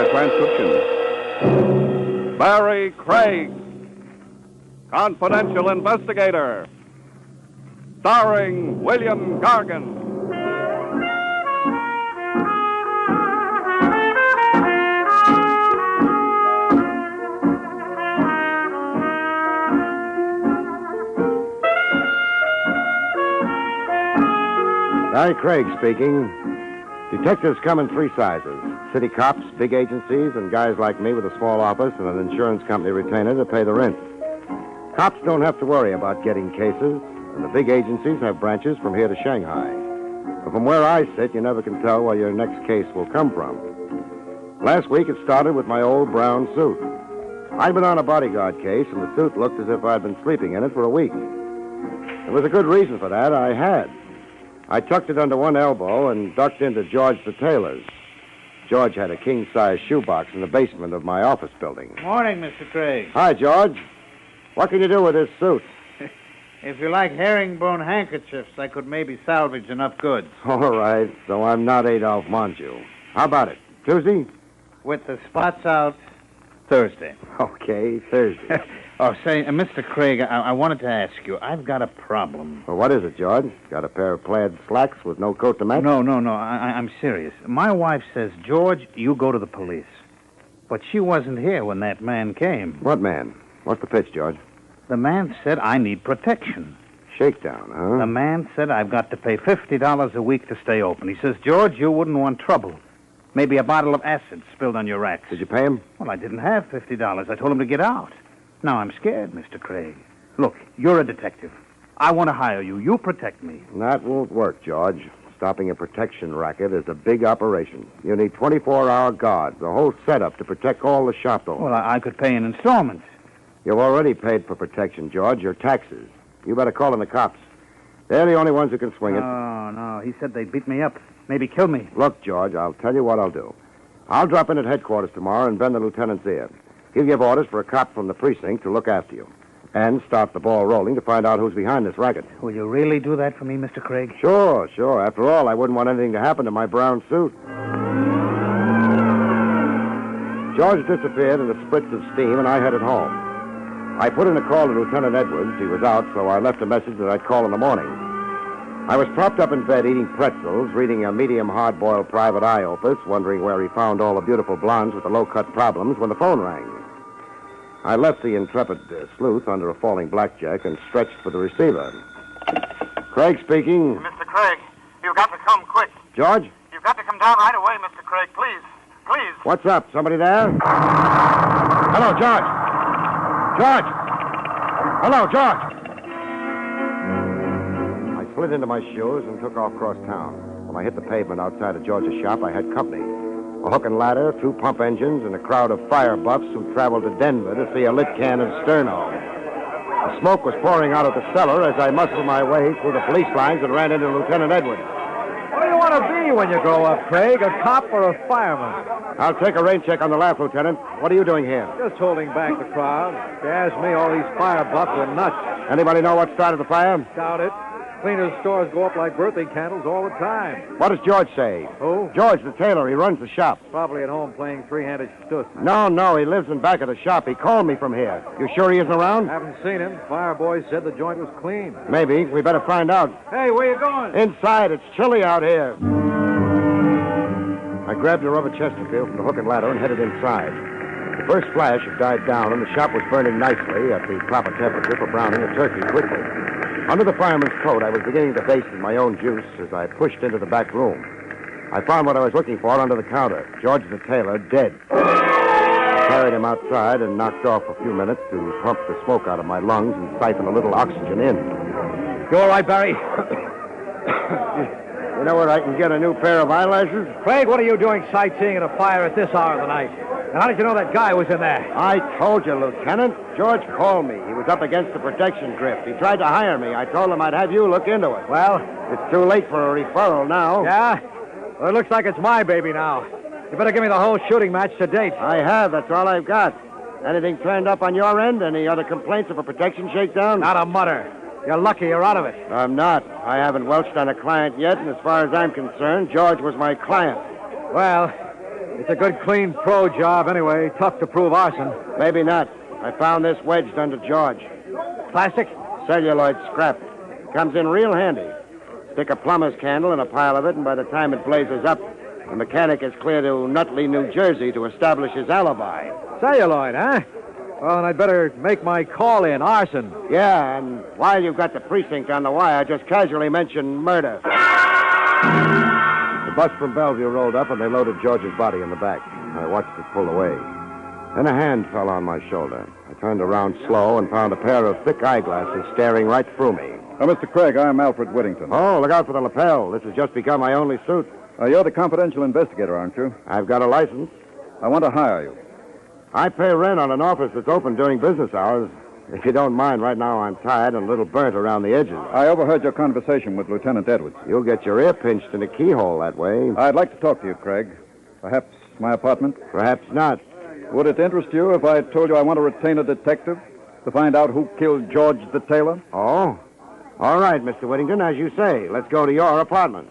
by transcription. Barrie Craig, Confidential Investigator, starring William Gargan. Barrie Craig speaking. Detectives come in three sizes. City cops, big agencies, and guys like me with a small office and an insurance company retainer to pay the rent. Cops don't have to worry about getting cases, and the big agencies have branches from here to Shanghai. But from where I sit, you never can tell where your next case will come from. Last week, it started with my old brown suit. I'd been on a bodyguard case, and the suit looked as if I'd been sleeping in it for a week. There was a good reason for that. I had. I tucked it under one elbow and ducked into George the tailor's. George had a king-size shoebox in the basement of my office building. Morning, Mr. Craig. Hi, George. What can you do with this suit? If you like herringbone handkerchiefs, I could maybe salvage enough goods. All right, so I'm not Adolphe Monju. How about it? Tuesday? With the spots out, Thursday. Okay, Thursday. Say, Mr. Craig, I wanted to ask you, I've got a problem. Well, what is it, George? Got a pair of plaid slacks with no coat to match? No, I'm serious. My wife says, George, you go to the police. But she wasn't here when that man came. What man? What's the pitch, George? The man said I need protection. Shakedown, huh? The man said I've got to pay $50 a week to stay open. He says, George, you wouldn't want trouble. Maybe a bottle of acid spilled on your racks. Did you pay him? Well, I didn't have $50. I told him to get out. Now I'm scared, Mr. Craig. Look, you're a detective. I want to hire you. You protect me. That won't work, George. Stopping a protection racket is a big operation. You need 24-hour guards, a whole setup to protect all the shop owners. Well, I could pay in installments. You've already paid for protection, George, your taxes. You better call in the cops. They're the only ones who can swing it. Oh, no. He said they'd beat me up. Maybe kill me. Look, George, I'll tell you what I'll do. I'll drop in at headquarters tomorrow and bend the lieutenant's ear. He'll give orders for a cop from the precinct to look after you. And start the ball rolling to find out who's behind this racket. Will you really do that for me, Mr. Craig? Sure. After all, I wouldn't want anything to happen to my brown suit. George disappeared in a spritz of steam, and I headed home. I put in a call to Lieutenant Edwards. He was out, so I left a message that I'd call in the morning. I was propped up in bed eating pretzels, reading a medium hard-boiled private eye opus, wondering where he found all the beautiful blondes with the low-cut problems when the phone rang. I left the intrepid sleuth under a falling blackjack and stretched for the receiver. Craig speaking. Mr. Craig, you've got to come quick. George? You've got to come down right away, Mr. Craig, please. Please. What's up? Somebody there? Hello, George. George! Hello, George! I slid into my shoes and took off across town. When I hit the pavement outside of George's shop, I had company. A hook and ladder, 2 pump engines, and a crowd of fire buffs who traveled to Denver to see a lit can of Sterno. The smoke was pouring out of the cellar as I muscled my way through the police lines and ran into Lieutenant Edwards. What do you want to be when you grow up, Craig? A cop or a fireman? I'll take a rain check on the laugh, Lieutenant. What are you doing here? Just holding back the crowd. If you ask me, all these fire buffs are nuts. Anybody know what started the fire? Doubt it. Cleaners' stores go up like birthday candles all the time. What does George say? Who? George, the tailor. He runs the shop. Probably at home playing three-handed stuss. No. He lives in back of the shop. He called me from here. You sure he isn't around? Haven't seen him. Fire boys said the joint was clean. Maybe. We better find out. Hey, where you going? Inside. It's chilly out here. I grabbed a rubber Chesterfield from the hook and ladder and headed inside. The first flash had died down, and the shop was burning nicely at the proper temperature for browning a turkey quickly. Under the fireman's coat, I was beginning to baste in my own juice as I pushed into the back room. I found what I was looking for under the counter, George the tailor, dead. I carried him outside and knocked off a few minutes to pump the smoke out of my lungs and siphon a little oxygen in. You all right, Barrie? You know where I can get a new pair of eyelashes? Craig, what are you doing sightseeing at a fire at this hour of the night? And how did you know that guy was in there? I told you, Lieutenant. George called me. He was up against the protection grift. He tried to hire me. I told him I'd have you look into it. Well? It's too late for a referral now. Yeah? Well, it looks like it's my baby now. You better give me the whole shooting match to date. I have. That's all I've got. Anything turned up on your end? Any other complaints of a protection shakedown? Not a mutter. You're lucky you're out of it. I'm not. I haven't welched on a client yet, and as far as I'm concerned, George was my client. Well, It's a good, clean pro job anyway. Tough to prove arson. Maybe not. I found this wedged under George. Plastic? Celluloid scrap. Comes in real handy. Stick a plumber's candle in a pile of it, and by the time it blazes up, the mechanic is clear to Nutley, New Jersey to establish his alibi. Celluloid, huh? Well, then I'd better make my call in. Arson. Yeah, and while you've got the precinct on the wire, just casually mention murder. The bus from Bellevue rolled up, and they loaded George's body in the back. I watched it pull away. Then a hand fell on my shoulder. I turned around slow and found a pair of thick eyeglasses staring right through me. Mr. Craig, I'm Alfred Whittington. Oh, look out for the lapel. This has just become my only suit. You're the confidential investigator, aren't you? I've got a license. I want to hire you. I pay rent on an office that's open during business hours. If you don't mind, right now I'm tired and a little burnt around the edges. I overheard your conversation with Lieutenant Edwards. You'll get your ear pinched in a keyhole that way. I'd like to talk to you, Craig. Perhaps my apartment? Perhaps not. Would it interest you if I told you I want to retain a detective to find out who killed George the tailor? Oh? All right, Mr. Whittington, as you say. Let's go to your apartment.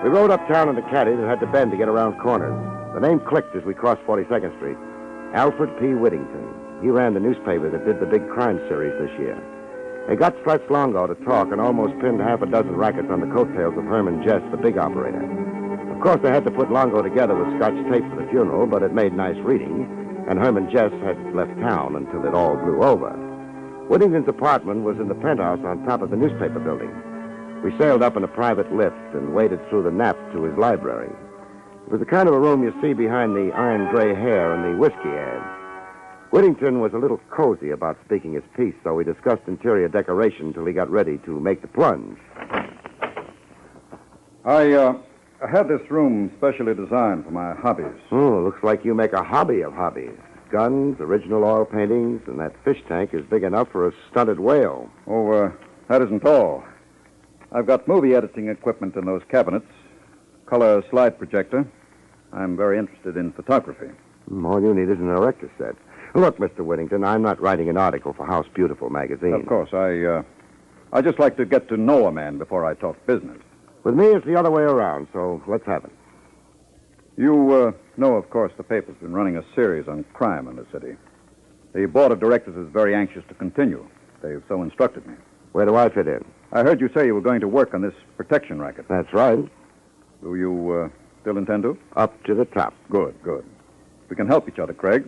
We rode uptown in the caddy that had to bend to get around corners. The name clicked as we crossed 42nd Street. Alfred P. Whittington. He ran the newspaper that did the big crime series this year. They got Stretch Longo to talk and almost pinned half a dozen rackets on the coattails of Herman Jess, the big operator. Of course, they had to put Longo together with Scotch tape for the funeral, but it made nice reading, and Herman Jess had left town until it all blew over. Whittington's apartment was in the penthouse on top of the newspaper building. We sailed up in a private lift and waded through the nap to his library. It was the kind of a room you see behind the iron gray hair and the whiskey ads. Whittington was a little cozy about speaking his piece, so we discussed interior decoration till he got ready to make the plunge. I had this room specially designed for my hobbies. Oh, looks like you make a hobby of hobbies. Guns, original oil paintings, and that fish tank is big enough for a stunted whale. Oh, that isn't all. I've got movie editing equipment in those cabinets, color slide projector. I'm very interested in photography. All you need is an erector set. Look, Mr. Whittington, I'm not writing an article for House Beautiful magazine. Of course, I just like to get to know a man before I talk business. With me, it's the other way around, so let's have it. You know, of course, the paper's been running a series on crime in the city. The board of directors is very anxious to continue. They've so instructed me. Where do I fit in? I heard you say you were going to work on this protection racket. That's right. Do you still intend to? Up to the top. Good. We can help each other, Craig.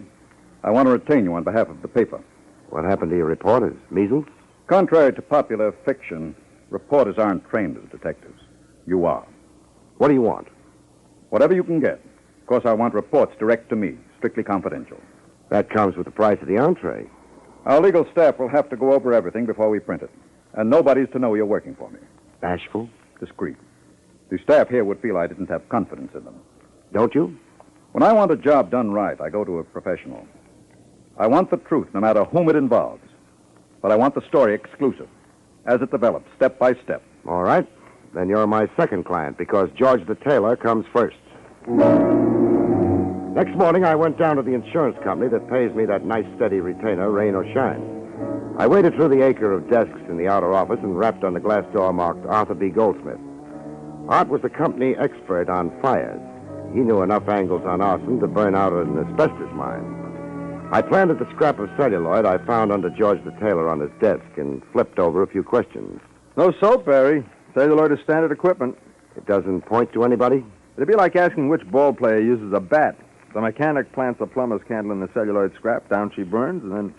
I want to retain you on behalf of the paper. What happened to your reporters? Measles? Contrary to popular fiction, reporters aren't trained as detectives. You are. What do you want? Whatever you can get. Of course, I want reports direct to me, strictly confidential. That comes with the price of the entree. Our legal staff will have to go over everything before we print it. And nobody's to know you're working for me. Bashful? Discreet. The staff here would feel I didn't have confidence in them. Don't you? When I want a job done right, I go to a professional. I want the truth, no matter whom it involves. But I want the story exclusive, as it develops, step by step. All right. Then you're my second client, because George the tailor comes first. Next morning, I went down to the insurance company that pays me that nice, steady retainer, rain or shine. I waded through the acre of desks in the outer office and rapped on the glass door marked Arthur B. Goldsmith. Art was the company expert on fires. He knew enough angles on arson to burn out an asbestos mine. I planted the scrap of celluloid I found under George the tailor on his desk and flipped over a few questions. No soap, Barrie. Celluloid is standard equipment. It doesn't point to anybody? It'd be like asking which ball player uses a bat. The mechanic plants a plumber's candle in the celluloid scrap, down she burns, and then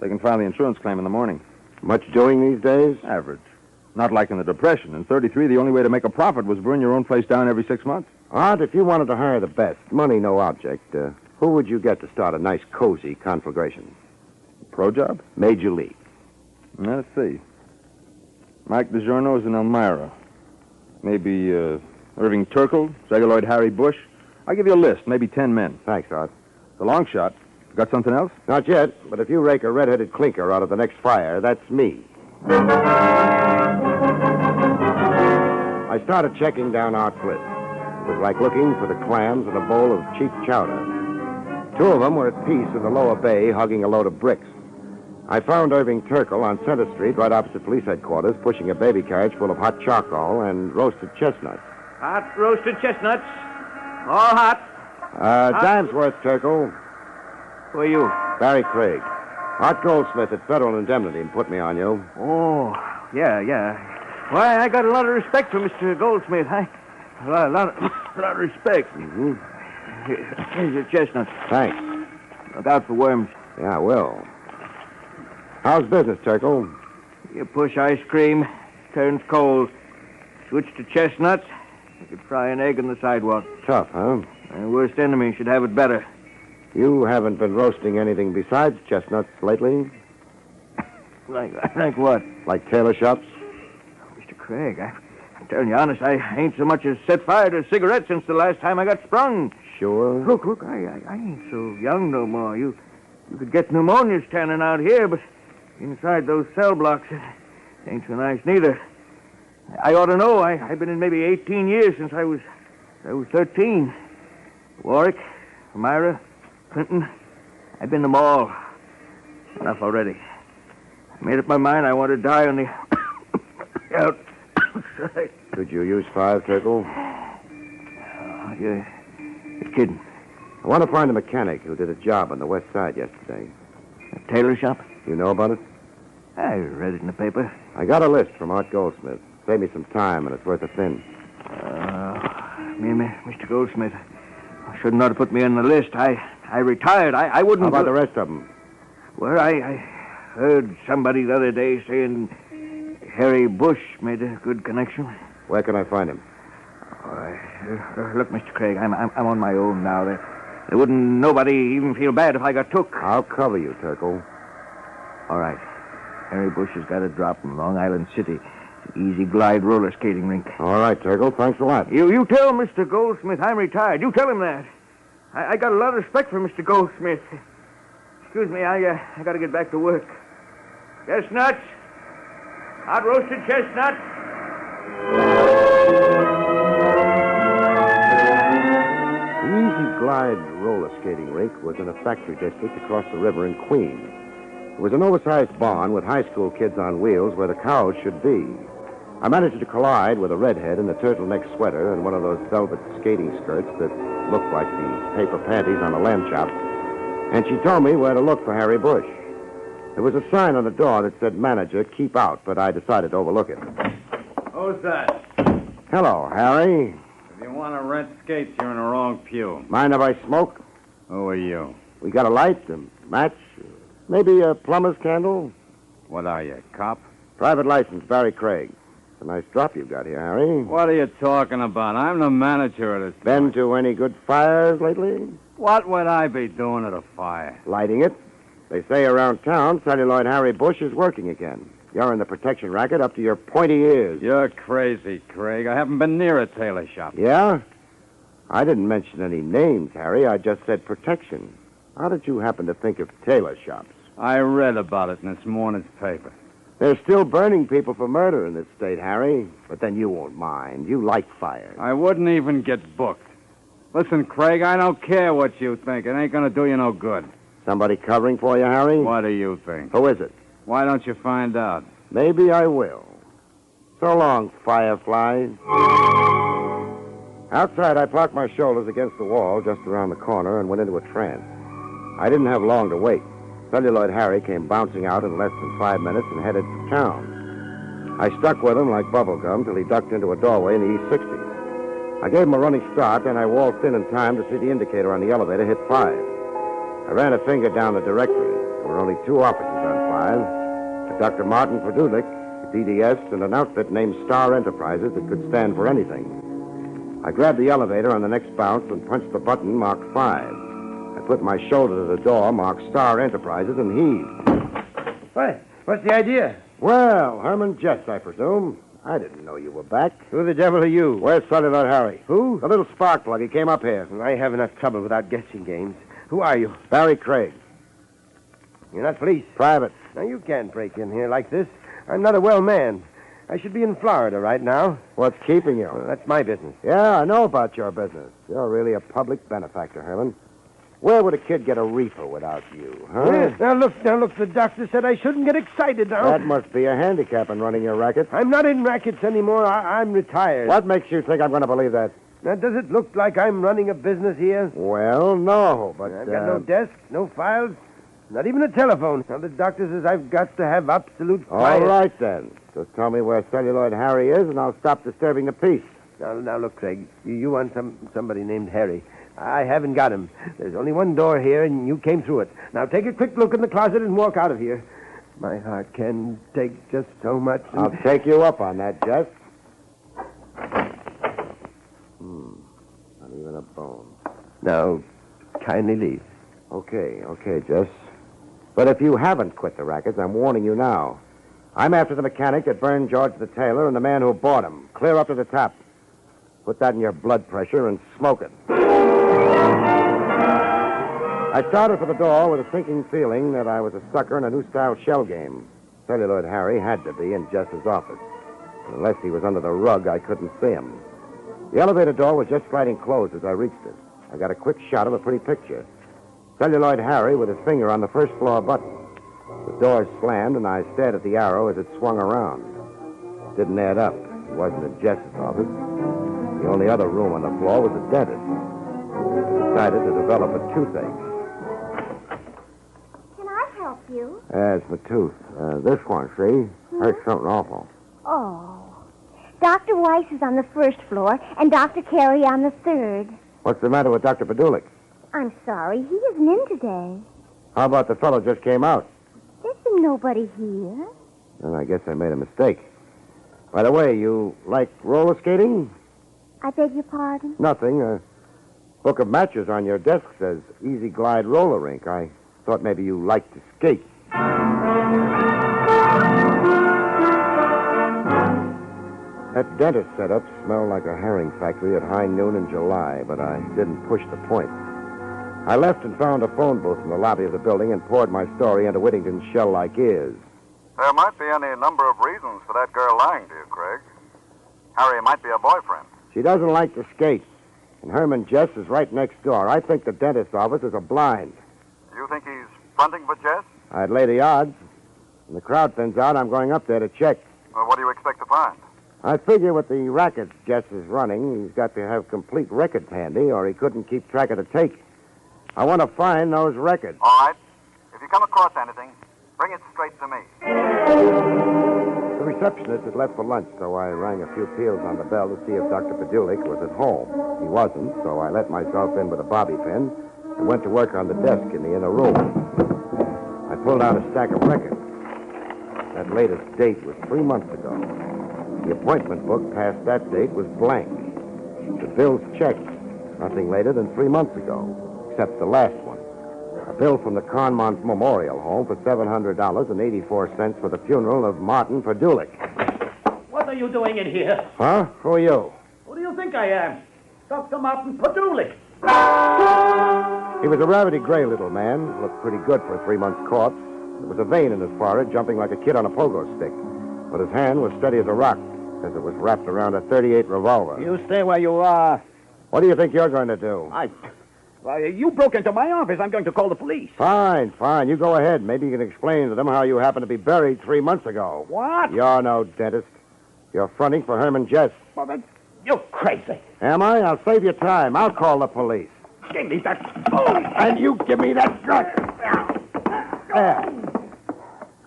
they can file the insurance claim in the morning. Much doing these days? Average. Not like in the Depression. In 33, the only way to make a profit was burn your own place down every 6 months. Art, if you wanted to hire the best, money no object, who would you get to start a nice, cozy conflagration? Pro job? Major League. Let's see. Mike DiGiorno's in Elmira. Maybe Irving Turkle, celluloid Harry Bush. I'll give you a list, maybe 10 men. Thanks, Art. The long shot. Got something else? Not yet, but if you rake a red-headed clinker out of the next fire, that's me. I started checking down Art's list. It was like looking for the clams in a bowl of cheap chowder. 2 of them were at peace in the lower bay, hugging a load of bricks. I found Irving Turkle on Center Street, right opposite police headquarters, pushing a baby carriage full of hot charcoal and roasted chestnuts. Hot roasted chestnuts. All hot. Dime's worth, Turkle. Who are you? Barrie Craig. Art Goldsmith at Federal Indemnity put me on you. Oh, yeah. Why, I got a lot of respect for Mr. Goldsmith. A lot of respect. Mm-hmm. Here's your chestnuts. Thanks. Look out for worms. Yeah, I will. How's business, Turkle? You push ice cream, turns cold. Switch to chestnuts, you could fry an egg on the sidewalk. Tough, huh? My worst enemy should have it better. You haven't been roasting anything besides chestnuts lately? Like what? Like tailor shops? Mr. Craig, I'm telling you honest, I ain't so much as set fire to a cigarette since the last time I got sprung. Sure. Look, I ain't so young no more. You could get pneumonia standing out here, but inside those cell blocks, it ain't so nice neither. I ought to know. I've been in maybe 18 years since I was 13. Warwick, Elmira, Clinton, I've been them all. Enough already. I made up my mind I want to die on the outside. Could you use 5, Turkle? Oh, you're kidding. I want to find a mechanic who did a job on the west side yesterday. A tailor shop? You know about it? I read it in the paper. I got a list from Art Goldsmith. Save me some time, and it's worth a thin. Mr. Goldsmith, shouldn't ought to put me on the list. I retired. I wouldn't... How about the rest of them? Well, I heard somebody the other day saying Harry Bush made a good connection. Where can I find him? Look, Mr. Craig, I'm on my own now. There wouldn't nobody even feel bad if I got took. I'll cover you, Turkle. All right. Harry Bush has got a drop from Long Island City. Easy Glide roller skating rink. All right, Turkle. Thanks a lot. You tell Mr. Goldsmith I'm retired. You tell him that. I got a lot of respect for Mr. Goldsmith. Excuse me, I got to get back to work. Chestnuts. Hot roasted chestnuts. The Easy Glide roller skating rink was in a factory district across the river in Queens. It was an oversized barn with high school kids on wheels where the cows should be. I managed to collide with a redhead in a turtleneck sweater and one of those velvet skating skirts that looked like the paper panties on a lamb chop. And she told me where to look for Harry Bush. There was a sign on the door that said, "Manager, keep out," but I decided to overlook it. Who's that? Hello, Harry. If you want to rent skates, you're in the wrong pew. Mind if I smoke? Who are you? We got a light, a match, maybe a plumber's candle? What are you, cop? Private license, Barrie Craig. It's a nice drop you've got here, Harry. What are you talking about? I'm the manager of this Been joint. to any good fires lately? What would I be doing at a fire? Lighting it. They say around town, celluloid Harry Bush is working again. You're in the protection racket up to your pointy ears. You're crazy, Craig. I haven't been near a tailor shop. Yeah? I didn't mention any names, Harry. I just said protection. How did you happen to think of tailor shops? I read about it in this morning's paper. They're still burning people for murder in this state, Harry. But then you won't mind. You like fires. I wouldn't even get booked. Listen, Craig, I don't care what you think. It ain't going to do you no good. Somebody covering for you, Harry? What do you think? Who is it? Why don't you find out? Maybe I will. So long, Firefly. Outside, I parked my shoulders against the wall just around the corner and went into a trance. I didn't have long to wait. Celluloid Harry came bouncing out in less than 5 minutes and headed for town. I stuck with him like bubblegum till he ducked into a doorway in the East 60s. I gave him a running start, then I waltzed in time to see the indicator on the elevator hit 5. I ran a finger down the directory. There were only 2 offices on file. A Dr. Martin Produlik, DDS, and an outfit named Star Enterprises that could stand for anything. I grabbed the elevator on the next bounce and punched the button marked 5. I put my shoulder to the door marked Star Enterprises and heaved. What? What's the idea? Well, Herman Jess, I presume. I didn't know you were back. Who the devil are you? Where's Celluloid Harry? Who? The little spark plug. He came up here. I have enough trouble without guessing games. Who are you? Barrie Craig. You're not police. Private. Now, you can't break in here like this. I'm not a well man. I should be in Florida right now. What's keeping you? Well, that's my business. Yeah, I know about your business. You're really a public benefactor, Herman. Where would a kid get a reefer without you, huh? Yes, now look, the doctor said I shouldn't get excited now. That must be a handicap in running your racket. I'm not in rackets anymore. I'm retired. What makes you think I'm going to believe that? Now, does it look like I'm running a business here? Well, no, but... I've got no desk, no files, not even a telephone. Now, the doctor says I've got to have absolute quiet. All right, then. Just tell me where Celluloid Harry is, and I'll stop disturbing the peace. Now, look, Craig, you want somebody named Harry. I haven't got him. There's only one door here, and you came through it. Now, take a quick look in the closet and walk out of here. My heart can take just so much. I'll take you up on that, Jess. Not even a bone. Now, kindly leave. Okay, Jess. But if you haven't quit the rackets, I'm warning you now. I'm after the mechanic that burned George the tailor and the man who bought him. Clear up to the top. Put that in your blood pressure and smoke it. I started for the door with a sinking feeling that I was a sucker in a new-style shell game. Celluloid Harry had to be in Jess's office. Unless he was under the rug, I couldn't see him. The elevator door was just sliding closed as I reached it. I got a quick shot of a pretty picture. Celluloid Harry with his finger on the first-floor button. The door slammed, and I stared at the arrow as it swung around. It didn't add up. It wasn't in Jess's office. The only other room on the floor was the dentist. I decided to develop a toothache. Can I help you? It's my tooth. This one, see? Hurts something awful. Oh. Dr. Weiss is on the first floor, and Dr. Carey on the third. What's the matter with Dr. Padulik? I'm sorry, he isn't in today. How about the fellow just came out? There's been nobody here. Then I guess I made a mistake. By the way, you like roller skating? I beg your pardon? Nothing. A book of matches on your desk says Easy Glide Roller Rink. I thought maybe you liked to skate. That dentist setup smelled like a herring factory at high noon in July, but I didn't push the point. I left and found a phone booth in the lobby of the building and poured my story into Whittington's shell-like ears. There might be any number of reasons for that girl lying to you, Craig. Harry might be a boyfriend. She doesn't like to skate, and Herman Jess is right next door. I think the dentist's office is a blind. You think he's fronting for Jess? I'd lay the odds. When the crowd thins out, I'm going up there to check. Well, what do you expect to find? I figure with the rackets Jess is running, he's got to have complete records handy, or he couldn't keep track of the take. I want to find those records. All right. If you come across anything, bring it straight to me. The receptionist had left for lunch, so I rang a few peals on the bell to see if Dr. Padulik was at home. He wasn't, so I let myself in with a bobby pin and went to work on the desk in the inner room. I pulled out a stack of records. That latest date was 3 months ago. The appointment book past that date was blank. The bills checked. Nothing later than 3 months ago, except the last one. A bill from the Conmont Memorial Home for $700.84 for the funeral of Martin Padulik. What are you doing in here? Huh? Who are you? Who do you think I am? Dr. Martin Padulik. He was a rabbity gray little man. Looked pretty good for a 3-month corpse. There was a vein in his forehead, jumping like a kid on a pogo stick. But his hand was steady as a rock, because it was wrapped around a .38 revolver. You stay where you are. What do you think you're going to do? You broke into my office. I'm going to call the police. Fine. You go ahead. Maybe you can explain to them how you happened to be buried 3 months ago. What? You're no dentist. You're fronting for Herman Jess. Well, then, you're crazy. Am I? I'll save you time. I'll call the police. Give me that phone. And you give me that gun. There.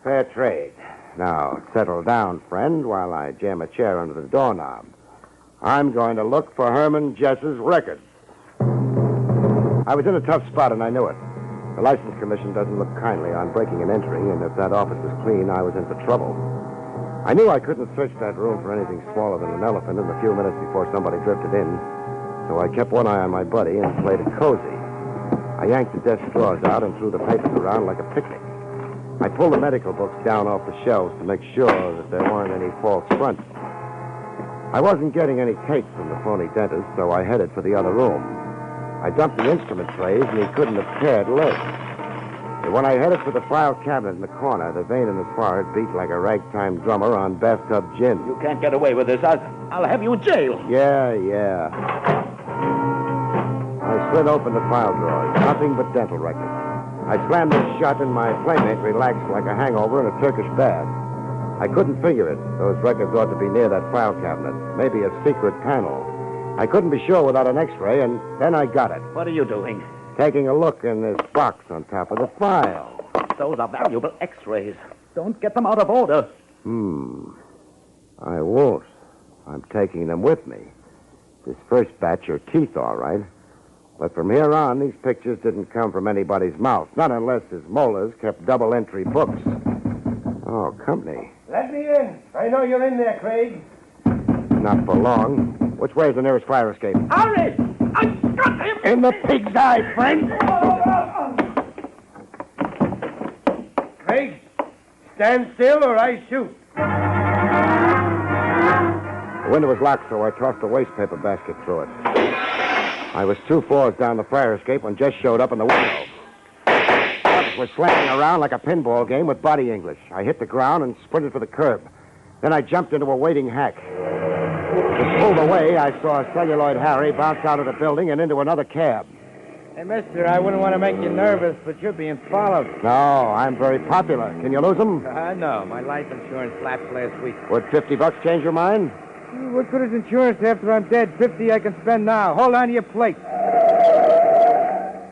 Fair trade. Now, settle down, friend, while I jam a chair under the doorknob. I'm going to look for Herman Jess's record. I was in a tough spot, and I knew it. The License Commission doesn't look kindly on breaking and entering, and if that office was clean, I was in for trouble. I knew I couldn't search that room for anything smaller than an elephant in the few minutes before somebody drifted in, so I kept one eye on my buddy and played it cozy. I yanked the desk drawers out and threw the papers around like a picnic. I pulled the medical books down off the shelves to make sure that there weren't any false fronts. I wasn't getting any take from the phony dentist, so I headed for the other room. I dumped the instrument trays, and he couldn't have cared less. And when I headed for the file cabinet in the corner, the vein in his forehead beat like a ragtime drummer on bathtub gin. You can't get away with this. I'll have you in jail. Yeah. I slid open the file drawers. Nothing but dental records. I slammed them shut, and my playmate relaxed like a hangover in a Turkish bath. I couldn't figure it. Those records ought to be near that file cabinet. Maybe a secret panel. I couldn't be sure without an X-ray, and then I got it. What are you doing? Taking a look in this box on top of the file. Those are valuable X-rays. Don't get them out of order. I won't. I'm taking them with me. This first batch are teeth, all right. But from here on, these pictures didn't come from anybody's mouth. Not unless his molars kept double-entry books. Oh, company. Let me in. I know you're in there, Craig. Not for long. Which way is the nearest fire escape? Hurry! I got him! In the pig's eye, friend! Craig, stand still or I shoot. The window was locked, so I tossed a wastepaper basket through it. I was 2 floors down the fire escape when Jess showed up in the window. Clubs were slamming around like a pinball game with body English. I hit the ground and sprinted for the curb. Then I jumped into a waiting hack. As pulled away, I saw Celluloid Harry bounce out of the building and into another cab. Hey, mister, I wouldn't want to make you nervous, but you're being followed. No, I'm very popular. Can you lose them? No. My life insurance lapsed last week. Would $50 change your mind? What good is insurance after I'm dead? 50 I can spend now. Hold on to your plate.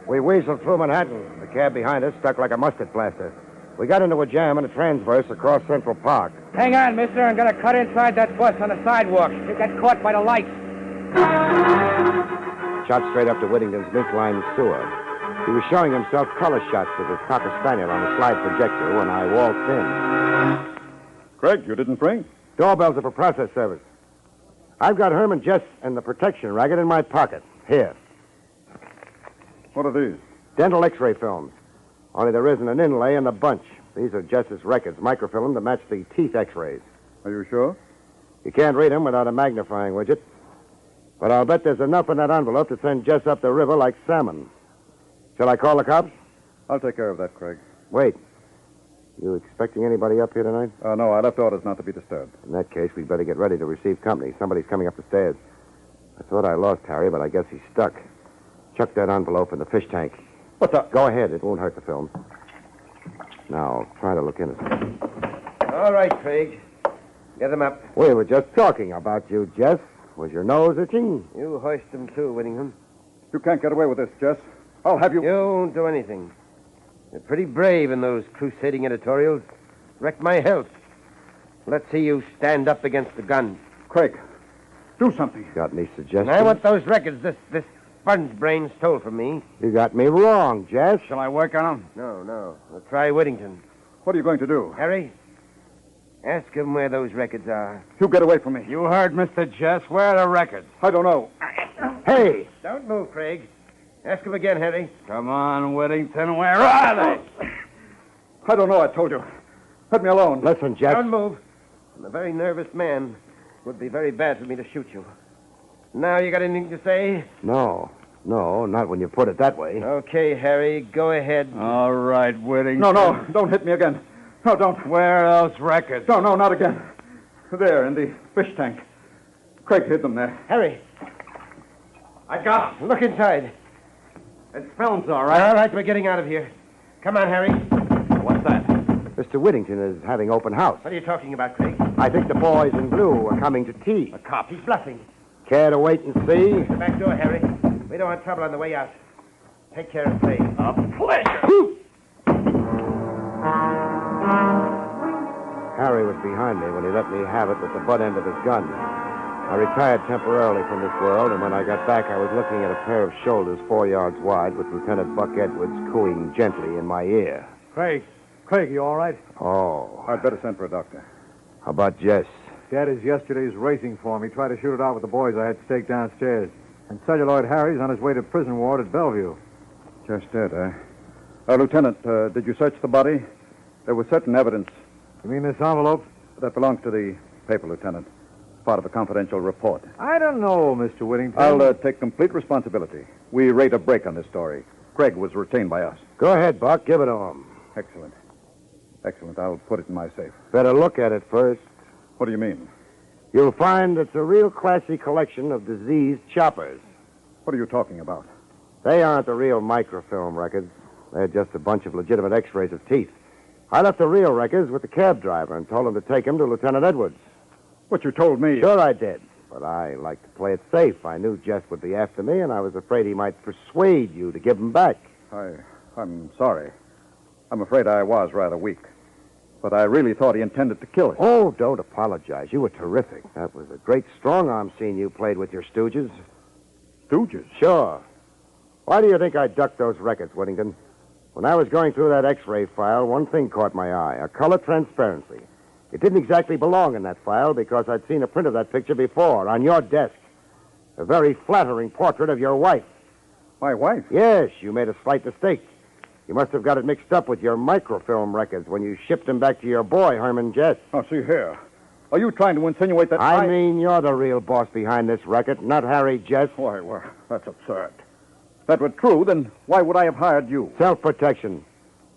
We weaseled through Manhattan. The cab behind us stuck like a mustard plaster. We got into a jam and a transverse across Central Park. Hang on, mister. I'm going to cut inside that bus on the sidewalk. You got caught by the lights. Shot straight up to Whittington's mink-lined sewer. He was showing himself color shots with his Cocker Spaniel on a slide projector when I waltzed in. Craig, you didn't ring? Doorbells are for process service. I've got Herman, Jess, and the protection racket in my pocket. Here. What are these? Dental X-ray films. Only there isn't an inlay in the bunch. These are Jess's records, microfilm to match the teeth X-rays. Are you sure? You can't read them without a magnifying widget. But I'll bet there's enough in that envelope to send Jess up the river like salmon. Shall I call the cops? I'll take care of that, Craig. Wait. You expecting anybody up here tonight? No, I left orders not to be disturbed. In that case, we'd better get ready to receive company. Somebody's coming up the stairs. I thought I lost Harry, but I guess he's stuck. Chuck that envelope in the fish tank. What's up? Go ahead. It won't hurt the film. Now, try to look innocent. All right, Craig. Get them up. We were just talking about you, Jess. Was your nose itching? You hoist them, too, Whittingham. You can't get away with this, Jess. I'll have you... You won't do anything. You're pretty brave in those crusading editorials. Wrecked my health. Let's see you stand up against the gun. Craig, do something. Got any suggestions? I want those records this sponge brain stole from me. You got me wrong, Jess. Shall I work on them? No. We'll try Whittington. What are you going to do? Harry, ask him where those records are. You get away from me. You heard Mr. Jess. Where are the records? I don't know. Hey! Don't move, Craig. Ask him again, Harry. Come on, Whittington. Where are they? I don't know, I told you. Let me alone. Listen, Jess. Don't move. I'm a very nervous man. It would be very bad for me to shoot you. Now you got anything to say? No, not when you put it that way. Okay, Harry, go ahead. All right, Whittington. No, don't hit me again. No, don't. Where are those records? No, not again. There, in the fish tank. Craig hid them there. Harry, I got them. look inside. It's films, all right. All right, we're getting out of here. Come on, Harry. What's that? Mr. Whittington is having open house. What are you talking about, Craig? I think the boys in blue are coming to tea. A cop. He's bluffing. Care to wait and see? The back door, Harry. We don't want trouble on the way out. Take care of Craig. A pleasure. Harry was behind me when he let me have it with the butt end of his gun. I retired temporarily from this world, and when I got back, I was looking at a pair of shoulders 4 yards wide with Lieutenant Buck Edwards cooing gently in my ear. Craig, you all right? Oh. I'd better send for a doctor. How about Jess? Dad is yesterday's racing form. He tried to shoot it out with the boys I had staked downstairs. And Celluloid Harry's on his way to prison ward at Bellevue. Just dead, eh? Lieutenant, did you search the body? There was certain evidence. You mean this envelope? That belongs to the paper, Lieutenant. Part of a confidential report. I don't know, Mr. Whittington. I'll take complete responsibility. We rate a break on this story. Craig was retained by us. Go ahead, Buck. Give it to him. Excellent. I'll put it in my safe. Better look at it first. What do you mean? You'll find it's a real classy collection of diseased choppers. What are you talking about? They aren't the real microfilm records. They're just a bunch of legitimate x-rays of teeth. I left the real records with the cab driver and told him to take them to Lieutenant Edwards. What you told me. Sure I did. But I like to play it safe. I knew Jess would be after me, and I was afraid he might persuade you to give them back. I'm sorry. I'm afraid I was rather weak. But I really thought he intended to kill us. Oh, don't apologize. You were terrific. That was a great strong-arm scene you played with your stooges. Stooges? Sure. Why do you think I ducked those records, Whittington? When I was going through that X-ray file, one thing caught my eye, a color transparency. It didn't exactly belong in that file because I'd seen a print of that picture before, on your desk. A very flattering portrait of your wife. My wife? Yes, you made a slight mistake. You must have got it mixed up with your microfilm records when you shipped them back to your boy, Herman Jess. Oh, see here. Are you trying to insinuate that I mean, you're the real boss behind this racket, not Harry Jess. Why, well, that's absurd. If that were true, then why would I have hired you? Self-protection.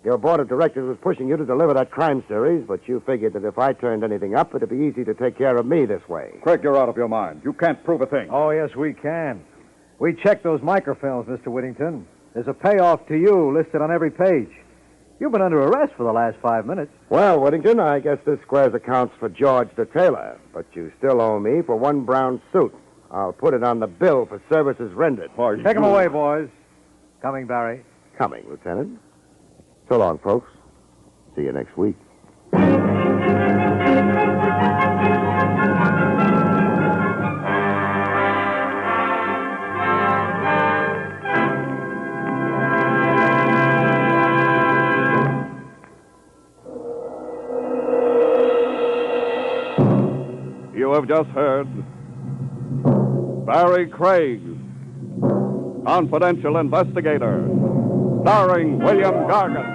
Your board of directors was pushing you to deliver that crime series, but you figured that if I turned anything up, it'd be easy to take care of me this way. Craig, you're out of your mind. You can't prove a thing. Oh, yes, we can. We checked those microfilms, Mr. Whittington. There's a payoff to you listed on every page. You've been under arrest for the last 5 minutes. Well, Whittington, I guess this squares accounts for George the tailor, but you still owe me for one brown suit. I'll put it on the bill for services rendered. Take him away, boys. Coming, Barrie. Coming, Lieutenant. So long, folks. See you next week. You have just heard Barrie Craig, Confidential Investigator, starring William Gargan.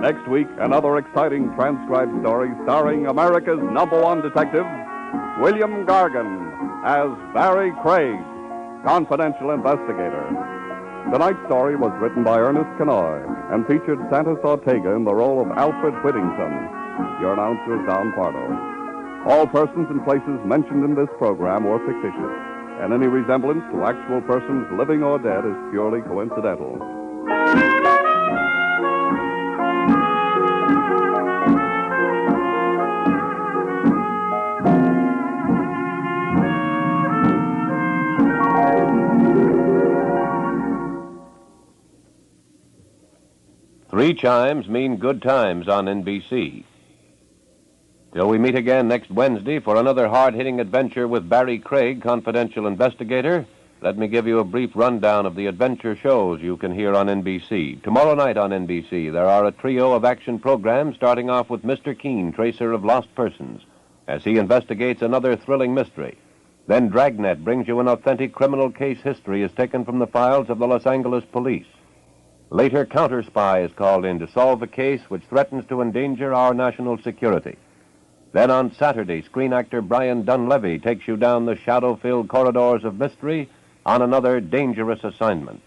Next week, another exciting transcribed story starring America's #1 detective, William Gargan, as Barrie Craig, Confidential Investigator. Tonight's story was written by Ernest Kenoy and featured Santos Ortega in the role of Alfred Whittington. Your announcer is Don Pardo. All persons and places mentioned in this program were fictitious, and any resemblance to actual persons living or dead is purely coincidental. 3 chimes mean good times on NBC. Till we meet again next Wednesday for another hard-hitting adventure with Barrie Craig, Confidential Investigator, let me give you a brief rundown of the adventure shows you can hear on NBC. Tomorrow night on NBC, there are a trio of action programs starting off with Mr. Keene, Tracer of Lost Persons, as he investigates another thrilling mystery. Then Dragnet brings you an authentic criminal case history as taken from the files of the Los Angeles police. Later, Counter Spy is called in to solve a case which threatens to endanger our national security. Then on Saturday, screen actor Brian Dunleavy takes you down the shadow-filled corridors of mystery on another dangerous assignment.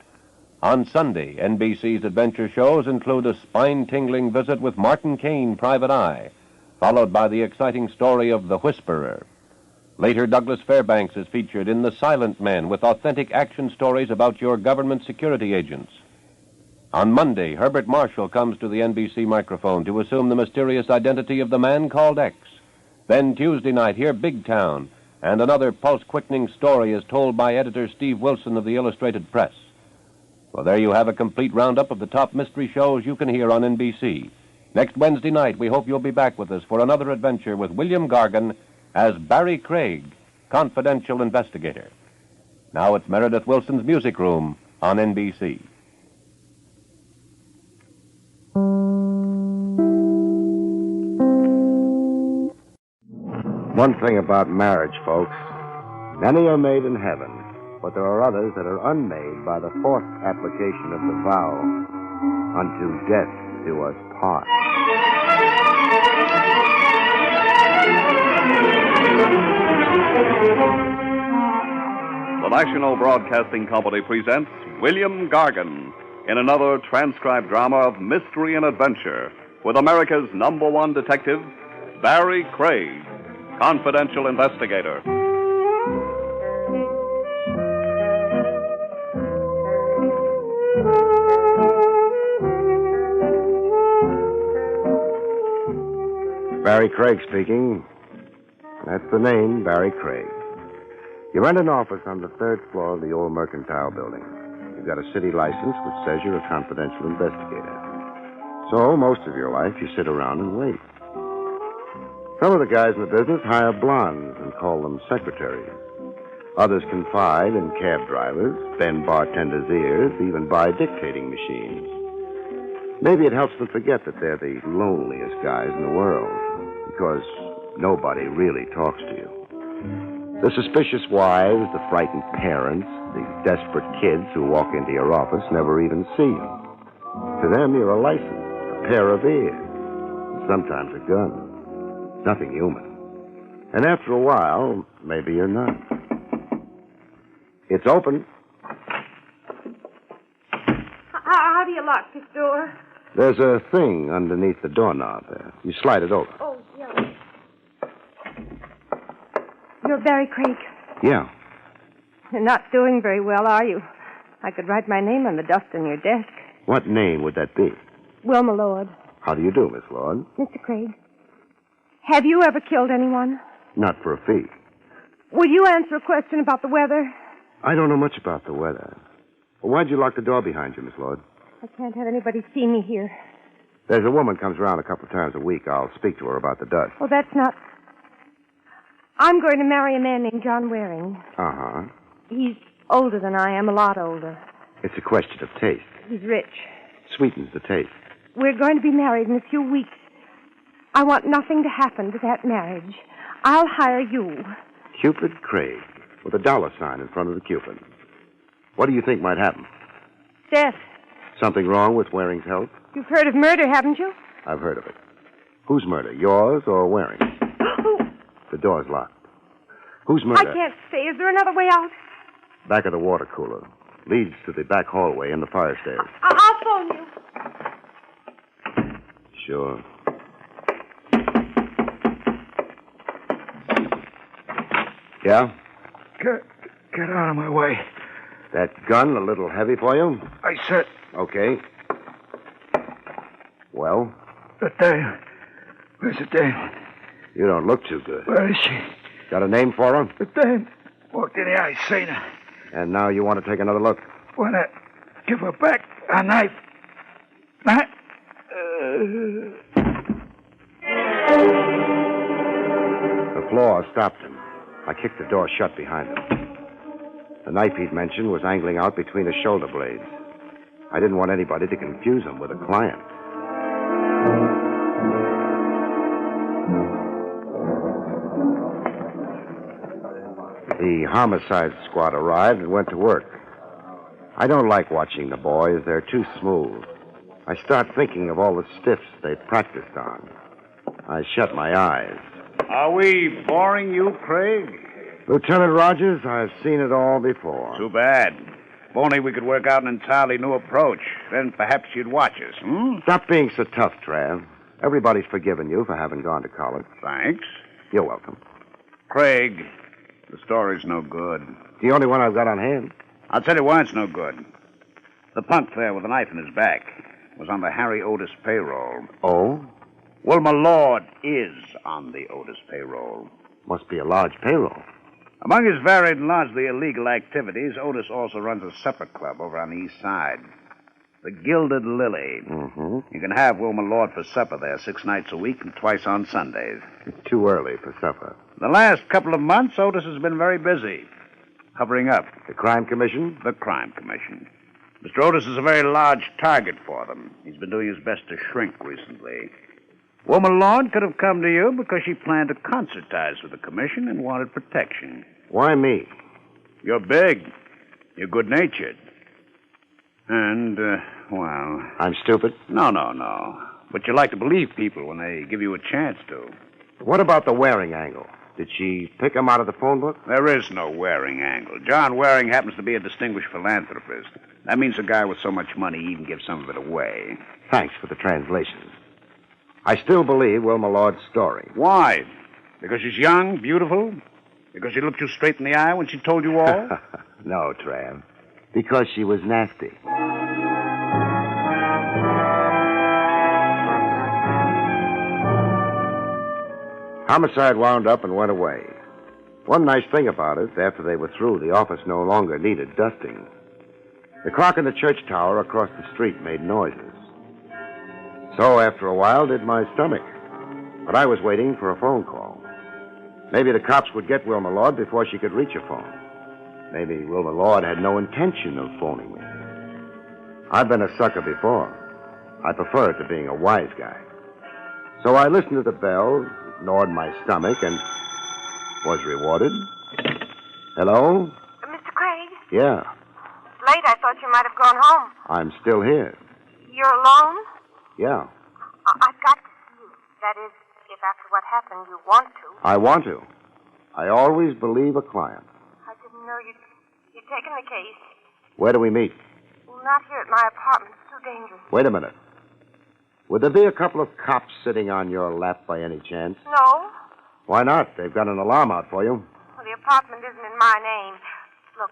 On Sunday, NBC's adventure shows include a spine-tingling visit with Martin Caine, Private Eye, followed by the exciting story of The Whisperer. Later, Douglas Fairbanks is featured in The Silent Men with authentic action stories about your government security agents. On Monday, Herbert Marshall comes to the NBC microphone to assume the mysterious identity of the man called X. Then Tuesday night, hear Big Town, and another pulse-quickening story is told by editor Steve Wilson of the Illustrated Press. Well, there you have a complete roundup of the top mystery shows you can hear on NBC. Next Wednesday night, we hope you'll be back with us for another adventure with William Gargan as Barrie Craig, Confidential Investigator. Now it's Meredith Wilson's Music Room on NBC. One thing about marriage, folks. Many are made in heaven, but there are others that are unmade by the fourth application of the vow, unto death do us part. The National Broadcasting Company presents William Gargan in another transcribed drama of mystery and adventure with America's #1 detective, Barrie Craig, confidential investigator. Barrie Craig speaking. That's the name, Barrie Craig. You rent an office on the 3rd floor of the old Mercantile building. You've got a city license which says you're a confidential investigator. So, most of your life, you sit around and wait. Some of the guys in the business hire blondes and call them secretaries. Others confide in cab drivers, bend bartenders' ears, even buy dictating machines. Maybe it helps them forget that they're the loneliest guys in the world, because nobody really talks to you. The suspicious wives, the frightened parents, the desperate kids who walk into your office never even see you. To them, you're a license, a pair of ears, and sometimes a gun. Nothing human. And after a while, maybe you're not. It's open. How do you lock this door? There's a thing underneath the doorknob there. You slide it over. Oh, yeah. You're Barrie Craig. Yeah. You're not doing very well, are you? I could write my name on the dust on your desk. What name would that be? Wilma Lord. How do you do, Miss Lord? Mr. Craig, have you ever killed anyone? Not for a fee. Will you answer a question about the weather? I don't know much about the weather. Well, why'd you lock the door behind you, Miss Lord? I can't have anybody see me here. There's a woman comes around a couple of times a week. I'll speak to her about the dust. Oh, that's not... I'm going to marry a man named John Waring. Uh-huh. He's older than I am, a lot older. It's a question of taste. He's rich. Sweetens the taste. We're going to be married in a few weeks. I want nothing to happen to that marriage. I'll hire you. Cupid Craig, with a $sign in front of the Cupid. What do you think might happen? Death. Something wrong with Waring's health? You've heard of murder, haven't you? I've heard of it. Whose murder, yours or Waring's? The door's locked. Whose murder? I can't say. Is there another way out? Back of the water cooler. Leads to the back hallway and the fire stairs. I'll phone you. Sure. Yeah? Get out of my way. That gun a little heavy for you? I said... Okay. Well? The dame. Where's the dame? You don't look too good. Where is she? Got a name for her? The dame. Walked in here, I seen her. And now you want to take another look? Want to give her back a knife. Knife? The floor stopped him. I kicked the door shut behind him. The knife he'd mentioned was angling out between his shoulder blades. I didn't want anybody to confuse him with a client. The homicide squad arrived and went to work. I don't like watching the boys. They're too smooth. I start thinking of all the stiffs they've practiced on. I shut my eyes. Are we boring you, Craig? Lieutenant Rogers, I've seen it all before. Too bad. If only we could work out an entirely new approach. Then perhaps you'd watch us, Stop being so tough, Trav. Everybody's forgiven you for having gone to college. Thanks. You're welcome. Craig, the story's no good. The only one I've got on hand. I'll tell you why it's no good. The punk there with the knife in his back was on the Harry Otis payroll. Oh? Wilma Lord is on the Otis payroll. Must be a large payroll. Among his varied and largely illegal activities, Otis also runs a supper club over on the east side. The Gilded Lily. Mm-hmm. You can have Wilma Lord for supper there 6 nights a week and twice on Sundays. It's too early for supper. The last couple of months, Otis has been very busy. Covering up. The Crime Commission? The Crime Commission. Mr. Otis is a very large target for them. He's been doing his best to shrink recently. Woman Lord could have come to you because she planned to concertize with the commission and wanted protection. Why me? You're big. You're good-natured. And, well... I'm stupid? No. But you like to believe people when they give you a chance to. What about the Waring angle? Did she pick him out of the phone book? There is no Waring angle. John Waring happens to be a distinguished philanthropist. That means a guy with so much money he can give some of it away. Thanks for the translation. I still believe Wilma Lord's story. Why? Because she's young, beautiful? Because she looked you straight in the eye when she told you all? No, Trav. Because she was nasty. Homicide wound up and went away. One nice thing about it, after they were through, the office no longer needed dusting. The clock in the church tower across the street made noises. So after a while did my stomach. But I was waiting for a phone call. Maybe the cops would get Wilma Lord before she could reach a phone. Maybe Wilma Lord had no intention of phoning me. I've been a sucker before. I prefer it to being a wise guy. So I listened to the bell, ignored my stomach, and was rewarded. Hello? Mr. Craig? Yeah, It's late. I thought you might have gone home. I'm still here. You're alone? Yeah, I've got to see you. That is, if after what happened you want to. I want to. I always believe a client. I didn't know you'd taken the case. Where do we meet? Well, not here at my apartment. It's too dangerous. Wait a minute. Would there be a couple of cops sitting on your lap by any chance? No. Why not? They've got an alarm out for you. Well, the apartment isn't in my name. Look,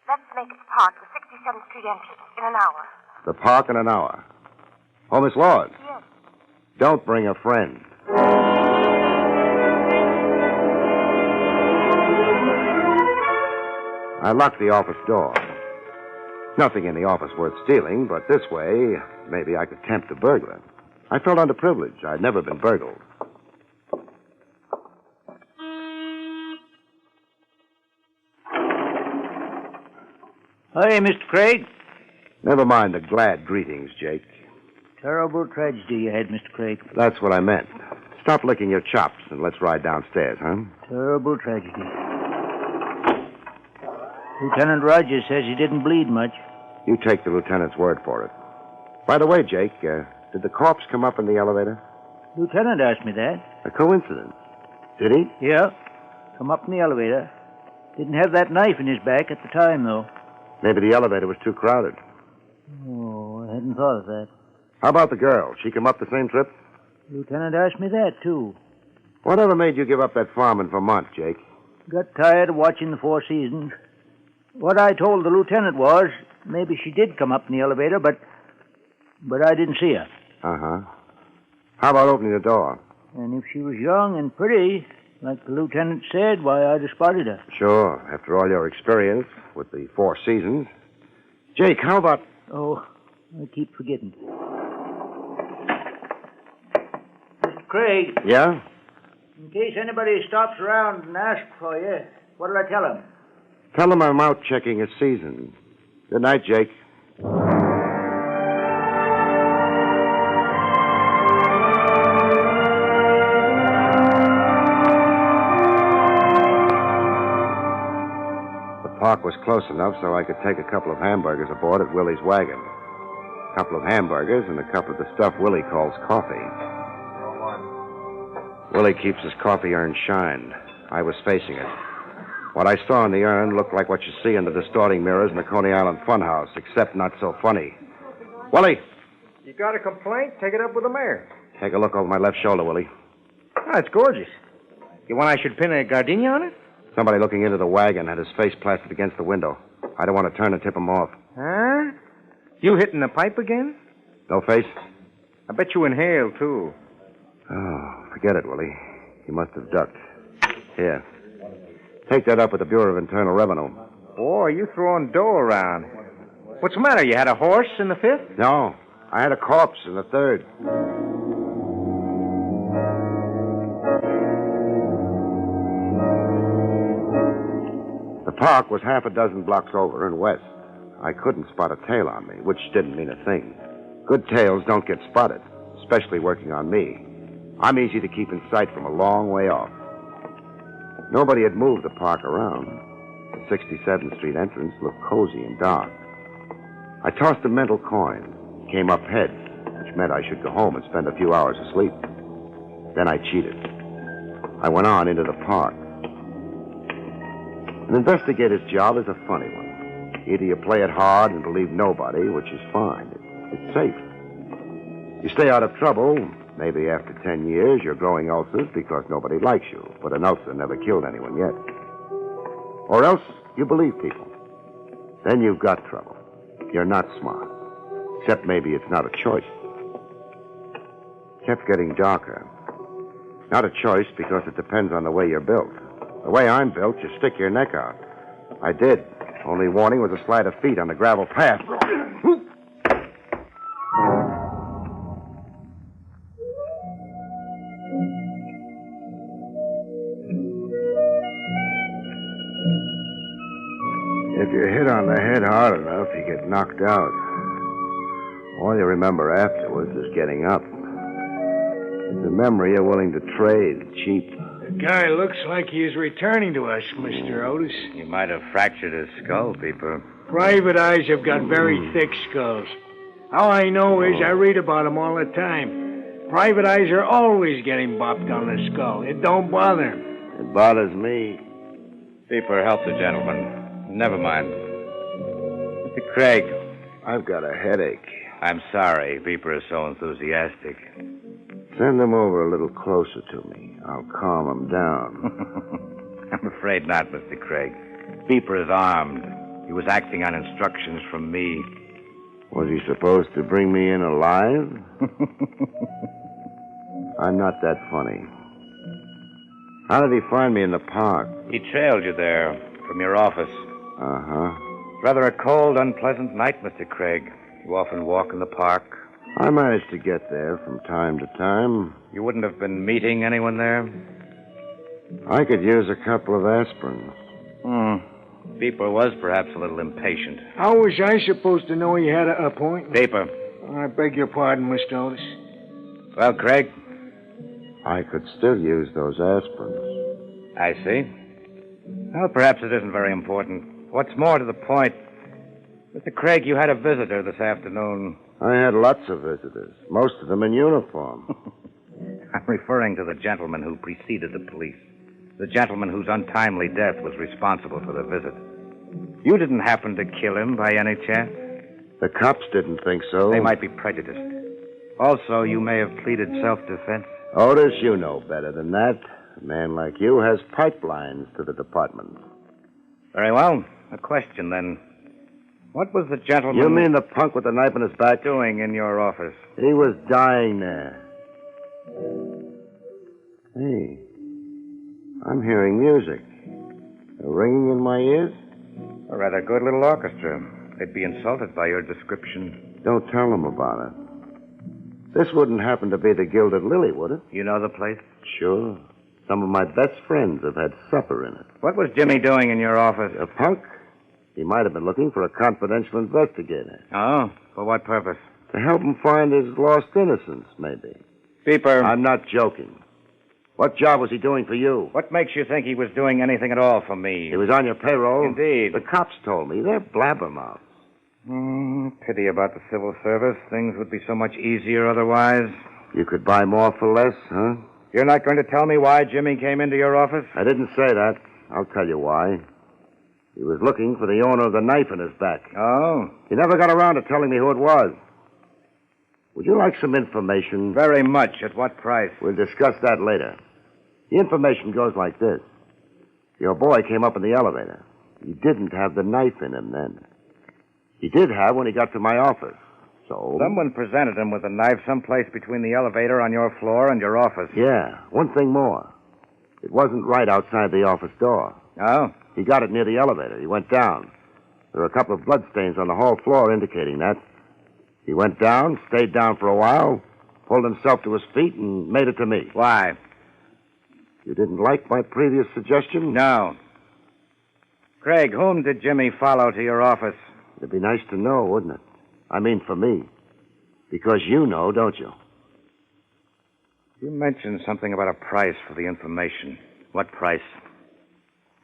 let's make it park, the 67th Street entrance, in an hour. The park in an hour. Oh, Miss Lord. Yes. Don't bring a friend. I locked the office door. Nothing in the office worth stealing, but this way, maybe I could tempt a burglar. I felt underprivileged. I'd never been burgled. Hey, Mr. Craig. Never mind the glad greetings, Jake. Terrible tragedy you had, Mr. Craig. That's what I meant. Stop licking your chops and let's ride downstairs, huh? Terrible tragedy. Lieutenant Rogers says he didn't bleed much. You take the lieutenant's word for it. By the way, Jake, did the corpse come up in the elevator? Lieutenant asked me that. A coincidence. Did he? Yeah. Come up in the elevator. Didn't have that knife in his back at the time, though. Maybe the elevator was too crowded. Oh, I hadn't thought of that. How about the girl? She come up the same trip? Lieutenant asked me that, too. Whatever made you give up that farm in Vermont, Jake? Got tired of watching the Four Seasons. What I told the lieutenant was maybe she did come up in the elevator, but I didn't see her. Uh-huh. How about opening the door? And if she was young and pretty, like the lieutenant said, why, I'd have spotted her. Sure, after all your experience with the Four Seasons. Jake, how about... Oh, I keep forgetting. Mr. Craig. Yeah? In case anybody stops around and asks for you, what'll I tell them? Tell them I'm out checking a season. Good night, Jake. The park was close enough so I could take a couple of hamburgers aboard at Willie's wagon. A couple of hamburgers and a cup of the stuff Willie calls coffee. Willie keeps his coffee urn shined. I was facing it. What I saw in the urn looked like what you see in the distorting mirrors in the Coney Island Funhouse, except not so funny. Willie! You got a complaint? Take it up with the mayor. Take a look over my left shoulder, Willie. Oh, it's gorgeous. You want I should pin a gardenia on it? Somebody looking into the wagon had his face plastered against the window. I don't want to turn and tip him off. Huh? You hitting the pipe again? No face? I bet you inhaled, too. Oh, forget it, Willie. You must have ducked. Here. Take that up with the Bureau of Internal Revenue. Boy, you throwing dough around. What's the matter? You had a horse in the fifth? No. I had a corpse in the third. The park was half a dozen blocks over and west. I couldn't spot a tail on me, which didn't mean a thing. Good tails don't get spotted, especially working on me. I'm easy to keep in sight from a long way off. Nobody had moved the park around. The 67th Street entrance looked cozy and dark. I tossed a mental coin, came up heads, which meant I should go home and spend a few hours asleep. Then I cheated. I went on into the park. An investigator's job is a funny one. Either you play it hard and believe nobody, which is fine. It's safe. You stay out of trouble. Maybe after 10 years, you're growing ulcers because nobody likes you, but an ulcer never killed anyone yet. Or else you believe people. Then you've got trouble. You're not smart. Except maybe it's not a choice. Kept getting darker. Not a choice because it depends on the way you're built. The way I'm built, you stick your neck out. I did. Only warning was a slide of feet on the gravel path. If you're hit on the head hard enough, you get knocked out. All you remember afterwards is getting up. It's a memory you're willing to trade cheap. The guy looks like he is returning to us, Mr. Otis. He might have fractured his skull, Beeper. Private eyes have got very thick skulls. All I know is I read about them all the time. Private eyes are always getting bopped on the skull. It don't bother him. It bothers me. Beeper, help the gentleman. Never mind. Mr. Craig. I've got a headache. I'm sorry. Beeper is so enthusiastic. Send him over a little closer to me. I'll calm him down. I'm afraid not, Mr. Craig. Beeper is armed. He was acting on instructions from me. Was he supposed to bring me in alive? I'm not that funny. How did he find me in the park? He trailed you there from your office. Uh-huh. Rather a cold, unpleasant night, Mr. Craig. You often walk in the park. I managed to get there from time to time. You wouldn't have been meeting anyone there? I could use a couple of aspirins. Beeper was perhaps a little impatient. How was I supposed to know he had an appointment? Beeper. I beg your pardon, Mr. Otis. Well, Craig? I could still use those aspirins. I see. Well, perhaps it isn't very important. What's more to the point, Mr. Craig, you had a visitor this afternoon. I had lots of visitors, most of them in uniform. I'm referring to the gentleman who preceded the police. The gentleman whose untimely death was responsible for the visit. You didn't happen to kill him by any chance? The cops didn't think so. They might be prejudiced. Also, you may have pleaded self-defense. Otis, you know better than that. A man like you has pipelines to the department. Very well. A question, then. What was the gentleman... You mean the punk with the knife in his back? ...doing in your office? He was dying there. Hey, I'm hearing music. A ringing in my ears? A rather good little orchestra. They'd be insulted by your description. Don't tell them about it. This wouldn't happen to be the Gilded Lily, would it? You know the place? Sure. Some of my best friends have had supper in it. What was Jimmy doing in your office? A punk? He might have been looking for a confidential investigator. Oh? For what purpose? To help him find his lost innocence, maybe. Beeper. I'm not joking. What job was he doing for you? What makes you think he was doing anything at all for me? He was on your payroll? Indeed. The cops told me. They're blabbermouths. Pity about the civil service. Things would be so much easier otherwise. You could buy more for less, huh? You're not going to tell me why Jimmy came into your office? I didn't say that. I'll tell you why. He was looking for the owner of the knife in his back. Oh? He never got around to telling me who it was. Would you like some information? Very much. At what price? We'll discuss that later. The information goes like this. Your boy came up in the elevator. He didn't have the knife in him then. He did have when he got to my office. So... Someone presented him with a knife someplace between the elevator on your floor and your office. Yeah. One thing more. It wasn't right outside the office door. Oh? He got it near the elevator. He went down. There were a couple of bloodstains on the hall floor indicating that. He went down, stayed down for a while, pulled himself to his feet, and made it to me. Why? You didn't like my previous suggestion? No. Craig, whom did Jimmy follow to your office? It'd be nice to know, wouldn't it? I mean, for me. Because you know, don't you? You mentioned something about a price for the information. What price?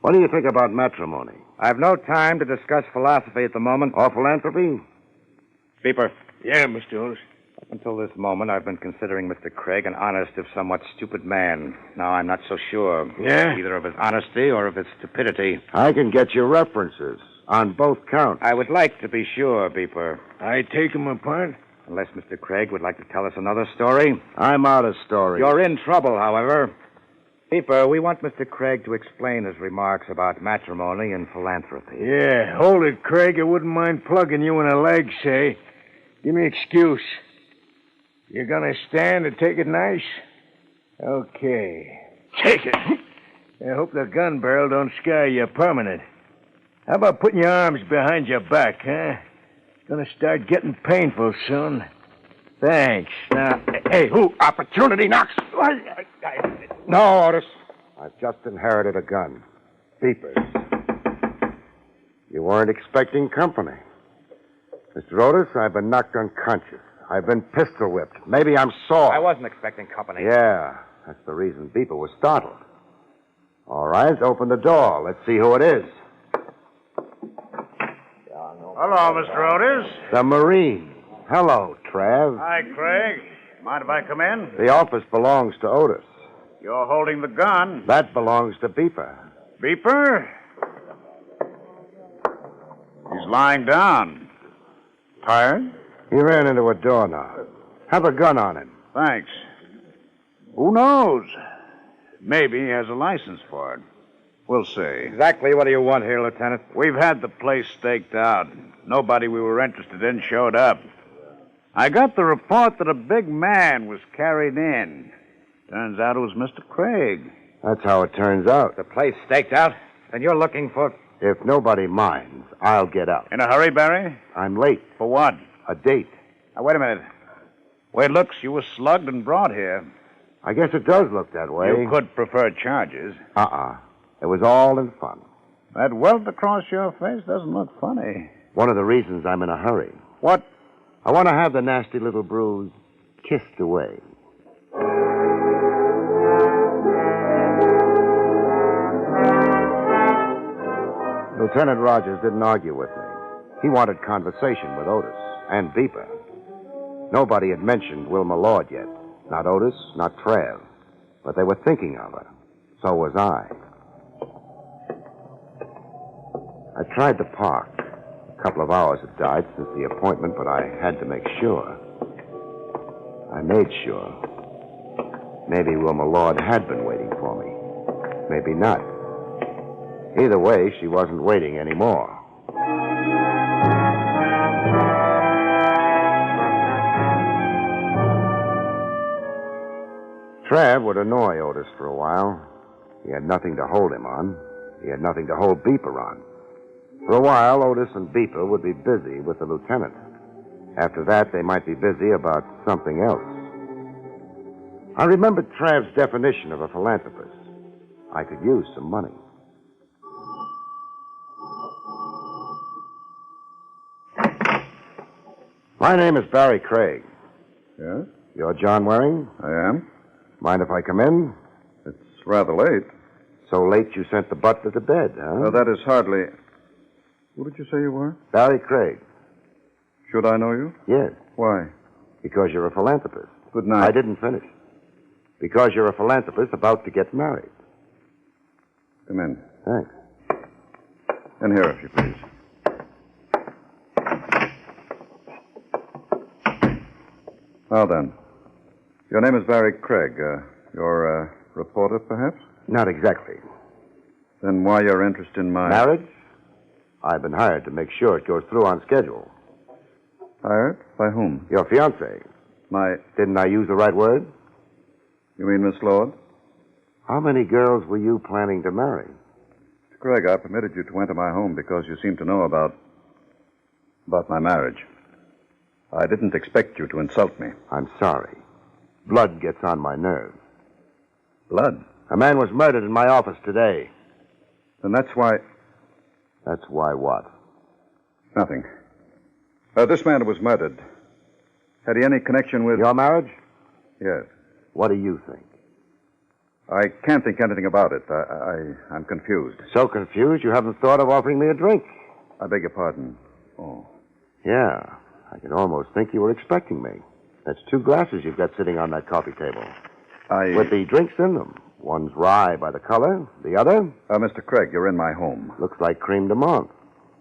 What do you think about matrimony? I've no time to discuss philosophy at the moment. Or philanthropy? Beeper. Yeah, Mr. Otis. A Until this moment, I've been considering Mr. Craig an honest, if somewhat stupid man. Now I'm not so sure. Yeah? Either of his honesty or of his stupidity. I can get you references on both counts. I would like to be sure, Beeper. I take him apart? Unless Mr. Craig would like to tell us another story. I'm out of stories. You're in trouble, however. Beeper, we want Mr. Craig to explain his remarks about matrimony and philanthropy. Yeah, hold it, Craig. I wouldn't mind plugging you in a leg, say. Give me excuse. You gonna stand and take it nice? Okay. Take it. I hope the gun barrel don't scare you permanent. How about putting your arms behind your back, huh? Gonna start getting painful soon. Thanks. Now, hey, who? Opportunity knocks. No, Otis. I've just inherited a gun. Beepers. You weren't expecting company. Mr. Otis, I've been knocked unconscious. I've been pistol whipped. Maybe I'm sore. I wasn't expecting company. Yeah, that's the reason Beeper was startled. All right, open the door. Let's see who it is. Hello, Mr. Otis. The Marine. Hello, Trav. Hi, Craig. Mind if I come in? The office belongs to Otis. You're holding the gun. That belongs to Beeper. Beeper? He's lying down. Tired? He ran into a doorknob. Have a gun on him. Thanks. Who knows? Maybe he has a license for it. We'll see. Exactly what do you want here, Lieutenant? We've had the place staked out. Nobody we were interested in showed up. I got the report that a big man was carried in. Turns out it was Mr. Craig. That's how it turns out. The place staked out? And you're looking for... If nobody minds, I'll get out. In a hurry, Barry? I'm late. For what? A date. Now, wait a minute. Way it looks, you were slugged and brought here. I guess it does look that way. You could prefer charges. It was all in fun. That welt across your face doesn't look funny. One of the reasons I'm in a hurry. What? I want to have the nasty little bruise kissed away. Lieutenant Rogers didn't argue with me. He wanted conversation with Otis and Beeper. Nobody had mentioned Wilma Lord yet. Not Otis, not Trav. But they were thinking of her. So was I. I tried the park. A couple of hours had died since the appointment, but I had to make sure. I made sure. Maybe Wilma Lord had been waiting for me. Maybe not. Either way, she wasn't waiting anymore. Trav would annoy Otis for a while. He had nothing to hold him on. He had nothing to hold Beeper on. For a while, Otis and Beeper would be busy with the lieutenant. After that, they might be busy about something else. I remembered Trav's definition of a philanthropist. I could use some money. My name is Barrie Craig. Yes? You're John Waring? I am. Mind if I come in? It's rather late. So late you sent the butler to bed, huh? Well, that is hardly... Who did you say you were? Barrie Craig. Should I know you? Yes. Why? Because you're a philanthropist. Good night. I didn't finish. Because you're a philanthropist about to get married. Come in. Thanks. In here, if you please. Now then. Your name is Barrie Craig. You're a reporter, perhaps? Not exactly. Then why your interest in my... Marriage? I've been hired to make sure it goes through on schedule. Hired? By whom? Your fiancée. Didn't I use the right word? You mean Miss Lord? How many girls were you planning to marry? Mr. Craig, I permitted you to enter my home because you seem to know about my marriage. I didn't expect you to insult me. I'm sorry. Blood gets on my nerves. Blood? A man was murdered in my office today. And that's why... That's why what? Nothing. This man who was murdered, had he any connection with... Your marriage? Yes. What do you think? I can't think anything about it. I'm confused. So confused you haven't thought of offering me a drink? I beg your pardon. Oh. Yeah. I could almost think you were expecting me. That's 2 glasses you've got sitting on that coffee table. With the drinks in them. One's rye by the color. The other? Mr. Craig, you're in my home. Looks like creme de menthe.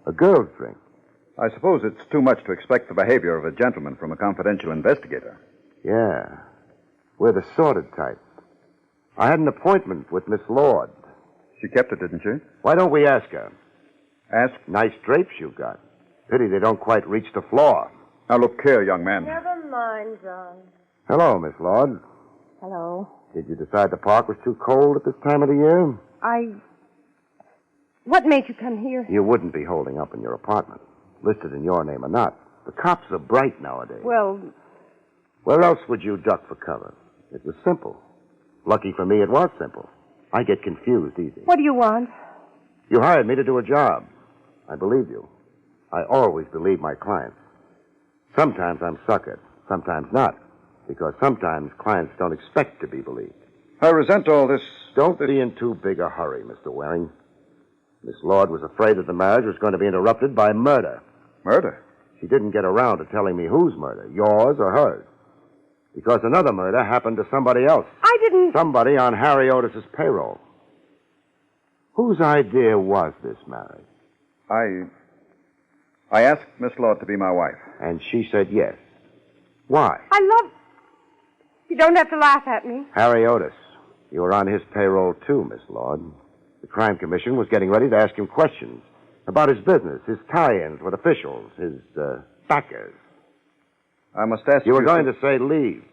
A girl's drink. I suppose it's too much to expect the behavior of a gentleman from a confidential investigator. Yeah. We're the sordid type. I had an appointment with Miss Lord. She kept it, didn't she? Why don't we ask her? Ask? Nice drapes you've got. Pity they don't quite reach the floor. Now, look here, young man. Never mind, John. Hello, Miss Lord. Hello. Did you decide the park was too cold at this time of the year? What made you come here? You wouldn't be holding up in your apartment, listed in your name or not. The cops are bright nowadays. Well, where else would you duck for cover? It was simple. Lucky for me, it was simple. I get confused easy. What do you want? You hired me to do a job. I believe you. I always believe my clients. Sometimes I'm suckered, sometimes not, because sometimes clients don't expect to be believed. I resent all this. Don't be in too big a hurry, Mr. Waring. Miss Lord was afraid that the marriage was going to be interrupted by murder. Murder? She didn't get around to telling me whose murder, yours or hers. Because another murder happened to somebody else. I didn't... Somebody on Harry Otis's payroll. Whose idea was this marriage? I asked Miss Lord to be my wife. And she said yes. Why? I love... You don't have to laugh at me. Harry Otis. You were on his payroll, too, Miss Lord. The Crime Commission was getting ready to ask him questions about his business, his tie-ins with officials, his backers. I must ask you... You were going to say leave.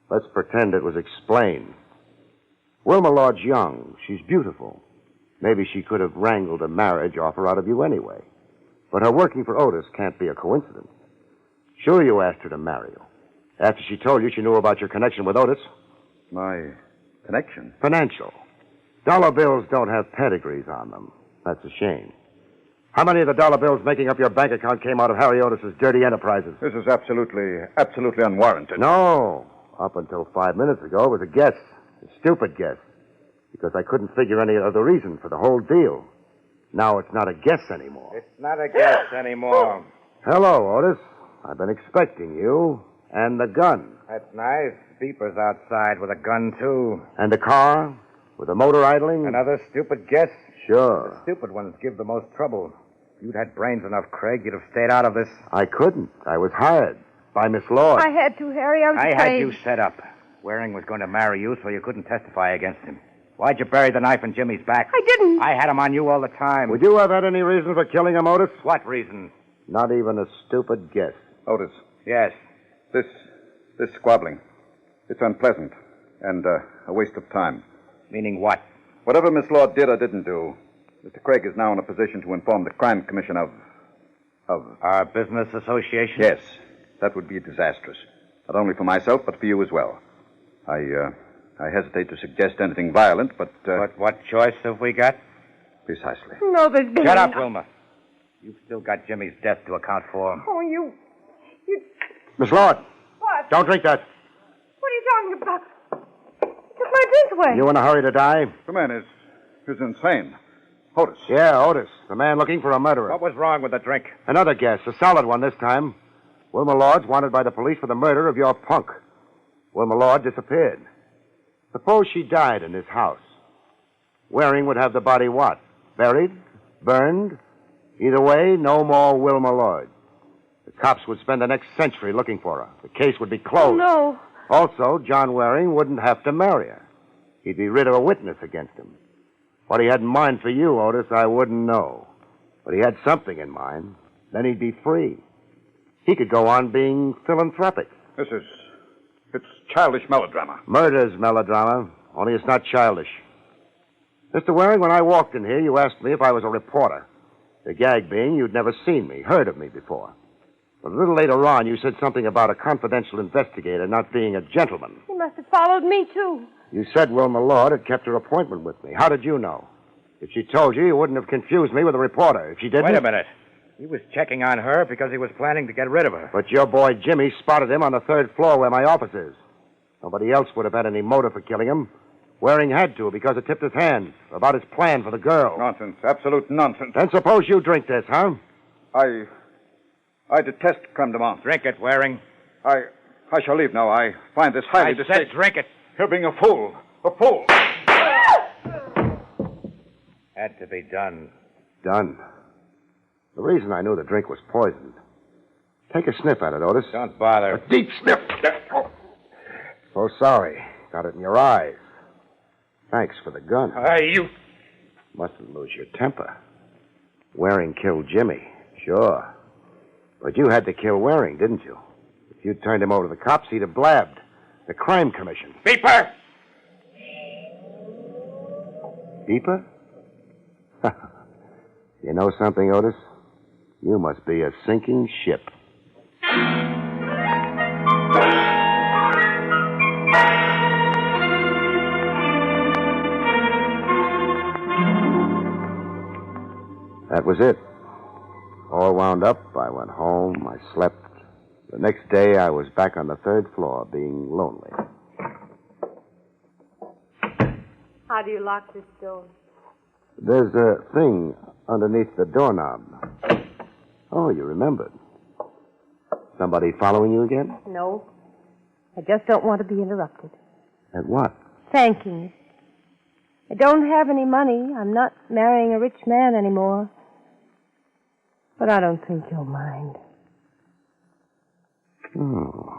Let's pretend it was explained. Wilma Lord's young. She's beautiful. Maybe she could have wrangled a marriage offer out of you anyway. But her working for Otis can't be a coincidence. Sure, you asked her to marry you. After she told you she knew about your connection with Otis. My connection? Financial. Dollar bills don't have pedigrees on them. That's a shame. How many of the dollar bills making up your bank account came out of Harry Otis's dirty enterprises? This is absolutely unwarranted. No. Up until 5 minutes ago, it was a guess. A stupid guess. Because I couldn't figure any other reason for the whole deal. Now it's not a guess anymore. It's not a guess anymore. Hello, Otis. I've been expecting you. And the gun. That's nice. Beeper's outside with a gun, too. And the car? With the motor idling? Another stupid guess? Sure. The stupid ones give the most trouble. If you'd had brains enough, Craig, you'd have stayed out of this. I couldn't. I was hired. By Miss Lord. I had to, Harry. I was I afraid. had you set up. Waring was going to marry you, so you couldn't testify against him. Why'd you bury the knife in Jimmy's back? I didn't. I had him on you all the time. Would you have had any reason for killing him, Otis? What reason? Not even a stupid guess. Otis. Yes. This squabbling. It's unpleasant. And a waste of time. Meaning what? Whatever Miss Lord did or didn't do, Mr. Craig is now in a position to inform the Crime Commission of... Our business association? Yes. That would be disastrous. Not only for myself, but for you as well. I hesitate to suggest anything violent, but... But what choice have we got? Precisely. No, there's been... Shut up, Wilma. You've still got Jimmy's death to account for. Oh, you... Miss Lord. What? Don't drink that. What are you talking about? Took my drink away. You in a hurry to die? The man is insane. Otis. Yeah, Otis. The man looking for a murderer. What was wrong with the drink? Another guess. A solid one this time. Wilma Lord's wanted by the police for the murder of your punk. Wilma Lord disappeared. Suppose she died in this house. Waring would have the body what? Buried? Burned? Either way, no more Wilma Lord. The cops would spend the next century looking for her. The case would be closed. Oh, no. Also, John Waring wouldn't have to marry her. He'd be rid of a witness against him. What he had in mind for you, Otis, I wouldn't know. But he had something in mind. Then he'd be free. He could go on being philanthropic. It's childish melodrama. Murder's melodrama, only it's not childish. Mr. Waring, when I walked in here, you asked me if I was a reporter. The gag being you'd never seen me, heard of me before. But a little later on, you said something about a confidential investigator not being a gentleman. He must have followed me, too. You said Wilma Lord had kept her appointment with me. How did you know? If she told you, you wouldn't have confused me with a reporter. If she didn't... Wait a minute. He was checking on her because he was planning to get rid of her. But your boy Jimmy spotted him on the 3rd floor where my office is. Nobody else would have had any motive for killing him. Waring had to because it tipped his hand about his plan for the girl. Nonsense. Absolute nonsense. Then suppose you drink this, huh? I detest creme de menthe. Drink it, Waring. I shall leave now. I find this highly I said drink it. You're being a fool. A fool. Had to be done. Done. The reason I knew the drink was poisoned. Take a sniff at it, Otis. Don't bother. A deep sniff. So sorry. Got it in your eyes. Thanks for the gun. You... Mustn't lose your temper. Waring killed Jimmy. Sure. But you had to kill Waring, didn't you? If you turned him over to the cops, he'd have blabbed. The crime commission. Beeper! Beeper? You know something, Otis? You must be a sinking ship. That was it. All wound up, I went home, I slept. The next day, I was back on the third floor, being lonely. How do you lock this door? There's a thing underneath the doorknob. Oh, you remembered. Somebody following you again? No. I just don't want to be interrupted. At what? Thanking you. I don't have any money. I'm not marrying a rich man anymore. But I don't think you'll mind. Oh.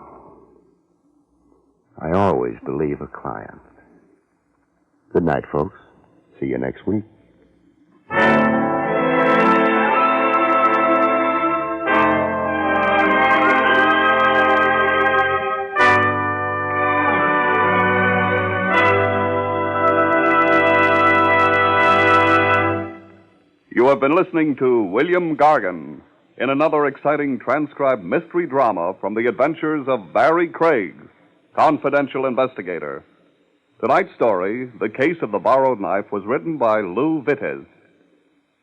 I always believe a client. Good night, folks. See you next week. You have been listening to William Gargan in another exciting transcribed mystery drama from the adventures of Barrie Craig, confidential investigator. Tonight's story, The Case of the Borrowed Knife, was written by Lou Vitez.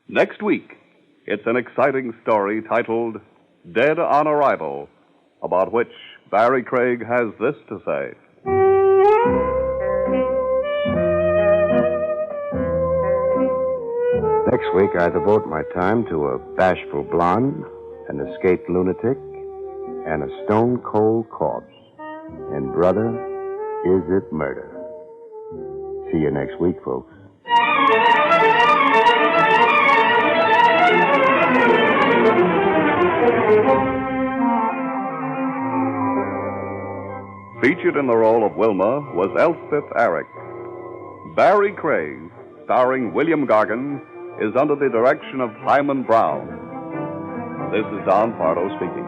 Next week, it's an exciting story titled Dead on Arrival, about which Barrie Craig has this to say. Next week, I devote my time to a bashful blonde, an escaped lunatic, and a stone-cold corpse. And, brother, is it murder? See you next week, folks. Featured in the role of Wilma was Elspeth Eric. Barrie Craig, starring William Gargan, is under the direction of Hyman Brown. This is Don Pardo speaking.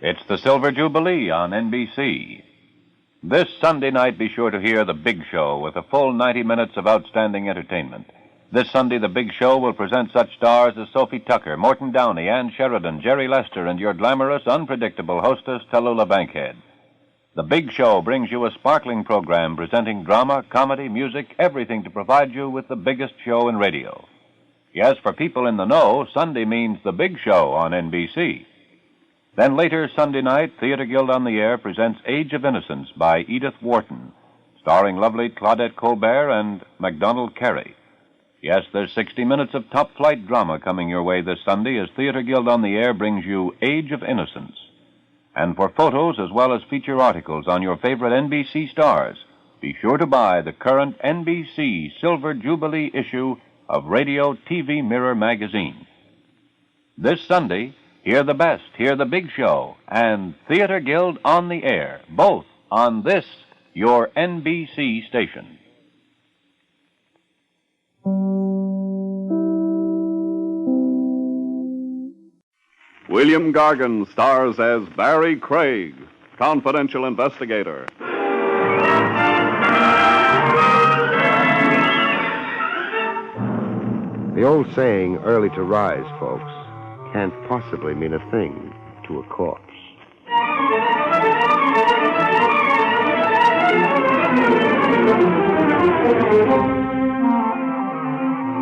It's the Silver Jubilee on NBC. This Sunday night, be sure to hear The Big Show with a full 90 minutes of outstanding entertainment. This Sunday, The Big Show will present such stars as Sophie Tucker, Morton Downey, Ann Sheridan, Jerry Lester, and your glamorous, unpredictable hostess, Tallulah Bankhead. The Big Show brings you a sparkling program presenting drama, comedy, music, everything to provide you with the biggest show in radio. Yes, for people in the know, Sunday means The Big Show on NBC. Then later Sunday night, Theater Guild on the Air presents Age of Innocence by Edith Wharton, starring lovely Claudette Colbert and MacDonald Carey. Yes, there's 60 minutes of top-flight drama coming your way this Sunday as Theater Guild on the Air brings you Age of Innocence. And for photos as well as feature articles on your favorite NBC stars, be sure to buy the current NBC Silver Jubilee issue of Radio TV Mirror magazine. This Sunday, hear the best, hear The Big Show, and Theater Guild on the Air, both on this, your NBC station. William Gargan stars as Barrie Craig, confidential investigator. The old saying, early to rise, folks, can't possibly mean a thing to a corpse.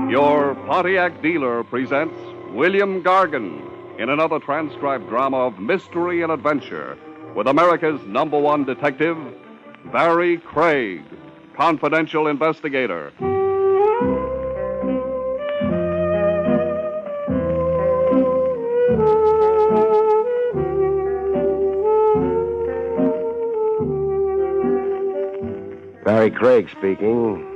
Your Pontiac Dealer presents William Gargan in another transcribed drama of mystery and adventure with America's #1 detective, Barrie Craig, confidential investigator. Barrie Craig speaking.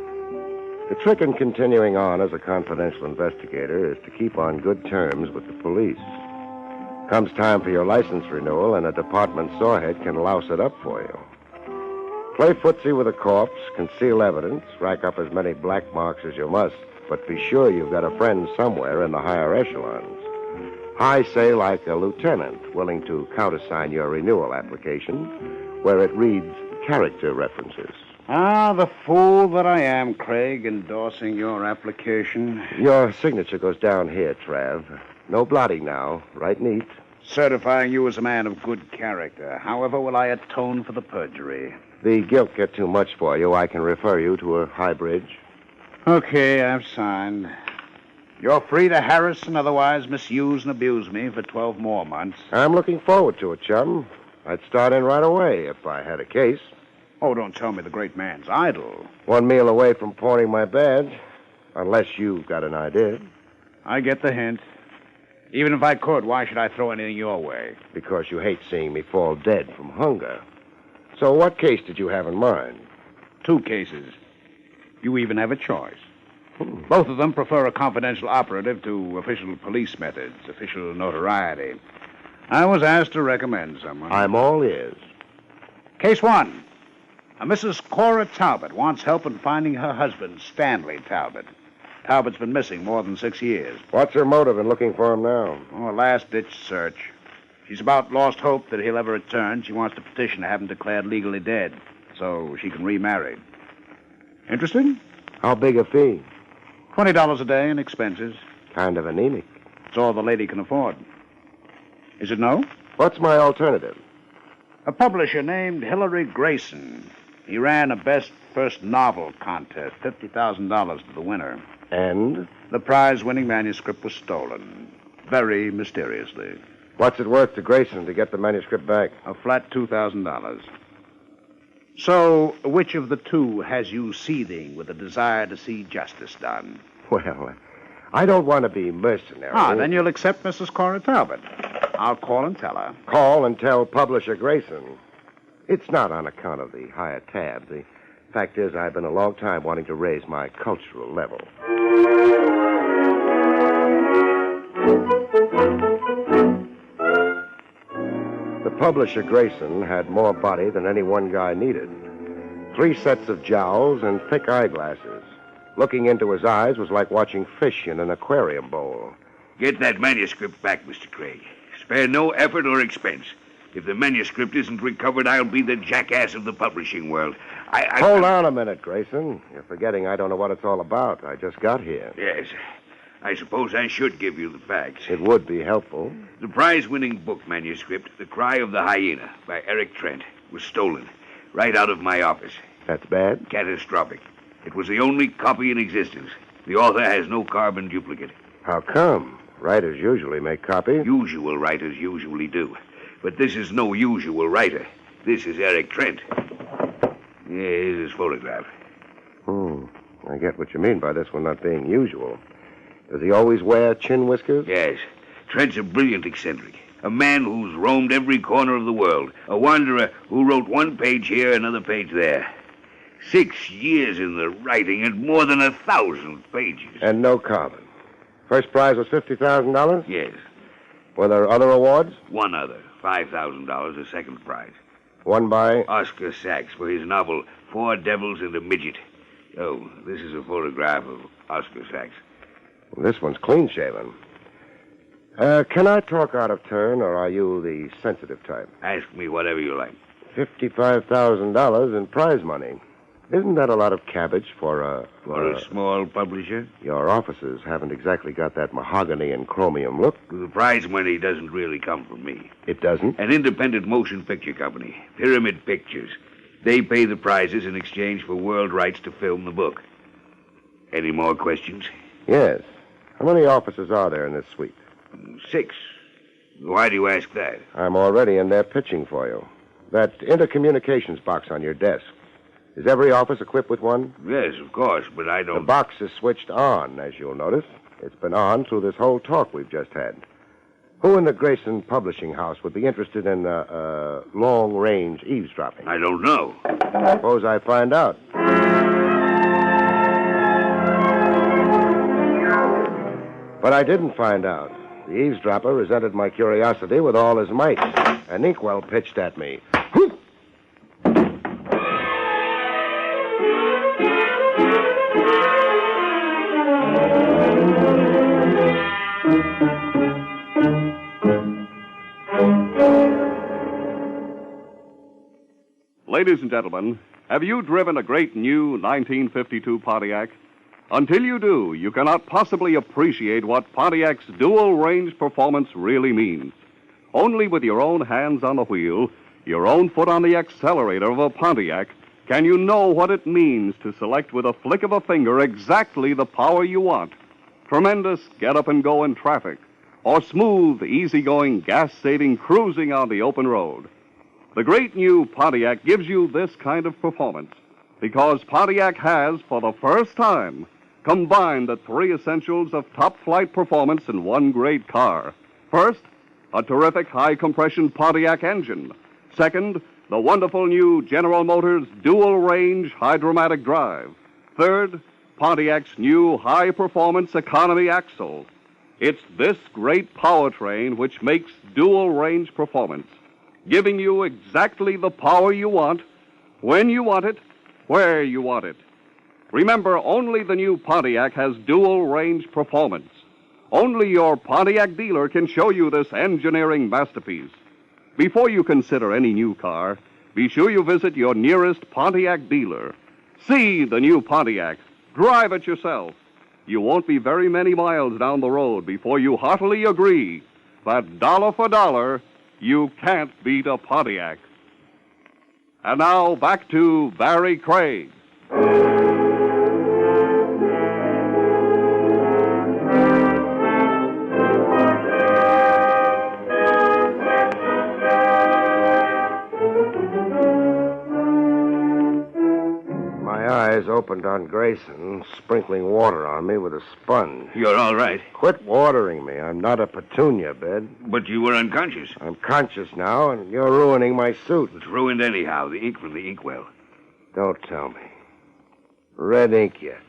The trick in continuing on as a confidential investigator is to keep on good terms with the police. Comes time for your license renewal, and a department sorehead can louse it up for you. Play footsie with a corpse, conceal evidence, rack up as many black marks as you must, but be sure you've got a friend somewhere in the higher echelons. High, say, like a lieutenant, willing to countersign your renewal application, where it reads character references. Ah, the fool that I am, Craig, endorsing your application. Your signature goes down here, Trav. No blotting now. Right neat. Certifying you as a man of good character. However will I atone for the perjury? The guilt get too much for you. I can refer you to a high bridge. Okay, I've signed. You're free to harass and otherwise misuse and abuse me for 12 more months. I'm looking forward to it, chum. I'd start in right away if I had a case. Oh, don't tell me the great man's idle. One meal away from pawning my badge, unless you've got an idea. I get the hint. Even if I could, why should I throw anything your way? Because you hate seeing me fall dead from hunger. So what case did you have in mind? 2 cases. You even have a choice. Both of them prefer a confidential operative to official police methods, official notoriety. I was asked to recommend someone. I'm all ears. Case 1. A Mrs. Cora Talbot wants help in finding her husband, Stanley Talbot. Talbot's been missing more than 6 years. What's her motive in looking for him now? Oh, a last-ditch search. She's about lost hope that he'll ever return. She wants to petition to have him declared legally dead so she can remarry. Interested? How big a fee? $20 a day and expenses. Kind of anemic. It's all the lady can afford. Is it no? What's my alternative? A publisher named Hilary Grayson. He ran a best first novel contest, $50,000 to the winner. And? The prize-winning manuscript was stolen, very mysteriously. What's it worth to Grayson to get the manuscript back? A flat $2,000. So, which of the two has you seething with a desire to see justice done? Well, I don't want to be mercenary. Then you'll accept Mrs. Cora Talbot. I'll call and tell her. Call and tell publisher Grayson. It's not on account of the higher tab. The fact is, I've been a long time wanting to raise my cultural level. The publisher Grayson had more body than any one guy needed. 3 sets of jowls and thick eyeglasses. Looking into his eyes was like watching fish in an aquarium bowl. Get that manuscript back, Mr. Craig. Spare no effort or expense. If the manuscript isn't recovered, I'll be the jackass of the publishing world. Hold on a minute, Grayson. You're forgetting I don't know what it's all about. I just got here. Yes. I suppose I should give you the facts. It would be helpful. The prize-winning book manuscript, The Cry of the Hyena, by Eric Trent, was stolen right out of my office. That's bad? Catastrophic. It was the only copy in existence. The author has no carbon duplicate. How come? Writers usually make copies. Usual writers usually do. But this is no usual writer. This is Eric Trent. Here's his photograph. I get what you mean by this one not being usual. Does he always wear chin whiskers? Yes. Trent's a brilliant eccentric. A man who's roamed every corner of the world. A wanderer who wrote one page here, another page there. 6 years in the writing and more than 1,000 pages. And no carbon. First prize was $50,000? Yes. Were there other awards? One other. $5,000, a second prize. Won by? Oscar Sachs for his novel, 4 Devils and a Midget. Oh, this is a photograph of Oscar Sachs. Well, this one's clean-shaven. Can I talk out of turn, or are you the sensitive type? Ask me whatever you like. $55,000 in prize money. Isn't that a lot of cabbage for a small publisher? Your offices haven't exactly got that mahogany and chromium look. The prize money doesn't really come from me. It doesn't? An independent motion picture company, Pyramid Pictures. They pay the prizes in exchange for world rights to film the book. Any more questions? Yes. How many officers are there in this suite? 6. Why do you ask that? I'm already in there pitching for you. That intercommunications box on your desk. Is every office equipped with one? Yes, of course, but I don't... The box is switched on, as you'll notice. It's been on through this whole talk we've just had. Who in the Grayson Publishing House would be interested in long-range eavesdropping? I don't know. Suppose I find out. But I didn't find out. The eavesdropper resented my curiosity with all his might. An inkwell pitched at me. Ladies and gentlemen, have you driven a great new 1952 Pontiac? Until you do, you cannot possibly appreciate what Pontiac's dual-range performance really means. Only with your own hands on the wheel, your own foot on the accelerator of a Pontiac, can you know what it means to select with a flick of a finger exactly the power you want. Tremendous get-up-and-go in traffic, or smooth, easygoing, gas-saving cruising on the open road. The great new Pontiac gives you this kind of performance because Pontiac has, for the first time, combined the 3 essentials of top-flight performance in one great car. First, a terrific high-compression Pontiac engine. Second, the wonderful new General Motors dual-range hydromatic drive. Third, Pontiac's new high-performance economy axle. It's this great powertrain which makes dual-range performance, giving you exactly the power you want, when you want it, where you want it. Remember, only the new Pontiac has dual-range performance. Only your Pontiac dealer can show you this engineering masterpiece. Before you consider any new car, be sure you visit your nearest Pontiac dealer. See the new Pontiac. Drive it yourself. You won't be very many miles down the road before you heartily agree that dollar for dollar, you can't beat a Pontiac. And now, back to Barrie Craig. Opened on Grayson, sprinkling water on me with a sponge. You're all right. Quit watering me. I'm not a petunia bed. But you were unconscious. I'm conscious now, and you're ruining my suit. It's ruined anyhow, the ink from the inkwell. Don't tell me. Red ink yet.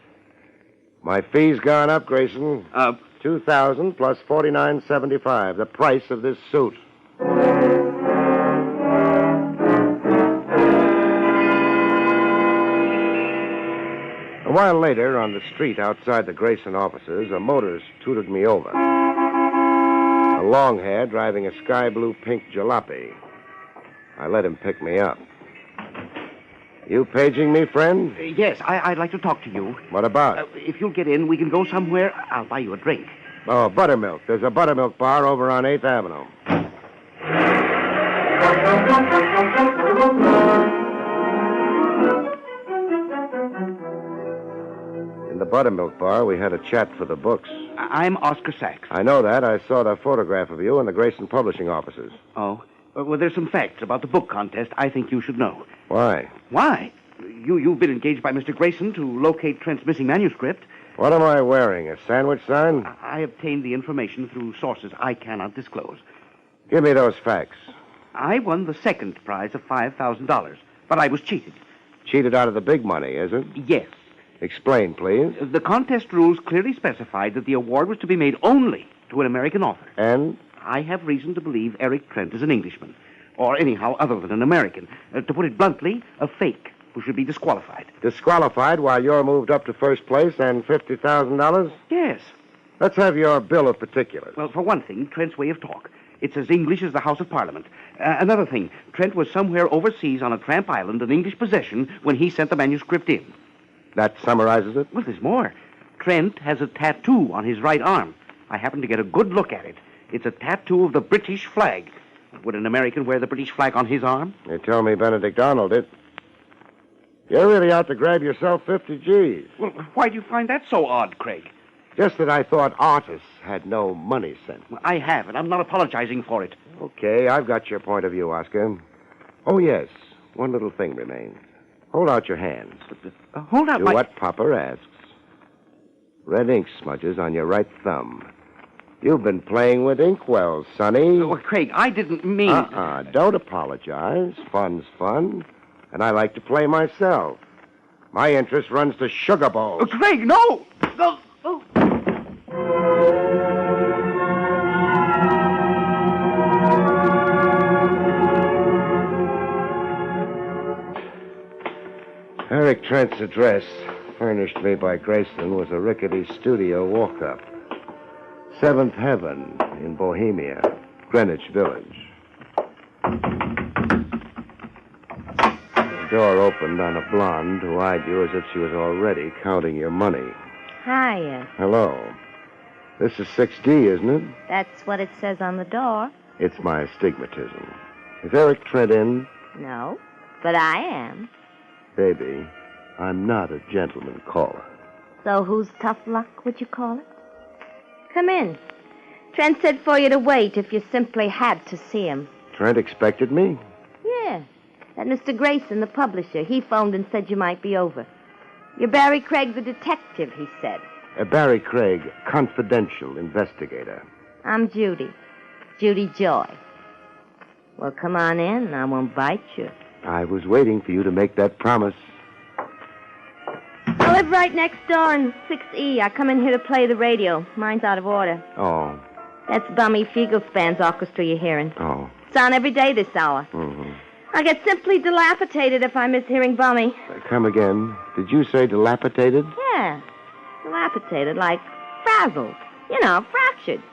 My fee's gone up, Grayson. Up? $2,000 plus $49.75, the price of this suit. A while later, on the street outside the Grayson offices, a motorist tooted me over. A long-hair driving a sky-blue-pink jalopy. I let him pick me up. You paging me, friend? Yes, I'd like to talk to you. What about? If you'll get in, we can go somewhere. I'll buy you a drink. Oh, buttermilk. There's a buttermilk bar over on 8th Avenue. The buttermilk bar, we had a chat for the books. I'm Oscar Sachs. I know that. I saw the photograph of you in the Grayson Publishing offices. Oh? Well, there's some facts about the book contest I think you should know. Why? Why? You've been engaged by Mr. Grayson to locate Trent's missing manuscript. What am I wearing, a sandwich sign? I obtained the information through sources I cannot disclose. Give me those facts. I won the second prize of $5,000, but I was cheated. Cheated out of the big money, is it? Yes. Explain, please. The contest rules clearly specified that the award was to be made only to an American author. And? I have reason to believe Eric Trent is an Englishman, or anyhow other than an American. To put it bluntly, a fake who should be disqualified. Disqualified while you're moved up to first place and $50,000? Yes. Let's have your bill of particulars. Well, for one thing, Trent's way of talk. It's as English as the House of Parliament. Another thing, Trent was somewhere overseas on a tramp island, an English possession, when he sent the manuscript in. That summarizes it? Well, there's more. Trent has a tattoo on his right arm. I happened to get a good look at it. It's a tattoo of the British flag. Would an American wear the British flag on his arm? You tell me Benedict Arnold did. You're really out to grab yourself 50 G's. Well, why do you find that so odd, Craig? Just that I thought artists had no money sense. I have, and I'm not apologizing for it. Okay, I've got your point of view, Oscar. Oh, yes, one little thing remains. Hold out your hands. Hold out Do my... what Papa asks. Red ink smudges on your right thumb. You've been playing with inkwells, Sonny. Well, Craig, I didn't mean... Don't apologize. Fun's fun. And I like to play myself. My interest runs to sugar bowls. Craig, no! No! Eric Trent's address, furnished me by Grayson, was a rickety studio walk-up. Seventh Heaven in Bohemia, Greenwich Village. The door opened on a blonde who eyed you as if she was already counting your money. Hiya. Hello. This is 6D, isn't it? That's what it says on the door. It's my astigmatism. Is Eric Trent in? No, but I am. Baby, I'm not a gentleman caller. So who's tough luck, would you call it? Come in. Trent said for you to wait if you simply had to see him. Trent expected me? Yeah. That Mr. Grayson, the publisher, he phoned and said you might be over. You're Barrie Craig, the detective, he said. Barrie Craig, confidential investigator. I'm Judy. Judy Joy. Well, come on in. I won't bite you. I was waiting for you to make that promise. I live right next door in 6E. I come in here to play the radio. Mine's out of order. Oh. That's Bummy Fiegelspan's orchestra you're hearing. Oh. It's on every day this hour. Mm-hmm. I get simply dilapidated if I miss hearing Bummy. Come again. Did you say dilapidated? Yeah. Dilapidated, like frazzled. You know, fractured.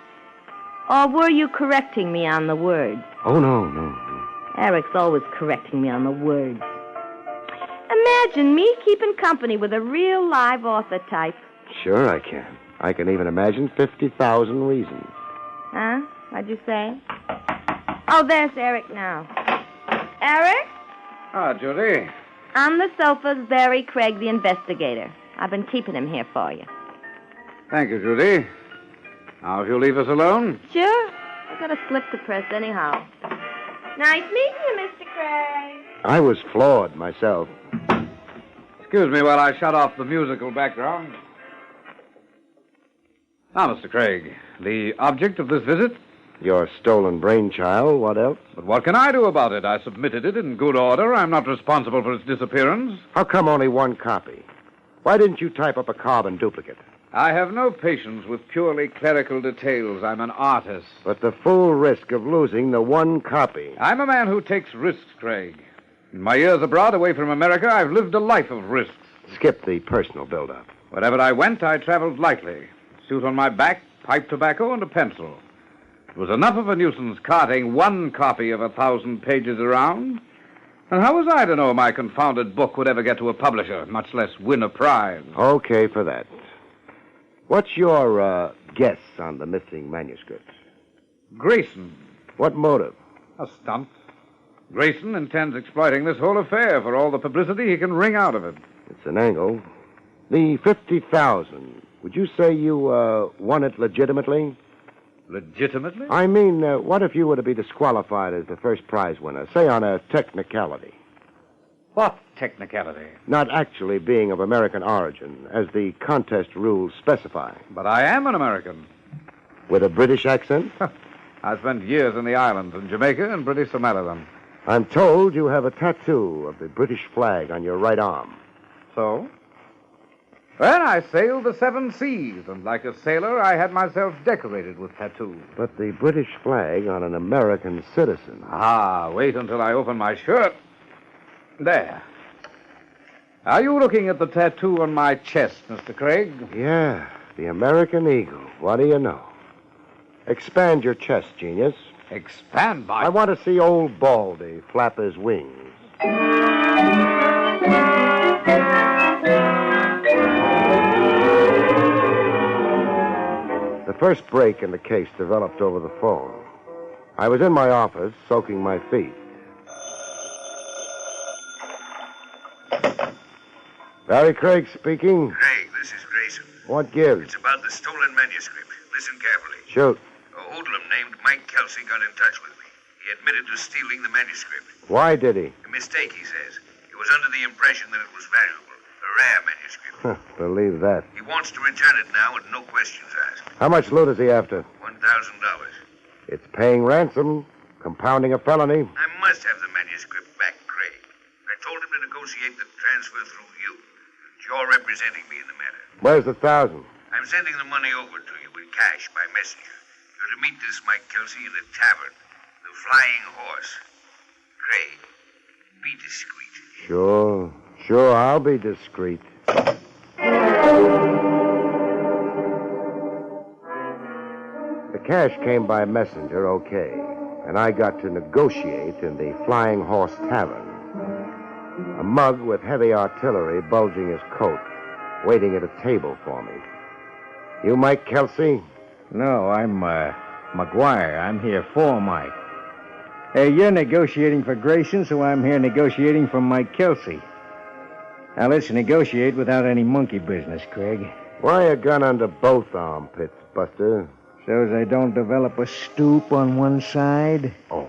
Or were you correcting me on the words? Oh, no. Eric's always correcting me on the words. Imagine me keeping company with a real live author type. Sure I can. I can even imagine 50,000 reasons. Huh? What'd you say? Oh, there's Eric now. Eric? Ah, Judy. On the sofa's Barrie Craig, the investigator. I've been keeping him here for you. Thank you, Judy. Now, if you'll leave us alone. Sure. I got a slip to press anyhow. Nice meeting you, Mr. Craig. I was floored myself. Excuse me while I shut off the musical background. Now, Mr. Craig, the object of this visit? Your stolen brainchild. What else? But what can I do about it? I submitted it in good order. I'm not responsible for its disappearance. How come only one copy? Why didn't you type up a carbon duplicate? I have no patience with purely clerical details. I'm an artist. But the full risk of losing the one copy. I'm a man who takes risks, Craig. In my years abroad, away from America, I've lived a life of risks. Skip the personal build-up. Wherever I went, I traveled lightly. Suit on my back, pipe tobacco, and a pencil. It was enough of a nuisance carting one copy of 1,000 pages around. And how was I to know my confounded book would ever get to a publisher, much less win a prize? Okay for that. What's your guess on the missing manuscript? Grayson. What motive? A stunt. Grayson intends exploiting this whole affair for all the publicity he can wring out of it. It's an angle. The 50,000, would you say you won it legitimately? Legitimately? I mean, what if you were to be disqualified as the first prize winner, say on a technicality? What technicality? Not actually being of American origin, as the contest rules specify. But I am an American. With a British accent? I spent years in the islands, in Jamaica and British Somaliland. I'm told you have a tattoo of the British flag on your right arm. So? Well, I sailed the 7 seas, and like a sailor, I had myself decorated with tattoos. But the British flag on an American citizen. Ah, wait until I open my shirt. There. Are you looking at the tattoo on my chest, Mr. Craig? Yeah, the American eagle. What do you know? Expand your chest, genius. Expand my... I want to see old Baldy flap his wings. The first break in the case developed over the phone. I was in my office, soaking my feet. Barrie Craig speaking. Craig, this is Grayson. What gives? It's about the stolen manuscript. Listen carefully. Shoot. A hoodlum named Mike Kelsey got in touch with me. He admitted to stealing the manuscript. Why did he? A mistake, he says. He was under the impression that it was valuable. A rare manuscript. Believe that. He wants to return it now and no questions asked. How much loot is he after? $1,000. It's paying ransom, compounding a felony. I must have the manuscript back, Craig. I told him to negotiate the transfer through you. You're representing me in the matter. Where's the 1,000? I'm sending the money over to you with cash by messenger. You're to meet this Mike Kelsey in a tavern. The Flying Horse. Craig, be discreet. Sure, I'll be discreet. The cash came by messenger, okay, and I got to negotiate in the Flying Horse Tavern. A mug with heavy artillery bulging his coat, waiting at a table for me. You Mike Kelsey? No, I'm, McGuire. I'm here for Mike. Hey, you're negotiating for Grayson, so I'm here negotiating for Mike Kelsey. Now, let's negotiate without any monkey business, Craig. Why a gun under both armpits, Buster? So's I don't develop a stoop on one side. Oh.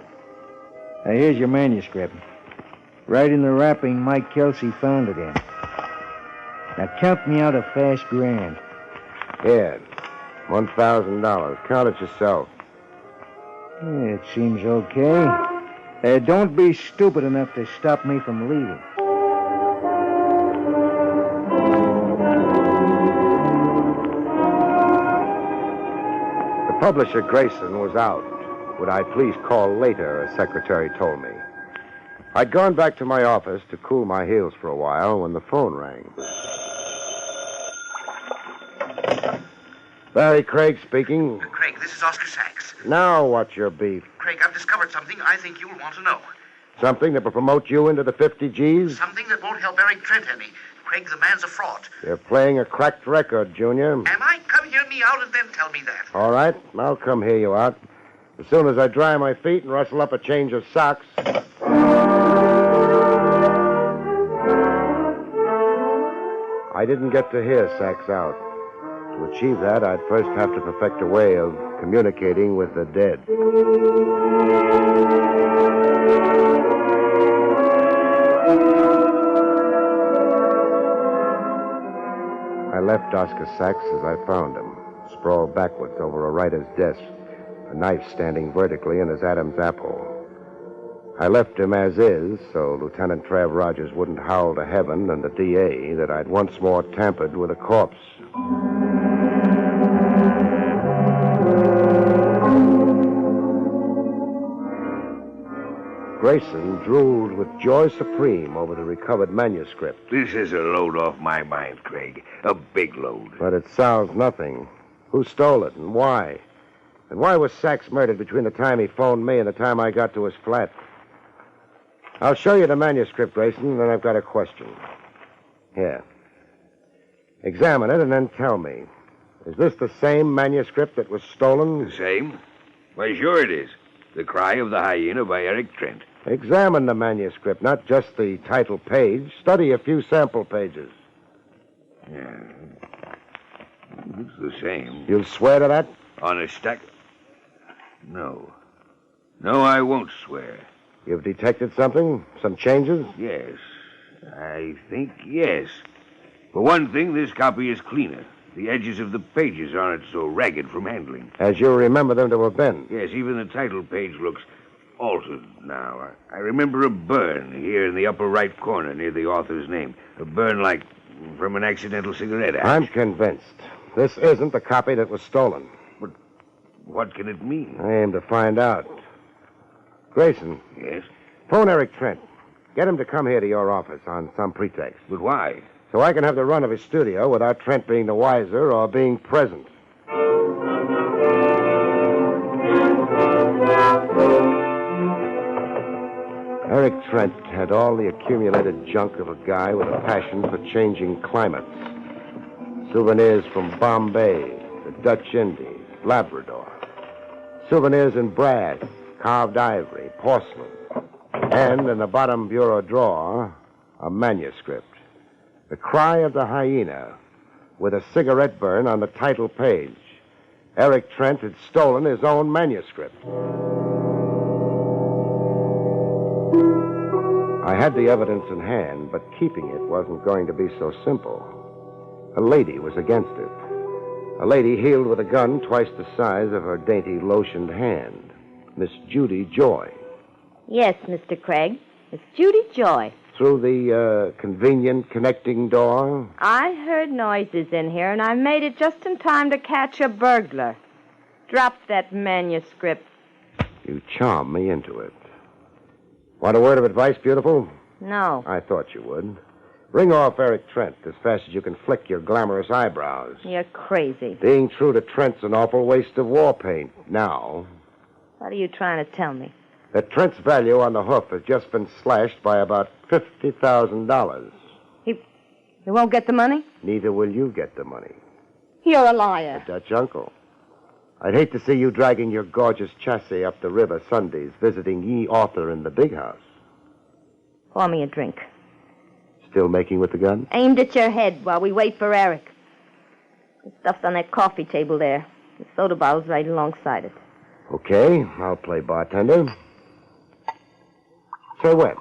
Now, here's your manuscript. Right in the wrapping Mike Kelsey found it in. Now, count me out a fast grand. Here, $1,000. Count it yourself. Yeah, it seems okay. Don't be stupid enough to stop me from leaving. The publisher, Grayson, was out. Would I please call later, a secretary told me. I'd gone back to my office to cool my heels for a while when the phone rang. Barrie Craig speaking. Craig, this is Oscar Sachs. Now what's your beef? Craig, I've discovered something I think you'll want to know. Something that will promote you into the 50 Gs? Something that won't help Barrie Trent any. Craig, the man's a fraud. You're playing a cracked record, Junior. Am I? Come hear me out and then tell me that. All right, I'll come hear you out. As soon as I dry my feet and rustle up a change of socks. I didn't get to hear Sachs out. To achieve that, I'd first have to perfect a way of communicating with the dead. I left Oscar Sachs as I found him, sprawled backwards over a writer's desk, a knife standing vertically in his Adam's apple. I left him as is, so Lieutenant Trav Rogers wouldn't howl to heaven and the DA that I'd once more tampered with a corpse. Grayson drooled with joy supreme over the recovered manuscript. This is a load off my mind, Craig. A big load. But it solves nothing. Who stole it and why? And why was Sachs murdered between the time he phoned me and the time I got to his flat? I'll show you the manuscript, Grayson, and then I've got a question. Here. Examine it and then tell me. Is this the same manuscript that was stolen? The same? Why, sure it is. The Cry of the Hyena by Eric Trent. Examine the manuscript, not just the title page. Study a few sample pages. Yeah. It's the same. You'll swear to that? On a stack? No. No, I won't swear. You've detected something? Some changes? Yes. I think yes. For one thing, this copy is cleaner. The edges of the pages aren't so ragged from handling. As you remember them to have been? Yes, even the title page looks altered now. I remember a burn here in the upper right corner near the author's name. A burn like from an accidental cigarette ash. I'm convinced. This isn't the copy that was stolen. But what can it mean? I aim to find out. Grayson. Yes? Phone Eric Trent. Get him to come here to your office on some pretext. But why? So I can have the run of his studio without Trent being the wiser or being present. Eric Trent had all the accumulated junk of a guy with a passion for changing climates. Souvenirs from Bombay, the Dutch Indies, Labrador. Souvenirs in brass, carved ivory, porcelain. And in the bottom bureau drawer, a manuscript. The Cry of the Hyena with a cigarette burn on the title page. Eric Trent had stolen his own manuscript. I had the evidence in hand, but keeping it wasn't going to be so simple. A lady was against it. A lady healed with a gun twice the size of her dainty lotioned hand. Miss Judy Joy. Yes, Mr. Craig. It's Judy Joy. Through the convenient connecting door? I heard noises in here, and I made it just in time to catch a burglar. Drop that manuscript. You charm me into it. Want a word of advice, beautiful? No. I thought you would. Ring off Eric Trent as fast as you can flick your glamorous eyebrows. You're crazy. Being true to Trent's an awful waste of war paint. Now, What are you trying to tell me? that Trent's value on the hoof has just been slashed by about $50,000. He won't get the money? Neither will you get the money. You're a liar. The Dutch uncle. I'd hate to see you dragging your gorgeous chassis up the river Sundays, visiting ye author in the big house. Pour me a drink. Still making with the gun? Aimed at your head while we wait for Eric. The stuff's on that coffee table there. The soda bottle's right alongside it. Okay, I'll play bartender. Say when?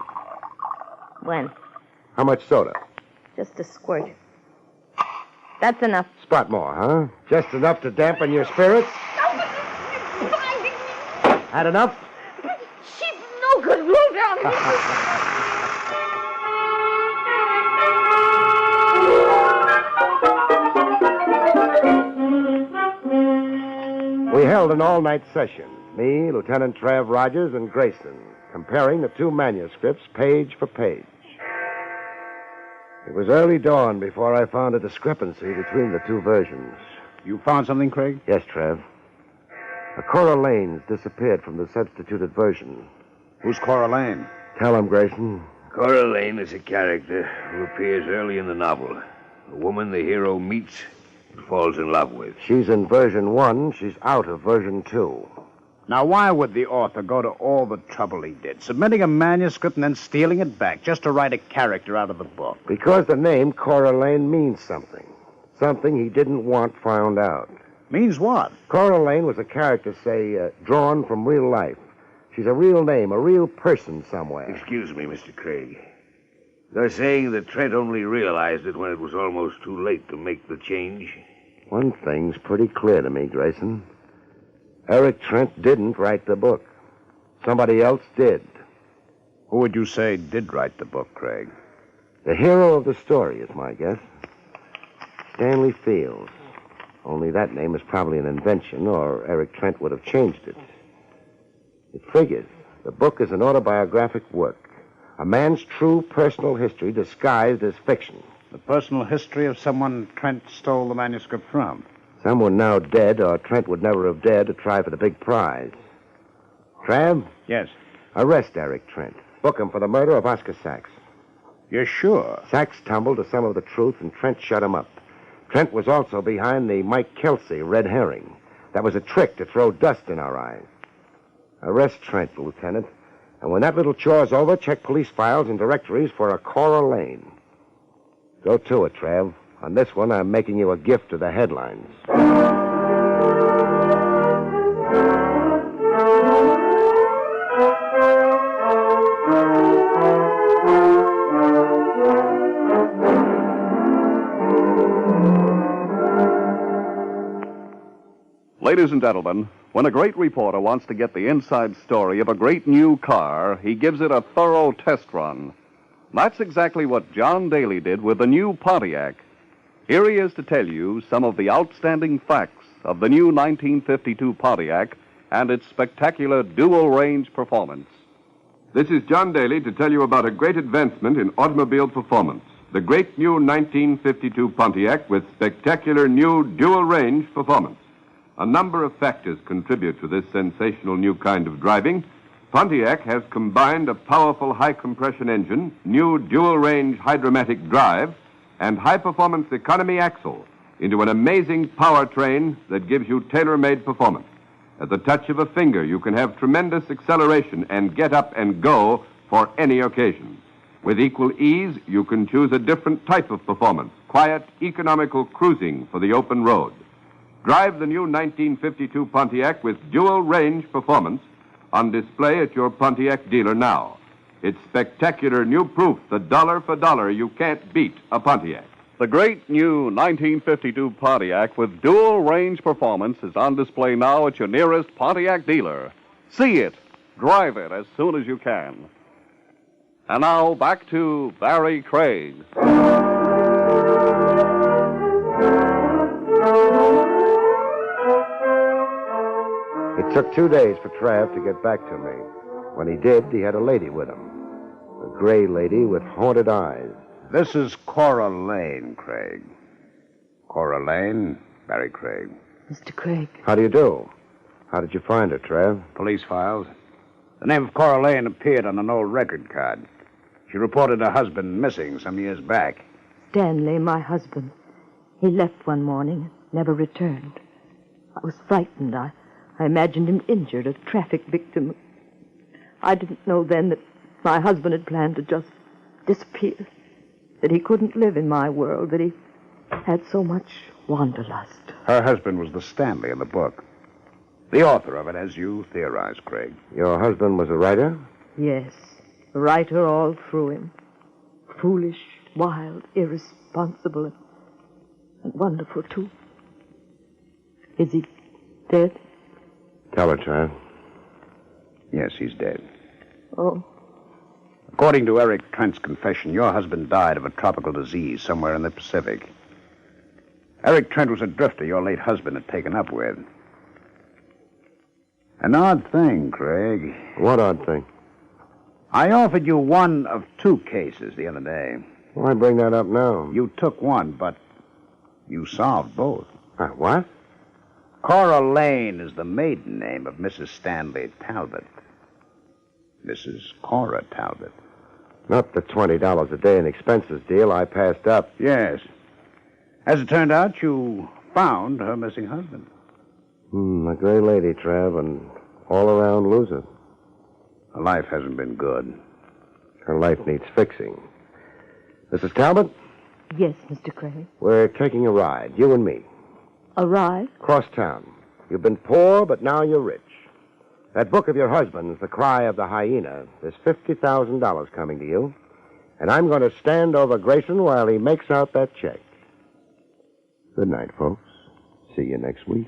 When? How much soda? Just a squirt. That's enough. Spot more, huh? Just enough to dampen your spirits? Had enough? She's no good. Roll down. We held an all-night session, me, Lieutenant Trav Rogers, and Grayson, comparing the two manuscripts page for page. It was early dawn before I found a discrepancy between the two versions. You found something, Craig? Yes, Trav. Cora Lane's disappeared from the substituted version. Who's Cora Lane? Tell him, Grayson. Cora Lane is a character who appears early in the novel. A woman the hero meets and falls in love with. She's in version 1. She's out of version 2. Now, why would the author go to all the trouble he did, submitting a manuscript and then stealing it back just to write a character out of the book? Because the name Cora Lane means something. Something he didn't want found out. Means what? Cora Lane was a character, say, drawn from real life. She's a real name, a real person somewhere. Excuse me, Mr. Craig. They're saying that Trent only realized it when it was almost too late to make the change. One thing's pretty clear to me, Grayson. Eric Trent didn't write the book. Somebody else did. Who would you say did write the book, Craig? The hero of the story is my guess. Stanley Fields. Only that name is probably an invention, or Eric Trent would have changed it. It figures. The book is an autobiographic work. A man's true personal history disguised as fiction. The personal history of someone Trent stole the manuscript from. Someone now dead, or Trent would never have dared to try for the big prize. Trav? Yes. Arrest Eric Trent. Book him for the murder of Oscar Sachs. You're sure? Sachs tumbled to some of the truth, and Trent shut him up. Trent was also behind the Mike Kelsey red herring. That was a trick to throw dust in our eyes. Arrest Trent, Lieutenant. And when that little chore's over, check police files and directories for a Cora Lane. Go to it, Trav. On this one, I'm making you a gift of the headlines. Ladies and gentlemen, when a great reporter wants to get the inside story of a great new car, he gives it a thorough test run. That's exactly what John Daly did with the new Pontiac. Here he is to tell you some of the outstanding facts of the new 1952 Pontiac and its spectacular dual-range performance. This is John Daly to tell you about a great advancement in automobile performance. The great new 1952 Pontiac with spectacular new dual-range performance. A number of factors contribute to this sensational new kind of driving. Pontiac has combined a powerful high-compression engine, new dual-range hydromatic drive, and high-performance economy axle into an amazing powertrain that gives you tailor-made performance. At the touch of a finger, you can have tremendous acceleration and get up and go for any occasion. With equal ease, you can choose a different type of performance. Quiet, economical cruising for the open road. Drive the new 1952 Pontiac with dual range performance on display at your Pontiac dealer now. It's spectacular new proof that dollar for dollar you can't beat a Pontiac. The great new 1952 Pontiac with dual range performance is on display now at your nearest Pontiac dealer. See it, drive it as soon as you can. And now back to Barrie Craig. It took 2 days for Trav to get back to me. When he did, he had a lady with him. A gray lady with haunted eyes. This is Cora Lane, Craig. Cora Lane, Barrie Craig. Mr. Craig. How do you do? How did you find her, Trav? Police files. The name of Cora Lane appeared on an old record card. She reported her husband missing some years back. Stanley, my husband. He left one morning and never returned. I was frightened. I imagined him injured, a traffic victim. I didn't know then that my husband had planned to just disappear. That he couldn't live in my world, that he had so much wanderlust. Her husband was the Stanley in the book. The author of it, as you theorized, Craig. Your husband was a writer? Yes, a writer all through him. Foolish, wild, irresponsible, and wonderful, too. Is he dead? Tell her, Trav. Yes, he's dead. Oh. According to Eric Trent's confession, your husband died of a tropical disease somewhere in the Pacific. Eric Trent was a drifter your late husband had taken up with. An odd thing, Craig. What odd thing? I offered you one of 2 cases the other day. Why bring that up now? You took one, but you solved both. What? Cora Lane is the maiden name of Mrs. Stanley Talbot. Mrs. Cora Talbot. Not the $20 a day in expenses deal I passed up. Yes. As it turned out, you found her missing husband. A gray lady, Trav, and all-around loser. Her life hasn't been good. Her life needs fixing. Mrs. Talbot? Yes, Mr. Craig. We're taking a ride, you and me. A ride? Cross town. You've been poor, but now you're rich. That book of your husband's, The Cry of the Hyena, there's $50,000 coming to you. And I'm going to stand over Grayson while he makes out that check. Good night, folks. See you next week.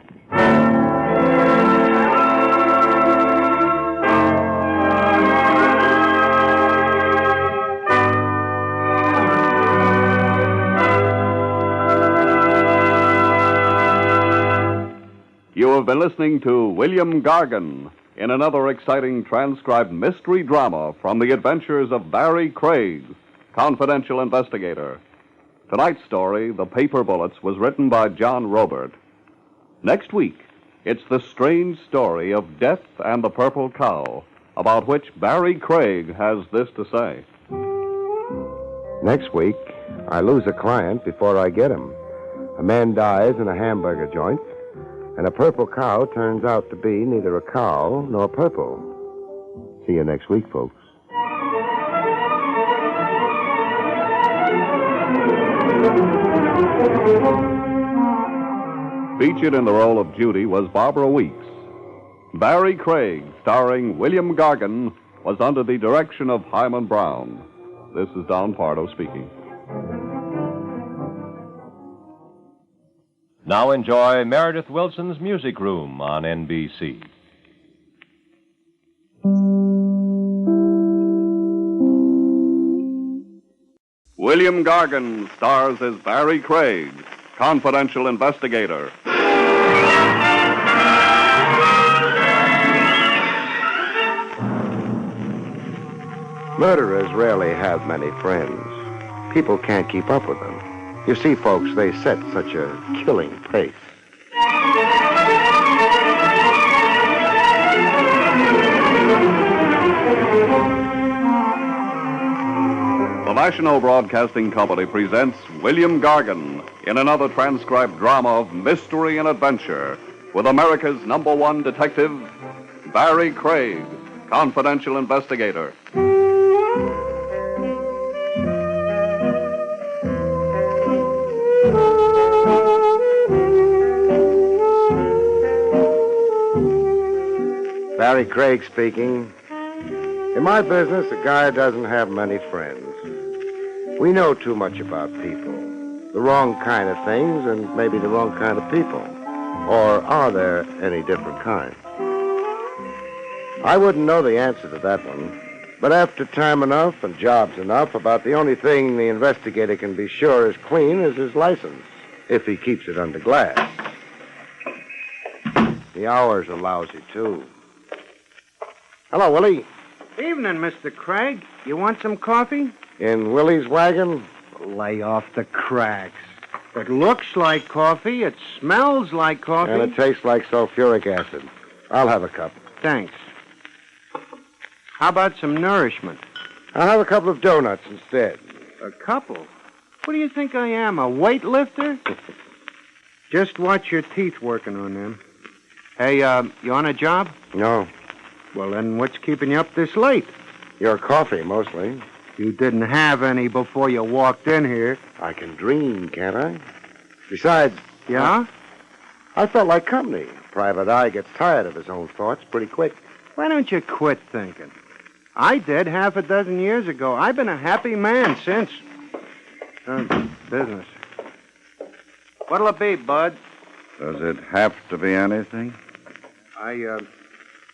You have been listening to William Gargan in another exciting transcribed mystery drama from the adventures of Barrie Craig, confidential investigator. Tonight's story, The Paper Bullets, was written by John Robert. Next week, it's the strange story of Death and the Purple Cow, about which Barrie Craig has this to say. Next week, I lose a client before I get him. A man dies in a hamburger joint, and a purple cow turns out to be neither a cow nor purple. See you next week, folks. Featured in the role of Judy was Barbara Weeks. Barrie Craig, starring William Gargan, was under the direction of Hyman Brown. This is Don Pardo speaking. Now enjoy Meredith Wilson's Music Room on NBC. William Gargan stars as Barrie Craig, confidential investigator. Murderers rarely have many friends. People can't keep up with them. You see, folks, they set such a killing pace. The National Broadcasting Company presents William Gargan in another transcribed drama of mystery and adventure with America's #1 detective, Barrie Craig, confidential investigator. Barrie Craig speaking. In my business, a guy doesn't have many friends. We know too much about people. The wrong kind of things and maybe the wrong kind of people. Or are there any different kinds? I wouldn't know the answer to that one. But after time enough and jobs enough, about the only thing the investigator can be sure is clean is his license, if he keeps it under glass. The hours are lousy, too. Hello, Willie. Evening, Mr. Craig. You want some coffee? In Willie's wagon? Lay off the cracks. It looks like coffee. It smells like coffee. And it tastes like sulfuric acid. I'll have a cup. Thanks. How about some nourishment? I'll have a couple of donuts instead. A couple? What do you think I am, a weightlifter? Just watch your teeth working on them. Hey, you on a job? No. Well, then what's keeping you up this late? Your coffee, mostly. You didn't have any before you walked in here. I can dream, can't I? Besides... Yeah? I felt like company. Private eye gets tired of his own thoughts pretty quick. Why don't you quit thinking? I did half a dozen years ago. I've been a happy man since. Business. What'll it be, Bud? Does it have to be anything?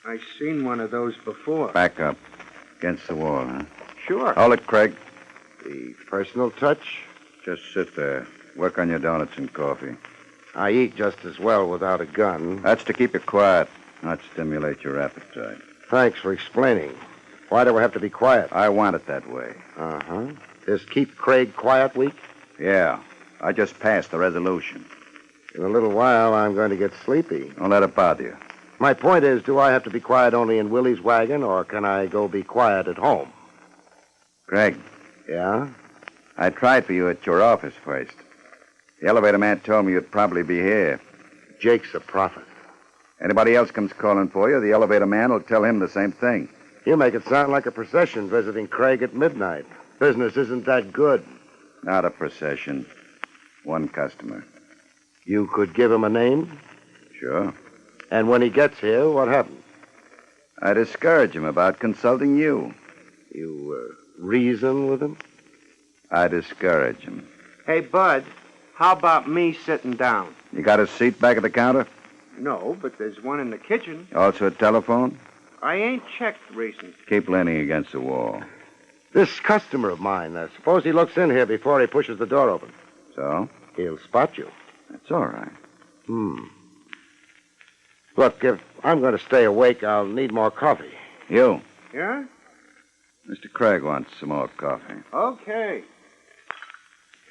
I seen one of those before. Back up. Against the wall, huh? Sure. Hold it, Craig. The personal touch? Just sit there. Work on your donuts and coffee. I eat just as well without a gun. That's to keep you quiet, not stimulate your appetite. Thanks for explaining. Why do I have to be quiet? I want it that way. Uh-huh. This Keep Craig Quiet week? Yeah. I just passed the resolution. In a little while, I'm going to get sleepy. Don't let it bother you. My point is, do I have to be quiet only in Willie's wagon, or can I go be quiet at home? Craig. Yeah? I tried for you at your office first. The elevator man told me you'd probably be here. Jake's a prophet. Anybody else comes calling for you, the elevator man will tell him the same thing. You make it sound like a procession visiting Craig at midnight. Business isn't that good. Not a procession. One customer. You could give him a name? Sure. And when he gets here, what happens? I discourage him about consulting you. You reason with him? I discourage him. Hey, Bud, how about me sitting down? You got a seat back at the counter? No, but there's one in the kitchen. Also a telephone? I ain't checked recent. Keep leaning against the wall. This customer of mine, suppose he looks in here before he pushes the door open. So? He'll spot you. That's all right. Look, if I'm going to stay awake, I'll need more coffee. You? Yeah? Mr. Craig wants some more coffee. Okay.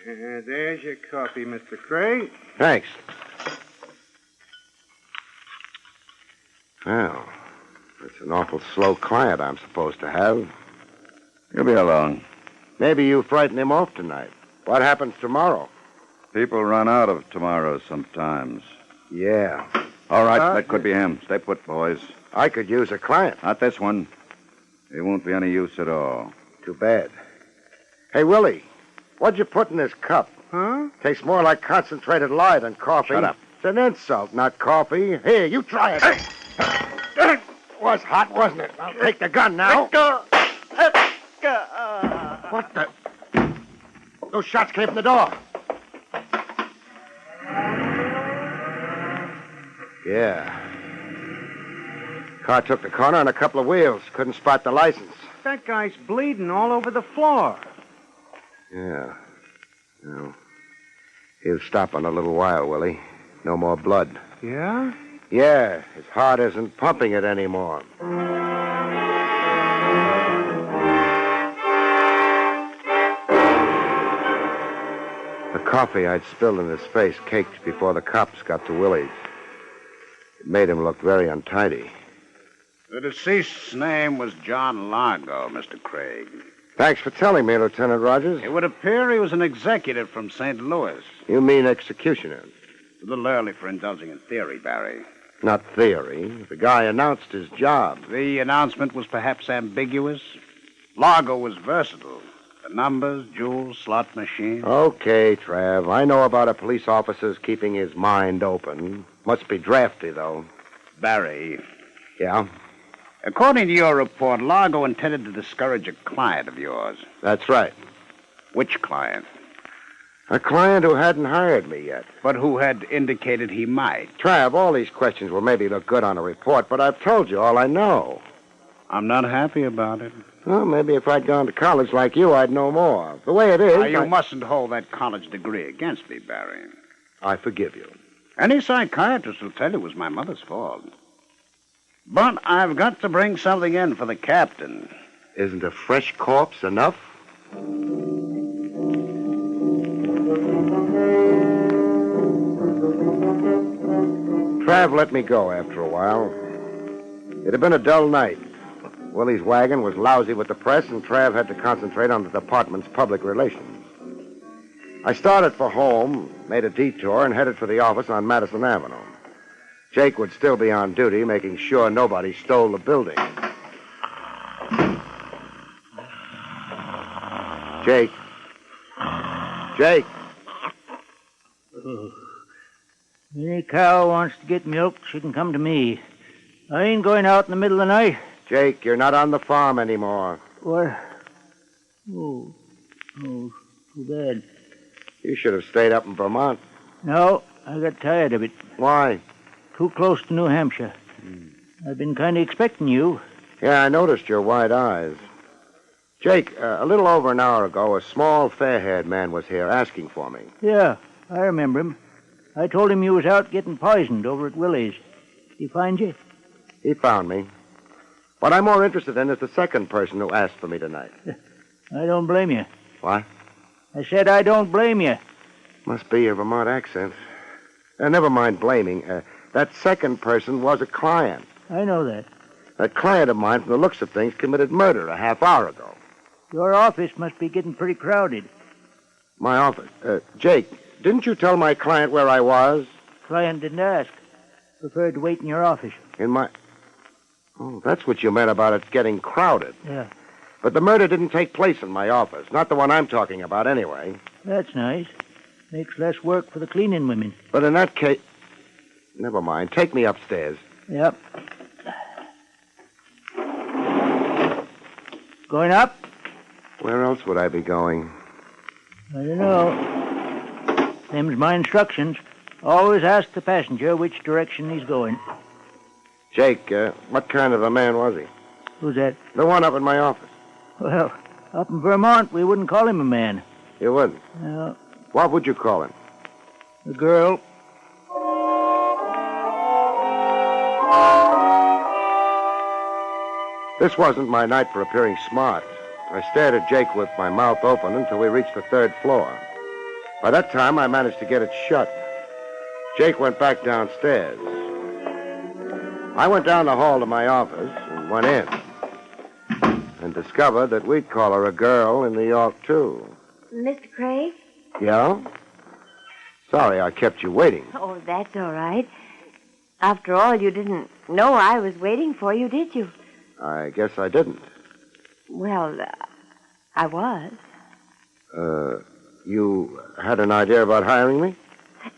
There's your coffee, Mr. Craig. Thanks. Well, it's an awful slow client I'm supposed to have. He'll be along. Maybe you frighten him off tonight. What happens tomorrow? People run out of tomorrows sometimes. Yeah. All right, that could be him. Stay put, boys. I could use a client. Not this one. He won't be any use at all. Too bad. Hey, Willie, what'd you put in this cup? Huh? Tastes more like concentrated lye than coffee. Shut up. It's an insult, not coffee. Here, you try it. It was hot, wasn't it? I'll take the gun now. What the? Those shots came from the door. Yeah. Car took the corner on a couple of wheels. Couldn't spot the license. That guy's bleeding all over the floor. Yeah. No. He'll stop in a little while, Willie. No more blood. Yeah? Yeah. His heart isn't pumping it anymore. The coffee I'd spilled in his face caked before the cops got to Willie's. It made him look very untidy. The deceased's name was John Largo, Mr. Craig. Thanks for telling me, Lieutenant Rogers. It would appear he was an executive from St. Louis. You mean executioner? A little early for indulging in theory, Barry. Not theory. The guy announced his job. The announcement was perhaps ambiguous. Largo was versatile. The numbers, jewels, slot machine. Okay, Trav. I know about a police officer's keeping his mind open. Must be drafty, though. Barry. Yeah? According to your report, Largo intended to discourage a client of yours. That's right. Which client? A client who hadn't hired me yet. But who had indicated he might. Trav, all these questions will maybe look good on a report, but I've told you all I know. I'm not happy about it. Well, maybe if I'd gone to college like you, I'd know more. The way it is... Now, you mustn't hold that college degree against me, Barry. I forgive you. Any psychiatrist will tell you it was my mother's fault. But I've got to bring something in for the captain. Isn't a fresh corpse enough? Trav let me go after a while. It had been a dull night. Willie's wagon was lousy with the press, and Trav had to concentrate on the department's public relations. I started for home, made a detour, and headed for the office on Madison Avenue. Jake would still be on duty, making sure nobody stole the building. Jake. Jake. Any cow wants to get milk, she can come to me. I ain't going out in the middle of the night. Jake, you're not on the farm anymore. What? Oh, too bad. You should have stayed up in Vermont. No, I got tired of it. Why? Too close to New Hampshire. I've been kind of expecting you. Yeah, I noticed your wide eyes. Jake, a little over an hour ago, a small, fair-haired man was here asking for me. Yeah, I remember him. I told him you was out getting poisoned over at Willie's. Did he find you? He found me. What I'm more interested in is the second person who asked for me tonight. I don't blame you. What? I said I don't blame you. Must be your Vermont accent. Never mind blaming. That second person was a client. I know that. That client of mine, from the looks of things, committed murder a half hour ago. Your office must be getting pretty crowded. My office? Jake, didn't you tell my client where I was? Client didn't ask. Preferred to wait in your office. In my... Oh, that's what you meant about it getting crowded. Yeah. But the murder didn't take place in my office. Not the one I'm talking about, anyway. That's nice. Makes less work for the cleaning women. But in that case... Never mind. Take me upstairs. Yep. Going up? Where else would I be going? I don't know. Them's my instructions. Always ask the passenger which direction he's going. Jake, what kind of a man was he? Who's that? The one up in my office. Well, up in Vermont, we wouldn't call him a man. You wouldn't? No. What would you call him? A girl. This wasn't my night for appearing smart. I stared at Jake with my mouth open until we reached the third floor. By that time, I managed to get it shut. Jake went back downstairs. I went down the hall to my office and went in. And discovered that we'd call her a girl in New York, too. Mr. Craig? Yeah? Sorry I kept you waiting. Oh, that's all right. After all, you didn't know I was waiting for you, did you? I guess I didn't. Well, I was. You had an idea about hiring me?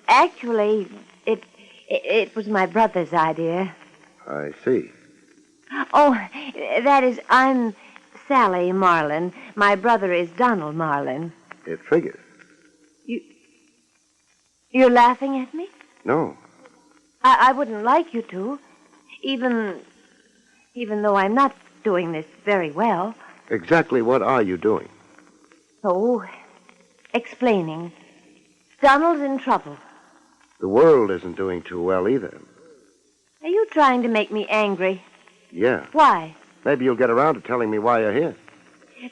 Actually, it was my brother's idea. I see. Oh, that is, I'm Sally Marlin. My brother is Donald Marlin. It figures. You're laughing at me? No. I wouldn't like you to, even though I'm not doing this very well. Exactly what are you doing? Oh, explaining. Donald's in trouble. The world isn't doing too well either. Are you trying to make me angry? Yeah. Why? Maybe you'll get around to telling me why you're here.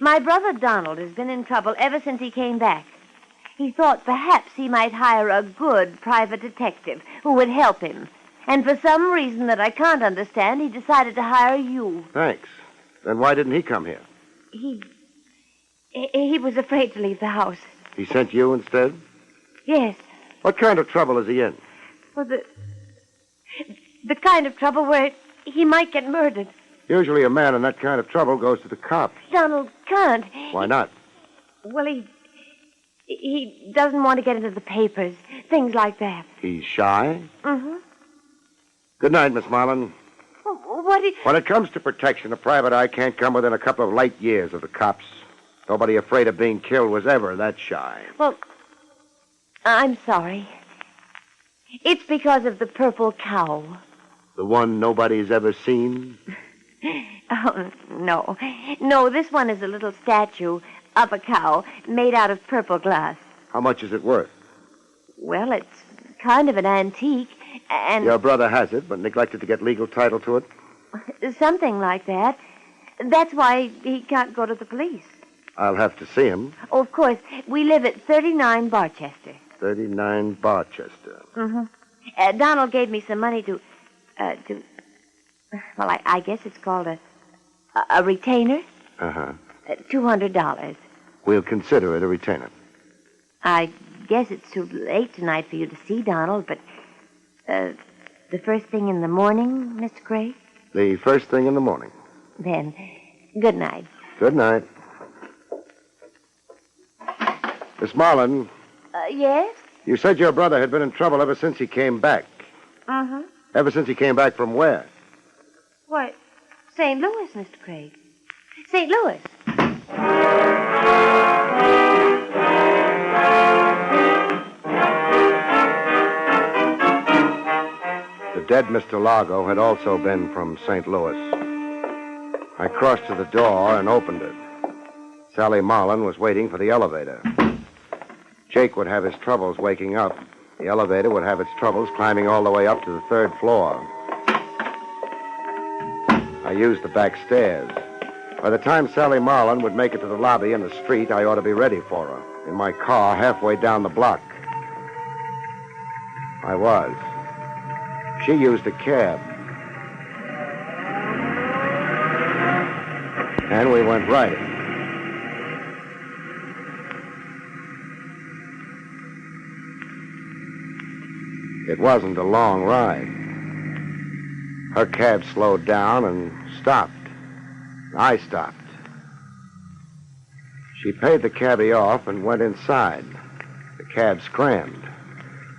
My brother Donald has been in trouble ever since he came back. He thought perhaps he might hire a good private detective who would help him. And for some reason that I can't understand, he decided to hire you. Thanks. Then why didn't he come here? He was afraid to leave the house. He sent you instead? Yes. What kind of trouble is he in? Well, the kind of trouble where he might get murdered. Usually a man in that kind of trouble goes to the cops. Donald can't. Why not? Well, he doesn't want to get into the papers. Things like that. He's shy? Mm-hmm. Good night, Miss Marlin. Well, What do you... When it comes to protection, a private eye can't come within a couple of light years of the cops. Nobody afraid of being killed was ever that shy. Well, I'm sorry. It's because of the purple cow. The one nobody's ever seen? Oh, no. No, this one is a little statue of a cow made out of purple glass. How much is it worth? Well, it's kind of an antique, and... Your brother has it, but neglected to get legal title to it? Something like that. That's why he can't go to the police. I'll have to see him. Oh, of course. We live at 39 Barchester. 39 Barchester. Mm-hmm. Donald gave me some money to... Well, I guess it's called a retainer. Uh-huh. $200. We'll consider it a retainer. I guess it's too late tonight for you to see Donald, but the first thing in the morning, Mr. Craig? The first thing in the morning. Then, good night. Good night. Miss Marlin. Yes? You said your brother had been in trouble ever since he came back. Uh-huh. Ever since he came back from where? Why, St. Louis, Mr. Craig. St. Louis. The dead Mr. Largo had also been from St. Louis. I crossed to the door and opened it. Sally Marlin was waiting for the elevator. Jake would have his troubles waking up. The elevator would have its troubles climbing all the way up to the third floor. I used the back stairs. By the time Sally Marlin would make it to the lobby and the street, I ought to be ready for her. In my car, halfway down the block. I was. She used a cab. And we went riding. It wasn't a long ride. Her cab slowed down and stopped. I stopped. She paid the cabbie off and went inside. The cab scrammed.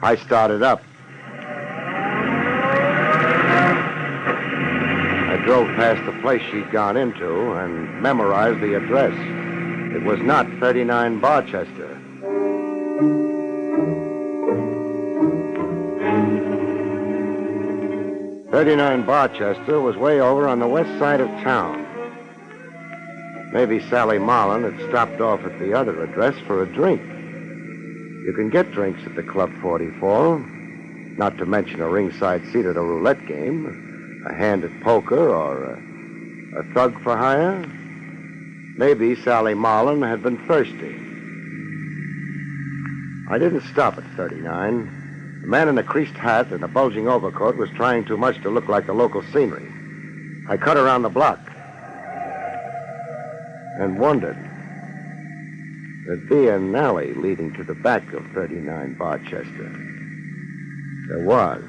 I started up. I drove past the place she'd gone into and memorized the address. It was not 39 Barchester. "39 Barchester was way over on the west side of town. Maybe Sally Marlin had stopped off at the other address for a drink. You can get drinks at the Club 44, not to mention a ringside seat at a roulette game, a hand at poker, or a thug for hire. Maybe Sally Marlin had been thirsty. I didn't stop at 39. The man in a creased hat and a bulging overcoat was trying too much to look like the local scenery. I cut around the block and wondered. There'd be an alley leading to the back of 39 Barchester. There was.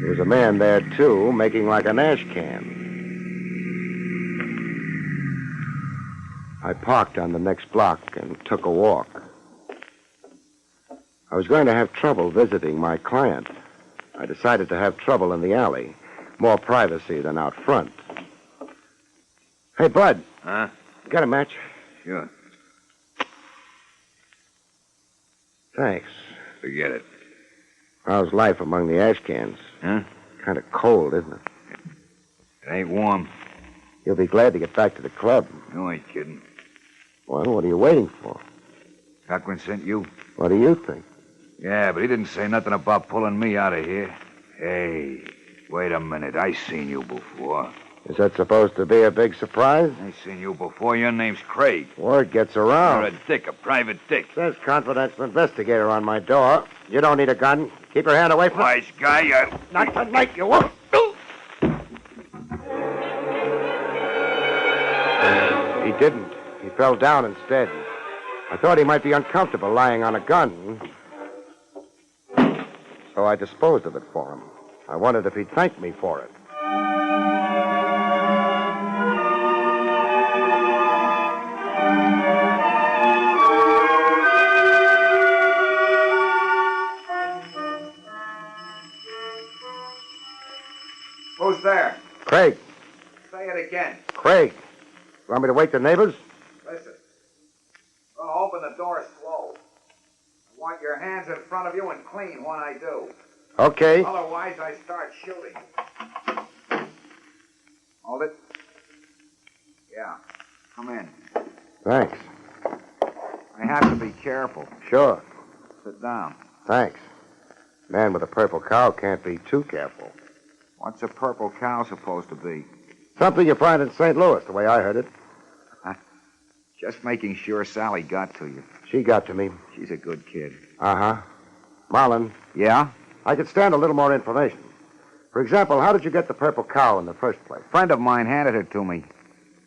There was a man there, too, making like an ash can. I parked on the next block and took a walk. I was going to have trouble visiting my client. I decided to have trouble in the alley. More privacy than out front. Hey, Bud. Huh? You got a match? Sure. Thanks. Forget it. How's life among the ash cans? Huh? Kind of cold, isn't it? It ain't warm. You'll be glad to get back to the club. You ain't kidding. Well, what are you waiting for? Cochran sent you? What do you think? Yeah, but he didn't say nothing about pulling me out of here. Hey, wait a minute. I seen you before. Is that supposed to be a big surprise? I seen you before. Your name's Craig. Word gets around. You're a dick, a private dick. Says confidential investigator on my door. You don't need a gun. Keep your hand away from... Wise guy, Not tonight, you won't. He didn't. He fell down instead. I thought he might be uncomfortable lying on a gun. So I disposed of it for him. I wondered if he'd thank me for it. Want me to wake the neighbors? Listen. I'm going to open the door slow. I want your hands in front of you and clean when I do. Okay. Otherwise, I start shooting. Hold it. Yeah. Come in. Thanks. I have to be careful. Sure. Sit down. Thanks. Man with a purple cow can't be too careful. What's a purple cow supposed to be? Something you find in St. Louis, the way I heard it. Just making sure Sally got to you. She got to me. She's a good kid. Uh-huh. Marlin. Yeah? I could stand a little more information. For example, how did you get the purple cow in the first place? A friend of mine handed it to me.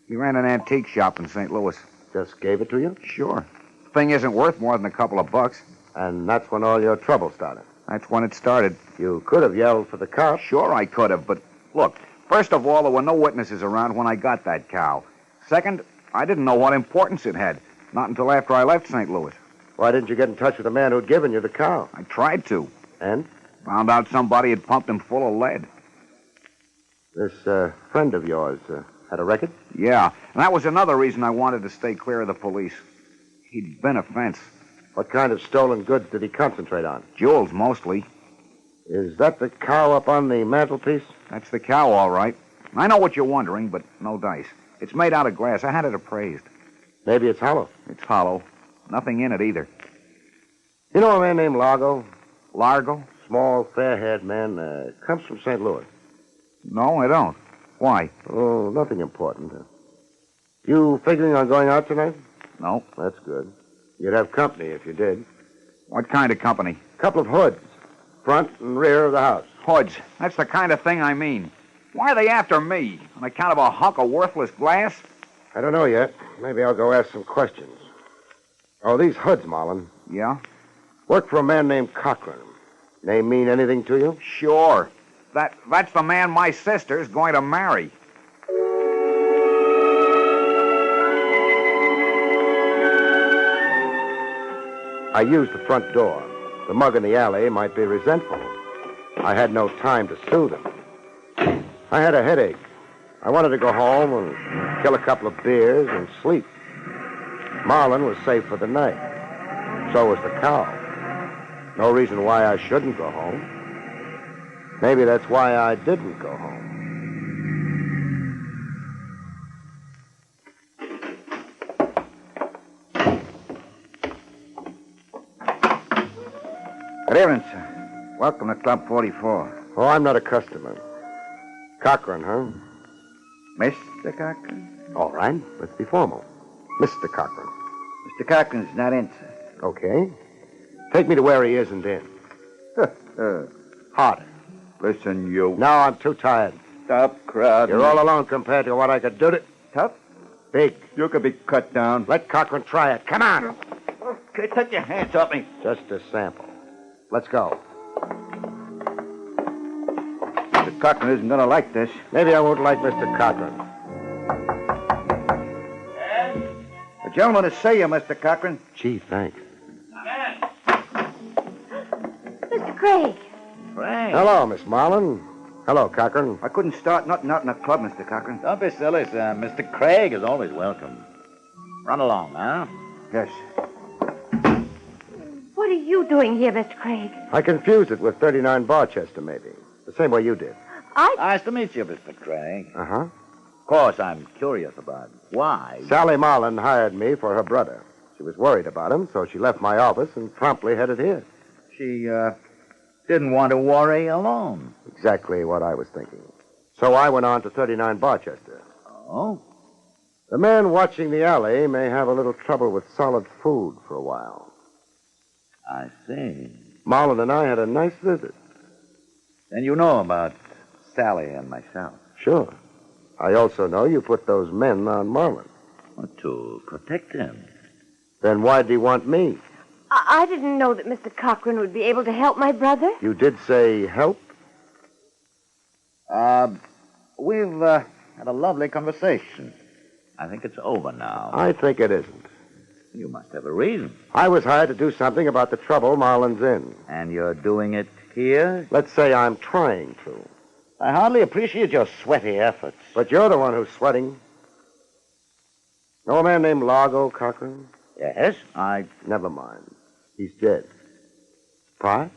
He ran an antique shop in St. Louis. Just gave it to you? Sure. The thing isn't worth more than a couple of bucks. And that's when all your trouble started? That's when it started. You could have yelled for the cops. Sure I could have, but look, first of all, there were no witnesses around when I got that cow. Second, I didn't know what importance it had. Not until after I left St. Louis. Why didn't you get in touch with the man who'd given you the cow? I tried to. And? Found out somebody had pumped him full of lead. This friend of yours had a record? Yeah, and that was another reason I wanted to stay clear of the police. He'd been a fence. What kind of stolen goods did he concentrate on? Jewels, mostly. Is that the cow up on the mantelpiece? That's the cow, all right. I know what you're wondering, but no dice. It's made out of glass. I had it appraised. Maybe it's hollow. It's hollow. Nothing in it, either. You know a man named Largo? Largo? Small, fair-haired man. Comes from St. Louis. No, I don't. Why? Oh, nothing important. You figuring on going out tonight? No. That's good. You'd have company if you did. What kind of company? A couple of hoods. Front and rear of the house. Hoods. That's the kind of thing I mean. Why are they after me? On account of a hunk of worthless glass? I don't know yet. Maybe I'll go ask some questions. Oh, these hoods, Marlin. Yeah? Work for a man named Cochran. Name mean anything to you? Sure. That's the man my sister's going to marry. I used the front door. The mug in the alley might be resentful. I had no time to soothe him. I had a headache. I wanted to go home and kill a couple of beers and sleep. Marlin was safe for the night. So was the cow. No reason why I shouldn't go home. Maybe that's why I didn't go home. Good evening, sir. Welcome to Club 44. Oh, I'm not a customer. Cochran, huh? Mr. Cochran? All right. Let's be formal. Mr. Cochran. Mr. Cochran's not in, sir. Okay. Take me to where he isn't in. Harder. Listen, you. No, I'm too tired. Stop crowding. You're all alone compared to what I could do to... Tough? Big. You could be cut down. Let Cochran try it. Come on. Okay, take your hands off me. Just a sample. Let's go. Mr. Cochran isn't going to like this. Maybe I won't like Mr. Cochran. A gentleman to see you, Mr. Cochran. Gee, thanks. Mr. Craig. Frank. Hello, Miss Marlin. Hello, Cochran. I couldn't start nothing out in the club, Mr. Cochran. Don't be silly, sir. Mr. Craig is always welcome. Run along, huh? Yes. What are you doing here, Mr. Craig? I confused it with 39 Barchester, maybe. The same way you did. Nice to meet you, Mr. Craig. Uh-huh. Of course, I'm curious about why. Sally Marlin hired me for her brother. She was worried about him, so she left my office and promptly headed here. She, didn't want to worry alone. Exactly what I was thinking. So I went on to 39 Barchester. Oh? The man watching the alley may have a little trouble with solid food for a while. I see. Marlin and I had a nice visit. Then you know about Sally and myself. Sure. I also know you put those men on Marlin. To protect him. Then why'd he want me? I didn't know that Mr. Cochran would be able to help my brother. You did say help? We've had a lovely conversation. I think it's over now. I think it isn't. You must have a reason. I was hired to do something about the trouble Marlin's in. And you're doing it here? Let's say I'm trying to. I hardly appreciate your sweaty efforts. But you're the one who's sweating. Know a man named Largo, Cochran? Yes, Never mind. He's dead. Surprised?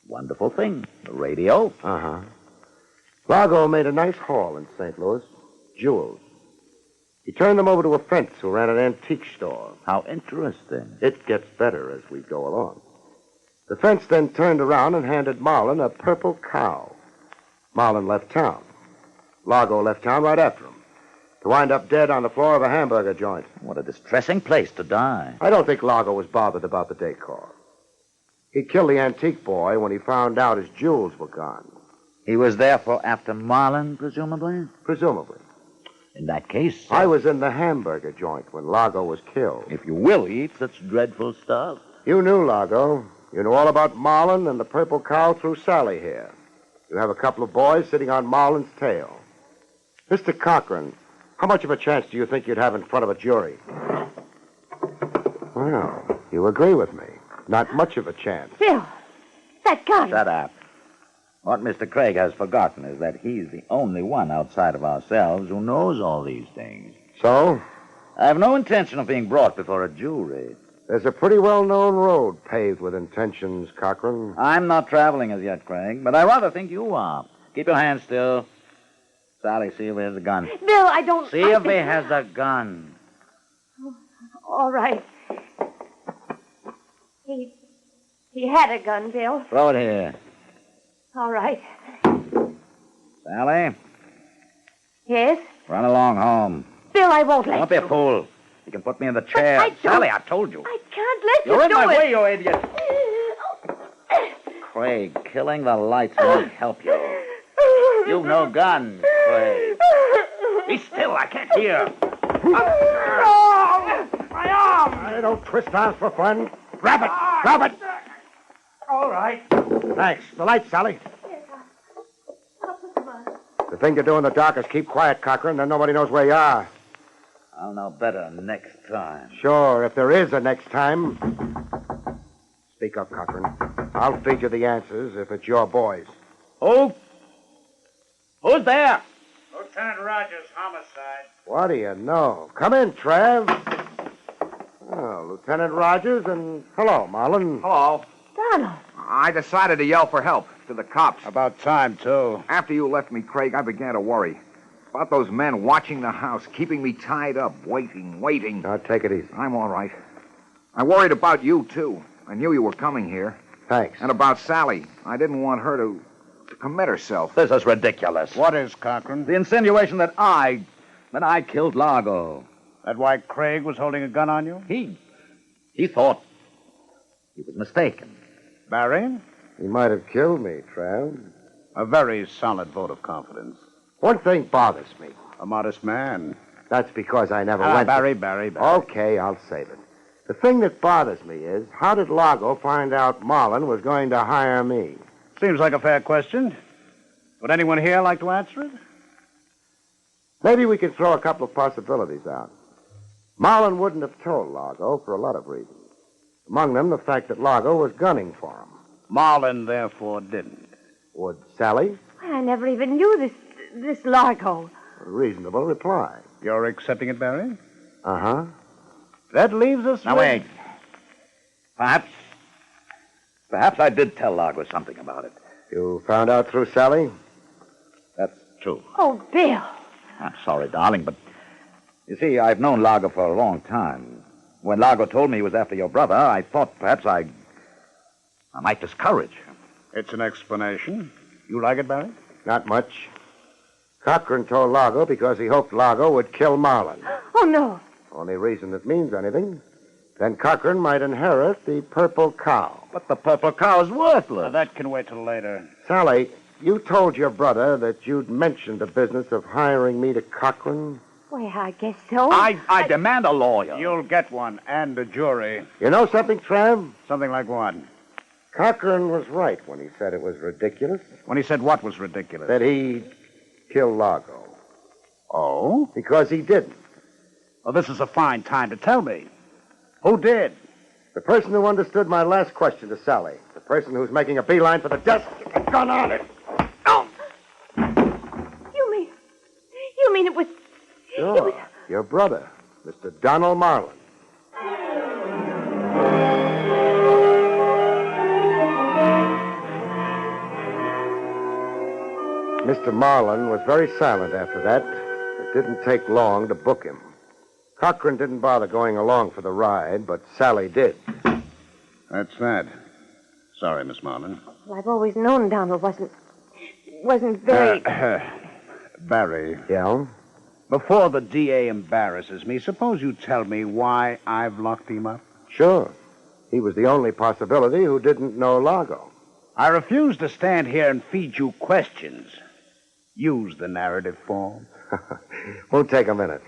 Wonderful thing. The radio. Uh-huh. Largo made a nice haul in St. Louis. Jewels. He turned them over to a fence who ran an antique store. How interesting. It gets better as we go along. The fence then turned around and handed Marlin a purple cow. Marlin left town. Largo left town right after him, to wind up dead on the floor of a hamburger joint. What a distressing place to die. I don't think Largo was bothered about the decor. He killed the antique boy when he found out his jewels were gone. He was therefore after Marlin, presumably? Presumably. In that case... I was in the hamburger joint when Largo was killed. If you will eat such dreadful stuff. You knew Largo. You knew all about Marlin and the purple cow through Sally here. You have a couple of boys sitting on Marlin's tail. Mr. Cochran, how much of a chance do you think you'd have in front of a jury? Well, you agree with me. Not much of a chance. Bill, that gun. Shut up. What Mr. Craig has forgotten is that he's the only one outside of ourselves who knows all these things. So? I have no intention of being brought before a jury. There's a pretty well-known road paved with intentions, Cochran. I'm not traveling as yet, Craig, but I rather think you are. Keep your hands still. Sally, see if he has a gun. Bill, I don't... See if he has a gun. All right. He had a gun, Bill. Throw it here. All right. Sally, Yes? run along home. Bill, I won't let Don't you. be a fool. You can put me in the chair. I don't- Sally, I told you. I can't let You're you in do my it. way, you idiot. Craig, killing the lights won't help you. You've no gun, Craig. Be still, I can't hear. My arm! I don't twist arms for fun. Grab it! Grab it! All right. Thanks. The light, Sally. The thing to do in the dark is keep quiet, Cochran, then nobody knows where you are. I'll know better next time. Sure, if there is a next time. Speak up, Cochran. I'll feed you the answers if it's your boys. Who? Who's there? Lieutenant Rogers, homicide. What do you know? Come in, Trav. Oh, Lieutenant Rogers, and hello, Marlin. Hello. Donald. I decided to yell for help to the cops. About time, too. After you left me, Craig, I began to worry. About those men watching the house, keeping me tied up, waiting. Now, take it easy. I'm all right. I worried about you, too. I knew you were coming here. Thanks. And about Sally. I didn't want her to commit herself. This is ridiculous. What is, Cochran? The insinuation that I killed Largo. That why Craig was holding a gun on you? He thought he was mistaken. Barrie? He might have killed me, Trav. A very solid vote of confidence. One thing bothers me. A modest man. That's because I never went... Barrie. Okay, I'll save it. The thing that bothers me is, how did Largo find out Marlin was going to hire me? Seems like a fair question. Would anyone here like to answer it? Maybe we could throw a couple of possibilities out. Marlin wouldn't have told Largo for a lot of reasons. Among them, the fact that Largo was gunning for him. Marlin, therefore, didn't. Would Sally? I never even knew this Largo. A reasonable reply. You're accepting it, Barrie? Uh-huh. That leaves us Now, with... wait. Perhaps I did tell Largo something about it. You found out through Sally? That's true. Oh, Bill. I'm sorry, darling, but you see, I've known Largo for a long time. When Largo told me he was after your brother, I thought perhaps I might discourage him. It's an explanation. You like it, Barrie? Not much. Cochran told Largo because he hoped Largo would kill Marlin. Oh, no. Only reason it means anything. Then Cochran might inherit the purple cow. But the purple cow is worthless. That can wait till later. Sally, you told your brother that you'd mentioned the business of hiring me to Cochran? Well, I guess so. I demand a lawyer. You'll get one, and a jury. You know something, Trav? Something like what? Cochran was right when he said it was ridiculous. When he said what was ridiculous? That he'd kill Largo. Oh? Because he didn't. Well, this is a fine time to tell me. Who did? The person who understood my last question to Sally. The person who's making a beeline for the desk with the gun on it. Oh! You mean it was... Sure. Your brother. Mr. Donald Marlin. Mr. Marlin was very silent after that. It didn't take long to book him. Cochran didn't bother going along for the ride, but Sally did. That's that. Sorry, Miss Marlin. Well, I've always known Donald wasn't very... Barry. Yeah? Before the DA embarrasses me, suppose you tell me why I've locked him up? Sure. He was the only possibility who didn't know Largo. I refuse to stand here and feed you questions. Use the narrative form. Won't take a minute.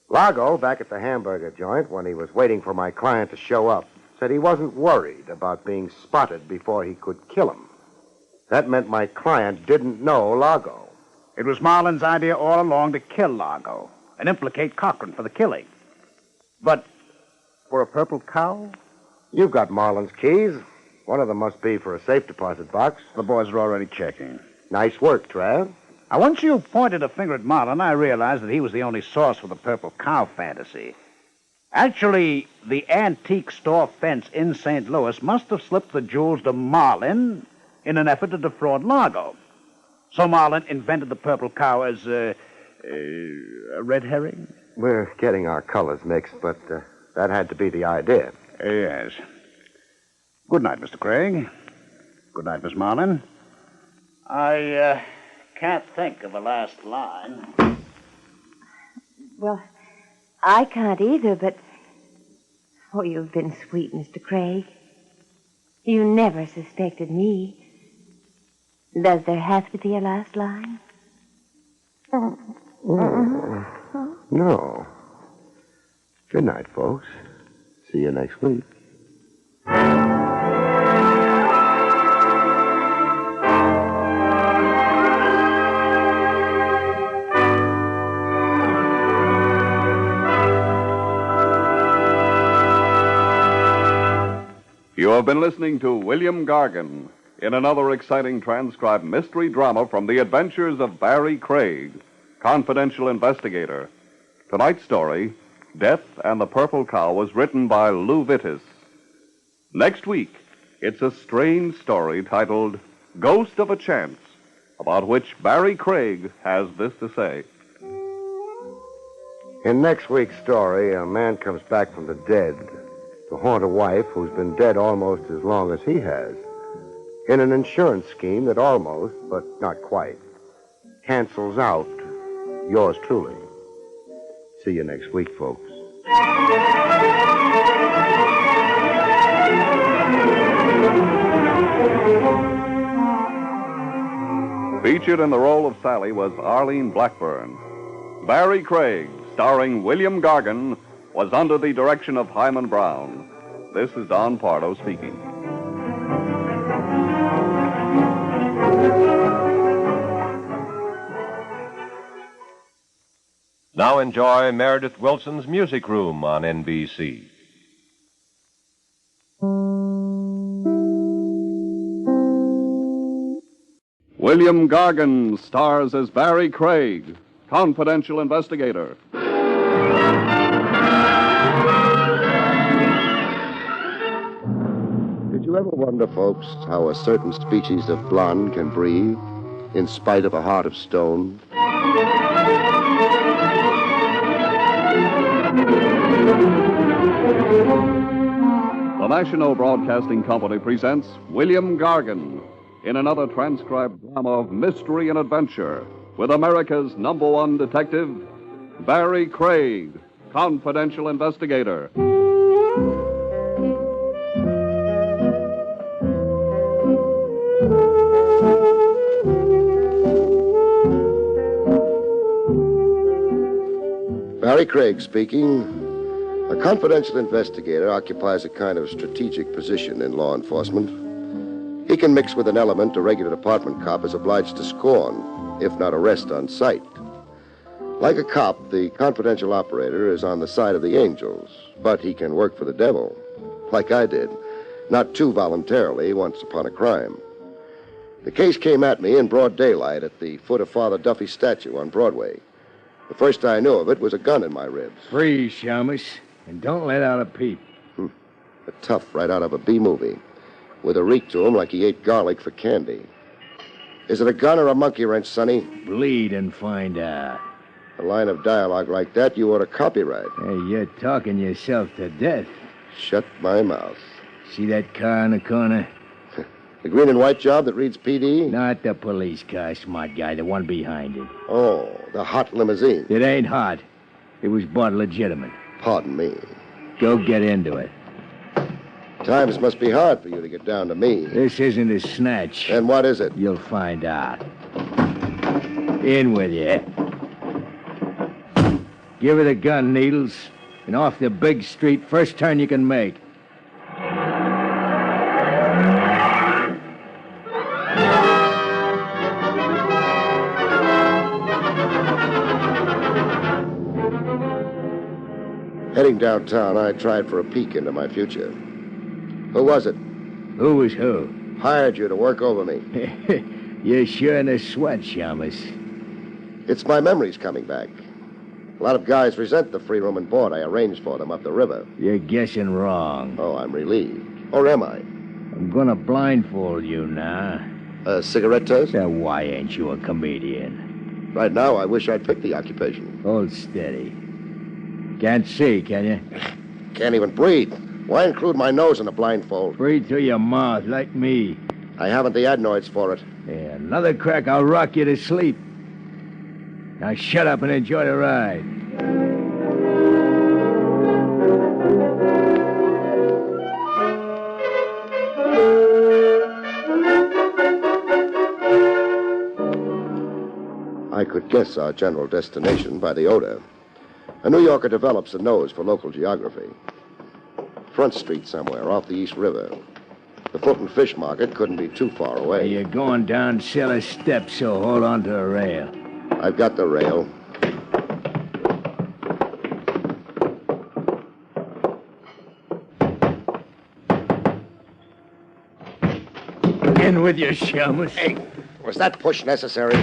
Largo, back at the hamburger joint, when he was waiting for my client to show up, said he wasn't worried about being spotted before he could kill him. That meant my client didn't know Largo. It was Marlin's idea all along to kill Largo and implicate Cochran for the killing. But for a purple cow? You've got Marlin's keys. One of them must be for a safe deposit box. The boys are already checking. Nice work, Trav. Now, once you pointed a finger at Marlin, I realized that he was the only source for the purple cow fantasy. Actually, the antique store fence in St. Louis must have slipped the jewels to Marlin in an effort to defraud Largo. So Marlin invented the purple cow as a red herring? We're getting our colors mixed, but that had to be the idea. Yes. Good night, Mr. Craig. Good night, Miss Marlin. I can't think of a last line. Well, I can't either, but... Oh, you've been sweet, Mr. Craig. You never suspected me. Does there have to be a last line? No. Good night, folks. See you next week. You have been listening to William Gargan in another exciting transcribed mystery drama from the adventures of Barrie Craig, confidential investigator. Tonight's story, Death and the Purple Cow, was written by Lou Vittis. Next week, it's a strange story titled Ghost of a Chance, about which Barrie Craig has this to say. In next week's story, a man comes back from the dead to haunt a wife who's been dead almost as long as he has, in an insurance scheme that almost, but not quite, cancels out yours truly. See you next week, folks. Featured in the role of Sally was Arlene Blackburn. Barrie Craig, starring William Gargan, was under the direction of Hyman Brown. This is Don Pardo speaking. Now enjoy Meredith Wilson's Music Room on NBC. William Gargan stars as Barrie Craig, confidential investigator. Did you ever wonder, folks, how a certain species of blonde can breathe in spite of a heart of stone? The National Broadcasting Company presents William Gargan in another transcribed drama of mystery and adventure with America's #1 detective, Barrie Craig, confidential investigator. Barrie Craig speaking. A confidential investigator occupies a kind of strategic position in law enforcement. He can mix with an element a regular department cop is obliged to scorn, if not arrest on sight. Like a cop, the confidential operator is on the side of the angels, but he can work for the devil, like I did, not too voluntarily once upon a crime. The case came at me in broad daylight at the foot of Father Duffy's statue on Broadway. The first I knew of it was a gun in my ribs. Freeze, Shamus, and don't let out a peep. A tough right out of a B-movie, with a reek to him like he ate garlic for candy. Is it a gun or a monkey wrench, Sonny? Bleed and find out. A line of dialogue like that you ought to copyright. Hey, you're talking yourself to death. Shut my mouth. See that car in the corner? The green and white job that reads PD? Not the police car, smart guy, the one behind it. Oh, the hot limousine. It ain't hot. It was bought legitimate. Pardon me. Go get into it. Times must be hard for you to get down to me. This isn't a snatch. Then what is it? You'll find out. In with you. Give her the gun, Needles. And off the big street, first turn you can make. Heading downtown, I tried for a peek into my future. Who was it? Who was who? Hired you to work over me. You're sure in a sweat, Shamus. It's my memories coming back. A lot of guys resent the free room and board I arranged for them up the river. You're guessing wrong. Oh, I'm relieved. Or am I? I'm gonna blindfold you now. A cigarette test? Now, why ain't you a comedian? Right now, I wish I'd picked the occupation. Hold steady. Can't see, can you? Can't even breathe. Why include my nose in a blindfold? Breathe through your mouth, like me. I haven't the adenoids for it. Yeah, another crack, I'll rock you to sleep. Now shut up and enjoy the ride. I could guess our general destination by the odor. A New Yorker develops a nose for local geography. Front Street somewhere, off the East River. The Fulton Fish Market couldn't be too far away. You're going down cellar steps, so hold on to a rail. I've got the rail. In with your Shamus. Hey, was that push necessary?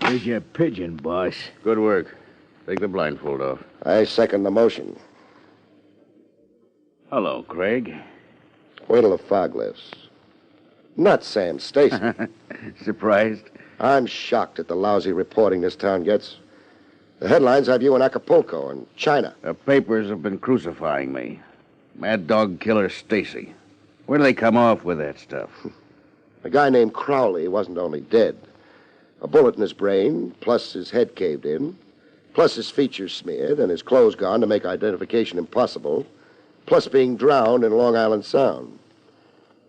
Here's your pigeon, boss. Good work. Take the blindfold off. I second the motion. Hello, Craig. Wait till the fog lifts. Not Sam Stacy. Surprised? I'm shocked at the lousy reporting this town gets. The headlines have you in Acapulco and China. The papers have been crucifying me. Mad dog killer Stacy. Where do they come off with that stuff? A guy named Crowley wasn't only dead. A bullet in his brain, plus his head caved in, plus his features smeared and his clothes gone to make identification impossible, plus being drowned in Long Island Sound.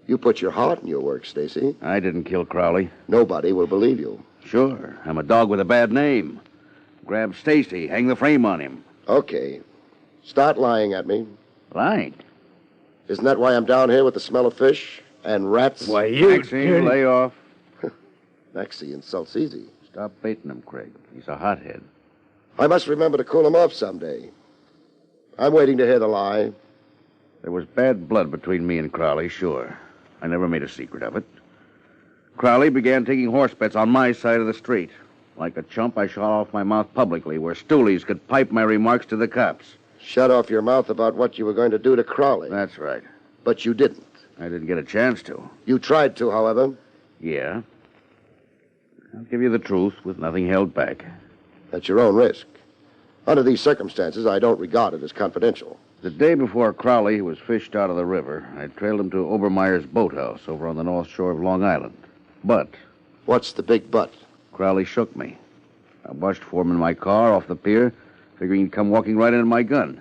You put your heart in your work, Stacy. I didn't kill Crowley. Nobody will believe you. Sure. I'm a dog with a bad name. Grab Stacy, hang the frame on him. Okay. Start lying at me. Lying? Isn't that why I'm down here with the smell of fish and rats? Why, you... Maxine, lay off. Maxie insults easy. Stop baiting him, Craig. He's a hothead. I must remember to cool him off someday. I'm waiting to hear the lie. There was bad blood between me and Crowley, sure. I never made a secret of it. Crowley began taking horse bets on my side of the street. Like a chump, I shot off my mouth publicly where stoolies could pipe my remarks to the cops. Shut off your mouth about what you were going to do to Crowley. That's right. But you didn't. I didn't get a chance to. You tried to, however. Yeah. I'll give you the truth with nothing held back. At your own risk. Under these circumstances, I don't regard it as confidential. The day before Crowley was fished out of the river, I trailed him to Obermeyer's boathouse over on the north shore of Long Island. But... What's the big but? Crowley shook me. I watched for him in my car off the pier, figuring he'd come walking right into my gun.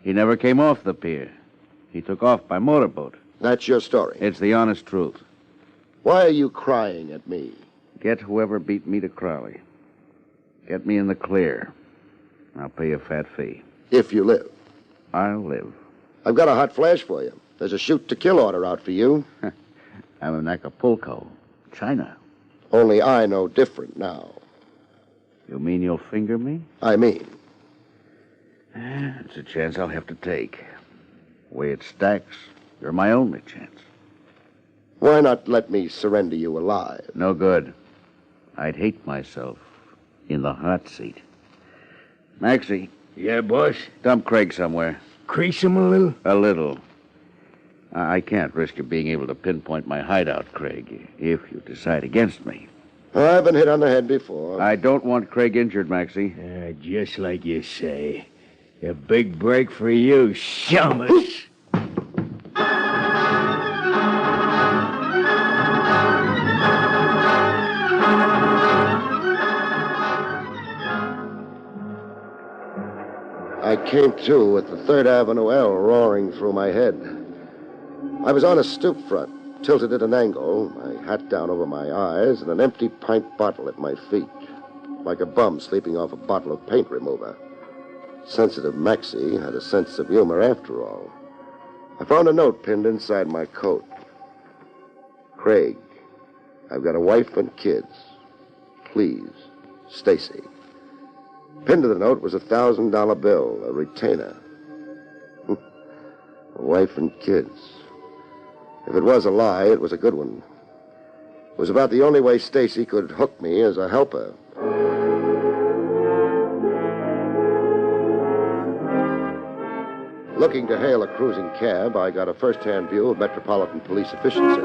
He never came off the pier. He took off by motorboat. That's your story? It's the honest truth. Why are you crying at me? Get whoever beat me to Crowley. Get me in the clear. I'll pay you a fat fee. If you live. I'll live. I've got a hot flash for you. There's a shoot-to-kill order out for you. I'm in Acapulco, China. Only I know different now. You mean you'll finger me? I mean. It's a chance I'll have to take. The way it stacks, you're my only chance. Why not let me surrender you alive? No good. I'd hate myself in the hot seat. Maxie. Yeah, boss? Dump Craig somewhere. Crease him a little? A little. I can't risk you being able to pinpoint my hideout, Craig, if you decide against me. I've been hit on the head before. I don't want Craig injured, Maxie. Just like you say. A big break for you, Summers. I came to with the 3rd Avenue L roaring through my head. I was on a stoop front, tilted at an angle, my hat down over my eyes, and an empty pint bottle at my feet, like a bum sleeping off a bottle of paint remover. Sensitive Maxie had a sense of humor after all. I found a note pinned inside my coat. Craig, I've got a wife and kids. Please, Stacy. Pinned to the note was a $1,000 bill, a retainer. A wife and kids. If it was a lie, it was a good one. It was about the only way Stacy could hook me as a helper. Looking to hail a cruising cab, I got a first-hand view of Metropolitan Police efficiency.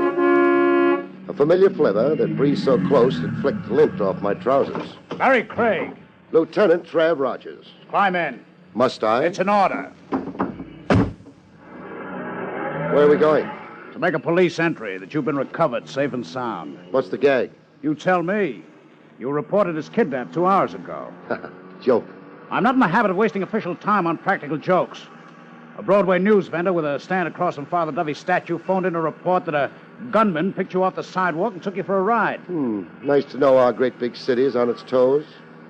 A familiar flavor that breezed so close it flicked lint off my trousers. Barrie Craig. Lieutenant Trav Rogers. Climb in. Must I? It's an order. Where are we going? To make a police entry that you've been recovered safe and sound. What's the gag? You tell me. You were reported as kidnapped 2 hours ago. Joke. I'm not in the habit of wasting official time on practical jokes. A Broadway news vendor with a stand across from Father Duffy's statue phoned in a report that a gunman picked you off the sidewalk and took you for a ride. Nice to know our great big city is on its toes.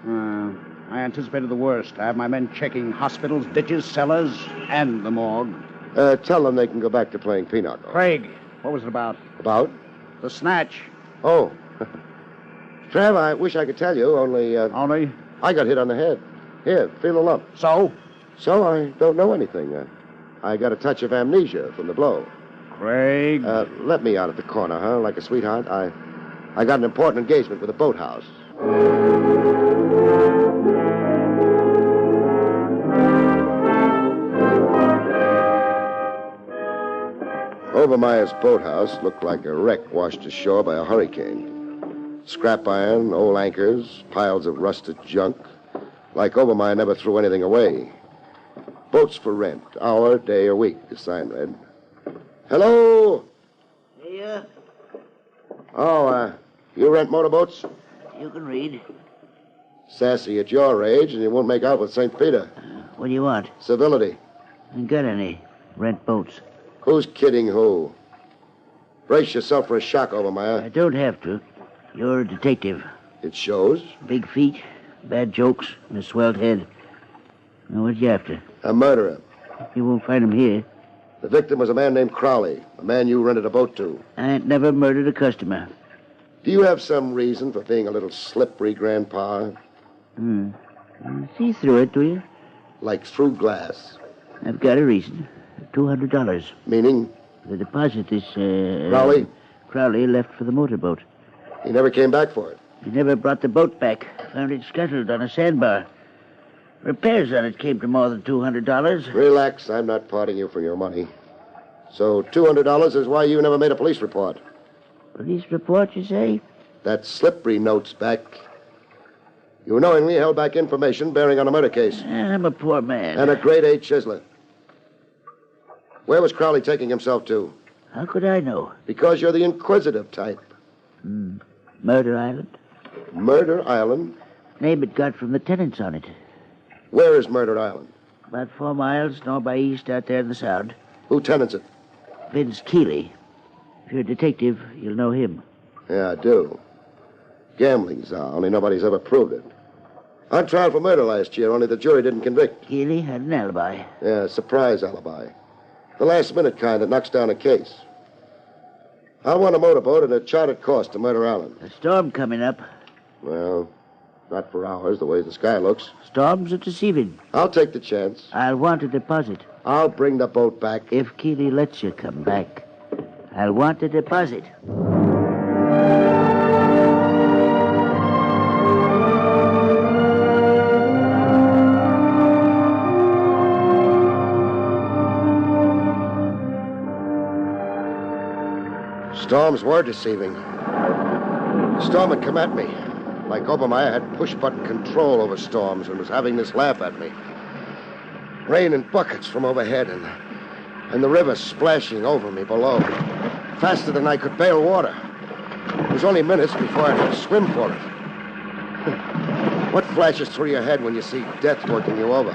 I anticipated the worst. I have my men checking hospitals, ditches, cellars, and the morgue. Tell them they can go back to playing pinochle. Craig, what was it about? About? The snatch. Oh. Trav, I wish I could tell you, only... Only? I got hit on the head. Here, feel a lump. So? So I don't know anything. I got a touch of amnesia from the blow. Craig? Let me out at the corner, huh? Like a sweetheart. I got an important engagement with a boathouse. Overmeyer's boathouse looked like a wreck washed ashore by a hurricane. Scrap iron, old anchors, piles of rusted junk. Like Overmeyer never threw anything away. Boats for rent, hour, day, or week, the sign read. Hello? Here. Oh, you rent motorboats? You can read. Sassy at your age, and you won't make out with St. Peter. What do you want? Civility. Ain't got any. Rent boats. Who's kidding who? Brace yourself for a shock, Overmeyer. I don't have to. You're a detective. It shows. Big feet, bad jokes, and a swelled head. Now, what you after? A murderer. You won't find him here. The victim was a man named Crowley, a man you rented a boat to. I ain't never murdered a customer. Do you have some reason for being a little slippery, Grandpa? See through it, do you? Like through glass. I've got a reason. $200. Meaning? The deposit is, Crowley? Crowley left for the motorboat. He never came back for it? He never brought the boat back. Found it scuttled on a sandbar. Repairs on it came to more than $200. Relax. I'm not parting you for your money. So $200 is why you never made a police report. Police report, you say? That slippery note's back. You knowingly held back information bearing on a murder case. I'm a poor man. And a grade 8 chiseler. Where was Crowley taking himself to? How could I know? Because you're the inquisitive type. Murder Island? Murder Island? Name it got from the tenants on it. Where is Murder Island? About 4 miles north by east out there in the Sound. Who tenants it? Vince Keeley. If you're a detective, you'll know him. Yeah, I do. Gambling czar, only nobody's ever proved it. On trial for murder last year, only the jury didn't convict. Keeley had an alibi. Yeah, surprise alibi. The last-minute kind that knocks down a case. I want a motorboat at a chartered course to Murder Island. A storm coming up. Well, not for hours, the way the sky looks. Storms are deceiving. I'll take the chance. I'll want a deposit. I'll bring the boat back. If Keeley lets you come back, I'll want a deposit. Storms were deceiving. The storm had come at me. Like Obermeyer had push-button control over storms and was having this laugh at me. Rain in buckets from overhead and the river splashing over me below. Faster than I could bail water. It was only minutes before I had to swim for it. What flashes through your head when you see death working you over?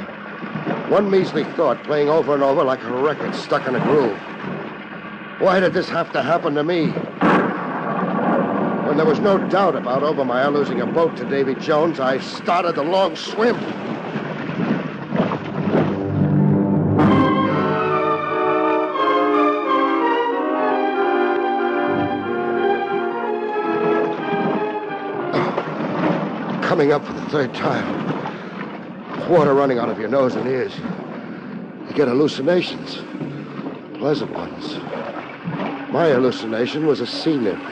One measly thought playing over and over like a record stuck in a groove. Why did this have to happen to me? When there was no doubt about Obermeyer losing a boat to Davy Jones, I started the long swim. Coming up for the third time. With water running out of your nose and ears. You get hallucinations. Pleasant ones. My hallucination was a sea nymph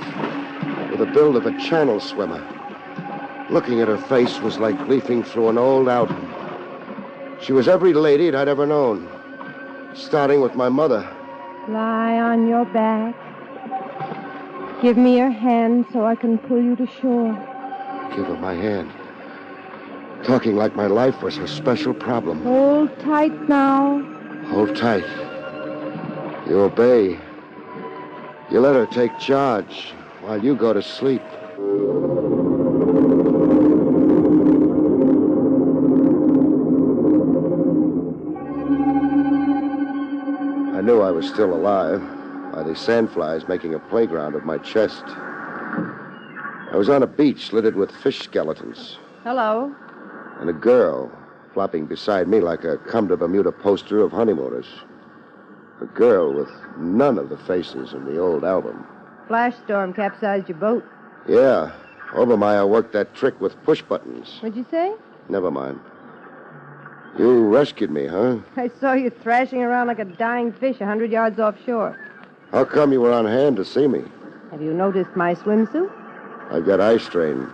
with the build of a channel swimmer. Looking at her face was like leafing through an old album. She was every lady I'd ever known, starting with my mother. Lie on your back. Give me your hand so I can pull you to shore. Give her my hand. Talking like my life was her special problem. Hold tight now. Hold tight. You obey. You let her take charge while you go to sleep. I knew I was still alive by the sandflies making a playground of my chest. I was on a beach littered with fish skeletons. Hello. And a girl flopping beside me like a come-to-Bermuda poster of honeymooners. A girl with none of the faces in the old album. Flash storm capsized your boat. Yeah, Obermeyer worked that trick with push buttons. What'd you say? Never mind. You rescued me, huh? I saw you thrashing around like a dying fish 100 yards offshore. How come you were on hand to see me? Have you noticed my swimsuit? I got eye strain.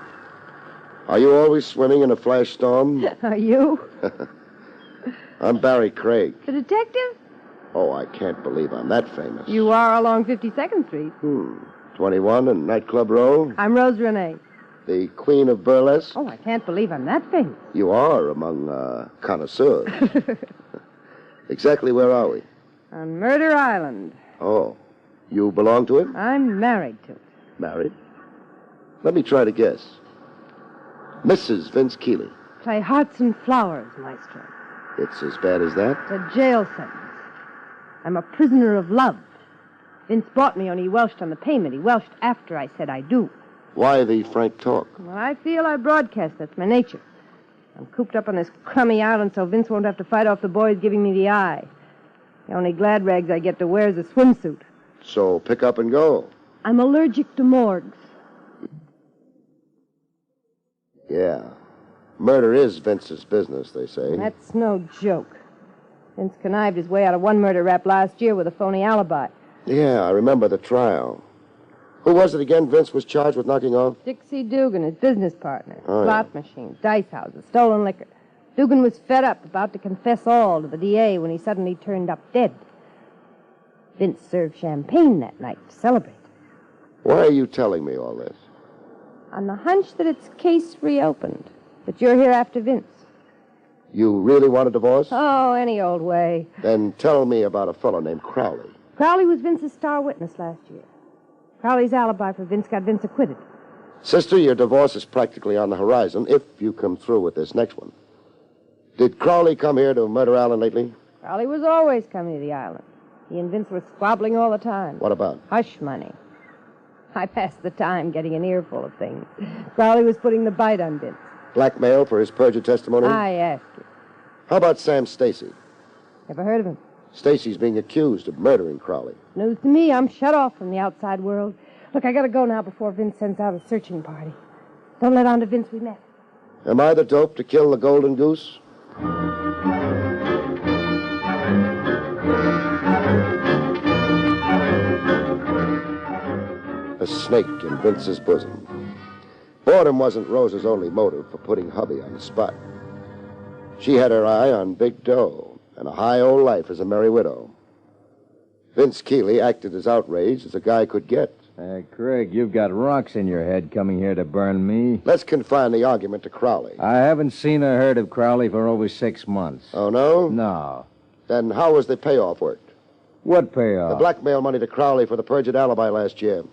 Are you always swimming in a flash storm? Are you? I'm Barrie Craig. The detective? Oh, I can't believe I'm that famous. You are along 52nd Street. 21 and Nightclub Row? I'm Rose Renee. The queen of burlesque? Oh, I can't believe I'm that famous. You are among connoisseurs. Exactly where are we? On Murder Island. Oh, you belong to it? I'm married to it. Married? Let me try to guess. Mrs. Vince Keeley. Play Hearts and Flowers, Maestro. It's as bad as that? It's a jail sentence. I'm a prisoner of love. Vince bought me, only he welched on the payment. He welched after I said I do. Why the frank talk? Well, I feel I broadcast. That's my nature. I'm cooped up on this crummy island so Vince won't have to fight off the boys giving me the eye. The only glad rags I get to wear is a swimsuit. So pick up and go. I'm allergic to morgues. Yeah. Murder is Vince's business, they say. That's no joke. Vince connived his way out of one murder rap last year with a phony alibi. Yeah, I remember the trial. Who was it again Vince was charged with knocking off? Dixie Dugan, his business partner. Oh, Slot machines, dice houses, stolen liquor. Dugan was fed up, about to confess all to the DA when he suddenly turned up dead. Vince served champagne that night to celebrate. Why are you telling me all this? On the hunch that it's case reopened. That you're here after Vince. You really want a divorce? Oh, any old way. Then tell me about a fellow named Crowley. Crowley was Vince's star witness last year. Crowley's alibi for Vince got Vince acquitted. Sister, your divorce is practically on the horizon if you come through with this next one. Did Crowley come here to Murder Island lately? Crowley was always coming to the island. He and Vince were squabbling all the time. What about? Hush money. I passed the time getting an earful of things. Crowley was putting the bite on Vince. Blackmail for his perjured testimony? I asked you. How about Sam Stacy? Never heard of him. Stacy's being accused of murdering Crowley. News to me. I'm shut off from the outside world. Look, I gotta go now before Vince sends out a searching party. Don't let on to Vince we met. Am I the dope to kill the golden goose? A snake in Vince's bosom. Boredom wasn't Rose's only motive for putting hubby on the spot. She had her eye on big dough and a high old life as a merry widow. Vince Keeley acted as outraged as a guy could get. Craig, you've got rocks in your head coming here to burn me. Let's confine the argument to Crowley. I haven't seen or heard of Crowley for over 6 months. Oh, no? No. Then how was the payoff worked? What payoff? The blackmail money to Crowley for the perjured alibi last year.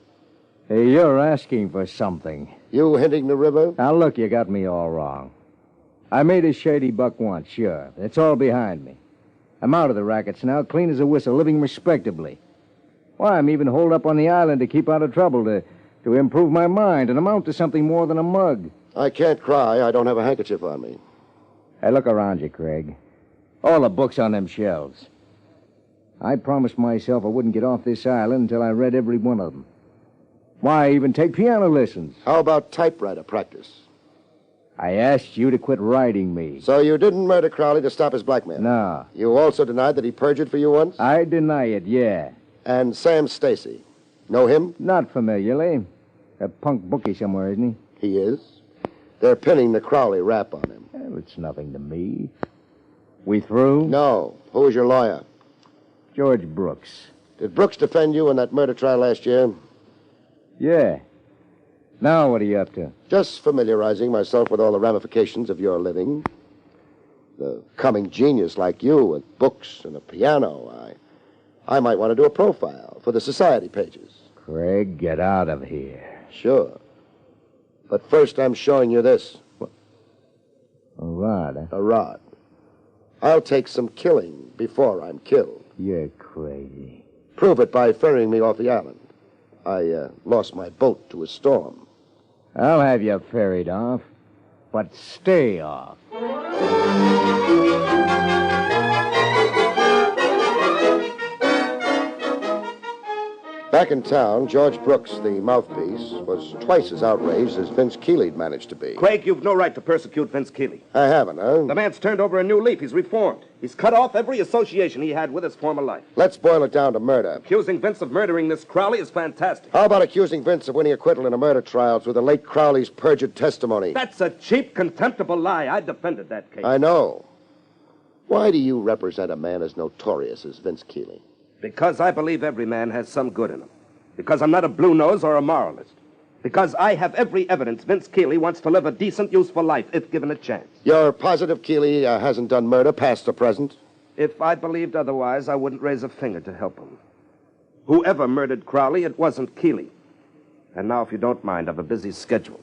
Hey, you're asking for something. You hinting the river? Now, look, you got me all wrong. I made a shady buck once, sure. It's all behind me. I'm out of the rackets now, clean as a whistle, living respectably. Why, I'm even holed up on the island to keep out of trouble, to improve my mind and amount to something more than a mug. I can't cry. I don't have a handkerchief on me. Hey, look around you, Craig. All the books on them shelves. I promised myself I wouldn't get off this island until I read every one of them. Why, even take piano lessons. How about typewriter practice? I asked you to quit writing me. So you didn't murder Crowley to stop his blackmail? No. You also denied that he perjured for you once? I deny it, yeah. And Sam Stacy. Know him? Not familiarly. A punk bookie somewhere, isn't he? He is. They're pinning the Crowley rap on him. Well, it's nothing to me. We through? No. Who was your lawyer? George Brooks. Did Brooks defend you in that murder trial last year? Yeah. Now what are you up to? Just familiarizing myself with all the ramifications of your living. The coming genius like you with books and a piano. I might want to do a profile for the society pages. Craig, get out of here. Sure. But first I'm showing you this. What? A rod, huh? A rod. I'll take some killing before I'm killed. You're crazy. Prove it by ferrying me off the island. I lost my boat to a storm. I'll have you ferried off, but stay off. Back in town, George Brooks, the mouthpiece, was twice as outraged as Vince Keeley'd managed to be. Craig, you've no right to persecute Vince Keeley. I haven't, huh? The man's turned over a new leaf. He's reformed. He's cut off every association he had with his former life. Let's boil it down to murder. Accusing Vince of murdering this Crowley is fantastic. How about accusing Vince of winning acquittal in a murder trial through the late Crowley's perjured testimony? That's a cheap, contemptible lie. I defended that case. I know. Why do you represent a man as notorious as Vince Keeley? Because I believe every man has some good in him. Because I'm not a blue nose or a moralist. Because I have every evidence Vince Keeley wants to live a decent, useful life if given a chance. You're positive Keeley hasn't done murder, past or present? If I believed otherwise, I wouldn't raise a finger to help him. Whoever murdered Crowley, it wasn't Keeley. And now, if you don't mind, I've a busy schedule.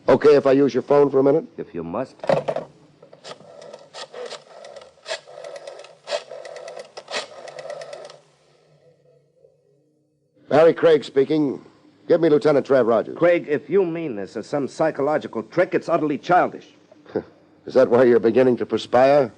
Okay if I use your phone for a minute? If you must. Barrie Craig speaking. Give me Lieutenant Trav Rogers. Craig, if you mean this as some psychological trick, it's utterly childish. Is that why you're beginning to perspire?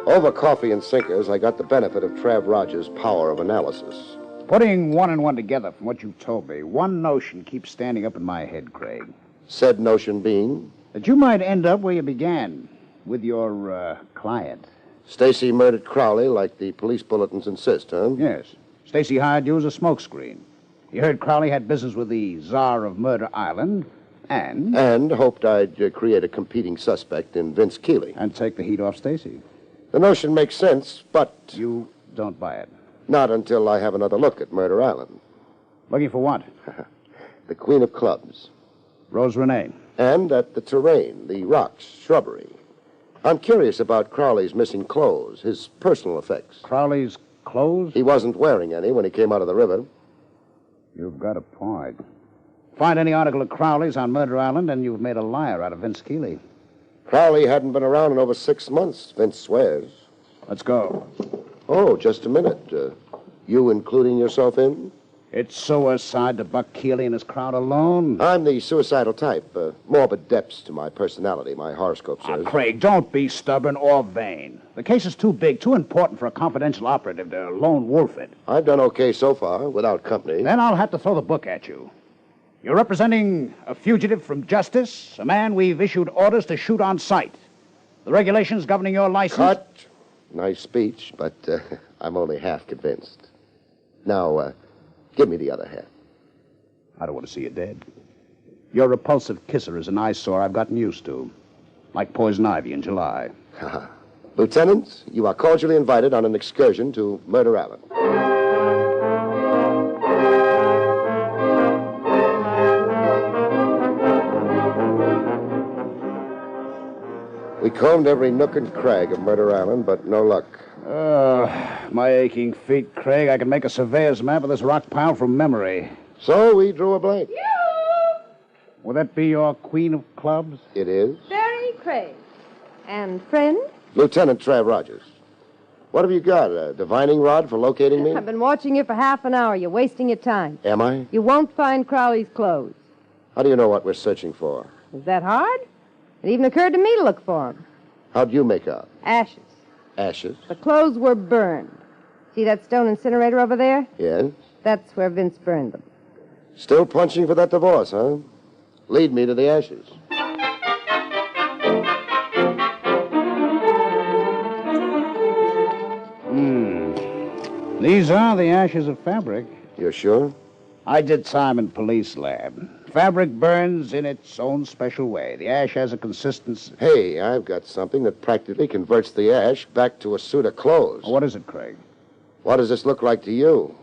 Over coffee and sinkers, I got the benefit of Trav Rogers' power of analysis. Putting one and one together from what you told me, one notion keeps standing up in my head, Craig. Said notion being? That you might end up where you began, with your client. Stacy murdered Crowley like the police bulletins insist, huh? Yes. Stacy hired you as a smokescreen. He heard Crowley had business with the Czar of Murder Island, and... And hoped I'd create a competing suspect in Vince Keeley. And take the heat off Stacy. The notion makes sense, but... You don't buy it. Not until I have another look at Murder Island. Looking for what? The Queen of Clubs. Rose Renee. And at the terrain, the rocks, shrubbery. I'm curious about Crowley's missing clothes, his personal effects. Crowley's clothes? He wasn't wearing any when he came out of the river. You've got a point. Find any article of Crowley's on Murder Island, and you've made a liar out of Vince Keeley. Crowley hadn't been around in over 6 months, Vince swears. Let's go. Oh, just a minute. You including yourself in? It's suicide to buck Keeley and his crowd alone. I'm the suicidal type. Morbid depths to my personality, my horoscope says. Craig, don't be stubborn or vain. The case is too big, too important for a confidential operative to lone wolf it. I've done okay so far, without company. Then I'll have to throw the book at you. You're representing a fugitive from justice, a man we've issued orders to shoot on sight. The regulations governing your license... Cut. Nice speech, but I'm only half convinced. Now, give me the other half. I don't want to see you dead. Your repulsive kisser is an eyesore I've gotten used to. Like poison ivy in July. Lieutenant, you are cordially invited on an excursion to Murder Island. We combed every nook and crag of Murder Island, but no luck. My aching feet, Craig. I can make a surveyor's map of this rock pile from memory. So we drew a blank. Will that be your queen of clubs? It is. Barrie Craig. And friend? Lieutenant Trav Rogers. What have you got? A divining rod for locating me? I've been watching you for half an hour. You're wasting your time. Am I? You won't find Crowley's clothes. How do you know what we're searching for? Is that hard? It even occurred to me to look for them. How'd you make out? Ashes. Ashes? The clothes were burned. See that stone incinerator over there? Yes. That's where Vince burned them. Still punching for that divorce, huh? Lead me to the ashes. These are the ashes of fabric. You're sure? I did time in police lab. Fabric burns in its own special way. The ash has a consistency. Hey, I've got something that practically converts the ash back to a suit of clothes. What is it, Craig? What does this look like to you?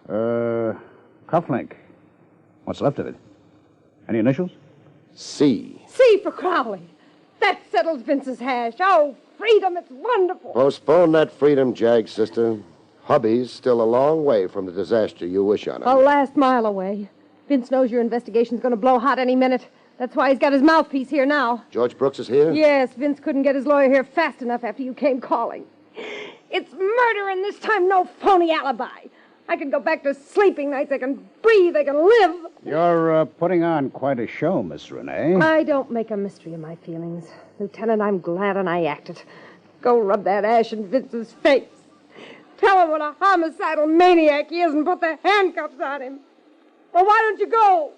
Cufflink. What's left of it? Any initials? C. C for Crowley. That settles Vince's hash. Oh, freedom, it's wonderful. Postpone that freedom, Jag, sister. Hubby's still a long way from the disaster you wish on him. A last mile away. Vince knows your investigation's going to blow hot any minute. That's why he's got his mouthpiece here now. George Brooks is here? Yes, Vince couldn't get his lawyer here fast enough after you came calling. It's murder, and this time no phony alibi. I can go back to sleeping nights. I can breathe. I can live. You're putting on quite a show, Miss Renee. I don't make a mystery of my feelings. Lieutenant, I'm glad and I acted. Go rub that ash in Vince's face. Tell him what a homicidal maniac he is and put the handcuffs on him. Well, why don't you go?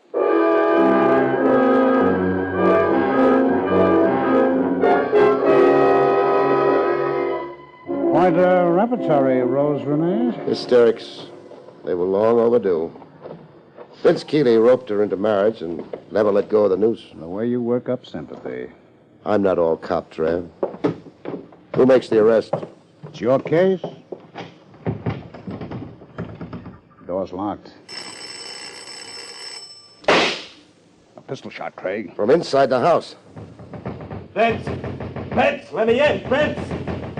Quite a repertory, Rose Renee. Hysterics. They were long overdue. Vince Keeley roped her into marriage and never let go of the noose. The way you work up sympathy. I'm not all cop, Trav. Who makes the arrest? It's your case. Door's locked. A pistol shot, Craig. From inside the house. Vince! Vince, let me in! Vince!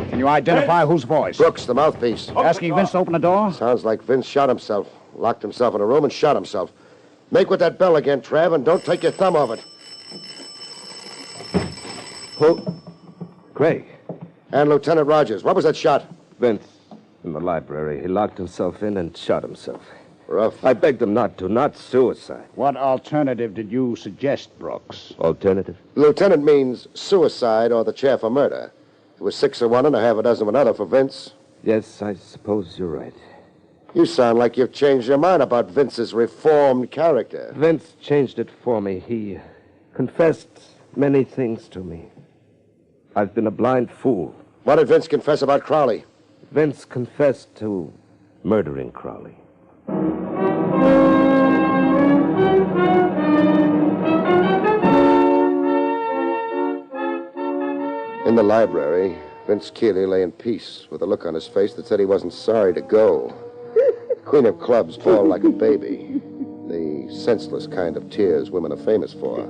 Can you identify whose voice? Brooks, the mouthpiece. Asking Vince to open the door? Sounds like Vince shot himself. Locked himself in a room and shot himself. Make with that bell again, Trav, and don't take your thumb off it. Who? Craig. And Lieutenant Rogers. What was that shot? Vince, in the library. He locked himself in and shot himself. Rough. I begged him not to, not suicide. What alternative did you suggest, Brooks? Alternative? Lieutenant means suicide or the chair for murder. It was 6 of one and a half a dozen of another for Vince. Yes, I suppose you're right. You sound like you've changed your mind about Vince's reformed character. Vince changed it for me. He confessed many things to me. I've been a blind fool. What did Vince confess about Crowley? Vince confessed to murdering Crowley. In the library, Vince Keeley lay in peace with a look on his face that said he wasn't sorry to go. Queen of Clubs bawled like a baby, the senseless kind of tears women are famous for,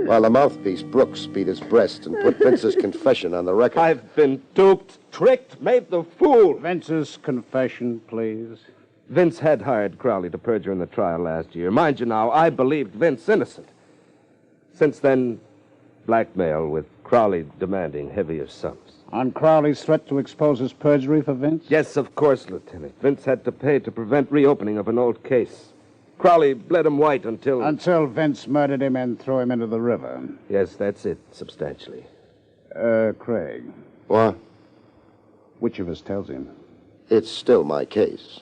while the mouthpiece, Brooks, beat his breast and put Vince's confession on the record. I've been duped, tricked, made the fool. Vince's confession, please. Vince had hired Crowley to perjure in the trial last year. Mind you now, I believed Vince innocent. Since then, blackmail with Crowley demanding heavier sums. On Crowley's threat to expose his perjury for Vince? Yes, of course, Lieutenant. Vince had to pay to prevent reopening of an old case. Crowley bled him white until... Until Vince murdered him and threw him into the river. Yes, that's it, substantially. Craig. What? Which of us tells him? It's still my case.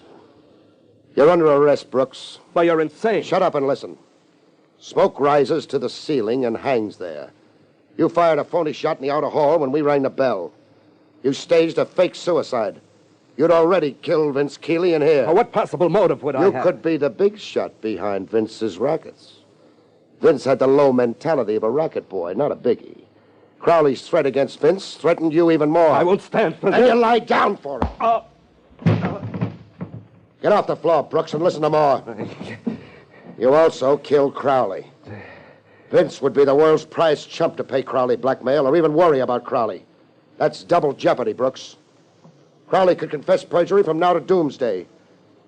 You're under arrest, Brooks. Why, you're insane. Shut up and listen. Smoke rises to the ceiling and hangs there. You fired a phony shot in the outer hall when we rang the bell. You staged a fake suicide. You'd already killed Vince Keeley in here. Now, what possible motive would I have? You could be the big shot behind Vince's rackets. Vince had the low mentality of a racket boy, not a biggie. Crowley's threat against Vince threatened you even more. I won't stand for and this. you lie down for it. Get off the floor, Brooks, and listen to more. You also killed Crowley. Vince would be the world's prized chump to pay Crowley blackmail or even worry about Crowley. That's double jeopardy, Brooks. Crowley could confess perjury from now to doomsday.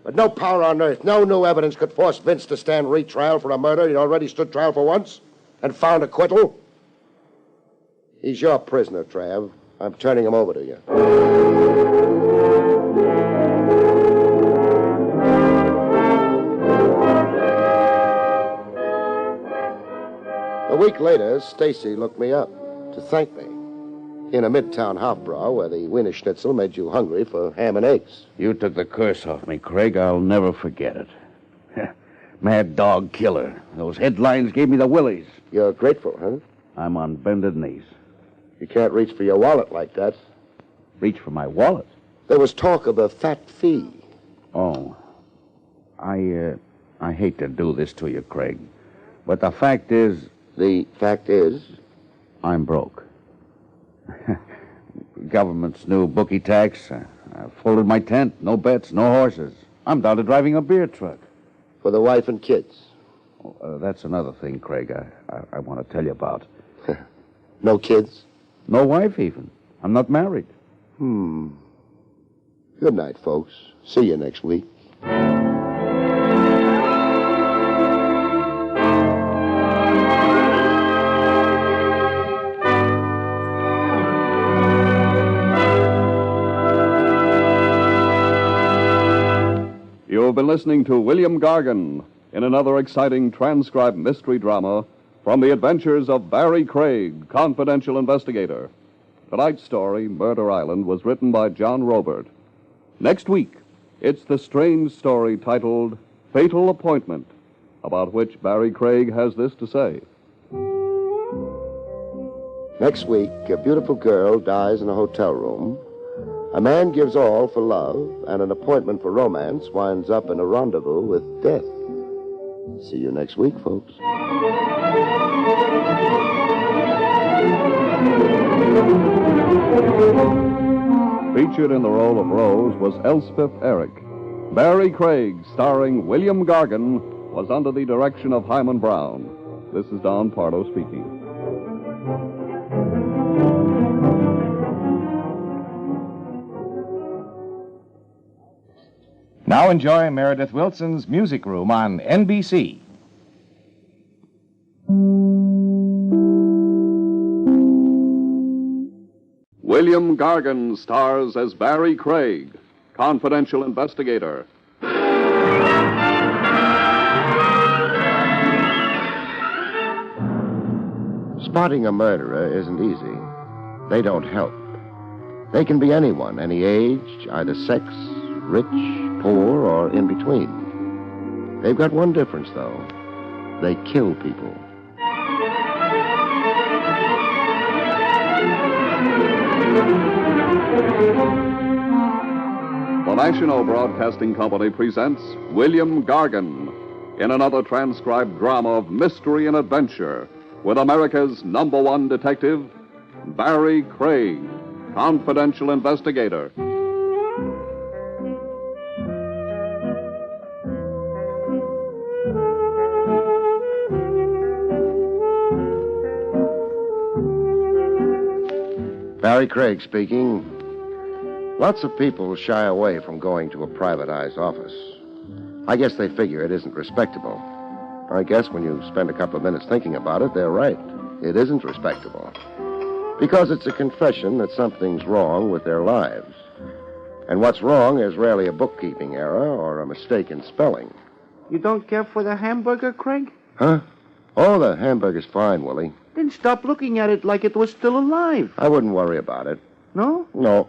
But no power on earth, no new evidence could force Vince to stand retrial for a murder he'd already stood trial for once and found acquittal. He's your prisoner, Trav. I'm turning him over to you. A week later, Stacy looked me up to thank me in a midtown Hofbrau where the Wiener Schnitzel made you hungry for ham and eggs. You took the curse off me, Craig. I'll never forget it. Mad dog killer. Those headlines gave me the willies. You're grateful, huh? I'm on bended knees. You can't reach for your wallet like that. Reach for my wallet? There was talk of a fat fee. Oh. I hate to do this to you, Craig. But the fact is... The fact is? I'm broke. Government's new bookie tax. I folded my tent. No bets, no horses. I'm down to driving a beer truck. For the wife and kids? That's another thing, Craig, I want to tell you about. No kids? No wife, even. I'm not married. Good night, folks. See you next week. You've been listening to William Gargan in another exciting transcribed mystery drama from the adventures of Barrie Craig, confidential investigator. Tonight's story, Murder Island, was written by John Robert. Next week, it's the strange story titled Fatal Appointment, about which Barrie Craig has this to say. Next week, a beautiful girl dies in a hotel room. A man gives all for love, and an appointment for romance winds up in a rendezvous with death. See you next week, folks. Featured in the role of Rose was Elspeth Eric. Barrie Craig, starring William Gargan, was under the direction of Hyman Brown. This is Don Pardo speaking. Now enjoy Meredith Wilson's Music Room on NBC. William Gargan stars as Barrie Craig, confidential investigator. Spotting a murderer isn't easy. They don't help. They can be anyone, any age, either sex, rich, poor, or in between. They've got one difference, though. They kill people. The National Broadcasting Company presents William Gargan in another transcribed drama of mystery and adventure with America's #1 detective, Barrie Craig, confidential investigator. Barrie Craig speaking. Lots of people shy away from going to a privatized office. I guess they figure it isn't respectable. I guess when you spend a couple of minutes thinking about it, they're right. It isn't respectable. Because it's a confession that something's wrong with their lives. And what's wrong is rarely a bookkeeping error or a mistake in spelling. You don't care for the hamburger, Craig? Huh? Oh, the hamburger's fine, Willie. Then stop looking at it like it was still alive. I wouldn't worry about it. No? No.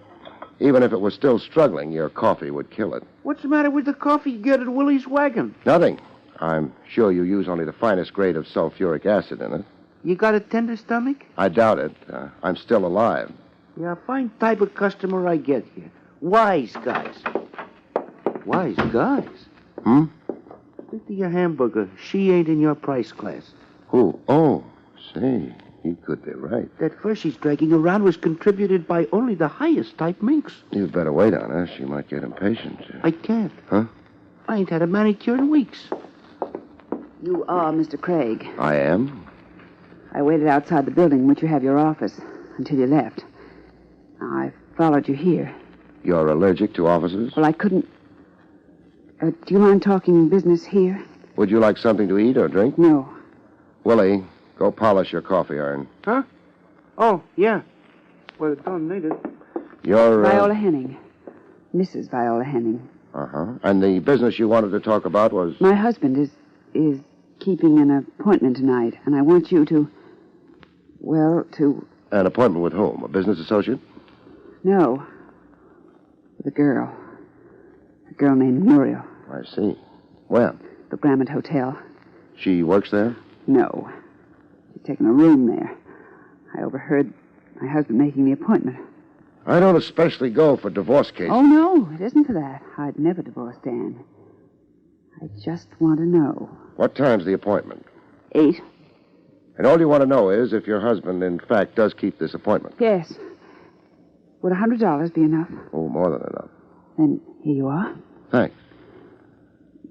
Even if it was still struggling, your coffee would kill it. What's the matter with the coffee you get at Willie's Wagon? Nothing. I'm sure you use only the finest grade of sulfuric acid in it. You got a tender stomach? I doubt it. I'm still alive. Yeah, fine type of customer I get here. Wise guys. Wise guys? Stick to your hamburger. She ain't in your price class. Who? Oh, say. He could be right. That fur she's dragging around was contributed by only the highest type minks. You'd better wait on her. She might get impatient. I can't. Huh? I ain't had a manicure in weeks. You are Mr. Craig. I am? I waited outside the building in which you have your office until you left. I followed you here. You're allergic to officers? Well, I couldn't... do you mind talking business here? Would you like something to eat or drink? No. Willie, go polish your coffee iron. Huh? Oh, yeah. Well, it don't need it. You're... Viola Henning. Mrs. Viola Henning. Uh-huh. And the business you wanted to talk about was... My husband is keeping an appointment tonight, and I want you to... Well, to... An appointment with whom? A business associate? No. With a girl. A girl named Muriel. I see. When? The Grammont Hotel. She works there? No. She's taken a room there. I overheard my husband making the appointment. I don't especially go for divorce cases. Oh, no, it isn't for that. I'd never divorce Dan. I just want to know. What time's the appointment? 8. And all you want to know is if your husband, in fact, does keep this appointment. Yes. Would $100 be enough? Oh, more than enough. Then here you are. Thanks.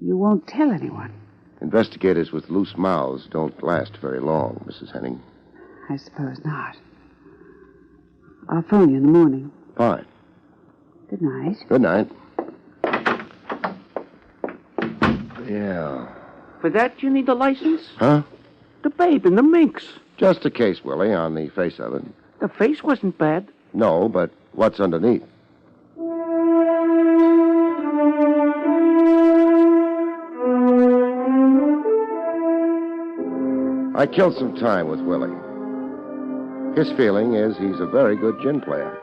You won't tell anyone. Investigators with loose mouths don't last very long, Mrs. Henning. I suppose not. I'll phone you in the morning. Fine. Good night. Good night. Yeah. For that, you need a license? Huh? The babe and the minks. Just a case, Willie, on the face of it. The face wasn't bad. No, but what's underneath? I killed some time with Willie. His feeling is he's a very good gin player.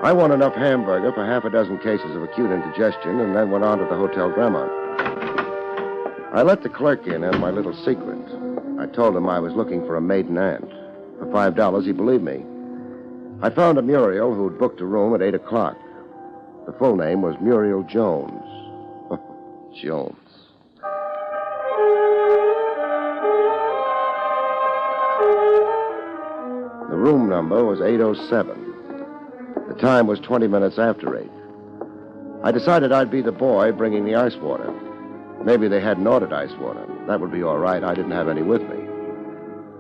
I won enough hamburger for half a dozen cases of acute indigestion and then went on to the Hotel Grammont. I let the clerk in on my little secret. I told him I was looking for a maiden aunt. For $5, he believed me. I found a Muriel who'd booked a room at 8 o'clock. The full name was Muriel Jones. Jones. The room number was 807. The time was 20 minutes after 8. I decided I'd be the boy bringing the ice water. Maybe they hadn't ordered ice water. That would be all right. I didn't have any with me.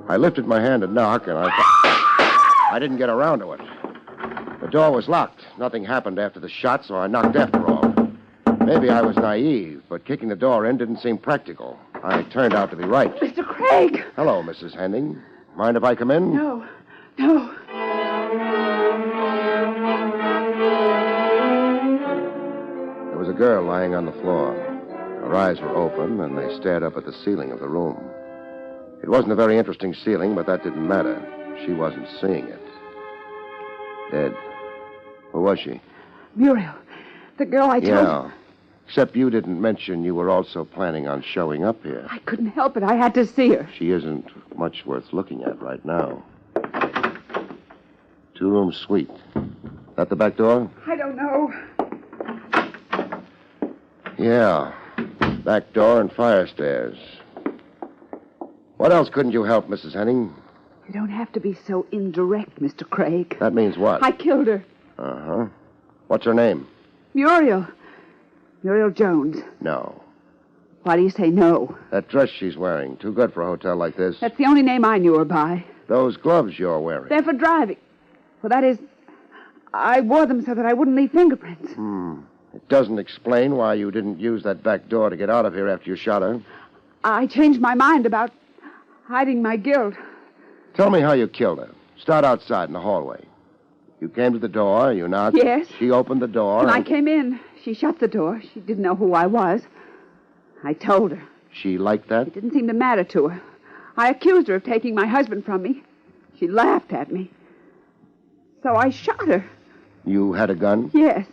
I lifted my hand to knock, and I didn't get around to it. The door was locked. Nothing happened after the shot, so I knocked after all. Maybe I was naive, but kicking the door in didn't seem practical. I turned out to be right. Mr. Craig! Hello, Mrs. Henning. Mind if I come in? No. No. There was a girl lying on the floor. Her eyes were open, and they stared up at the ceiling of the room. It wasn't a very interesting ceiling, but that didn't matter. She wasn't seeing it. Dead. Who was she? Muriel. The girl I told you. Yeah. Except you didn't mention you were also planning on showing up here. I couldn't help it. I had to see her. She isn't much worth looking at right now. 2-room suite. That the back door? I don't know. Yeah. Back door and fire stairs. What else couldn't you help, Mrs. Henning? You don't have to be so indirect, Mr. Craig. That means what? I killed her. Uh-huh. What's her name? Muriel. Muriel Jones. No. Why do you say no? That dress she's wearing. Too good for a hotel like this. That's the only name I knew her by. Those gloves you're wearing. They're for driving. Well, that is, I wore them so that I wouldn't leave fingerprints. It doesn't explain why you didn't use that back door to get out of here after you shot her. I changed my mind about hiding my guilt. Tell me how you killed her. Start outside in the hallway. You came to the door, you knocked. Yes. She opened the door. When I came in, she shut the door. She didn't know who I was. I told her. She liked that? It didn't seem to matter to her. I accused her of taking my husband from me. She laughed at me. So I shot her. You had a gun? Yes.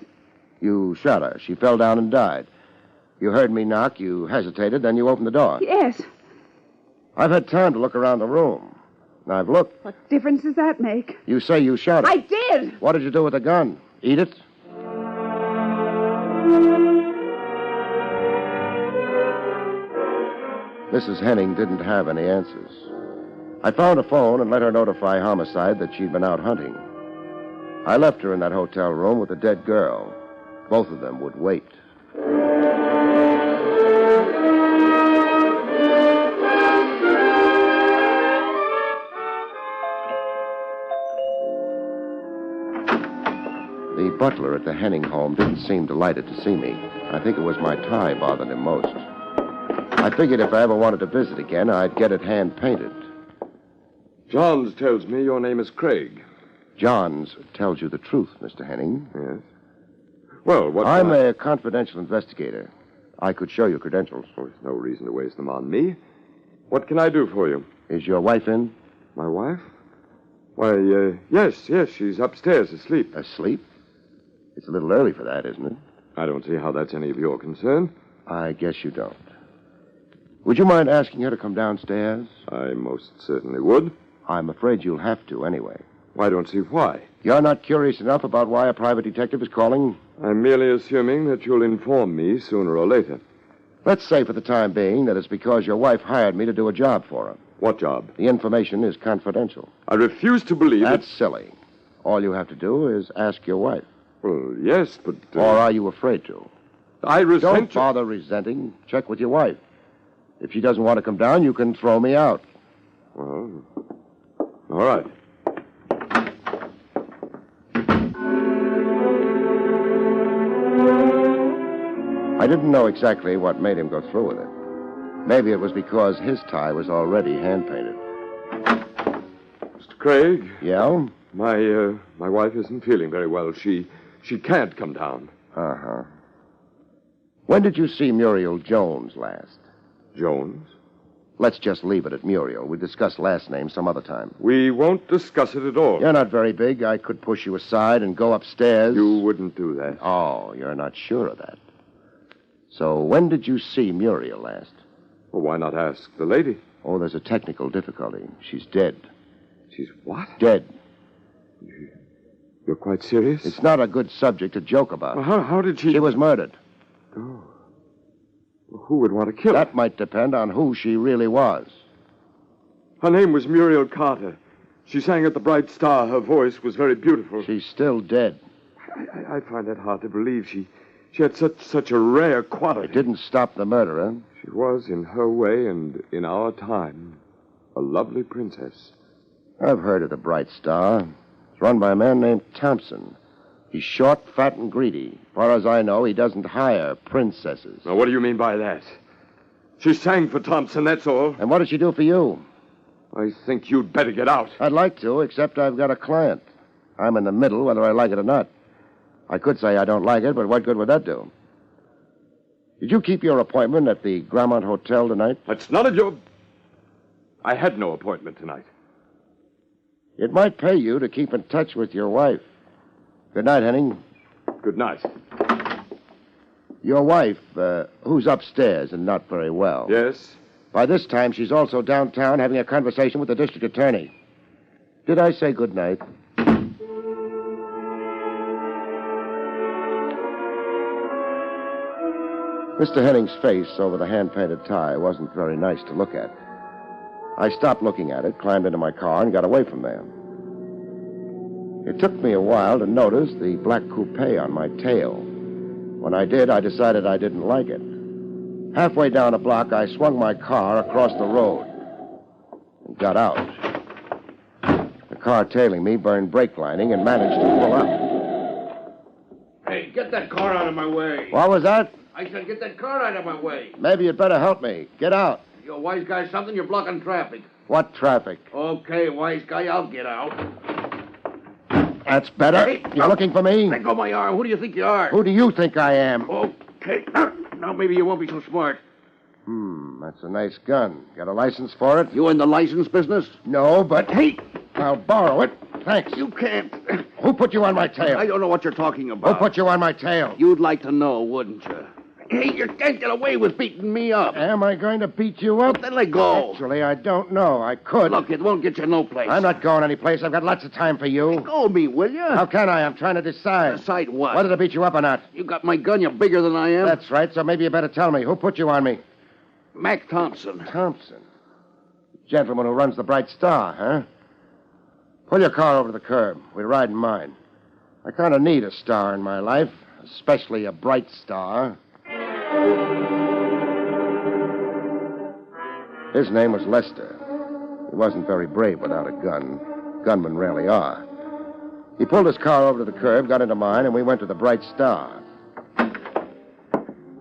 You shot her. She fell down and died. You heard me knock. You hesitated. Then you opened the door. Yes. I've had time to look around the room. And I've looked. What difference does that make? You say you shot her. I did. What did you do with the gun? Eat it? Mrs. Henning didn't have any answers. I found a phone and let her notify Homicide that she'd been out hunting. I left her in that hotel room with the dead girl. Both of them would wait. The butler at the Henning home didn't seem delighted to see me. I think it was my tie bothered him most. I figured if I ever wanted to visit again, I'd get it hand-painted. Johns tells me your name is Craig. Johns tells you the truth, Mr. Henning. Yes. Well, what... I'm a confidential investigator. I could show you credentials. Oh, there's no reason to waste them on me. What can I do for you? Is your wife in? My wife? Why, yes, she's upstairs asleep. Asleep? It's a little early for that, isn't it? I don't see how that's any of your concern. I guess you don't. Would you mind asking her to come downstairs? I most certainly would. I'm afraid you'll have to anyway. I don't see why. You're not curious enough about why a private detective is calling? I'm merely assuming that you'll inform me sooner or later. Let's say for the time being that it's because your wife hired me to do a job for her. What job? The information is confidential. I refuse to believe That's silly. All you have to do is ask your wife. Well, yes, but... Or are you afraid to? I resent... Don't bother resenting. Check with your wife. If she doesn't want to come down, you can throw me out. Well, all right. I didn't know exactly what made him go through with it. Maybe it was because his tie was already hand-painted. Mr. Craig? Yeah? My wife isn't feeling very well. She can't come down. Uh-huh. When did you see Muriel Jones last? Jones? Let's just leave it at Muriel. We'll discuss last names some other time. We won't discuss it at all. You're not very big. I could push you aside and go upstairs. You wouldn't do that. Oh, you're not sure of that. So when did you see Muriel last? Well, why not ask the lady? Oh, there's a technical difficulty. She's dead. She's what? Dead. You're quite serious? It's not a good subject to joke about. Well, how did she... She was murdered. Oh. Well, who would want to kill her? That might depend on who she really was. Her name was Muriel Carter. She sang at the Bright Star. Her voice was very beautiful. She's still dead. I find that hard to believe. She had such a rare quality. It didn't stop the murderer. She was, in her way and in our time, a lovely princess. I've heard of the Bright Star. It's run by a man named Thompson. He's short, fat, and greedy. As far as I know, he doesn't hire princesses. Now, what do you mean by that? She sang for Thompson, that's all. And what did she do for you? I think you'd better get out. I'd like to, except I've got a client. I'm in the middle, whether I like it or not. I could say I don't like it, but what good would that do? Did you keep your appointment at the Grammont Hotel tonight? That's none of your... I had no appointment tonight. It might pay you to keep in touch with your wife. Good night, Henning. Good night. Your wife, who's upstairs and not very well. Yes? By this time, she's also downtown having a conversation with the district attorney. Did I say good night? Mr. Henning's face over the hand-painted tie wasn't very nice to look at. I stopped looking at it, climbed into my car, and got away from there. It took me a while to notice the black coupe on my tail. When I did, I decided I didn't like it. Halfway down a block, I swung my car across the road and got out. The car tailing me burned brake lining and managed to pull up. Hey, get that car out of my way. What was that? I said get that car out of my way. Maybe you'd better help me. Get out. You're a wise guy something, you're blocking traffic. What traffic? Okay, wise guy, I'll get out. That's better. Hey, You're looking for me? Let go of my arm. Who do you think you are? Who do you think I am? Okay. Now maybe you won't be so smart. That's a nice gun. Got a license for it? You in the license business? No, but... Hey! I'll borrow it. Thanks. You can't. Who put you on my tail? I don't know what you're talking about. Who put you on my tail? You'd like to know, wouldn't you? Hey, you can't get away with beating me up. Am I going to beat you up? Then let go. Actually, I don't know. I could. Look, it won't get you no place. I'm not going any place. I've got lots of time for you. Let go of me, will you? How can I? I'm trying to decide. Decide what? Whether to beat you up or not. You got my gun. You're bigger than I am. That's right, so maybe you better tell me. Who put you on me? Mac Thompson. Thompson? Gentleman who runs the Bright Star, huh? Pull your car over to the curb. We ride in mine. I kind of need a star in my life, especially a bright star. His name was Lester. He wasn't very brave without a gun. Gunmen rarely are. He pulled his car over to the curb, got into mine, and we went to the Bright Star.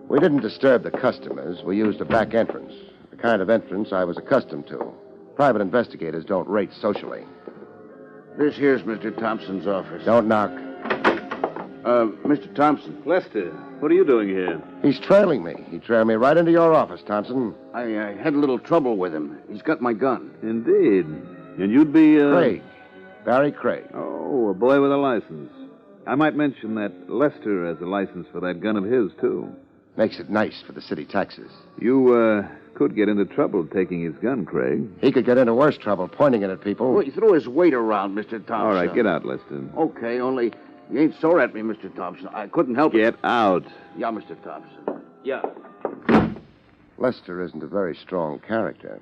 We didn't disturb the customers. We used a back entrance, the kind of entrance I was accustomed to. Private investigators don't rate socially. This here's Mr. Thompson's office. Don't knock. Mr. Thompson. Lester, what are you doing here? He's trailing me. He trailed me right into your office, Thompson. I had a little trouble with him. He's got my gun. Indeed. And you'd be, Craig. Barrie Craig. Oh, a boy with a license. I might mention that Lester has a license for that gun of his, too. Makes it nice for the city taxes. You, could get into trouble taking his gun, Craig. He could get into worse trouble pointing it at people. Well, he threw his weight around, Mr. Thompson. All right, get out, Lester. Okay, only you ain't sore at me, Mr. Thompson. I couldn't help it. Get out. Yeah, Mr. Thompson. Yeah. Lester isn't a very strong character.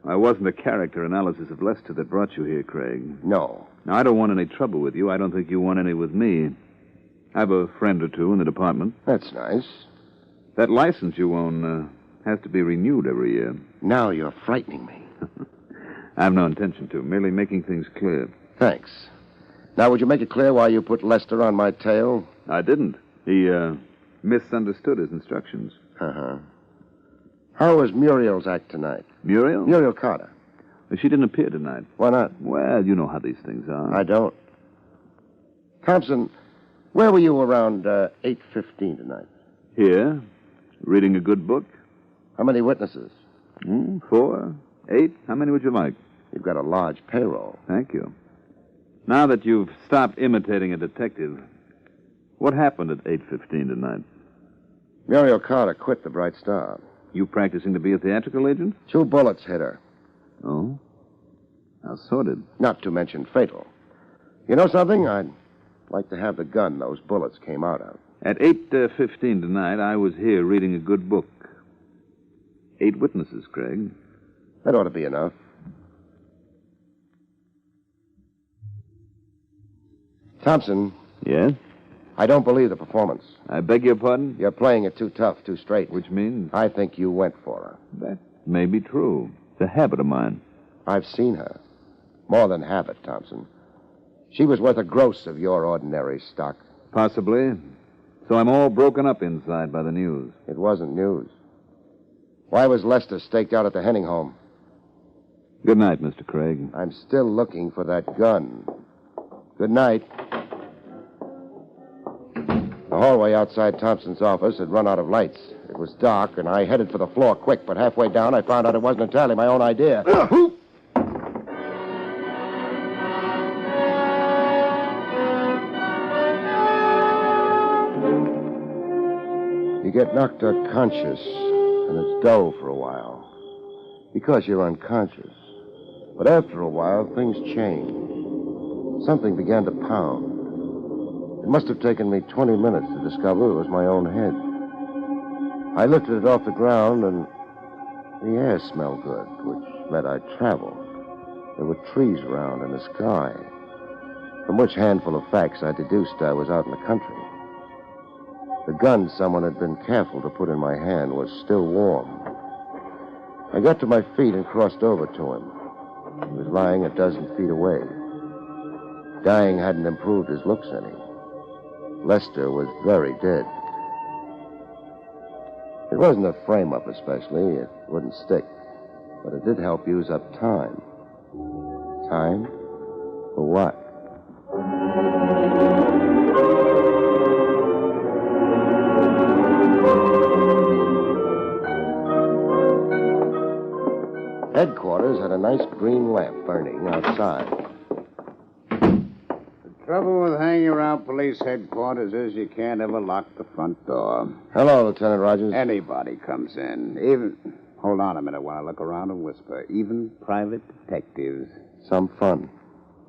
I wasn't a character analysis of Lester that brought you here, Craig. No. Now, I don't want any trouble with you. I don't think you want any with me. I have a friend or two in the department. That's nice. That license you own has to be renewed every year. Now you're frightening me. I have no intention to, merely making things clear. Thanks. Now, would you make it clear why you put Lester on my tail? I didn't. He misunderstood his instructions. Uh-huh. How was Muriel's act tonight? Muriel? Muriel Carter. She didn't appear tonight. Why not? Well, you know how these things are. I don't. Thompson, where were you around 8:15 tonight? Here, reading a good book. How many witnesses? 4, 8. How many would you like? You've got a large payroll. Thank you. Now that you've stopped imitating a detective, what happened at 8:15 tonight? Muriel Carter quit the Bright Star. You practicing to be a theatrical agent? 2 bullets hit her. Oh? How sordid. Not to mention fatal. You know something? I'd like to have the gun those bullets came out of. At 8:15 tonight, I was here reading a good book. 8 witnesses, Craig. That ought to be enough. Thompson. Yes? I don't believe the performance. I beg your pardon? You're playing it too tough, too straight. Which means? I think you went for her. That may be true. It's a habit of mine. I've seen her. More than habit, Thompson. She was worth a gross of your ordinary stock. Possibly. So I'm all broken up inside by the news. It wasn't news. Why was Lester staked out at the Henning home? Good night, Mr. Craig. I'm still looking for that gun. Good night. The hallway outside Thompson's office had run out of lights. It was dark, and I headed for the floor quick, but halfway down I found out it wasn't entirely my own idea. You get knocked unconscious, and it's dull for a while. Because you're unconscious. But after a while, things change. Something began to pound. It must have taken me 20 minutes to discover it was my own head. I lifted it off the ground, and the air smelled good, which meant I'd traveled. There were trees around and a sky, from which handful of facts I deduced I was out in the country. The gun someone had been careful to put in my hand was still warm. I got to my feet and crossed over to him. He was lying a dozen feet away. Dying hadn't improved his looks any. Lester was very dead. It wasn't a frame-up especially. It wouldn't stick. But it did help use up time. Time? For what? Headquarters had a nice green lamp burning outside. The trouble with hanging around police headquarters is you can't ever lock the front door. Hello, Lieutenant Rogers. Anybody comes in. Even... Hold on a minute while I look around and whisper. Even private detectives. Some fun.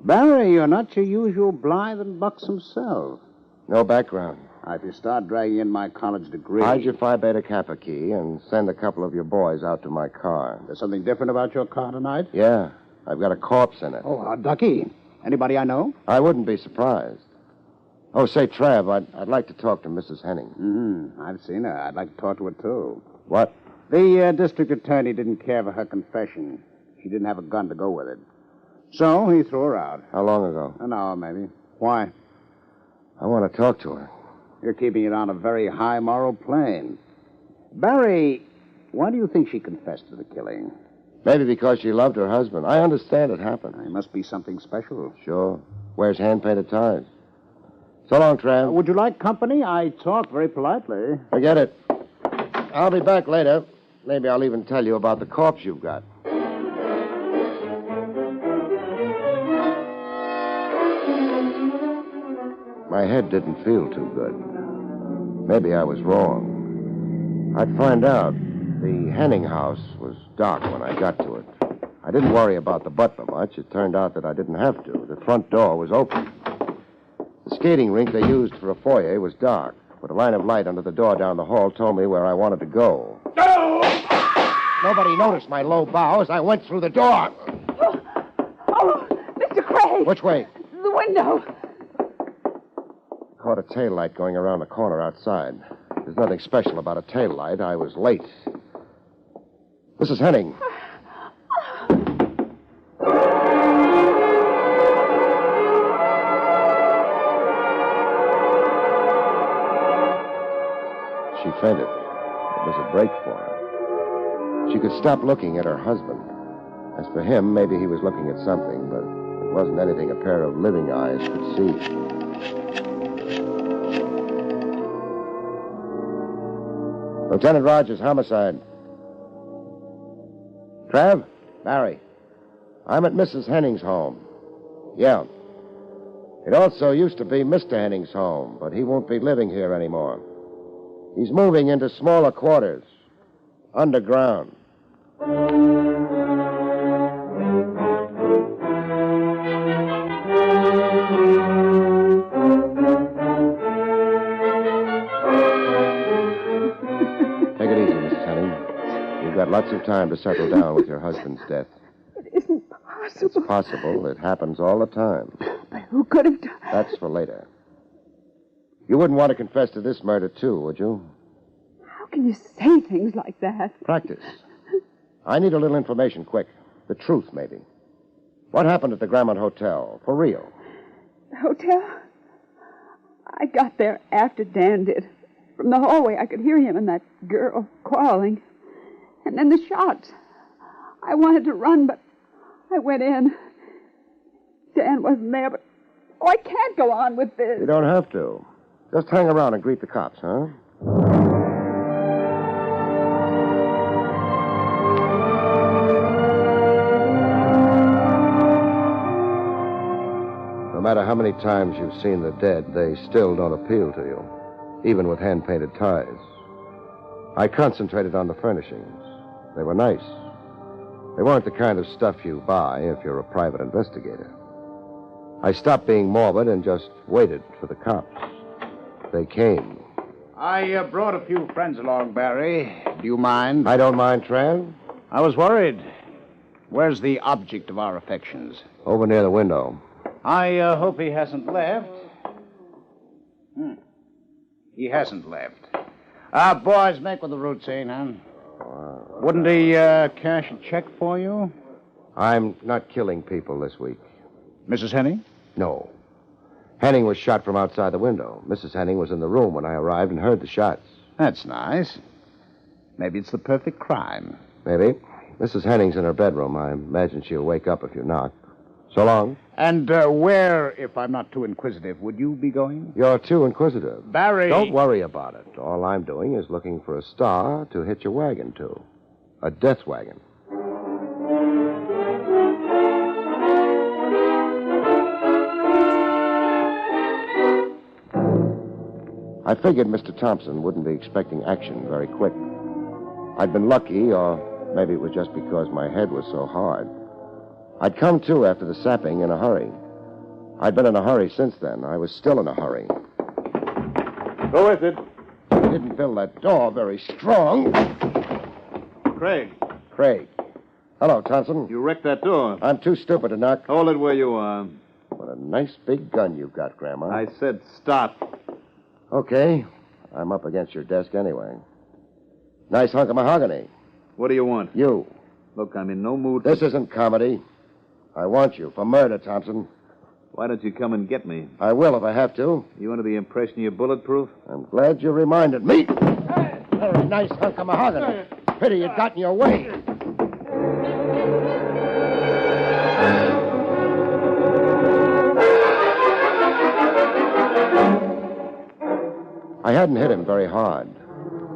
Barrie, you're not your usual blithe and buxom self. No background. If you start dragging in my college degree... Hide your Phi Beta Kappa key and send a couple of your boys out to my car. There's something different about your car tonight? Yeah. I've got a corpse in it. Oh, Ducky. Anybody I know? I wouldn't be surprised. Oh, say, Trav, I'd like to talk to Mrs. Henning. Mm-hmm. I've seen her. I'd like to talk to her, too. What? The district attorney didn't care for her confession. She didn't have a gun to go with it. So he threw her out. How long ago? An hour, maybe. Why? I want to talk to her. You're keeping it on a very high moral plane. Barry, why do you think she confessed to the killing? Maybe because she loved her husband. I understand it happened. It must be something special. Sure. Wears hand-painted ties. So long, Trav. Would you like company? I talk very politely. Forget it. I'll be back later. Maybe I'll even tell you about the corpse you've got. My head didn't feel too good. Maybe I was wrong. I'd find out. The Henning house was dark when I got to it. I didn't worry about the butler much. It turned out that I didn't have to. The front door was open. The skating rink they used for a foyer was dark, but a line of light under the door down the hall told me where I wanted to go. No! Nobody noticed my low bow as I went through the door. Oh, Mr. Craig! Which way? The window. Caught a tail light going around the corner outside. There's nothing special about a tail light. I was late. Mrs. Henning. She fainted. It was a break for her. She could stop looking at her husband. As for him, maybe he was looking at something, but it wasn't anything a pair of living eyes could see. Lieutenant Rogers, homicide. Trav? Barry. I'm at Mrs. Henning's home. Yeah. It also used to be Mr. Henning's home, but he won't be living here anymore. He's moving into smaller quarters. Underground. Take it easy, Mrs. Henning. You've got lots of time to settle down with your husband's death. It isn't possible. It's possible. It happens all the time. But who could have done... That's for later. You wouldn't want to confess to this murder, too, would you? How can you say things like that? Practice. I need a little information, quick. The truth, maybe. What happened at the Grammont Hotel? For real? The hotel? I got there after Dan did. From the hallway, I could hear him and that girl quarreling. And then the shots. I wanted to run, but I went in. Dan wasn't there, but... Oh, I can't go on with this. You don't have to. Just hang around and greet the cops, huh? No matter how many times you've seen the dead, they still don't appeal to you, even with hand-painted ties. I concentrated on the furnishings. They were nice. They weren't the kind of stuff you buy if you're a private investigator. I stopped being morbid and just waited for the cops. They came. I brought a few friends along, Barry. Do you mind? I don't mind, Tran. I was worried. Where's the object of our affections? Over near the window. I hope he hasn't left. He hasn't left. Boys, make with the routine, huh? Wouldn't he cash a check for you? I'm not killing people this week. Mrs. Henning? No. Henning was shot from outside the window. Mrs. Henning was in the room when I arrived and heard the shots. That's nice. Maybe it's the perfect crime. Maybe. Mrs. Henning's in her bedroom. I imagine she'll wake up if you knock. So long. And where, if I'm not too inquisitive, would you be going? You're too inquisitive. Barry! Don't worry about it. All I'm doing is looking for a star to hitch a wagon to. A death wagon. I figured Mr. Thompson wouldn't be expecting action very quick. I'd been lucky, or maybe it was just because my head was so hard. I'd come to after the sapping in a hurry. I'd been in a hurry since then. I was still in a hurry. Who is it? You didn't build that door very strong. Craig. Craig. Hello, Thompson. You wrecked that door. I'm too stupid to knock. Hold it where you are. What a nice big gun you've got, Grandma. I said stop. Okay. I'm up against your desk anyway. Nice hunk of mahogany. What do you want? You. Look, I'm in no mood. This isn't comedy. I want you for murder, Thompson. Why don't you come and get me? I will if I have to. You under the impression you're bulletproof? I'm glad you reminded me. Very nice hunk of mahogany. Pity it got in your way. I hadn't hit him very hard.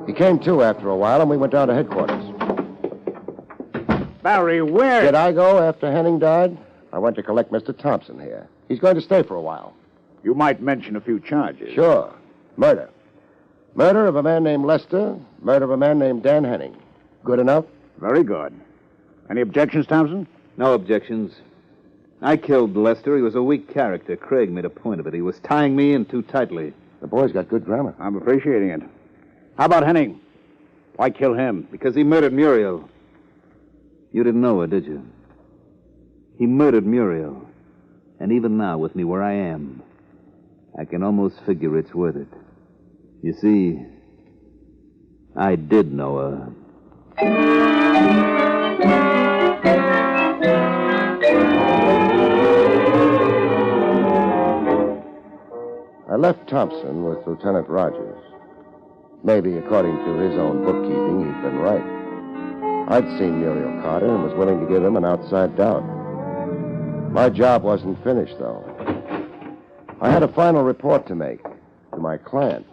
He came to after a while, and we went down to headquarters. Barrie, where? Did I go after Henning died? I went to collect Mr. Thompson here. He's going to stay for a while. You might mention a few charges. Sure. Murder. Murder of a man named Lester. Murder of a man named Dan Henning. Good enough? Very good. Any objections, Thompson? No objections. I killed Lester. He was a weak character. Craig made a point of it. He was tying me in too tightly. The boy's got good grammar. I'm appreciating it. How about Henning? Why kill him? Because he murdered Muriel. You didn't know her, did you? He murdered Muriel. And even now, with me where I am, I can almost figure it's worth it. You see, I did know her. I left Thompson with Lieutenant Rogers. Maybe, according to his own bookkeeping, he'd been right. I'd seen Muriel Carter and was willing to give him an outside doubt. My job wasn't finished, though. I had a final report to make to my client.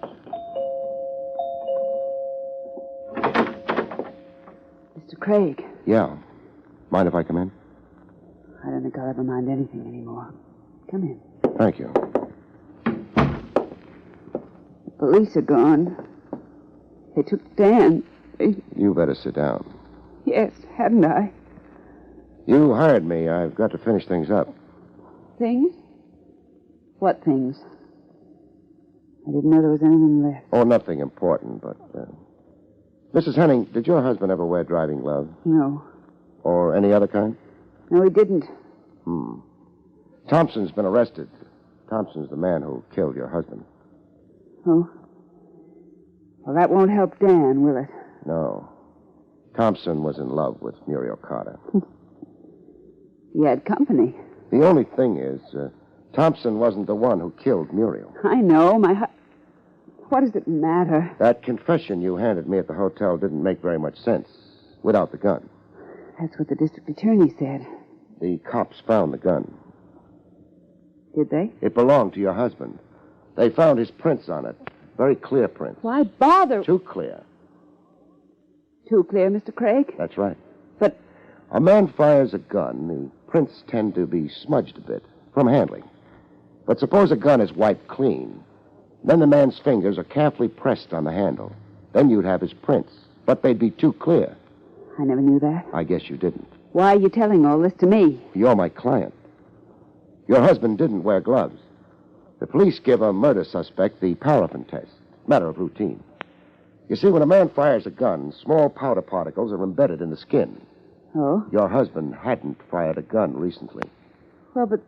Mr. Craig. Yeah. Mind if I come in? I don't think I'll ever mind anything anymore. Come in. Thank you. The police are gone. They took Dan. You better sit down. Yes, hadn't I? You hired me. I've got to finish things up. Things? What things? I didn't know there was anything left. Oh, nothing important, but... Mrs. Henning, did your husband ever wear driving gloves? No. Or any other kind? No, he didn't. Thompson's been arrested. Thompson's the man who killed your husband. Oh? Well, that won't help Dan, will it? No. Thompson was in love with Muriel Carter. He had company. The only thing is, Thompson wasn't the one who killed Muriel. I know. What does it matter? That confession you handed me at the hotel didn't make very much sense without the gun. That's what the district attorney said. The cops found the gun. Did they? It belonged to your husband. They found his prints on it. Very clear prints. Why bother? Too clear. Too clear, Mr. Craig? That's right. But... A man fires a gun, the prints tend to be smudged a bit from handling. But suppose a gun is wiped clean. Then the man's fingers are carefully pressed on the handle. Then you'd have his prints. But they'd be too clear. I never knew that. I guess you didn't. Why are you telling all this to me? You're my client. Your husband didn't wear gloves. The police give a murder suspect the paraffin test. Matter of routine. You see, when a man fires a gun, small powder particles are embedded in the skin. Oh? Your husband hadn't fired a gun recently. Well, but...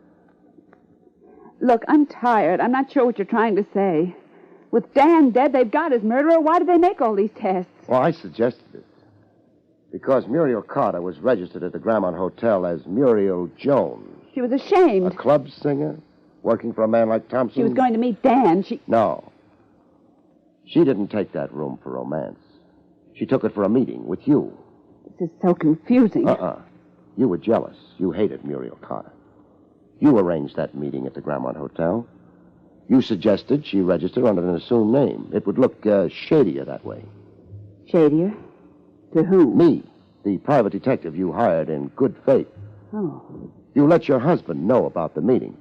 Look, I'm tired. I'm not sure what you're trying to say. With Dan dead, they've got his murderer. Why did they make all these tests? Well, I suggested it. Because Muriel Carter was registered at the Grammont Hotel as Muriel Jones. She was ashamed. A club singer? Working for a man like Thompson? She was going to meet Dan. No. She didn't take that room for romance. She took it for a meeting with you. This is so confusing. You were jealous. You hated Muriel Carter. You arranged that meeting at the Grammont Hotel. You suggested she register under an assumed name. It would look shadier that way. Shadier? To whom? Me, the private detective you hired in good faith. Oh. You let your husband know about the meeting.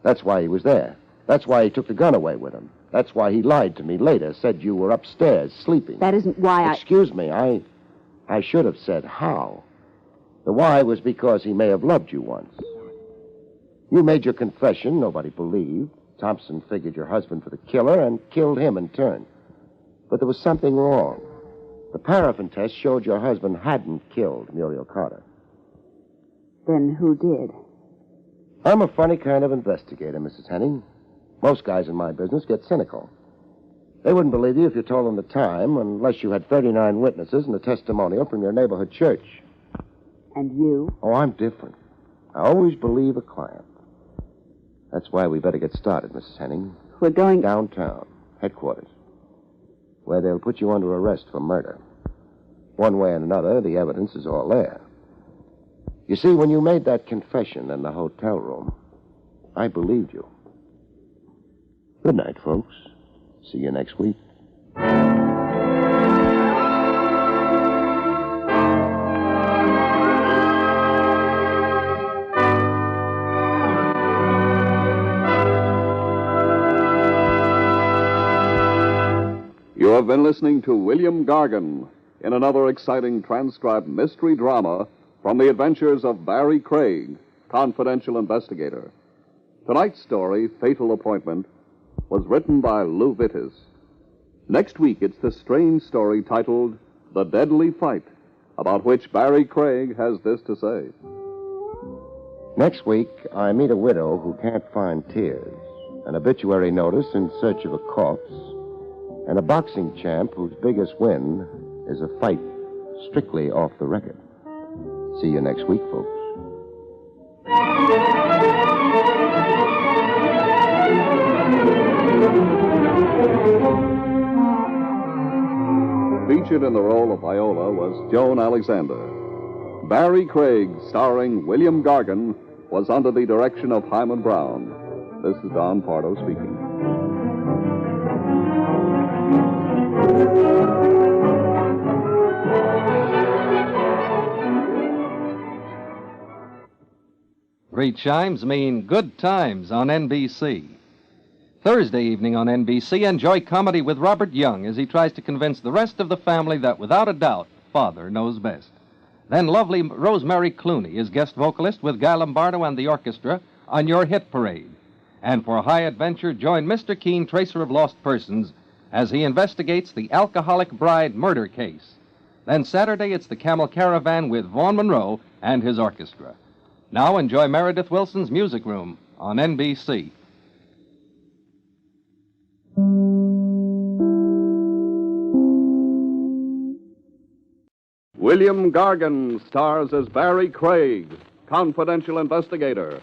That's why he was there. That's why he took the gun away with him. That's why he lied to me later, said you were upstairs sleeping. That isn't why Excuse me, I should have said how. The why was because he may have loved you once. You made your confession, nobody believed. Thompson figured your husband for the killer and killed him in turn. But there was something wrong. The paraffin test showed your husband hadn't killed Muriel Carter. Then who did? I'm a funny kind of investigator, Mrs. Henning. Most guys in my business get cynical. They wouldn't believe you if you told them the time, unless you had 39 witnesses and a testimonial from your neighborhood church. And you? Oh, I'm different. I always believe a client. That's why we better get started, Mrs. Henning. We're going downtown, headquarters, where they'll put you under arrest for murder. One way and another, the evidence is all there. You see, when you made that confession in the hotel room, I believed you. Good night, folks. See you next week. You have been listening to William Gargan in another exciting transcribed mystery drama from the adventures of Barrie Craig, confidential investigator. Tonight's story, Fatal Appointment, was written by Lou Vittis. Next week, it's the strange story titled The Deadly Fight, about which Barrie Craig has this to say. Next week, I meet a widow who can't find tears, an obituary notice in search of a corpse, and a boxing champ whose biggest win is a fight strictly off the record. See you next week, folks. Featured in the role of Viola was Joan Alexander. Barrie Craig, starring William Gargan, was under the direction of Hyman Brown. This is Don Pardo speaking. Great chimes mean good times on NBC. Thursday evening on NBC, enjoy comedy with Robert Young as he tries to convince the rest of the family that, without a doubt, Father knows best. Then lovely Rosemary Clooney is guest vocalist with Guy Lombardo and the orchestra on Your Hit Parade. And for high adventure, join Mr. Keene, tracer of lost persons, as he investigates the alcoholic bride murder case. Then Saturday, it's the Camel Caravan with Vaughn Monroe and his orchestra. Now enjoy Meredith Wilson's Music Room on NBC. William Gargan stars as Barrie Craig, confidential investigator.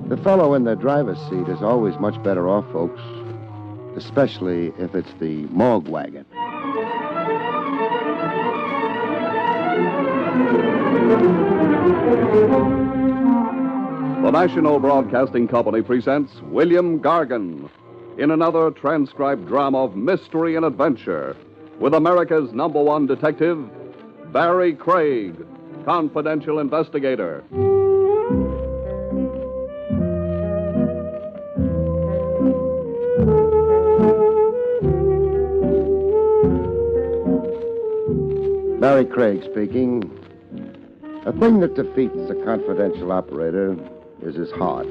The fellow in the driver's seat is always much better off, folks, especially if it's the morgue wagon. The National Broadcasting Company presents William Gargan in another transcribed drama of mystery and adventure with America's #1 detective, Barrie Craig, confidential investigator. Barrie Craig speaking. A thing that defeats a confidential operator is his heart.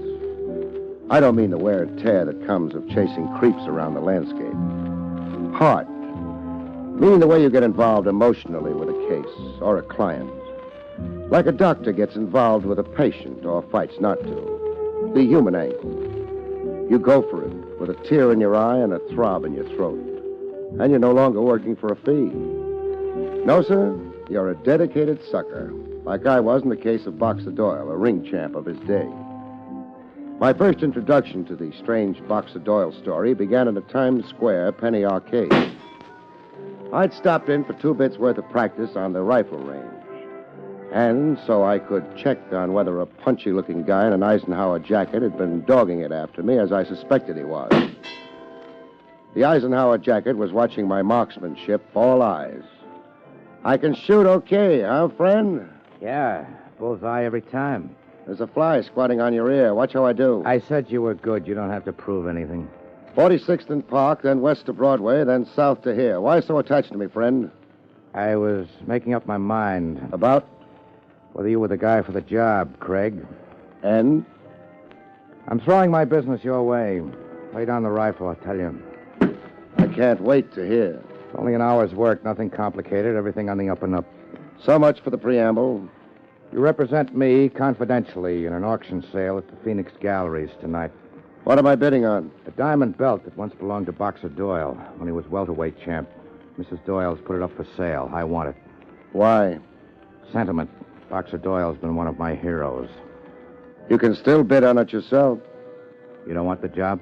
I don't mean the wear and tear that comes of chasing creeps around the landscape. Heart. Meaning the way you get involved emotionally with a case or a client. Like a doctor gets involved with a patient or fights not to. The human angle. You go for it with a tear in your eye and a throb in your throat. And you're no longer working for a fee. No, sir, you're a dedicated sucker, like I was in the case of Boxer Doyle, a ring champ of his day. My first introduction to the strange Boxer Doyle story began in the Times Square Penny Arcade. I'd stopped in for 2 bits worth of practice on the rifle range, and so I could check on whether a punchy-looking guy in an Eisenhower jacket had been dogging it after me, as I suspected he was. The Eisenhower jacket was watching my marksmanship, all eyes. I can shoot okay, huh, friend? Yeah, bullseye every time. There's a fly squatting on your ear. Watch how I do. I said you were good. You don't have to prove anything. 46th and Park, then west to Broadway, then south to here. Why so attached to me, friend? I was making up my mind. About? Whether you were the guy for the job, Craig. And? I'm throwing my business your way. Lay down the rifle, I'll tell you. I can't wait to hear. It's only an hour's work, nothing complicated, everything on the up and up. So much for the preamble. You represent me confidentially in an auction sale at the Phoenix Galleries tonight. What am I bidding on? A diamond belt that once belonged to Boxer Doyle when he was welterweight champ. Mrs. Doyle's put it up for sale. I want it. Why? Sentiment. Boxer Doyle's been one of my heroes. You can still bid on it yourself. You don't want the job?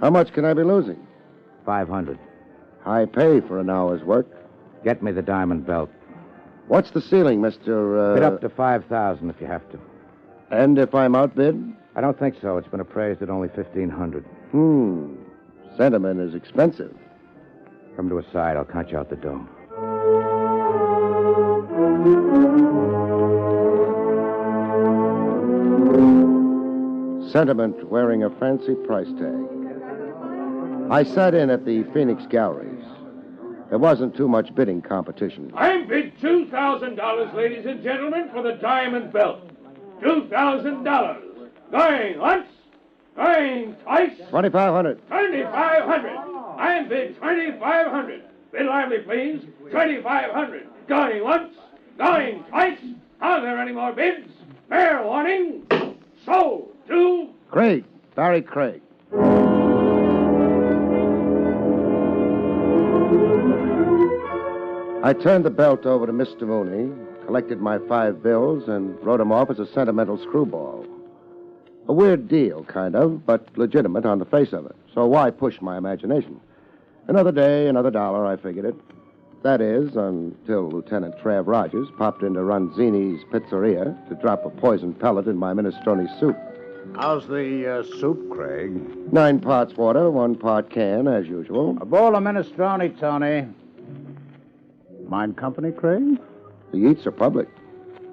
How much can I be losing? $500. High pay for an hour's work. Get me the diamond belt. What's the ceiling, Mr. Bid up to $5,000 if you have to. And if I'm outbid? I don't think so. It's been appraised at only $1,500. Sentiment is expensive. Come to a side. I'll count you out the dough. Sentiment wearing a fancy price tag. I sat in at the Phoenix Galleries. There wasn't too much bidding competition. I bid $2,000, ladies and gentlemen, for the diamond belt. $2,000. Going once, going twice. 2,500. 2,500. I bid 2,500. Bid lively, please. 2,500. Going once, going twice. Are there any more bids? Fair warning. Sold to Craig. Barrie Craig. I turned the belt over to Mr. Mooney, collected my 5 bills, and wrote them off as a sentimental screwball. A weird deal, kind of, but legitimate on the face of it. So why push my imagination? Another day, another dollar, I figured it. That is, until Lieutenant Trav Rogers popped into Ronzini's pizzeria to drop a poison pellet in my minestrone soup. How's the soup, Craig? 9 parts water, 1 part can, as usual. A bowl of minestrone, Tony. Mind company, Craig? The eats are public.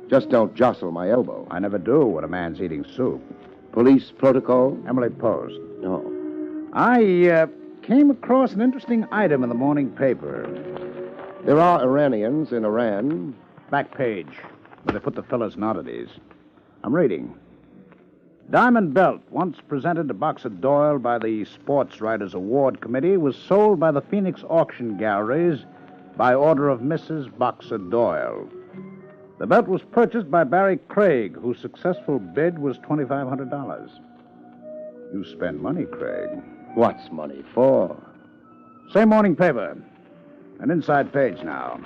Just don't jostle my elbow. I never do when a man's eating soup. Police protocol? Emily Post. Oh. I came across an interesting item in the morning paper. There are Iranians in Iran. Back page, where they put the fellas and oddities. I'm reading. Diamond belt, once presented to Boxer Doyle by the Sports Writers Award Committee, was sold by the Phoenix Auction Galleries by order of Mrs. Boxer Doyle. The belt was purchased by Barrie Craig, whose successful bid was $2,500. You spend money, Craig. What's money for? Same morning paper. An inside page now.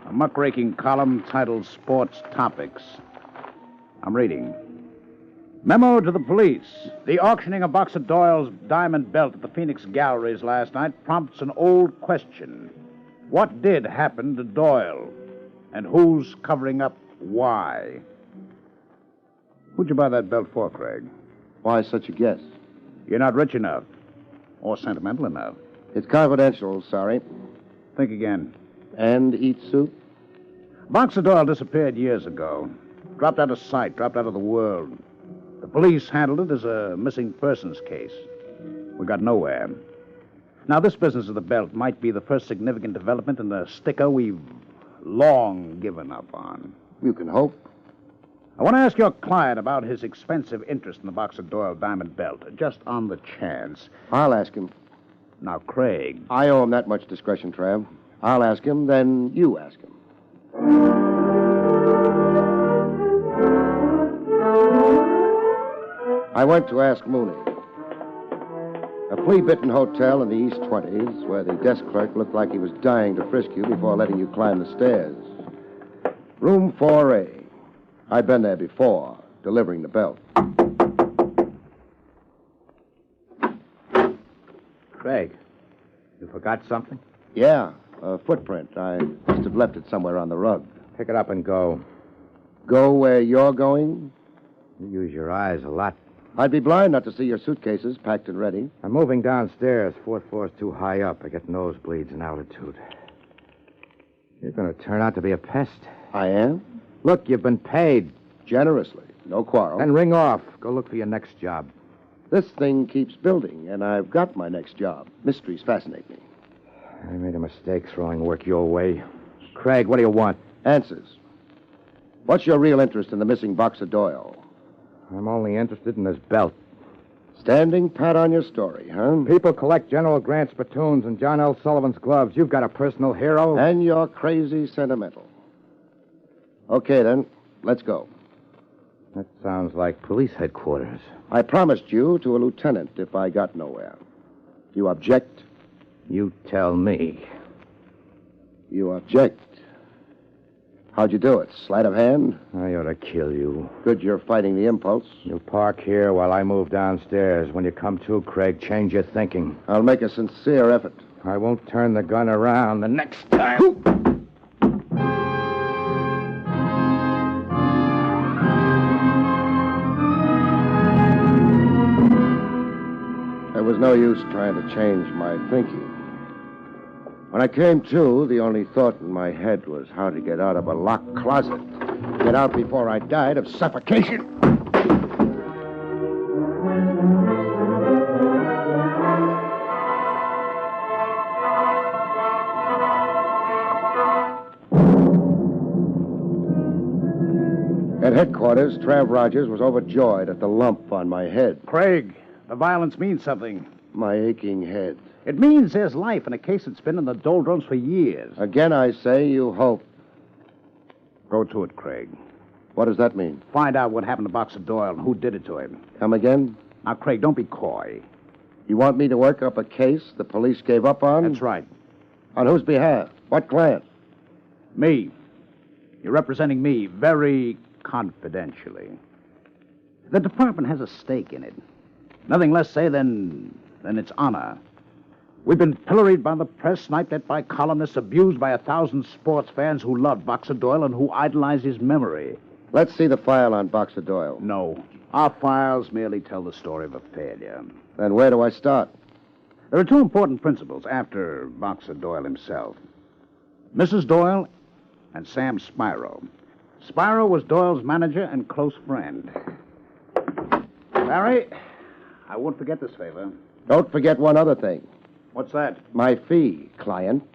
A muckraking column titled Sports Topics. I'm reading. Memo to the police. The auctioning of Boxer Doyle's diamond belt at the Phoenix Galleries last night prompts an old question. What did happen to Doyle? And who's covering up why? Who'd you buy that belt for, Craig? Why such a guess? You're not rich enough. Or sentimental enough. It's confidential, sorry. Think again. And eat soup? Boxer Doyle disappeared years ago. Dropped out of sight, dropped out of the world. The police handled it as a missing persons case. We got nowhere. Now, this business of the belt might be the first significant development in the sticker we've long given up on. You can hope. I want to ask your client about his expensive interest in the Boxer Doyle diamond belt, just on the chance. I'll ask him. Now, Craig. I owe him that much discretion, Trav. I'll ask him, then you ask him. I went to ask Mooney. A flea-bitten hotel in the East 20s where the desk clerk looked like he was dying to frisk you before letting you climb the stairs. Room 4A. I'd been there before, delivering the belt. Craig, you forgot something? Yeah, a footprint. I must have left it somewhere on the rug. Pick it up and go. Go where you're going? You use your eyes a lot. I'd be blind not to see your suitcases packed and ready. I'm moving downstairs. 4th floor's too high up. I get nosebleeds in altitude. You're going to turn out to be a pest. I am? Look, you've been paid. Generously. No quarrel. Then ring off. Go look for your next job. This thing keeps building, and I've got my next job. Mysteries fascinate me. I made a mistake throwing work your way. Craig, what do you want? Answers. What's your real interest in the missing box of Doyle? I'm only interested in his belt. Standing pat on your story, huh? People collect General Grant's platoons and John L. Sullivan's gloves. You've got a personal hero. And you're crazy sentimental. Okay, then. Let's go. That sounds like police headquarters. I promised you to a lieutenant if I got nowhere. You object? You tell me. You object. How'd you do it? Sleight of hand? I ought to kill you. Good you're fighting the impulse. You park here while I move downstairs. When you come to, Craig, change your thinking. I'll make a sincere effort. I won't turn the gun around the next time. There was no use trying to change my thinking. When I came to, the only thought in my head was how to get out of a locked closet. Get out before I died of suffocation. At headquarters, Trav Rogers was overjoyed at the lump on my head. Craig, the violence means something. My aching head. It means there's life in a case that's been in the doldrums for years. Again, I say you hope. Go to it, Craig. What does that mean? Find out what happened to Boxer Doyle and who did it to him. Come again? Now, Craig, don't be coy. You want me to work up a case the police gave up on? That's right. On whose behalf? What client? Me. You're representing me very confidentially. The department has a stake in it. Nothing less, say, than its honor. We've been pilloried by the press, sniped at by columnists, abused by 1,000 sports fans who loved Boxer Doyle and who idolize his memory. Let's see the file on Boxer Doyle. No. Our files merely tell the story of a failure. Then where do I start? There are two important principles after Boxer Doyle himself. Mrs. Doyle and Sam Spiro. Spiro was Doyle's manager and close friend. Barry, I won't forget this favor. Don't forget one other thing. What's that? My fee, client.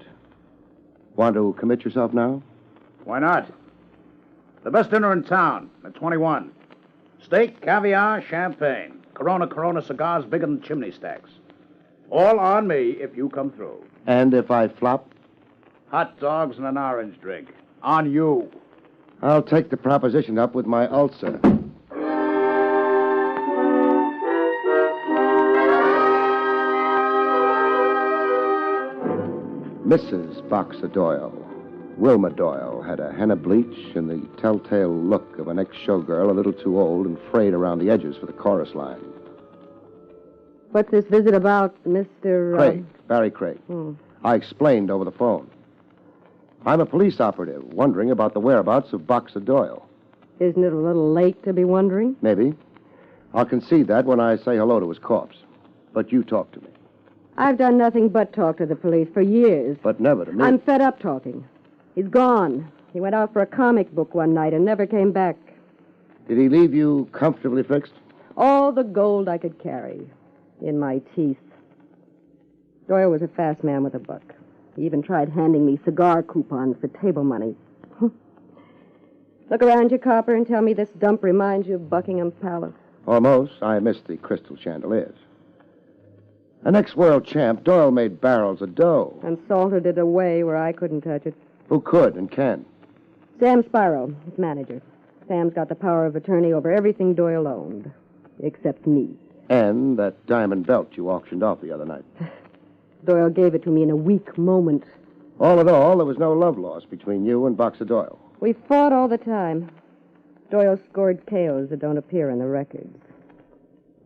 Want to commit yourself now? Why not? The best dinner in town at 21. Steak, caviar, champagne. Corona cigars bigger than chimney stacks. All on me if you come through. And if I flop? Hot dogs and an orange drink. On you. I'll take the proposition up with my ulcer. Mrs. Boxer Doyle, Wilma Doyle, had a henna bleach and the telltale look of an ex-showgirl a little too old and frayed around the edges for the chorus line. What's this visit about, Mr. Craig, Barrie Craig. I explained over the phone. I'm a police operative wondering about the whereabouts of Boxer Doyle. Isn't it a little late to be wondering? Maybe. I'll concede that when I say hello to his corpse. But you talk to me. I've done nothing but talk to the police for years. But never to me. I'm fed up talking. He's gone. He went out for a comic book one night and never came back. Did he leave you comfortably fixed? All the gold I could carry in my teeth. Doyle was a fast man with a buck. He even tried handing me cigar coupons for table money. Look around you, Copper, and tell me this dump reminds you of Buckingham Palace. Almost. I missed the crystal chandeliers. An ex-world champ, Doyle made barrels of dough. And salted it away where I couldn't touch it. Who could and can? Sam Spiro, his manager. Sam's got the power of attorney over everything Doyle owned, except me. And that diamond belt you auctioned off the other night. Doyle gave it to me in a weak moment. All in all, there was no love lost between you and Boxer Doyle. We fought all the time. Doyle scored KOs that don't appear in the records.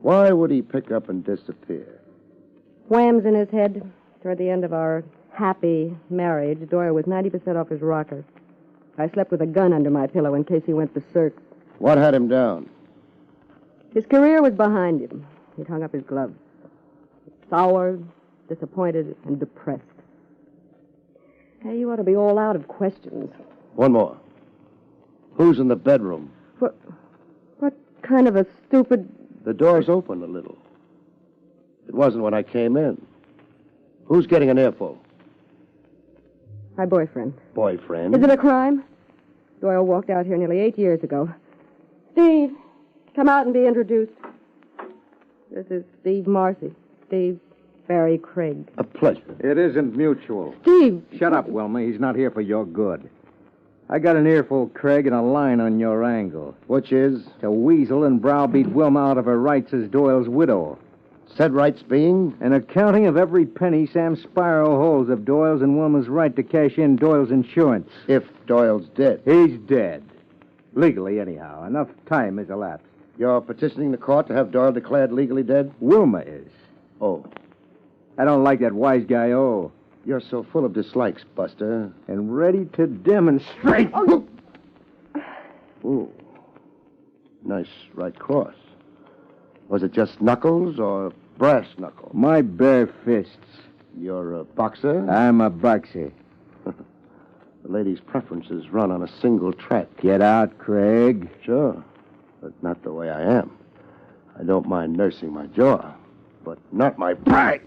Why would he pick up and disappear? Whams in his head. Toward the end of our happy marriage, Doyle was 90% off his rocker. I slept with a gun under my pillow in case he went berserk. What had him down? His career was behind him. He'd hung up his gloves. Sour, disappointed, and depressed. Hey, you ought to be all out of questions. One more. Who's in the bedroom? What kind of a stupid... The door's open a little. It wasn't when I came in. Who's getting an earful? My boyfriend. Boyfriend? Is it a crime? Doyle walked out here nearly 8 years ago. Steve, come out and be introduced. This is Steve Marcy. Steve, Barrie Craig. A pleasure. It isn't mutual. Steve! Shut up, Wilma. He's not here for your good. I got an earful, Craig, and a line on your angle. Which is? To weasel and browbeat Wilma out of her rights as Doyle's widow. Said rights being? An accounting of every penny Sam Spyro holds of Doyle's and Wilma's right to cash in Doyle's insurance. If Doyle's dead. He's dead. Legally, anyhow. Enough time has elapsed. You're petitioning the court to have Doyle declared legally dead? Wilma is. Oh. I don't like that wise guy, oh. You're so full of dislikes, Buster. And ready to demonstrate. Oh. Ooh. Nice right cross. Was it just knuckles or brass knuckles? My bare fists. You're a boxer? I'm a boxer. The lady's preferences run on a single track. Get out, Craig. Sure, but not the way I am. I don't mind nursing my jaw, but not my pride.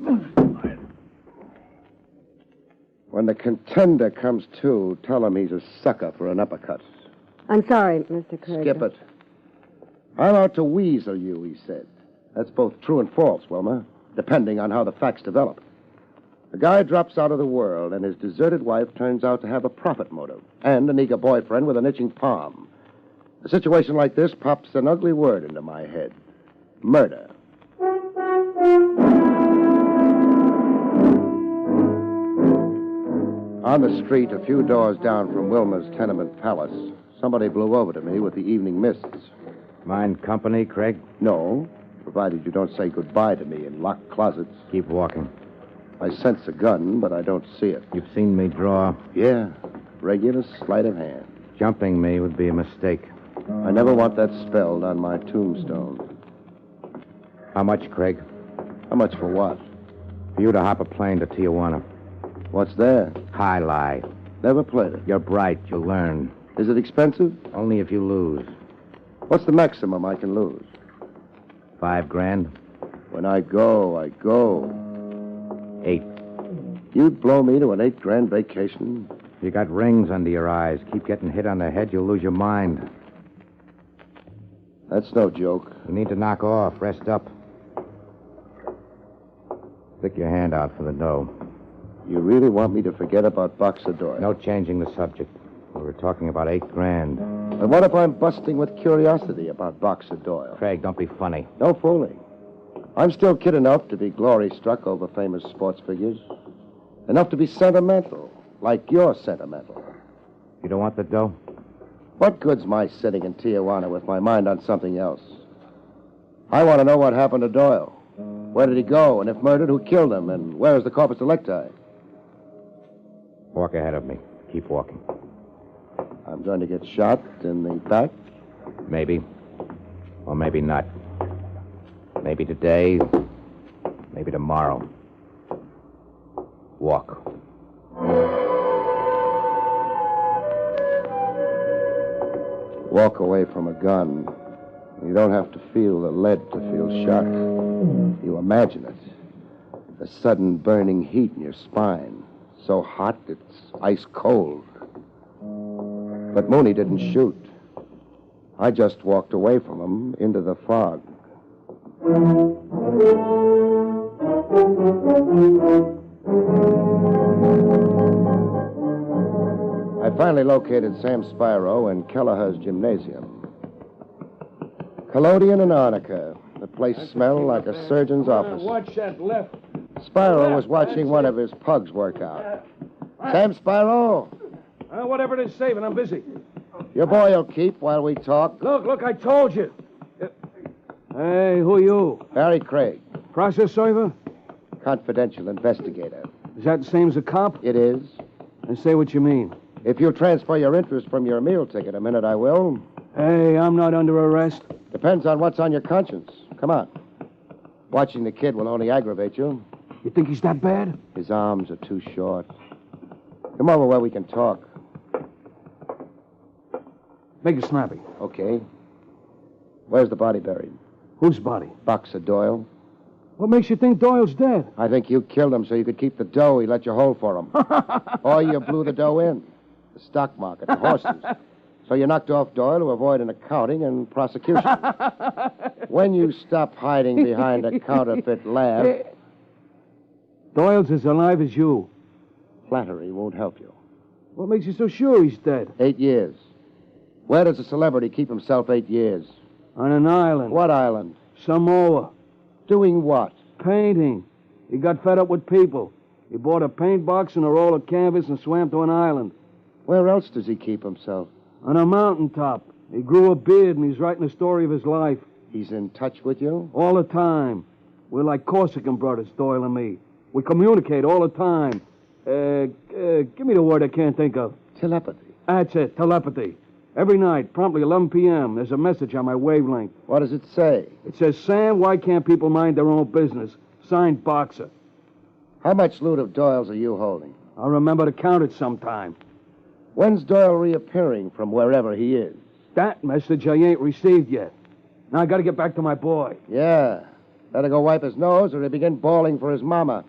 When the contender comes to, tell him he's a sucker for an uppercut. I'm sorry, Mr. Craig. Skip it. I'm out to weasel you, he said. That's both true and false, Wilma, depending on how the facts develop. A guy drops out of the world, and his deserted wife turns out to have a profit motive, and an eager boyfriend with an itching palm. A situation like this pops an ugly word into my head. Murder. On the street, a few doors down from Wilma's tenement palace, somebody blew over to me with the evening mists. Mind company, Craig? No, provided you don't say goodbye to me in locked closets. Keep walking. I sense a gun, but I don't see it. You've seen me draw. Yeah, regular sleight of hand. Jumping me would be a mistake. I never want that spelled on my tombstone. How much, Craig? How much for what? For you to hop a plane to Tijuana. What's there? High lie. Never played it. You're bright. You'll learn. Is it expensive? Only if you lose. What's the maximum I can lose? $5,000. When I go, I go. 8. You'd blow me to an $8,000 vacation? You got rings under your eyes. Keep getting hit on the head, you'll lose your mind. That's no joke. You need to knock off. Rest up. Stick your hand out for the dough. You really want me to forget about Boxer Doyle? No changing the subject. We were talking about $8,000. But what if I'm busting with curiosity about Boxer Doyle? Craig, don't be funny. No fooling. I'm still kid enough to be glory-struck over famous sports figures. Enough to be sentimental, like you're sentimental. You don't want the dough? What good's my sitting in Tijuana with my mind on something else? I want to know what happened to Doyle. Where did he go? And if murdered, who killed him? And where is the corpus delicti? Walk ahead of me. Keep walking. I'm going to get shot in the back? Maybe. Or maybe not. Maybe today. Maybe tomorrow. Walk. Walk away from a gun. You don't have to feel the lead to feel shock. You imagine it. The sudden burning heat in your spine. So hot it's ice cold. But Mooney didn't shoot. I just walked away from him into the fog. I finally located Sam Spyro in Kelleher's gymnasium. Collodion and arnica. The place smelled like a surgeon's office. Watch that left. Spyro was watching one of his pugs work out. Sam Spyro! Whatever it is, saving. I'm busy. Your boy will keep while we talk. Look, I told you. Hey, who are you? Barrie Craig. Process server? Confidential investigator. Is that the same as a cop? It is. And say what you mean. If you'll transfer your interest from your meal ticket a minute, I will. Hey, I'm not under arrest. Depends on what's on your conscience. Come on. Watching the kid will only aggravate you. You think he's that bad? His arms are too short. Come over where we can talk. Make it snappy. Okay. Where's the body buried? Whose body? Boxer Doyle. What makes you think Doyle's dead? I think you killed him so you could keep the dough he let you hold for him. Or you blew the dough in. The stock market, the horses. So you knocked off Doyle to avoid an accounting and prosecution. When you stop hiding behind a counterfeit laugh... Doyle's as alive as you. Flattery won't help you. What makes you so sure he's dead? 8 years. Where does a celebrity keep himself 8 years? On an island. What island? Samoa. Doing what? Painting. He got fed up with people. He bought a paint box and a roll of canvas and swam to an island. Where else does he keep himself? On a mountaintop. He grew a beard and he's writing the story of his life. He's in touch with you? All the time. We're like Corsican brothers, Doyle and me. We communicate all the time. Give me the word I can't think of. Telepathy. That's it, telepathy. Every night, promptly 11 p.m., there's a message on my wavelength. What does it say? It says, Sam, why can't people mind their own business? Signed, Boxer. How much loot of Doyle's are you holding? I'll remember to count it sometime. When's Doyle reappearing from wherever he is? That message I ain't received yet. Now I gotta get back to my boy. Yeah. Better go wipe his nose or he'll begin bawling for his mama.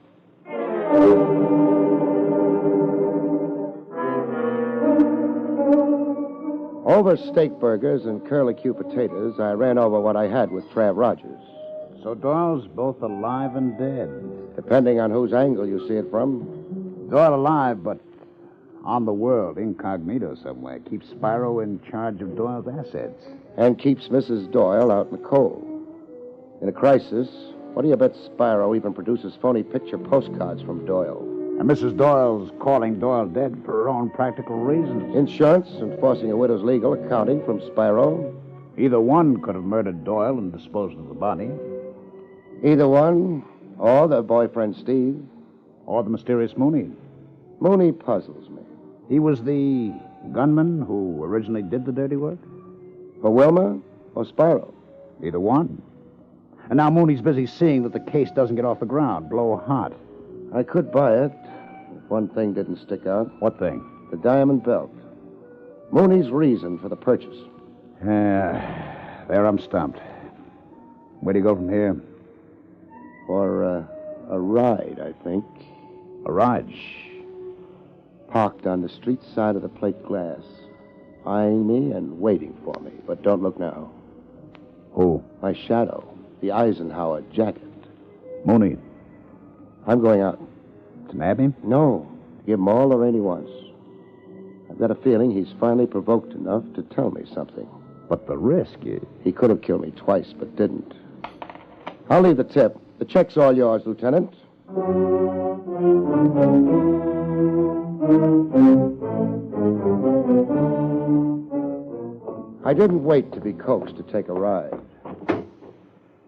Over steak burgers and curlicue potatoes, I ran over what I had with Trav Rogers. So Doyle's both alive and dead. Depending on whose angle you see it from. Doyle alive, but on the world, incognito somewhere. Keeps Spyro in charge of Doyle's assets. And keeps Mrs. Doyle out in the cold. In a crisis, what do you bet Spyro even produces phony picture postcards from Doyle? And Mrs. Doyle's calling Doyle dead for her own practical reasons. Insurance and forcing a widow's legal accounting from Spyro. Either one could have murdered Doyle and disposed of the body. Either one, or their boyfriend Steve. Or the mysterious Mooney. Mooney puzzles me. He was the gunman who originally did the dirty work? For Wilma or Spyro? Either one. And now Mooney's busy seeing that the case doesn't get off the ground, blow hot. I could buy it if one thing didn't stick out. What thing? The diamond belt. Mooney's reason for the purchase. Yeah, there I'm stumped. Where do you go from here? For a ride, I think. A ride? Parked on the street side of the plate glass. Eyeing me and waiting for me. But don't look now. Who? My shadow. The Eisenhower jacket. Mooney. I'm going out. To nab him? No. To give him all the rain he wants. I've got a feeling he's finally provoked enough to tell me something. But the risk is... He could have killed me twice, but didn't. I'll leave the tip. The check's all yours, Lieutenant. I didn't wait to be coaxed to take a ride.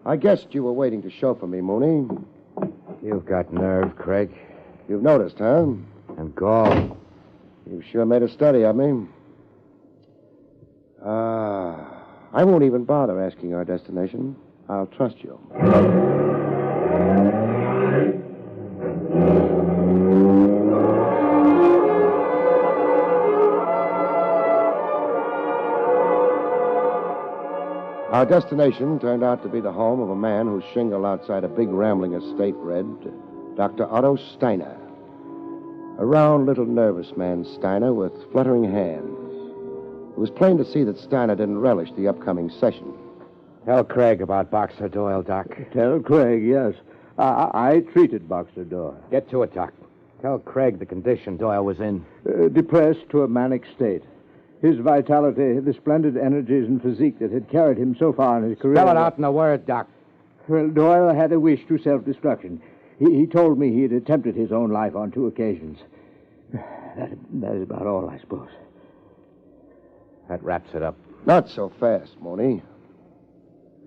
I guessed you were waiting to chauffeur me, Mooney. You've got nerve, Craig. You've noticed, huh? And gall. You sure made a study of me. I won't even bother asking our destination. I'll trust you. Our destination turned out to be the home of a man whose shingle outside a big rambling estate read Dr. Otto Steiner. A round little nervous man, Steiner, with fluttering hands. It was plain to see that Steiner didn't relish the upcoming session. Tell Craig about Boxer Doyle, Doc. Tell Craig, yes. I treated Boxer Doyle. Get to it, Doc. Tell Craig the condition Doyle was in. Depressed to a manic state. His vitality, the splendid energies and physique that had carried him so far in his career... Spell it out in a word, Doc. Well, Doyle had a wish to self-destruction. He told me he had attempted his own life on 2 occasions. That is about all, I suppose. That wraps it up. Not so fast, Mooney.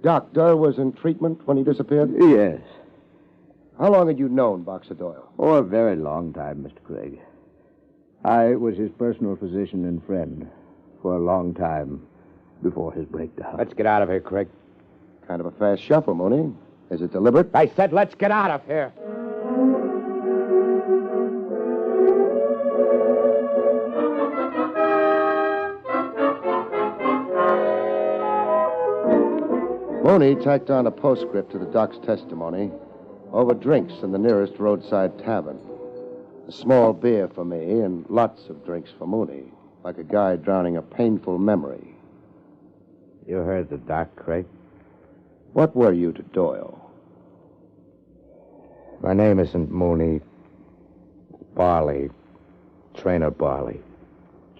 Doc, Doyle was in treatment when he disappeared? Yes. How long had you known Boxer Doyle? Oh, a very long time, Mr. Craig. I was his personal physician and friend for a long time before his breakdown. Let's get out of here, Craig. Kind of a fast shuffle, Mooney. Is it deliberate? I said let's get out of here. Mooney tacked on a postscript to the doc's testimony over drinks in the nearest roadside tavern. A small beer for me and lots of drinks for Mooney. like a guy drowning a painful memory. You heard the doc, Craig? What were you to Doyle? My name isn't Mooney. Barley. Trainer Barley.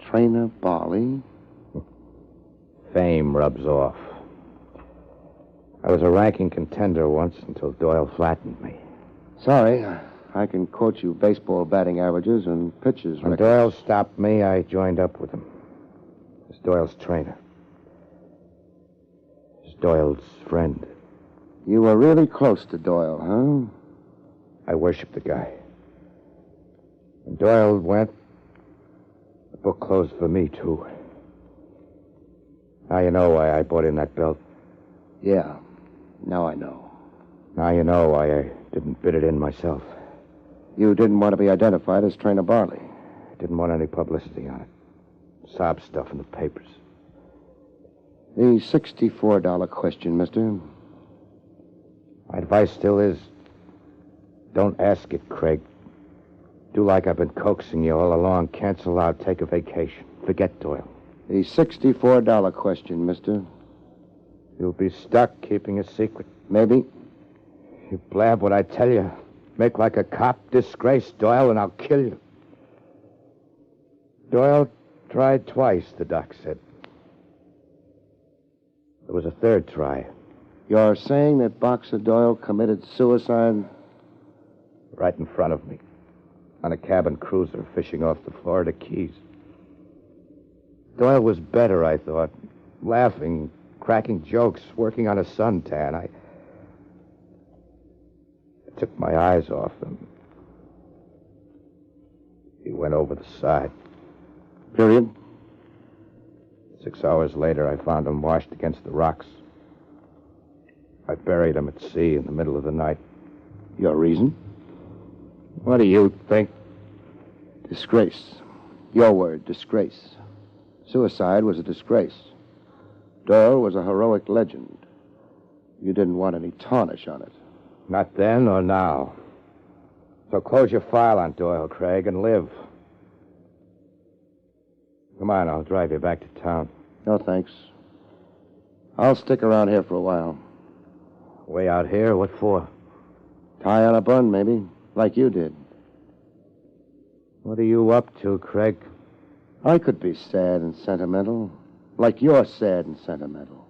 Trainer Barley? Fame rubs off. I was a ranking contender once until Doyle flattened me. Sorry, I can quote you baseball batting averages and pitches When records. Doyle stopped me, I joined up with him. As Doyle's trainer. As Doyle's friend. You were really close to Doyle, huh? I worshiped the guy. When Doyle went, the book closed for me, too. Now you know why I bought in that belt. Yeah, now I know. Now you know why I didn't bid it in myself. You didn't want to be identified as Trainer Barley. Didn't want any publicity on it. Sob stuff in the papers. The $64 question, mister. My advice still is, don't ask it, Craig. Do like I've been coaxing you all along. Cancel out, take a vacation. Forget Doyle. The $64 question, mister. You'll be stuck keeping a secret. Maybe. You blab what I tell you. Make like a cop, disgrace Doyle, and I'll kill you. Doyle tried twice, the doc said. There was a third try. You're saying that Boxer Doyle committed suicide? Right in front of me. On a cabin cruiser fishing off the Florida Keys. Doyle was better, I thought. Laughing, cracking jokes, working on a suntan. I took my eyes off him. He went over the side. Period. 6 hours later, I found him washed against the rocks. I buried him at sea in the middle of the night. Your reason? What do you think? Disgrace. Your word, disgrace. Suicide was a disgrace. Doyle was a heroic legend. You didn't want any tarnish on it. Not then or now. So close your file on Doyle, Craig, and live. Come on, I'll drive you back to town. No, thanks. I'll stick around here for a while. Way out here? What for? Tie on a bun, maybe, like you did. What are you up to, Craig? I could be sad and sentimental, like you're sad and sentimental.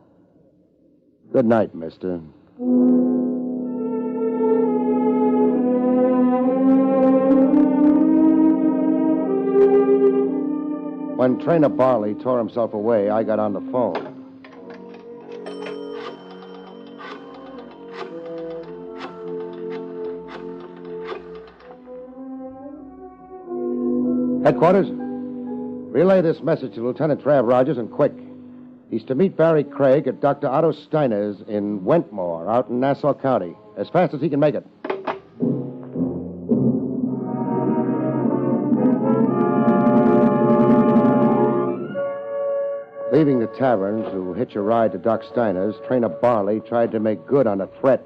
Good night, mister. When Trainer Barley tore himself away, I got on the phone. Headquarters, relay this message to Lieutenant Trav Rogers and quick. He's to meet Barrie Craig at Dr. Otto Steiner's in Wentmore, out in Nassau County, as fast as he can make it. Leaving the tavern to hitch a ride to Doc Steiner's, Trainer Barley tried to make good on a threat.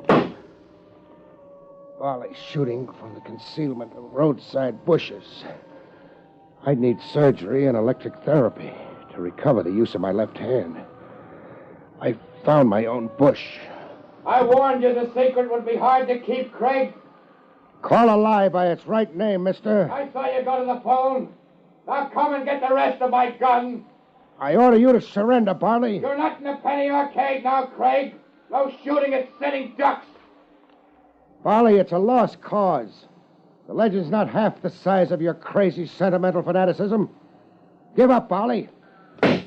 Barley shooting from the concealment of roadside bushes. I'd need surgery and electric therapy to recover the use of my left hand. I found my own bush. I warned you the secret would be hard to keep, Craig. Call a lie by its right name, mister. I saw you go to the phone. Now come and get the rest of my gun. I order you to surrender, Barley. You're not in the penny arcade now, Craig. No shooting at sitting ducks. Barley, it's a lost cause. The legend's not half the size of your crazy sentimental fanaticism. Give up, Barley. I'm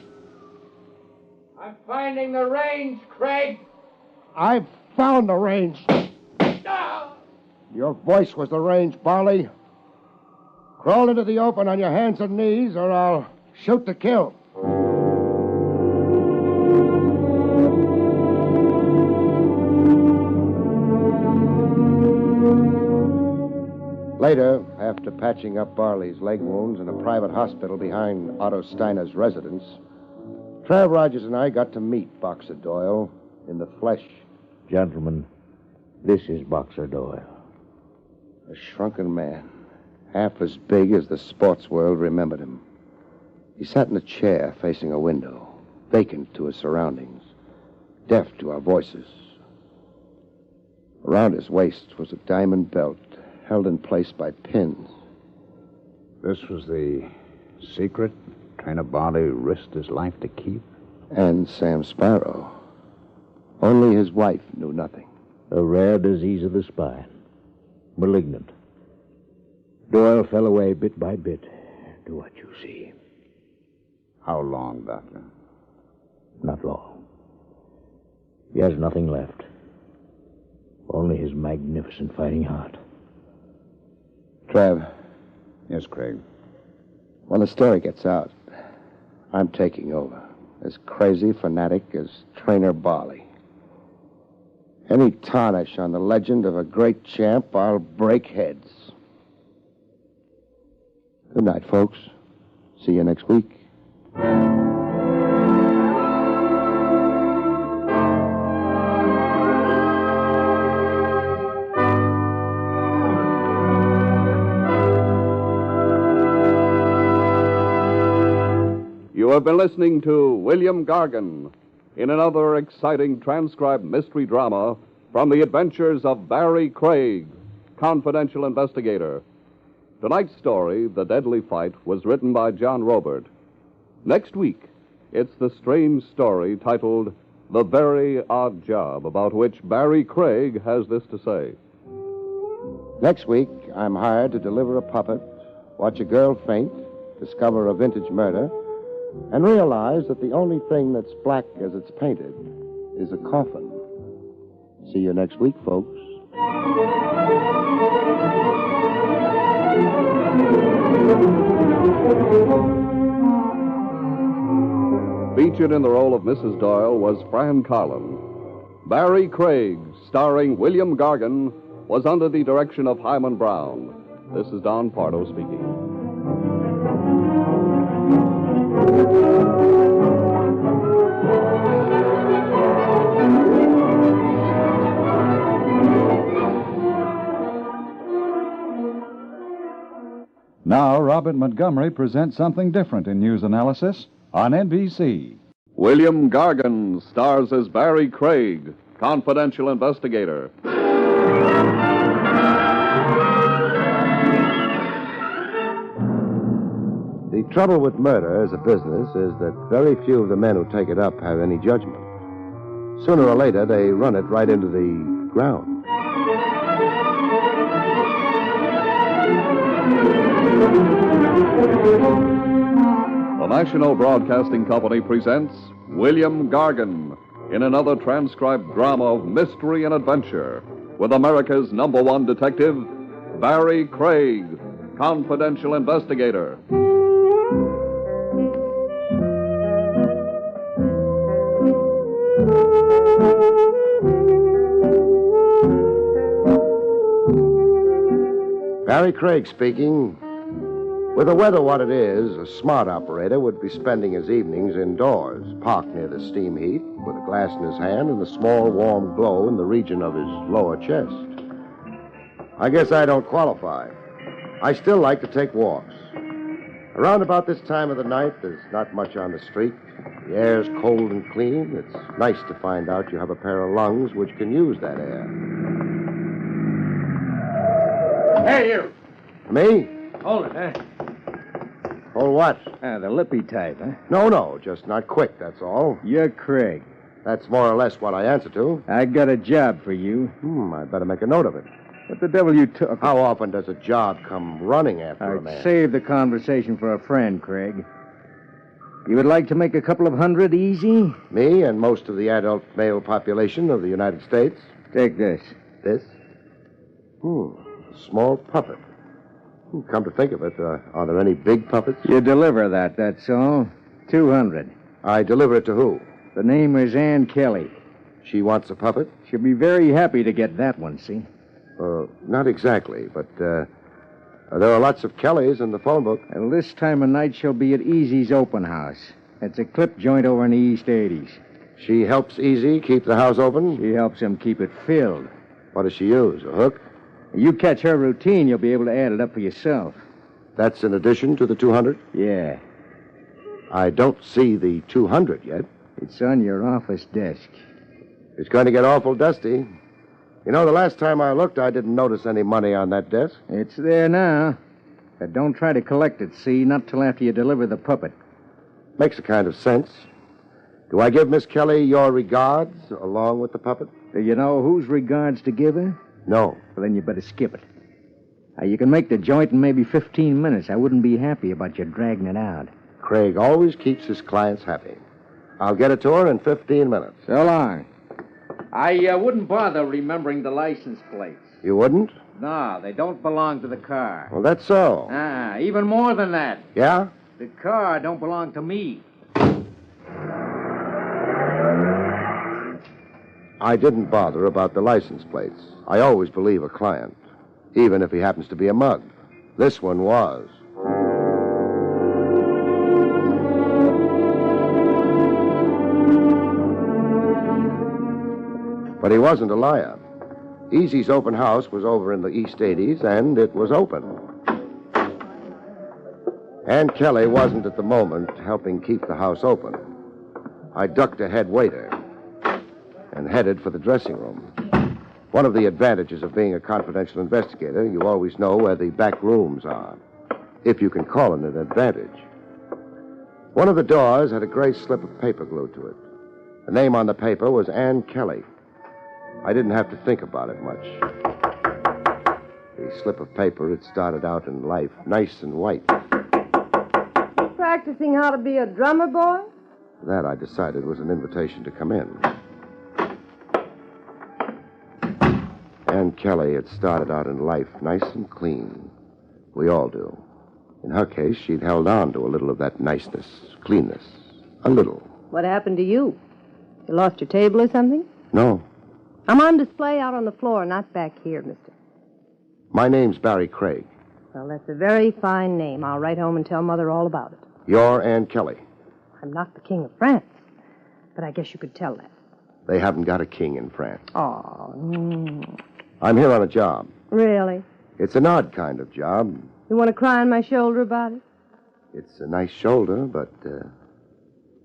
finding the range, Craig. I've found the range. Your voice was the range, Barley. Crawl into the open on your hands and knees, or I'll shoot to kill. Later, after patching up Barley's leg wounds in a private hospital behind Otto Steiner's residence, Trav Rogers and I got to meet Boxer Doyle in the flesh. Gentlemen, this is Boxer Doyle. A shrunken man, half as big as the sports world remembered him. He sat in a chair facing a window, vacant to his surroundings, deaf to our voices. Around his waist was a diamond belt held in place by pins. This was the secret Trainer Barley risked his life to keep? And Sam Sparrow. Only his wife knew nothing. A rare disease of the spine. Malignant. Doyle fell away bit by bit to what you see. How long, Doctor? Not long. He has nothing left. Only his magnificent fighting heart. Trav. Yes, Craig. When the story gets out, I'm taking over. As crazy fanatic as Trainer Barley. Any tarnish on the legend of a great champ, I'll break heads. Good night, folks. See you next week. You have been listening to William Gargan in another exciting transcribed mystery drama from the adventures of Barrie Craig, confidential investigator. Tonight's story, The Deadly Fight, was written by John Robert. Next week, it's the strange story titled The Very Odd Job, about which Barrie Craig has this to say. Next week, I'm hired to deliver a puppet, watch a girl faint, discover a vintage murder, and realize that the only thing that's black as it's painted is a coffin. See you next week, folks. Featured in the role of Mrs. Doyle was Fran Carlin. Barrie Craig, starring William Gargan, was under the direction of Hyman Brown. This is Don Pardo speaking. Now, Robert Montgomery presents something different in news analysis on NBC. William Gargan stars as Barrie Craig, confidential investigator. The trouble with murder as a business is that very few of the men who take it up have any judgment. Sooner or later, they run it right into the ground. The National Broadcasting Company presents William Gargan in another transcribed drama of mystery and adventure with America's #1 detective, Barrie Craig, confidential investigator. Barrie Craig speaking. With the weather what it is, a smart operator would be spending his evenings indoors, parked near the steam heat, with a glass in his hand and a small warm glow in the region of his lower chest. I guess I don't qualify. I still like to take walks. Around about this time of the night, there's not much on the street. The air's cold and clean. It's nice to find out you have a pair of lungs which can use that air. Hey, you. Me? Hold it, eh? Hold what? The lippy type, huh? No, just not quick, that's all. You're Craig. That's more or less what I answer to. I got a job for you. I better make a note of it. What the devil you took? How often does a job come running after a man? I'd save the conversation for a friend, Craig. You would like to make a couple of hundred easy? Me and most of the adult male population of the United States. Take this. This? A small puppet. Come to think of it, are there any big puppets? You deliver that's all. 200. I deliver it to who? The name is Ann Kelly. She wants a puppet? She'll be very happy to get that one, see? Not exactly, but there are lots of Kellys in the phone book. And this time of night she'll be at Easy's open house. It's a clip joint over in the East 80s. She helps Easy keep the house open? She helps him keep it filled. What does she use, a hook? You catch her routine, you'll be able to add it up for yourself. That's in addition to the 200? Yeah. I don't see the 200 yet. It's on your office desk. It's going to get awful dusty. You know, the last time I looked, I didn't notice any money on that desk. It's there now. But don't try to collect it, see? Not till after you deliver the puppet. Makes a kind of sense. Do I give Miss Kelly your regards along with the puppet? Do you know whose regards to give her? No. Well, then you better skip it. Now, you can make the joint in maybe 15 minutes. I wouldn't be happy about you dragging it out. Craig always keeps his clients happy. I'll get it to her in 15 minutes. So long. I wouldn't bother remembering the license plates. You wouldn't? No, they don't belong to the car. Well, that's so. Even more than that. Yeah? The car don't belong to me. I didn't bother about the license plates. I always believe a client, even if he happens to be a mug. This one was. But he wasn't a liar. Easy's open house was over in the East 80s, and it was open. Ann Kelly wasn't at the moment helping keep the house open. I ducked a head waiter and headed for the dressing room. One of the advantages of being a confidential investigator, you always know where the back rooms are, if you can call it an advantage. One of the doors had a gray slip of paper glued to it. The name on the paper was Ann Kelly. I didn't have to think about it much. The slip of paper had started out in life nice and white. Practicing how to be a drummer, boy? That, I decided, was an invitation to come in. Ann Kelly had started out in life nice and clean. We all do. In her case, she'd held on to a little of that niceness, cleanness. A little. What happened to you? You lost your table or something? No. I'm on display out on the floor, not back here, mister. My name's Barrie Craig. Well, that's a very fine name. I'll write home and tell Mother all about it. You're Ann Kelly. I'm not the King of France, but I guess you could tell that. They haven't got a king in France. Oh, I'm here on a job. Really? It's an odd kind of job. You want to cry on my shoulder about it? It's a nice shoulder, but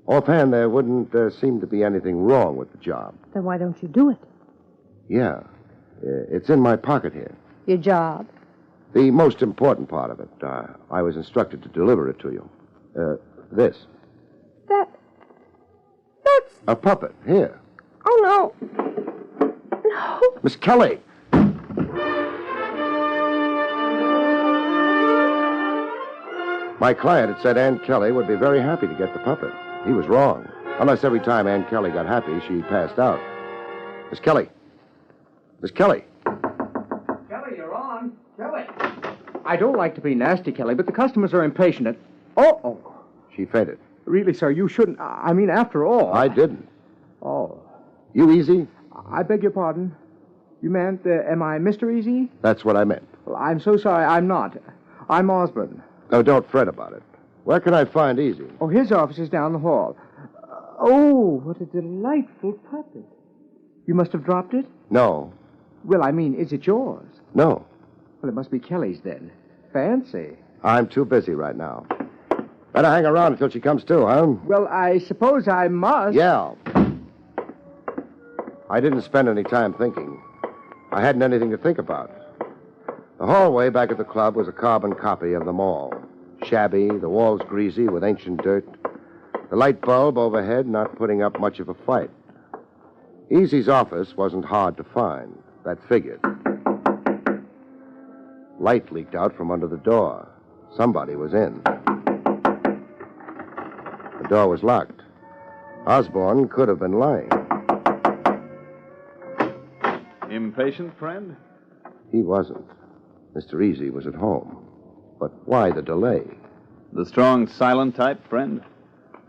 offhand, there wouldn't seem to be anything wrong with the job. Then why don't you do it? Yeah. It's in my pocket here. Your job? The most important part of it. I was instructed to deliver it to you. This. That's... A puppet. Here. Oh, no. No. Miss Kelly. My client had said Ann Kelly would be very happy to get the puppet. He was wrong. Unless every time Ann Kelly got happy, she passed out. Miss Kelly. Miss Kelly. Kelly, you're on. Kelly. I don't like to be nasty, Kelly, but the customers are impatient. Oh. She fainted. Really, sir, you shouldn't. I mean, after all. I didn't. Oh. You Easy? I beg your pardon. You meant, am I Mr. Easy? That's what I meant. Well, I'm so sorry. I'm not. I'm Osborne. No, don't fret about it. Where can I find Easy? Oh, his office is down the hall. Oh, what a delightful puppet. You must have dropped it? No. Well, I mean, is it yours? No. Well, it must be Kelly's then. Fancy. I'm too busy right now. Better hang around until she comes to, huh? Well, I suppose I must. Yeah. I didn't spend any time thinking. I hadn't anything to think about. The hallway back at the club was a carbon copy of the mall. Shabby, the walls greasy with ancient dirt. The light bulb overhead not putting up much of a fight. Easy's office wasn't hard to find. That figured. Light leaked out from under the door. Somebody was in. The door was locked. Osborne could have been lying. Impatient, friend? He wasn't. Mr. Easy was at home. But why the delay? The strong, silent type, friend?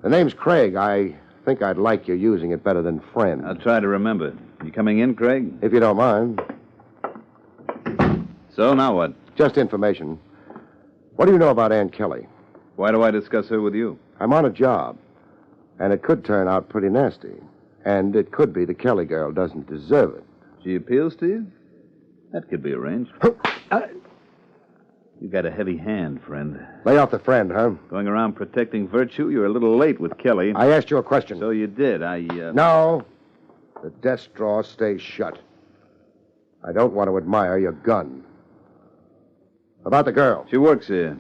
The name's Craig. I think I'd like you using it better than friend. I'll try to remember. You coming in, Craig? If you don't mind. So, now what? Just information. What do you know about Ann Kelly? Why do I discuss her with you? I'm on a job. And it could turn out pretty nasty. And it could be the Kelly girl doesn't deserve it. She appeals to you? That could be arranged. You got a heavy hand, friend. Lay off the friend, huh? Going around protecting virtue, you're a little late with Kelly. I asked you a question. So you did. No. The desk drawer stays shut. I don't want to admire your gun. About the girl. She works here.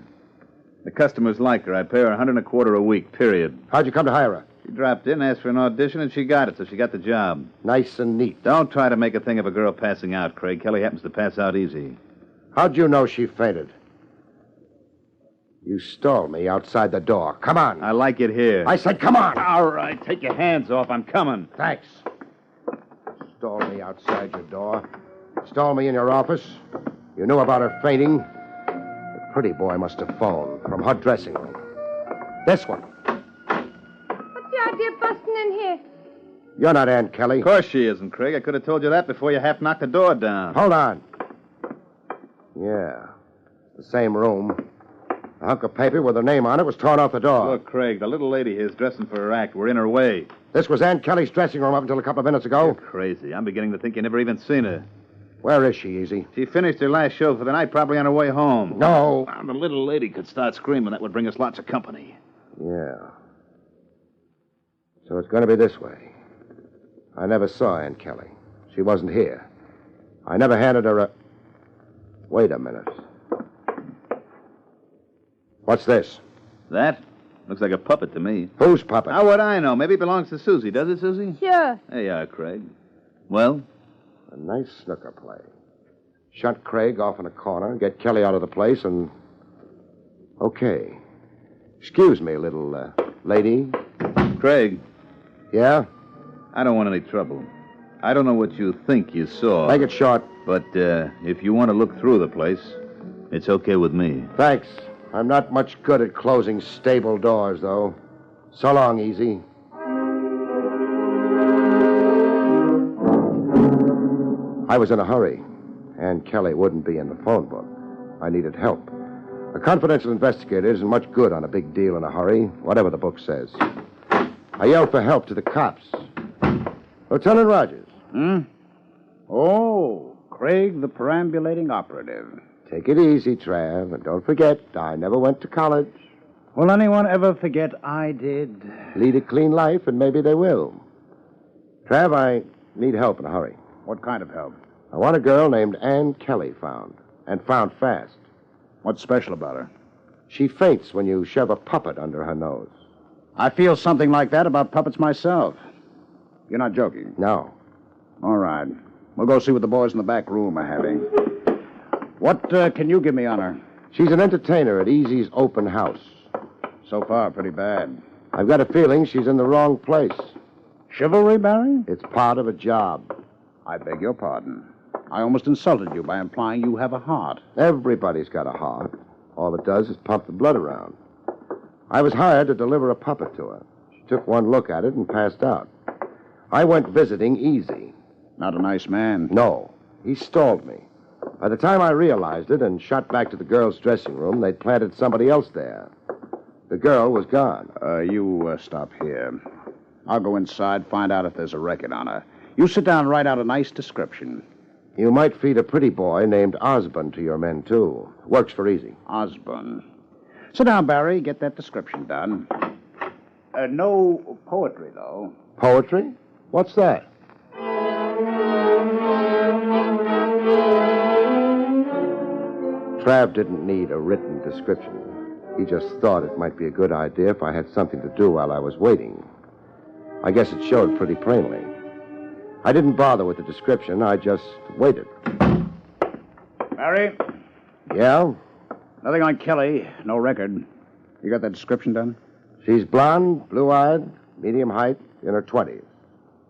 The customers like her. I pay her $125 a week, period. How'd you come to hire her? She dropped in, asked for an audition, and she got it, so she got the job. Nice and neat. Don't try to make a thing of a girl passing out, Craig. Kelly happens to pass out easy. How'd you know she fainted? You stalled me outside the door. Come on. I like it here. I said come on. All right, take your hands off. I'm coming. Thanks. Stall me outside your door. Stall me in your office. You knew about her fainting. The pretty boy must have phoned from her dressing room. This one. What's the idea of busting in here? You're not Ann Kelly. Of course she isn't, Craig. I could have told you that before you half knocked the door down. Hold on. Yeah. The same room. A hunk of paper with her name on it was torn off the door. Look, Craig, the little lady here's dressing for her act. We're in her way. This was Ann Kelly's dressing room up until a couple of minutes ago. You're crazy. I'm beginning to think you never even seen her. Where is she, Easy? She finished her last show for the night, probably on her way home. No. Now, the little lady could start screaming. That would bring us lots of company. Yeah. So it's going to be this way. I never saw Ann Kelly. She wasn't here. I never handed her a... Wait a minute. What's this? That? Looks like a puppet to me. Whose puppet? How would I know? Maybe it belongs to Susie. Does it, Susie? Sure. There you are, Craig. Well? A nice snooker play. Shut Craig off in a corner, get Kelly out of the place, and... Okay. Excuse me, little lady. Craig. Yeah? I don't want any trouble. I don't know what you think you saw. Make it short. But if you want to look through the place, it's okay with me. Thanks. I'm not much good at closing stable doors, though. So long, Easy. I was in a hurry. Ann Kelly wouldn't be in the phone book. I needed help. A confidential investigator isn't much good on a big deal in a hurry, whatever the book says. I yelled for help to the cops. Lieutenant Rogers. Oh, Craig, the perambulating operative. Take it easy, Trav, and don't forget, I never went to college. Will anyone ever forget I did? Lead a clean life, and maybe they will. Trav, I need help in a hurry. What kind of help? I want a girl named Ann Kelly found, and found fast. What's special about her? She faints when you shove a puppet under her nose. I feel something like that about puppets myself. You're not joking? No. All right. We'll go see what the boys in the back room are having. What can you give me on her? She's an entertainer at Easy's open house. So far, pretty bad. I've got a feeling she's in the wrong place. Chivalry, Barry? It's part of a job. I beg your pardon. I almost insulted you by implying you have a heart. Everybody's got a heart. All it does is pump the blood around. I was hired to deliver a puppet to her. She took one look at it and passed out. I went visiting Easy. Not a nice man. No. He stalled me. By the time I realized it and shot back to the girl's dressing room, they'd planted somebody else there. The girl was gone. You stop here. I'll go inside, find out if there's a record on her. You sit down and write out a nice description. You might feed a pretty boy named Osborne to your men, too. Works for Easy. Osborne. Sit down, Barry. Get that description done. No poetry, though. Poetry? What's that? Trav didn't need a written description. He just thought it might be a good idea if I had something to do while I was waiting. I guess it showed pretty plainly. I didn't bother with the description. I just waited. Barry? Yeah? Nothing on Kelly. No record. You got that description done? She's blonde, blue-eyed, medium height, in her 20s.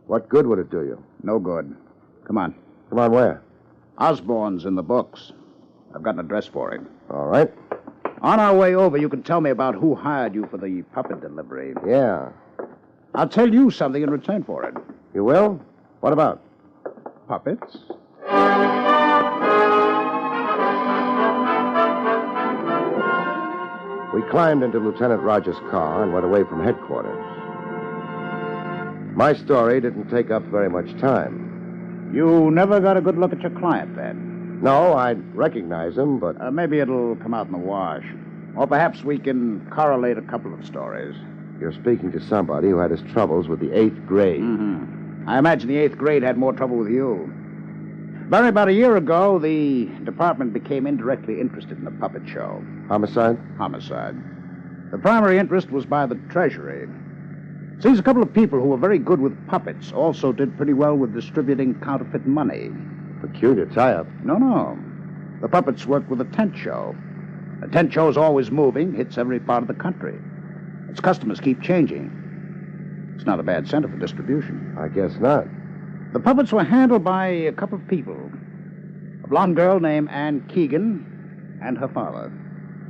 What good would it do you? No good. Come on. Come on where? Osborne's in the books. I've got an address for him. All right. On our way over, you can tell me about who hired you for the puppet delivery. Yeah. I'll tell you something in return for it. You will? What about? Puppets? We climbed into Lieutenant Rogers' car and went away from headquarters. My story didn't take up very much time. You never got a good look at your client, then? No, I'd recognize him, but... Maybe it'll come out in the wash. Or perhaps we can correlate a couple of stories. You're speaking to somebody who had his troubles with the 8th grade. Mm-hmm. I imagine the 8th grade had more trouble with you. Barry, about a year ago, the department became indirectly interested in the puppet show. Homicide? Homicide. The primary interest was by the Treasury. Seems a couple of people who were very good with puppets also did pretty well with distributing counterfeit money. Peculiar tie-up. No. The puppets worked with a tent show. A tent show is always moving, hits every part of the country. Its customers keep changing. It's not a bad center for distribution. I guess not. The puppets were handled by a couple of people. A blonde girl named Ann Keegan and her father.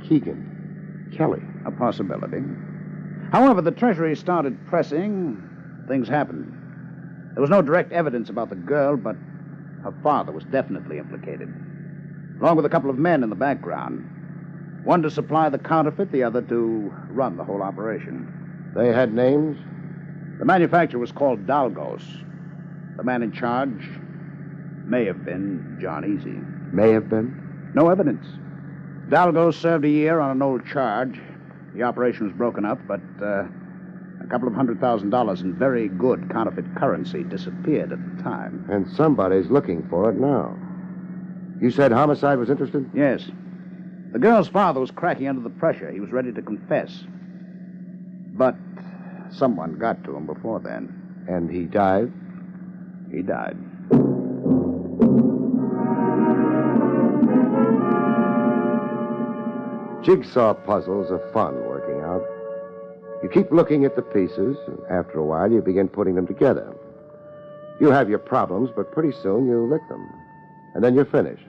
Keegan? Kelly? A possibility. However, the Treasury started pressing. Things happened. There was no direct evidence about the girl, but her father was definitely implicated, along with a couple of men in the background. One to supply the counterfeit, the other to run the whole operation. They had names? The manufacturer was called Dalgos. The man in charge may have been John Easy. May have been? No evidence. Dalgos served a year on an old charge. The operation was broken up, but a couple of $100,000 in very good counterfeit currency disappeared at the time. And somebody's looking for it now. You said Homicide was interested? Yes. The girl's father was cracking under the pressure. He was ready to confess. But someone got to him before then. And he died? He died. Jigsaw puzzles are fun working out. You keep looking at the pieces, and after a while you begin putting them together. You have your problems, but pretty soon you lick them. And then you're finished.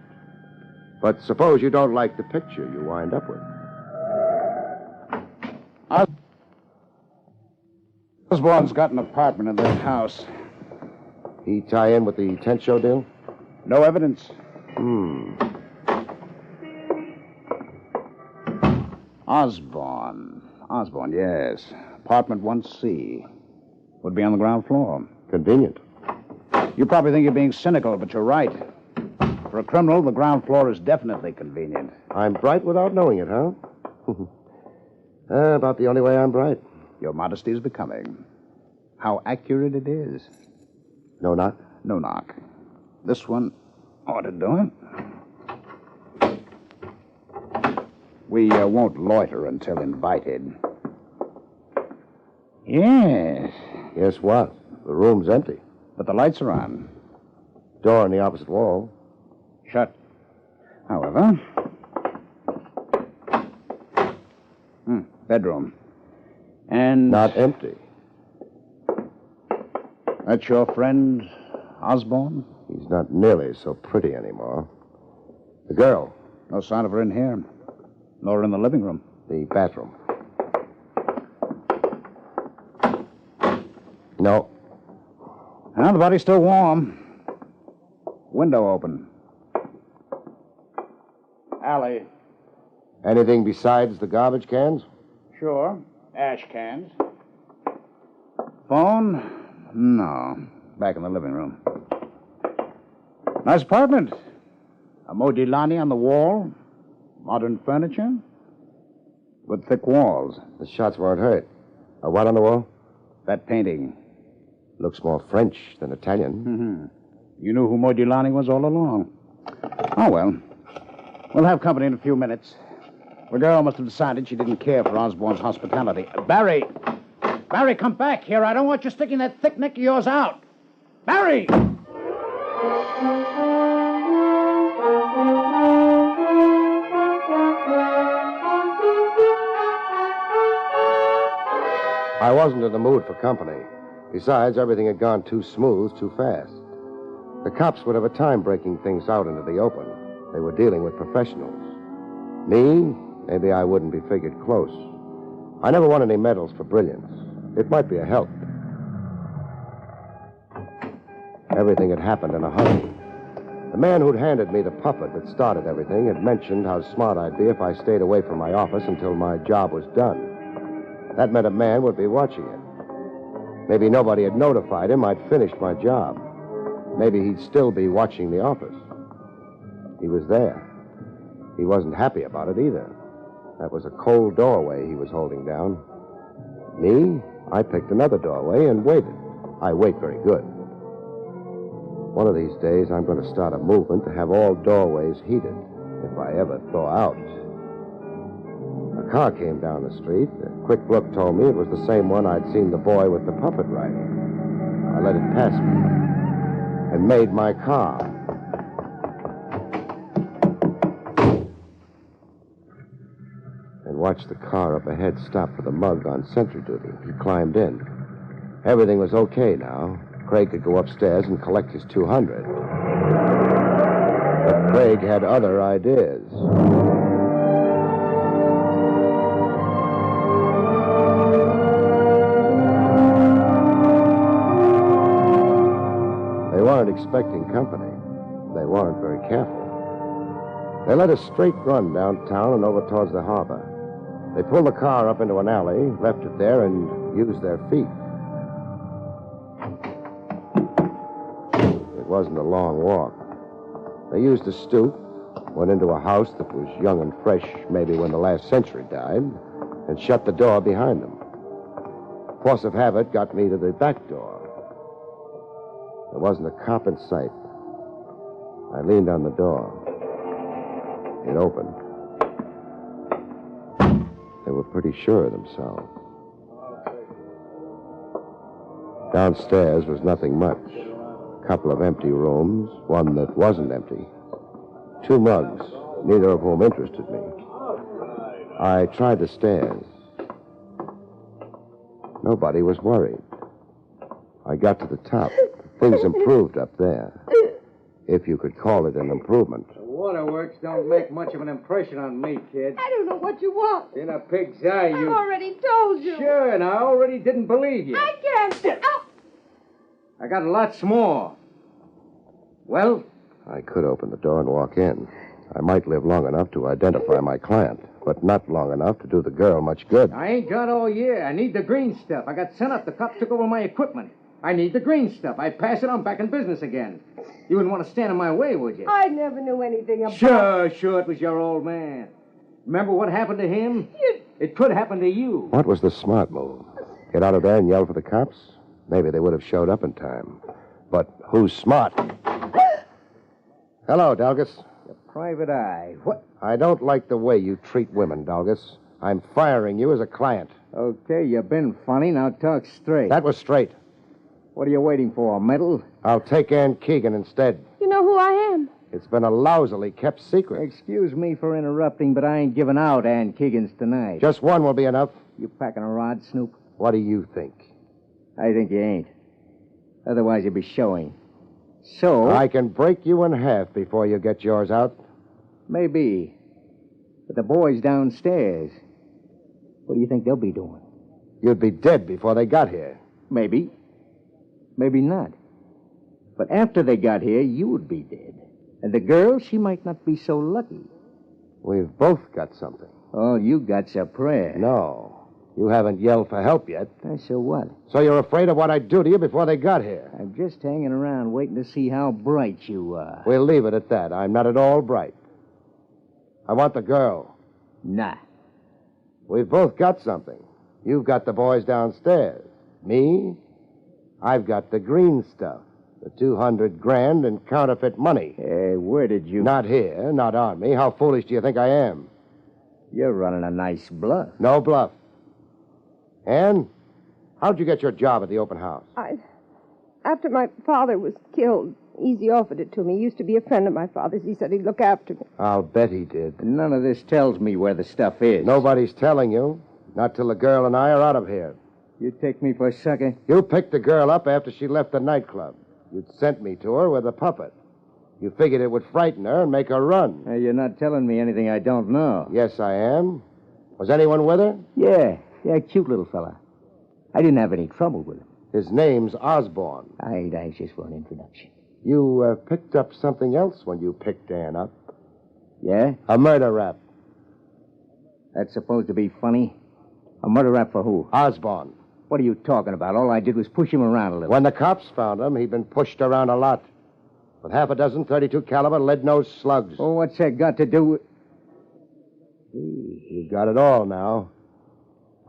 But suppose you don't like the picture you wind up with. Osborne's got an apartment in that house. He tie in with the tent show deal? No evidence. Osborne, yes. Apartment 1C. Would be on the ground floor. Convenient. You probably think you're being cynical, but you're right. For a criminal, the ground floor is definitely convenient. I'm bright without knowing it, huh? About the only way I'm bright. Your modesty is becoming. How accurate it is. No knock? No knock. This one ought to do it. We won't loiter until invited. Yes. Yes, what? The room's empty. But the lights are on. Door on the opposite wall. Shut. However. Bedroom. And... Not empty. That's your friend, Osborne? He's not nearly so pretty anymore. The girl. No sign of her in here. Nor in the living room. The bathroom. No. Well, the body's still warm. Window open. Alley. Anything besides the garbage cans? Sure. Ash cans. Phone? No. Back in the living room. Nice apartment. A Modigliani on the wall. Modern furniture. With thick walls. The shots weren't hurt. A what on the wall? That painting. Looks more French than Italian. Mm-hmm. You knew who Modigliani was all along. Oh, well. We'll have company in a few minutes. The girl must have decided she didn't care for Osborne's hospitality. Barry! Barry, come back here. I don't want you sticking that thick neck of yours out. Barry! I wasn't in the mood for company. Besides, everything had gone too smooth, too fast. The cops would have a time breaking things out into the open. They were dealing with professionals. Me, maybe I wouldn't be figured close. I never won any medals for brilliance. It might be a help. Everything had happened in a hurry. The man who'd handed me the puppet that started everything had mentioned how smart I'd be if I stayed away from my office until my job was done. That meant a man would be watching it. Maybe nobody had notified him I'd finished my job. Maybe he'd still be watching the office. He was there. He wasn't happy about it either. That was a cold doorway he was holding down. Me, I picked another doorway and waited. I wait very good. One of these days, I'm going to start a movement to have all doorways heated, if I ever thaw out. A car came down the street. A quick look told me it was the same one I'd seen the boy with the puppet riding. I let it pass me and made my car. And watched the car up ahead stop for the mug on sentry duty. He climbed in. Everything was okay now. Craig could go upstairs and collect his 200. But Craig had other ideas. They weren't expecting company. They weren't very careful. They let a straight run downtown and over towards the harbor. They pulled the car up into an alley, left it there, and used their feet. It wasn't a long walk. They used a stoop, went into a house that was young and fresh, maybe when the last century died, and shut the door behind them. Force of habit got me to the back door. There wasn't a cop in sight. I leaned on the door. It opened. They were pretty sure of themselves. Downstairs was nothing much. A couple of empty rooms, one that wasn't empty. 2 mugs, neither of whom interested me. I tried the stairs. Nobody was worried. I got to the top. Things improved up there. If you could call it an improvement. The waterworks don't make much of an impression on me, kid. I don't know what you want. In a pig's eye, you... I've already told you. Sure, and I already didn't believe you. I can't. Oh. I got lots more. Well? I could open the door and walk in. I might live long enough to identify my client, but not long enough to do the girl much good. I ain't got all year. I need the green stuff. I got sent up. The cops took over my equipment. I need the green stuff. I pass it on back in business again. You wouldn't want to stand in my way, would you? I never knew anything about... Sure, it was your old man. Remember what happened to him? It could happen to you. What was the smart move? Get out of there and yell for the cops? Maybe they would have showed up in time. But who's smart? Hello, Dalgus. Your private eye. What? I don't like the way you treat women, Dalgus. I'm firing you as a client. Okay, you've been funny. Now talk straight. That was straight. What are you waiting for, a medal? I'll take Ann Keegan instead. You know who I am? It's been a lousily kept secret. Excuse me for interrupting, but I ain't giving out Ann Keegan's tonight. Just one will be enough. You packing a rod, Snoop? What do you think? I think you ain't. Otherwise, you'd be showing. So... I can break you in half before you get yours out. Maybe. But the boys downstairs, what do you think they'll be doing? You'd be dead before they got here. Maybe. Maybe not. But after they got here, you would be dead. And the girl, she might not be so lucky. We've both got something. All you got's a prayer. No. You haven't yelled for help yet. So what? So you're afraid of what I'd do to you before they got here. I'm just hanging around waiting to see how bright you are. We'll leave it at that. I'm not at all bright. I want the girl. Nah. We've both got something. You've got the boys downstairs. Me? I've got the green stuff. The 200 grand in counterfeit money. Hey, where did you... Not here, not on me. How foolish do you think I am? You're running a nice bluff. No bluff. Ann, how'd you get your job at the open house? After my father was killed, Easy offered it to me. He used to be a friend of my father's. He said he'd look after me. I'll bet he did. None of this tells me where the stuff is. Nobody's telling you. Not till the girl and I are out of here. You take me for a sucker? You picked the girl up after she left the nightclub. You'd sent me to her with a puppet. You figured it would frighten her and make her run. You're not telling me anything I don't know. Yes, I am. Was anyone with her? Yeah, cute little fella. I didn't have any trouble with him. His name's Osborne. I ain't anxious for an introduction. You picked up something else when you picked Ann up. Yeah? A murder rap. That's supposed to be funny? A murder rap for who? Osborne. What are you talking about? All I did was push him around a little. When the cops found him, he'd been pushed around a lot. with half a dozen 32 caliber lead-nosed slugs. Oh, what's that got to do with... You've got it all now.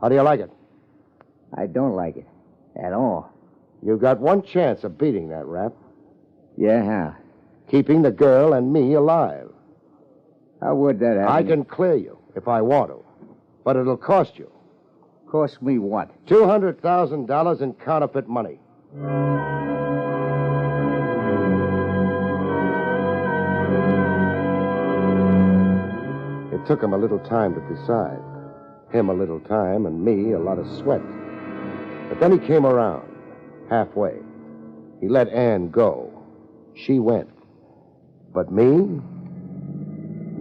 How do you like it? I don't like it. At all. You've got one chance of beating that rap. Yeah, how? Keeping the girl and me alive. How would that happen? I can clear you if I want to. But it'll cost you. Cost me what? $200,000 in counterfeit money. It took him a little time to decide. Him a little time and me a lot of sweat. But then he came around, halfway. He let Ann go. She went. But me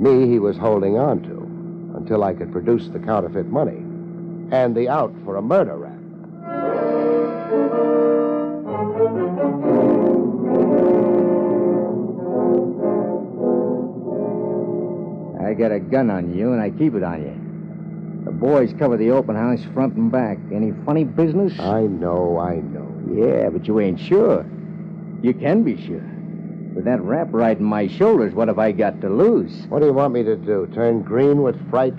he was holding on to until I could produce the counterfeit money and the out for a murder rap. I got a gun on you, and I keep it on you. The boys cover the open house front and back. Any funny business? I know. Yeah, but you ain't sure. You can be sure. With that rap riding my shoulders, what have I got to lose? What do you want me to do? Turn green with fright?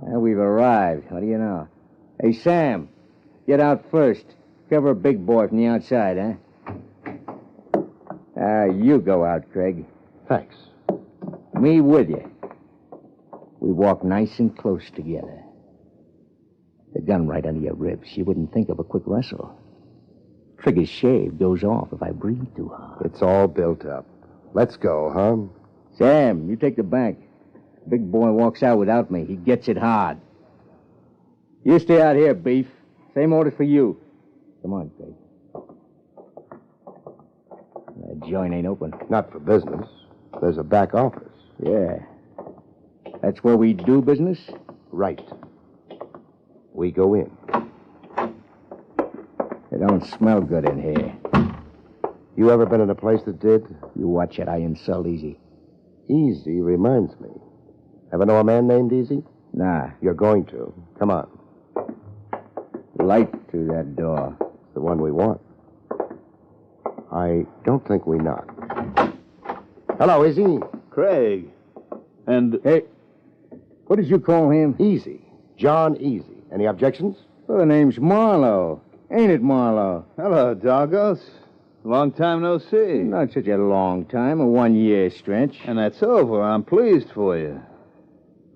Well, we've arrived. What do you know? Hey, Sam, get out first. Cover a big boy from the outside, huh? You go out, Craig. Thanks. Me with you. We walk nice and close together. The gun right under your ribs. You wouldn't think of a quick wrestle. Trigger's shaved, goes off if I breathe too hard. It's all built up. Let's go, huh? Sam, you take the back. Big boy walks out without me. He gets it hard. You stay out here, Beef. Same orders for you. Come on, Craig. That joint ain't open. Not for business. There's a back office. Yeah. That's where we do business? Right. We go in. It don't smell good in here. You ever been in a place that did? You watch it. I insult Easy. Easy reminds me. Ever know a man named Easy? Nah. You're going to. Come on. Light through that door. It's the one we want. I don't think we knock. Hello, Easy. Craig. And... Hey, what did you call him? Easy. John Easy. Any objections? Well, the name's Marlowe. Ain't it, Marlowe? Hello, Doggos. Long time no see. Not such a long time, a 1 year stretch. And that's over. I'm pleased for you.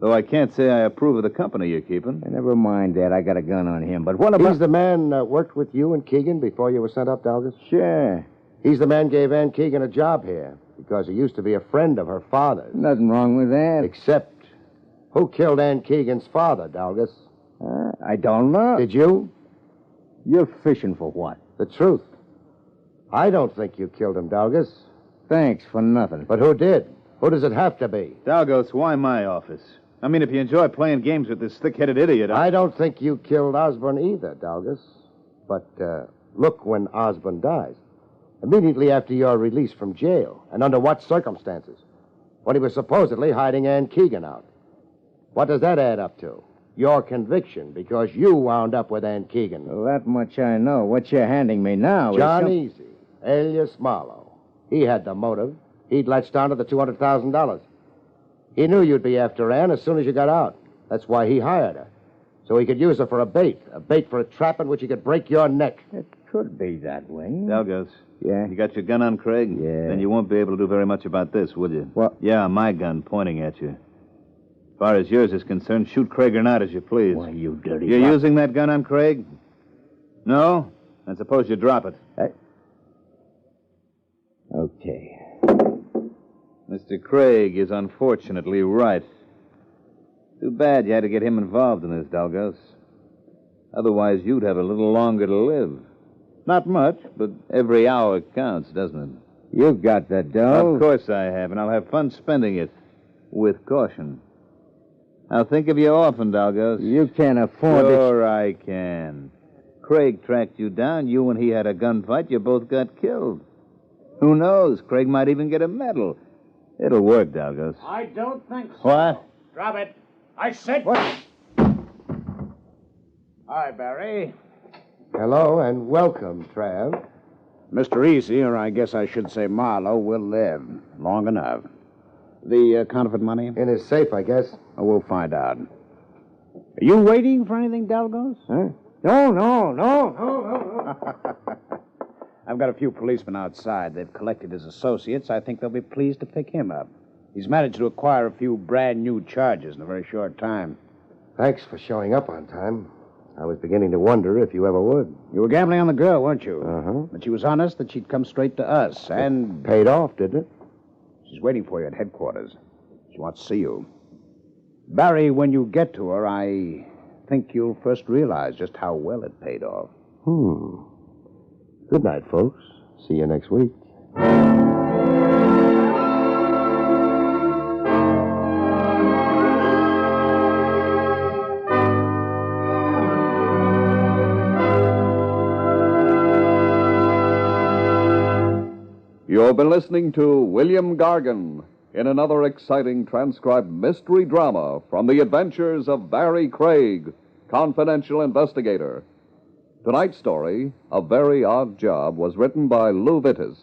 Though I can't say I approve of the company you're keeping. Never mind that. I got a gun on him. But what about... He's the man worked with you and Keegan before you were sent up, Dalgas? Sure. He's the man gave Ann Keegan a job here because he used to be a friend of her father's. Nothing wrong with that. Except, who killed Ann Keegan's father, Dalgas? I don't know. Did you? You're fishing for what? The truth. I don't think you killed him, Dalgas. Thanks for nothing. But who did? Who does it have to be? Dalgos, why my office? I mean, if you enjoy playing games with this thick-headed idiot... I don't think you killed Osborne either, Dalgas. But look when Osborne dies. Immediately after your release from jail. And under what circumstances? When he was supposedly hiding Ann Keegan out. What does that add up to? Your conviction, because you wound up with Ann Keegan. Well, that much I know. What you're handing me now John is... Easy, alias Marlowe. He had the motive. He'd latched onto the $200,000. He knew you'd be after Ann as soon as you got out. That's why he hired her. So he could use her for a bait for a trap in which he could break your neck. It could be that way. Dalgos. Yeah? You got your gun on, Craig? Yeah. Then you won't be able to do very much about this, will you? What? Yeah, my gun pointing at you. As far as yours is concerned, shoot Craig or not as you please. Why, you dirty... You're using that gun on Craig? No? Then suppose you drop it. Okay. Mr. Craig is unfortunately right. Too bad you had to get him involved in this, Dalgos. Otherwise, you'd have a little longer to live. Not much, but every hour counts, doesn't it? You've got the dough. Of course I have, and I'll have fun spending it. With caution. I'll think of you often, Dalgos. You can't afford it. Sure I can. Craig tracked you down. You and he had a gunfight. You both got killed. Who knows? Craig might even get a medal. It'll work, Dalgos. I don't think so. What? Drop it. I said... What? Hi, Barry. Hello and welcome, Trav. Mr. Easy, or I guess I should say Marlowe, will live long enough. The counterfeit money? In his safe, I guess. Oh, we'll find out. Are you waiting for anything, Delgos? Huh? No. I've got a few policemen outside. They've collected his associates. I think they'll be pleased to pick him up. He's managed to acquire a few brand new charges in a very short time. Thanks for showing up on time. I was beginning to wonder if you ever would. You were gambling on the girl, weren't you? Uh-huh. But she was honest that she'd come straight to us, and... Paid off, didn't it? She's waiting for you at headquarters. She wants to see you. Barry, when you get to her, I think you'll first realize just how well it paid off. Good night, folks. See you next week. You've been listening to William Gargan in another exciting transcribed mystery drama from the adventures of Barrie Craig, confidential investigator. Tonight's story, A Very Odd Job, was written by Lou Vittis.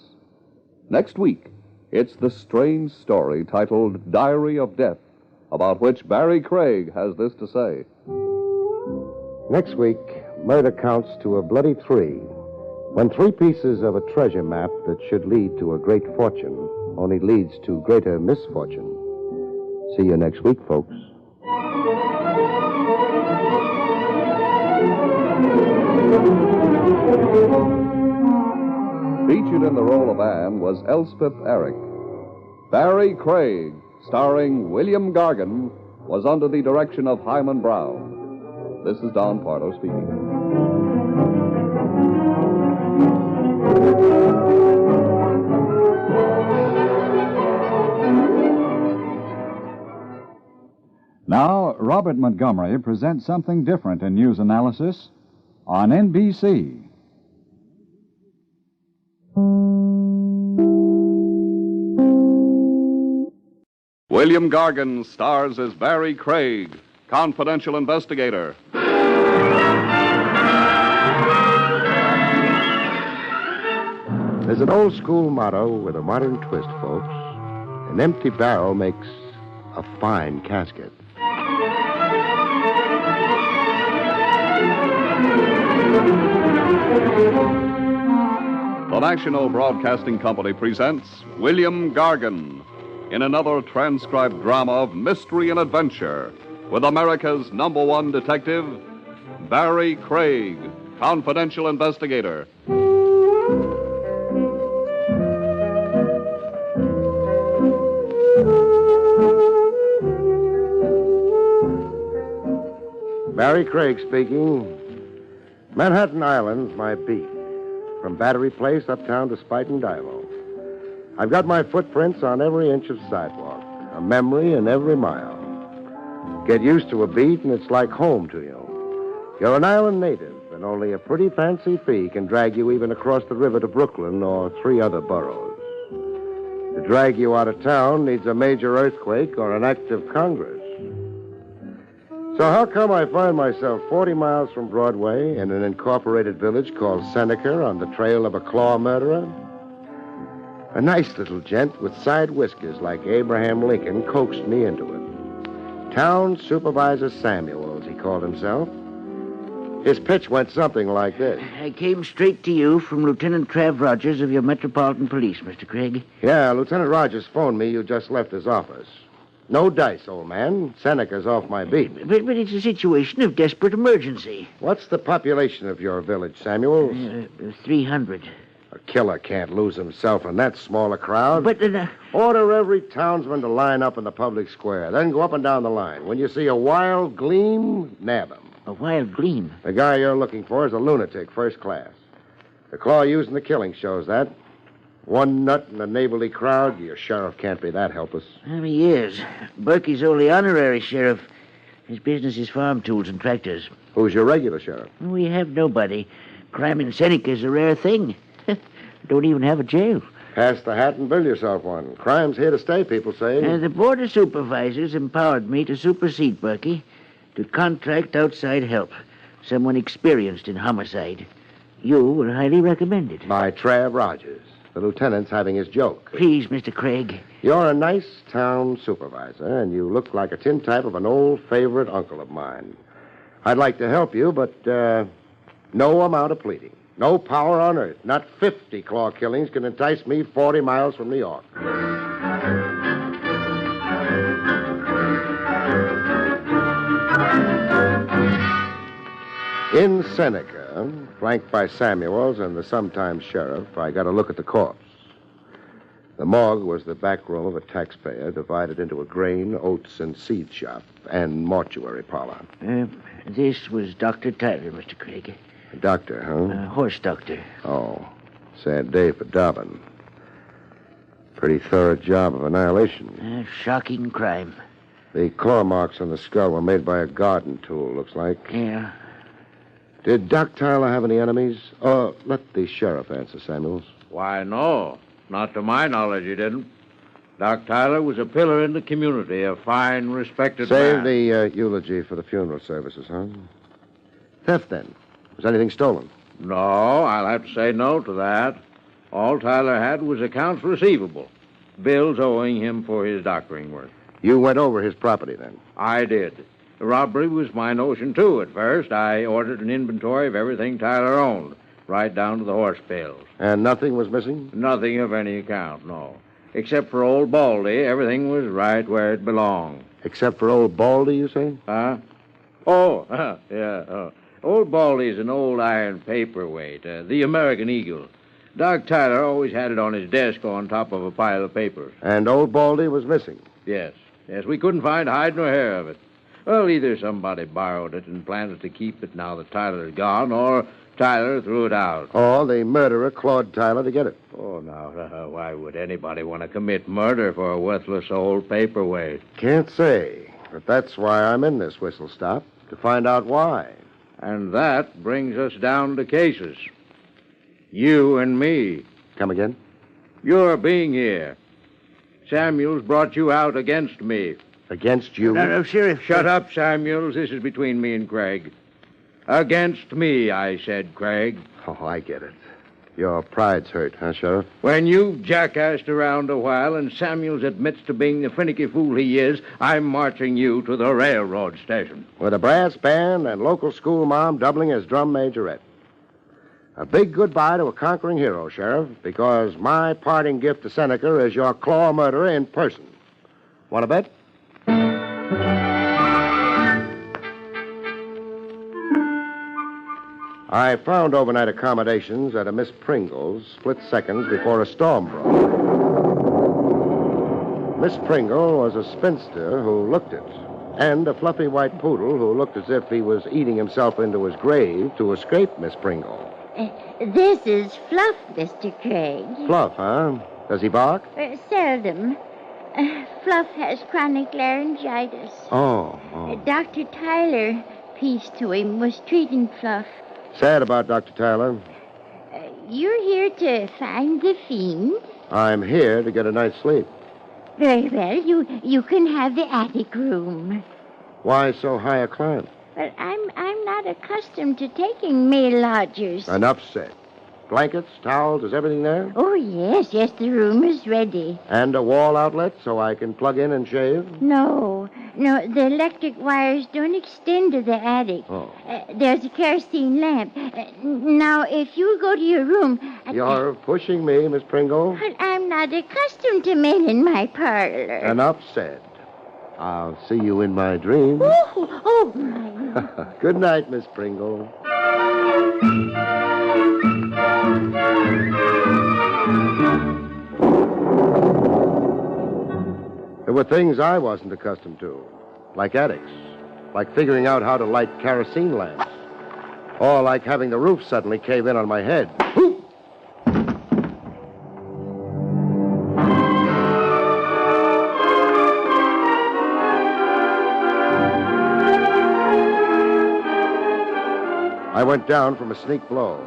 Next week, it's the strange story titled Diary of Death, about which Barrie Craig has this to say. Next week, murder counts to a bloody 3. When 3 pieces of a treasure map that should lead to a great fortune only leads to greater misfortune. See you next week, folks. Featured in the role of Anne was Elspeth Eric. Barrie Craig, starring William Gargan, was under the direction of Hyman Brown. This is Don Pardo speaking. Now, Robert Montgomery presents something different in news analysis on NBC. William Gargan stars as Barrie Craig, confidential investigator. There's an old school motto with a modern twist, folks. An empty barrel makes a fine casket. The National Broadcasting Company presents William Gargan in another transcribed drama of mystery and adventure with America's #1 detective, Barrie Craig, confidential investigator. Barrie Craig speaking. Manhattan Island's my beat. From Battery Place uptown to Spuyten Duyvil. I've got my footprints on every inch of sidewalk, a memory in every mile. Get used to a beat and it's like home to you. You're an island native, and only a pretty fancy fee can drag you even across the river to Brooklyn or 3 other boroughs. To drag you out of town needs a major earthquake or an act of Congress. So how come I find myself 40 miles from Broadway in an incorporated village called Seneca on the trail of a claw murderer? A nice little gent with side whiskers like Abraham Lincoln coaxed me into it. Town Supervisor Samuels, he called himself. His pitch went something like this. I came straight to you from Lieutenant Trav Rogers of your Metropolitan Police, Mr. Craig. Yeah, Lieutenant Rogers phoned me you just left his office. No dice, old man. Seneca's off my beat. But it's a situation of desperate emergency. What's the population of your village, Samuels? 300. A killer can't lose himself in that small a crowd. But... Order every townsman to line up in the public square. Then go up and down the line. When you see a wild gleam, nab him. A wild gleam? The guy you're looking for is a lunatic, first class. The claw used in the killing shows that. One nut in a neighborly crowd, your sheriff can't be that helpless. He is. Berkey's only honorary sheriff. His business is farm tools and tractors. Who's your regular sheriff? We have nobody. Crime in Seneca is a rare thing. Don't even have a jail. Pass the hat and build yourself one. Crime's here to stay, people say. The board of supervisors empowered me to supersede Berkey, to contract outside help, someone experienced in homicide. You were highly recommended. By Trav Rogers. The lieutenant's having his joke. Please, Mr. Craig. You're a nice town supervisor, and you look like a tintype of an old favorite uncle of mine. I'd like to help you, but no amount of pleading. No power on earth. Not 50 claw killings can entice me 40 miles from New York. In Seneca, flanked by Samuels and the sometime sheriff, I got a look at the corpse. The morgue was the back room of a taxpayer divided into a grain, oats, and seed shop and mortuary parlor. This was Dr. Tyler, Mr. Craig. A doctor, huh? Horse doctor. Oh, sad day for Dobbin. Pretty thorough job of annihilation. Shocking crime. The claw marks on the skull were made by a garden tool, looks like. Yeah. Did Doc Tyler have any enemies? Or let the sheriff answer, Samuels. Why, no. Not to my knowledge, he didn't. Doc Tyler was a pillar in the community, a fine, respected Save man. the eulogy for the funeral services, huh? Theft, then. Was anything stolen? No, I'll have to say no to that. All Tyler had was accounts receivable. Bills owing him for his doctoring work. You went over his property, then? I did. The robbery was my notion, too, at first. I ordered an inventory of everything Tyler owned, right down to the horse pails. And nothing was missing? Nothing of any account, no. Except for old Baldy, everything was right where it belonged. Except for old Baldy, you say? Huh? Oh, yeah. Old Baldy's an old iron paperweight, the American Eagle. Doc Tyler always had it on his desk on top of a pile of papers. And old Baldy was missing? Yes, we couldn't find hide nor hair of it. Well, either somebody borrowed it and planned to keep it now that Tyler's gone, or Tyler threw it out. Or the murderer clawed Tyler to get it. Oh, now, why would anybody want to commit murder for a worthless old paperweight? Can't say, but that's why I'm in this whistle stop, to find out why. And that brings us down to cases. You and me. Come again? Your being here. Samuels brought you out against me. Against you? No, Sheriff. Shut up, Samuels. This is between me and Craig. Against me, I said, Craig. Oh, I get it. Your pride's hurt, huh, Sheriff? When you've jackassed around a while and Samuels admits to being the finicky fool he is, I'm marching you to the railroad station. With a brass band and local school mom doubling as drum majorette. A big goodbye to a conquering hero, Sheriff, because my parting gift to Seneca is your claw murderer in person. Want to bet? I found overnight accommodations at a Miss Pringle's split seconds before a storm broke. Miss Pringle was a spinster who looked it, and a fluffy white poodle who looked as if he was eating himself into his grave to escape Miss Pringle. This is Fluff, Mr. Craig. Fluff, huh? Does he bark? Seldom. Fluff has chronic laryngitis. Oh. Dr. Tyler, peace to him, was treating Fluff. Sad about Dr. Tyler. You're here to find the fiend? I'm here to get a night's sleep. Very well. You can have the attic room. Why so high a climb? But I'm not accustomed to taking male lodgers. Enough said. Blankets, towels, is everything there? Oh, yes, the room is ready. And a wall outlet so I can plug in and shave? No, the electric wires don't extend to the attic. Oh. There's a kerosene lamp. Now, if you go to your room... You're pushing me, Miss Pringle. But I'm not accustomed to men in my parlor. Enough said. I'll see you in my dreams. Oh, my... Good night, Miss Pringle. There were things I wasn't accustomed to, like attics, like figuring out how to light kerosene lamps, or like having the roof suddenly cave in on my head. I went down from a sneak blow.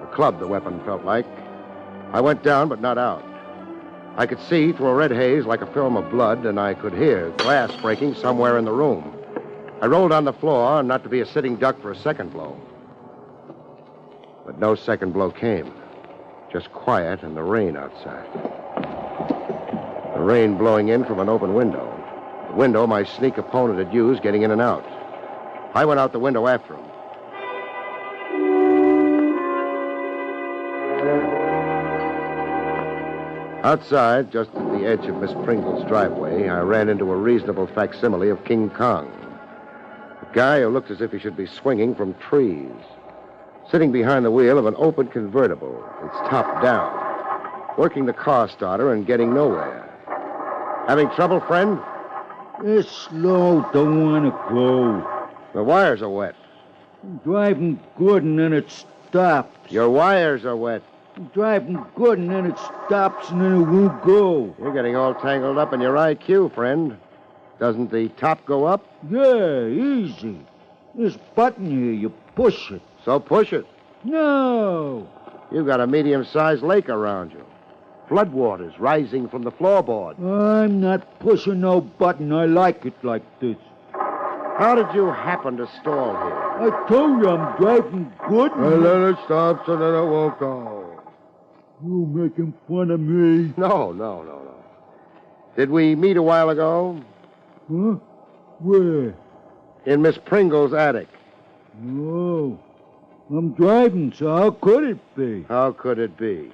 A club, the weapon felt like. I went down, but not out. I could see through a red haze like a film of blood, and I could hear glass breaking somewhere in the room. I rolled on the floor, not to be a sitting duck for a second blow. But no second blow came. Just quiet and the rain outside. The rain blowing in from an open window. The window my sneak opponent had used getting in and out. I went out the window after him. Outside, just at the edge of Miss Pringle's driveway, I ran into a reasonable facsimile of King Kong. A guy who looked as if he should be swinging from trees. Sitting behind the wheel of an open convertible, its top down. Working the car starter and getting nowhere. Having trouble, friend? It's slow, don't want to go. The wires are wet. I'm driving good and then it stops. Your wires are wet. I'm driving good and then it stops and then it won't go. You're getting all tangled up in your IQ, friend. Doesn't the top go up? Yeah, easy. This button here, you push it. So push it. No. You got a medium-sized lake around you. Floodwaters rising from the floorboard. I'm not pushing no button. I like it like this. How did you happen to stall here? I told you I'm driving good. Then it stops and then it won't go. You making fun of me? No. Did we meet a while ago? Huh? Where? In Miss Pringle's attic. No. I'm driving, so how could it be? How could it be?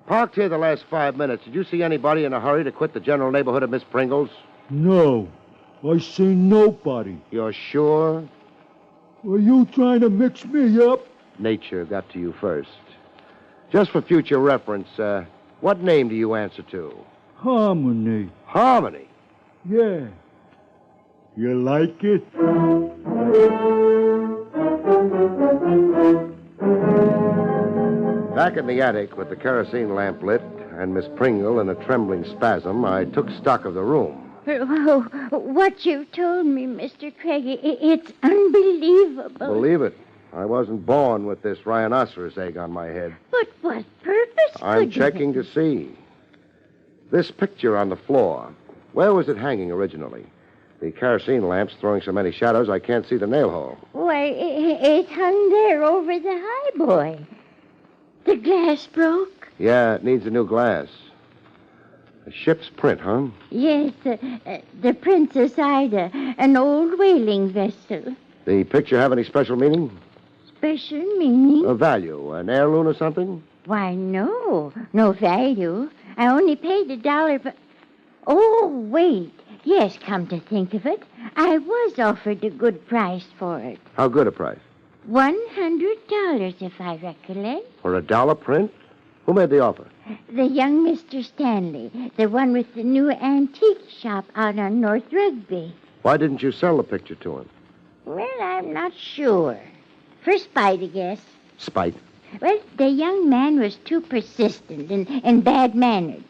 Parked here the last 5 minutes. Did you see anybody in a hurry to quit the general neighborhood of Miss Pringle's? No. I seen nobody. You're sure? Are you trying to mix me up? Nature got to you first. Just for future reference, what name do you answer to? Harmony. Harmony? Yeah. You like it? Back in the attic with the kerosene lamp lit and Miss Pringle in a trembling spasm, I took stock of the room. Oh, what you've told me, Mr. Craig, it's unbelievable. Believe it. I wasn't born with this rhinoceros egg on my head. But what purpose I'm checking to see. This picture on the floor, where was it hanging originally? The kerosene lamp's throwing so many shadows I can't see the nail hole. Why, it hung there over the high boy. The glass broke? Yeah, it needs a new glass. A ship's print, huh? Yes, the Princess Ida, an old whaling vessel. The picture have any special meaning? Special meaning? A value, an heirloom or something? Why, no value. I only paid $1 for... Oh, wait. Yes, come to think of it, I was offered a good price for it. How good a price? $100, if I recollect. For $1 print? Who made the offer? The young Mr. Stanley, the one with the new antique shop out on North Rugby. Why didn't you sell the picture to him? Well, I'm not sure. For spite, I guess. Spite? Well, the young man was too persistent and bad-mannered.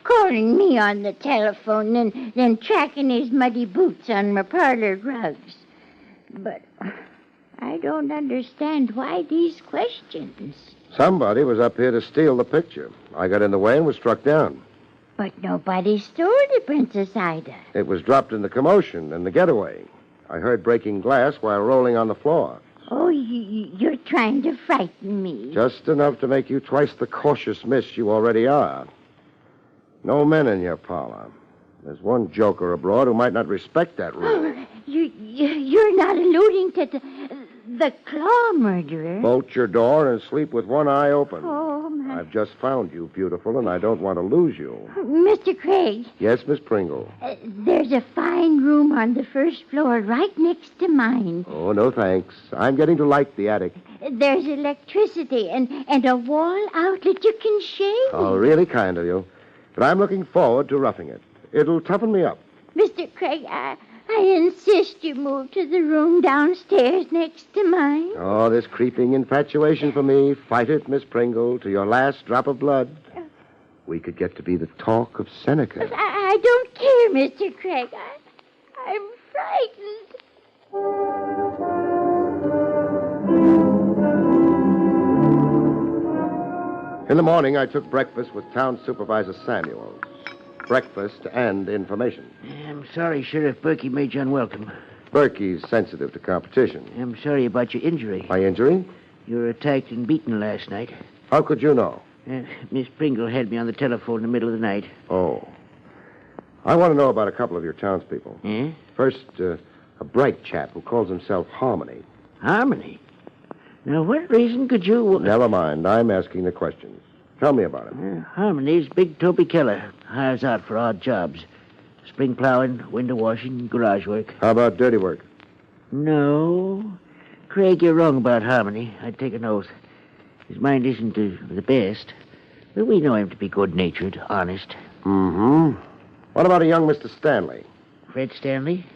Calling me on the telephone and then tracking his muddy boots on my parlor rugs. But I don't understand why these questions. Somebody was up here to steal the picture. I got in the way and was struck down. But nobody stole the Princess Ida. It was dropped in the commotion and the getaway. I heard breaking glass while rolling on the floor. Oh, you're trying to frighten me. Just enough to make you twice the cautious miss you already are. No men in your parlor. There's one joker abroad who might not respect that rule. Oh, you're not alluding to the claw murderer? Bolt your door and sleep with one eye open. Oh, my... I've just found you, beautiful, and I don't want to lose you. Mr. Craig. Yes, Miss Pringle? There's a fine room on the first floor right next to mine. Oh, no thanks. I'm getting to like the attic. There's electricity and a wall outlet you can shave. Oh, really kind of you. But I'm looking forward to roughing it. It'll toughen me up. Mr. Craig, I insist you move to the room downstairs next to mine. Oh, this creeping infatuation for me. Fight it, Miss Pringle, to your last drop of blood. We could get to be the talk of Seneca. I don't care, Mr. Craig. I'm frightened. In the morning, I took breakfast with Town Supervisor Samuels. Breakfast and information. I'm sorry, Sheriff Berkey made you unwelcome. Berkey's sensitive to competition. I'm sorry about your injury. My injury? You were attacked and beaten last night. How could you know? Miss Pringle had me on the telephone in the middle of the night. Oh. I want to know about a couple of your townspeople. Eh? First, a bright chap who calls himself Harmony. Harmony? Now, what reason could you... Never mind. I'm asking the questions. Tell me about him. Harmony's Big Toby Keller. Hires out for odd jobs. Spring plowing, window washing, garage work. How about dirty work? No. Craig, you're wrong about Harmony. I'd take an oath. His mind isn't the best. But we know him to be good-natured, honest. Mm-hmm. What about a young Mr. Stanley? Fred Stanley?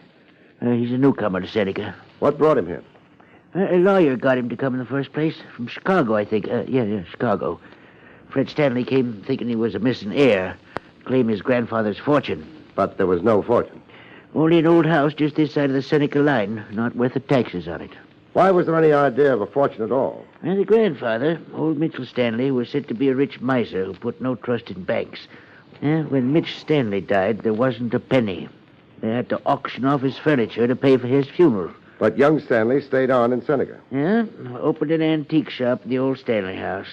He's a newcomer to Seneca. What brought him here? A lawyer got him to come in the first place. From Chicago, I think. Chicago. Fred Stanley came thinking he was a missing heir. Claim his grandfather's fortune. But there was no fortune. Only an old house just this side of the Seneca line. Not worth the taxes on it. Why was there any idea of a fortune at all? And the grandfather, old Mitchell Stanley, was said to be a rich miser who put no trust in banks. When Mitch Stanley died, there wasn't a penny. They had to auction off his furniture to pay for his funeral. But young Stanley stayed on in Seneca. Yeah? Opened an antique shop at the old Stanley house.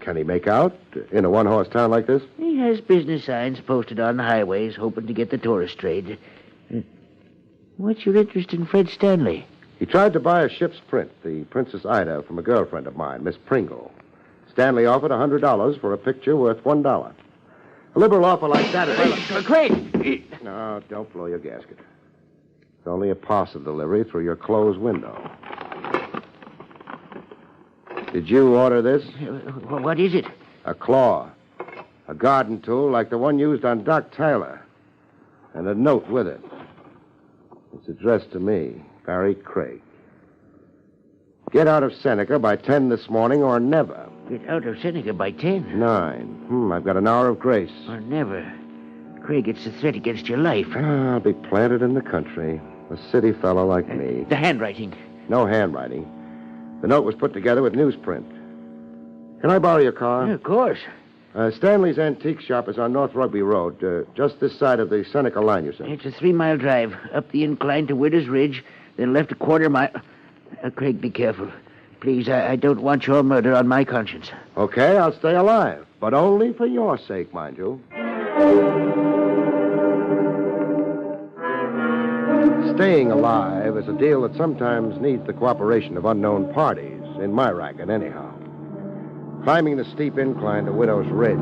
Can he make out in a one-horse town like this? He has business signs posted on the highways, hoping to get the tourist trade. What's your interest in Fred Stanley? He tried to buy a ship's print, the Princess Ida, from a girlfriend of mine, Miss Pringle. Stanley offered $100 for a picture worth $1. A liberal offer like that is... Craig! No, don't blow your gasket. It's only a parcel delivery through your closed window. Did you order this? What is it? A claw. A garden tool like the one used on Doc Tyler. And a note with it. It's addressed to me, Barrie Craig. Get out of Seneca by 10 this morning or never. Get out of Seneca by 10? 9. I've got an hour of grace. Or never. Craig, it's a threat against your life. I'll be planted in the country. A city fellow like me. The handwriting. No handwriting. The note was put together with newsprint. Can I borrow your car? Yeah, of course. Stanley's antique shop is on North Rugby Road, just this side of the Seneca line, you said. It's a 3-mile drive, up the incline to Widow's Ridge, then left a quarter-mile... Craig, be careful. Please, I don't want your murder on my conscience. Okay, I'll stay alive, but only for your sake, mind you. Staying alive is a deal that sometimes needs the cooperation of unknown parties, in my racket anyhow. Climbing the steep incline to Widow's Ridge.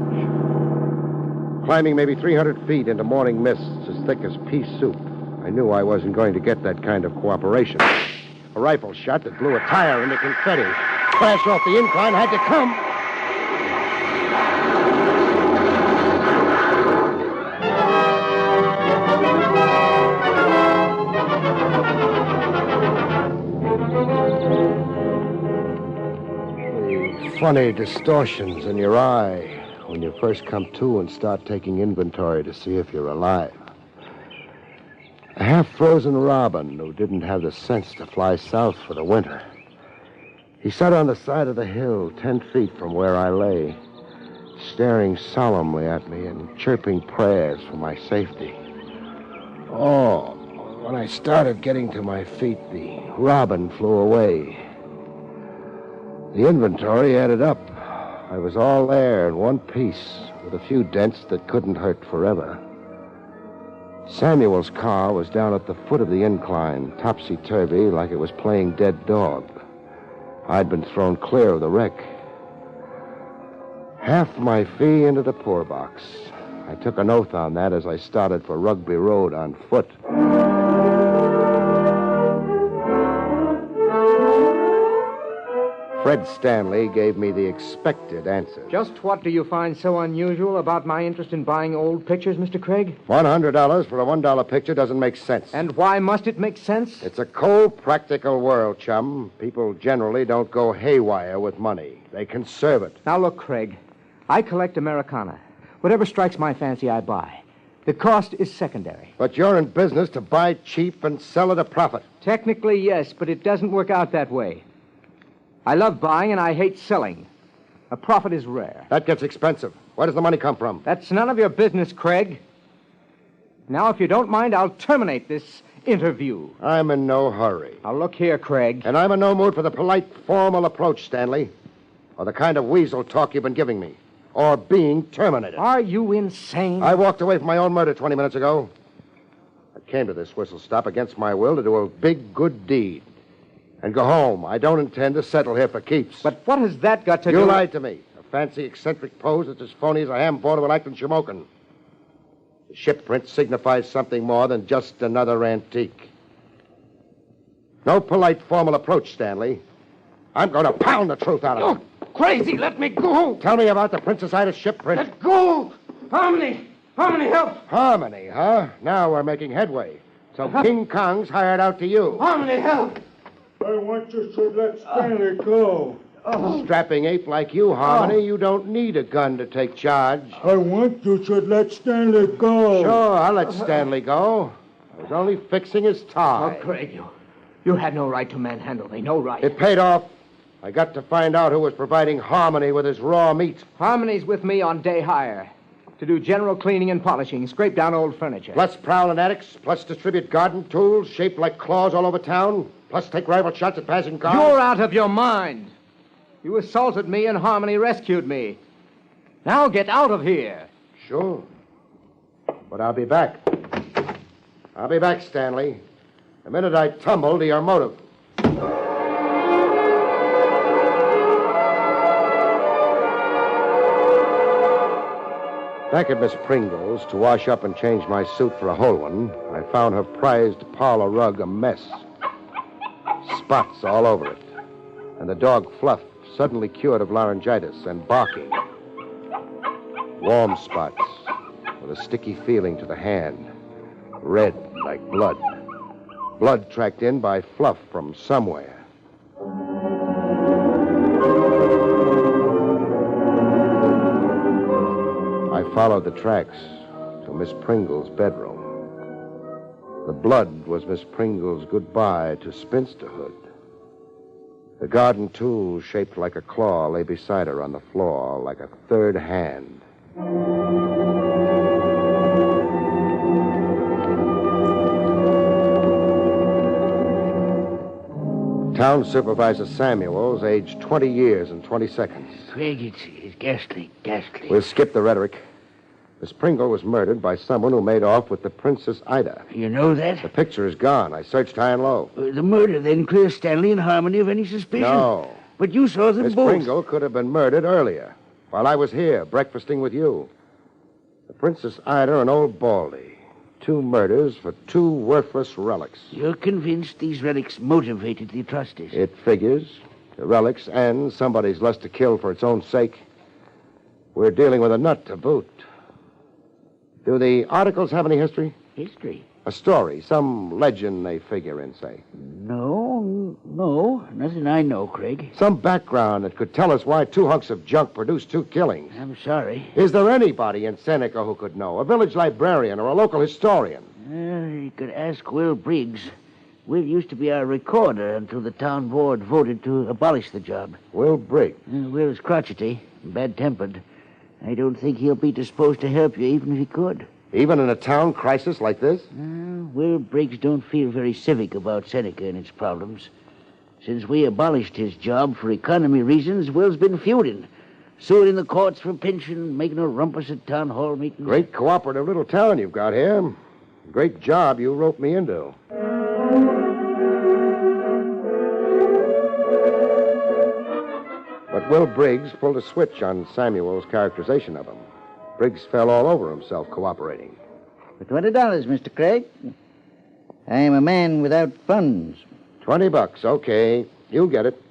Climbing maybe 300 feet into morning mists as thick as pea soup. I knew I wasn't going to get that kind of cooperation. A rifle shot that blew a tire into confetti. Crash off the incline had to come. Funny distortions in your eye when you first come to and start taking inventory to see if you're alive. A half-frozen robin who didn't have the sense to fly south for the winter. He sat on the side of the hill 10 feet from where I lay, staring solemnly at me and chirping prayers for my safety. Oh, when I started getting to my feet, the robin flew away. The inventory added up. I was all there in one piece, with a few dents that couldn't hurt forever. Samuel's car was down at the foot of the incline, topsy-turvy, like it was playing dead dog. I'd been thrown clear of the wreck. Half my fee into the poor box. I took an oath on that as I started for Rugby Road on foot. Fred Stanley gave me the expected answer. Just what do you find so unusual about my interest in buying old pictures, Mr. Craig? $100 for a $1 picture doesn't make sense. And why must it make sense? It's a cold, practical world, chum. People generally don't go haywire with money. They conserve it. Now, look, Craig, I collect Americana. Whatever strikes my fancy, I buy. The cost is secondary. But you're in business to buy cheap and sell at a profit. Technically, yes, but it doesn't work out that way. I love buying and I hate selling. A profit is rare. That gets expensive. Where does the money come from? That's none of your business, Craig. Now, if you don't mind, I'll terminate this interview. I'm in no hurry. Now, look here, Craig. And I'm in no mood for the polite, formal approach, Stanley. Or the kind of weasel talk you've been giving me. Or being terminated. Are you insane? I walked away from my own murder 20 minutes ago. I came to this whistle stop against my will to do a big, good deed. And go home. I don't intend to settle here for keeps. But what has that got to do... You lied to me. A fancy, eccentric pose that's as phony as a ham board of an Acton Shamokin. The ship print signifies something more than just another antique. No polite, formal approach, Stanley. I'm going to pound the truth out of you. Crazy, let me go. Tell me about the Princess Ida ship print. Let go. Harmony, help. Harmony, huh? Now we're making headway. So King Kong's hired out to you. Harmony, help. I want you to let Stanley go. Strapping ape like you, Harmony, you don't need a gun to take charge. I want you to let Stanley go. Sure, I'll let Stanley go. I was only fixing his tie. Oh, Craig, you had no right to manhandle me, no right. It paid off. I got to find out who was providing Harmony with his raw meat. Harmony's with me on day hire to do general cleaning and polishing, scrape down old furniture. Plus prowl in attics, plus distribute garden tools shaped like claws all over town, plus take rival shots at passing cars. You're out of your mind. You assaulted me and Harmony rescued me. Now get out of here. Sure. But I'll be back. I'll be back, Stanley. The minute I tumble to your motive. Back at Miss Pringle's to wash up and change my suit for a whole one, I found her prized parlor rug a mess. Spots all over it. And the dog Fluff suddenly cured of laryngitis and barking. Warm spots with a sticky feeling to the hand. Red like blood. Blood tracked in by Fluff from somewhere. I followed the tracks to Miss Pringle's bedroom. The blood was Miss Pringle's goodbye to spinsterhood. The garden tool shaped like a claw lay beside her on the floor like a third hand. Town Supervisor Samuels, aged 20 years and 20 seconds. Craig, it's ghastly. We'll skip the rhetoric. Miss Pringle was murdered by someone who made off with the Princess Ida. You know that? The picture is gone. I searched high and low. The murder then clears Stanley and Harmony of any suspicion. No. But you saw them Miss both. Pringle could have been murdered earlier, while I was here, breakfasting with you. The Princess Ida and Old Baldy. 2 murders for 2 worthless relics. You're convinced these relics motivated the atrocities? It figures. The relics and somebody's lust to kill for its own sake. We're dealing with a nut to boot. Do the articles have any history? History? A story, some legend they figure in, say. No. Nothing I know, Craig. Some background that could tell us why 2 hunks of junk produced 2 killings. I'm sorry. Is there anybody in Seneca who could know? A village librarian or a local historian? You could ask Will Briggs. Will used to be our recorder until the town board voted to abolish the job. Will Briggs? Will's crotchety, bad-tempered. I don't think he'll be disposed to help you, even if he could. Even in a town crisis like this? Will Briggs don't feel very civic about Seneca and its problems. Since we abolished his job for economy reasons, Will's been feuding. Suing in the courts for pension, making a rumpus at town hall meetings. Great cooperative little town you've got here. Great job you roped me into. But Will Briggs pulled a switch on Samuel's characterization of him. Briggs fell all over himself cooperating. For $20, Mr. Craig. I am a man without funds. $20, okay. You'll get it.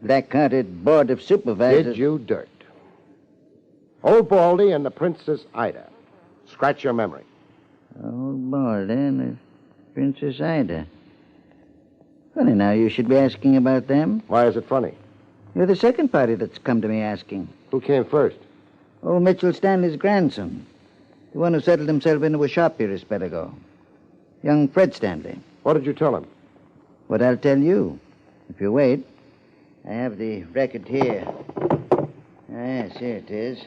Black-hearted board of supervisors. Did you dirt? Old Baldy and the Princess Ida. Scratch your memory. Old Baldy and the Princess Ida. Funny now, you should be asking about them. Why is it funny? You're the second party that's come to me asking. Who came first? Old Mitchell Stanley's grandson. The one who settled himself into a shop here a spell ago. Young Fred Stanley. What did you tell him? What I'll tell you. If you wait. I have the record here. Yes, here it is.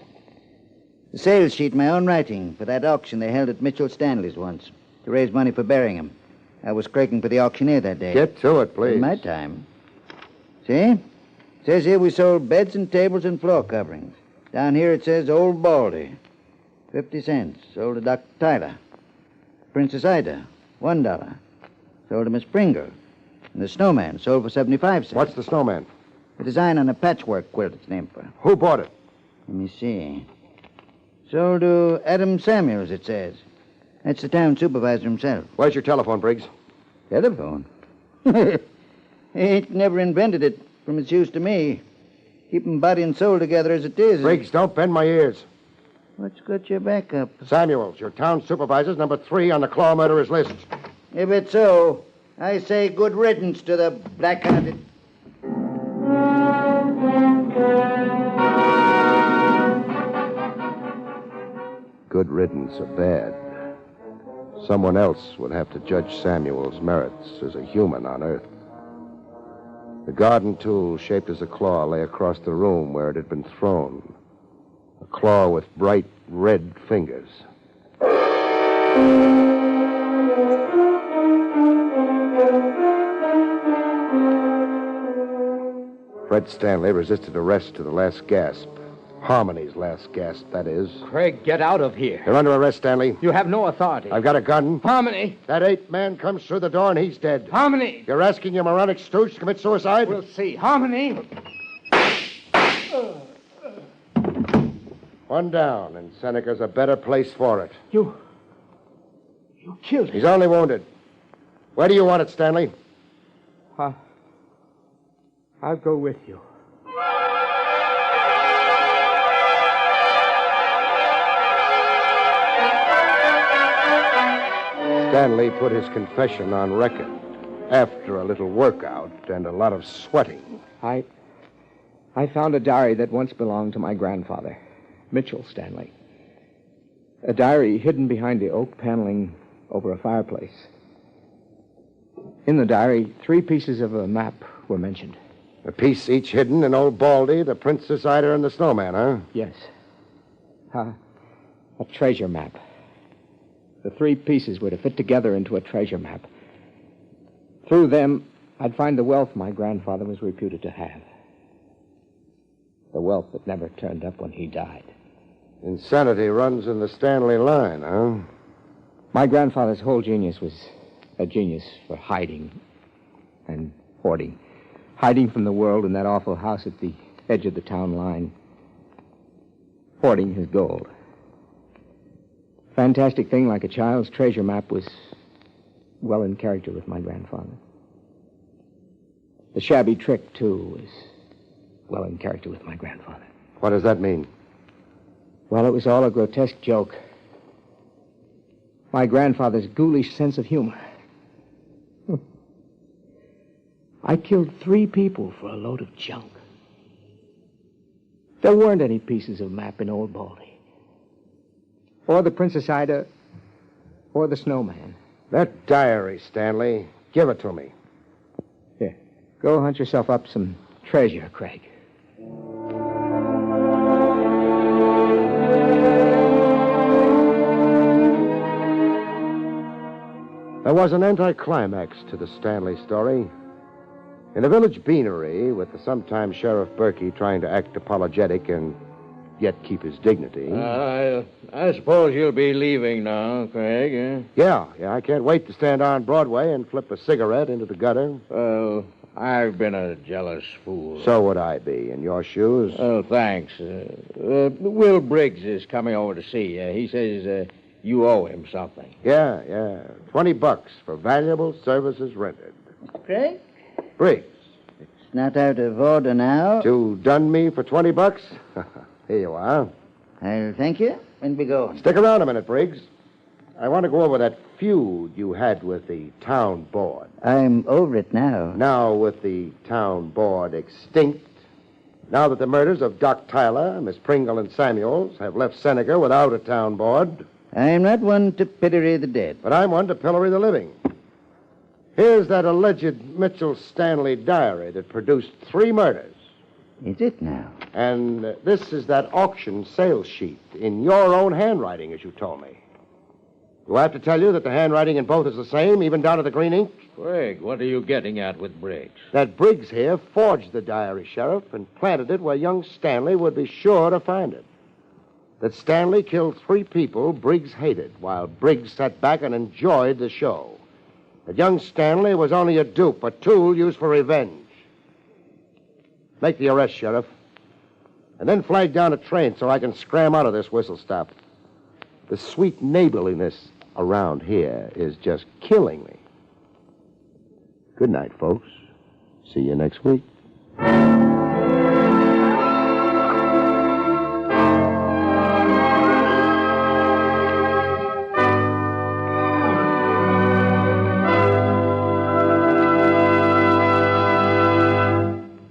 The sales sheet, my own writing, for that auction they held at Mitchell Stanley's once, to raise money for burying him. I was craking for the auctioneer that day. Get to it, please. In my time. See? It says here we sold beds and tables and floor coverings. Down here it says Old Baldy. 50 cents. Sold to Dr. Tyler. Princess Ida. $1. Sold to Miss Pringle. And the snowman sold for 75 cents. What's the snowman? The design on a patchwork quilt it's named for. Who bought it? Let me see. Sold to Adam Samuels, it says. That's the town supervisor himself. Where's your telephone, Briggs? Telephone? He ain't never invented it from its use to me. Keeping body and soul together as it is. Briggs, don't bend my ears. What's got your back up? Samuels, your town supervisor's number 3 on the Claw murderers list. If it's so, I say good riddance to the black-hearted... Good riddance or bad. Someone else would have to judge Samuel's merits as a human on Earth. The garden tool, shaped as a claw, lay across the room where it had been thrown. A claw with bright red fingers. Fred Stanley resisted arrest to the last gasp. Harmony's last gasp, that is. Craig, get out of here. You're under arrest, Stanley. You have no authority. I've got a gun. Harmony. That 8th man comes through the door and he's dead. Harmony. You're asking your moronic stooge to commit suicide? We'll see. Harmony. One down, and Seneca's a better place for it. You killed him. He's only wounded. Where do you want it, Stanley? I'll go with you. Stanley put his confession on record after a little workout and a lot of sweating. I found a diary that once belonged to my grandfather, Mitchell Stanley. A diary hidden behind the oak paneling over a fireplace. In the diary, 3 pieces of a map were mentioned. A piece each hidden in Old Baldy, the Princess Ida, and the Snowman, huh? Yes. A treasure map. The 3 pieces were to fit together into a treasure map. Through them, I'd find the wealth my grandfather was reputed to have. The wealth that never turned up when he died. Insanity runs in the Stanley line, huh? My grandfather's whole genius was a genius for hiding and hoarding. Hiding from the world in that awful house at the edge of the town line. Hoarding his gold. Fantastic thing like a child's treasure map was well in character with my grandfather. The shabby trick, too, was well in character with my grandfather. What does that mean? Well, it was all a grotesque joke. My grandfather's ghoulish sense of humor. I killed 3 people for a load of junk. There weren't any pieces of map in Old Baldy. Or the Princess Ida, or the Snowman. That diary, Stanley. Give it to me. Here, go hunt yourself up some treasure, Craig. There was an anticlimax to the Stanley story. In a village beanery, with the sometime Sheriff Berkey trying to act apologetic and yet keep his dignity. I suppose you'll be leaving now, Craig, eh? Yeah, I can't wait to stand on Broadway and flip a cigarette into the gutter. Well, I've been a jealous fool. So would I be, in your shoes. Oh, thanks. Will Briggs is coming over to see you. He says you owe him something. Yeah. $20 for valuable services rendered. Craig? Briggs. It's not out of order now. To dun me for $20? Here you are. I'll thank you. When we go? Stick around a minute, Briggs. I want to go over that feud you had with the town board. I'm over it now. Now, with the town board extinct, now that the murders of Doc Tyler, Miss Pringle, and Samuels have left Seneca without a town board. I'm not one to pillory the dead. But I'm one to pillory the living. Here's that alleged Mitchell Stanley diary that produced 3 murders. Is it now? And this is that auction sales sheet in your own handwriting, as you told me. Do I have to tell you that the handwriting in both is the same, even down to the green ink? Craig, what are you getting at with Briggs? That Briggs here forged the diary, Sheriff, and planted it where young Stanley would be sure to find it. That Stanley killed 3 people Briggs hated, while Briggs sat back and enjoyed the show. That young Stanley was only a dupe, a tool used for revenge. Make the arrest, Sheriff. And then flag down a train so I can scram out of this whistle stop. The sweet neighborliness around here is just killing me. Good night, folks. See you next week.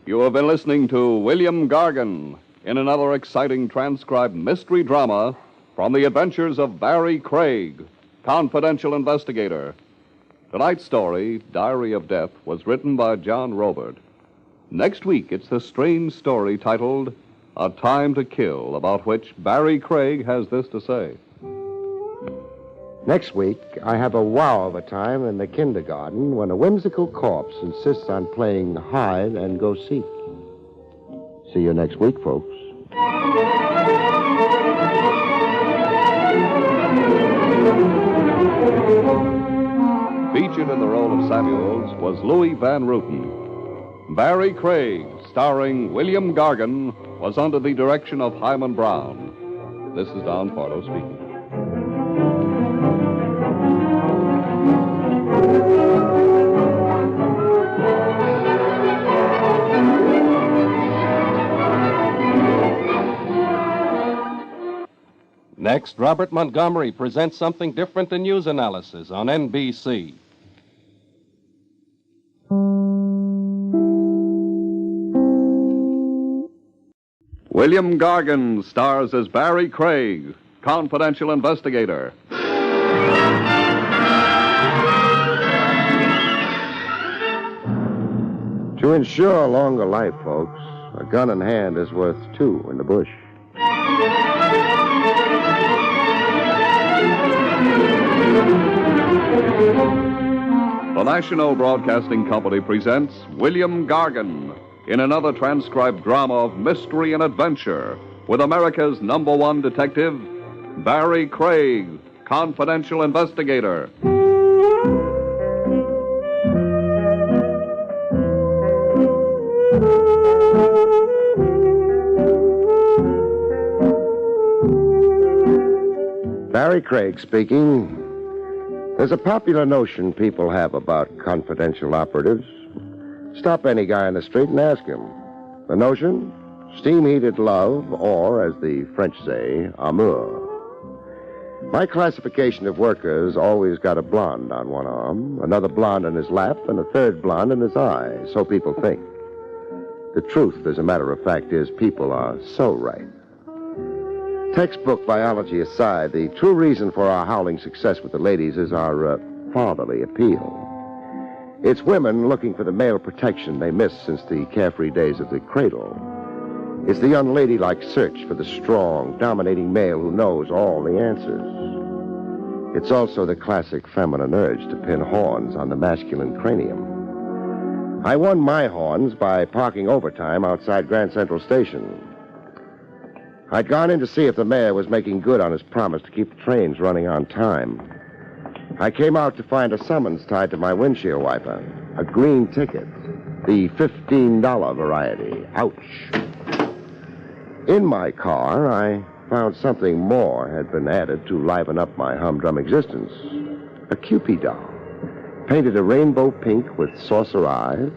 You have been listening to William Gargan in another exciting transcribed mystery drama from the adventures of Barrie Craig, confidential investigator. Tonight's story, Diary of Death, was written by John Robert. Next week, it's the strange story titled A Time to Kill, about which Barrie Craig has this to say. Next week, I have a wow of a time in the kindergarten when a whimsical corpse insists on playing hide and go seek. See you next week, folks. Featured in the role of Samuels was Louis Van Ruten. Barrie Craig, starring William Gargan, was under the direction of Hyman Brown. This is Don Pardo speaking. Next, Robert Montgomery presents something different in news analysis on NBC. William Gargan stars as Barrie Craig, confidential investigator. To ensure a longer life, folks, a gun in hand is worth 2 in the bush. The National Broadcasting Company presents William Gargan in another transcribed drama of mystery and adventure with America's #1 detective, Barrie Craig, confidential investigator. Barrie Craig speaking. There's a popular notion people have about confidential operatives. Stop any guy on the street and ask him. The notion? Steam-heated love, or, as the French say, amour. My classification of workers always got a blonde on one arm, another blonde in his lap, and a third blonde in his eye, so people think. The truth, as a matter of fact, is people are so right. Textbook biology aside, the true reason for our howling success with the ladies is our fatherly appeal. It's women looking for the male protection they missed since the carefree days of the cradle. It's the unladylike search for the strong, dominating male who knows all the answers. It's also the classic feminine urge to pin horns on the masculine cranium. I won my horns by parking overtime outside Grand Central Station. I'd gone in to see if the mayor was making good on his promise to keep the trains running on time. I came out to find a summons tied to my windshield wiper. A green ticket. The $15 variety. Ouch. In my car, I found something more had been added to liven up my humdrum existence. A Cupid doll. Painted a rainbow pink with saucer eyes,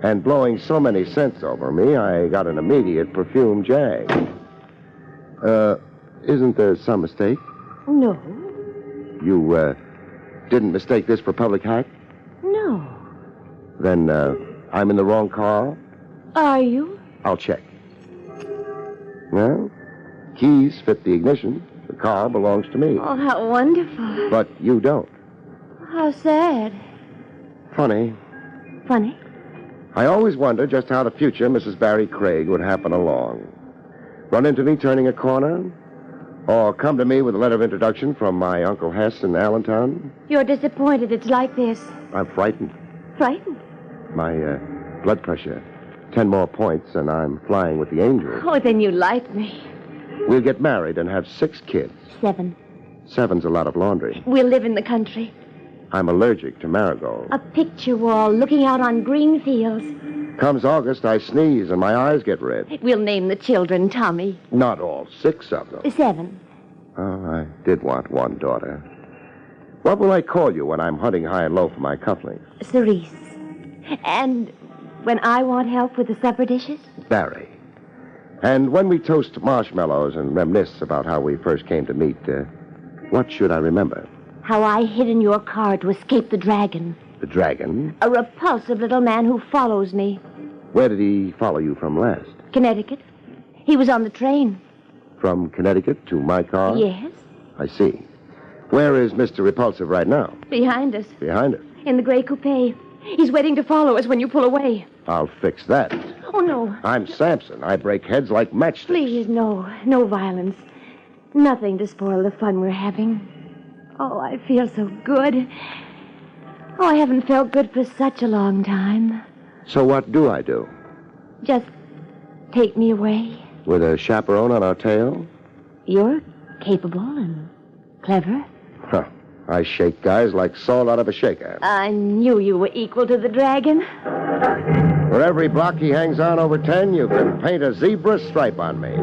and blowing so many scents over me, I got an immediate perfume jag. Isn't there some mistake? No. You, didn't mistake this for public hack? No. Then, I'm in the wrong car? Are you? I'll check. Well, keys fit the ignition. The car belongs to me. Oh, how wonderful. But you don't. How sad. Funny. Funny? I always wonder just how the future Mrs. Barrie Craig would happen along. Run into me turning a corner? Or come to me with a letter of introduction from my Uncle Hess in Allentown? You're disappointed it's like this. I'm frightened. Frightened? My blood pressure. 10 more points, and I'm flying with the angels. Oh, then you like me. We'll get married and have 6 kids. 7. 7's a lot of laundry. We'll live in the country. I'm allergic to marigolds. A picture wall looking out on green fields. Comes August, I sneeze and my eyes get red. We'll name the children Tommy. Not all 6 of them. 7. Oh, I did want one daughter. What will I call you when I'm hunting high and low for my cufflinks? Cerise. And when I want help with the supper dishes? Barrie. And when we toast marshmallows and reminisce about how we first came to meet, what should I remember? How I hid in your car to escape the dragon. The dragon? A repulsive little man who follows me. Where did he follow you from last? Connecticut. He was on the train. From Connecticut to my car? Yes. I see. Where is Mr. Repulsive right now? Behind us. Behind us? In the gray coupe. He's waiting to follow us when you pull away. I'll fix that. Oh, no. I'm Samson. I break heads like matchsticks. Please, no. No violence. Nothing to spoil the fun we're having. Oh, I feel so good. Oh, I haven't felt good for such a long time. So what do I do? Just take me away. With a chaperone on our tail? You're capable and clever. Huh. I shake guys like salt out of a shaker. I knew you were equal to the dragon. For every block he hangs on over 10, you can paint a zebra stripe on me.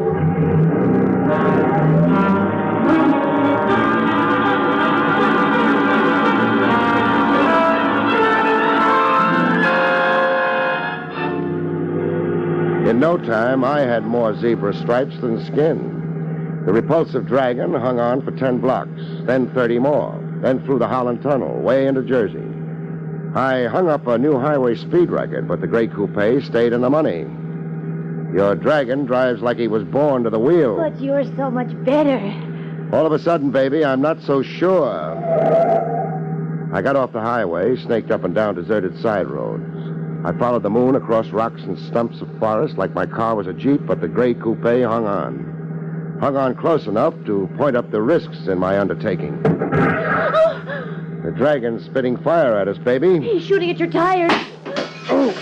In no time, I had more zebra stripes than skin. The repulsive dragon hung on for 10 blocks, then 30 more, then through the Holland Tunnel, way into Jersey. I hung up a new highway speed record, but the gray coupe stayed in the money. Your dragon drives like he was born to the wheel. But you're so much better. All of a sudden, baby, I'm not so sure. I got off the highway, snaked up and down deserted side roads. I followed the moon across rocks and stumps of forest like my car was a Jeep, but the gray coupe hung on. Hung on close enough to point up the risks in my undertaking. The dragon's spitting fire at us, baby. He's shooting at your tires. Oh,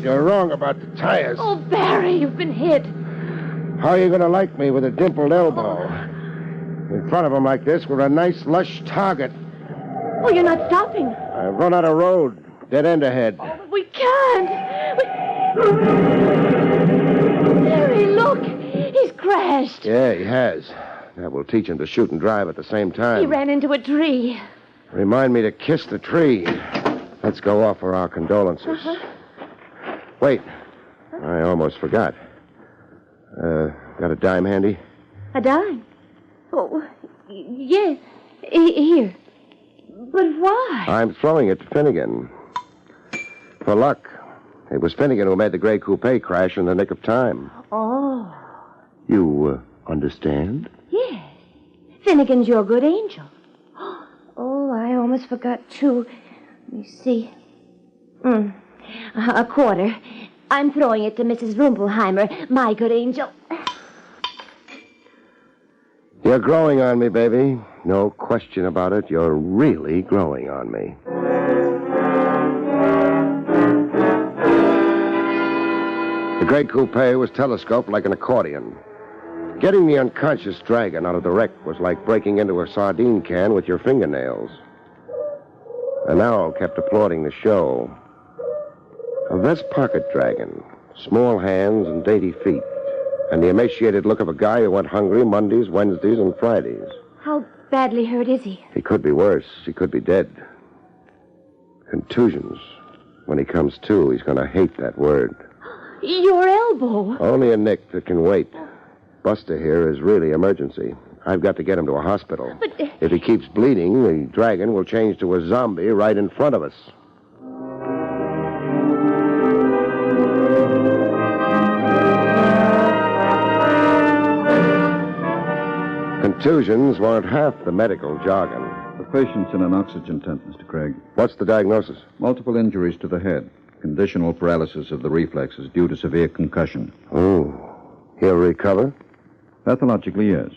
you're wrong about the tires. Oh, Barrie, you've been hit. How are you going to like me with a dimpled elbow? In front of him like this, we're a nice, lush target. Oh, you're not stopping. I've run out of road. Dead end ahead. Oh, we can't. Barrie, look. He's crashed. Yeah, he has. That will teach him to shoot and drive at the same time. He ran into a tree. Remind me to kiss the tree. Let's go offer our condolences. Wait. I almost forgot. Got a dime handy? A dime? Oh, yes. Here. But why? I'm throwing it to Finnegan. For luck. It was Finnegan who made the gray coupe crash in the nick of time. Oh. You understand? Yes. Finnegan's your good angel. Oh, I almost forgot, too. Let me see. A quarter. I'm throwing it to Mrs. Rumpelheimer, my good angel. You're growing on me, baby. No question about it. You're really growing on me. The gray coupe was telescoped like an accordion. Getting the unconscious dragon out of the wreck was like breaking into a sardine can with your fingernails. An owl kept applauding the show. A Vest pocket dragon, small hands and dainty feet, and the emaciated look of a guy who went hungry Mondays, Wednesdays, and Fridays. How badly hurt is he? He could be worse. He could be dead. Contusions. When he comes to, he's going to hate that word. Your elbow. Only a nick that can wait. Buster here is really emergency. I've got to get him to a hospital. But... if he keeps bleeding, the dragon will change to a zombie right in front of us. Contusions weren't half the medical jargon. The patient's in an oxygen tent, Mr. Craig. What's the diagnosis? Multiple injuries to the head. Conditional paralysis of the reflexes due to severe concussion. Oh. He'll recover? Pathologically, yes.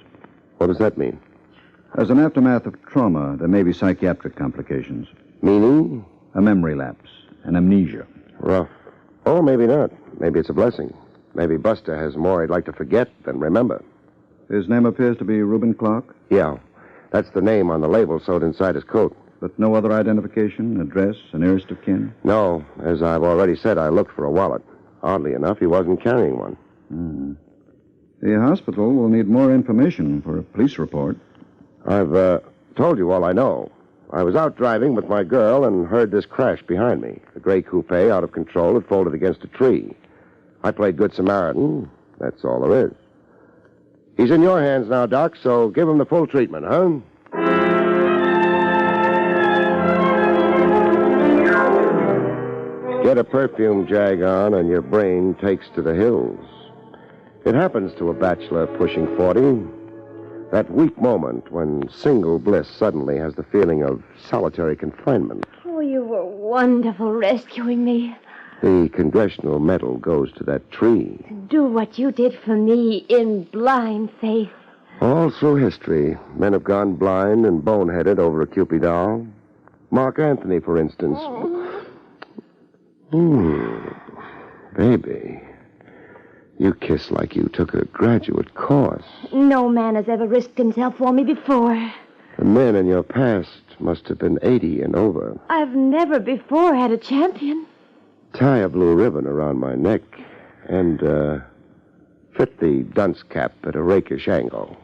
What does that mean? As an aftermath of trauma, there may be psychiatric complications. Meaning? A memory lapse, an amnesia. Rough. Or maybe not. Maybe it's a blessing. Maybe Buster has more he'd like to forget than remember. His name appears to be Reuben Clark? Yeah. That's the name on the label sewed inside his coat. But no other identification, address, a nearest of kin? No. As I've already said, I looked for a wallet. Oddly enough, he wasn't carrying one. The hospital will need more information for a police report. I've told you all I know. I was out driving with my girl and heard this crash behind me. The gray coupe, out of control, had folded against a tree. I played Good Samaritan. That's all there is. He's in your hands now, Doc, so give him the full treatment, huh? Get a perfume jag on and your brain takes to the hills. It happens to a bachelor pushing 40. That weak moment when single bliss suddenly has the feeling of solitary confinement. Oh, you were wonderful rescuing me. The Congressional Medal goes to that tree. Do what you did for me in blind faith. All through history, men have gone blind and boneheaded over a Cupid doll. Mark Antony, for instance. Baby, you kiss like you took a graduate course. No man has ever risked himself for me before. The men in your past must have been 80 and over. I've never before had a champion. Tie a blue ribbon around my neck and fit the dunce cap at a rakish angle.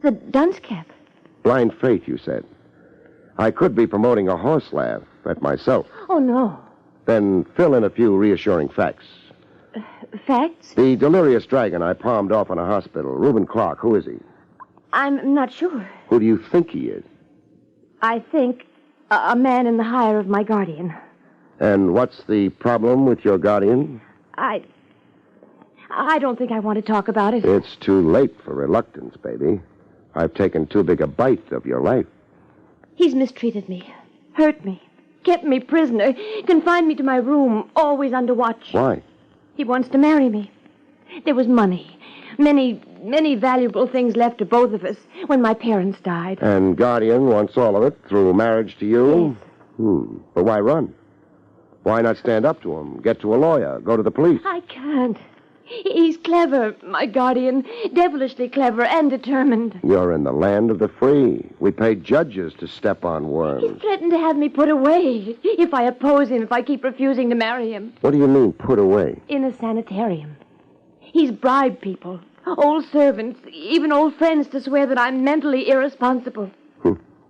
The dunce cap? Blind faith, you said. I could be promoting a horse laugh at myself. Oh, no. Then fill in a few reassuring facts. Facts? The delirious dragon I palmed off in a hospital, Reuben Clark, who is he? I'm not sure. Who do you think he is? I think a man in the hire of my guardian. And what's the problem with your guardian? I don't think I want to talk about it. It's too late for reluctance, baby. I've taken too big a bite of your life. He's mistreated me, hurt me, kept me prisoner, confined me to my room, always under watch. Why? He wants to marry me. There was money, many valuable things left to both of us when my parents died. And guardian wants all of it through marriage to you? Yes. But why run? Why not stand up to him, get to a lawyer, go to the police? I can't. He's clever, my guardian, devilishly clever and determined. You're in the land of the free. We pay judges to step on worms. He's threatened to have me put away if I oppose him, if I keep refusing to marry him. What do you mean, put away? In a sanitarium. He's bribed people, old servants, even old friends to swear that I'm mentally irresponsible.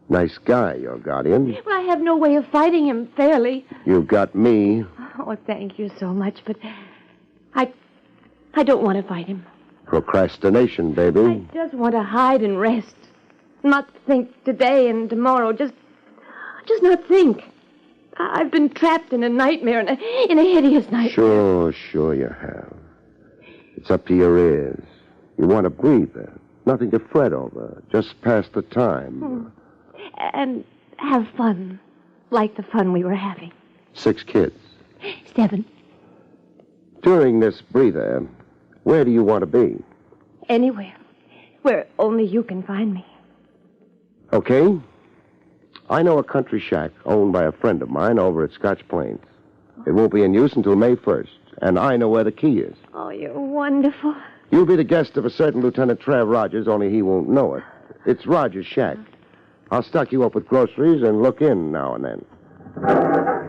Nice guy, your guardian. Well, I have no way of fighting him fairly. You've got me. Oh, thank you so much, but I don't want to fight him. Procrastination, baby. I just want to hide and rest. Not think today and tomorrow. Just not think. I've been trapped in a nightmare, in a hideous nightmare. Sure you have. It's up to your ears. You want a breather. Nothing to fret over. Just pass the time. And have fun. Like the fun we were having. 6 kids. 7. During this breather, where do you want to be? Anywhere. Where only you can find me. Okay. I know a country shack owned by a friend of mine over at Scotch Plains. It won't be in use until May 1st, and I know where the key is. Oh, you're wonderful. You'll be the guest of a certain Lieutenant Trav Rogers, only he won't know it. It's Rogers' shack. I'll stock you up with groceries and look in now and then.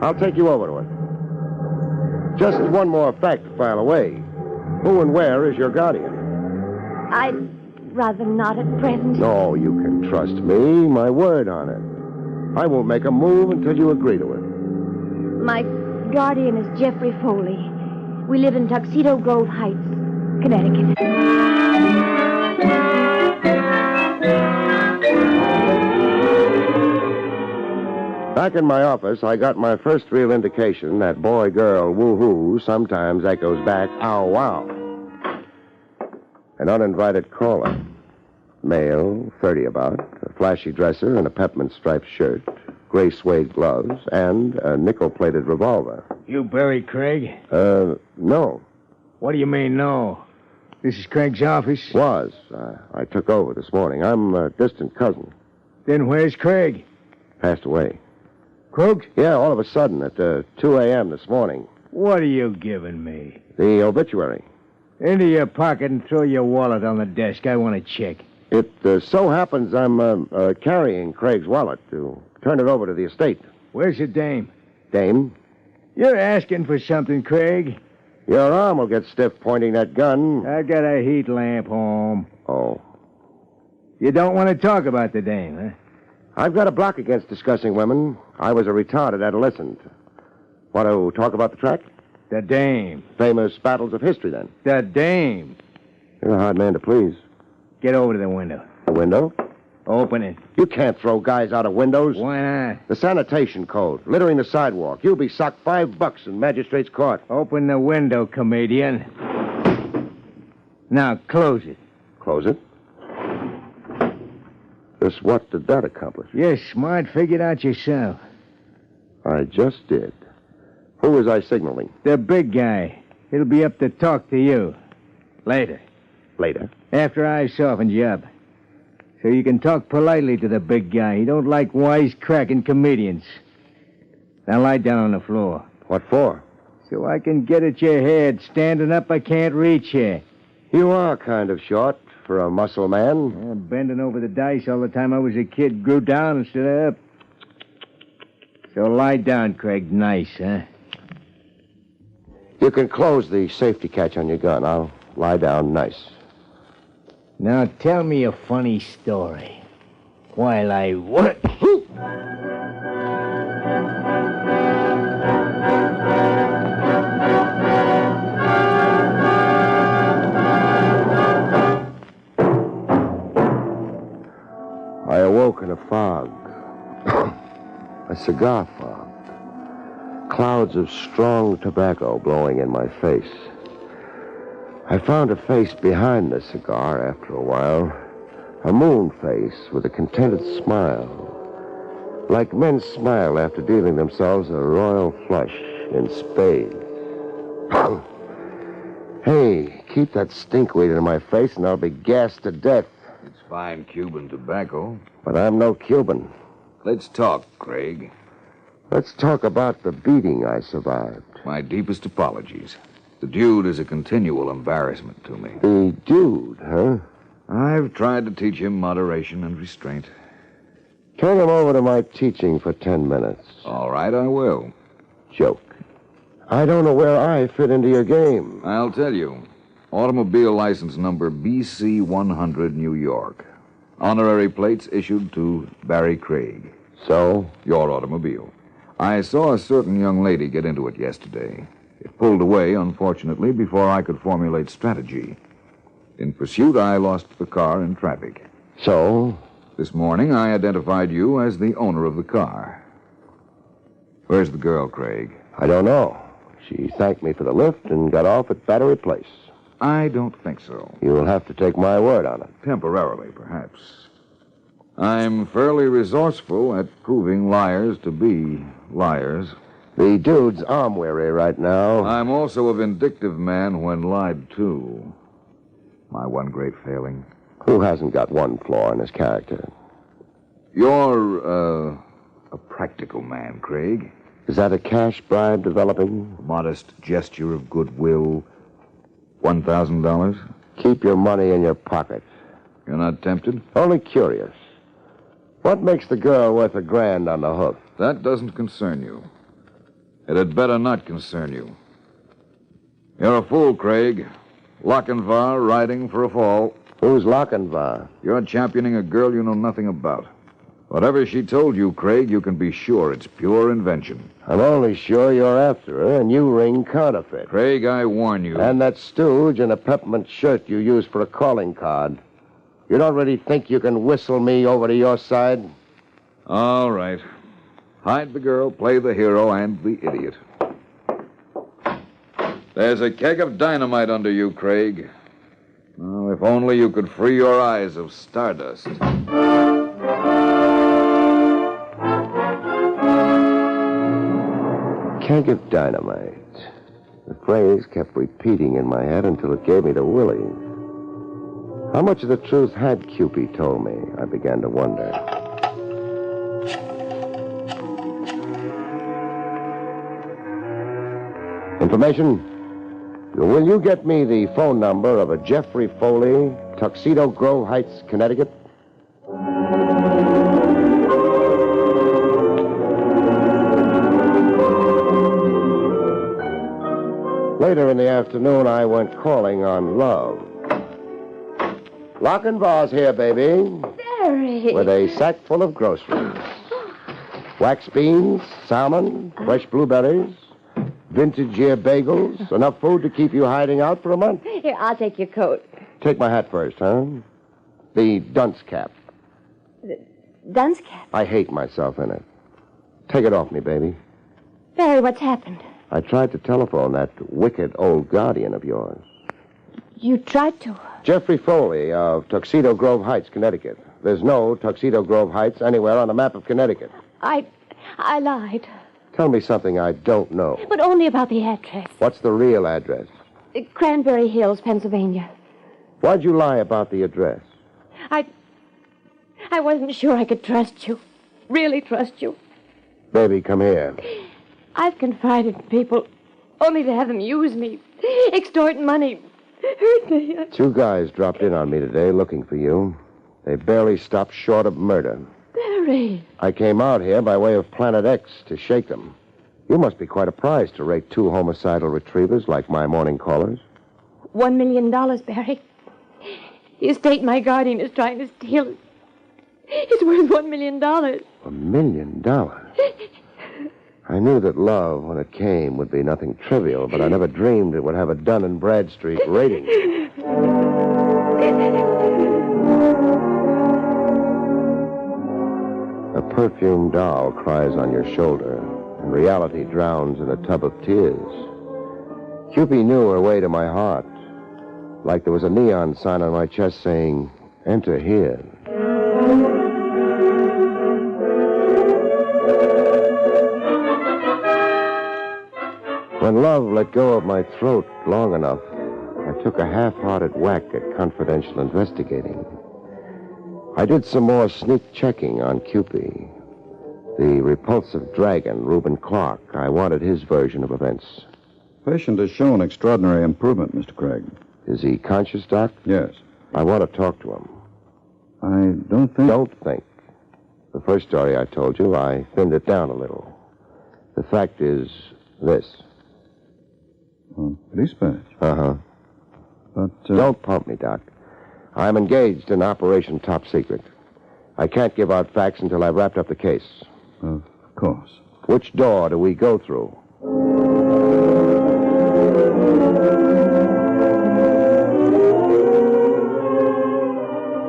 I'll take you over to it. Just one more fact to file away. Who and where is your guardian? I'd rather not at present. No, you can trust me. My word on it. I won't make a move until you agree to it. My guardian is Jeffrey Foley. We live in Tuxedo Grove Heights, Connecticut. Back in my office, I got my first real indication that boy-girl woo-hoo sometimes echoes back ow-wow. An uninvited caller. Male, 30 about, a flashy dresser and a peppermint-striped shirt, gray suede gloves, and a nickel-plated revolver. You Barrie Craig? No. What do you mean, no? This is Craig's office? Was. I took over this morning. I'm a distant cousin. Then where's Craig? Passed away. Croaked? Yeah, all of a sudden at 2 a.m. this morning. What are you giving me? The obituary. Into your pocket and throw your wallet on the desk. I want to check. It so happens I'm carrying Craig's wallet to turn it over to the estate. Where's the dame? Dame? You're asking for something, Craig. Your arm will get stiff pointing that gun. I got a heat lamp home. Oh. You don't want to talk about the dame, huh? I've got a block against discussing women. I was a retarded adolescent. Want to talk about the track? The dame. Famous battles of history, then. The dame. You're a hard man to please. Get over to the window. The window? Open it. You can't throw guys out of windows. Why not? The sanitation code. Littering the sidewalk. You'll be socked $5 in magistrate's court. Open the window, comedian. Now, close it. Close it? Just what did that accomplish? You're smart. Figure it out yourself. I just did. Who was I signaling? The big guy. He'll be up to talk to you. Later. Later? After I softened you up. So you can talk politely to the big guy. He don't like wisecracking comedians. Now lie down on the floor. What for? So I can get at your head. Standing up, I can't reach you. You are kind of short for a muscle man. Yeah, bending over the dice all the time I was a kid grew down instead of up. So lie down, Craig. Nice, huh? You can close the safety catch on your gun. I'll lie down nice. Now tell me a funny story while I work. I awoke in a fog. A cigar fog. Clouds of strong tobacco blowing in my face. I found a face behind the cigar after a while. A moon face with a contented smile. Like men smile after dealing themselves a royal flush in spades. Hey, keep that stinkweed in my face and I'll be gassed to death. It's fine Cuban tobacco. But I'm no Cuban. Let's talk, Craig. Let's talk about the beating I survived. My deepest apologies. The dude is a continual embarrassment to me. The dude, huh? I've tried to teach him moderation and restraint. Turn him over to my teaching for 10 minutes. All right, I will. Joke. I don't know where I fit into your game. I'll tell you. Automobile license number BC 100, New York. Honorary plates issued to Barrie Craig. So? Your automobile. I saw a certain young lady get into it yesterday. It pulled away, unfortunately, before I could formulate strategy. In pursuit, I lost the car in traffic. So? This morning, I identified you as the owner of the car. Where's the girl, Craig? I don't know. She thanked me for the lift and got off at Battery Place. I don't think so. You'll have to take my word on it. Temporarily, perhaps. I'm fairly resourceful at proving liars to be liars. The dude's arm-weary right now. I'm also a vindictive man when lied to. My one great failing. Who hasn't got one flaw in his character? You're, a practical man, Craig. Is that a cash bribe developing? Modest gesture of goodwill. $1,000? Keep your money in your pocket. You're not tempted? Only curious. What makes the girl worth $1,000 on the hoof? That doesn't concern you. It had better not concern you. You're a fool, Craig. Lochinvar riding for a fall. Who's Lochinvar? You're championing a girl you know nothing about. Whatever she told you, Craig, you can be sure it's pure invention. I'm only sure you're after her, and you ring counterfeit. Craig, I warn you. And that stooge in a peppermint shirt you use for a calling card. You don't really think you can whistle me over to your side? All right. Hide the girl, play the hero, and the idiot. There's a keg of dynamite under you, Craig. Oh, if only you could free your eyes of stardust. Keg of dynamite. The phrase kept repeating in my head until it gave me the willies. How much of the truth had Cupid told me? I began to wonder. Information? Will you get me the phone number of a Jeffrey Foley, Tuxedo Grove Heights, Connecticut? Later in the afternoon, I went calling on Love. Lochinvar's here, baby. Barrie. With a sack full of groceries. Wax beans, salmon, fresh blueberries, vintage year bagels, enough food to keep you hiding out for a month. Here, I'll take your coat. Take my hat first, huh? The dunce cap. Dunce cap? I hate myself in it. Take it off me, baby. Barrie, what's happened? I tried to telephone that wicked old guardian of yours. You tried to? Jeffrey Foley of Tuxedo Grove Heights, Connecticut. There's no Tuxedo Grove Heights anywhere on the map of Connecticut. I lied. Tell me something I don't know. But only about the address. What's the real address? Cranberry Hills, Pennsylvania. Why'd you lie about the address? I wasn't sure I could trust you. Really trust you. Baby, come here. I've confided in people only to have them use me, extort money, hurt me. Two guys dropped in on me today looking for you. They barely stopped short of murder. Barrie. I came out here by way of Planet X to shake them. You must be quite a prize to rake two homicidal retrievers like my morning callers. $1 million, Barrie. The estate my guardian is trying to steal. It's worth $1 million. $1 million? I knew that love, when it came, would be nothing trivial, but I never dreamed it would have a Dun & Bradstreet rating. A perfumed doll cries on your shoulder, and reality drowns in a tub of tears. Cupid knew her way to my heart, like there was a neon sign on my chest saying, "Enter here." When love let go of my throat long enough, I took a half-hearted whack at confidential investigating. I did some more sneak checking on Cupid. The repulsive dragon, Reuben Clark, I wanted his version of events. Patient has shown extraordinary improvement, Mr. Craig. Is he conscious, Doc? Yes. I want to talk to him. I don't think... Don't think. The first story I told you, I thinned it down a little. The fact is this. Dispatch. Uh-huh. But, Don't pump me, Doc. I'm engaged in Operation Top Secret. I can't give out facts until I've wrapped up the case. Of course. Which door do we go through?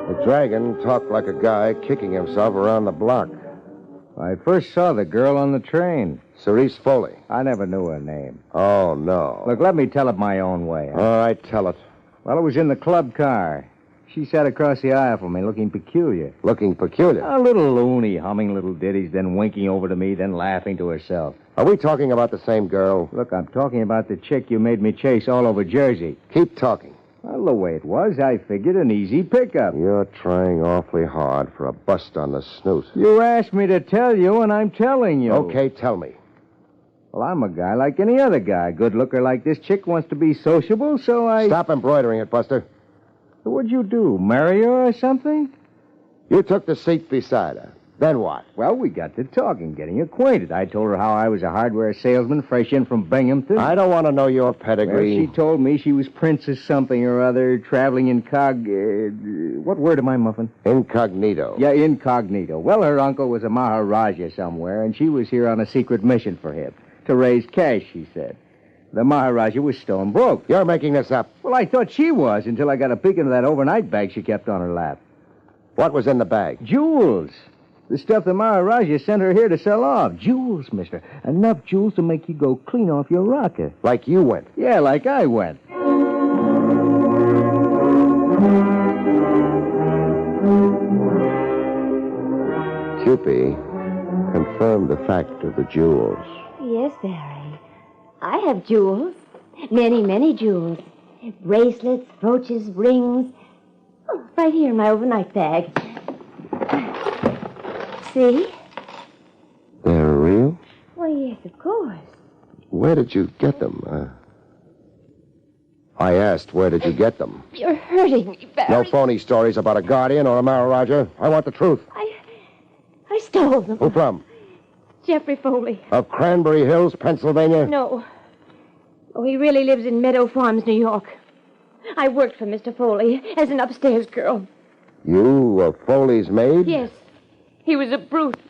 The dragon talked like a guy kicking himself around the block. I first saw the girl on the train. Cerise Foley. I never knew her name. Oh, no. Look, let me tell it my own way. All right, tell it. Well, it was in the club car. She sat across the aisle from me, looking peculiar. Looking peculiar? A little loony, humming little ditties, then winking over to me, then laughing to herself. Are we talking about the same girl? Look, I'm talking about the chick you made me chase all over Jersey. Keep talking. Well, the way it was, I figured an easy pickup. You're trying awfully hard for a bust on the snoot. You asked me to tell you, and I'm telling you. Okay, tell me. Well, I'm a guy like any other guy. Good looker like this chick wants to be sociable, so I... Stop embroidering it, Buster. What'd you do, marry her or something? You took the seat beside her. Then what? Well, we got to talking, getting acquainted. I told her how I was a hardware salesman fresh in from Binghamton. I don't want to know your pedigree. Well, she told me she was Princess something or other, traveling what word am I muffin? Incognito. Yeah, incognito. Well, her uncle was a Maharaja somewhere, and she was here on a secret mission for him. To raise cash, she said. The Maharaja was stone broke. You're making this up. Well, I thought she was until I got a peek into that overnight bag she kept on her lap. What was in the bag? Jewels. The stuff the Maharaja sent her here to sell off. Jewels, mister. Enough jewels to make you go clean off your rocker. Like you went? Yeah, like I went. Cupid confirmed the fact of the jewels. Yes, Barrie. I have jewels. Many, many jewels. Bracelets, brooches, rings. Oh, Right here in my overnight bag. See? They're real? Well, yes, of course. Where did you get them? I asked, where did you get them? You're hurting me, Barry. No phony stories about a guardian or a Maharaja. I want the truth. I stole them. Who from? Jeffrey Foley. Of Cranberry Hills, Pennsylvania? No. Oh, he really lives in Meadow Farms, New York. I worked for Mr. Foley as an upstairs girl. You were Foley's maid? Yes. He was a brute.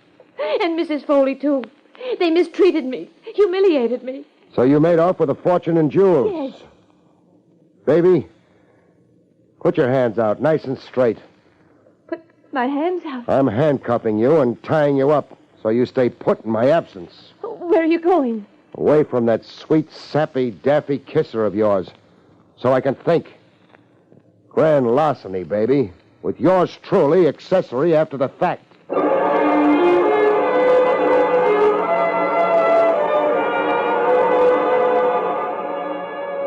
And Mrs. Foley, too. They mistreated me, humiliated me. So you made off with a fortune in jewels? Yes. Baby, put your hands out, nice and straight. Put my hands out. I'm handcuffing you and tying you up so you stay put in my absence. Where are you going? Away from that sweet, sappy, daffy kisser of yours so I can think. Grand larceny, baby, with yours truly accessory after the fact.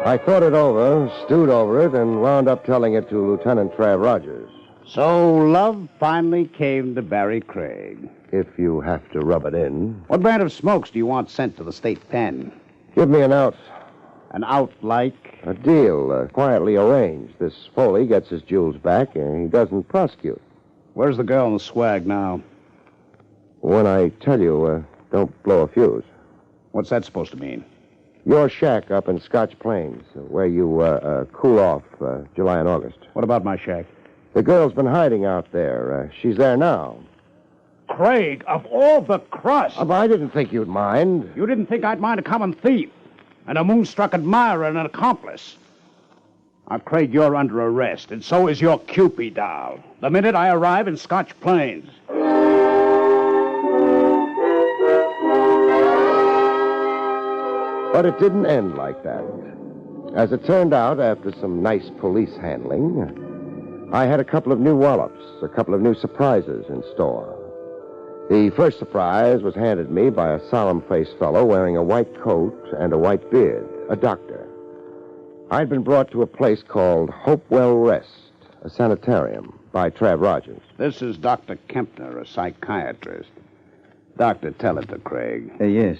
I thought it over, stewed over it, and wound up telling it to Lieutenant Trav Rogers. So love finally came to Barrie Craig. If you have to rub it in. What brand of smokes do you want sent to the state pen? Give me an out. An out like? A deal, quietly arranged. This Foley gets his jewels back, and he doesn't prosecute. Where's the girl and the swag now? When I tell you, don't blow a fuse. What's that supposed to mean? Your shack up in Scotch Plains, where you cool off July and August. What about my shack? The girl's been hiding out there. She's there now. Craig, of all the crust. I didn't think you'd mind. You didn't think I'd mind a common thief and a moonstruck admirer and an accomplice. Now, Craig, you're under arrest, and so is your Cupid doll. The minute I arrive in Scotch Plains. But it didn't end like that. As it turned out, after some nice police handling, I had a couple of new wallops, a couple of new surprises in store. The first surprise was handed me by a solemn-faced fellow wearing a white coat and a white beard, a doctor. I'd been brought to a place called Hopewell Rest, a sanitarium, by Trav Rogers. This is Dr. Kempner, a psychiatrist. Doctor, tell it to Craig. Yes.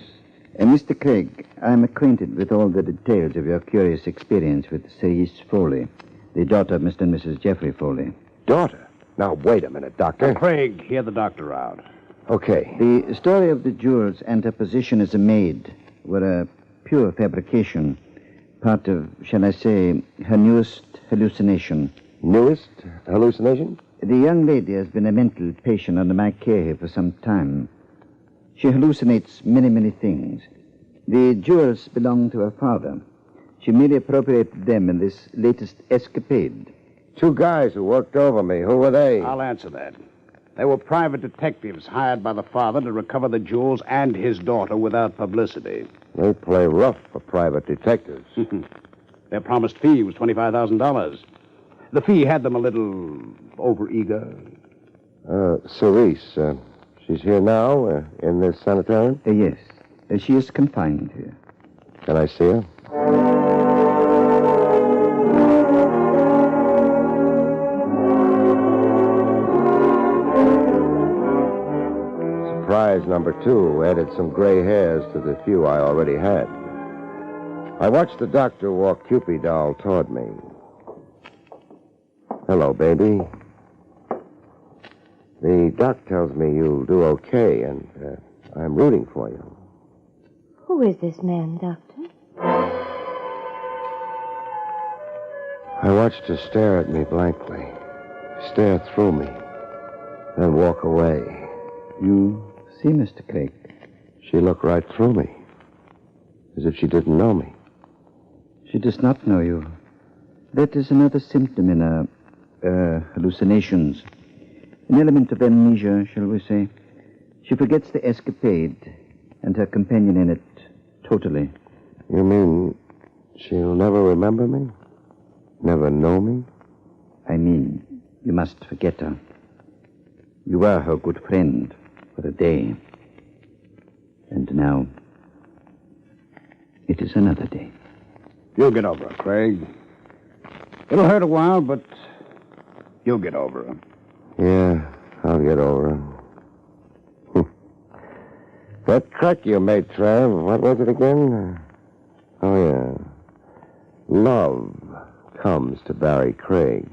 Mr. Craig, I'm acquainted with all the details of your curious experience with Cerise Foley, the daughter of Mr. and Mrs. Jeffrey Foley. Daughter? Now, wait a minute, Doctor. Craig, hear the doctor out. Okay. The story of the jewels and her position as a maid were a pure fabrication, part of, shall I say, her newest hallucination. Newest hallucination? The young lady has been a mental patient under my care here for some time. She hallucinates many, many things. The jewels belong to her father. She merely appropriated them in this latest escapade. Two guys who worked over me. Who were they? I'll answer that. They were private detectives hired by the father to recover the jewels and his daughter without publicity. They play rough for private detectives. Their promised fee was $25,000. The fee had them a little overeager. Cerise, she's here now, in this sanitarium? Yes. She is confined here. Can I see her? Surprise number 2 added some gray hairs to the few I already had. I watched the doctor walk Cupid doll toward me. Hello, baby. The doc tells me you'll do okay, and I'm rooting for you. Who is this man, Doctor? I watched her stare at me blankly, stare through me, then walk away. You see, Mr. Craig? She looked right through me, as if she didn't know me. She does not know you. That is another symptom in her hallucinations. An element of amnesia, shall we say. She forgets the escapade and her companion in it totally. You mean she'll never remember me? Never know me? I mean, you must forget her. You were her good friend for a day. And now, it is another day. You'll get over it, Craig. It'll hurt a while, but You'll get over her. Yeah, I'll get over her. That cut you made, Trav, what was it again? Oh, yeah. Love comes to Barrie Craig.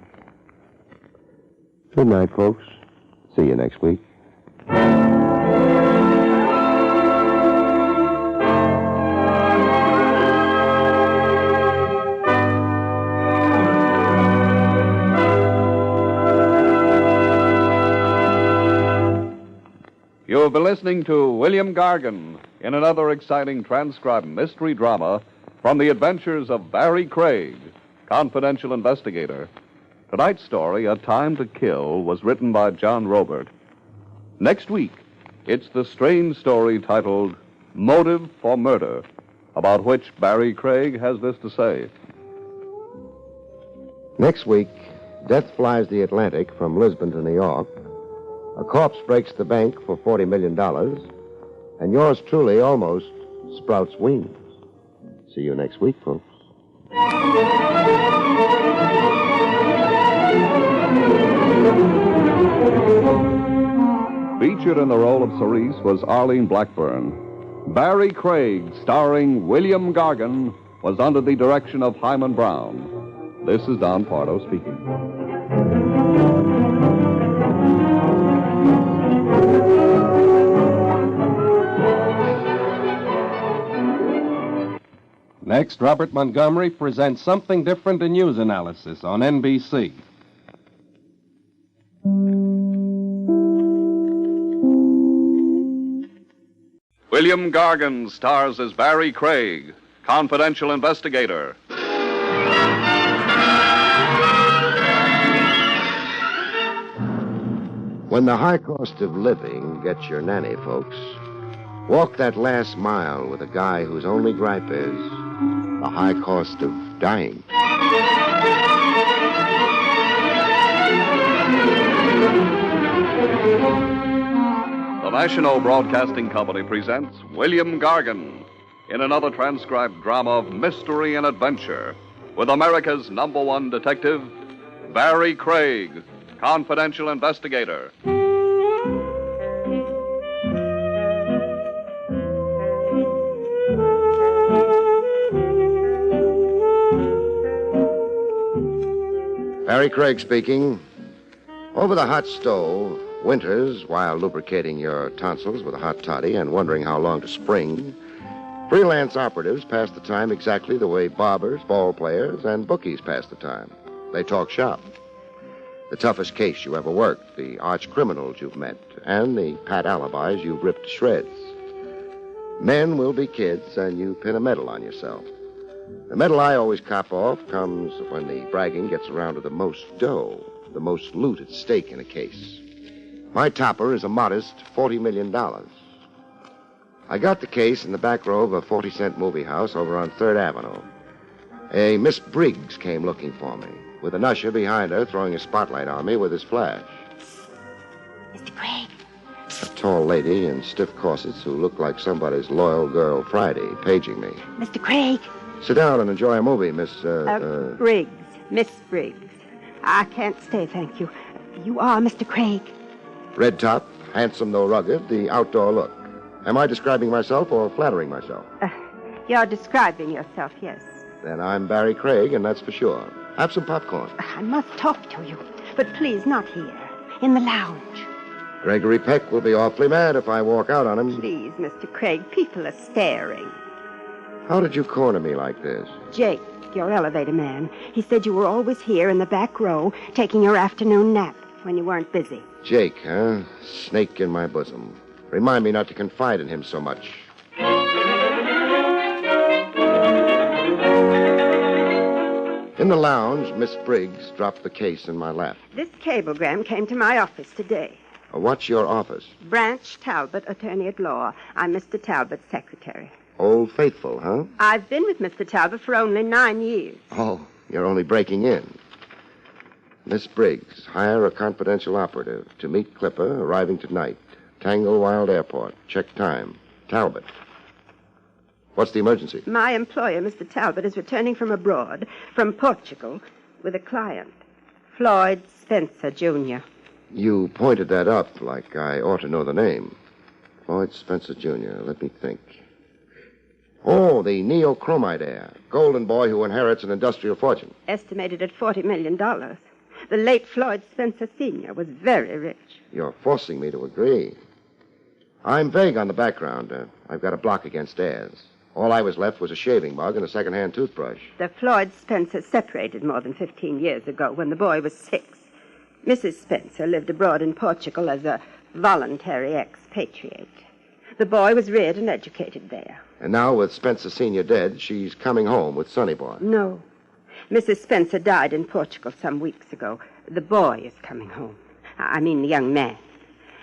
Good night, folks. See you next week. You have been listening to William Gargan in another exciting transcribed mystery drama from the adventures of Barrie Craig, confidential investigator. Tonight's story, A Time to Kill, was written by John Robert. Next week, it's the strange story titled Motive for Murder, about which Barrie Craig has this to say. Next week, death flies the Atlantic from Lisbon to New York. A corpse breaks the bank for $40 million, and yours truly almost sprouts wings. See you next week, folks. Featured in the role of Cerise was Arlene Blackburn. Barrie Craig, starring William Gargan, was under the direction of Hyman Brown. This is Don Pardo speaking. Next, Robert Montgomery presents Something Different in News Analysis on NBC. William Gargan stars as Barrie Craig, confidential investigator. When the high cost of living gets your nanny, folks, walk that last mile with a guy whose only gripe is the high cost of dying. The National Broadcasting Company presents William Gargan in another transcribed drama of mystery and adventure with America's #1 detective, Barrie Craig, confidential investigator. Barrie Craig speaking. Over the hot stove, Winters, while lubricating your tonsils with a hot toddy and wondering how long to spring, freelance operatives pass the time exactly the way barbers, ball players, and bookies pass the time. They talk shop. The toughest case you ever worked, the arch criminals you've met, and the pat alibis you've ripped to shreds. Men will be kids, and you pin a medal on yourself. The medal I always cop off comes when the bragging gets around to the most dough, the most loot at stake in a case. My topper is a modest $40 million. I got the case in the back row of a 40-cent movie house over on 3rd Avenue. A Miss Briggs came looking for me, with an usher behind her throwing a spotlight on me with his flash. Mr. Craig. A tall lady in stiff corsets who looked like somebody's loyal girl Friday, paging me. Mr. Craig. Sit down and enjoy a movie, Miss, Briggs. Miss Briggs. I can't stay, thank you. You are Mr. Craig. Red top, handsome though rugged, the outdoor look. Am I describing myself or flattering myself? You're describing yourself, yes. Then I'm Barrie Craig, and that's for sure. Have some popcorn. I must talk to you, but please not here. In the lounge. Gregory Peck will be awfully mad if I walk out on him. Please, Mr. Craig, people are staring. How did you corner me like this? Jake, your elevator man. He said you were always here in the back row, taking your afternoon nap when you weren't busy. Jake, huh? Snake in my bosom. Remind me not to confide in him so much. In the lounge, Miss Briggs dropped the case in my lap. This cablegram came to my office today. What's your office? Branch Talbot, attorney at law. I'm Mr. Talbot's secretary. Old Faithful, huh? I've been with Mr. Talbot for only 9 years. Oh, you're only breaking in. Miss Briggs, hire a confidential operative to meet Clipper, arriving tonight. Tanglewild Airport. Check time. Talbot. What's the emergency? My employer, Mr. Talbot, is returning from abroad, from Portugal, with a client. Floyd Spencer, Jr. You pointed that up like I ought to know the name. Floyd Spencer, Jr. Let me think. Oh, the neochromite heir. Golden boy who inherits an industrial fortune. Estimated at $40 million. The late Floyd Spencer, Sr. was very rich. You're forcing me to agree. I'm vague on the background. I've got a block against heirs. All I was left was a shaving mug and a second-hand toothbrush. The Floyd Spencers separated more than 15 years ago when the boy was 6. Mrs. Spencer lived abroad in Portugal as a voluntary expatriate. The boy was reared and educated there. And now, with Spencer Sr. dead, she's coming home with Sonny Boy. No. Mrs. Spencer died in Portugal some weeks ago. The boy is coming home. I mean the young man.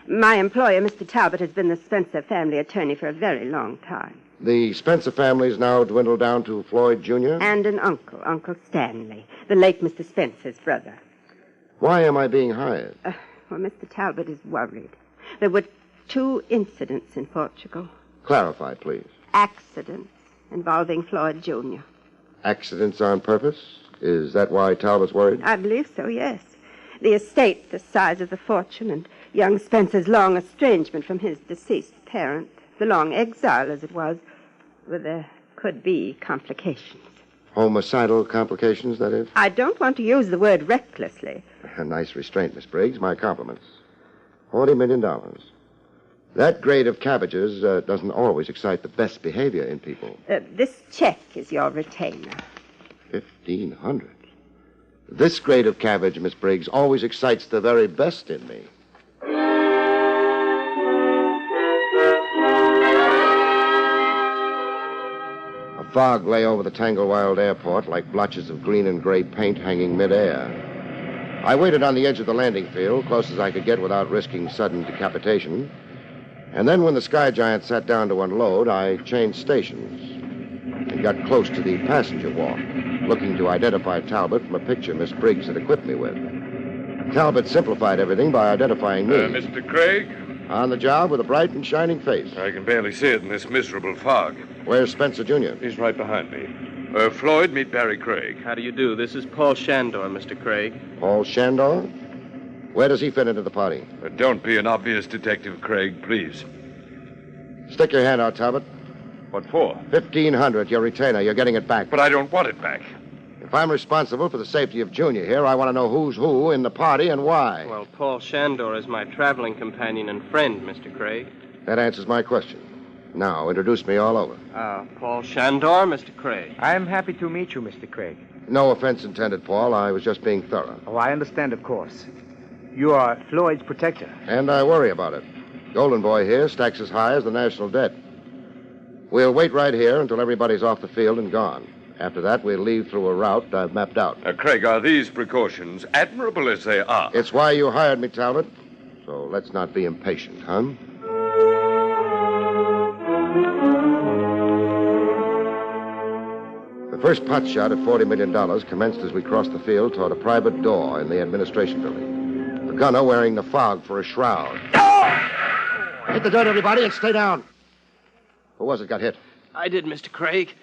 My employer, Mr. Talbot, has been the Spencer family attorney for a very long time. The Spencer family's now dwindled down to Floyd Jr.? And an uncle, Uncle Stanley, the late Mr. Spencer's brother. Why am I being hired? Well, Mr. Talbot is worried. There were 2 incidents in Portugal. Clarify, please. Accidents involving Floyd Jr. Accidents on purpose? Is that why Talbot's worried? I believe so, yes. The estate, the size of the fortune, and young Spencer's long estrangement from his deceased parent, the long exile, as it was, where there could be complications. Homicidal complications, that is? I don't want to use the word recklessly. A nice restraint, Miss Briggs. My compliments. $40 million. That grade of cabbages doesn't always excite the best behavior in people. This check is your retainer. 1,500. This grade of cabbage, Miss Briggs, always excites the very best in me. A fog lay over the Tanglewild airport like blotches of green and gray paint hanging midair. I waited on the edge of the landing field, close as I could get without risking sudden decapitation. And then when the Sky Giant sat down to unload, I changed stations and got close to the passenger walk, looking to identify Talbot from a picture Miss Briggs had equipped me with. Talbot simplified everything by identifying me. Mr. Craig? On the job with a bright and shining face. I can barely see it in this miserable fog. Where's Spencer, Jr.? He's right behind me. Floyd, meet Barrie Craig. How do you do? This is Paul Shandor, Mr. Craig. Paul Shandor? Where does he fit into the party? Don't be an obvious detective, Craig, please. Stick your hand out, Talbot. What for? 1,500, your retainer. You're getting it back. But I don't want it back. If I'm responsible for the safety of Junior here, I want to know who's who in the party and why. Well, Paul Shandor is my traveling companion and friend, Mr. Craig. That answers my question. Now, introduce me all over. Paul Shandor, Mr. Craig. I'm happy to meet you, Mr. Craig. No offense intended, Paul. I was just being thorough. Oh, I understand, of course. You are Floyd's protector. And I worry about it. Golden Boy here stacks as high as the national debt. We'll wait right here until everybody's off the field and gone. After that, we'll leave through a route I've mapped out. Craig, are these precautions, admirable as they are? It's why you hired me, Talbot. So let's not be impatient, huh? The first pot shot at $40 million commenced as we crossed the field toward a private door in the administration building. The gunner wearing the fog for a shroud. Hit the dirt, everybody, and stay down. Who was it got hit? I did, Mr. Craig.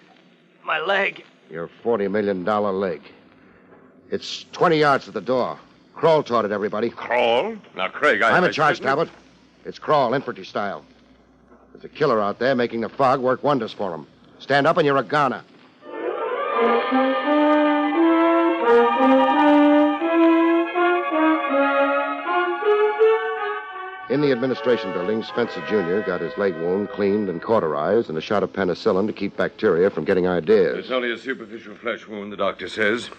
My leg. Your $40 million leg. It's 20 yards to the door. Crawl toward it, everybody. Crawl? Now, Craig, I'm in charge, Talbot. It's crawl, infantry style. There's a killer out there making the fog work wonders for him. Stand up and you're a goner. In the administration building, Spencer Jr. got his leg wound cleaned and cauterized and a shot of penicillin to keep bacteria from getting ideas. It's only a superficial flesh wound, the doctor says.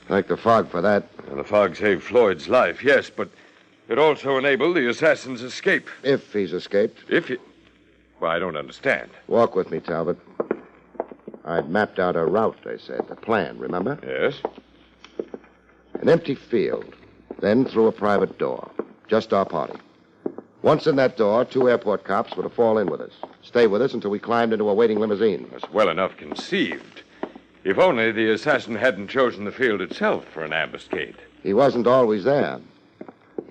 Thank the fog for that. Well, the fog saved Floyd's life, yes, but it also enabled the assassin's escape. If he's escaped. If he... Well, I don't understand. Walk with me, Talbot. I'd mapped out a route, they said. A plan, remember? Yes. An empty field. Then through a private door. Just our party. Once in that door, 2 airport cops were to fall in with us. Stay with us until we climbed into a waiting limousine. That's well enough conceived. If only the assassin hadn't chosen the field itself for an ambuscade. He wasn't always there.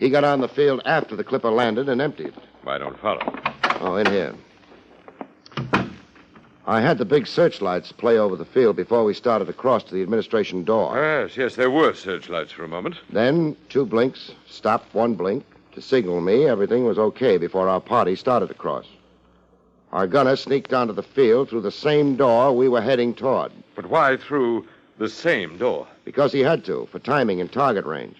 He got on the field after the clipper landed and emptied. I don't follow. Oh, in here. I had the big searchlights play over the field before we started across to the administration door. Yes, there were searchlights for a moment. Then 2 blinks, stop, 1 blink, to signal me everything was okay before our party started across. Our gunner sneaked onto the field through the same door we were heading toward. But why through the same door? Because he had to, for timing and target range.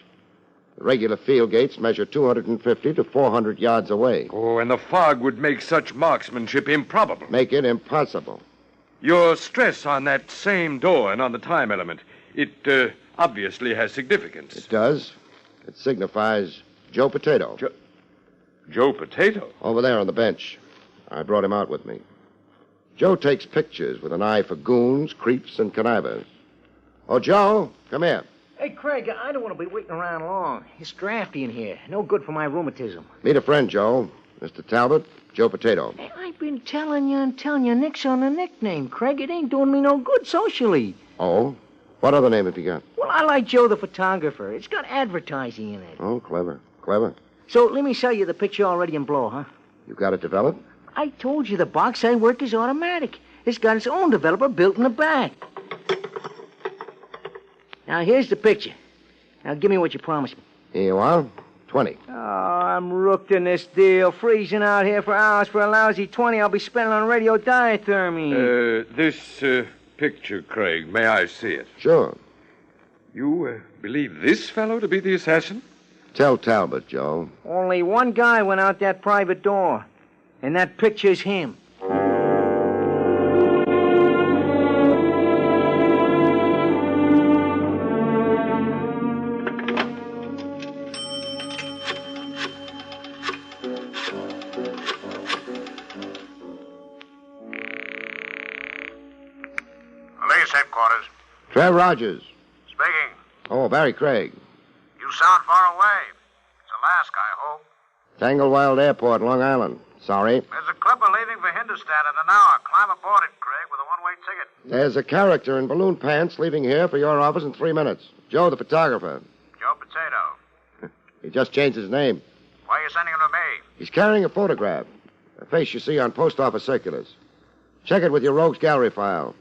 The regular field gates measure 250 to 400 yards away. Oh, and the fog would make such marksmanship improbable. Make it impossible. Your stress on that same door and on the time element, it obviously has significance. It does. It signifies Joe Potato. Joe Potato? Over there on the bench. I brought him out with me. Joe takes pictures with an eye for goons, creeps, and connivers. Oh, Joe, come here. Hey, Craig, I don't want to be waiting around long. It's drafty in here. No good for my rheumatism. Meet a friend, Joe. Mr. Talbot, Joe Potato. Hey, I've been telling you, nix on the nickname, Craig. It ain't doing me no good socially. Oh? What other name have you got? Well, I like Joe the photographer. It's got advertising in it. Oh, clever. Clever. So let me sell you the picture already in blow, huh? You got it developed? I told you the box I work is automatic. It's got its own developer built in the back. Now, here's the picture. Now, give me what you promised me. Here you are. 20. Oh, I'm rooked in this deal. Freezing out here for hours for a lousy 20 I'll be spending on radio diathermy. This picture, Craig, may I see it? Sure. You believe this fellow to be the assassin? Tell Talbot, Joe. Only one guy went out that private door, and that picture's him. Police headquarters. Trev Rogers. Speaking. Oh, Barrie Craig. You sound far away. It's Alaska, I hope. Tanglewild Airport, Long Island. Sorry. There's a clipper leaving for Hindustan in an hour. Climb aboard it, Craig, with a one-way ticket. There's a character in balloon pants leaving here for your office in 3 minutes. Joe, the photographer. Joe Potato. He just changed his name. Why are you sending him to me? He's carrying a photograph. A face you see on post office circulars. Check it with your rogues gallery file.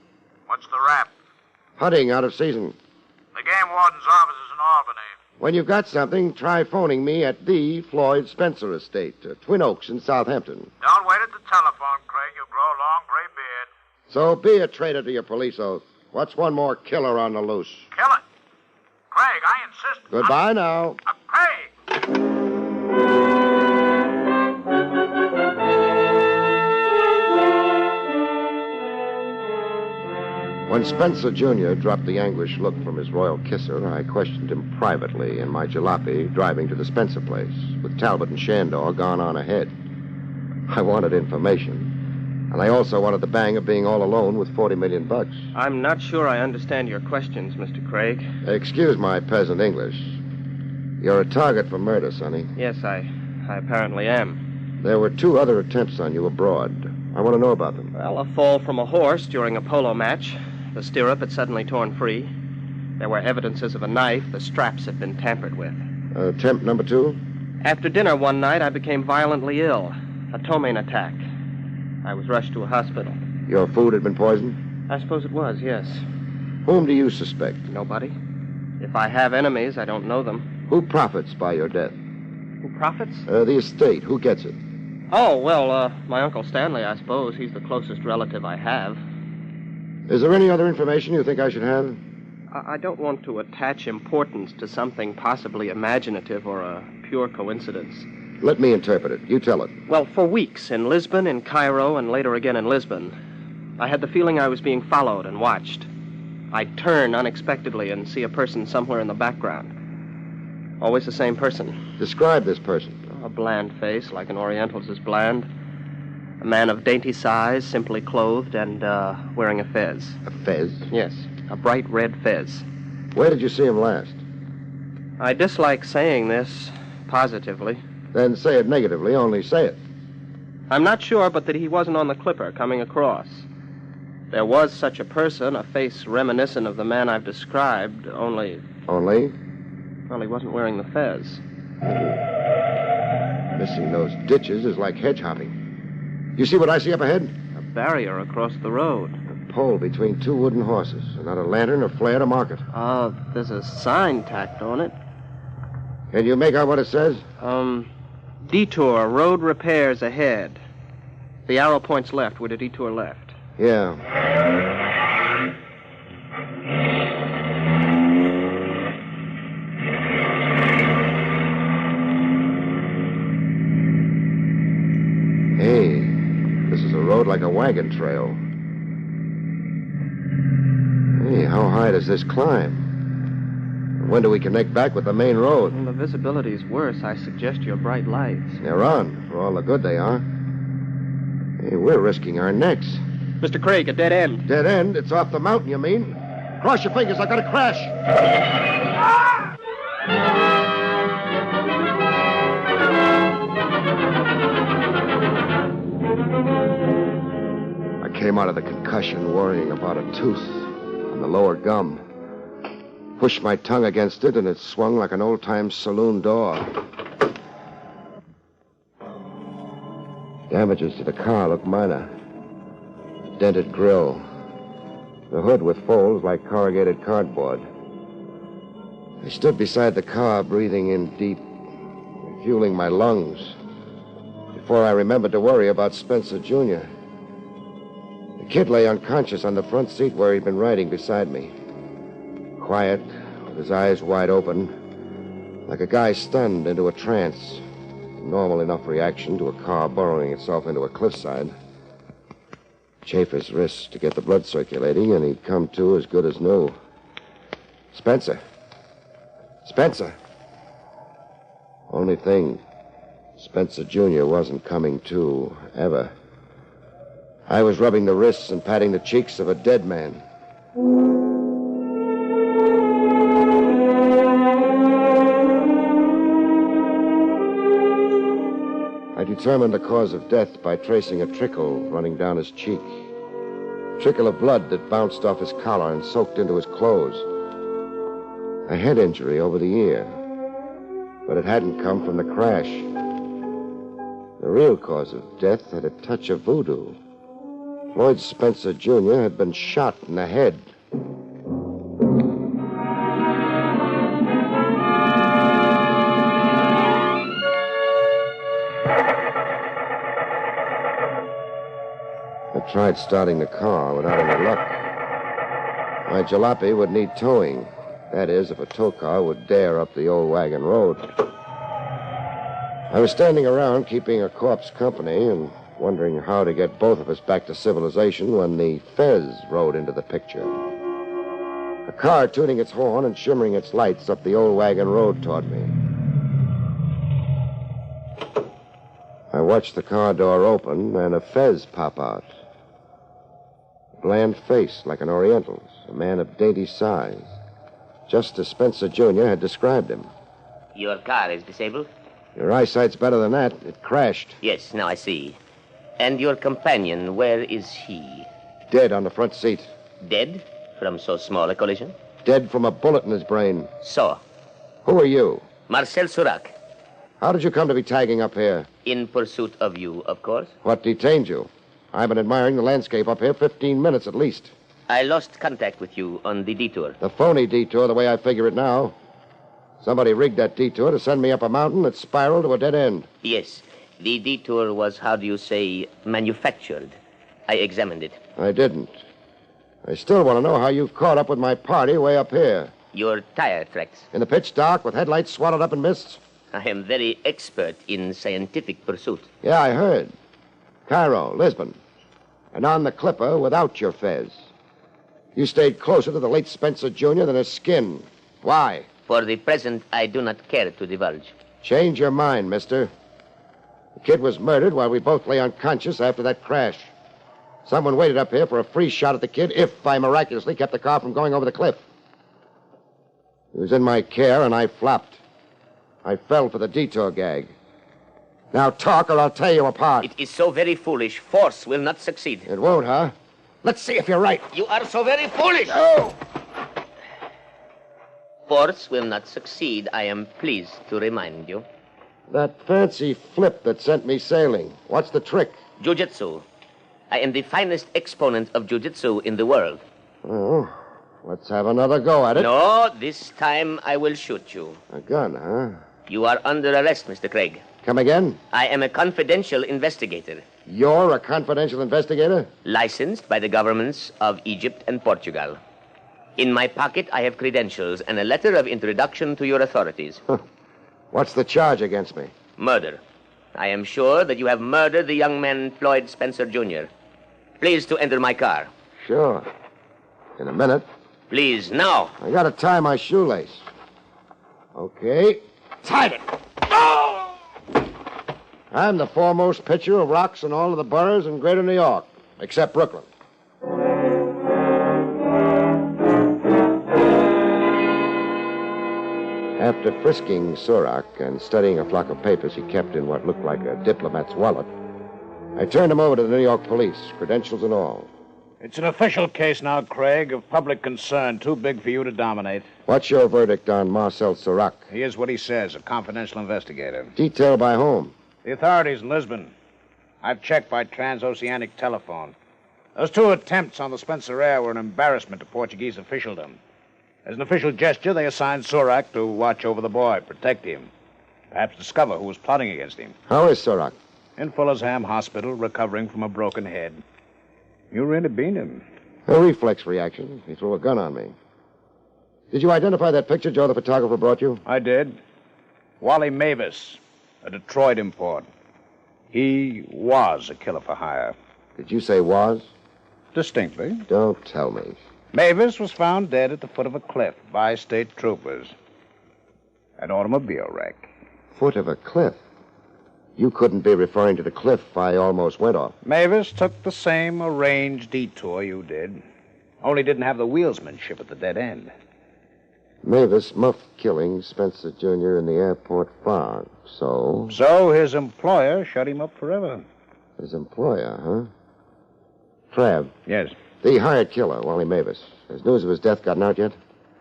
What's the rap? Hunting out of season. The game warden's office is in Albany. When you've got something, try phoning me at the Floyd Spencer Estate, Twin Oaks in Southampton. Don't wait at the telephone, Craig. You'll grow a long gray beard. So be a traitor to your police oath. What's one more killer on the loose? Kill it. Craig, I insist. Goodbye now. Craig! When Spencer Jr. dropped the anguished look from his royal kisser, I questioned him privately in my jalopy driving to the Spencer place, with Talbot and Shandor gone on ahead. I wanted information, and I also wanted the bang of being all alone with $40 million. I'm not sure I understand your questions, Mr. Craig. Excuse my peasant English. You're a target for murder, Sonny. Yes, I apparently am. There were 2 other attempts on you abroad. I want to know about them. Well, a fall from a horse during a polo match. The stirrup had suddenly torn free. There were evidences of a knife. The straps had been tampered with. Attempt number 2? After dinner one night, I became violently ill. A ptomaine attack. I was rushed to a hospital. Your food had been poisoned? I suppose it was, yes. Whom do you suspect? Nobody. If I have enemies, I don't know them. Who profits by your death? Who profits? The estate. Who gets it? Oh, well, my Uncle Stanley, I suppose. He's the closest relative I have. Is there any other information you think I should have? I don't want to attach importance to something possibly imaginative or a pure coincidence. Let me interpret it. You tell it. Well, for weeks, in Lisbon, in Cairo, and later again in Lisbon, I had the feeling I was being followed and watched. I'd turn unexpectedly and see a person somewhere in the background. Always the same person. Describe this person. A bland face, like an Oriental's is bland. A man of dainty size, simply clothed, and wearing a fez. A fez? Yes, a bright red fez. Where did you see him last? I dislike saying this positively. Then say it negatively, only say it. I'm not sure, but that he wasn't on the clipper coming across. There was such a person, a face reminiscent of the man I've described, only... Only? Well, he wasn't wearing the fez. Missing those ditches is like hedge hopping. You see what I see up ahead? A barrier across the road. A pole between two wooden horses, and not a lantern or flare to mark it. There's a sign tacked on it. Can you make out what it says? Detour, road repairs ahead. The arrow points left. We're to detour left. Yeah. Hey, this is a road like a wagon trail. Hey, how high does this climb? When do we connect back with the main road? Well, the visibility's worse. I suggest your bright lights. They're on, for all the good they are. Hey, we're risking our necks. Mr. Craig, a dead end. Dead end? It's off the mountain, you mean? Cross your fingers, I've got to crash. I came out of the concussion worrying about a tooth on the lower gum. Pushed my tongue against it, and it swung like an old-time saloon door. Damages to the car look minor. Dented grille. The hood with folds like corrugated cardboard. I stood beside the car, breathing in deep, refueling my lungs, before I remembered to worry about Spencer Jr. The kid lay unconscious on the front seat where he'd been riding beside me. Quiet, with his eyes wide open, like a guy stunned into a trance. Normal enough reaction to a car burrowing itself into a cliffside. Chafe his wrists to get the blood circulating, and he'd come to as good as new. Spencer. Spencer. Only thing, Spencer Jr. wasn't coming to, ever. I was rubbing the wrists and patting the cheeks of a dead man. I determined the cause of death by tracing a trickle running down his cheek. Trickle of blood that bounced off his collar and soaked into his clothes. A head injury over the ear. But it hadn't come from the crash. The real cause of death had a touch of voodoo. Floyd Spencer Jr. had been shot in the head. I tried starting the car without any luck. My jalopy would need towing. That is, if a tow car would dare up the old wagon road. I was standing around keeping a corpse company and wondering how to get both of us back to civilization when the Fez rode into the picture. A car tooting its horn and shimmering its lights up the old wagon road toward me. I watched the car door open and a Fez pop out. Bland face like an Oriental's, a man of dainty size, just as Spencer Jr. had described him. Your car is disabled? Your eyesight's better than that. It crashed. Yes, now I see. And your companion, where is he? Dead on the front seat. Dead? From so small a collision? Dead from a bullet in his brain. So? Who are you? Marcel Surac. How did you come to be tagging up here? In pursuit of you, of course. What detained you? I've been admiring the landscape up here 15 minutes at least. I lost contact with you on the detour. The phony detour, the way I figure it now. Somebody rigged that detour to send me up a mountain that spiraled to a dead end. Yes. The detour was, how do you say, manufactured. I examined it. I didn't. I still want to know how you caught up with my party way up here. Your tire tracks. In the pitch dark with headlights swallowed up in mists? I am very expert in scientific pursuit. Yeah, I heard. Cairo, Lisbon. And on the Clipper without your Fez. You stayed closer to the late Spencer Jr. than his skin. Why? For the present, I do not care to divulge. Change your mind, mister. The kid was murdered while we both lay unconscious after that crash. Someone waited up here for a free shot at the kid if I miraculously kept the car from going over the cliff. He was in my care, and I flopped. I fell for the detour gag. Now talk, or I'll tear you apart. It is so very foolish. Force will not succeed. It won't, huh? Let's see if you're right. You are so very foolish. No! Force will not succeed, I am pleased to remind you. That fancy flip that sent me sailing. What's the trick? Jiu-jitsu. I am the finest exponent of jiu-jitsu in the world. Oh, let's have another go at it. No, this time I will shoot you. A gun, huh? You are under arrest, Mr. Craig. Come again? I am a confidential investigator. You're a confidential investigator? Licensed by the governments of Egypt and Portugal. In my pocket, I have credentials and a letter of introduction to your authorities. What's the charge against me? Murder. I am sure that you have murdered the young man Floyd Spencer, Jr. Please to enter my car. Sure. In a minute. Please, now. I gotta tie my shoelace. Okay. Tied it. Oh! I'm the foremost pitcher of rocks in all of the boroughs in greater New York, except Brooklyn. After frisking Surak and studying a flock of papers he kept in what looked like a diplomat's wallet, I turned him over to the New York police, credentials and all. It's an official case now, Craig, of public concern, too big for you to dominate. What's your verdict on Marcel Surak? He is what he says, a confidential investigator. Detailed by whom? The authorities in Lisbon. I've checked by transoceanic telephone. Those 2 attempts on the Spencer Air were an embarrassment to Portuguese officialdom. As an official gesture, they assigned Surak to watch over the boy, protect him, perhaps discover who was plotting against him. How is Surak? In Fullersham Hospital, recovering from a broken head. You really beat him. A reflex reaction. He threw a gun on me. Did you identify that picture Joe the photographer brought you? I did. Wally Mavis, a Detroit import. He was a killer for hire. Did you say was? Distinctly. Don't tell me. Mavis was found dead at the foot of a cliff by state troopers. An automobile wreck. Foot of a cliff? You couldn't be referring to the cliff I almost went off. Mavis took the same arranged detour you did, only didn't have the wheelsmanship at the dead end. Mavis muffed killing Spencer Jr. in the airport fog, so... So his employer shut him up forever. His employer, huh? Trav. Yes? The hired killer, Wally Mavis. Has news of his death gotten out yet?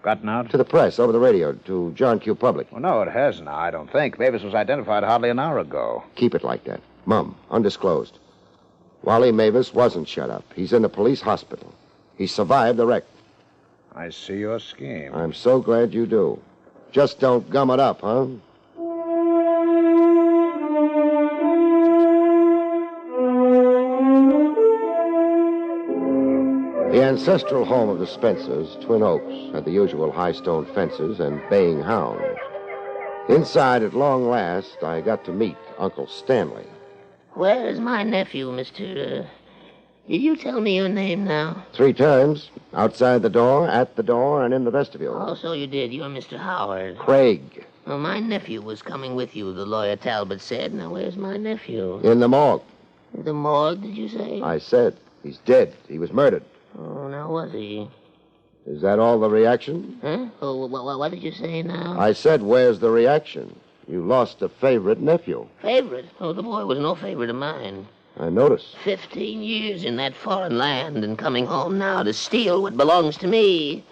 Gotten out? To the press, over the radio, to John Q. Public. Well, no, it hasn't, I don't think. Mavis was identified hardly an hour ago. Keep it like that. Mum, undisclosed. Wally Mavis wasn't shut up. He's in the police hospital. He survived the wreck. I see your scheme. I'm so glad you do. Just don't gum it up, huh? The ancestral home of the Spencers, Twin Oaks, had the usual high stone fences and baying hounds. Inside, at long last, I got to meet Uncle Stanley. Where is my nephew, Mr. Did you tell me your name now? 3 times. Outside the door, at the door, and in the vestibule. Oh, so you did. You're Mr. Howard. Craig. Well, my nephew was coming with you, the lawyer Talbot said. Now, where's my nephew? In the morgue. The morgue, did you say? I said. He's dead. He was murdered. Oh, now was he? Is that all the reaction? Huh? Oh, what did you say now? I said, where's the reaction? You lost a favorite nephew. Favorite? Oh, the boy was no favorite of mine. I noticed. 15 years in that foreign land and coming home now to steal what belongs to me.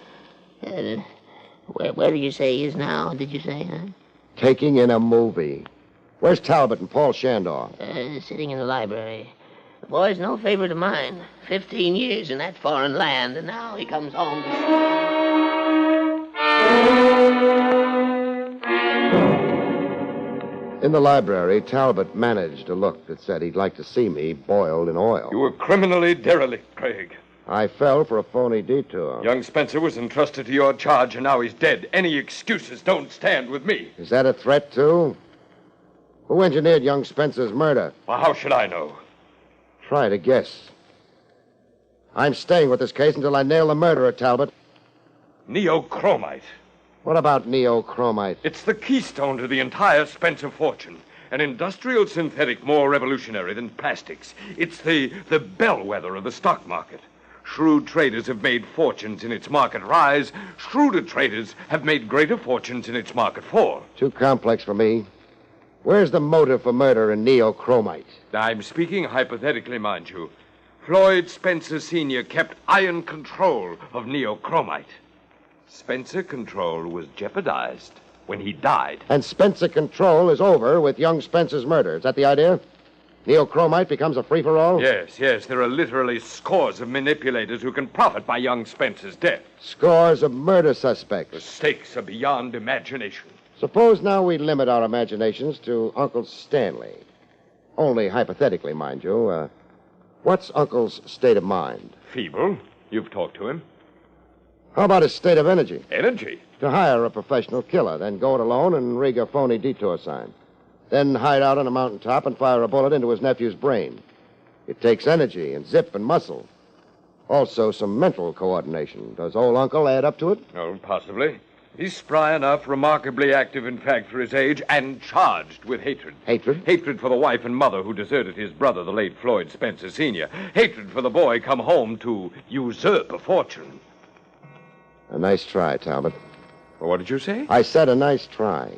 Where did you say he is now, did you say, huh? Taking in a movie. Where's Talbot and Paul Shandor? Sitting in the library. The boy's no favorite of mine. 15 years in that foreign land, and now he comes home In the library, Talbot managed a look that said he'd like to see me boiled in oil. You were criminally derelict, Craig. I fell for a phony detour. Young Spencer was entrusted to your charge, and now he's dead. Any excuses don't stand with me. Is that a threat, too? Who engineered young Spencer's murder? Well, how should I know? Try to guess. I'm staying with this case until I nail the murderer, Talbot. Neochromite. What about neochromite? It's the keystone to the entire Spencer fortune. An industrial synthetic more revolutionary than plastics. It's the bellwether of the stock market. Shrewd traders have made fortunes in its market rise. Shrewder traders have made greater fortunes in its market fall. Too complex for me. Where's the motive for murder in neochromite? I'm speaking hypothetically, mind you. Floyd Spencer Sr. kept iron control of neochromite. Spencer control was jeopardized when he died. And Spencer control is over with young Spencer's murder. Is that the idea? Neochromite becomes a free-for-all? Yes. There are literally scores of manipulators who can profit by young Spencer's death. Scores of murder suspects. The stakes are beyond imagination. Suppose now we limit our imaginations to Uncle Stanley. Only hypothetically, mind you. What's Uncle's state of mind? Feeble. You've talked to him. How about his state of energy? Energy? To hire a professional killer, then go it alone and rig a phony detour sign. Then hide out on a mountaintop and fire a bullet into his nephew's brain. It takes energy and zip and muscle. Also some mental coordination. Does old Uncle add up to it? Oh, possibly. He's spry enough, remarkably active, in fact, for his age, and charged with hatred. Hatred? Hatred for the wife and mother who deserted his brother, the late Floyd Spencer Sr. Hatred for the boy come home to usurp a fortune. A nice try, Talbot. Well, what did you say? I said a nice try.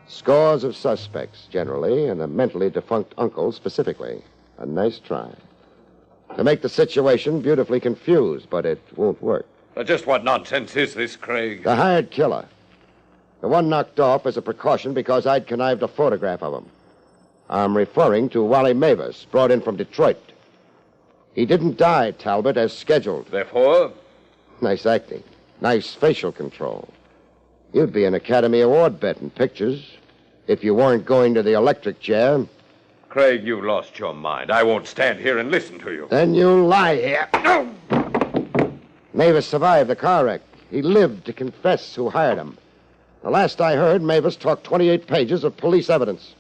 Scores of suspects, generally, and a mentally defunct uncle specifically. A nice try. To make the situation beautifully confused, but it won't work. Just what nonsense is this, Craig? The hired killer. The one knocked off as a precaution because I'd connived a photograph of him. I'm referring to Wally Mavis, brought in from Detroit. He didn't die, Talbot, as scheduled. Therefore? Nice acting. Nice facial control. You'd be an Academy Award bet in pictures if you weren't going to the electric chair. Craig, you lost your mind. I won't stand here and listen to you. Then you lie here. No! Mavis survived the car wreck. He lived to confess who hired him. The last I heard, Mavis talked 28 pages of police evidence.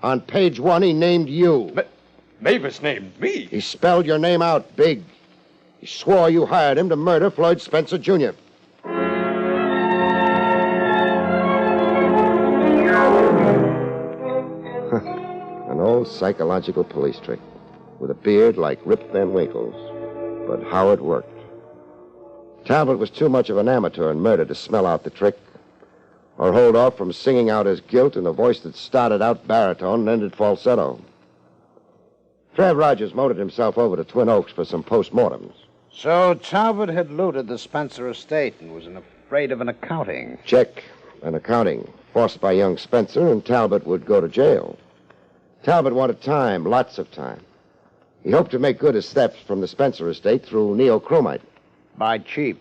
On page 1, he named you. Mavis named me? He spelled your name out big. He swore you hired him to murder Floyd Spencer, Jr. An old psychological police trick with a beard like Rip Van Winkle's. But how it worked. Talbot was too much of an amateur in murder to smell out the trick or hold off from singing out his guilt in a voice that started out baritone and ended falsetto. Trev Rogers motored himself over to Twin Oaks for some postmortems. So Talbot had looted the Spencer estate and was afraid of an accounting. Check. An accounting. Forced by young Spencer, and Talbot would go to jail. Talbot wanted time, lots of time. He hoped to make good his thefts from the Spencer estate through neochromite. Buy cheap.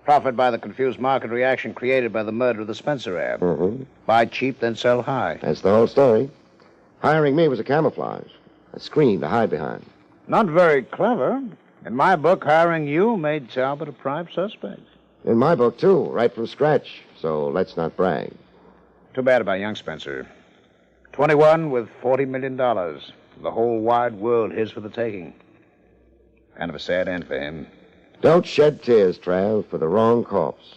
Profit by the confused market reaction created by the murder of the Spencer heir. Mm-hmm. Buy cheap, then sell high. That's the whole story. Hiring me was a camouflage, a screen to hide behind. Not very clever. In my book, hiring you made Talbot a prime suspect. In my book, too, right from scratch. So let's not brag. Too bad about young Spencer. 21 with $40 million. The whole wide world his for the taking. Kind of a sad end for him. Don't shed tears, Trav, for the wrong corpse.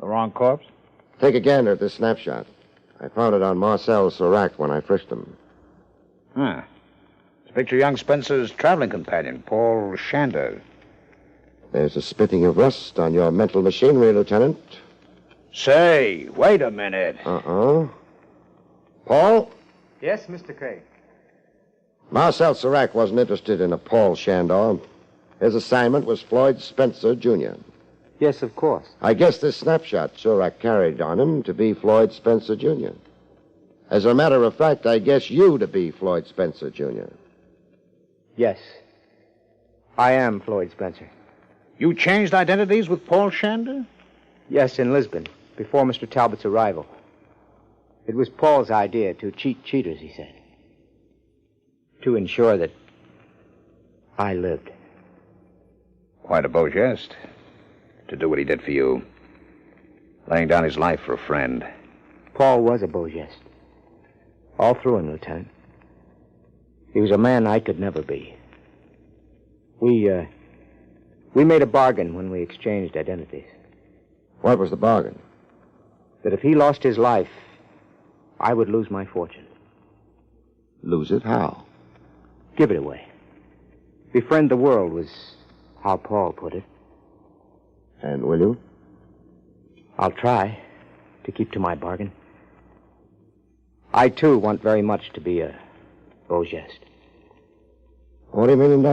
The wrong corpse? Take a gander at this snapshot. I found it on Marcel Serac when I frisked him. Huh. It's a picture of young Spencer's traveling companion, Paul Shander. There's a spitting of rust on your mental machinery, Lieutenant. Say, wait a minute. Uh-uh. Paul? Yes, Mr. Craig. Marcel Serac wasn't interested in a Paul Shandor. His assignment was Floyd Spencer, Jr. Yes, of course. I guess this snapshot Serac carried on him to be Floyd Spencer, Jr. As a matter of fact, I guess you to be Floyd Spencer, Jr. Yes. I am Floyd Spencer. You changed identities with Paul Shander? Yes, in Lisbon, before Mr. Talbot's arrival. It was Paul's idea to cheat cheaters, he said. To ensure that I lived. Quite a beau geste. To do what he did for you. Laying down his life for a friend. Paul was a beau geste. All through him, Lieutenant. He was a man I could never be. We made a bargain when we exchanged identities. What was the bargain? That if he lost his life, I would lose my fortune. Lose it? How? Give it away. Befriend the world was how Paul put it. And will you? I'll try to keep to my bargain. I, too, want very much to be a beau geste. $40 million.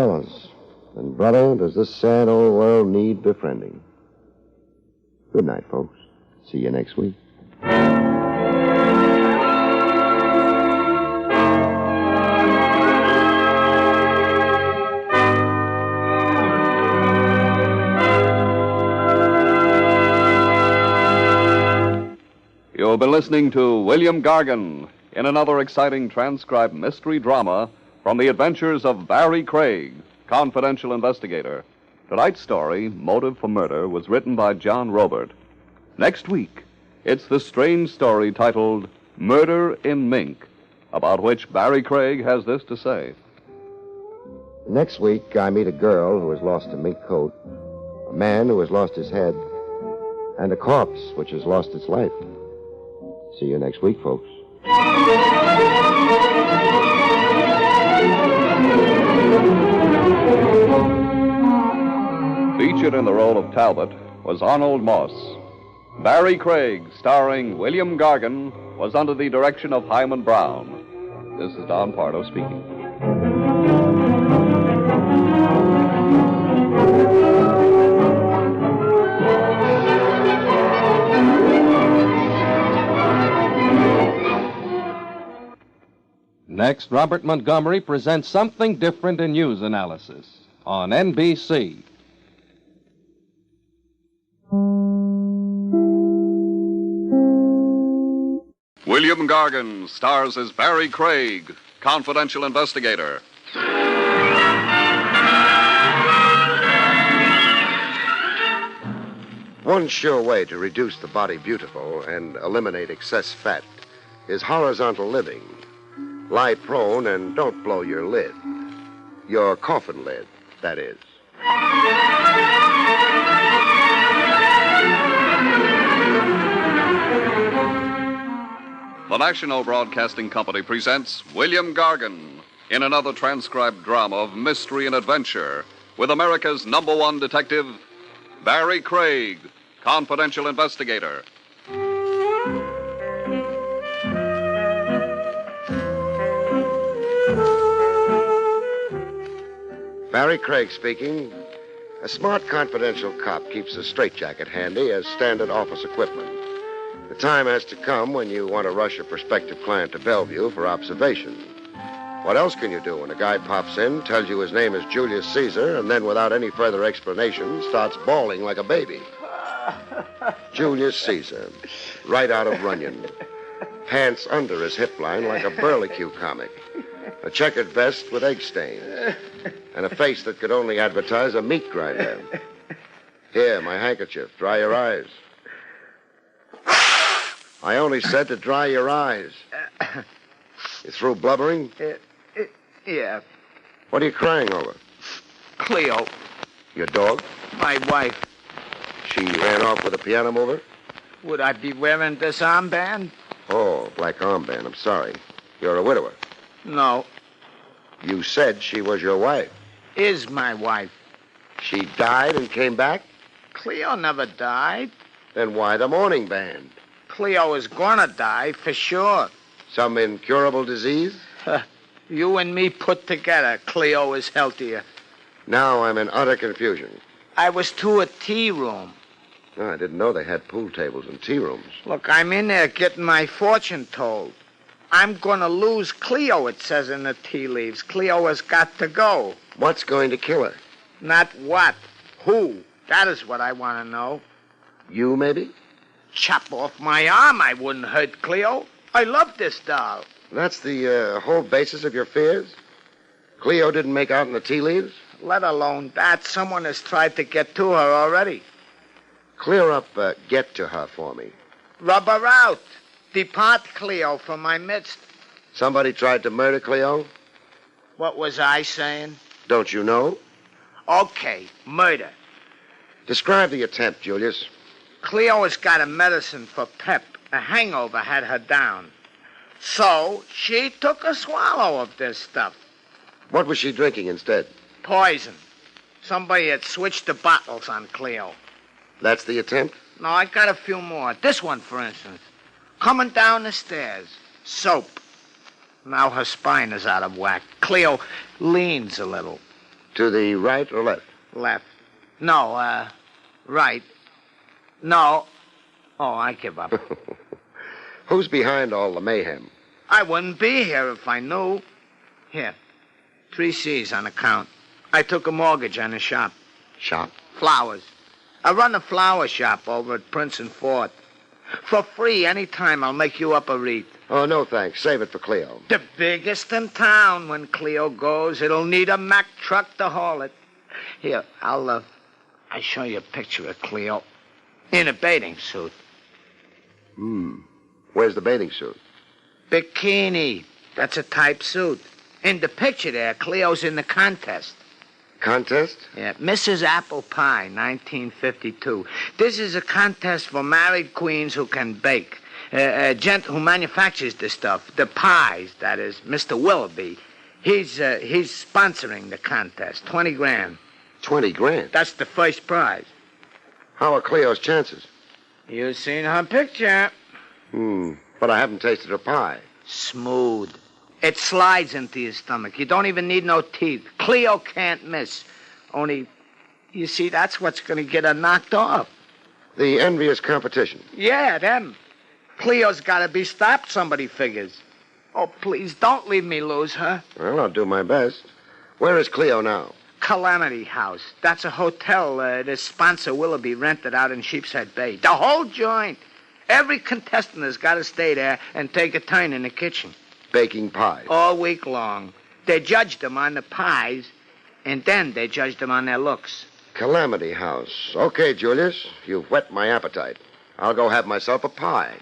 And, brother, does this sad old world need befriending? Good night, folks. See you next week. You've been listening to William Gargan in another exciting transcribed mystery drama from the adventures of Barrie Craig, confidential investigator. Tonight's story, Motive for Murder, was written by John Robert. Next week, it's the strange story titled Murder in Mink, about which Barrie Craig has this to say. Next week, I meet a girl who has lost a mink coat, a man who has lost his head, and a corpse which has lost its life. See you next week, folks. Featured in the role of Talbot was Arnold Moss. Barrie Craig, starring William Gargan, was under the direction of Hyman Brown. This is Don Pardo speaking. Next, Robert Montgomery presents Something Different in News Analysis on NBC. William Gargan stars as Barrie Craig, confidential investigator. One sure way to reduce the body beautiful and eliminate excess fat is horizontal living. Lie prone and don't blow your lid. Your coffin lid, that is. The National Broadcasting Company presents William Gargan in another transcribed drama of mystery and adventure with America's #1 detective, Barrie Craig, confidential investigator. Barrie Craig speaking. A smart confidential cop keeps a straitjacket handy as standard office equipment. The time has to come when you want to rush a prospective client to Bellevue for observation. What else can you do when a guy pops in, tells you his name is Julius Caesar, and then without any further explanation starts bawling like a baby? Julius Caesar, right out of Runyon. Pants under his hip line like a Burlicue comic. A checkered vest with egg stains. And a face that could only advertise a meat grinder. Here, my handkerchief. Dry your eyes. I only said to dry your eyes. You through blubbering? Yeah. What are you crying over? Cleo, Your dog? my wife. She ran off with a piano mover? Would I be wearing this armband? Oh, black armband. I'm sorry. You're a widower. No. You said she was your wife. Is my wife. She died and came back? Cleo never died. Then why the mourning band? Cleo is gonna die, for sure. Some incurable disease? You and me put together, Cleo is healthier. Now I'm in utter confusion. I was to a tea room. Oh, I didn't know they had pool tables and tea rooms. Look, I'm in there getting my fortune told. I'm gonna lose Cleo, it says in the tea leaves. Cleo has got to go. What's going to kill her? Not what. Who? That is what I want to know. You, maybe? Chop off my arm, I wouldn't hurt Cleo. I love this doll. That's the whole basis of your fears? Cleo didn't make out in the tea leaves? Let alone that, someone has tried to get to her already. Clear up get to her for me. Rub her out. Depart Cleo from my midst. Somebody tried to murder Cleo? What was I saying? Don't you know? Okay, murder. Describe the attempt, Julius. Cleo has got a medicine for pep. A hangover had her down. So she took a swallow of this stuff. What was she drinking instead? Poison. Somebody had switched the bottles on Cleo. That's the attempt? No, I got a few more. This one, for instance. Coming down the stairs. Soap. Now her spine is out of whack. Cleo leans a little. To the right or left? Left. No, right. No. Oh, I give up. Who's behind all the mayhem? I wouldn't be here if I knew. Here. 3 C's on account. I took a mortgage on a shop. Shop? Flowers. I run a flower shop over at Prince and Fort. For free, any time, I'll make you up a wreath. Oh, no, thanks. Save it for Cleo. The biggest in town. When Cleo goes, it'll need a Mack truck to haul it. Here, I'll show you a picture of Cleo in a bathing suit. Where's the bathing suit? Bikini. That's a type suit. In the picture there, Cleo's in the contest. Contest? Yeah, Mrs. Apple Pie, 1952. This is a contest for married queens who can bake. A gent who manufactures the stuff, the pies, that is, Mr. Willoughby. He's sponsoring the contest. 20 grand. 20 grand? That's the first prize. How are Cleo's chances? You've seen her picture. But I haven't tasted her pie. Smooth. It slides into your stomach. You don't even need no teeth. Cleo can't miss. Only, you see, that's what's going to get her knocked off. The envious competition. Yeah, them. Cleo's got to be stopped, somebody figures. Oh, please, don't leave me lose her. Well, I'll do my best. Where is Cleo now? Calamity House. That's a hotel this sponsor Willoughby rented out in Sheepshead Bay. The whole joint. Every contestant has got to stay there and take a turn in the kitchen. Baking pies. All week long. They judged them on the pies, and then they judged them on their looks. Calamity House. Okay, Julius. You've whet my appetite. I'll go have myself a pie.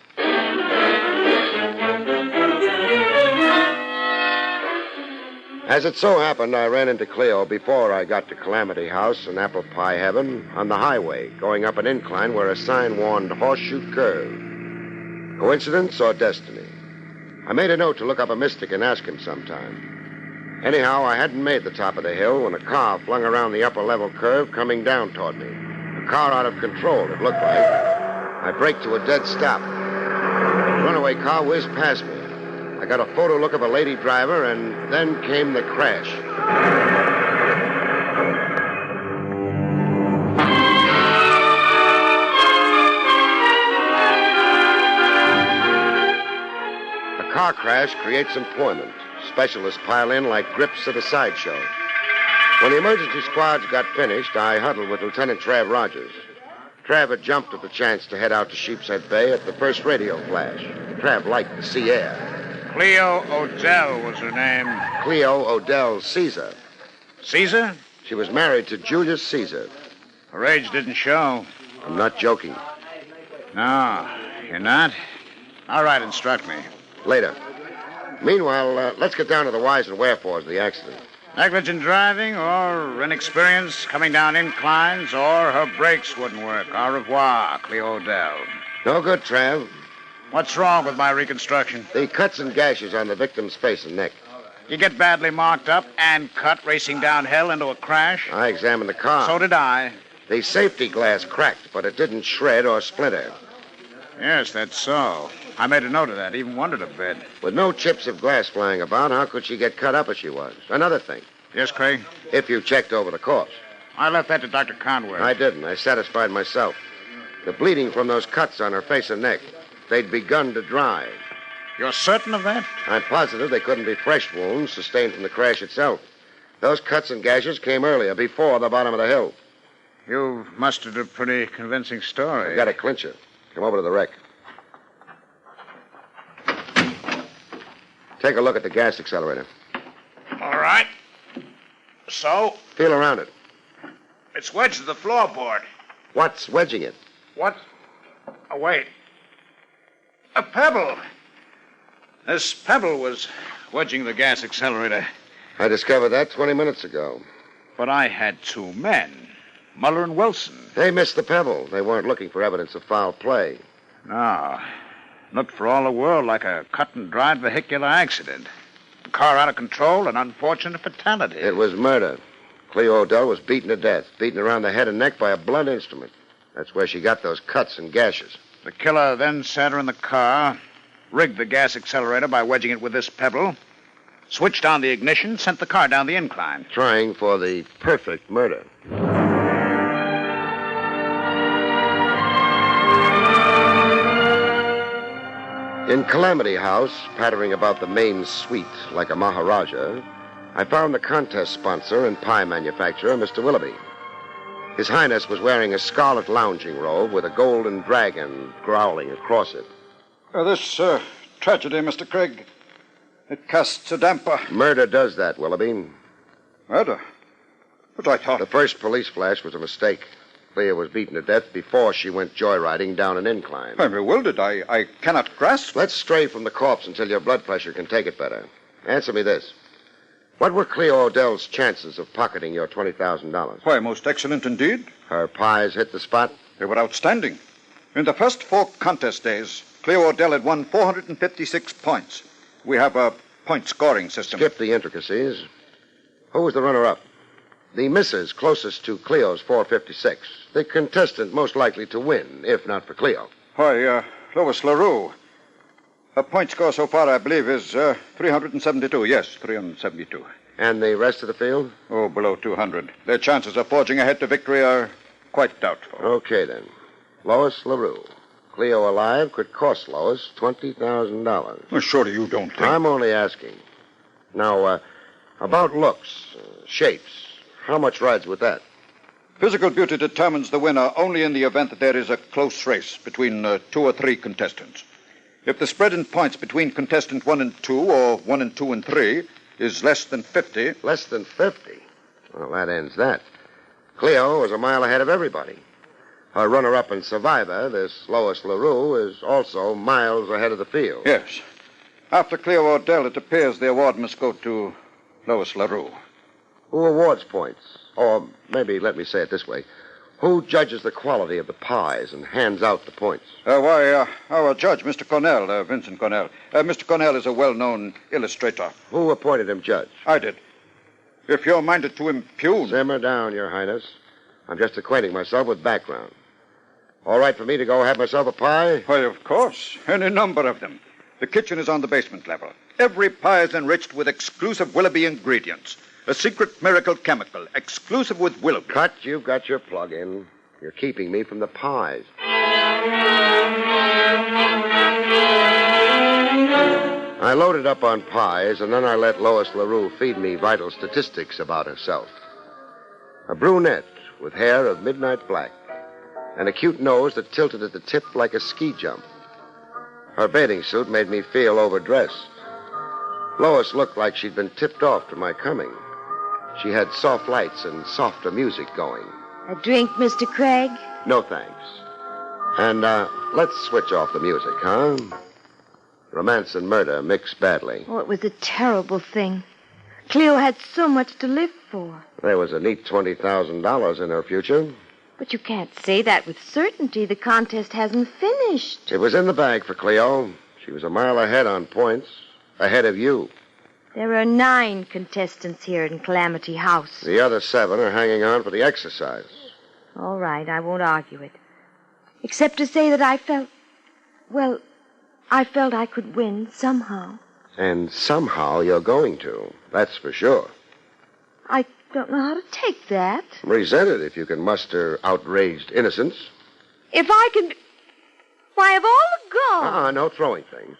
As it so happened, I ran into Cleo before I got to Calamity House and Apple Pie Heaven on the highway, going up an incline where a sign warned Horseshoe Curve. Coincidence or destiny? I made a note to look up a mystic and ask him sometime. Anyhow, I hadn't made the top of the hill when a car flung around the upper level curve coming down toward me. A car out of control, it looked like. I braked to a dead stop. The runaway car whizzed past me. I got a photo look of a lady driver, and then came the crash. A car crash creates employment. Specialists pile in like grips at a sideshow. When the emergency squads got finished, I huddled with Lieutenant Trav Rogers. Trav had jumped at the chance to head out to Sheepshead Bay at the first radio flash. Trav liked the sea air. Cleo Odell was her name. Cleo Odell Caesar. Caesar? She was married to Julius Caesar. Her age didn't show. I'm not joking. No, you're not? All right, instruct me. Later. Meanwhile, let's get down to the whys and wherefores of the accident. Negligent driving or inexperience coming down inclines or her brakes wouldn't work. Au revoir, Cleo Odell. No good, Trav. What's wrong with my reconstruction? The cuts and gashes on the victim's face and neck. You get badly marked up and cut racing downhill into a crash? I examined the car. So did I. The safety glass cracked, but it didn't shred or splinter. Yes, that's so. I made a note of that, even wondered a bit. With no chips of glass flying about, how could she get cut up as she was? Another thing. Yes, Craig? If you checked over the corpse. I left that to Dr. Conway. I didn't. I satisfied myself. The bleeding from those cuts on her face and neck, they'd begun to dry. You're certain of that? I'm positive they couldn't be fresh wounds sustained from the crash itself. Those cuts and gashes came earlier, before the bottom of the hill. You've mustered a pretty convincing story. I've got a clincher. Come over to the wreck. Take a look at the gas accelerator. All right. So? Feel around it. It's wedged to the floorboard. What's wedging it? What? Oh, wait. A pebble. This pebble was wedging the gas accelerator. I discovered that 20 minutes ago. But I had two men, Muller and Wilson. They missed the pebble. They weren't looking for evidence of foul play. No. Looked for all the world like a cut-and-dried vehicular accident. The car out of control, an unfortunate fatality. It was murder. Cleo Odell was beaten to death, beaten around the head and neck by a blunt instrument. That's where she got those cuts and gashes. The killer then sat her in the car, rigged the gas accelerator by wedging it with this pebble, switched on the ignition, sent the car down the incline. Trying for the perfect murder. In Calamity House, pattering about the main suite like a Maharaja, I found the contest sponsor and pie manufacturer, Mr. Willoughby. His Highness was wearing a scarlet lounging robe with a golden dragon growling across it. This tragedy, Mr. Craig, it casts a damper. Murder does that, Willoughby. Murder? But I thought... The first police flash was a mistake. Cleo was beaten to death before she went joyriding down an incline. I'm bewildered. I cannot grasp. Let's stray from the corpse until your blood pressure can take it better. Answer me this. What were Cleo Odell's chances of pocketing your $20,000? Why, most excellent indeed. Her pies hit the spot? They were outstanding. In the first 4 contest days, Cleo Odell had won 456 points. We have a point scoring system. Skip the intricacies. Who was the runner-up? The missus closest to Cleo's 456. The contestant most likely to win, if not for Cleo. Why, Lois LaRue. Her point score so far, I believe, is 372. Yes, 372. And the rest of the field? Oh, below 200. Their chances of forging ahead to victory are quite doubtful. Okay, then. Lois LaRue. Cleo alive could cost Lois $20,000. Well, surely you don't think... I'm only asking. Now, about looks, shapes. How much rides with that? Physical beauty determines the winner only in the event that there is a close race between 2 or 3 contestants. If the spread in points between contestant 1 and 2 or 1 and 2 and 3 is less than 50... Less than 50? Well, that ends that. Cleo was a mile ahead of everybody. Her runner-up and survivor, this Lois LaRue, is also miles ahead of the field. Yes. After Cleo Odell, it appears the award must go to Lois LaRue. Who awards points? Or maybe let me say it this way. Who judges the quality of the pies and hands out the points? Our judge, Mr. Cornell, Vincent Cornell. Mr. Cornell is a well-known illustrator. Who appointed him judge? I did. If you're minded to impugn... Simmer down, Your Highness. I'm just acquainting myself with background. All right for me to go have myself a pie? Why, of course. Any number of them. The kitchen is on the basement level. Every pie is enriched with exclusive Willoughby ingredients. A secret miracle chemical, exclusive with Willoughby. Cut, you've got your plug in. You're keeping me from the pies. I loaded up on pies, and then I let Lois LaRue feed me vital statistics about herself. A brunette with hair of midnight black, and a cute nose that tilted at the tip like a ski jump. Her bathing suit made me feel overdressed. Lois looked like she'd been tipped off to my coming. She had soft lights and softer music going. A drink, Mr. Craig? No, thanks. And, let's switch off the music, huh? Romance and murder mix badly. Oh, it was a terrible thing. Cleo had so much to live for. There was a neat $20,000 in her future. But you can't say that with certainty. The contest hasn't finished. It was in the bag for Cleo. She was a mile ahead on points. Ahead of you. There are 9 contestants here in Calamity House. The other 7 are hanging on for the exercise. All right, I won't argue it. Except to say that I felt I could win somehow. And somehow you're going to. That's for sure. I don't know how to take that. Resent it if you can muster outraged innocence. If I can... Why, of all the gold... No throwing things.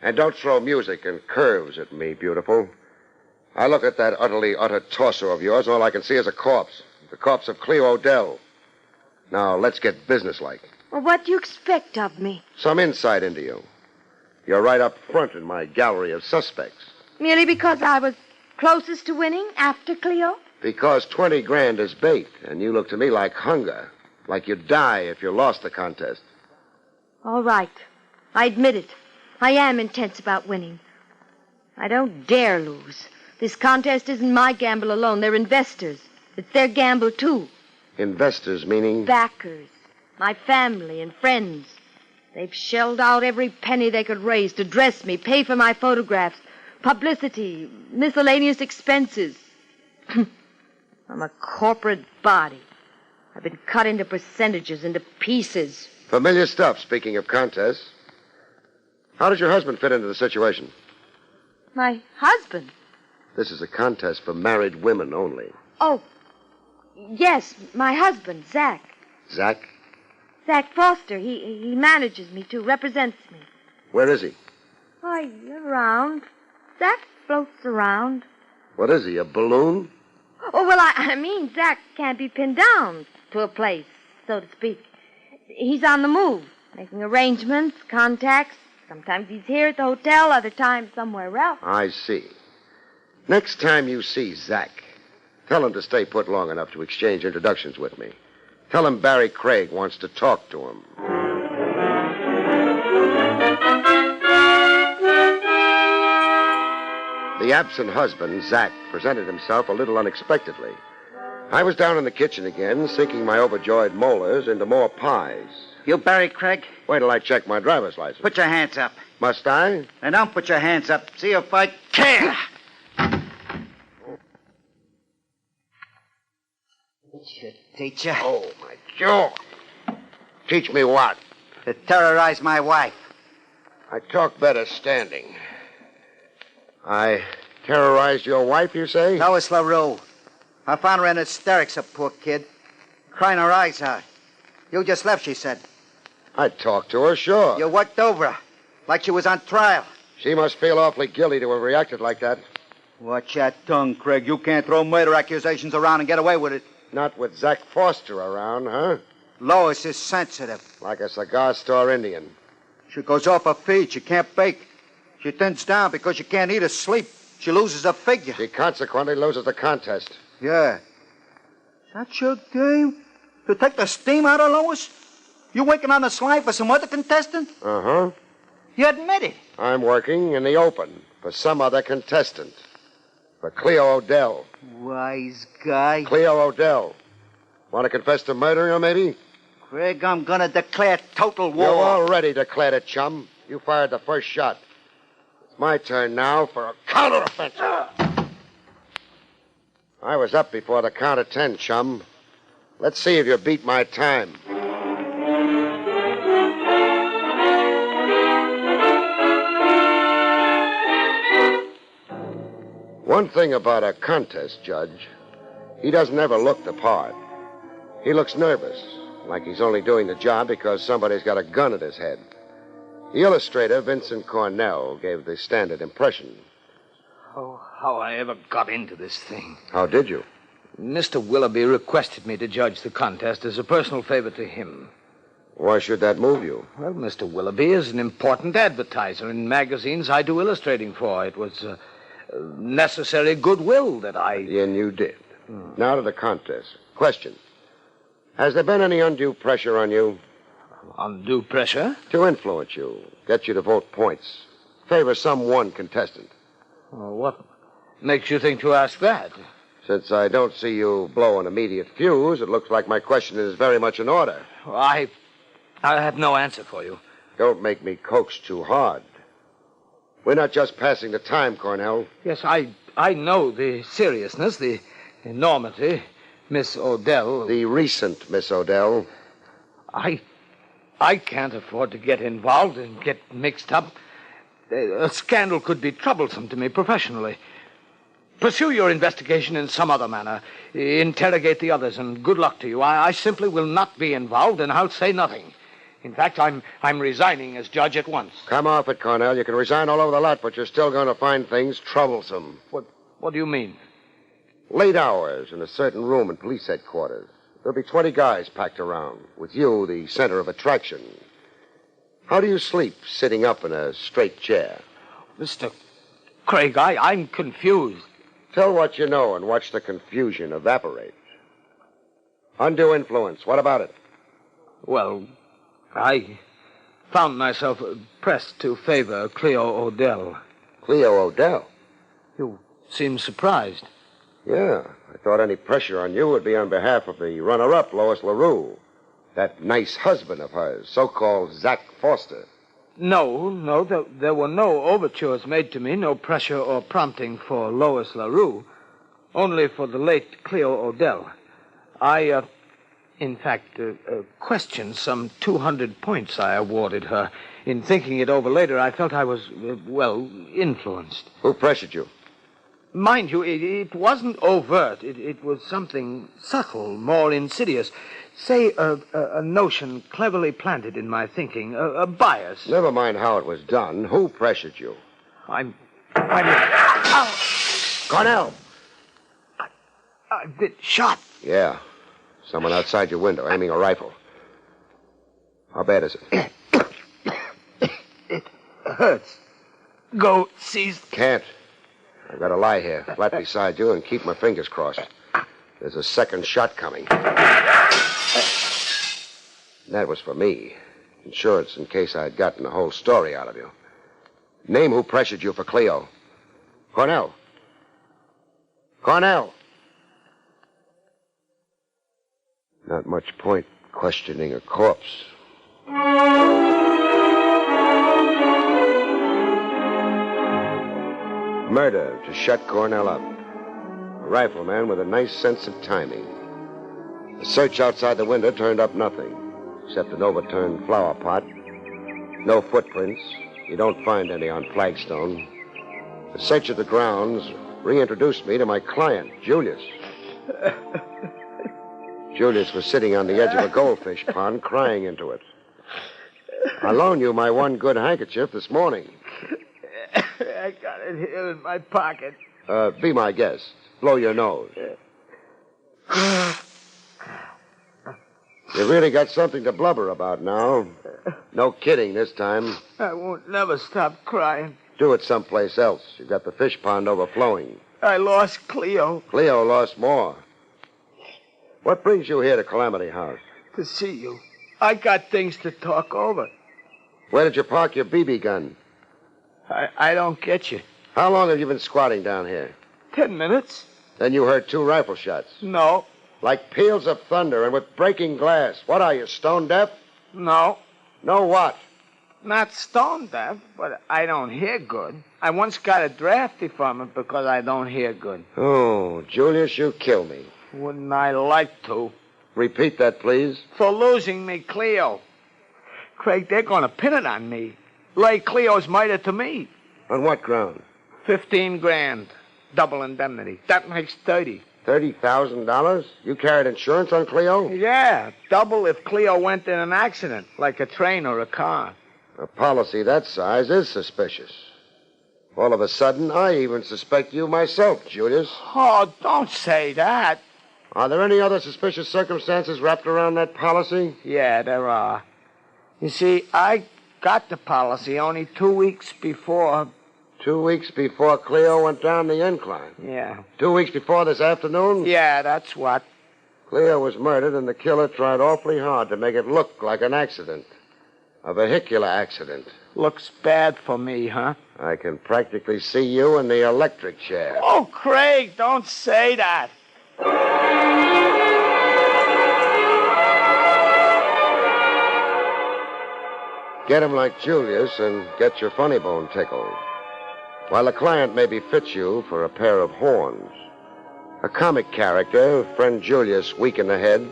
And don't throw music and curves at me, beautiful. I look at that utterly utter torso of yours, and all I can see is a corpse. The corpse of Cleo Odell. Now, let's get businesslike. Well, what do you expect of me? Some insight into you. You're right up front in my gallery of suspects. Merely because I was closest to winning after Cleo? Because 20 grand is bait, and you look to me like hunger. Like you'd die if you lost the contest. All right. I admit it. I am intense about winning. I don't dare lose. This contest isn't my gamble alone. They're investors. It's their gamble, too. Investors meaning? Backers. My family and friends. They've shelled out every penny they could raise to dress me, pay for my photographs, publicity, miscellaneous expenses. I'm a corporate body. I've been cut into percentages, into pieces. Familiar stuff, speaking of contests. How does your husband fit into the situation? My husband? This is a contest for married women only. Oh, yes, my husband, Zach. Zach? Zach Foster. He manages me, too, represents me. Where is he? Why, around. Zach floats around. What is he, a balloon? Oh, well, I mean, Zach can't be pinned down to a place, so to speak. He's on the move, making arrangements, contacts. Sometimes he's here at the hotel, other times somewhere else. I see. Next time you see Zach, tell him to stay put long enough to exchange introductions with me. Tell him Barrie Craig wants to talk to him. The absent husband, Zach, presented himself a little unexpectedly. I was down in the kitchen again, sinking my overjoyed molars into more pies. You Barrie Craig? Wait till I check my driver's license. Put your hands up. Must I? And don't put your hands up. See if I can. Teach you? Oh, my jaw. Teach me what? To terrorize my wife. I talk better standing. I terrorized your wife, you say? Lois LaRue. I found her in hysterics, a poor kid. Crying her eyes out. You just left, she said. I talked to her, sure. You worked over her, like she was on trial. She must feel awfully guilty to have reacted like that. Watch that tongue, Craig. You can't throw murder accusations around and get away with it. Not with Zach Foster around, huh? Lois is sensitive. Like a cigar store Indian. She goes off her feed. She can't bake. She thins down because she can't eat or sleep. She loses her figure. She consequently loses the contest. Yeah. Is that your game? To take the steam out of Lois? You working on the slide for some other contestant? Uh-huh. You admit it. I'm working in the open for some other contestant. For Cleo Odell. Wise guy. Cleo Odell. Want to confess to murdering her, maybe? Craig, I'm going to declare total war. You already declared it, chum. You fired the first shot. It's my turn now for a counteroffensive. I was up before the count of 10, chum. Let's see if you beat my time. One thing about a contest judge, he doesn't ever look the part. He looks nervous, like he's only doing the job because somebody's got a gun at his head. The illustrator, Vincent Cornell, gave the standard impression. Oh, how I ever got into this thing. How did you? Mr. Willoughby requested me to judge the contest as a personal favor to him. Why should that move you? Well, Mr. Willoughby is an important advertiser in magazines I do illustrating for. It was necessary goodwill that I... And you did. Now to the contest. Question. Has there been any undue pressure on you? Undue pressure? To influence you, get you to vote points. Favor some one contestant. Well, what makes you think to ask that? Since I don't see you blow an immediate fuse, it looks like my question is very much in order. I have no answer for you. Don't make me coax too hard. We're not just passing the time, Cornell. Yes, I know the seriousness, the enormity. Miss Odell... The recent Miss Odell. I can't afford to get involved and get mixed up. A scandal could be troublesome to me professionally. Pursue your investigation in some other manner. Interrogate the others, and good luck to you. I simply will not be involved, and I'll say nothing. In fact, I'm resigning as judge at once. Come off it, Cornell. You can resign all over the lot, but you're still going to find things troublesome. What do you mean? Late hours in a certain room in police headquarters. There'll be 20 guys packed around, with you the center of attraction. How do you sleep sitting up in a straight chair? Mr. Craig, I'm confused. Tell what you know and watch the confusion evaporate. Undue influence. What about it? Well, I found myself pressed to favor Cleo Odell. Cleo Odell? You seem surprised. Yeah, I thought any pressure on you would be on behalf of the runner-up, Lois LaRue. That nice husband of hers, so-called Zach Foster. No, there were no overtures made to me, no pressure or prompting for Lois LaRue, only for the late Cleo Odell. I, in fact, questioned some 200 points I awarded her. In thinking it over later, I felt I was, influenced. Who pressured you? Mind you, it wasn't overt. It was something subtle, more insidious. Say, a notion cleverly planted in my thinking, a bias. Never mind how it was done. Who pressured you? I'm... Cornell! I've been shot. Yeah. Someone outside your window aiming a rifle. How bad is it? It hurts. Go seize... Can't. I've got to lie here, flat beside you, and keep my fingers crossed. There's a second shot coming. That was for me. Insurance in case I'd gotten the whole story out of you. Name who pressured you for Cleo. Cornell. Cornell. Not much point questioning a corpse. Murder to shut Cornell up. A rifleman with a nice sense of timing. The search outside the window turned up nothing, except an overturned flower pot. No footprints. You don't find any on flagstone. The search of the grounds reintroduced me to my client, Julius. Julius was sitting on the edge of a goldfish pond, crying into it. I loaned you my one good handkerchief this morning. I got it here in my pocket. Be my guest. Blow your nose. You really got something to blubber about now. No kidding this time. I won't never stop crying. Do it someplace else. You've got the fish pond overflowing. I lost Cleo. Cleo lost more. What brings you here to Calamity House? To see you. I got things to talk over. Where did you park your BB gun? I don't get you. How long have you been squatting down here? 10 minutes. Then you heard 2 rifle shots. No. Like peals of thunder and with breaking glass. What are you, stone deaf? No. No what? Not stone deaf, but I don't hear good. I once got a drafty from it because I don't hear good. Oh, Julius, you kill me. Wouldn't I like to? Repeat that, please. For losing me Cleo. Craig, they're going to pin it on me. Lay Cleo's murder to me. On what ground? 15 grand. Double indemnity. That makes 30. $30,000? You carried insurance on Cleo? Yeah, double if Cleo went in an accident, like a train or a car. A policy that size is suspicious. All of a sudden, I even suspect you myself, Julius. Oh, don't say that. Are there any other suspicious circumstances wrapped around that policy? Yeah, there are. You see, I got the policy only 2 weeks before. 2 weeks before Cleo went down the incline? Yeah. 2 weeks before this afternoon? Yeah, that's what. Cleo was murdered, and the killer tried awfully hard to make it look like an accident. A vehicular accident. Looks bad for me, huh? I can practically see you in the electric chair. Oh, Craig, don't say that. Get him like Julius and get your funny bone tickled. While the client maybe fits you for a pair of horns. A comic character, friend Julius, weak in the head.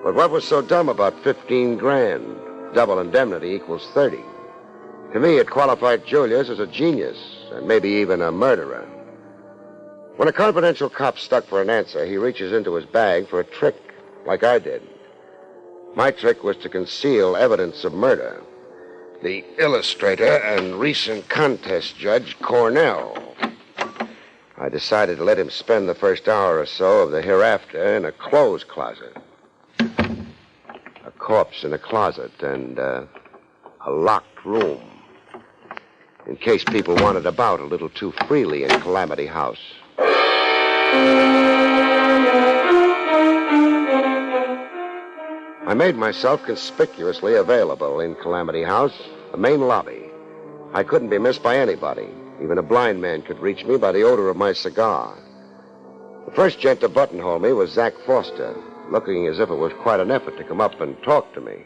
But what was so dumb about 15 grand? Double indemnity equals 30. To me, it qualified Julius as a genius, and maybe even a murderer. When a confidential cop's stuck for an answer, he reaches into his bag for a trick, like I did. My trick was to conceal evidence of murder. The illustrator and recent contest judge, Cornell. I decided to let him spend the first hour or so of the hereafter in a clothes closet. A corpse in a closet and a locked room. In case people wandered about a little too freely in Calamity House. I made myself conspicuously available in Calamity House, the main lobby. I couldn't be missed by anybody. Even a blind man could reach me by the odor of my cigar. The first gent to buttonhole me was Zach Foster, looking as if it was quite an effort to come up and talk to me.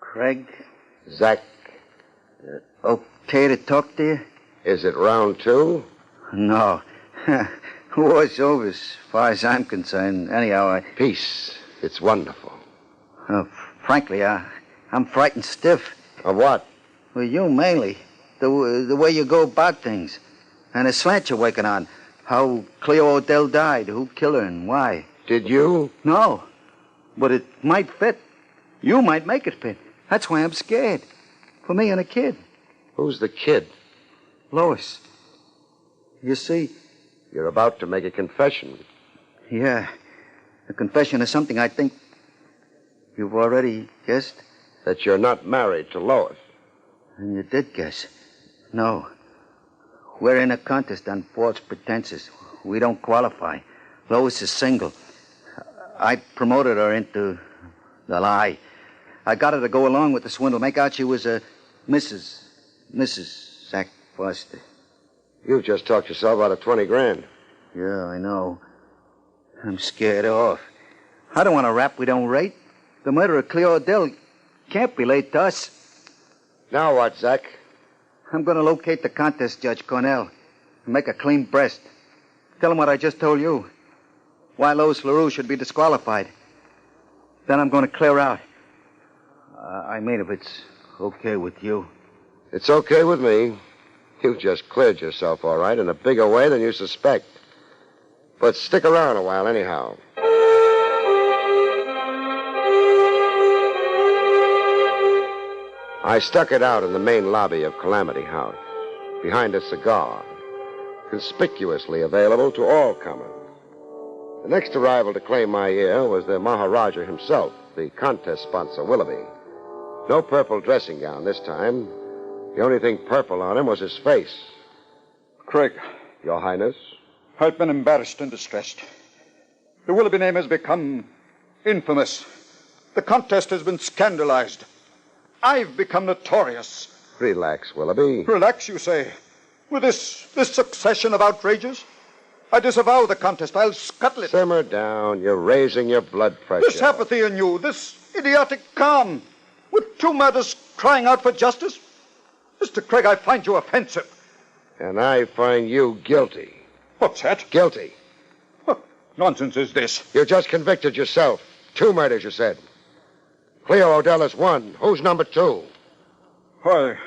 Craig? Zach. Okay to talk to you? Is it round 2? No. War's over as far as I'm concerned. Anyhow, Peace. It's wonderful. Frankly, I'm frightened stiff. Of what? Well, you mainly. The way you go about things. And the slant you're working on. How Cleo Odell died, who killed her, and why. Did you? No. But it might fit. You might make it fit. That's why I'm scared. For me and a kid. Who's the kid? Lois. You see... You're about to make a confession. Yeah. The confession is something I think you've already guessed. That you're not married to Lois. And you did guess. No. We're in a contest on false pretenses. We don't qualify. Lois is single. I promoted her into the lie. I got her to go along with the swindle, make out she was a Mrs. Zach Foster. You just talked yourself out of 20 grand. Yeah, I know. I'm scared off. I don't want a rap we don't rate. The murder of Cleo Odell can't be laid to us. Now what, Zach? I'm going to locate the contest judge, Cornell, and make a clean breast. Tell him what I just told you. Why Lois LaRue should be disqualified. Then I'm going to clear out. I mean, if it's okay with you. It's okay with me. You just cleared yourself, all right, in a bigger way than you suspect. But stick around a while anyhow. I stuck it out in the main lobby of Calamity House, behind a cigar, conspicuously available to all comers. The next arrival to claim my ear was the Maharaja himself, the contest sponsor, Willoughby. No purple dressing gown this time. The only thing purple on him was his face. Craig. Your Highness? I've been embarrassed and distressed. The Willoughby name has become infamous. The contest has been scandalized. I've become notorious. Relax, Willoughby. Relax, you say? With this succession of outrages? I disavow the contest. I'll scuttle it. Simmer down. You're raising your blood pressure. This apathy in you, this idiotic calm, with two murders crying out for justice? Mr. Craig, I find you offensive. And I find you guilty. What's that? Guilty. What nonsense is this? You just convicted yourself. 2 murders, you said. Cleo Odell is 1. Who's number 2? Why,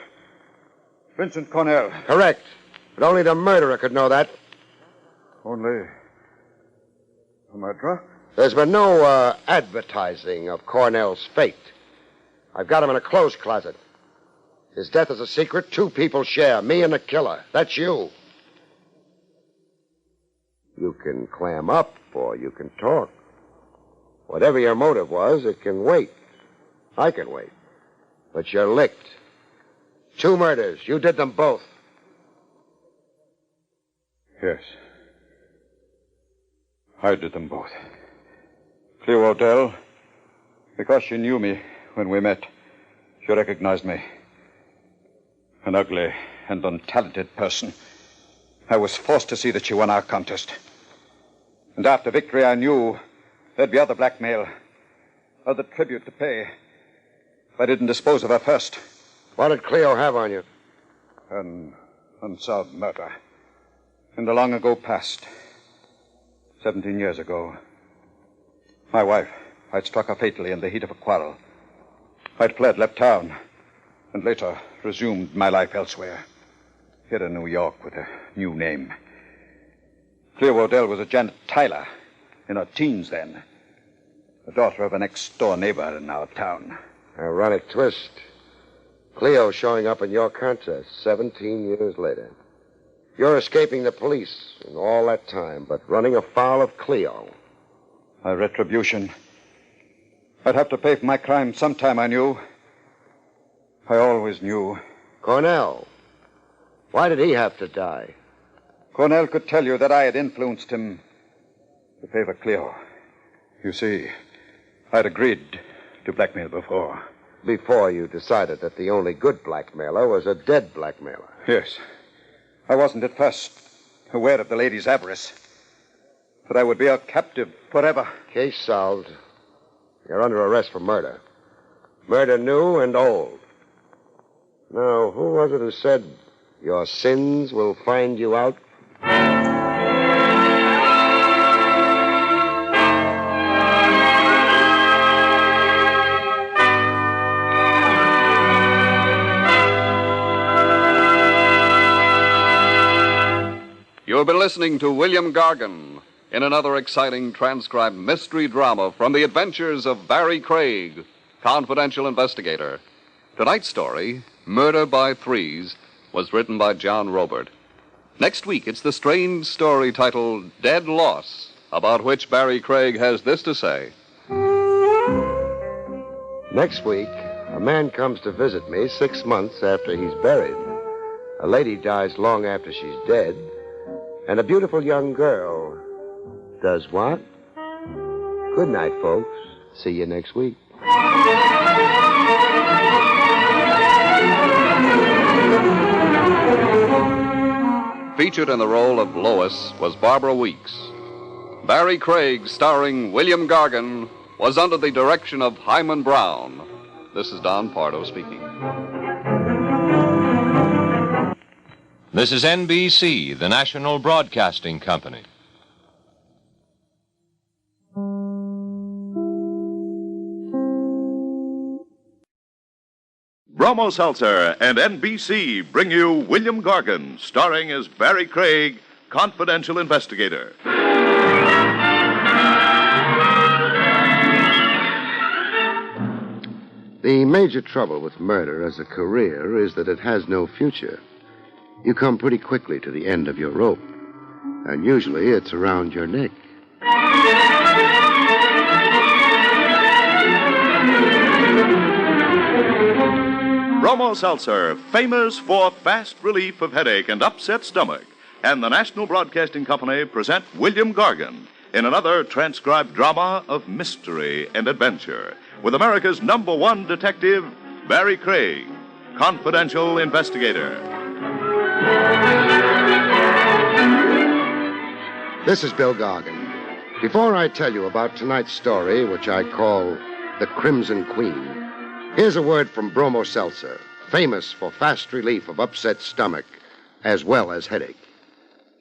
Vincent Cornell. Correct. But only the murderer could know that. Only the murderer? There's been no advertising of Cornell's fate. I've got him in a clothes closet. His death is a secret 2 people share, me and the killer. That's you. You can clam up or you can talk. Whatever your motive was, it can wait. I can wait. But you're licked. 2 murders. You did them both. Yes. I did them both. Cleo Odell, because she knew me when we met, she recognized me. An ugly and untalented person. I was forced to see that she won our contest. And after victory, I knew there'd be other blackmail, other tribute to pay, if I didn't dispose of her first. What did Cleo have on you? An unsolved murder. In the long ago past, 17 years ago, my wife, I'd struck her fatally in the heat of a quarrel. I'd fled, left town, and later resumed my life elsewhere. Here in New York with a new name. Cleo Odell was a Janet Tyler, in her teens then. The daughter of a next-door neighbor in our town. Ironic twist. Cleo showing up in your contest 17 years later. You're escaping the police in all that time, but running afoul of Cleo. My retribution. I'd have to pay for my crime sometime, I knew. I always knew. Cornell. Why did he have to die? Cornell could tell you that I had influenced him to favor Cleo. You see, I'd agreed to blackmail before. Before you decided that the only good blackmailer was a dead blackmailer. Yes. I wasn't at first aware of the lady's avarice. But I would be her captive forever. Case solved. You're under arrest for murder. Murder new and old. Now, who was it who said, your sins will find you out? You've been listening to William Gargan in another exciting transcribed mystery drama from the adventures of Barrie Craig, confidential investigator. Tonight's story, Murder by Threes, was written by John Robert. Next week, it's the strange story titled Dead Loss about which Barrie Craig has this to say. Next week, a man comes to visit me 6 months after he's buried. A lady dies long after she's dead. And a beautiful young girl does what? Good night, folks. See you next week. Featured in the role of Lois was Barbara Weeks. Barrie Craig, starring William Gargan, was under the direction of Hyman Brown. This is Don Pardo speaking. This is NBC, the National Broadcasting Company. Bromo Seltzer and NBC bring you William Gargan, starring as Barrie Craig, confidential investigator. The major trouble with murder as a career is that it has no future. You come pretty quickly to the end of your rope, and usually it's around your neck. Bromo Seltzer, famous for fast relief of headache and upset stomach, and the National Broadcasting Company present William Gargan in another transcribed drama of mystery and adventure with America's #1 detective, Barrie Craig, confidential investigator. This is Bill Gargan. Before I tell you about tonight's story, which I call The Crimson Queen, here's a word from Bromo Seltzer, famous for fast relief of upset stomach as well as headache.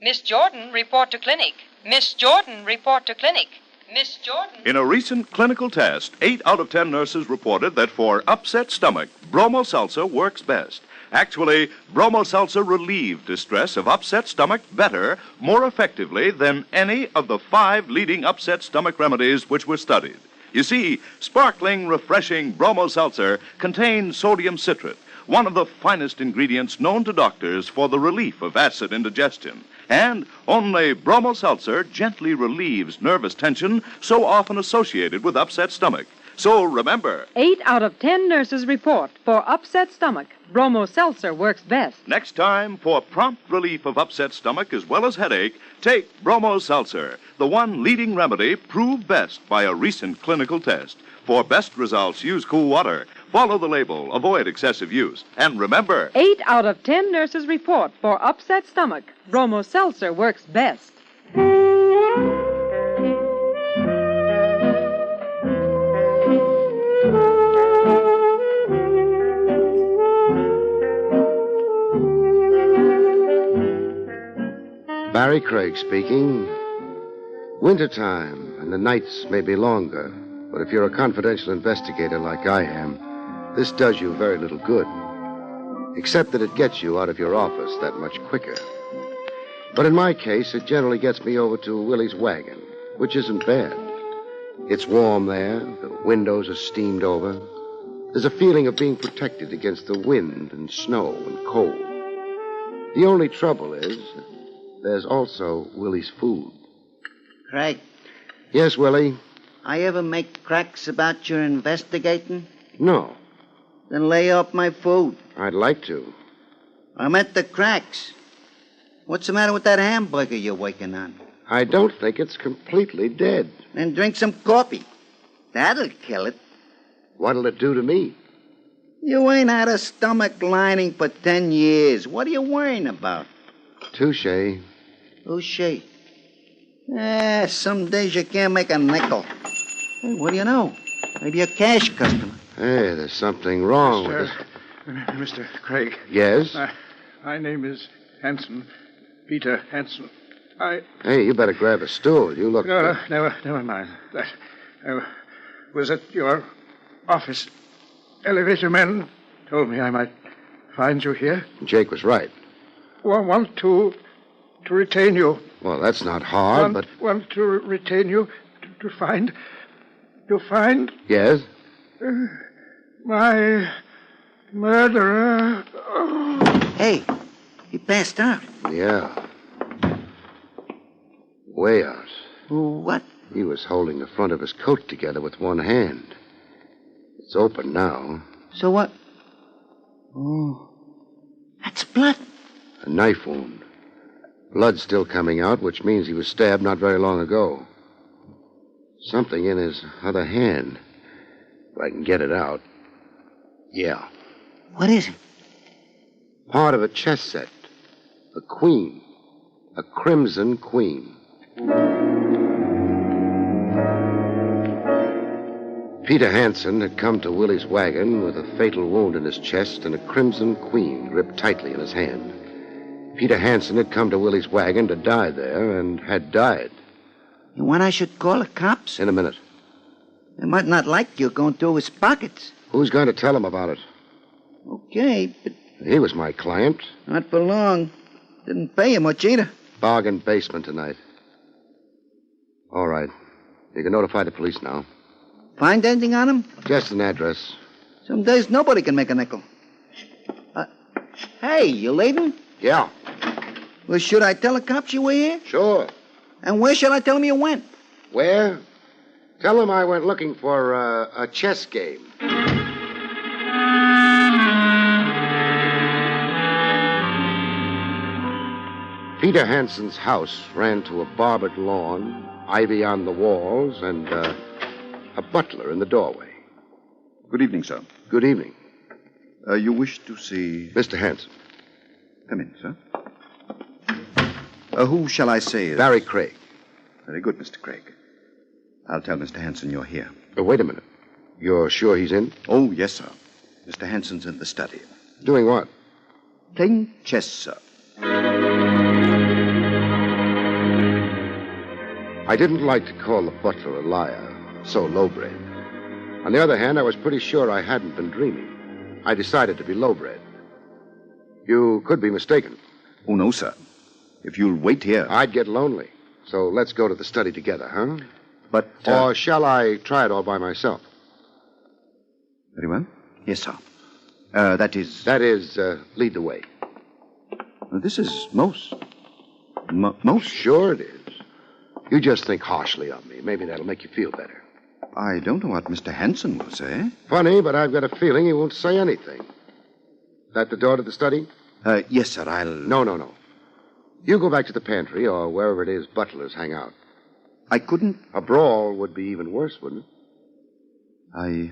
Miss Jordan, report to clinic. Miss Jordan, report to clinic. Miss Jordan. In a recent clinical test, 8 out of 10 nurses reported that for upset stomach, Bromo Seltzer works best. Actually, Bromo Seltzer relieved distress of upset stomach better, more effectively than any of the 5 leading upset stomach remedies which were studied. You see, sparkling, refreshing Bromo Seltzer contains sodium citrate, one of the finest ingredients known to doctors for the relief of acid indigestion. And only Bromo Seltzer gently relieves nervous tension so often associated with upset stomach. So remember, 8 out of 10 nurses report for upset stomach, Bromo Seltzer works best. next time, for prompt relief of upset stomach as well as headache, take Bromo Seltzer, the one leading remedy proved best by a recent clinical test. For best results, use cool water. Follow the label. Avoid excessive use. And remember, 8 out of 10 nurses report for upset stomach, Bromo Seltzer works best. Barrie Craig speaking. Wintertime, and the nights may be longer, but if you're a confidential investigator like I am, this does you very little good. Except that it gets you out of your office that much quicker. But in my case, it generally gets me over to Willie's wagon, which isn't bad. It's warm there, the windows are steamed over. There's a feeling of being protected against the wind and snow and cold. The only trouble is, there's also Willie's food. Craig, Yes, Willie? I ever make cracks about your investigating? No. Then lay off my food. I'd like to. I meant the cracks. What's the matter with that hamburger you're working on? I don't think it's completely dead. Then drink some coffee. That'll kill it. What'll it do to me? You ain't had a stomach lining for 10 years. What are you worrying about? Touche. Touche. Some days you can't make a nickel. Hey, what do you know? Maybe a cash customer. Hey, there's something wrong with this. Mr. Craig. Yes? My name is Hanson. Peter Hanson. Hey, you better grab a stool. You look... No, never mind. That was at your office. Elevator men told me I might find you here. Jake was right. Want to retain you. Well, that's not hard, but... Want to retain you to find... To find... Yes? My murderer. Hey, he passed out. Yeah. Way out. What? He was holding the front of his coat together with one hand. It's open now. So what? Oh, that's blood. A knife wound. Blood still coming out, which means he was stabbed not very long ago. Something in his other hand. If I can get it out. Yeah. What is it? Part of a chess set. A queen. A crimson queen. Peter Hansen had come to Willie's wagon with a fatal wound in his chest and a crimson queen gripped tightly in his hand. Peter Hansen had come to Willie's wagon to die there and had died. You want I should call the cops? In a minute. They might not like you going through his pockets. Who's going to tell him about it? Okay, but... He was my client. Not for long. Didn't pay you much either. Bargain basement tonight. All right. You can notify the police now. Find anything on him? Just an address. Some days nobody can make a nickel. Hey, you leaving? Yeah. Well, should I tell the cops you were here? Sure. And where shall I tell them you went? Where? Tell them I went looking for a chess game. Peter Hansen's house ran to a barbered lawn, ivy on the walls, and a butler in the doorway. Good evening, sir. Good evening. You wish to see... Mr. Hansen. Come in, sir. Who shall I say is... Barrie Craig. Very good, Mr. Craig. I'll tell Mr. Hansen you're here. Wait a minute. You're sure he's in? Oh, yes, sir. Mr. Hansen's in the study. Doing what? Playing chess, sir. I didn't like to call the butler a liar, so lowbred. On the other hand, I was pretty sure I hadn't been dreaming. I decided to be lowbred. You could be mistaken. Oh, no, sir. If you'll wait here... I'd get lonely. So let's go to the study together, huh? But... Or shall I try it all by myself? Very well. Yes, sir. That is, lead the way. This is most... Sure it is. You just think harshly of me. Maybe that'll make you feel better. I don't know what Mr. Hansen will say. Funny, but I've got a feeling he won't say anything. That the door to the study? Yes, sir, I'll... No. You go back to the pantry or wherever it is butlers hang out. I couldn't... A brawl would be even worse, wouldn't it?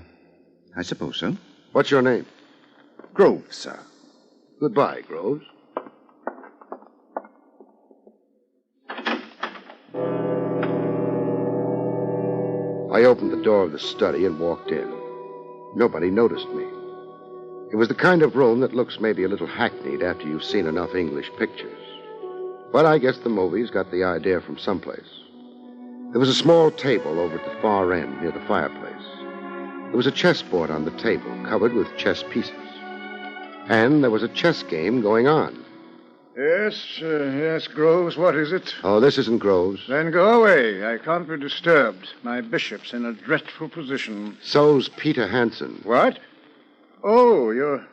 I suppose so. What's your name? Groves, sir. Goodbye, Groves. I opened the door of the study and walked in. Nobody noticed me. It was the kind of room that looks maybe a little hackneyed after you've seen enough English pictures. But I guess the movies got the idea from someplace. There was a small table over at the far end near the fireplace. There was a chessboard on the table covered with chess pieces. And there was a chess game going on. Yes, Groves, what is it? Oh, this isn't Groves. Then go away. I can't be disturbed. My bishop's in a dreadful position. So's Peter Hansen. What? Oh, you're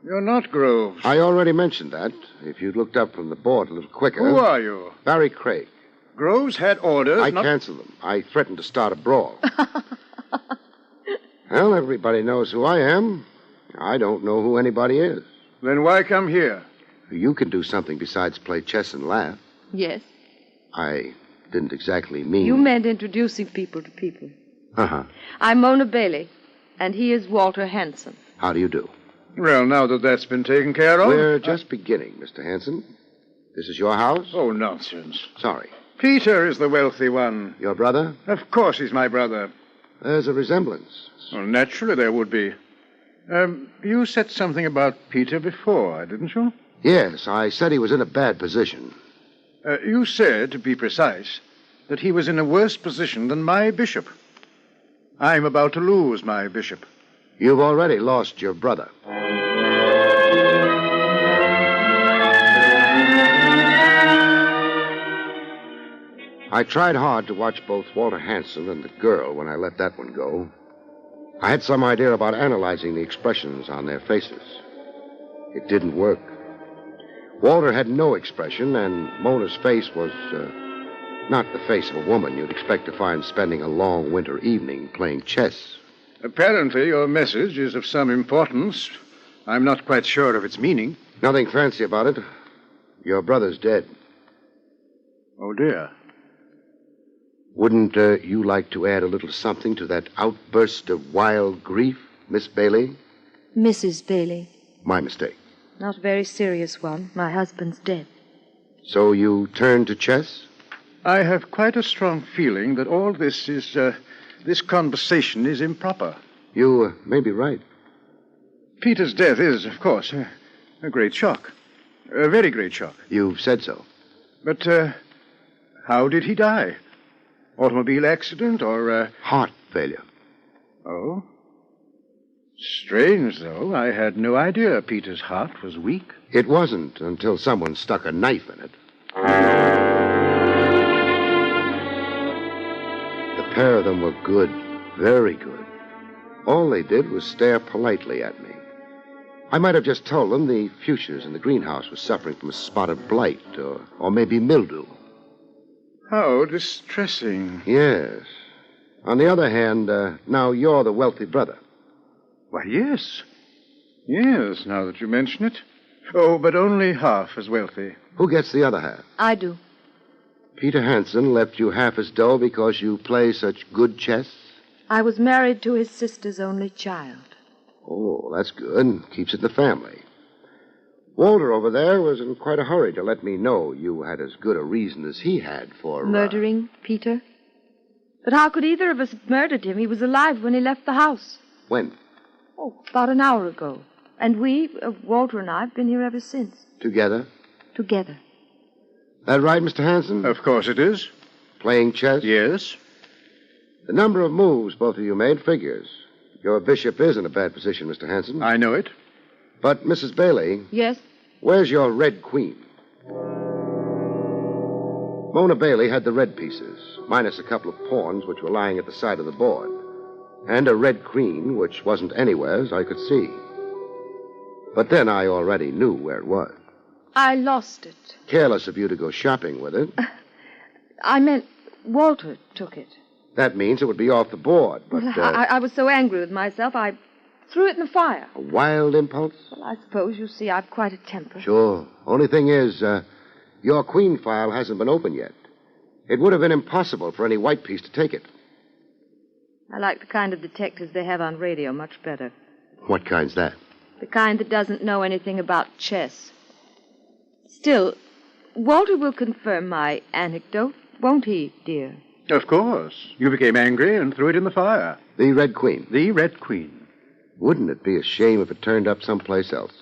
not Groves. I already mentioned that. If you'd looked up from the board a little quicker... Who are you? Barrie Craig. Groves had orders I canceled them. I threatened to start a brawl. Well, everybody knows who I am. I don't know who anybody is. Then why come here? You can do something besides play chess and laugh. Yes. I didn't exactly mean... You meant introducing people to people. Uh-huh. I'm Mona Bailey, and he is Walter Hansen. How do you do? Well, now that that's been taken care of... We're just beginning, Mr. Hansen. This is your house? Oh, nonsense. Sorry. Peter is the wealthy one. Your brother? Of course he's my brother. There's a resemblance. Well, naturally there would be. You said something about Peter before, didn't you? Yes, I said he was in a bad position. You said, to be precise, that he was in a worse position than my bishop. I'm about to lose my bishop. You've already lost your brother. I tried hard to watch both Walter Hansen and the girl when I let that one go. I had some idea about analyzing the expressions on their faces. It didn't work. Walter had no expression, and Mona's face was Not the face of a woman you'd expect to find spending a long winter evening playing chess. Apparently, your message is of some importance. I'm not quite sure of its meaning. Nothing fancy about it. Your brother's dead. Oh, dear. Wouldn't you like to add a little something to that outburst of wild grief, Miss Bailey? Mrs. Bailey. My mistake. Not a very serious one. My husband's dead. So you turned to chess? I have quite a strong feeling that all this is, this conversation is improper. You may be right. Peter's death is, of course, a great shock. A very great shock. You've said so. But, how did he die? Automobile accident or, Heart failure. Oh? Strange, though. I had no idea Peter's heart was weak. It wasn't until someone stuck a knife in it. The pair of them were good, very good. All they did was stare politely at me. I might have just told them the fuchsias in the greenhouse were suffering from a spotted blight or maybe mildew. How distressing. Yes. On the other hand, now you're the wealthy brother. Why, yes. Yes, now that you mention it. Oh, but only half as wealthy. Who gets the other half? I do. Peter Hansen left you half his dough because you play such good chess? I was married to his sister's only child. Oh, that's good. Keeps it in the family. Walter over there was in quite a hurry to let me know you had as good a reason as he had for... Murdering Peter? But how could either of us have murdered him? He was alive when he left the house. When? Oh, about an hour ago. And we, Walter and I, have been here ever since. Together? Together. That right, Mr. Hansen? Of course it is. Playing chess? Yes. The number of moves both of you made figures. Your bishop is in a bad position, Mr. Hansen. I know it. But, Mrs. Bailey... Yes? Where's your red queen? Mona Bailey had the red pieces, minus a couple of pawns which were lying at the side of the board. And a red queen which wasn't anywhere as I could see. But then I already knew where it was. I lost it. Careless of you to go shopping with it. I meant Walter took it. That means it would be off the board, but... I was so angry with myself, I threw it in the fire. A wild impulse? Well, I suppose you see I've quite a temper. Sure. Only thing is, your queen file hasn't been opened yet. It would have been impossible for any white piece to take it. I like the kind of detectives they have on radio much better. What kind's that? The kind that doesn't know anything about chess. Still, Walter will confirm my anecdote, won't he, dear? Of course. You became angry and threw it in the fire. The Red Queen? The Red Queen. Wouldn't it be a shame if it turned up someplace else?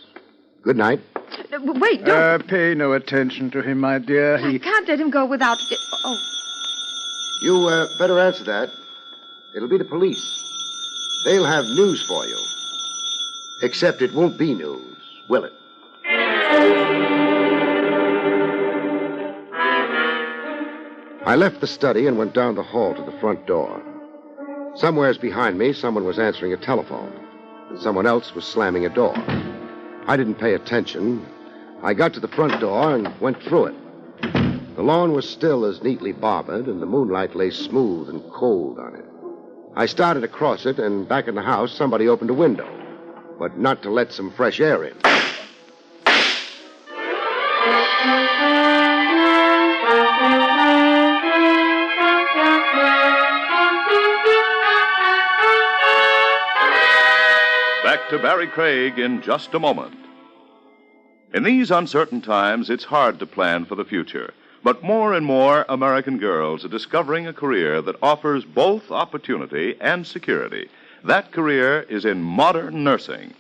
Good night. Wait, don't... Pay no attention to him, my dear. I can't let him go without... Oh. You, better answer that. It'll be the police. They'll have news for you. Except it won't be news, will it? I left the study and went down the hall to the front door. Somewheres behind me, someone was answering a telephone, and someone else was slamming a door. I didn't pay attention. I got to the front door and went through it. The lawn was still as neatly barbered, and the moonlight lay smooth and cold on it. I started across it, and back in the house, somebody opened a window, but not to let some fresh air in. Back to Barrie Craig in just a moment. In these uncertain times, it's hard to plan for the future. But more and more American girls are discovering a career that offers both opportunity and security. That career is in modern nursing.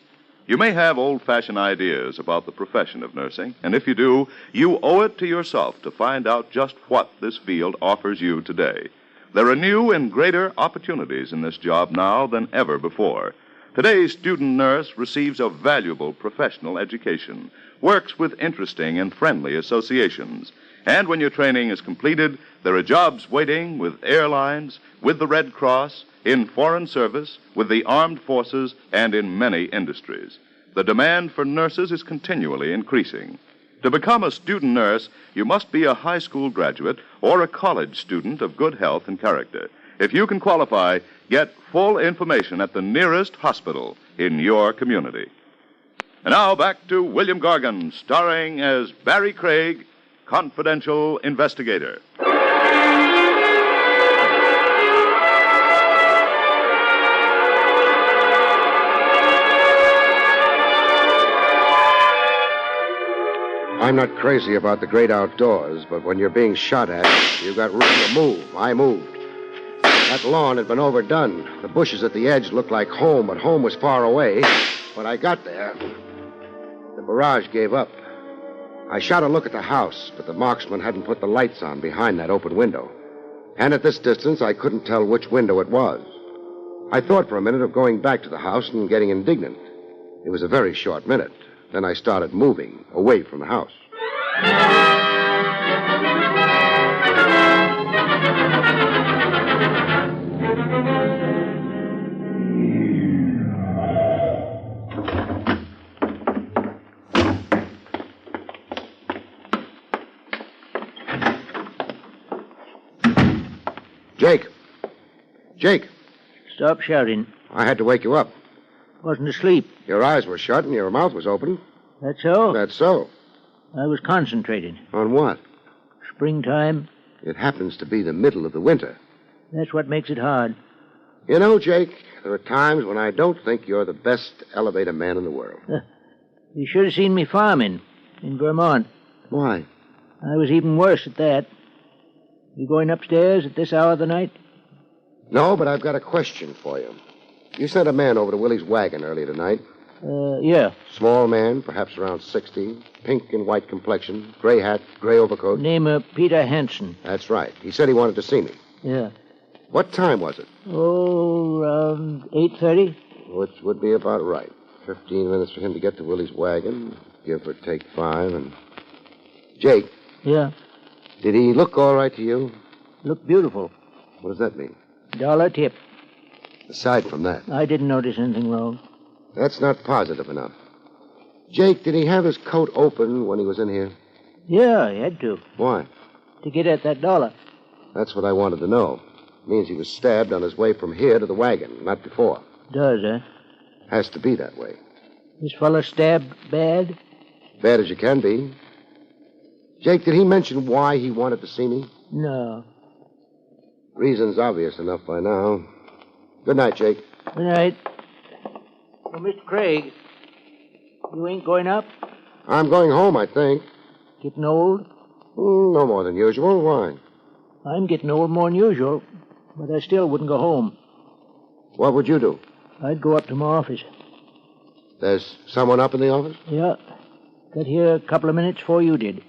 You may have old-fashioned ideas about the profession of nursing, and if you do, you owe it to yourself to find out just what this field offers you today. There are new and greater opportunities in this job now than ever before. Today's student nurse receives a valuable professional education, works with interesting and friendly associations. And when your training is completed, there are jobs waiting with airlines, with the Red Cross, in foreign service, with the armed forces, and in many industries. The demand for nurses is continually increasing. To become a student nurse, you must be a high school graduate or a college student of good health and character. If you can qualify, get full information at the nearest hospital in your community. And now back to William Gargan, starring as Barrie Craig, confidential investigator. I'm not crazy about the great outdoors, but when you're being shot at, you've got room to move. I moved. That lawn had been overdone. The bushes at the edge looked like home, but home was far away. When I got there, the barrage gave up. I shot a look at the house, but the marksman hadn't put the lights on behind that open window. And at this distance, I couldn't tell which window it was. I thought for a minute of going back to the house and getting indignant. It was a very short minute. Then I started moving away from the house. Jake! Jake! Stop shouting. I had to wake you up. Wasn't asleep. Your eyes were shut and your mouth was open. That's so? That's so. I was concentrating. On what? Springtime. It happens to be the middle of the winter. That's what makes it hard. You know, Jake, there are times when I don't think you're the best elevator man in the world. You should have seen me farming in Vermont. Why? I was even worse at that. You going upstairs at this hour of the night? No, but I've got a question for you. You sent a man over to Willie's wagon earlier tonight. Yeah. Small man, perhaps around 60, pink and white complexion, gray hat, gray overcoat. Name of Peter Hansen. That's right. He said he wanted to see me. Yeah. What time was it? Oh, around 8:30. Which would be about right. 15 minutes for him to get to Willie's wagon, give or take 5, and... Jake. Yeah. Did he look all right to you? Looked beautiful. What does that mean? $1 tip. Aside from that. I didn't notice anything wrong. That's not positive enough. Jake, did he have his coat open when he was in here? Yeah, he had to. Why? To get at that $1. That's what I wanted to know. Means he was stabbed on his way from here to the wagon, not before. Does, eh? Has to be that way. This fella stabbed bad? Bad as you can be. Jake, did he mention why he wanted to see me? No. Reason's obvious enough by now. Good night, Jake. Good night. Well, Mr. Craig, you ain't going up? I'm going home, I think. Getting old? No more than usual. Why? I'm getting old more than usual, but I still wouldn't go home. What would you do? I'd go up to my office. There's someone up in the office? Yeah. Got here a couple of minutes before you did.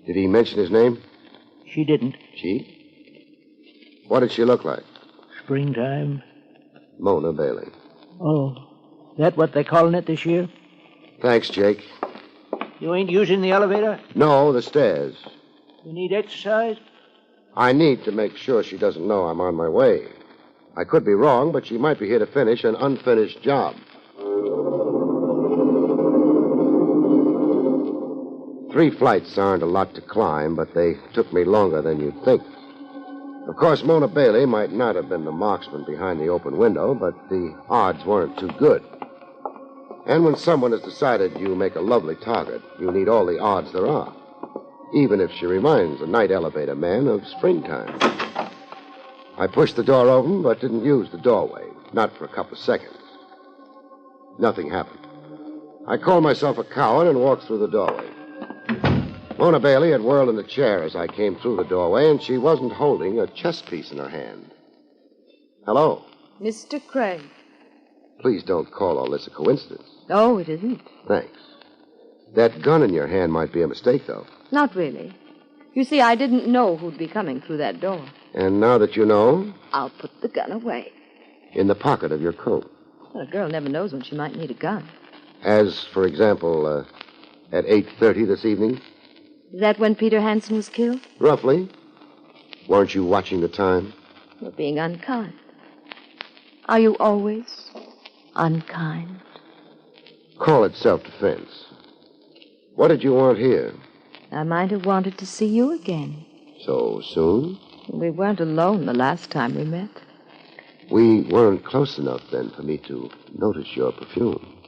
Did he mention his name? She didn't. She? What did she look like? Springtime. Mona Bailey. Oh, that what they're calling it this year? Thanks, Jake. You ain't using the elevator? No, the stairs. You need exercise? I need to make sure she doesn't know I'm on my way. I could be wrong, but she might be here to finish an unfinished job. 3 flights aren't a lot to climb, but they took me longer than you'd think. Of course, Mona Bailey might not have been the marksman behind the open window, but the odds weren't too good. And when someone has decided you make a lovely target, you need all the odds there are, even if she reminds a night elevator man of springtime. I pushed the door open, but didn't use the doorway, not for a couple of seconds. Nothing happened. I called myself a coward and walked through the doorway. Mona Bailey had whirled in the chair as I came through the doorway, and she wasn't holding a chess piece in her hand. Hello. Mr. Craig. Please don't call all this a coincidence. Oh, it isn't. Thanks. That gun in your hand might be a mistake, though. Not really. You see, I didn't know who'd be coming through that door. And now that you know, I'll put the gun away. in the pocket of your coat. Well, a girl never knows when she might need a gun. As, for example, at 8:30 this evening? Is that when Peter Hansen was killed? Roughly. Weren't you watching the time? You're being unkind. Are you always unkind? Call it self-defense. What did you want here? I might have wanted to see you again. So soon? We weren't alone the last time we met. We weren't close enough then for me to notice your perfume.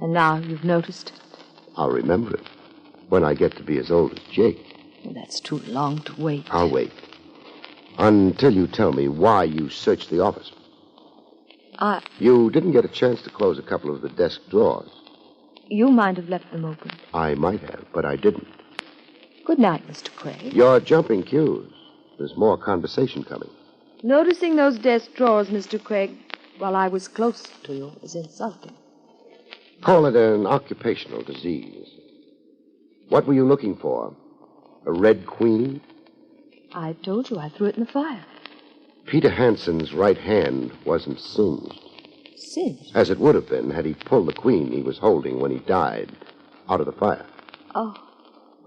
And now you've noticed it. I'll remember it when I get to be as old as Jake. Well, that's too long to wait. I'll wait. Until you tell me why you searched the office. You didn't get a chance to close a couple of the desk drawers. You might have left them open. I might have, but I didn't. Good night, Mr. Craig. You're jumping cues. There's more conversation coming. Noticing those desk drawers, Mr. Craig, while I was close to you, is insulting. Call it an occupational disease. What were you looking for? A red queen? I told you I threw it in the fire. Peter Hanson's right hand wasn't singed. Singed? As it would have been had he pulled the queen he was holding when he died out of the fire. Oh.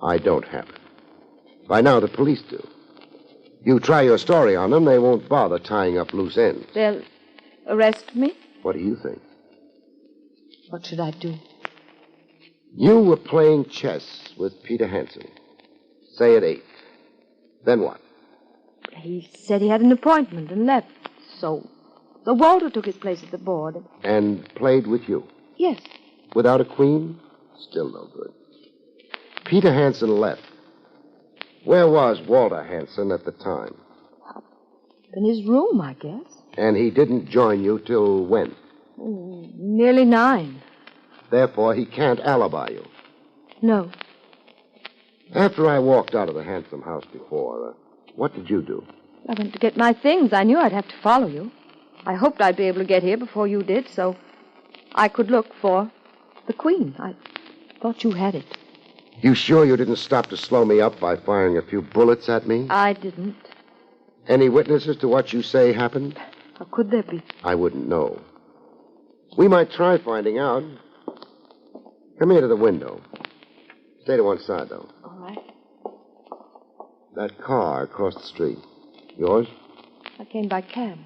I don't have it. By now the police do. You try your story on them, they won't bother tying up loose ends. They'll arrest me? What do you think? What should I do? You were playing chess with Peter Hanson. Say at 8. Then what? He said he had an appointment and left. So Walter took his place at the board. And played with you? Yes. Without a queen? Still no good. Peter Hanson left. Where was Walter Hanson at the time? In his room, I guess. And he didn't join you till when? Nearly 9. Therefore, he can't alibi you. No. After I walked out of the Hanson house before, what did you do? I went to get my things. I knew I'd have to follow you. I hoped I'd be able to get here before you did, so I could look for the Queen. I thought you had it. You sure you didn't stop to slow me up by firing a few bullets at me? I didn't. Any witnesses to what you say happened? How could there be? I wouldn't know. We might try finding out. Come here to the window. Stay to one side, though. All right. That car across the street. Yours? I came by cab.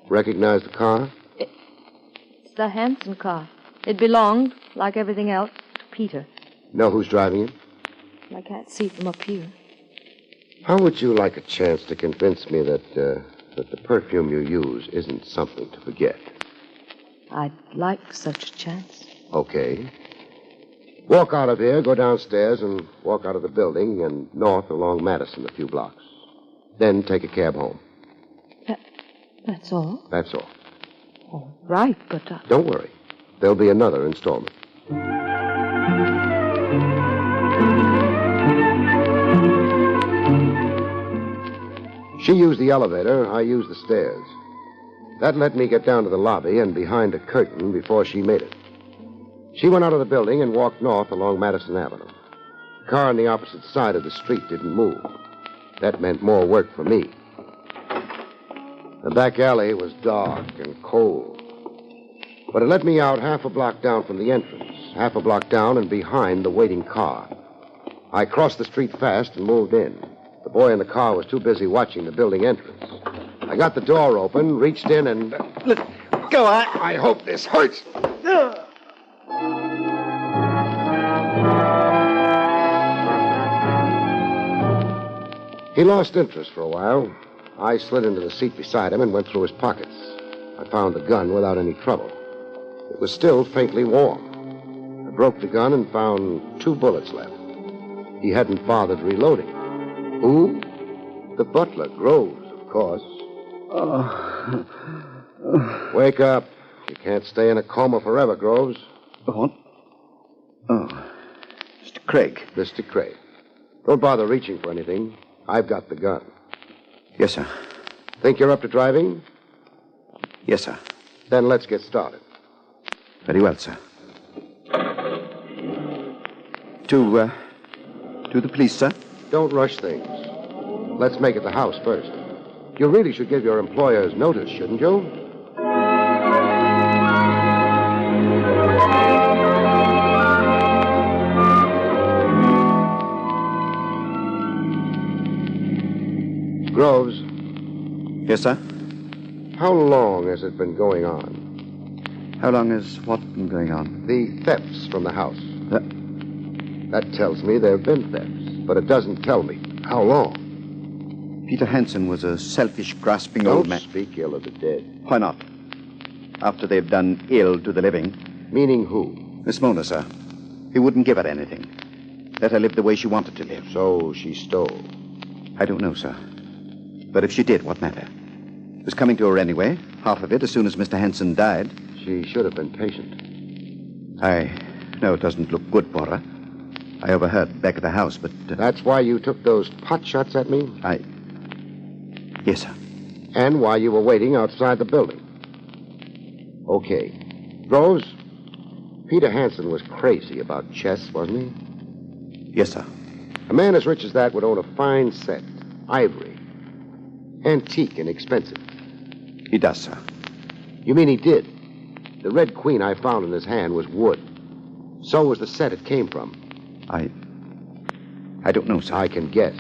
Recognize the car? It's the Hanson car. It belonged, like everything else, to Peter. Know who's driving it? I can't see from up here. How would you like a chance to convince me that the perfume you use isn't something to forget? I'd like such a chance. Okay. Walk out of here, go downstairs, and walk out of the building and north along Madison a few blocks. Then take a cab home. That's all? That's all. All right, but... Don't worry. There'll be another installment. She used the elevator, I used the stairs. That let me get down to the lobby and behind a curtain before she made it. She went out of the building and walked north along Madison Avenue. The car on the opposite side of the street didn't move. That meant more work for me. The back alley was dark and cold. But it let me out half a block down from the entrance, half a block down and behind the waiting car. I crossed the street fast and moved in. The boy in the car was too busy watching the building entrance. I got the door open, reached in, and... Go on. I hope this hurts. He lost interest for a while. I slid into the seat beside him and went through his pockets. I found the gun without any trouble. It was still faintly warm. I broke the gun and found 2 bullets left. He hadn't bothered reloading. Who? The butler, Groves, of course. Wake up. You can't stay in a coma forever, Groves. What? Oh. Mr. Craig. Mr. Craig. Don't bother reaching for anything. I've got the gun. Yes, sir. Think you're up to driving? Yes, sir. Then let's get started. Very well, sir. To the police, sir? Don't rush things. Let's make it the house first. You really should give your employers notice, shouldn't you? Groves. Yes, sir? How long has it been going on? How long has what been going on? The thefts from the house. That tells me there have been thefts, but it doesn't tell me how long. Peter Hansen was a selfish, grasping old man. Don't speak ill of the dead. Why not? After they've done ill to the living. Meaning who? Miss Mona, sir. He wouldn't give her anything. Let her live the way she wanted to live. So she stole? I don't know, sir. But if she did, what matter? It was coming to her anyway, half of it, as soon as Mr. Hansen died. She should have been patient. I know it doesn't look good for her. I overheard back at the house, but... That's why you took those pot shots at me? Yes, sir. And why you were waiting outside the building. Okay. Groves, Peter Hansen was crazy about chess, wasn't he? Yes, sir. A man as rich as that would own a fine set. Ivory. Antique and expensive. He does, sir. You mean he did? The red queen I found in his hand was wood. So was the set it came from. I don't know, sir. I can guess.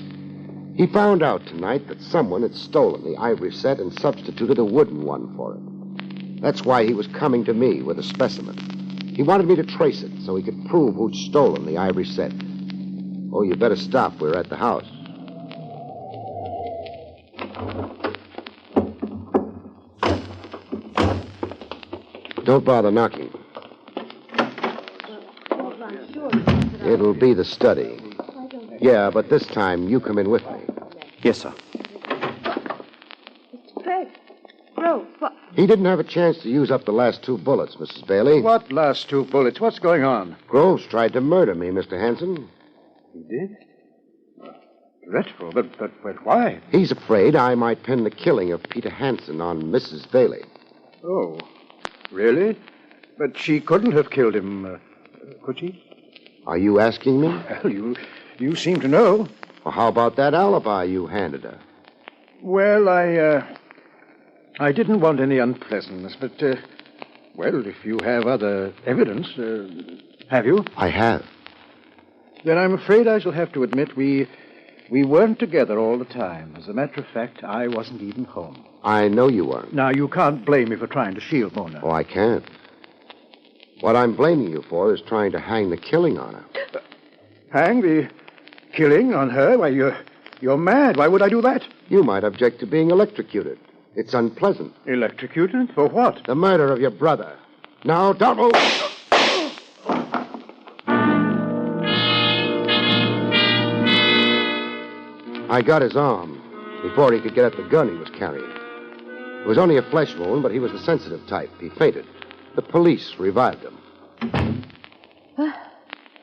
He found out tonight that someone had stolen the ivory set and substituted a wooden one for it. That's why he was coming to me with a specimen. He wanted me to trace it so he could prove who'd stolen the ivory set. Oh, you better stop. We're at the house. Don't bother knocking. It'll be the study. Yeah, but this time you come in with me. Yes, sir. Mr. Craig. Grove, what? He didn't have a chance to use up the last 2 bullets, Mrs. Bailey. What last 2 bullets? What's going on? Groves tried to murder me, Mr. Hansen. He did? Dreadful, but why? He's afraid I might pin the killing of Peter Hansen on Mrs. Bailey. Oh, really? But she couldn't have killed him, could she? Are you asking me? Well, you seem to know. Well, how about that alibi you handed her? Well, I didn't want any unpleasantness, but, well, if you have other evidence, have you? I have. Then I'm afraid I shall have to admit we weren't together all the time. As a matter of fact, I wasn't even home. I know you weren't. Now, you can't blame me for trying to shield Mona. Oh, I can't. What I'm blaming you for is trying to hang the killing on her. Hang the killing on her? Why, you're mad. Why would I do that? You might object to being electrocuted. It's unpleasant. Electrocuted? For what? The murder of your brother. Now, don't move. I got his arm before he could get at the gun he was carrying. It was only a flesh wound, but he was the sensitive type. He fainted. The police revived him.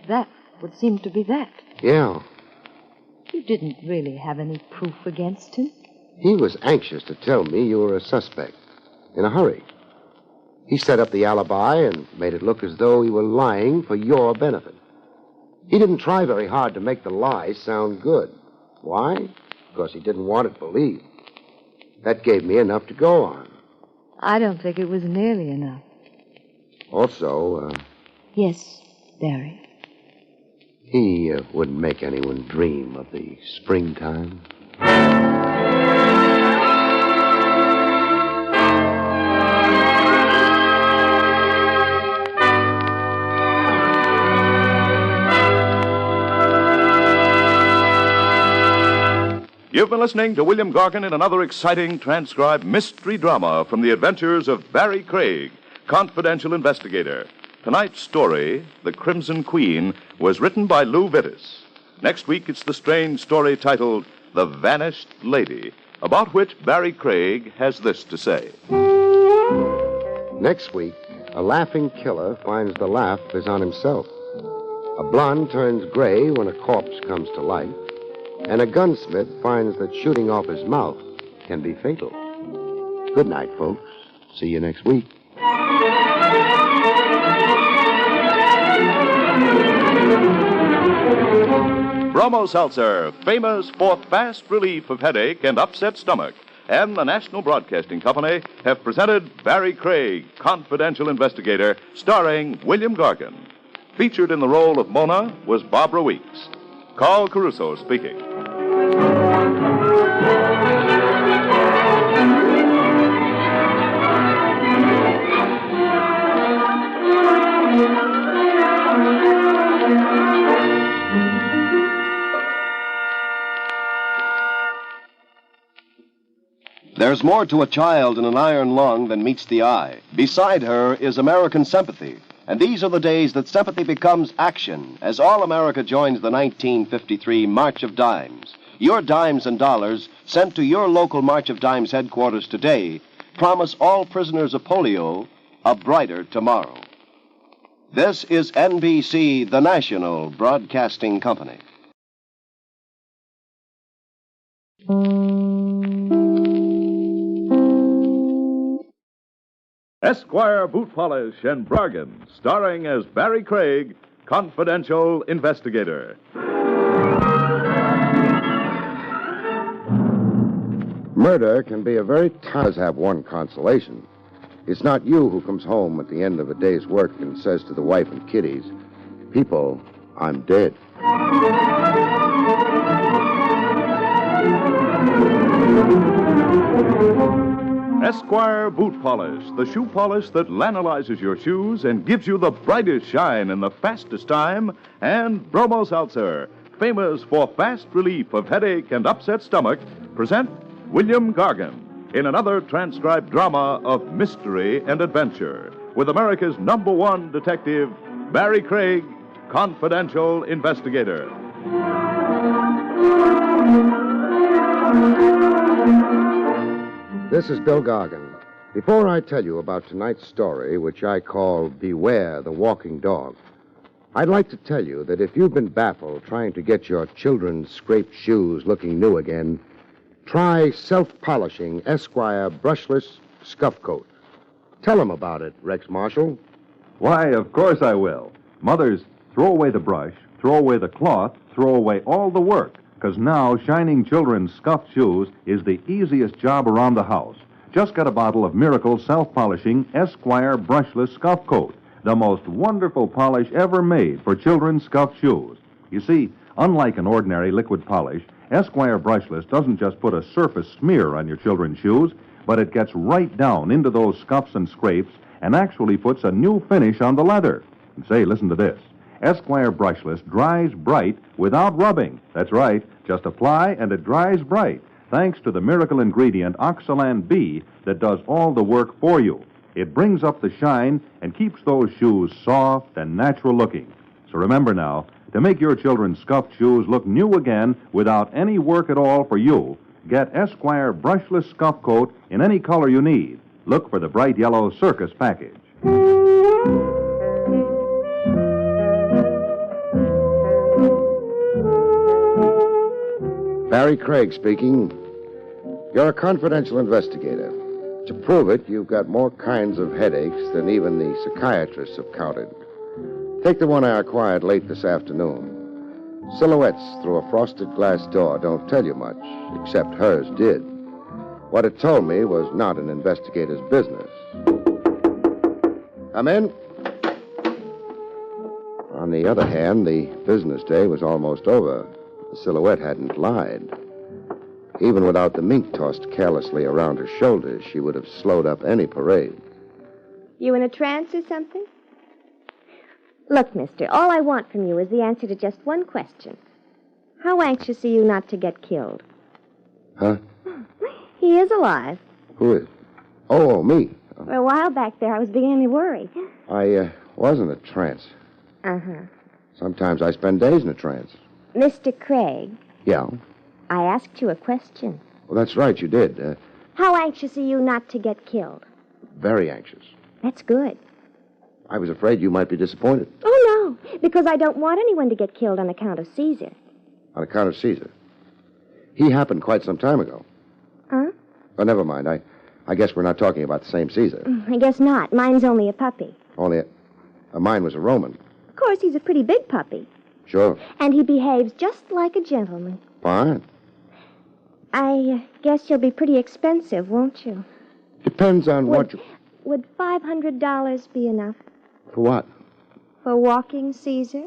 That would seem to be that. Yeah. You didn't really have any proof against him. He was anxious to tell me you were a suspect. In a hurry. He set up the alibi and made it look as though he were lying for your benefit. He didn't try very hard to make the lie sound good. Why? Because he didn't want it believed. That gave me enough to go on. I don't think it was nearly enough. Also, Yes, Barrie. He wouldn't make anyone dream of the springtime. You've been listening to William Gargan in another exciting transcribed mystery drama from the adventures of Barrie Craig, confidential investigator. Tonight's story, The Crimson Queen, was written by Lou Vittis. Next week, it's the strange story titled The Vanished Lady, about which Barrie Craig has this to say. Next week, a laughing killer finds the laugh is on himself. A blonde turns gray when a corpse comes to life. And a gunsmith finds that shooting off his mouth can be fatal. Good night, folks. See you next week. Bromo Seltzer, famous for fast relief of headache and upset stomach, and the National Broadcasting Company have presented Barrie Craig, confidential investigator, starring William Gargan. Featured in the role of Mona was Barbara Weeks. Carl Caruso speaking. There's more to a child in an iron lung than meets the eye. Beside her is American sympathy. And these are the days that sympathy becomes action as All America joins the 1953 March of Dimes. Your dimes and dollars sent to your local March of Dimes headquarters today promise all prisoners of polio a brighter tomorrow. This is NBC, the National Broadcasting Company. Esquire Boot Polish and Bargain, starring as Barrie Craig, confidential investigator. Murder can be a very does have one consolation. It's not you who comes home at the end of a day's work and says to the wife and kiddies, "People, I'm dead." Esquire Boot Polish, the shoe polish that lanolizes your shoes and gives you the brightest shine in the fastest time, and Bromo Seltzer, famous for fast relief of headache and upset stomach, present William Gargan in another transcribed drama of mystery and adventure with America's #1 detective, Barrie Craig, confidential investigator. This is Bill Gargan. Before I tell you about tonight's story, which I call Beware the Walking Dog, I'd like to tell you that if you've been baffled trying to get your children's scraped shoes looking new again, try self-polishing Esquire brushless scuff coat. Tell them about it, Rex Marshall. Why, of course I will. Mothers, throw away the brush, throw away the cloth, throw away all the work, because now shining children's scuffed shoes is the easiest job around the house. Just get a bottle of Miracle self-polishing Esquire brushless scuff coat, the most wonderful polish ever made for children's scuffed shoes. You see, unlike an ordinary liquid polish, Esquire brushless doesn't just put a surface smear on your children's shoes, but it gets right down into those scuffs and scrapes and actually puts a new finish on the leather. And say, listen to this. Esquire brushless dries bright without rubbing. That's right, just apply and it dries bright, thanks to the miracle ingredient Oxalan B that does all the work for you. It brings up the shine and keeps those shoes soft and natural looking. So remember now, to make your children's scuffed shoes look new again without any work at all for you, get Esquire brushless scuff coat in any color you need. Look for the bright yellow circus package. Barrie Craig speaking. You're a confidential investigator. To prove it, you've got more kinds of headaches than even the psychiatrists have counted. Take the one I acquired late this afternoon. Silhouettes through a frosted glass door don't tell you much, except hers did. What it told me was not an investigator's business. Come in. On the other hand, the business day was almost over. The silhouette hadn't lied. Even without the mink tossed carelessly around her shoulders, she would have slowed up any parade. You in a trance or something? Look, mister, all I want from you is the answer to just one question. How anxious are you not to get killed? Huh? He is alive. Who is? Oh, me. For a while back there, I was beginning to worry. I was in a trance. Uh-huh. Sometimes I spend days in a trance. Mr. Craig, Yeah? I asked you a question. Well, that's right, you did. How anxious are you not to get killed? Very anxious. That's good. I was afraid you might be disappointed. Oh, no, because I don't want anyone to get killed on account of Caesar. On account of Caesar. He happened quite some time ago. Huh? Oh, never mind. I guess we're not talking about the same Caesar. I guess not. Mine's only a puppy. Only mine was a Roman. Of course, he's a pretty big puppy. Sure. And he behaves just like a gentleman. Fine. I guess you'll be pretty expensive, won't you? Depends on what you... Would $500 be enough For what? for walking Caesar?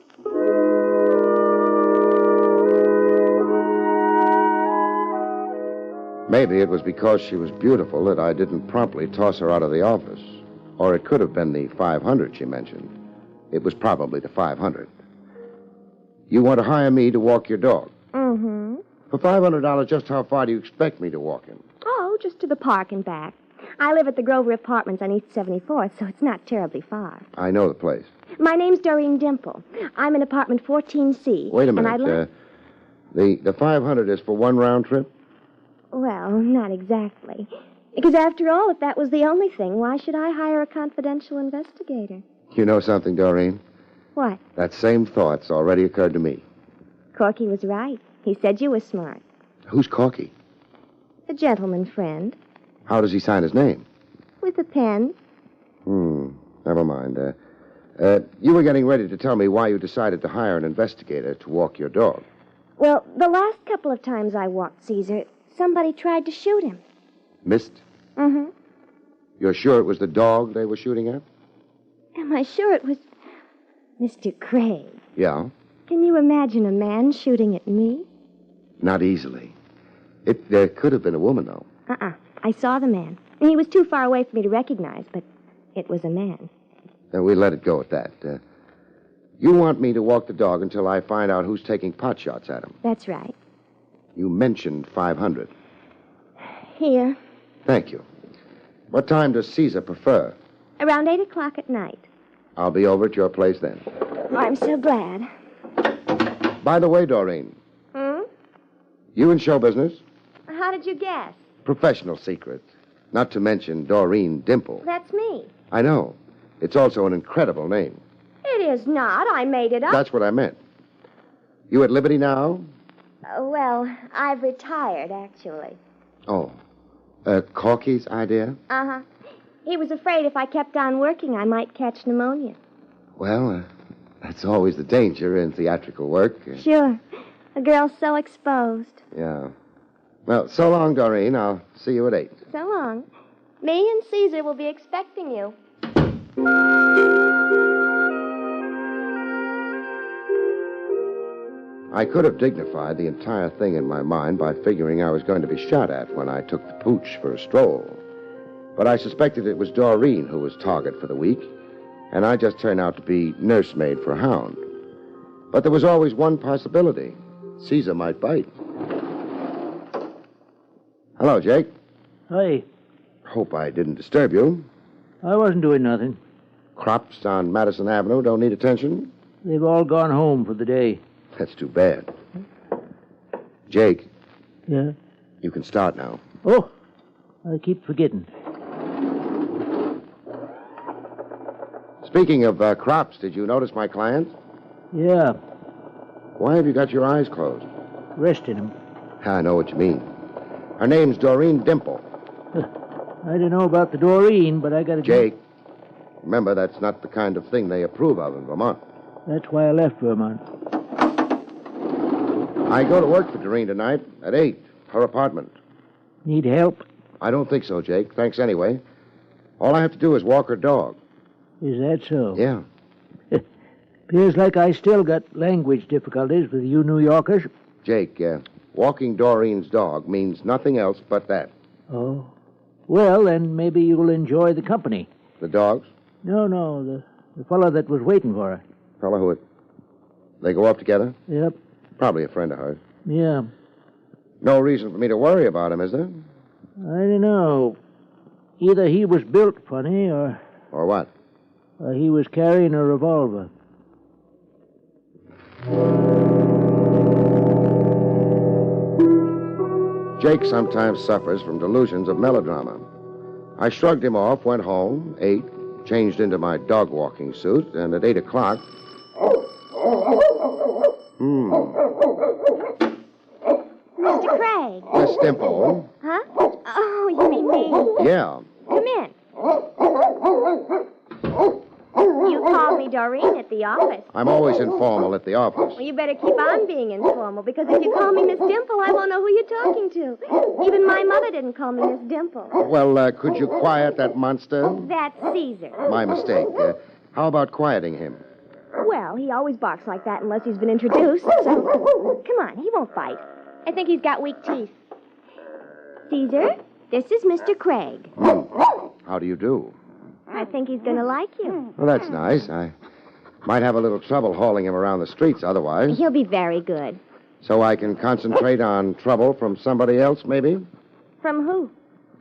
Maybe it was because she was beautiful that I didn't promptly toss her out of the office. Or it could have been the 500 she mentioned. It was probably the 500. You want to hire me to walk your dog? Mm-hmm. For $500, just how far do you expect me to walk him? Oh, Oh, just to the park and back. I live at the Grover Apartments on East 74th, so it's not terribly far. I know the place. My name's Doreen Dimple. I'm in apartment 14C. Wait a and minute. The 500 is for one round trip? Well, not exactly. Because after all, if that was the only thing, why should I hire a confidential investigator? You know something, Doreen? What? That same thought's already occurred to me. Corky was right. He said you were smart. Who's Corky? A gentleman friend. How does he sign his name? With a pen. Never mind. You were getting ready to tell me why you decided to hire an investigator to walk your dog. Well, the last couple of times I walked Caesar, somebody tried to shoot him. Missed? Mm-hmm. You're sure it was the dog they were shooting at? Am I sure it was Mr. Craig? Yeah. Can you imagine a man shooting at me? Not easily. It could have been a woman, though. I saw the man. And he was too far away for me to recognize, but it was a man. Then we let it go at that. You want me to walk the dog until I find out who's taking pot shots at him. That's right. You mentioned 500. Here. Thank you. What time does Caesar prefer? Around 8 o'clock at night. I'll be over at your place then. Oh, I'm so glad. By the way, Doreen. You in show business? How did you guess? Professional secrets. Not to mention Doreen Dimple. That's me. I know. It's also an incredible name. It is not. I made it up. That's what I meant. You at liberty now? Well, I've retired, actually. Oh. Corky's idea? Uh-huh. He was afraid if I kept on working, I might catch pneumonia. Well, that's always the danger in theatrical work. Sure. A girl's so exposed. Yeah. Well, so long, Doreen. I'll see you at 8. So long. Me and Caesar will be expecting you. I could have dignified the entire thing in my mind by figuring I was going to be shot at when I took the pooch for a stroll. But I suspected it was Doreen who was target for the week, and I just turned out to be nursemaid for Hound. But there was always one possibility. Caesar might bite. Hello, Jake. Hi. Hope I didn't disturb you. I wasn't doing nothing. Crops on Madison Avenue don't need attention? They've all gone home for the day. That's too bad. Jake. Yeah? You can start now. Oh, I keep forgetting. Speaking of crops, did you notice my client? Yeah. Why have you got your eyes closed? Resting him. I know what you mean. Her name's Doreen Dimple. I don't know about the Doreen, but I got to... Jake, remember, that's not the kind of thing they approve of in Vermont. That's why I left Vermont. I go to work for Doreen tonight at 8, her apartment. Need help? I don't think so, Jake. Thanks anyway. All I have to do is walk her dog. Is that so? Yeah. Appears like I still got language difficulties with you New Yorkers. Jake, walking Doreen's dog means nothing else but that. Oh. Well, then maybe you'll enjoy the company. The dogs? No, the fellow that was waiting for her. Fellow who... They go up together? Yep. Probably a friend of hers. Yeah. No reason for me to worry about him, is there? I don't know. Either he was built funny or... Or what? He was carrying a revolver. Jake sometimes suffers from delusions of melodrama. I shrugged him off, went home, ate, changed into my dog-walking suit, and at 8 o'clock... Mr. Craig. Miss Dimple. Huh? Oh, you mean me? Yeah. Come in. You called me Doreen at the office. I'm always informal at the office. Well, you better keep on being informal, because if you call me Miss Dimple, I won't know who you're talking to. Even my mother didn't call me Miss Dimple. Well, could you quiet that monster? That's Caesar. My mistake. How about quieting him? Well, he always barks like that unless he's been introduced, so... Come on, he won't bite. I think he's got weak teeth. Caesar, this is Mr. Craig. How do you do? I think he's going to like you. Well, that's nice. I might have a little trouble hauling him around the streets otherwise. He'll be very good. So I can concentrate on trouble from somebody else, maybe? From who?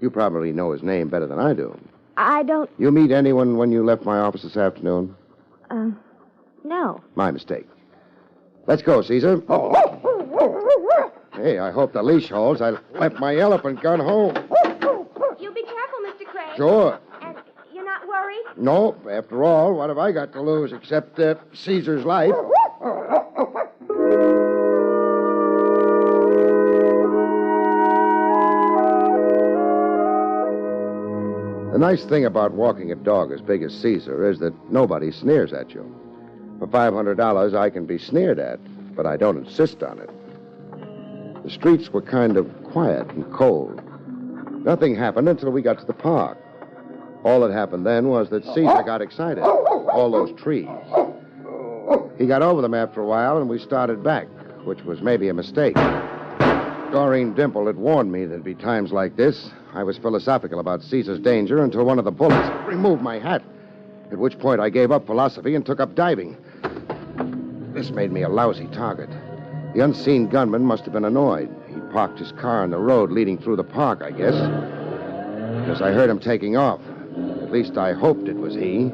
You probably know his name better than I do. I don't... You meet anyone when you left my office this afternoon? No. My mistake. Let's go, Caesar. Hey, I hope the leash holds. I left my elephant gun home. You be careful, Mr. Craig. Sure. And you're not worried? No, after all, what have I got to lose except Caesar's life? The nice thing about walking a dog as big as Caesar is that nobody sneers at you. For $500, I can be sneered at, but I don't insist on it. The streets were kind of quiet and cold. Nothing happened until we got to the park. All that happened then was that Caesar got excited. All those trees. He got over them after a while, and we started back, which was maybe a mistake. Doreen Dimple had warned me there'd be times like this. I was philosophical about Caesar's danger until one of the bullets removed my hat, at which point I gave up philosophy and took up diving. This made me a lousy target. The unseen gunman must have been annoyed. He parked his car on the road leading through the park, I guess, because I heard him taking off. At least I hoped it was he.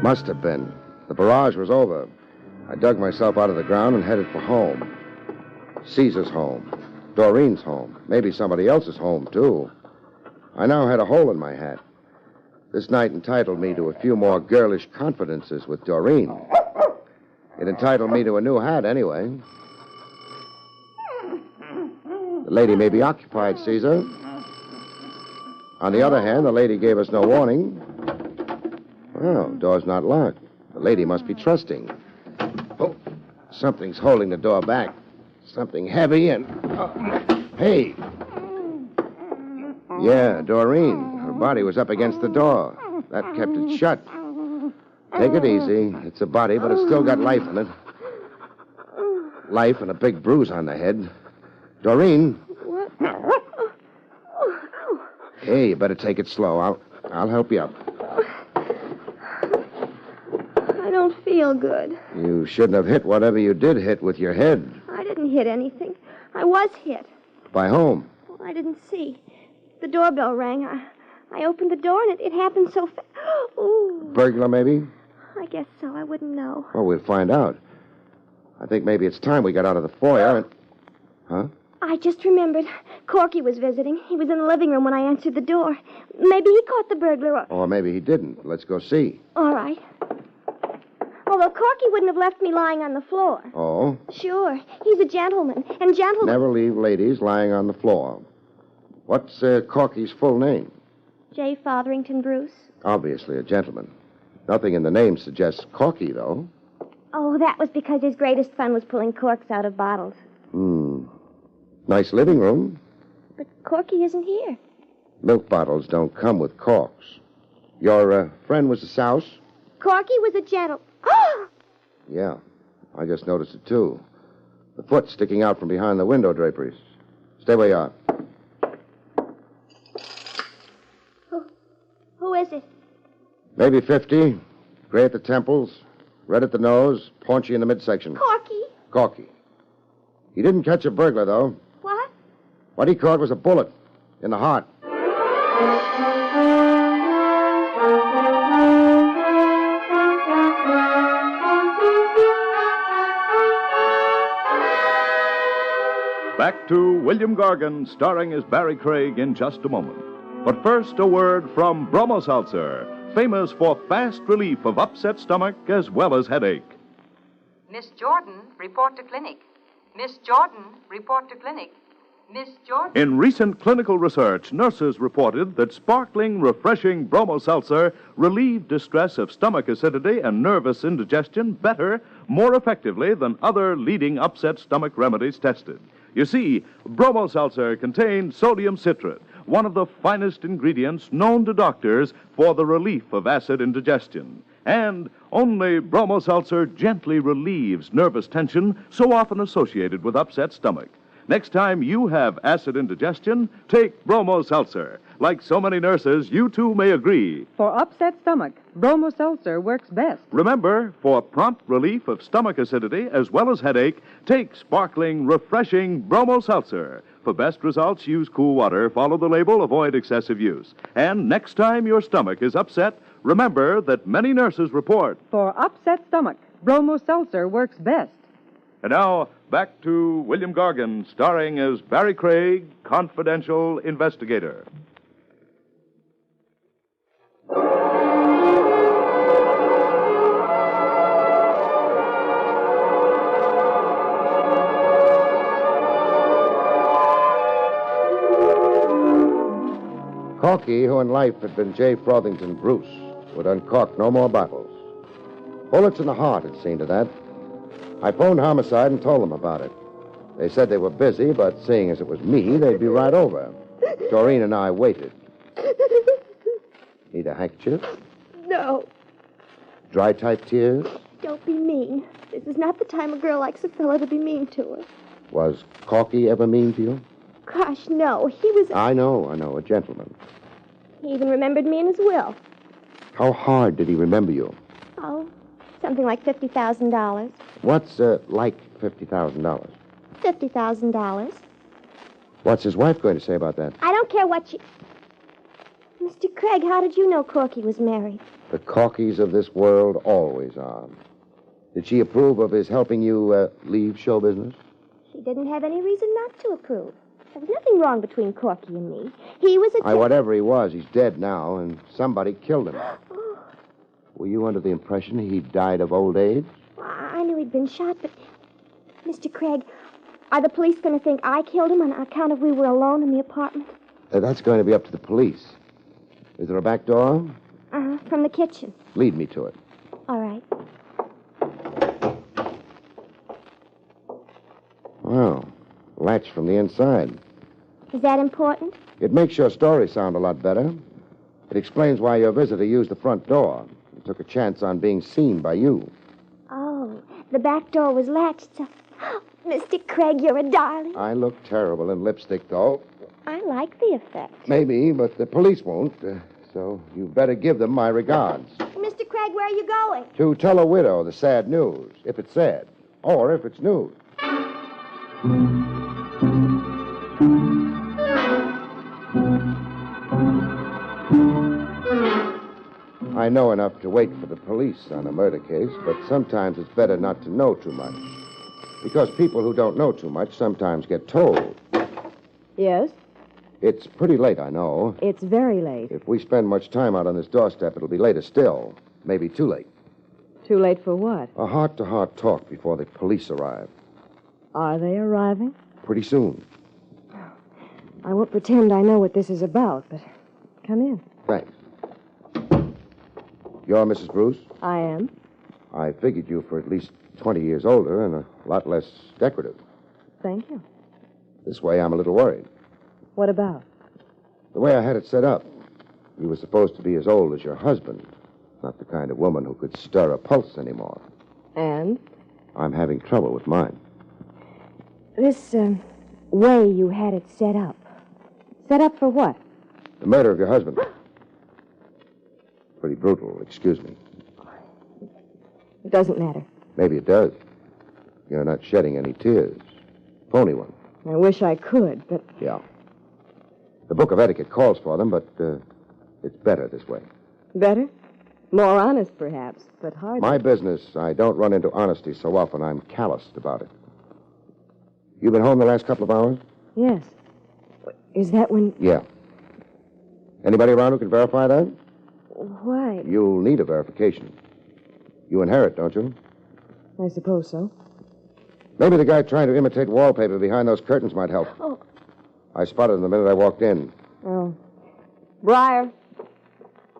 Must have been. The barrage was over. I dug myself out of the ground and headed for home. Caesar's home. Doreen's home. Maybe somebody else's home, too. I now had a hole in my hat. This night entitled me to a few more girlish confidences with Doreen. It entitled me to a new hat, anyway. The lady may be occupied, Caesar. On the other hand, the lady gave us no warning. Well, door's not locked. The lady must be trusting. Oh, something's holding the door back. Something heavy and... hey! Yeah, Doreen. Her body was up against the door. That kept it shut. Take it easy. It's a body, but it's still got life in it. Life and a big bruise on the head. Doreen. What? Hey, you better take it slow. I'll help you up. I don't feel good. You shouldn't have hit whatever you did hit with your head. I didn't hit anything. I was hit. By whom? Well, I didn't see. The doorbell rang. I opened the door, and it happened so fast. Ooh. Burglar, maybe? I guess so. I wouldn't know. Well, we'll find out. I think maybe it's time we got out of the foyer and... Huh? I just remembered. Corky was visiting. He was in the living room when I answered the door. Maybe he caught the burglar. Or maybe he didn't. Let's go see. All right. Although Corky wouldn't have left me lying on the floor. Oh? Sure. He's a gentleman. And gentlemen... Never leave ladies lying on the floor. What's Corky's full name? J. Fotherington Bruce. Obviously a gentleman. Nothing in the name suggests Corky, though. Oh, that was because his greatest fun was pulling corks out of bottles. Nice living room. But Corky isn't here. Milk bottles don't come with corks. Your friend was a souse? Corky was a gentle... Yeah, I just noticed it, too. The foot sticking out from behind the window draperies. Stay where you are. Who is it? Maybe 50. Gray at the temples, red at the nose, paunchy in the midsection. Corky? Corky. He didn't catch a burglar, though. What? What he caught was a bullet in the heart. Back to William Gargan, starring as Barrie Craig in just a moment. But first, a word from Bromo Seltzer, famous for fast relief of upset stomach as well as headache. Miss Jordan, report to clinic. Miss Jordan, report to clinic. Miss Jordan... In recent clinical research, nurses reported that sparkling, refreshing Bromo Seltzer relieved distress of stomach acidity and nervous indigestion better, more effectively than other leading upset stomach remedies tested. You see, Bromo Seltzer contains sodium citrate, one of the finest ingredients known to doctors for the relief of acid indigestion. And only Bromo Seltzer gently relieves nervous tension so often associated with upset stomach. Next time you have acid indigestion, take Bromo Seltzer. Like so many nurses, you too may agree. For upset stomach, Bromo Seltzer works best. Remember, for prompt relief of stomach acidity as well as headache, take sparkling, refreshing Bromo Seltzer. For best results, use cool water, follow the label, avoid excessive use. And next time your stomach is upset, remember that many nurses report. For upset stomach, Bromo Seltzer works best. And now, back to William Gargan, starring as Barrie Craig, confidential investigator. Corky, who in life had been J. Frothingham Bruce, would uncork no more bottles. Bullets in the heart had seen to that. I phoned Homicide and told them about it. They said they were busy, but seeing as it was me, they'd be right over. Doreen and I waited. Need a handkerchief? No, Dry type tears? don't be mean. This is not the time a girl likes a fellow to be mean to her. Was Corky ever mean to you? Gosh, no. He was... I know, a gentleman. He even remembered me in his will. How hard did he remember you? Oh, something like $50,000. What's, like $50,000? $50,000. What's his wife going to say about that? I don't care what you... Mr. Craig, how did you know Corky was married? The Corkies of this world always are. Did she approve of his helping you, leave show business? She didn't have any reason not to approve. There was nothing wrong between Corky and me. He was a... Whatever he was, he's dead now, and somebody killed him. Were you under the impression he died of old age? I knew he'd been shot, but... Mr. Craig, are the police going to think I killed him on account of we were alone in the apartment? That's going to be up to the police. Is there a back door? From the kitchen. Lead me to it. All right. Wow. Latch from the inside. Is that important? It makes your story sound a lot better. It explains why your visitor used the front door and took a chance on being seen by you. Oh, the back door was latched, so... Mr. Craig, you're a darling. I look terrible in lipstick, though. I like the effect. Maybe, but the police won't, so you better give them my regards. Mr. Craig, where are you going? To tell a widow the sad news, if it's sad, or if it's news. I know enough to wait for the police on a murder case, but sometimes it's better not to know too much. Because people who don't know too much sometimes get told. Yes? It's pretty late, I know. It's very late. If we spend much time out on this doorstep, it'll be later still. Maybe too late. Too late for what? A heart-to-heart talk before the police arrive. Are they arriving? Pretty soon. I won't pretend I know what this is about, but come in. Thanks. You're Mrs. Bruce? I am. I figured you for at least 20 years older and a lot less decorative. Thank you. This way, I'm a little worried. What about? The way I had it set up. You were supposed to be as old as your husband. Not the kind of woman who could stir a pulse anymore. And? I'm having trouble with mine. This, way you had it set up. Set up for what? The murder of your husband. Pretty brutal, excuse me. It doesn't matter. Maybe it does. You're not shedding any tears. Phony one. I wish I could, but... Yeah. The Book of Etiquette calls for them, but it's better this way. Better? More honest, perhaps, but hardly. My business, I don't run into honesty so often I'm calloused about it. You been home the last couple of hours? Yes. Is that when... Yeah. Anybody around who can verify that? Why? You'll need a verification. You inherit, don't you? I suppose so. Maybe the guy trying to imitate wallpaper behind those curtains might help. Oh. I spotted him the minute I walked in. Oh. Briar.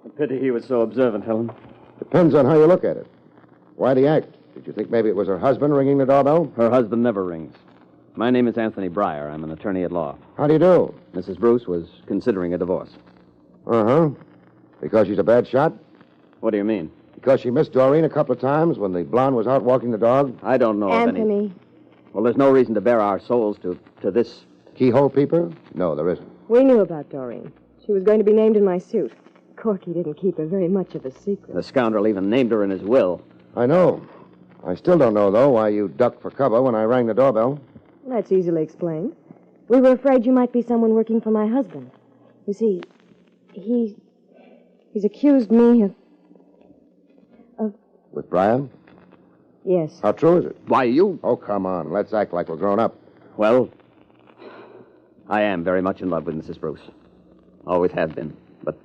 A pity he was so observant, Helen. Depends on how you look at it. Why the act? Did you think maybe it was her husband ringing the doorbell? Her husband never rings. My name is Anthony Briar. I'm an attorney at law. How do you do? Mrs. Bruce was considering a divorce. Uh-huh. Because she's a bad shot? What do you mean? Because she missed Doreen a couple of times when the blonde was out walking the dog? I don't know Anthony. Well, there's no reason to bare our souls to this. Keyhole peeper? No, there isn't. We knew about Doreen. She was going to be named in my suit. Corky didn't keep her very much of a secret. The scoundrel even named her in his will. I know. I still don't know, though, why you ducked for cover when I rang the doorbell. That's easily explained. We were afraid you might be someone working for my husband. You see, he's accused me of... With Brian? Yes. How true is it? Why, you... Oh, come on. Let's act like we're grown up. Well, I am very much in love with Mrs. Bruce. Always have been. But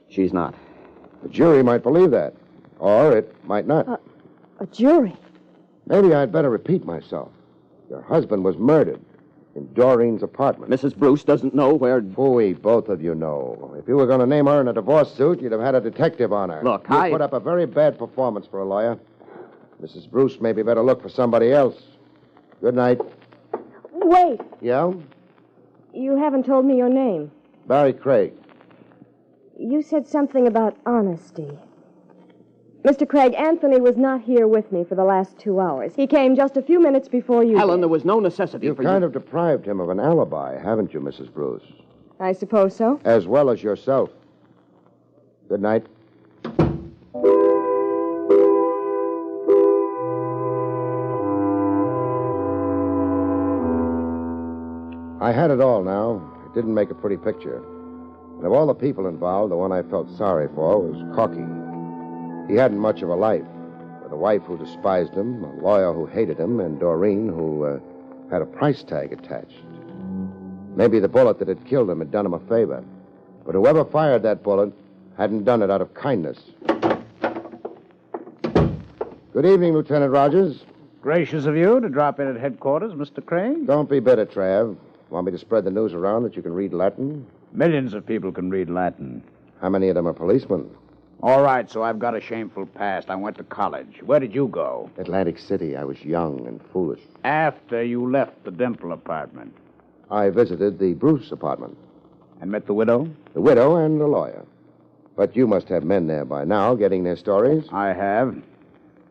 she's not. The jury might believe that. Or it might not. A jury? Maybe I'd better repeat myself. Your husband was murdered in Doreen's apartment. Mrs. Bruce doesn't know where... Phooey, both of you know. If you were going to name her in a divorce suit, you'd have had a detective on her. Look, you put up a very bad performance for a lawyer. Mrs. Bruce maybe better look for somebody else. Good night. Wait. Yeah? You haven't told me your name. Barrie Craig. You said something about honesty. Mr. Craig, Anthony was not here with me for the last 2 hours. He came just a few minutes before you Helen, did. there was no necessity You've for kind of deprived him of an alibi, haven't you, Mrs. Bruce? I suppose so. As well as yourself. Good night. I had it all now. It didn't make a pretty picture. And of all the people involved, the one I felt sorry for was Corky. He hadn't much of a life, with a wife who despised him, a lawyer who hated him, and Doreen who had a price tag attached. Maybe the bullet that had killed him had done him a favor. But whoever fired that bullet hadn't done it out of kindness. Good evening, Lieutenant Rogers. Gracious of you to drop in at headquarters, Mr. Craig. Don't be bitter, Trav. Want me to spread the news around that you can read Latin? Millions of people can read Latin. How many of them are policemen? All right, so I've got a shameful past. I went to college. Where did you go? Atlantic City. I was young and foolish. After you left the Dimple apartment. I visited the Bruce apartment. And met the widow? The widow and the lawyer. But you must have men there by now getting their stories. I have.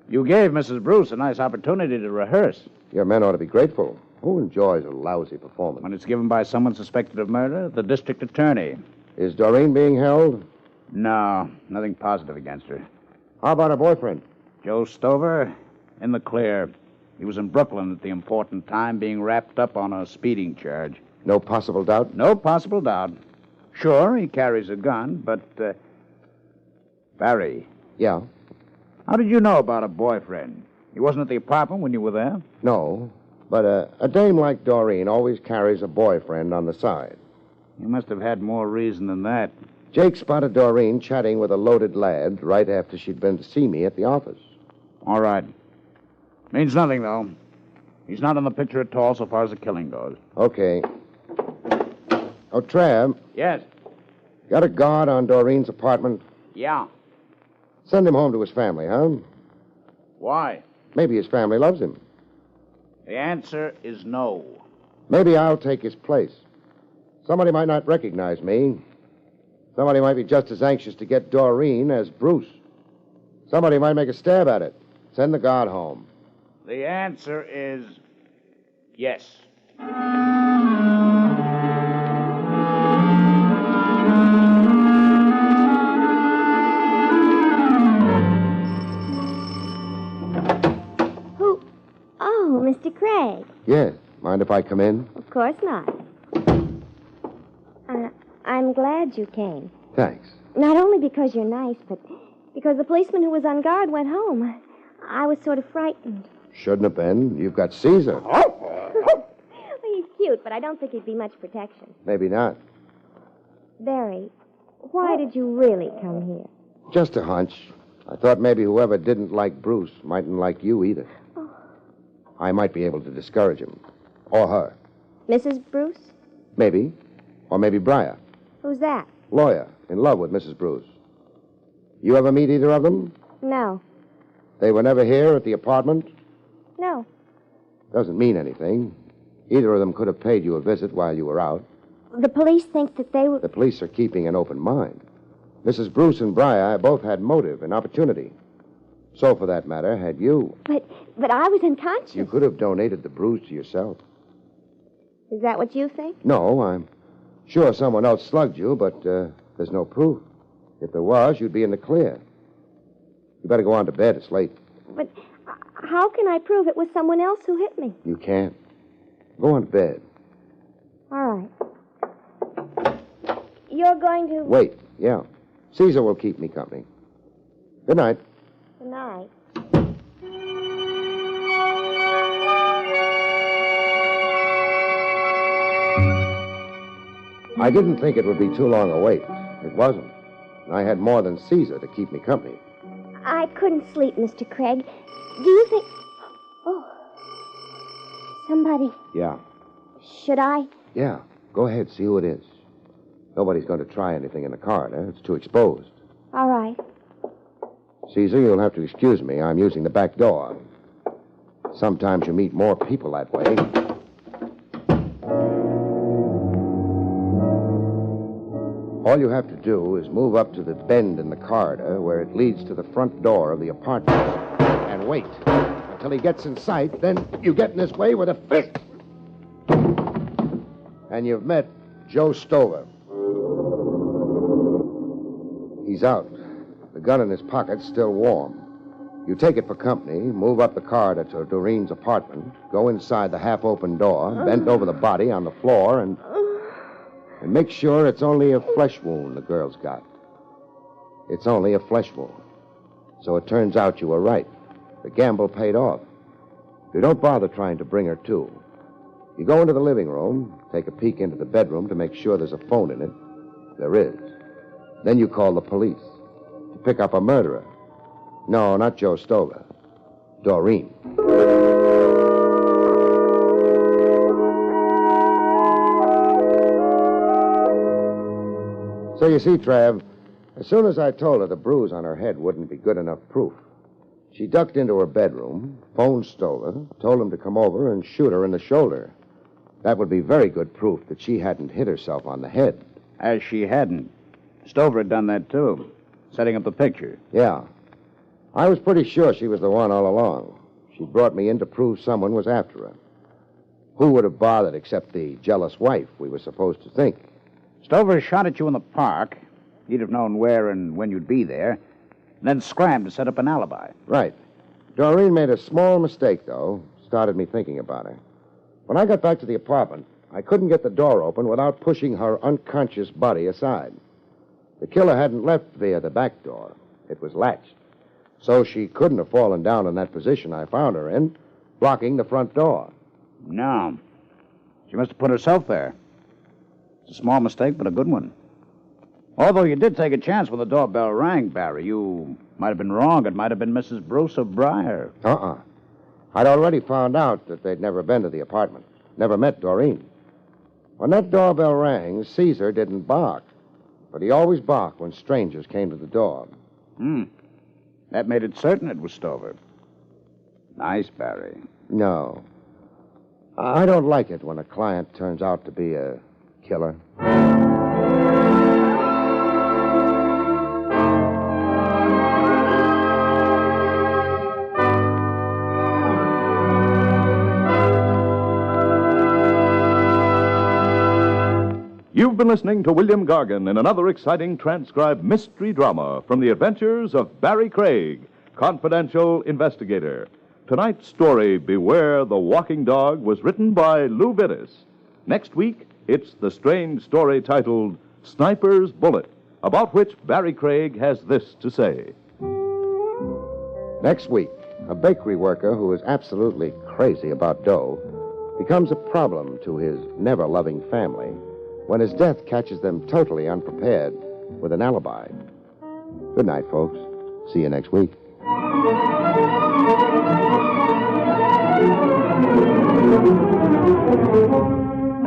You gave Mrs. Bruce a nice opportunity to rehearse. Your men ought to be grateful. Who enjoys a lousy performance? When it's given by someone suspected of murder, the district attorney. Is Doreen being held? No, nothing positive against her. How about her boyfriend? Joe Stover, in the clear. He was in Brooklyn at the important time, being wrapped up on a speeding charge. No possible doubt? No possible doubt. Sure, he carries a gun, but, Barrie. Yeah? How did you know about a boyfriend? He wasn't at the apartment when you were there? No, but a dame like Doreen always carries a boyfriend on the side. You must have had more reason than that. Jake spotted Doreen chatting with a loaded lad right after she'd been to see me at the office. All right. Means nothing, though. He's not in the picture at all so far as the killing goes. Okay. Oh, Trav. Yes? Got a guard on Doreen's apartment? Yeah. Send him home to his family, huh? Why? Maybe his family loves him. The answer is no. Maybe I'll take his place. Somebody might not recognize me. Somebody might be just as anxious to get Doreen as Bruce. Somebody might make a stab at it. Send the guard home. The answer is yes. Who? Oh, Mr. Craig. Yes. Mind if I come in? Of course not. I'm glad you came. Thanks. Not only because you're nice, but because the policeman who was on guard went home. I was sort of frightened. Shouldn't have been. You've got Caesar. Well, he's cute, but I don't think he'd be much protection. Maybe not. Barrie, why did you really come here? Just a hunch. I thought maybe whoever didn't like Bruce mightn't like you either. Oh. I might be able to discourage him. Or her. Mrs. Bruce? Maybe. Or maybe Briar. Who's that? Lawyer. In love with Mrs. Bruce. You ever meet either of them? No. They were never here at the apartment? No. Doesn't mean anything. Either of them could have paid you a visit while you were out. The police think that they were... The police are keeping an open mind. Mrs. Bruce and Briar both had motive and opportunity. So, for that matter, had you. But I was unconscious. You could have donated the bruise to yourself. Is that what you think? No, I'm sure someone else slugged you, but there's no proof. If there was, you'd be in the clear. You better go on to bed. It's late. But how can I prove it was someone else who hit me? You can't. Go on to bed. All right. You're going to... Wait, yeah. Caesar will keep me company. Good night. Good night. I didn't think it would be too long a wait. It wasn't. I had more than Caesar to keep me company. I couldn't sleep, Mr. Craig. Do you think... Oh. Somebody... Yeah. Should I? Yeah. Go ahead, see who it is. Nobody's going to try anything in the corridor. It's too exposed. All right. Caesar, you'll have to excuse me. I'm using the back door. Sometimes you meet more people that way. All you have to do is move up to the bend in the corridor where it leads to the front door of the apartment and wait until he gets in sight. Then you get in his way with a fist. And you've met Joe Stover. He's out. The gun in his pocket's still warm. You take it for company, move up the corridor to Doreen's apartment, go inside the half-open door, bend over the body on the floor, and make sure it's only a flesh wound the girl's got. It's only a flesh wound. So it turns out you were right. The gamble paid off. You don't bother trying to bring her to. You go into the living room, take a peek into the bedroom to make sure there's a phone in it. There is. Then you call the police to pick up a murderer. No, not Joe Stover. Doreen. So you see, Trav, as soon as I told her the bruise on her head wouldn't be good enough proof, she ducked into her bedroom, phoned Stover, told him to come over and shoot her in the shoulder. That would be very good proof that she hadn't hit herself on the head. As she hadn't. Stover had done that, too, setting up the picture. Yeah. I was pretty sure she was the one all along. She brought me in to prove someone was after her. Who would have bothered except the jealous wife, we were supposed to think? Stover shot at you in the park. He'd have known where and when you'd be there, then scrammed to set up an alibi. Right. Doreen made a small mistake, though. Started me thinking about her. When I got back to the apartment, I couldn't get the door open without pushing her unconscious body aside. The killer hadn't left via the back door. It was latched. So she couldn't have fallen down in that position I found her in, blocking the front door. No. She must have put herself there. It's a small mistake, but a good one. Although you did take a chance when the doorbell rang, Barry. You might have been wrong. It might have been Mrs. Bruce of Briar. I'd already found out that they'd never been to the apartment. Never met Doreen. When that doorbell rang, Caesar didn't bark. But he always barked when strangers came to the door. That made it certain it was Stover. Nice, Barry. No. I don't like it when a client turns out to be a killer. You've been listening to William Gargan in another exciting transcribed mystery drama from the adventures of Barrie Craig, confidential investigator. Tonight's story, Beware the Walking Dog, was written by Lou Vittis. Next week, it's the strange story titled Sniper's Bullet, about which Barrie Craig has this to say. Next week, a bakery worker who is absolutely crazy about dough becomes a problem to his never-loving family when his death catches them totally unprepared with an alibi. Good night, folks. See you next week.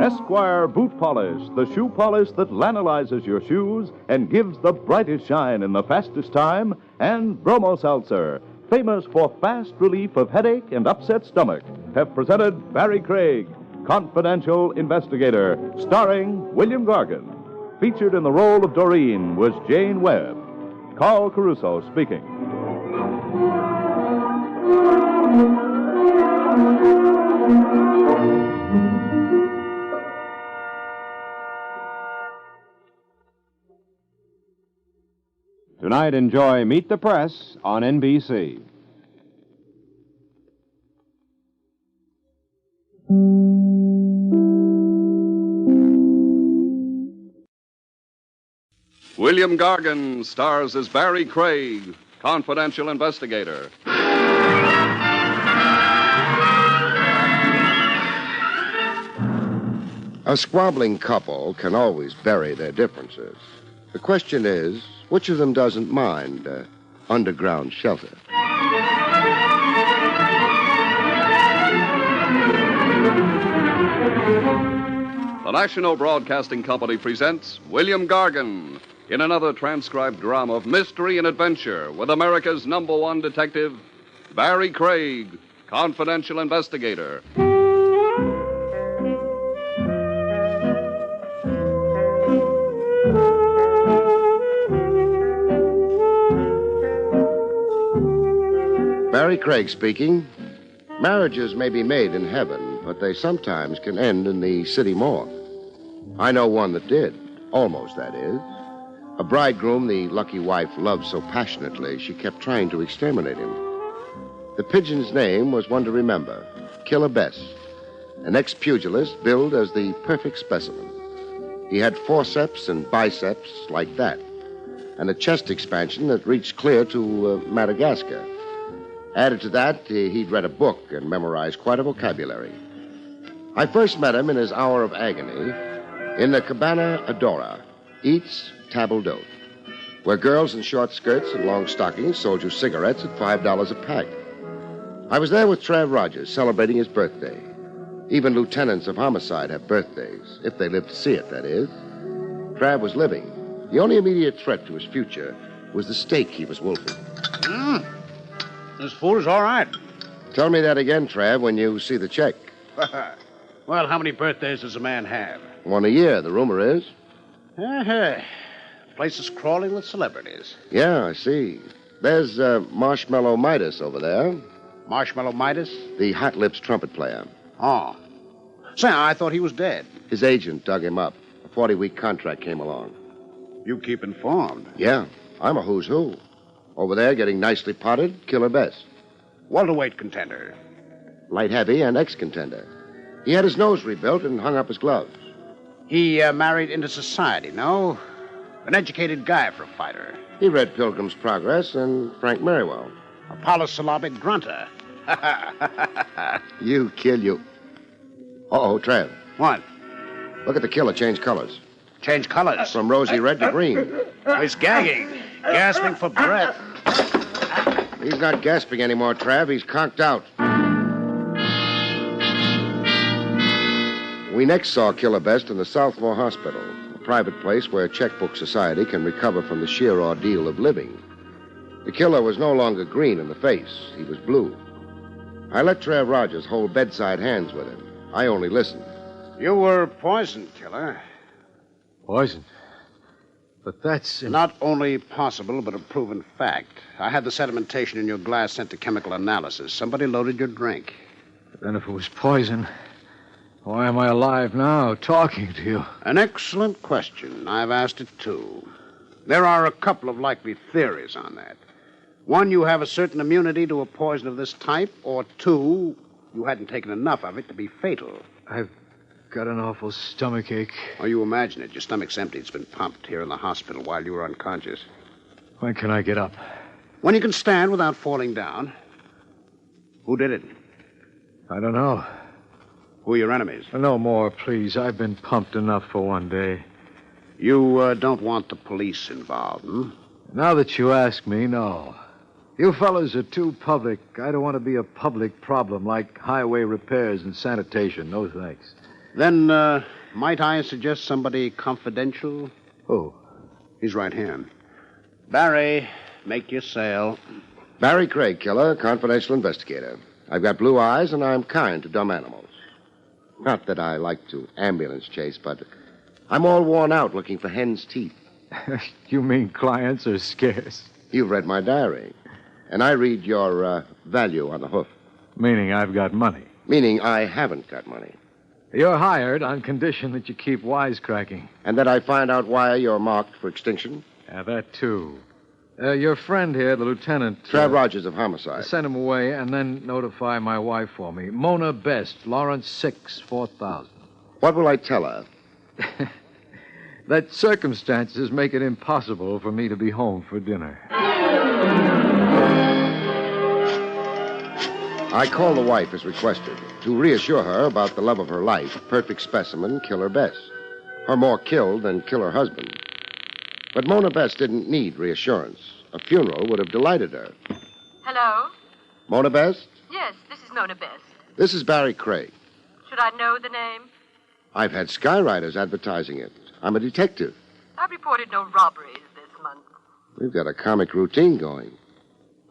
Esquire Boot Polish, the shoe polish that lanolizes your shoes and gives the brightest shine in the fastest time, and Bromo Seltzer, famous for fast relief of headache and upset stomach, have presented Barrie Craig, confidential investigator, starring William Gargan. Featured in the role of Doreen was Jane Webb. Carl Caruso speaking. Tonight, enjoy Meet the Press on NBC. William Gargan stars as Barrie Craig, confidential investigator. A squabbling couple can always bury their differences. The question is, which of them doesn't mind underground shelter? The National Broadcasting Company presents William Gargan in another transcribed drama of mystery and adventure with America's #1 detective, Barrie Craig, confidential investigator. Barrie Craig speaking. Marriages may be made in heaven, but they sometimes can end in the city morgue. I know one that did. Almost, that is. A bridegroom the lucky wife loved so passionately, she kept trying to exterminate him. The pigeon's name was one to remember, Killer Bess, an ex-pugilist billed as the perfect specimen. He had forceps and biceps like that, and a chest expansion that reached clear to Madagascar. Added to that, he'd read a book and memorized quite a vocabulary. I first met him in his hour of agony in the Cabana Adora, Eats Table d'Hote, where girls in short skirts and long stockings sold you cigarettes at $5 a pack. I was there with Trav Rogers celebrating his birthday. Even lieutenants of homicide have birthdays, if they live to see it, that is. Trav was living. The only immediate threat to his future was the steak he was wolfing. This food is all right. Tell me that again, Trav, when you see the check. Well, how many birthdays does a man have? One a year, the rumor is. The place is crawling with celebrities. Yeah, I see. There's Marshmallow Midas over there. Marshmallow Midas? The Hot Lips trumpet player. Oh. Say, I thought he was dead. His agent dug him up. A 40-week contract came along. You keep informed. Yeah, I'm a who's who. Over there, getting nicely potted, Killer Bess. Welterweight contender. Light heavy and ex-contender. He had his nose rebuilt and hung up his gloves. He married into society, no? An educated guy for a fighter. He read Pilgrim's Progress and Frank Merriwell. A polysyllabic grunter. You kill you. Uh-oh, Trav. What? Look at the killer change colors. Change colors? From rosy red to green. He's gagging. Gasping for breath. He's not gasping anymore, Trav. He's conked out. We next saw Killer Best in the Southmore Hospital, a private place where checkbook society can recover from the sheer ordeal of living. The killer was no longer green in the face. He was blue. I let Trav Rogers hold bedside hands with him. I only listened. You were poisoned, Killer. Poisoned? But that's... Not only possible, but a proven fact. I had the sedimentation in your glass sent to chemical analysis. Somebody loaded your drink. But then if it was poison, why am I alive now, talking to you? An excellent question. I've asked it, too. There are a couple of likely theories on that. One, you have a certain immunity to a poison of this type, or two, you hadn't taken enough of it to be fatal. I've got an awful stomachache. Oh, you imagine it. Your stomach's empty. It's been pumped here in the hospital while you were unconscious. When can I get up? When you can stand without falling down. Who did it? I don't know. Who are your enemies? No more, please. I've been pumped enough for one day. You don't want the police involved, hmm? Now that you ask me, no. You fellas are too public. I don't want to be a public problem like highway repairs and sanitation. No thanks. Then, might I suggest somebody confidential? Who? His right hand. Barrie, make your sale. Barrie Craig, killer, confidential investigator. I've got blue eyes, and I'm kind to dumb animals. Not that I like to ambulance chase, but I'm all worn out looking for hen's teeth. You mean clients are scarce? You've read my diary, and I read your value on the hoof. Meaning I've got money. Meaning I haven't got money. You're hired on condition that you keep wisecracking. And that I find out why you're marked for extinction? Yeah, that too. Your friend here, the lieutenant... Trav Rogers of Homicide. Send him away and then notify my wife for me. Mona Best, Lawrence 6, 4000. What will I tell her? That circumstances make it impossible for me to be home for dinner. I call the wife as requested to reassure her about the love of her life, perfect specimen, Killer Bess. Her more killed than killer husband. But Mona Bess didn't need reassurance. A funeral would have delighted her. Hello? Mona Bess? Yes, this is Mona Best. This is Barrie Craig. Should I know the name? I've had skywriters advertising it. I'm a detective. I've reported no robberies this month. We've got a comic routine going.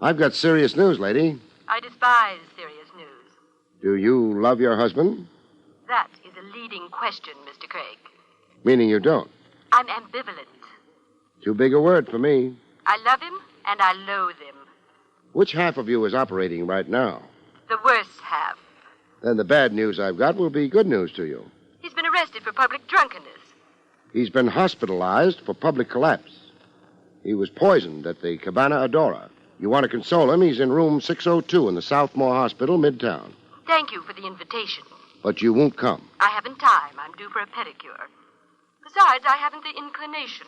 I've got serious news, lady. I despise serious news. Do you love your husband? That is a leading question, Mr. Craig. Meaning you don't. I'm ambivalent. Too big a word for me. I love him and I loathe him. Which half of you is operating right now? The worst half. Then the bad news I've got will be good news to you. He's been arrested for public drunkenness. He's been hospitalized for public collapse. He was poisoned at the Cabana Adora. You want to console him, he's in room 602 in the Southmore Hospital, Midtown. Thank you for the invitation. But you won't come. I haven't time. I'm due for a pedicure. Besides, I haven't the inclination.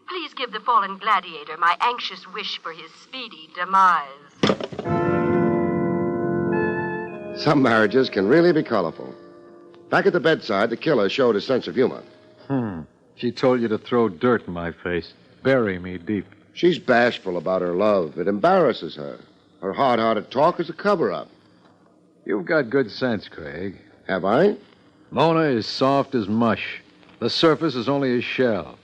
Please give the fallen gladiator my anxious wish for his speedy demise. Some marriages can really be colorful. Back at the bedside, the killer showed a sense of humor. She told you to throw dirt in my face. Bury me deep. She's bashful about her love. It embarrasses her. Her hard-hearted talk is a cover-up. You've got good sense, Craig. Have I? Mona is soft as mush. The surface is only a shell.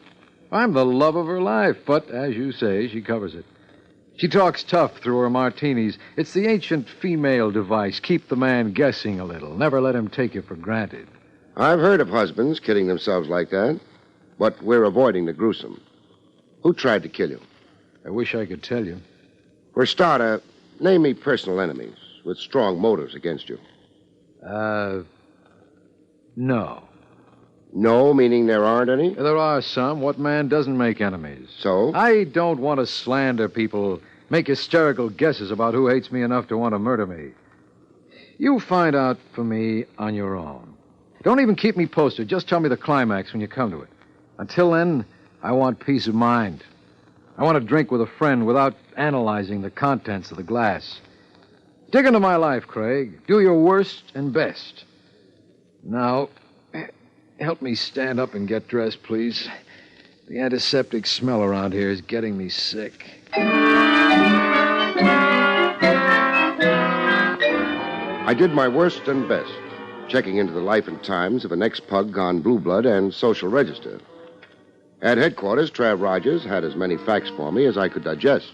I'm the love of her life, but, as you say, she covers it. She talks tough through her martinis. It's the ancient female device. Keep the man guessing a little. Never let him take you for granted. I've heard of husbands kidding themselves like that, but we're avoiding the gruesome. Who tried to kill you? I wish I could tell you. For a starter, name me personal enemies with strong motives against you. No. No, meaning there aren't any? There are some. What man doesn't make enemies? So? I don't want to slander people, make hysterical guesses about who hates me enough to want to murder me. You find out for me on your own. Don't even keep me posted. Just tell me the climax when you come to it. Until then, I want peace of mind. I want to drink with a friend without analyzing the contents of the glass. Dig into my life, Craig. Do your worst and best. Now, help me stand up and get dressed, please. The antiseptic smell around here is getting me sick. I did my worst and best, checking into the life and times of an ex-pug gone blue blood and social register. At headquarters, Trav Rogers had as many facts for me as I could digest.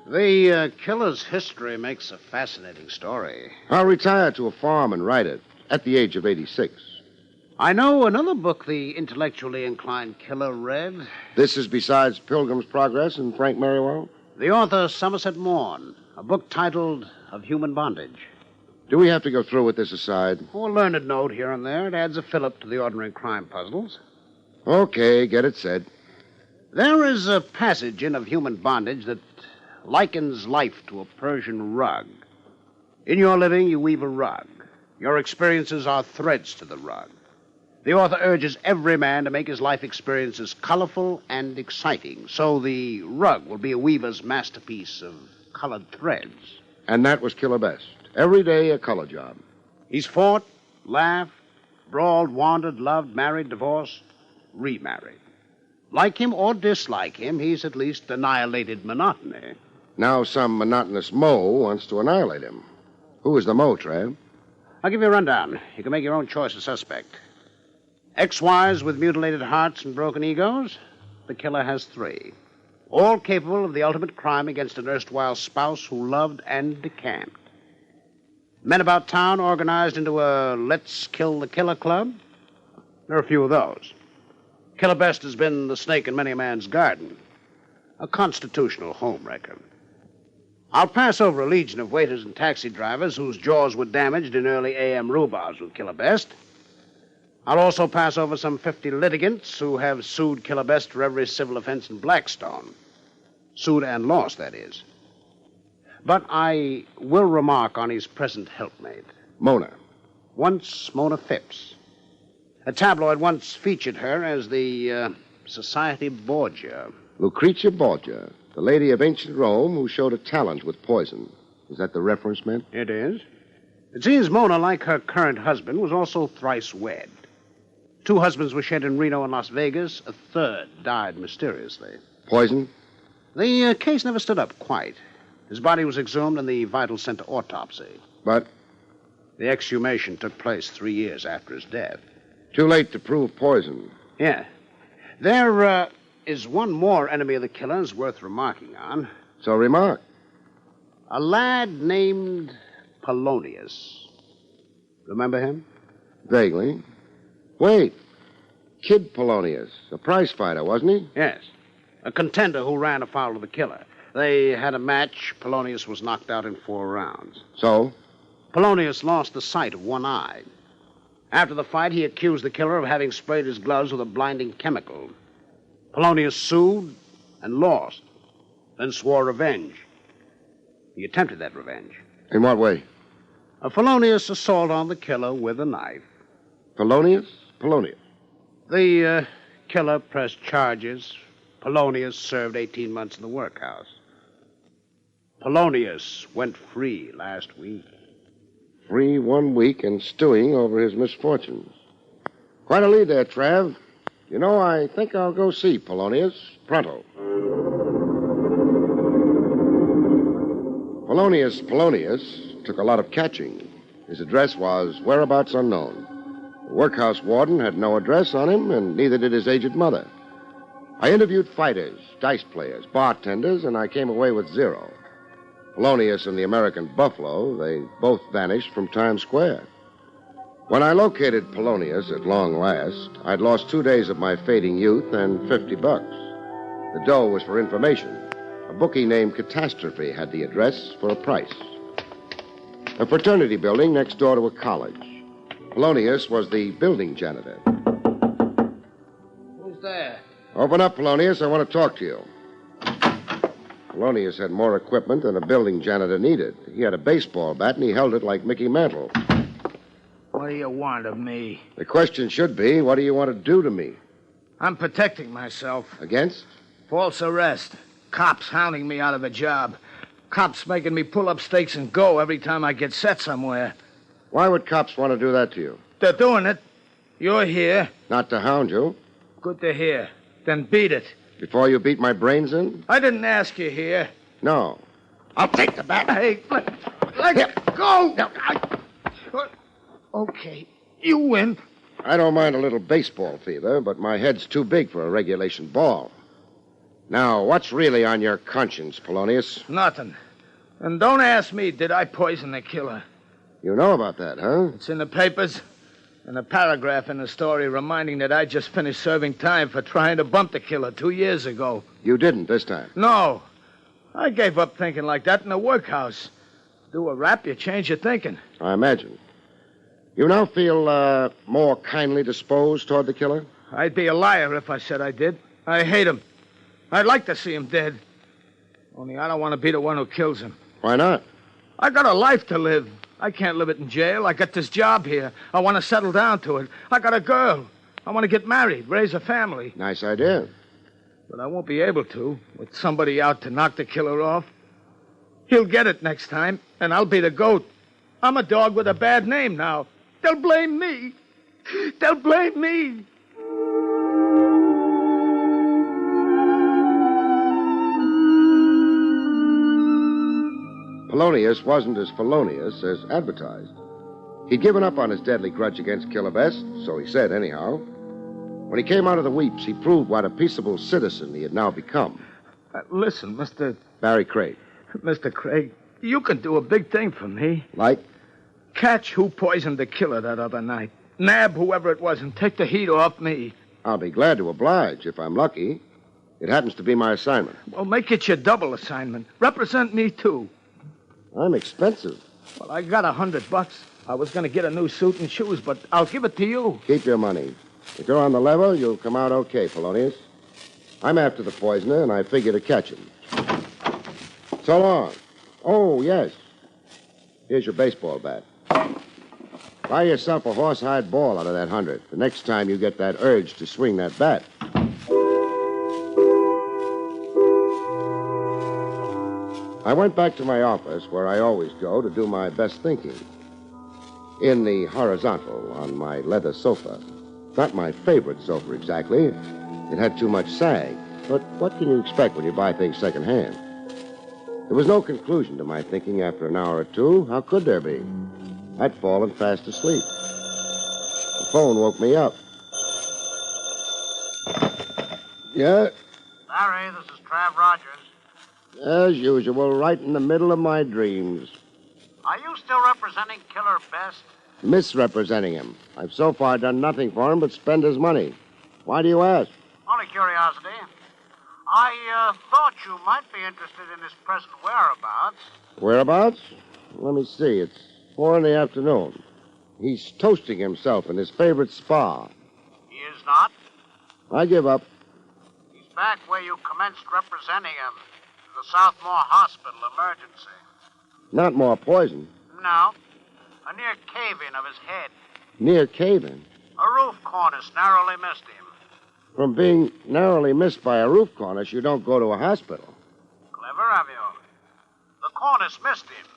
The killer's history makes a fascinating story. I'll retire to a farm and write it at the age of 86. I know another book the intellectually inclined killer read. This is besides Pilgrim's Progress and Frank Merriwell? The author, Somerset Maugham, a book titled Of Human Bondage. Do we have to go through with this aside? Oh, a learned note here and there. It adds a fillip to the ordinary crime puzzles. Okay, get it said. There is a passage in Of Human Bondage that likens life to a Persian rug. In your living, you weave a rug. Your experiences are threads to the rug. The author urges every man to make his life experiences colorful and exciting, so the rug will be a weaver's masterpiece of colored threads. And that was Killer Best. Every day a color job. He's fought, laughed, brawled, wandered, loved, married, divorced, remarried. Like him or dislike him, he's at least annihilated monotony. Now some monotonous Mo wants to annihilate him. Who is the Mo, Trav? I'll give you a rundown. You can make your own choice of suspect. Ex-wives with mutilated hearts and broken egos? The killer has 3. All capable of the ultimate crime against an erstwhile spouse who loved and decamped. Men about town organized into a Let's Kill the Killer club? There are a few of those. Killer Best has been the snake in many a man's garden. A constitutional homewrecker. I'll pass over a legion of waiters and taxi drivers whose jaws were damaged in early A.M. rhubarbs with Killer Best. I'll also pass over some 50 litigants who have sued Killer Best for every civil offense in Blackstone. Sued and lost, that is. But I will remark on his present helpmate. Mona. Once Mona Phipps. A tabloid once featured her as the Society Borgia. Lucretia Borgia, the lady of ancient Rome who showed a talent with poison. Is that the reference meant? It is. It seems Mona, like her current husband, was also thrice wed. 2 husbands were shed in Reno and Las Vegas. A third died mysteriously. Poison? The case never stood up quite. His body was exhumed and the vitals sent to autopsy. But? The exhumation took place 3 years after his death. Too late to prove poison. Yeah. There is one more enemy of the killer's worth remarking on. So remark. A lad named Polonius. Remember him? Vaguely. Wait. Kid Polonius. A prize fighter, wasn't he? Yes. A contender who ran afoul of the killer. They had a match. Polonius was knocked out in 4 rounds. So? Polonius lost the sight of one eye. After the fight, he accused the killer of having sprayed his gloves with a blinding chemical. Polonius sued and lost, then swore revenge. He attempted that revenge. In what way? A felonious assault on the killer with a knife. Polonius? Polonius. The killer pressed charges. Polonius served 18 months in the workhouse. Polonius went free last week. Free 1 week and stewing over his misfortunes. Quite a lead there, Trav. You know, I think I'll go see Polonius pronto. Polonius took a lot of catching. His address was whereabouts unknown. The workhouse warden had no address on him, and neither did his aged mother. I interviewed fighters, dice players, bartenders, and I came away with 0. Polonius and the American Buffalo, they both vanished from Times Square. When I located Polonius at long last, I'd lost 2 days of my fading youth and $50. The dough was for information. A bookie named Catastrophe had the address for a price. A fraternity building next door to a college. Polonius was the building janitor. Who's there? Open up, Polonius. I want to talk to you. Polonius had more equipment than a building janitor needed. He had a baseball bat, and he held it like Mickey Mantle. What do you want of me? The question should be, what do you want to do to me? I'm protecting myself. Against? False arrest. Cops hounding me out of a job. Cops making me pull up stakes and go every time I get set somewhere. Why would cops want to do that to you? They're doing it. You're here. Not to hound you. Good to hear. Then beat it. Before you beat my brains in? I didn't ask you here. No. I'll take the bat. Hey, let go. Okay, you win. I don't mind a little baseball fever, but my head's too big for a regulation ball. Now, what's really on your conscience, Polonius? Nothing. And don't ask me, did I poison the killer? You know about that, huh? It's in the papers. And a paragraph in the story reminding that I just finished serving time for trying to bump the killer 2 years ago. You didn't this time? No. I gave up thinking like that in the workhouse. Do a rap, you change your thinking. I imagine. You now feel more kindly disposed toward the killer? I'd be a liar if I said I did. I hate him. I'd like to see him dead. Only I don't want to be the one who kills him. Why not? I got a life to live. I can't live it in jail. I got this job here. I want to settle down to it. I got a girl. I want to get married, raise a family. Nice idea. But I won't be able to, with somebody out to knock the killer off. He'll get it next time, and I'll be the goat. I'm a dog with a bad name now. They'll blame me. They'll blame me. Polonius wasn't as felonious as advertised. He'd given up on his deadly grudge against Killer Best, so he said anyhow. When he came out of the weeps, he proved what a peaceable citizen he had now become. Listen, Mr. Barrie Craig. Mr. Craig, you can do a big thing for me. Like? Catch who poisoned the killer that other night. Nab whoever it was and take the heat off me. I'll be glad to oblige if I'm lucky. It happens to be my assignment. Well, make it your double assignment. Represent me, too. I'm expensive. Well, I got $100. I was going to get a new suit and shoes, but I'll give it to you. Keep your money. If you're on the level, you'll come out okay, Polonius. I'm after the poisoner, and I figure to catch him. So long. Oh, yes. Here's your baseball bat. Buy yourself a horsehide ball out of that 100 the next time you get that urge to swing that bat. I went back to my office, where I always go to do my best thinking. In the horizontal, on my leather sofa. Not my favorite sofa, exactly. It had too much sag. But what can you expect when you buy things secondhand? There was no conclusion to my thinking after an hour or two. How could there be? I'd fallen fast asleep. The phone woke me up. Yeah? Barry, this is Trav Rogers. As usual, right in the middle of my dreams. Are you still representing Killer Best? Misrepresenting him. I've so far done nothing for him but spend his money. Why do you ask? Only curiosity. I thought you might be interested in his present whereabouts. Whereabouts? Let me see. It's 4 in the afternoon. He's toasting himself in his favorite spa. He is not? I give up. He's back where you commenced representing him. In the Southmore Hospital emergency. Not more poison. No. A near cave-in of his head. Near cave-in? A roof cornice narrowly missed him. From being narrowly missed by a roof cornice, you don't go to a hospital. Clever of you. The cornice missed him,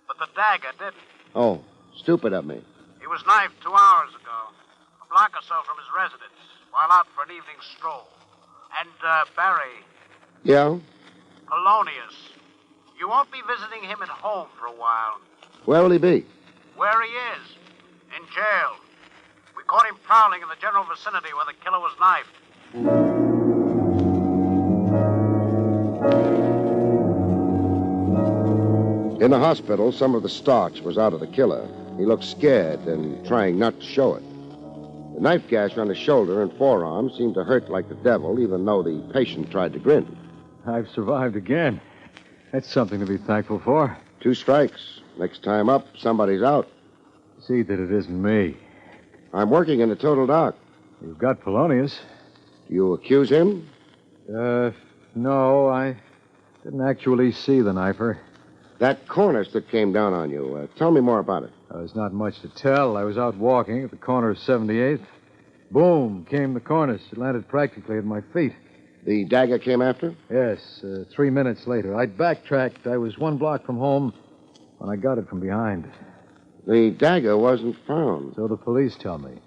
but the dagger didn't. Oh, stupid of me. He was knifed 2 hours ago, a block or so from his residence, while out for an evening stroll. And, Barry. Yeah? Polonius. You won't be visiting him at home for a while. Where will he be? Where he is. In jail. We caught him prowling in the general vicinity where the killer was knifed. In the hospital, some of the starch was out of the killer. He looked scared and trying not to show it. The knife gash on his shoulder and forearm seemed to hurt like the devil, even though the patient tried to grin. I've survived again. That's something to be thankful for. 2 strikes. Next time up, somebody's out. See that it isn't me. I'm working in the total dark. You've got Polonius. Do you accuse him? No, I didn't actually see the knifer. That cornice that came down on you. Tell me more about it. There's not much to tell. I was out walking at the corner of 78th. Boom, came the cornice. It landed practically at my feet. The dagger came after? Yes, 3 minutes later. I backtracked. I was 1 block from home when I got it from behind. The dagger wasn't found. So the police tell me.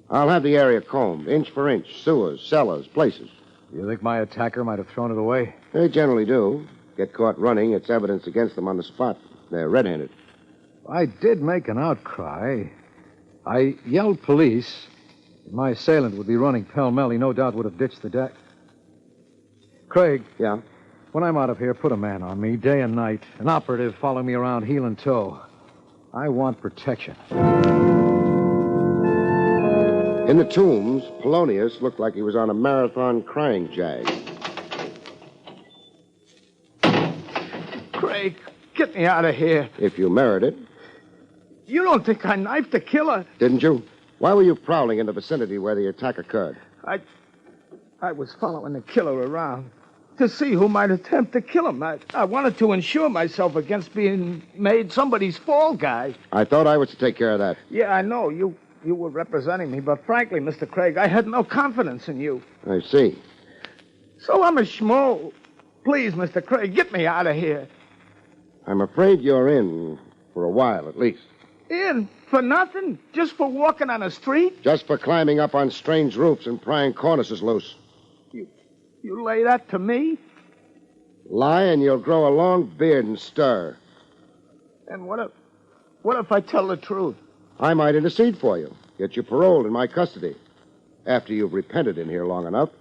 I'll have the area combed, inch for inch, sewers, cellars, places. You think my attacker might have thrown it away? They generally do. Get caught running, it's evidence against them on the spot. They're red-handed. I did make an outcry. I yelled police. If my assailant would be running pell-mell, he no doubt would have ditched the deck. Craig. Yeah? When I'm out of here, put a man on me, day and night. An operative following me around heel and toe. I want protection. In the tombs, Polonius looked like he was on a marathon crying jag. Craig, get me out of here. If you merit it. You don't think I knifed the killer? Didn't you? Why were you prowling in the vicinity where the attack occurred? I was following the killer around to see who might attempt to kill him. I wanted to insure myself against being made somebody's fall guy. I thought I was to take care of that. Yeah, I know. You were representing me, but frankly, Mr. Craig, I had no confidence in you. I see. So I'm a schmo. Please, Mr. Craig, get me out of here. I'm afraid you're in for a while, at least. In? For nothing? Just for walking on a street? Just for climbing up on strange roofs and prying cornices loose. You lay that to me? Lie and you'll grow a long beard and stir. And what if I tell the truth? I might intercede for you. Get you paroled in my custody. After you've repented in here long enough.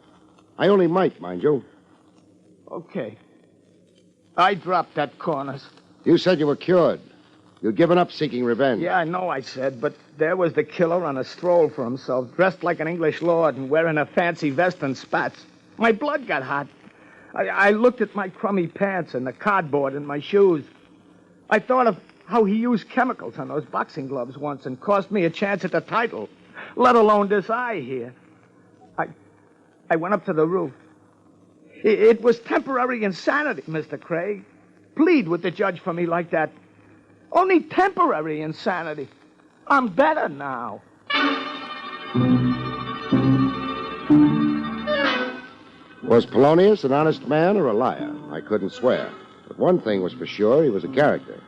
I only might, mind you. Okay. I dropped that cornice. You said you were cured. You'd given up seeking revenge. Yeah, I know I said, but there was the killer on a stroll for himself, dressed like an English lord and wearing a fancy vest and spats. My blood got hot. I looked at my crummy pants and the cardboard in my shoes. I thought of how he used chemicals on those boxing gloves once and cost me a chance at the title, let alone this eye here. I went up to the roof. It was temporary insanity, Mr. Craig. Plead with the judge for me like that. Only temporary insanity. I'm better now. Was Polonius an honest man or a liar? I couldn't swear. But one thing was for sure, he was a character.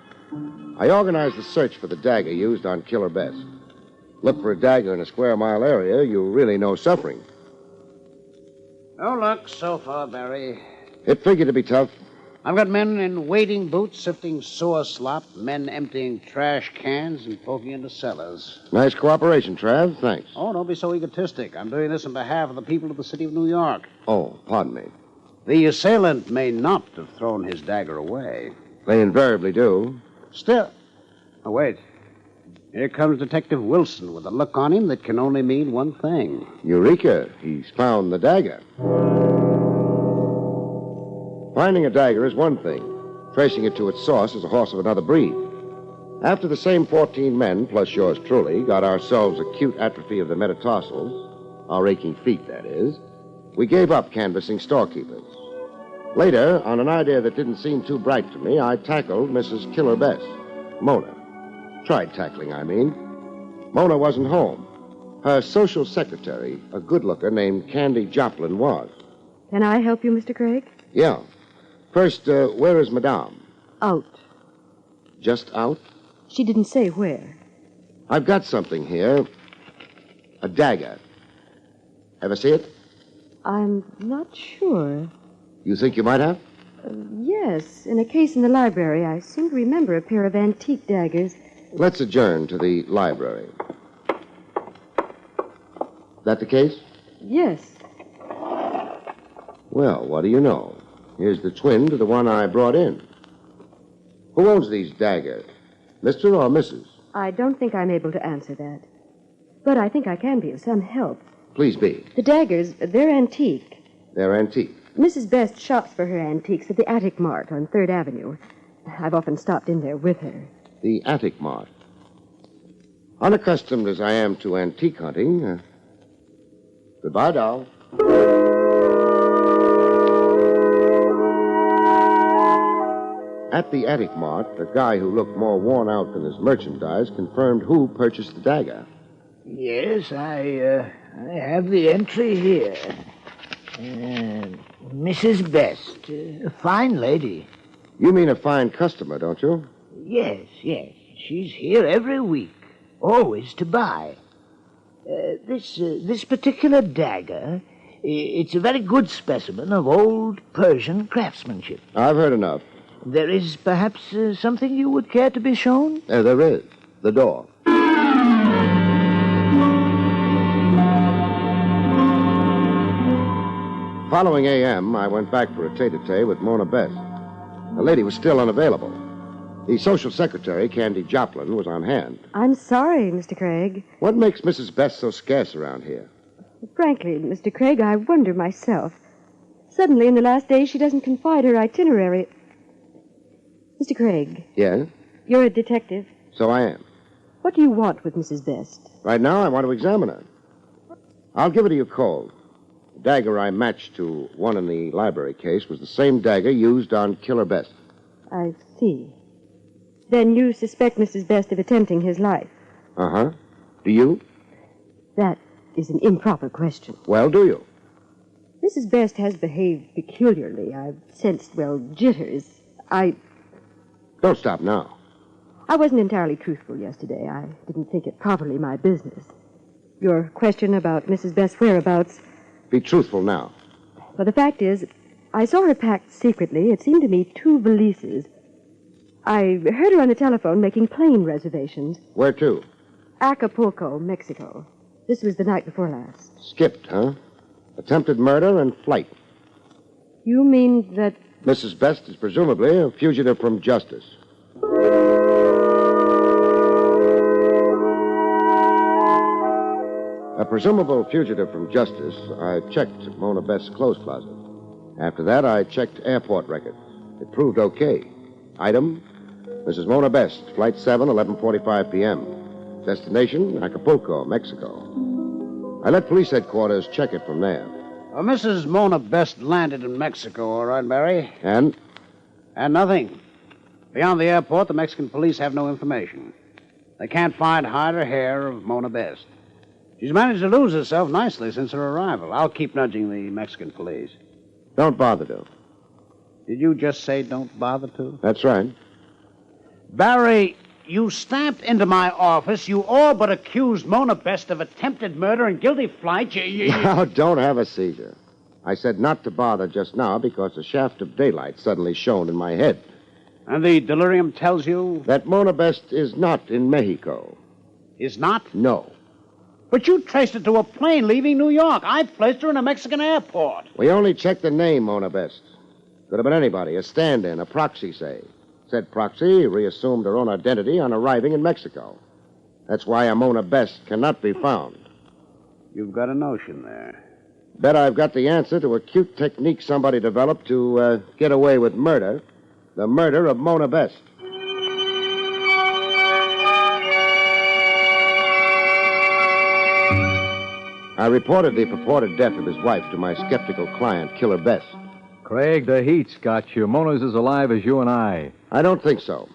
I organized the search for the dagger used on Killer Best. Look for a dagger in a square-mile area, you really know suffering. No luck so far, Barry. It figured to be tough. I've got men in wading boots sifting sewer slop, men emptying trash cans and poking into cellars. Nice cooperation, Trav. Thanks. Oh, don't be so egotistic. I'm doing this on behalf of the people of the city of New York. Oh, pardon me. The assailant may not have thrown his dagger away. They invariably do. Still. Oh, wait. Here comes Detective Wilson with a look on him that can only mean one thing. Eureka. He's found the dagger. Finding a dagger is one thing. Tracing it to its source is a horse of another breed. After the same 14 men, plus yours truly, got ourselves acute atrophy of the metatarsals, our aching feet, that is, we gave up canvassing storekeepers. Later, on an idea that didn't seem too bright to me, I tackled Mrs. Killer Best, Mona. Tried tackling, I mean. Mona wasn't home. Her social secretary, a good-looker named Candy Joplin, was. Can I help you, Mr. Craig? Yeah. First, where is Madame? Out. Just out? She didn't say where. I've got something here. A dagger. Ever see it? I'm not sure. You think you might have? Yes, in a case in the library, I seem to remember a pair of antique daggers. Let's adjourn to the library. That the case? Yes. Well, what do you know? Here's the twin to the one I brought in. Who owns these daggers? Mr. or Mrs.? I don't think I'm able to answer that. But I think I can be of some help. Please be. The daggers, they're antique. They're antique. Mrs. Best shops for her antiques at the Attic Mart on 3rd Avenue. I've often stopped in there with her. The Attic Mart. Unaccustomed as I am to antique hunting. Goodbye, doll. At the Attic Mart, a guy who looked more worn out than his merchandise confirmed who purchased the dagger. Yes, I have the entry here. Mrs. Best, a fine lady. You mean a fine customer, don't you? Yes. She's here every week, always to buy. This particular dagger, it's a very good specimen of old Persian craftsmanship. I've heard enough. There is perhaps something you would care to be shown? There is. The door. Following A.M., I went back for a tete-a-tete with Mona Best. The lady was still unavailable. The social secretary, Candy Joplin, was on hand. I'm sorry, Mr. Craig. What makes Mrs. Best so scarce around here? Frankly, Mr. Craig, I wonder myself. Suddenly, in the last days, she doesn't confide her itinerary. Mr. Craig. Yes? You're a detective. So I am. What do you want with Mrs. Best? Right now, I want to examine her. I'll give it to you cold. The dagger I matched to one in the library case was the same dagger used on Killer Best. I see. Then you suspect Mrs. Best of attempting his life? Uh-huh. Do you? That is an improper question. Well, do you? Mrs. Best has behaved peculiarly. I've sensed, jitters. Don't stop now. I wasn't entirely truthful yesterday. I didn't think it properly my business. Your question about Mrs. Best's whereabouts... Be truthful now. Well, the fact is, I saw her packed secretly. It seemed to me 2 valises. I heard her on the telephone making plane reservations. Where to? Acapulco, Mexico. This was the night before last. Skipped, huh? Attempted murder and flight. You mean that... Mrs. Best is presumably a fugitive from justice. A presumable fugitive from justice, I checked Mona Best's clothes closet. After that, I checked airport records. It proved okay. Item, Mrs. Mona Best, Flight 7, 11:45 p.m. Destination, Acapulco, Mexico. I let police headquarters check it from there. Mrs. Mona Best landed in Mexico, all right, Barry? And? And nothing. Beyond the airport, the Mexican police have no information. They can't find hide or hair of Mona Best. She's managed to lose herself nicely since her arrival. I'll keep nudging the Mexican police. Don't bother to. Did you just say don't bother to? That's right. Barry, you stamped into my office. You all but accused Mona Best of attempted murder and guilty flight. Now, don't have a seizure. I said not to bother just now because a shaft of daylight suddenly shone in my head. And the delirium tells you? That Mona Best is not in Mexico. Is not? No. But you traced her to a plane leaving New York. I placed her in a Mexican airport. We only checked the name, Mona Best. Could have been anybody, a stand-in, a proxy, say. Said proxy reassumed her own identity on arriving in Mexico. That's why a Mona Best cannot be found. You've got a notion there. Bet I've got the answer to a cute technique somebody developed to get away with murder. The murder of Mona Best. I reported the purported death of his wife to my skeptical client, Killer Best. Craig, the heat's got you. Mona's as alive as you and I. I don't think so.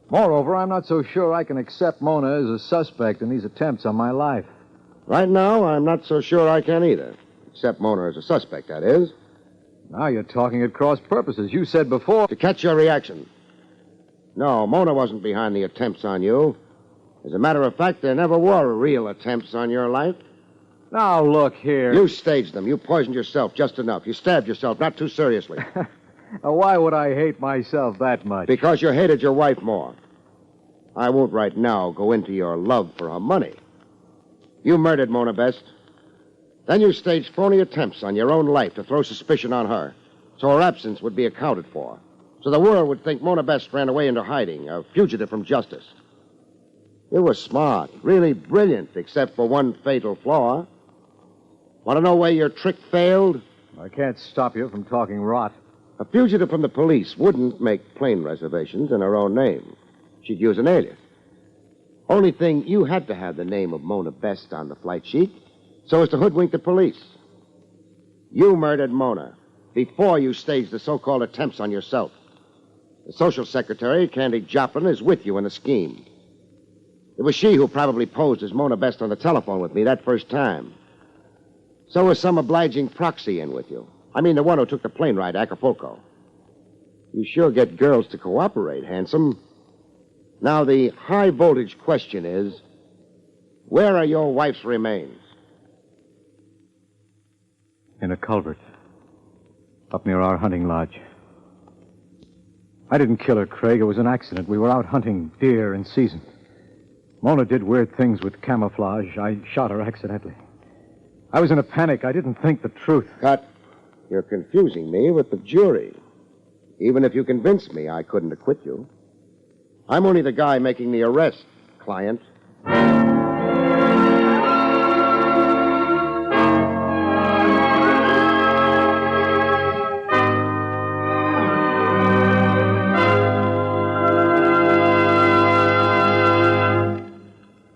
Moreover, I'm not so sure I can accept Mona as a suspect in these attempts on my life. Right now, I'm not so sure I can either. Accept Mona as a suspect, that is. Now you're talking at cross purposes. You said before... To catch your reaction. No, Mona wasn't behind the attempts on you. As a matter of fact, there never were real attempts on your life. Now, look here. You staged them. You poisoned yourself just enough. You stabbed yourself, not too seriously. Now, why would I hate myself that much? Because you hated your wife more. I won't right now go into your love for her money. You murdered Mona Best. Then you staged phony attempts on your own life to throw suspicion on her, so her absence would be accounted for. So the world would think Mona Best ran away into hiding, a fugitive from justice. You were smart, really brilliant, except for one fatal flaw. Want to know where your trick failed? I can't stop you from talking rot. A fugitive from the police wouldn't make plane reservations in her own name. She'd use an alias. Only thing, you had to have the name of Mona Best on the flight sheet so as to hoodwink the police. You murdered Mona before you staged the so-called attempts on yourself. The social secretary, Candy Joplin, is with you in the scheme. It was she who probably posed as Mona Best on the telephone with me that first time. So was some obliging proxy in with you. I mean, the one who took the plane ride to Acapulco. You sure get girls to cooperate, handsome. Now, the high-voltage question is, where are your wife's remains? In a culvert. Up near our hunting lodge. I didn't kill her, Craig. It was an accident. We were out hunting deer in season. Mona did weird things with camouflage. I shot her accidentally. I was in a panic. I didn't think the truth. Cut. You're confusing me with the jury. Even if you convinced me, I couldn't acquit you. I'm only the guy making the arrest, client.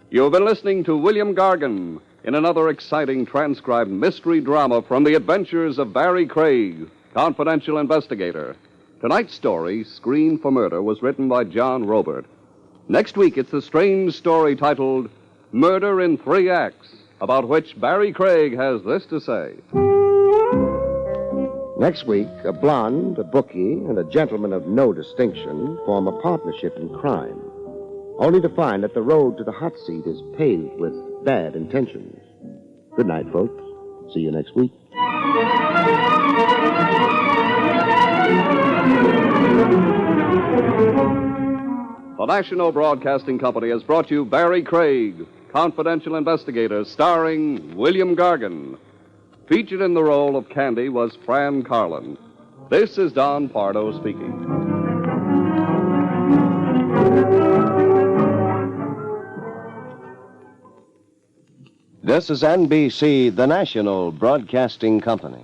You've been listening to William Gargan in another exciting transcribed mystery drama from the adventures of Barrie Craig, confidential investigator. Tonight's story, Screen for Murder, was written by John Robert. Next week, it's the strange story titled Murder in 3 Acts, about which Barrie Craig has this to say. Next week, a blonde, a bookie, and a gentleman of no distinction form a partnership in crime, only to find that the road to the hot seat is paved with bad intentions. Good night, folks. See you next week. The National Broadcasting Company has brought you Barrie Craig, confidential investigator, starring William Gargan. Featured in the role of Candy was Fran Carlin. This is Don Pardo speaking. This is NBC, the National Broadcasting Company.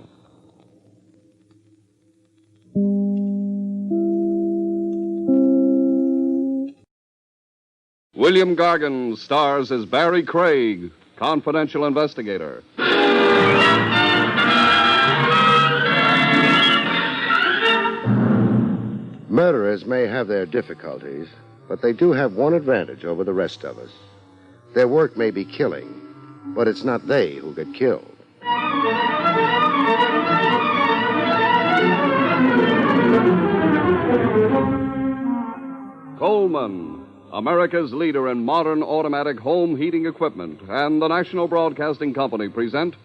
William Gargan stars as Barrie Craig, confidential investigator. Murderers may have their difficulties, but they do have one advantage over the rest of us. Their work may be killing, but it's not they who get killed. Coleman, America's leader in modern automatic home heating equipment, and the National Broadcasting Company present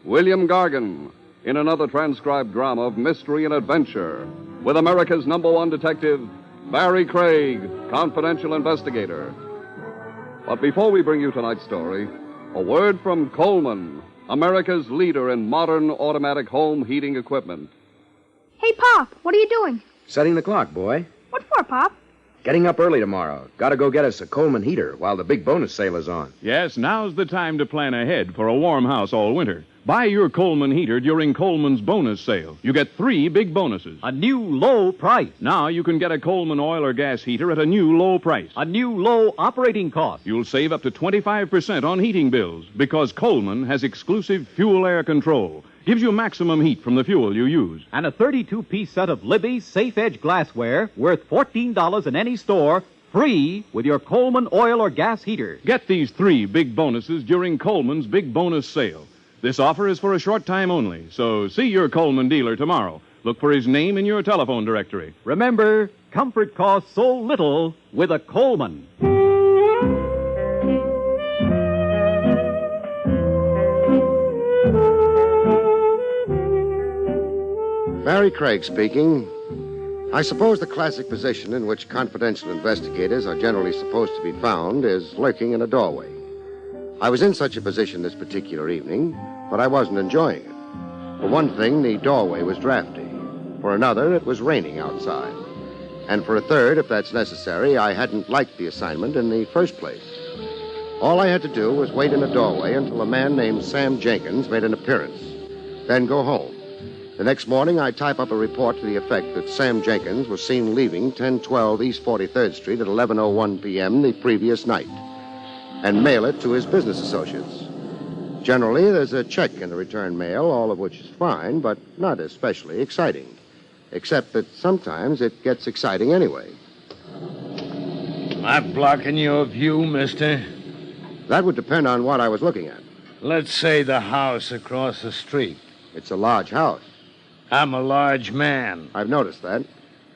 William Gargan in another transcribed drama of mystery and adventure with America's #1 detective, Barrie Craig, confidential investigator. But before we bring you tonight's story, a word from Coleman, America's leader in modern automatic home heating equipment. Hey, Pop, what are you doing? Setting the clock, boy. What for, Pop? Getting up early tomorrow. Gotta go get us a Coleman heater while the big bonus sale is on. Yes, now's the time to plan ahead for a warm house all winter. Buy your Coleman heater during Coleman's bonus sale. You get 3 big bonuses. A new low price. Now you can get a Coleman oil or gas heater at a new low price. A new low operating cost. You'll save up to 25% on heating bills because Coleman has exclusive fuel air control. Gives you maximum heat from the fuel you use. And a 32-piece set of Libby Safe Edge glassware worth $14 in any store, free with your Coleman oil or gas heater. Get these 3 big bonuses during Coleman's big bonus sale. This offer is for a short time only, so see your Coleman dealer tomorrow. Look for his name in your telephone directory. Remember, comfort costs so little with a Coleman. Barrie Craig speaking. I suppose the classic position in which confidential investigators are generally supposed to be found is lurking in a doorway. I was in such a position this particular evening, but I wasn't enjoying it. For one thing, the doorway was drafty. For another, it was raining outside. And for a third, if that's necessary, I hadn't liked the assignment in the first place. All I had to do was wait in a doorway until a man named Sam Jenkins made an appearance, then go home. The next morning, I type up a report to the effect that Sam Jenkins was seen leaving 1012 East 43rd Street at 11:01 p.m. the previous night, and mail it to his business associates. Generally, there's a check in the return mail, all of which is fine, but not especially exciting, except that sometimes it gets exciting anyway. Am I blocking your view, mister? That would depend on what I was looking at. Let's say the house across the street. It's a large house. I'm a large man. I've noticed that.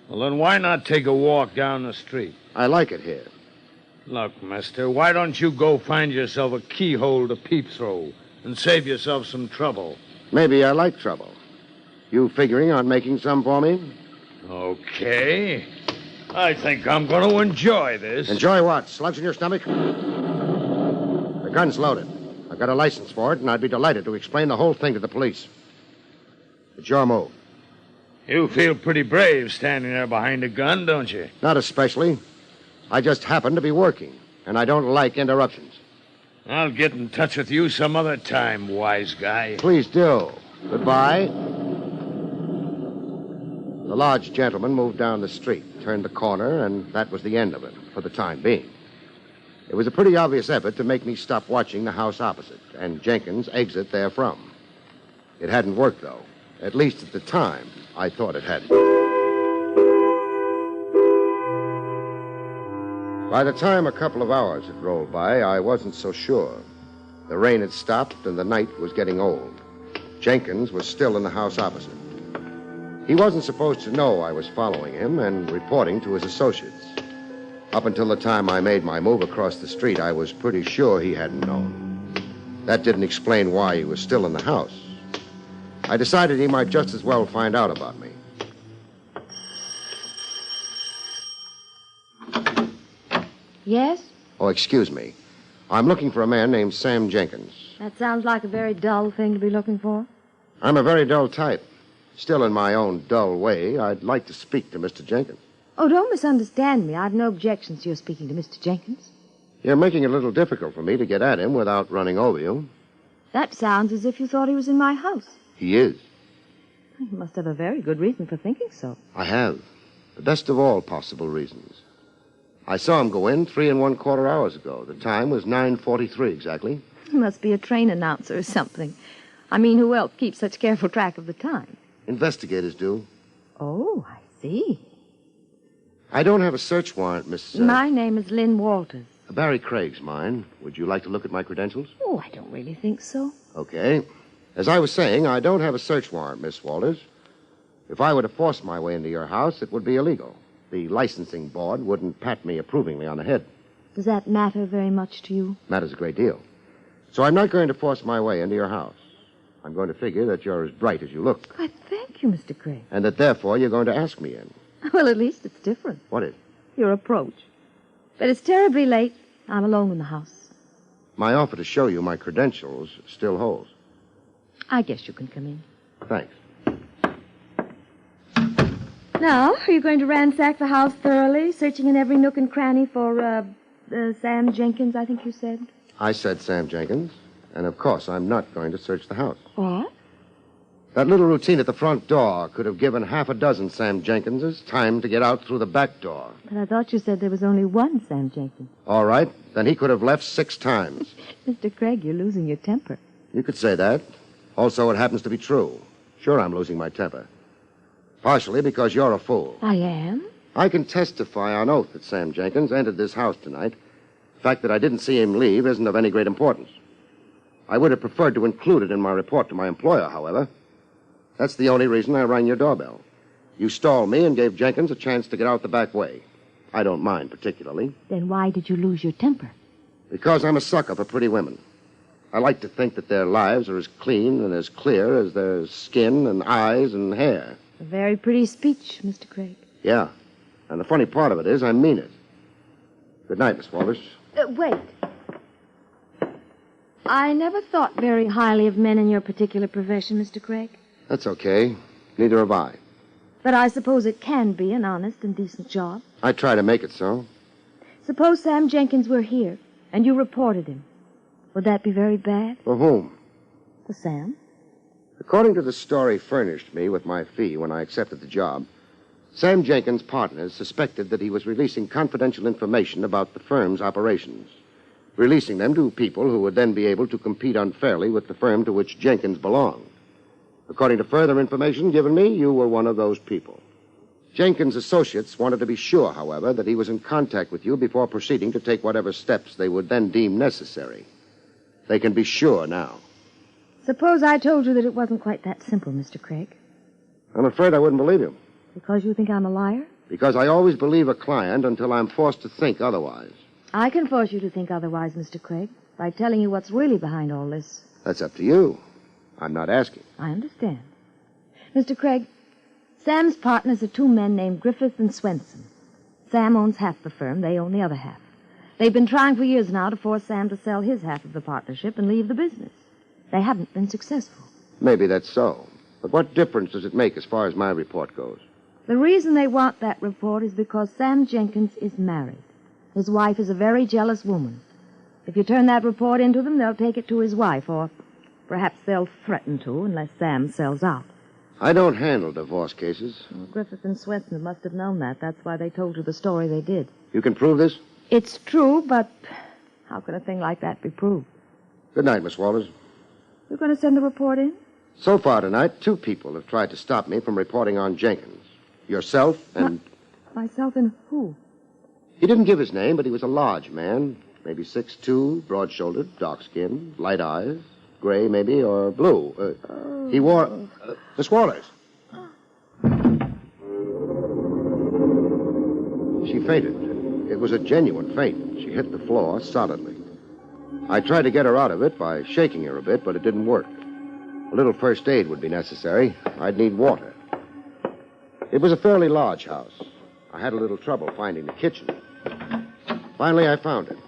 Well, then why not take a walk down the street? I like it here. Look, mister, why don't you go find yourself a keyhole to peep through and save yourself some trouble? Maybe I like trouble. You figuring on making some for me? Okay. I think I'm going to enjoy this. Enjoy what? Slugs in your stomach? The gun's loaded. I've got a license for it, and I'd be delighted to explain the whole thing to the police. It's your move. You feel pretty brave standing there behind a gun, don't you? Not especially. I just happen to be working, and I don't like interruptions. I'll get in touch with you some other time, wise guy. Please do. Goodbye. The large gentleman moved down the street, turned the corner, and that was the end of it, for the time being. It was a pretty obvious effort to make me stop watching the house opposite, and Jenkins exit therefrom. It hadn't worked, though. At least at the time, I thought it hadn't. By the time a couple of hours had rolled by, I wasn't so sure. The rain had stopped, and the night was getting old. Jenkins was still in the house opposite. He wasn't supposed to know I was following him and reporting to his associates. Up until the time I made my move across the street, I was pretty sure he hadn't known. That didn't explain why he was still in the house. I decided he might just as well find out about me. Yes? Oh, excuse me. I'm looking for a man named Sam Jenkins. That sounds like a very dull thing to be looking for. I'm a very dull type. Still, in my own dull way, I'd like to speak to Mr. Jenkins. Oh, don't misunderstand me. I've no objections to your speaking to Mr. Jenkins. You're making it a little difficult for me to get at him without running over you. That sounds as if you thought he was in my house. He is. You must have a very good reason for thinking so. I have. The best of all possible reasons. I saw him go in 3 1/4 hours ago. The time was 9:43 exactly. He must be a train announcer or something. I mean, who else keeps such careful track of the time? Investigators do. Oh, I see. I don't have a search warrant, Miss... My name is Lynn Walters. Barrie Craig's mine. Would you like to look at my credentials? Oh, I don't really think so. Okay. As I was saying, I don't have a search warrant, Miss Walters. If I were to force my way into your house, it would be illegal. The licensing board wouldn't pat me approvingly on the head. Does that matter very much to you? Matters a great deal. So I'm not going to force my way into your house. I'm going to figure that you're as bright as you look. Why, thank you, Mr. Craig. And that therefore you're going to ask me in. Well, at least it's different. What is? Your approach. But it's terribly late. I'm alone in the house. My offer to show you my credentials still holds. I guess you can come in. Thanks. Now, are you going to ransack the house thoroughly, searching in every nook and cranny for, Sam Jenkins, I think you said? I said Sam Jenkins. And, of course, I'm not going to search the house. What? That little routine at the front door could have given half a dozen Sam Jenkinses time to get out through the back door. But I thought you said there was only one Sam Jenkins. All right. Then he could have left 6 times. Mr. Craig, you're losing your temper. You could say that. Also, it happens to be true. Sure, I'm losing my temper. Partially because you're a fool. I am? I can testify on oath that Sam Jenkins entered this house tonight. The fact that I didn't see him leave isn't of any great importance. I would have preferred to include it in my report to my employer, however. That's the only reason I rang your doorbell. You stalled me and gave Jenkins a chance to get out the back way. I don't mind particularly. Then why did you lose your temper? Because I'm a sucker for pretty women. I like to think that their lives are as clean and as clear as their skin and eyes and hair. A very pretty speech, Mr. Craig. Yeah. And the funny part of it is I mean it. Good night, Miss Walters. Wait. I never thought very highly of men in your particular profession, Mr. Craig. That's okay. Neither have I. But I suppose it can be an honest and decent job. I try to make it so. Suppose Sam Jenkins were here, and you reported him. Would that be very bad? For whom? For Sam. According to the story furnished me with my fee when I accepted the job, Sam Jenkins' partners suspected that he was releasing confidential information about the firm's operations, releasing them to people who would then be able to compete unfairly with the firm to which Jenkins belonged. According to further information given me, you were one of those people. Jenkins' associates wanted to be sure, however, that he was in contact with you before proceeding to take whatever steps they would then deem necessary. They can be sure now. Suppose I told you that it wasn't quite that simple, Mr. Craig. I'm afraid I wouldn't believe you. Because you think I'm a liar? Because I always believe a client until I'm forced to think otherwise. I can force you to think otherwise, Mr. Craig, by telling you what's really behind all this. That's up to you. I'm not asking. I understand. Mr. Craig, Sam's partners are 2 men named Griffith and Swenson. Sam owns half the firm. They own the other half. They've been trying for years now to force Sam to sell his half of the partnership and leave the business. They haven't been successful. Maybe that's so. But what difference does it make as far as my report goes? The reason they want that report is because Sam Jenkins is married. His wife is a very jealous woman. If you turn that report into them, they'll take it to his wife, or perhaps they'll threaten to, unless Sam sells out. I don't handle divorce cases. Well, Griffith and Swenson must have known that. That's why they told you the story they did. You can prove this? It's true, but how can a thing like that be proved? Good night, Miss Walters. You're going to send the report in? So far tonight, 2 people have tried to stop me from reporting on Jenkins. Yourself and... Myself and who? He didn't give his name, but he was a large man. Maybe 6'2", broad-shouldered, dark-skinned, light eyes, gray maybe, or blue. He wore... Miss Walters. She fainted. It was a genuine faint. She hit the floor solidly. I tried to get her out of it by shaking her a bit, but it didn't work. A little first aid would be necessary. I'd need water. It was a fairly large house. I had a little trouble finding the kitchen. Finally, I found it.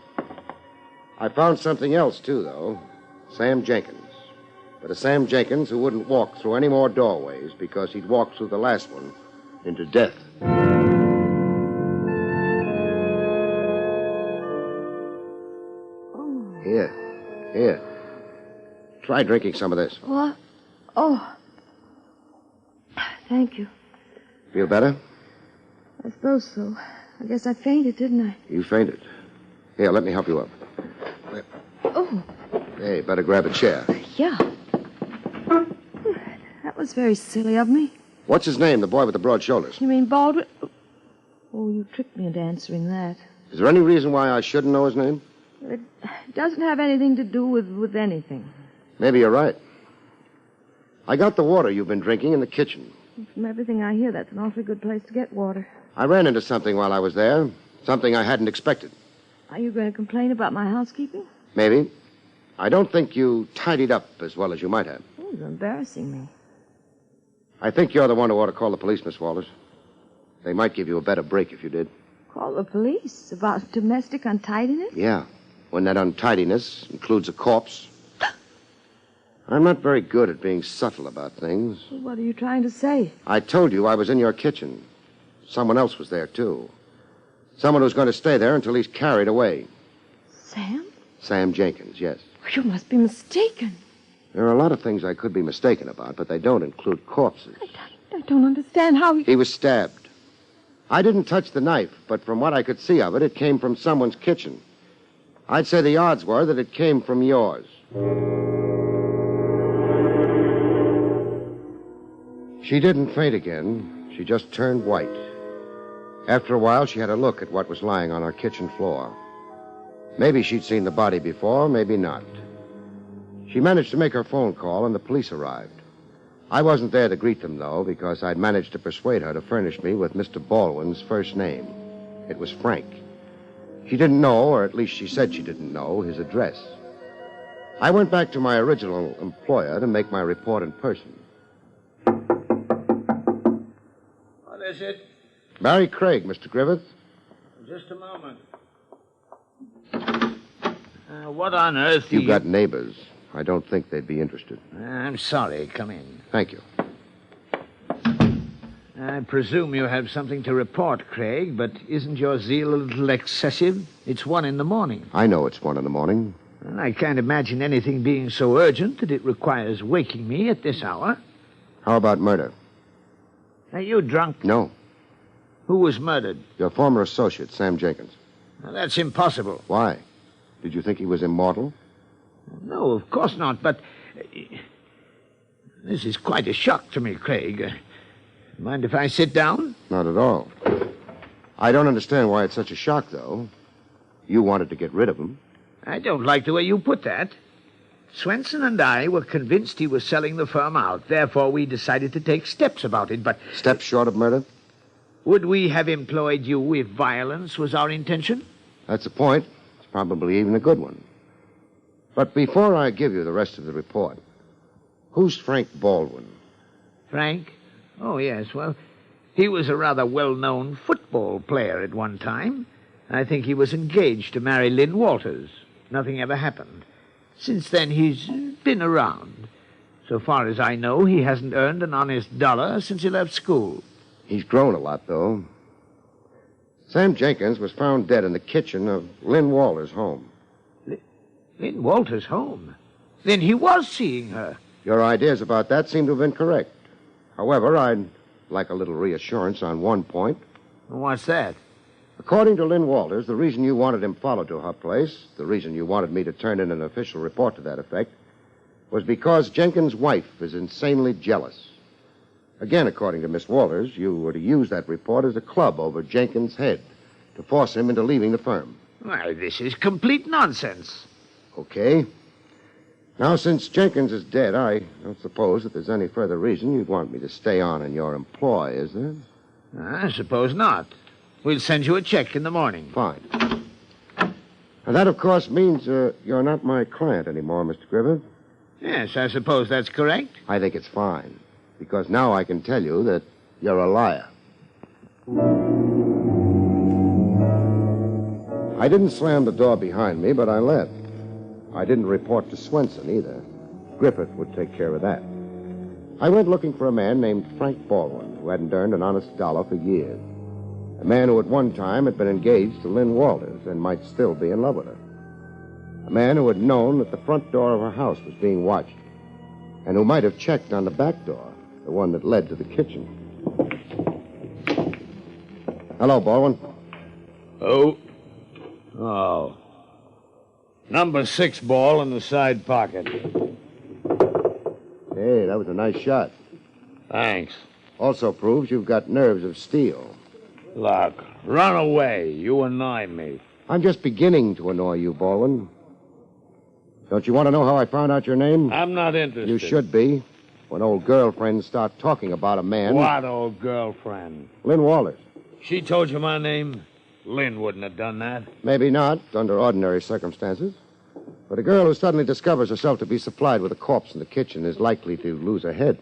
I found something else, too, though. Sam Jenkins. But a Sam Jenkins who wouldn't walk through any more doorways because he'd walked through the last one into death. Here. Try drinking some of this. What? Oh. Thank you. Feel better? I suppose so. I guess I fainted, didn't I? You fainted. Here, let me help you up. Oh, Hey, better grab a chair. yeah. That was very silly of me. What's his name, the boy with the broad shoulders? You mean Baldwin? Oh, you tricked me into answering that. Is there any reason why I shouldn't know his name? It doesn't have anything to do with anything. Maybe you're right. I got the water you've been drinking in the kitchen. From everything I hear, that's an awfully good place to get water. I ran into something while I was there, something I hadn't expected. Are you going to complain about my housekeeping? Maybe. I don't think you tidied up as well as you might have. Oh, you're embarrassing me. I think you're the one who ought to call the police, Miss Walters. They might give you a better break if you did. Call the police about domestic untidiness? Yeah, when that untidiness includes a corpse. I'm not very good at being subtle about things. What are you trying to say? I told you I was in your kitchen. Someone else was there, too. Someone who's going to stay there until he's carried away. Sam? Sam Jenkins, yes. You must be mistaken. There are a lot of things I could be mistaken about, but they don't include corpses. I don't understand how He was stabbed. I didn't touch the knife, but from what I could see of it, it came from someone's kitchen. I'd say the odds were that it came from yours. She didn't faint again. She just turned white. After a while, she had a look at what was lying on our kitchen floor. Maybe she'd seen the body before, maybe not. She managed to make her phone call, and the police arrived. I wasn't there to greet them, though, because I'd managed to persuade her to furnish me with Mr. Baldwin's first name. It was Frank. She didn't know, or at least she said she didn't know, his address. I went back to my original employer to make my report in person. What is it? Barrie Craig, Mr. Griffith. Just a moment. What on earth do You've got neighbors. I don't think they'd be interested. I'm sorry. Come in. Thank you. I presume you have something to report, Craig, but isn't your zeal a little excessive? It's 1 a.m. I know it's 1 a.m. And I can't imagine anything being so urgent that it requires waking me at this hour. How about murder? Are you drunk? No. Who was murdered? Your former associate, Sam Jenkins. Now, that's impossible. Why? Did you think he was immortal? No, of course not, but this is quite a shock to me, Craig. Mind if I sit down? Not at all. I don't understand why it's such a shock, though. You wanted to get rid of him. I don't like the way you put that. Swenson and I were convinced he was selling the firm out. Therefore, we decided to take steps about it, but... Steps short of murder? Would we have employed you if violence was our intention? That's the point. It's probably even a good one. But before I give you the rest of the report, who's Frank Baldwin? Frank? Oh, yes. Well, he was a rather well-known football player at one time. I think he was engaged to marry Lynn Walters. Nothing ever happened. Since then, he's been around. So far as I know, he hasn't earned an honest dollar since he left school. He's grown a lot, though. Sam Jenkins was found dead in the kitchen of Lynn Walters' home. Lynn Walters' home? Then he was seeing her. Your ideas about that seem to have been correct. However, I'd like a little reassurance on one point. What's that? According to Lynn Walters, the reason you wanted him followed to her place, the reason you wanted me to turn in an official report to that effect, was because Jenkins' wife is insanely jealous. Again, according to Miss Walters, you were to use that report as a club over Jenkins' head to force him into leaving the firm. Why, this is complete nonsense. Okay. Now, since Jenkins is dead, I don't suppose that there's any further reason you'd want me to stay on in your employ, is there? I suppose not. We'll send you a check in the morning. Fine. And that, of course, means you're not my client anymore, Mr. Griffith. Yes, I suppose that's correct. I think it's fine, because now I can tell you that you're a liar. I didn't slam the door behind me, but I left. I didn't report to Swenson either. Griffith would take care of that. I went looking for a man named Frank Baldwin, who hadn't earned an honest dollar for years. A man who at one time had been engaged to Lynn Walters and might still be in love with her. A man who had known that the front door of her house was being watched, and who might have checked on the back door, the one that led to the kitchen. Hello, Baldwin. Oh. Oh. Number 6 ball in the side pocket. Hey, that was a nice shot. Thanks. Also proves you've got nerves of steel. Look, run away. You annoy me. I'm just beginning to annoy you, Baldwin. Don't you want to know how I found out your name? I'm not interested. You should be. When old girlfriends start talking about a man... What old girlfriend? Lynn Walters. She told you my name? Lynn wouldn't have done that. Maybe not, under ordinary circumstances. But a girl who suddenly discovers herself to be supplied with a corpse in the kitchen is likely to lose her head.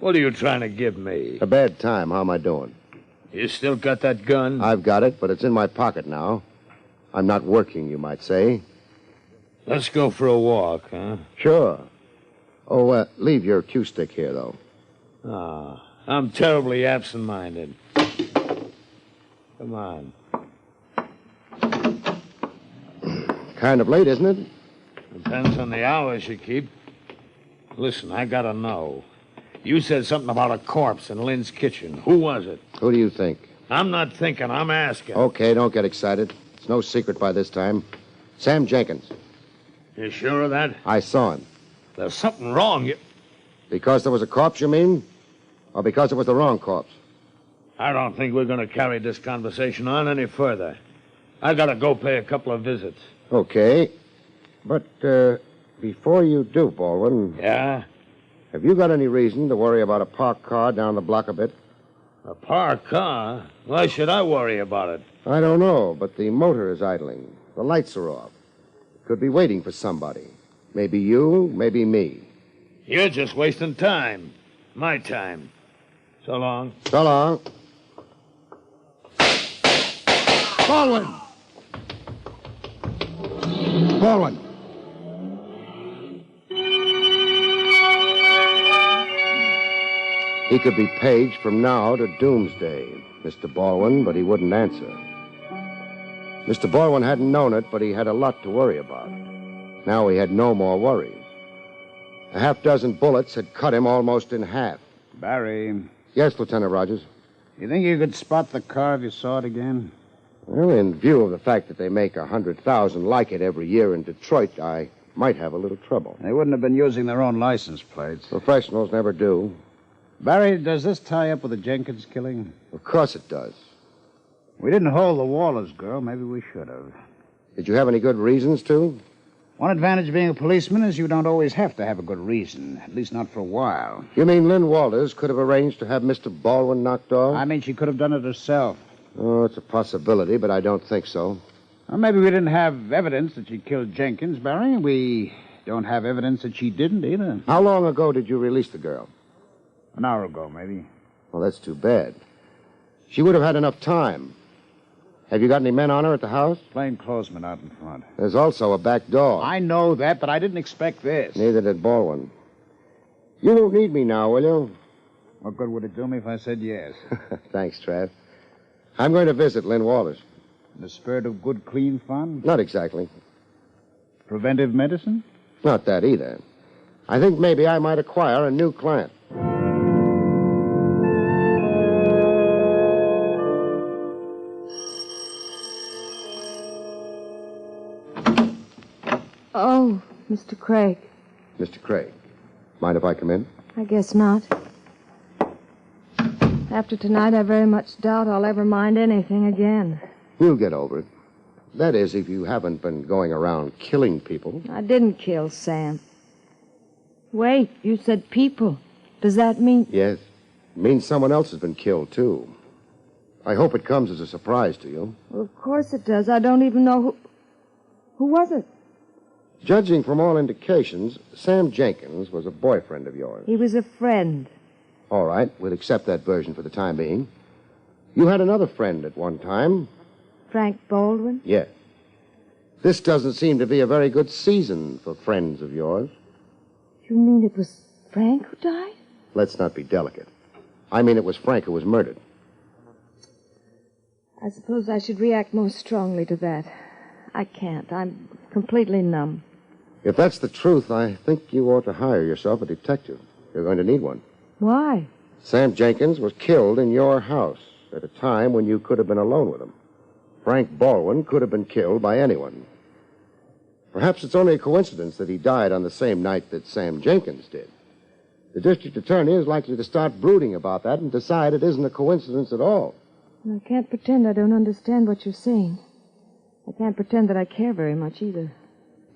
What are you trying to give me? A bad time. How am I doing? You still got that gun? I've got it, but it's in my pocket now. I'm not working, you might say. Let's go for a walk, huh? Sure. Oh, leave your cue stick here, though. Ah, I'm terribly absent-minded. Come on. Kind of late, isn't it? Depends on the hours you keep. Listen, I gotta know. You said something about a corpse in Lynn's kitchen. Who was it? Who do you think? I'm not thinking, I'm asking. Okay, don't get excited. It's no secret by this time. Sam Jenkins. You sure of that? I saw him. There's something wrong. Because there was a corpse, you mean? Or because it was the wrong corpse? I don't think we're going to carry this conversation on any further. I gotta go pay a couple of visits. Okay. But, before you do, Baldwin... Yeah? Have you got any reason to worry about a parked car down the block a bit? A parked car? Why should I worry about it? I don't know, but the motor is idling. The lights are off. Could be waiting for somebody. Maybe you, maybe me. You're just wasting time. My time. So long. So long. Baldwin! Baldwin! He could be paged from now to doomsday, Mr. Baldwin, but he wouldn't answer. Mr. Baldwin hadn't known it, but he had a lot to worry about. Now he had no more worries. A half-dozen bullets had cut him almost in half. Barry. Yes, Lieutenant Rogers. You think you could spot the car if you saw it again? Well, in view of the fact that they make 100,000 like it every year in Detroit, I might have a little trouble. They wouldn't have been using their own license plates. Professionals never do. Barry, does this tie up with the Jenkins killing? Of course it does. We didn't hold the Wallace girl. Maybe we should have. Did you have any good reasons to? One advantage of being a policeman is you don't always have to have a good reason, at least not for a while. You mean Lynn Walters could have arranged to have Mr. Baldwin knocked off? I mean, she could have done it herself. Oh, it's a possibility, but I don't think so. Well, maybe we didn't have evidence that she killed Jenkins, Barry. We don't have evidence that she didn't either. How long ago did you release the girl? An hour ago, maybe. Well, that's too bad. She would have had enough time. Have you got any men on her at the house? Plainclothesmen out in front. There's also a back door. I know that, but I didn't expect this. Neither did Baldwin. You won't need me now, will you? What good would it do me if I said yes? Thanks, Trav. I'm going to visit Lynn Walters. In the spirit of good, clean fun? Not exactly. Preventive medicine? Not that either. I think maybe I might acquire a new client. Oh, Mr. Craig. Mr. Craig, mind if I come in? I guess not. After tonight, I very much doubt I'll ever mind anything again. You'll get over it. That is, if you haven't been going around killing people. I didn't kill Sam. Wait, you said people. Does that mean... Yes. It means someone else has been killed, too. I hope it comes as a surprise to you. Well, of course it does. I don't even know who... Who was it? Judging from all indications, Sam Jenkins was a boyfriend of yours. He was a friend. All right, we'll accept that version for the time being. You had another friend at one time. Frank Baldwin? Yes. This doesn't seem to be a very good season for friends of yours. You mean it was Frank who died? Let's not be delicate. I mean it was Frank who was murdered. I suppose I should react more strongly to that. I can't. I'm completely numb. If that's the truth, I think you ought to hire yourself a detective. You're going to need one. Why? Sam Jenkins was killed in your house at a time when you could have been alone with him. Frank Baldwin could have been killed by anyone. Perhaps it's only a coincidence that he died on the same night that Sam Jenkins did. The district attorney is likely to start brooding about that and decide it isn't a coincidence at all. I can't pretend I don't understand what you're saying. I can't pretend that I care very much either.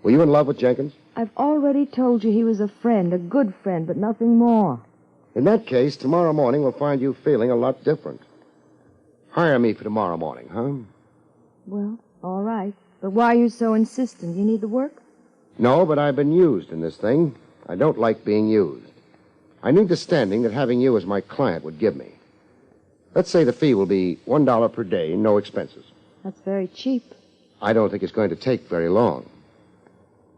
Were you in love with Jenkins? I've already told you he was a friend, a good friend, but nothing more. In that case, tomorrow morning we'll find you feeling a lot different. Hire me for tomorrow morning, huh? Well, all right. But why are you so insistent? You need the work? No, but I've been used in this thing. I don't like being used. I need the standing that having you as my client would give me. Let's say the fee will be $1 per day, no expenses. That's very cheap. I don't think it's going to take very long.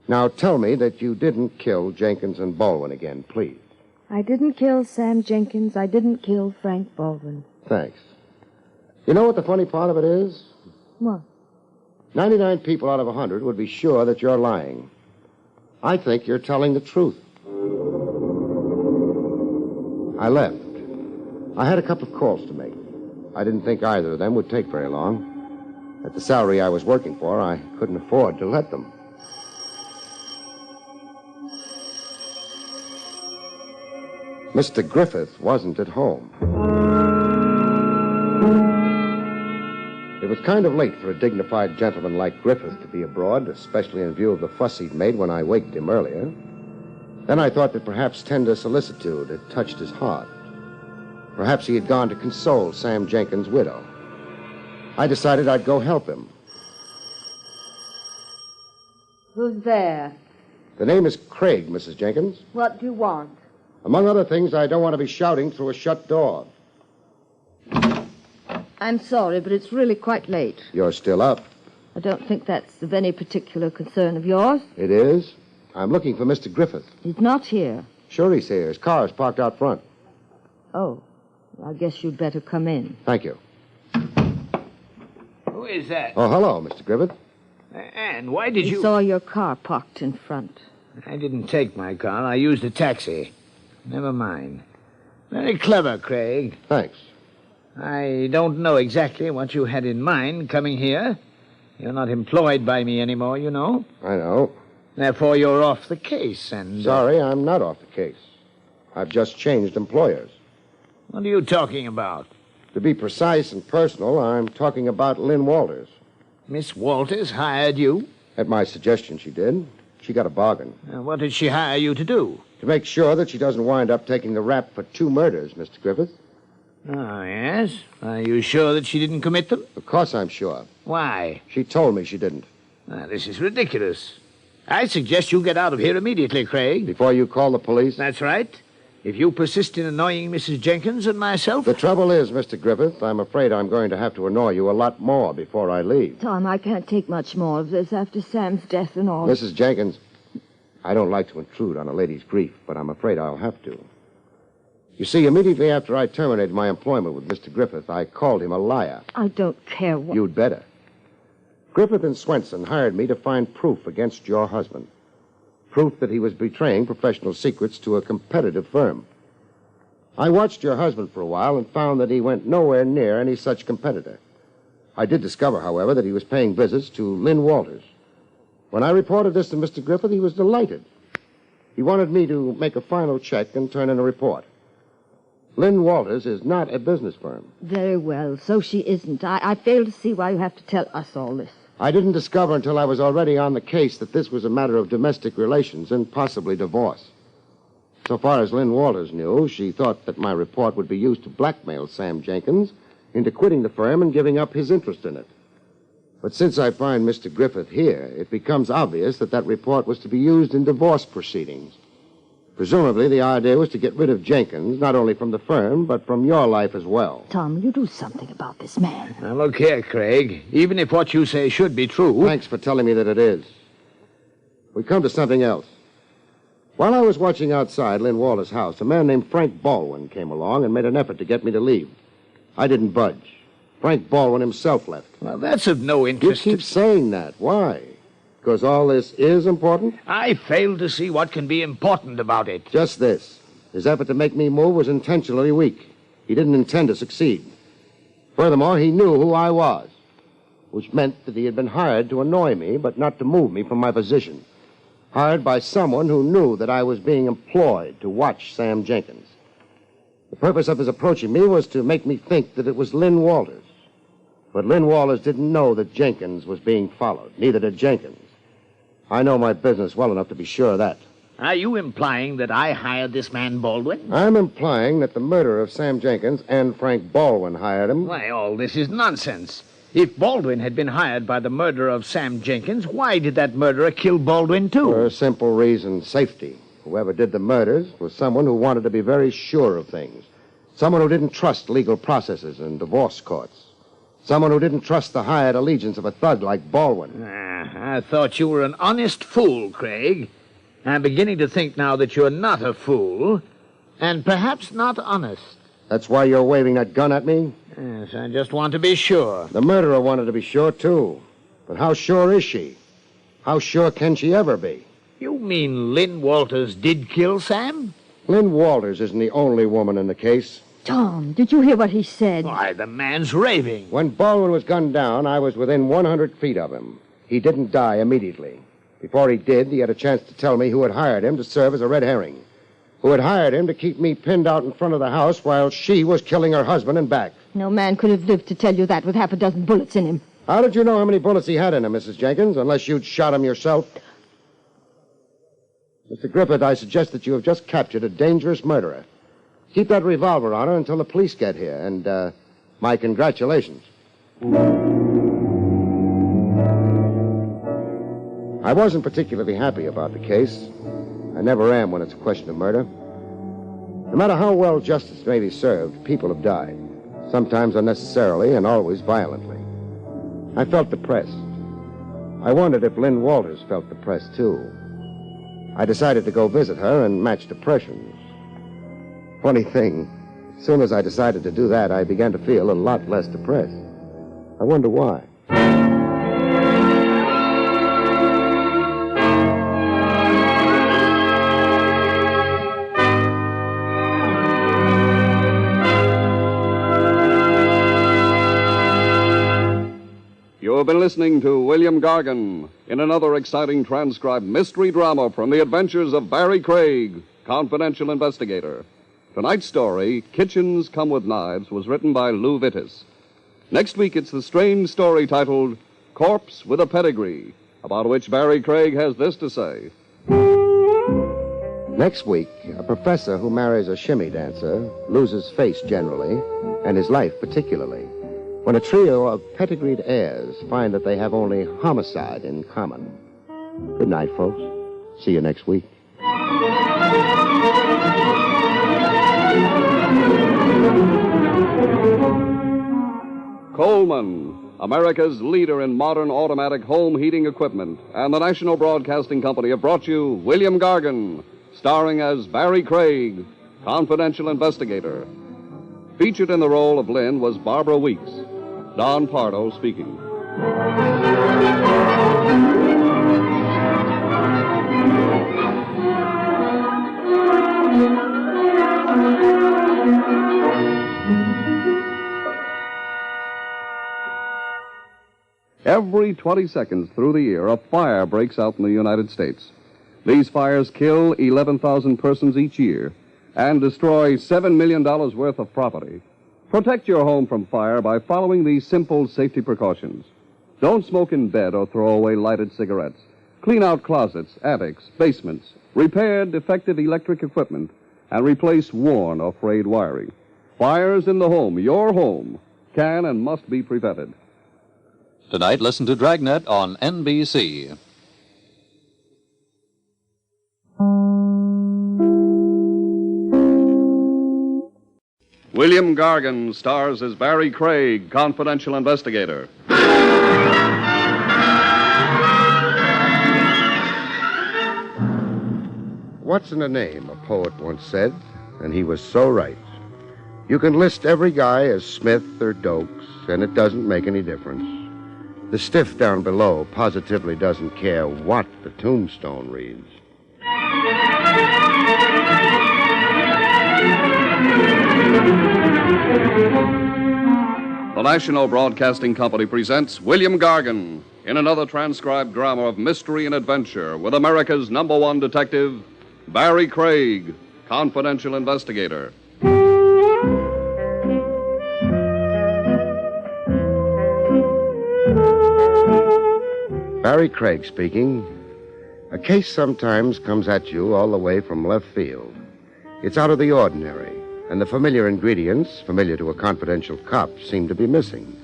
Now tell me that you didn't kill Jenkins and Baldwin again, please. I didn't kill Sam Jenkins. I didn't kill Frank Baldwin. Thanks. You know what the funny part of it is? What? 99 people out of 100 would be sure that you're lying. I think you're telling the truth. I left. I had a couple of calls to make. I didn't think either of them would take very long. At the salary I was working for, I couldn't afford to let them. Mr. Griffith wasn't at home. It was kind of late for a dignified gentleman like Griffith to be abroad, especially in view of the fuss he'd made when I waked him earlier. Then I thought that perhaps tender solicitude had touched his heart. Perhaps he had gone to console Sam Jenkins' widow. I decided I'd go help him. Who's there? The name is Craig, Mrs. Jenkins. What do you want? Among other things, I don't want to be shouting through a shut door. I'm sorry, but it's really quite late. You're still up. I don't think that's of any particular concern of yours. It is. I'm looking for Mr. Griffith. He's not here. Sure he's here. His car is parked out front. Oh, I guess you'd better come in. Thank you. Who is that? Oh, hello, Mr. Griffith. And why did you... We saw your car parked in front. I didn't take my car. I used a taxi. Never mind. Very clever, Craig. Thanks. I don't know exactly what you had in mind coming here. You're not employed by me anymore, you know. I know. Therefore, you're off the case, and... Sorry, I'm not off the case. I've just changed employers. What are you talking about? To be precise and personal, I'm talking about Lynn Walters. Miss Walters hired you? At my suggestion, she did. She got a bargain. What did she hire you to do? To make sure that she doesn't wind up taking the rap for 2 murders, Mr. Griffith. Oh, yes? Are you sure that she didn't commit them? Of course I'm sure. Why? She told me she didn't. This is ridiculous. I suggest you get out of here immediately, Craig. Before you call the police? That's right. If you persist in annoying Mrs. Jenkins and myself... The trouble is, Mr. Griffith, I'm afraid I'm going to have to annoy you a lot more before I leave. Tom, I can't take much more of this after Sam's death and all. Mrs. Jenkins, I don't like to intrude on a lady's grief, but I'm afraid I'll have to. You see, immediately after I terminated my employment with Mr. Griffith, I called him a liar. I don't care what... You'd better. Griffith and Swenson hired me to find proof against your husband. Proof that he was betraying professional secrets to a competitive firm. I watched your husband for a while and found that he went nowhere near any such competitor. I did discover, however, that he was paying visits to Lynn Walters. When I reported this to Mr. Griffith, he was delighted. He wanted me to make a final check and turn in a report. Lynn Walters is not a business firm. Very well, so she isn't. I fail to see why you have to tell us all this. I didn't discover until I was already on the case that this was a matter of domestic relations and possibly divorce. So far as Lynn Walters knew, she thought that my report would be used to blackmail Sam Jenkins into quitting the firm and giving up his interest in it. But since I find Mr. Griffith here, it becomes obvious that that report was to be used in divorce proceedings. Presumably, the idea was to get rid of Jenkins, not only from the firm, but from your life as well. Tom, you do something about this man. Now, look here, Craig. Even if what you say should be true... Thanks for telling me that it is. We come to something else. While I was watching outside Lynn Walters' house, a man named Frank Baldwin came along and made an effort to get me to leave. I didn't budge. Frank Baldwin himself left. Well, that's of no interest. You keep saying that. Why? Because all this is important? I fail to see what can be important about it. Just this. His effort to make me move was intentionally weak. He didn't intend to succeed. Furthermore, he knew who I was. which meant that he had been hired to annoy me, but not to move me from my position. Hired by someone who knew that I was being employed to watch Sam Jenkins. The purpose of his approaching me was to make me think that it was Lynn Walters. But Lynn Walters didn't know that Jenkins was being followed. Neither did Jenkins. I know my business well enough to be sure of that. Are you implying that I hired this man Baldwin? I'm implying that the murderer of Sam Jenkins and Frank Baldwin hired him. Why, all this is nonsense. If Baldwin had been hired by the murderer of Sam Jenkins, why did that murderer kill Baldwin, too? For a simple reason, safety. Whoever did the murders was someone who wanted to be very sure of things. Someone who didn't trust legal processes and divorce courts. Someone who didn't trust the hired allegiance of a thug like Baldwin. I thought you were an honest fool, Craig. I'm beginning to think now that you're not a fool, and perhaps not honest. That's why you're waving that gun at me? Yes, I just want to be sure. The murderer wanted to be sure, too. But how sure is she? How sure can she ever be? You mean Lynn Walters did kill Sam? Lynn Walters isn't the only woman in the case. Tom, did you hear what he said? Why, the man's raving. When Baldwin was gunned down, I was within 100 feet of him. He didn't die immediately. Before he did, he had a chance to tell me who had hired him to serve as a red herring. Who had hired him to keep me pinned out in front of the house while she was killing her husband and back. No man could have lived to tell you that with half a dozen bullets in him. How did you know how many bullets he had in him, Mrs. Jenkins, unless you'd shot him yourself? Mr. Griffith, I suggest that you have just captured a dangerous murderer. Keep that revolver on her until the police get here, and, my congratulations. I wasn't particularly happy about the case. I never am when it's a question of murder. No matter how well justice may be served, people have died. Sometimes unnecessarily and always violently. I felt depressed. I wondered if Lynn Walters felt depressed, too. I decided to go visit her and match depressions. Funny thing, as soon as I decided to do that, I began to feel a lot less depressed. I wonder why. You have been listening to William Gargan in another exciting transcribed mystery drama from the adventures of Barrie Craig, confidential investigator. Tonight's story, Kitchens Come with Knives, was written by Lou Vittis. Next week, it's the strange story titled Corpse with a Pedigree, about which Barrie Craig has this to say. Next week, a professor who marries a shimmy dancer loses face generally, and his life particularly, when a trio of pedigreed heirs find that they have only homicide in common. Good night, folks. See you next week. Coleman, America's leader in modern automatic home heating equipment, and the National Broadcasting Company have brought you William Gargan, starring as Barrie Craig, confidential investigator. Featured in the role of Lynn was Barbara Weeks. Don Pardo speaking. Every 20 seconds through the year, a fire breaks out in the United States. These fires kill 11,000 persons each year and destroy $7 million worth of property. Protect your home from fire by following these simple safety precautions. Don't smoke in bed or throw away lighted cigarettes. Clean out closets, attics, basements. Repair defective electric equipment and replace worn or frayed wiring. Fires in the home, your home, can and must be prevented. Tonight, listen to Dragnet on NBC. William Gargan stars as Barrie Craig, confidential investigator. What's in a name, a poet once said, and he was so right. You can list every guy as Smith or Dokes, and it doesn't make any difference. The stiff down below positively doesn't care what the tombstone reads. The National Broadcasting Company presents William Gargan in another transcribed drama of mystery and adventure with America's #1 detective, Barrie Craig, confidential investigator. Barrie Craig speaking. A case sometimes comes at you all the way from left field. It's out of the ordinary, and the familiar ingredients, familiar to a confidential cop, seem to be missing.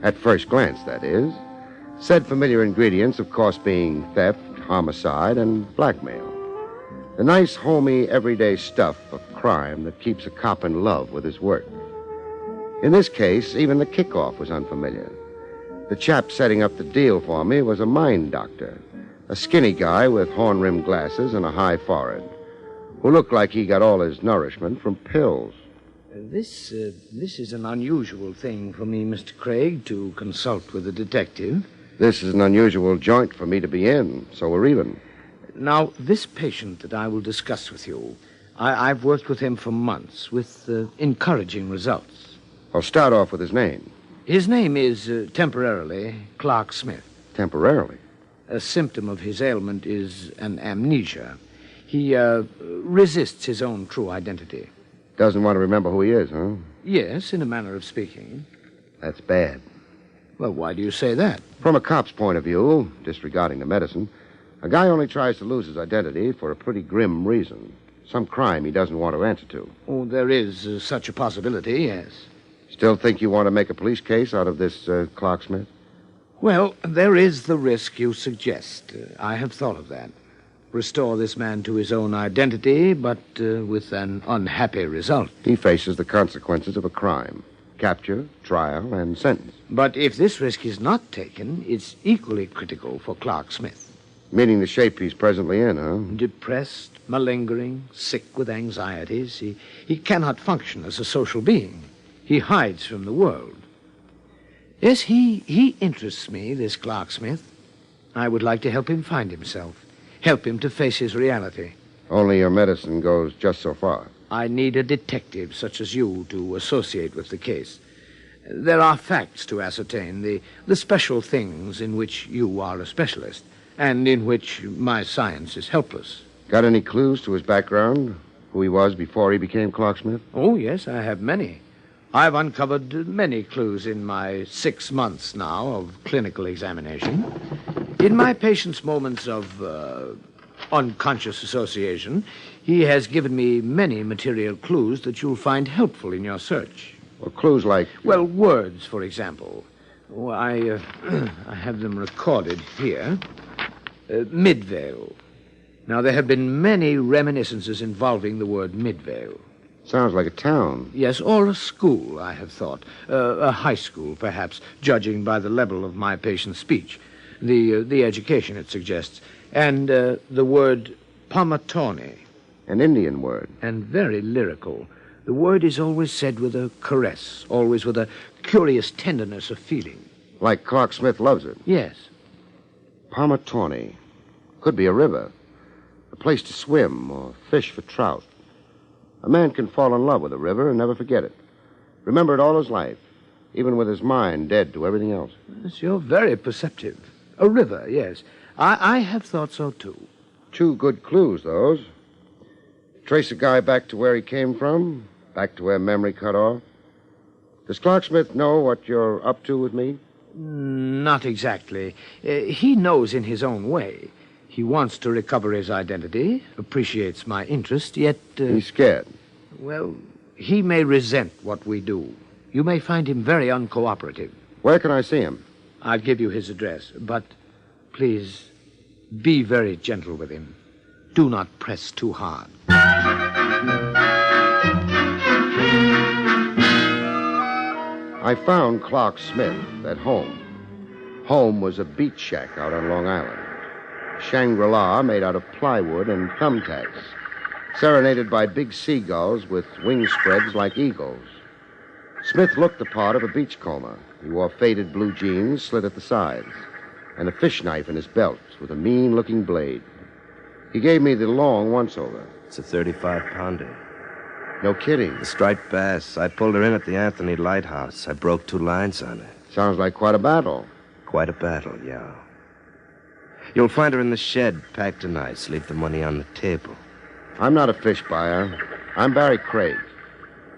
At first glance, that is. Said familiar ingredients, of course, being theft, homicide, and blackmail. The nice, homey, everyday stuff of crime that keeps a cop in love with his work. In this case, even the kickoff was unfamiliar. The chap setting up the deal for me was a mind doctor, a skinny guy with horn-rimmed glasses and a high forehead, who looked like he got all his nourishment from pills. This is an unusual thing for me, Mr. Craig, to consult with a detective. This is an unusual joint for me to be in, so we're even. Now, this patient that I will discuss with you, I've worked with him for months with encouraging results. I'll start off with his name. His name is, temporarily, Clark Smith. Temporarily? A symptom of his ailment is an amnesia. He resists his own true identity. Doesn't want to remember who he is, huh? Yes, in a manner of speaking. That's bad. Well, why do you say that? From a cop's point of view, disregarding the medicine, a guy only tries to lose his identity for a pretty grim reason. Some crime he doesn't want to answer to. Oh, there is such a possibility, yes. Still think you want to make a police case out of this Clark Smith? Well, there is the risk you suggest. I have thought of that. Restore this man to his own identity, but with an unhappy result. He faces the consequences of a crime. Capture, trial, and sentence. But if this risk is not taken, it's equally critical for Clark Smith. Meaning the shape he's presently in, huh? Depressed, malingering, sick with anxieties. He cannot function as a social being. He hides from the world. Yes, he interests me, this Clark Smith. I would like to help him find himself. Help him to face his reality. Only your medicine goes just so far. I need a detective such as you to associate with the case. There are facts to ascertain, the special things in which you are a specialist, and in which my science is helpless. Got any clues to his background? Who he was before he became Clark Smith? Oh, yes, I have many. I've uncovered many clues in my 6 months now of clinical examination. In my patient's moments of unconscious association, he has given me many material clues that you'll find helpful in your search. Well, clues like? Well, words, for example. Oh, I have them recorded here. Midvale. Now, there have been many reminiscences involving the word Midvale. Sounds like a town. Yes, or a school, I have thought. A high school, perhaps, judging by the level of my patient's speech. The education it suggests. And the word Pamatone. An Indian word. And very lyrical. The word is always said with a caress, always with a curious tenderness of feeling. Like Clark Smith loves it. Yes. Pamatone. Could be a river. A place to swim or fish for trout. A man can fall in love with a river and never forget it. Remember it all his life, even with his mind dead to everything else. Yes, you're very perceptive. A river, yes. I have thought so, too. 2 good clues, those. Trace a guy back to where he came from, back to where memory cut off. Does Clark Smith know what you're up to with me? Not exactly. He knows in his own way. He wants to recover his identity, appreciates my interest, yet... He's scared. Well, he may resent what we do. You may find him very uncooperative. Where can I see him? I'll give you his address, but please be very gentle with him. Do not press too hard. I found Clark Smith at home. Home was a beach shack out on Long Island. Shangri-La made out of plywood and thumbtacks, serenaded by big seagulls with wing spreads like eagles. Smith looked the part of a beachcomber. He wore faded blue jeans slit at the sides, and a fish knife in his belt with a mean-looking blade. He gave me the long once-over. It's a 35-pounder. No kidding. The striped bass. I pulled her in at the Anthony Lighthouse. I broke 2 lines on her. Sounds like quite a battle. Quite a battle, yeah. You'll find her in the shed, packed tonight. Leave the money on the table. I'm not a fish buyer. I'm Barrie Craig.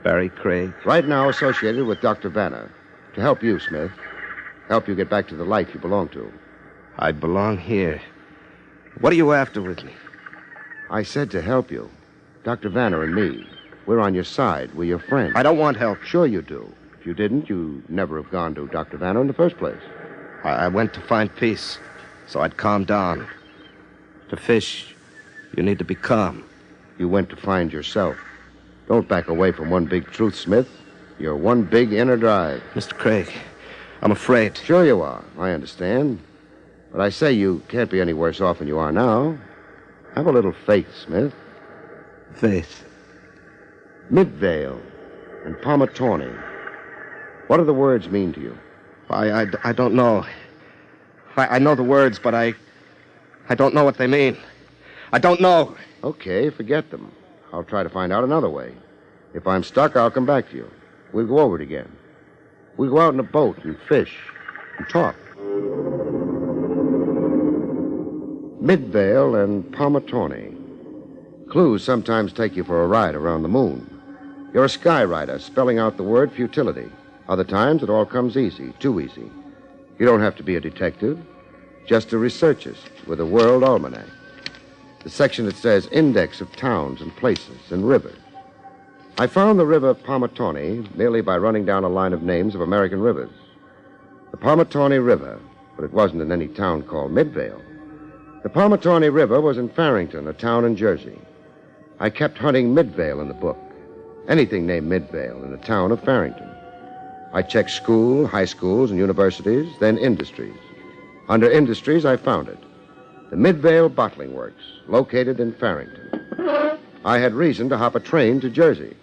Barrie Craig? Right now associated with Dr. Vanner. To help you, Smith. Help you get back to the life you belong to. I belong here. What are you after with me? I said to help you. Dr. Vanner and me. We're on your side. We're your friends. I don't want help. Sure you do. If you didn't, you'd never have gone to Dr. Vanner in the first place. I went to find peace, so I'd calm down. To fish, you need to be calm. You went to find yourself. Don't back away from one big truth, Smith. You're one big inner drive. Mr. Craig, I'm afraid. Sure you are. I understand. But I say you can't be any worse off than you are now. Have a little faith, Smith. Faith? Midvale and Pomatawny. What do the words mean to you? I don't know. I know the words, but I don't know what they mean. I don't know. Okay, forget them. I'll try to find out another way. If I'm stuck, I'll come back to you. We'll go over it again. We'll go out in a boat and fish and talk. Midvale and Pomatawny. Clues sometimes take you for a ride around the moon. You're a skywriter spelling out the word futility. Other times it all comes easy, too easy. You don't have to be a detective, just a researchist with a World Almanac. The section that says Index of Towns and Places and Rivers. I found the river Pomatawny merely by running down a line of names of American rivers. The Pomatawny River, but it wasn't in any town called Midvale. The Pomatawny River was in Farrington, a town in Jersey. I kept hunting Midvale in the book. Anything named Midvale in the town of Farrington. I checked school, high schools, and universities, then industries. Under industries, I found it. The Midvale Bottling Works, located in Farrington. I had reason to hop a train to Jersey.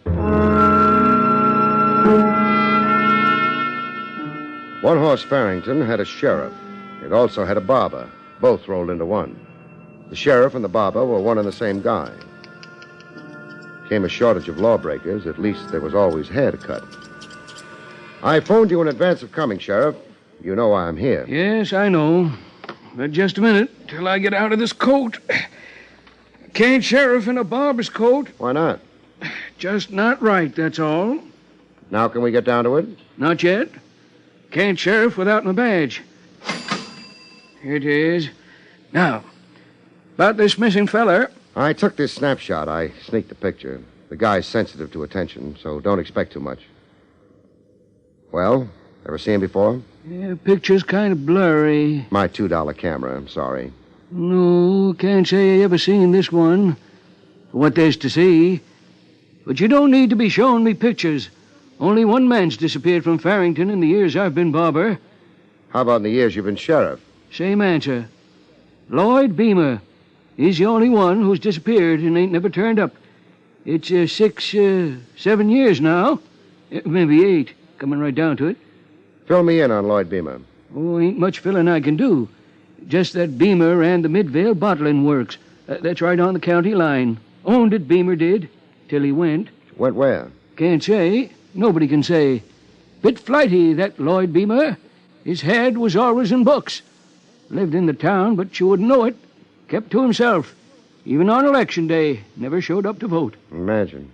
One Horse Farrington had a sheriff. It also had a barber, both rolled into one. The sheriff and the barber were one and the same guy. Came a shortage of lawbreakers, at least there was always hair to cut. I phoned you in advance of coming, Sheriff. You know why I'm here. Yes, I know. But just a minute till I get out of this coat. Can't sheriff in a barber's coat. Why not? Just not right, that's all. Now can we get down to it? Not yet. Can't sheriff without my badge. Here it is. Now, about this missing feller. I took this snapshot. I sneaked the picture. The guy's sensitive to attention, so don't expect too much. Well, ever see him before? Yeah, picture's kind of blurry. My $2 camera, I'm sorry. No, can't say I ever seen this one. What there's to see. But you don't need to be showing me pictures. Only one man's disappeared from Farrington in the years I've been barber. How about in the years you've been sheriff? Same answer. Lloyd Beamer. He's the only one who's disappeared and ain't never turned up. It's 7 years now. Maybe 8, coming right down to it. Fill me in on Lloyd Beamer. Oh, ain't much filling I can do. Just that Beamer ran the Midvale Bottling Works. That's right on the county line. Owned it, Beamer did, till he went. Went where? Can't say. Nobody can say. Bit flighty, that Lloyd Beamer. His head was always in books. Lived in the town, but you wouldn't know it. Kept to himself. Even on election day, never showed up to vote. Imagine.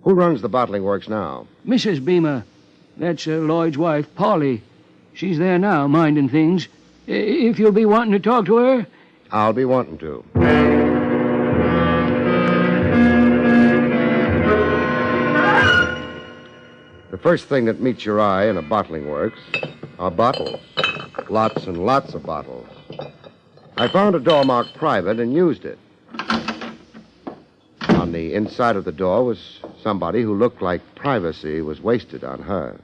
Who runs the bottling works now? Mrs. Beamer. That's Lloyd's wife, Polly. She's there now, minding things. If you'll be wanting to talk to her... I'll be wanting to. The first thing that meets your eye in a bottling works are bottles. Lots and lots of bottles. I found a door marked private and used it. On the inside of the door was somebody who looked like privacy was wasted on her.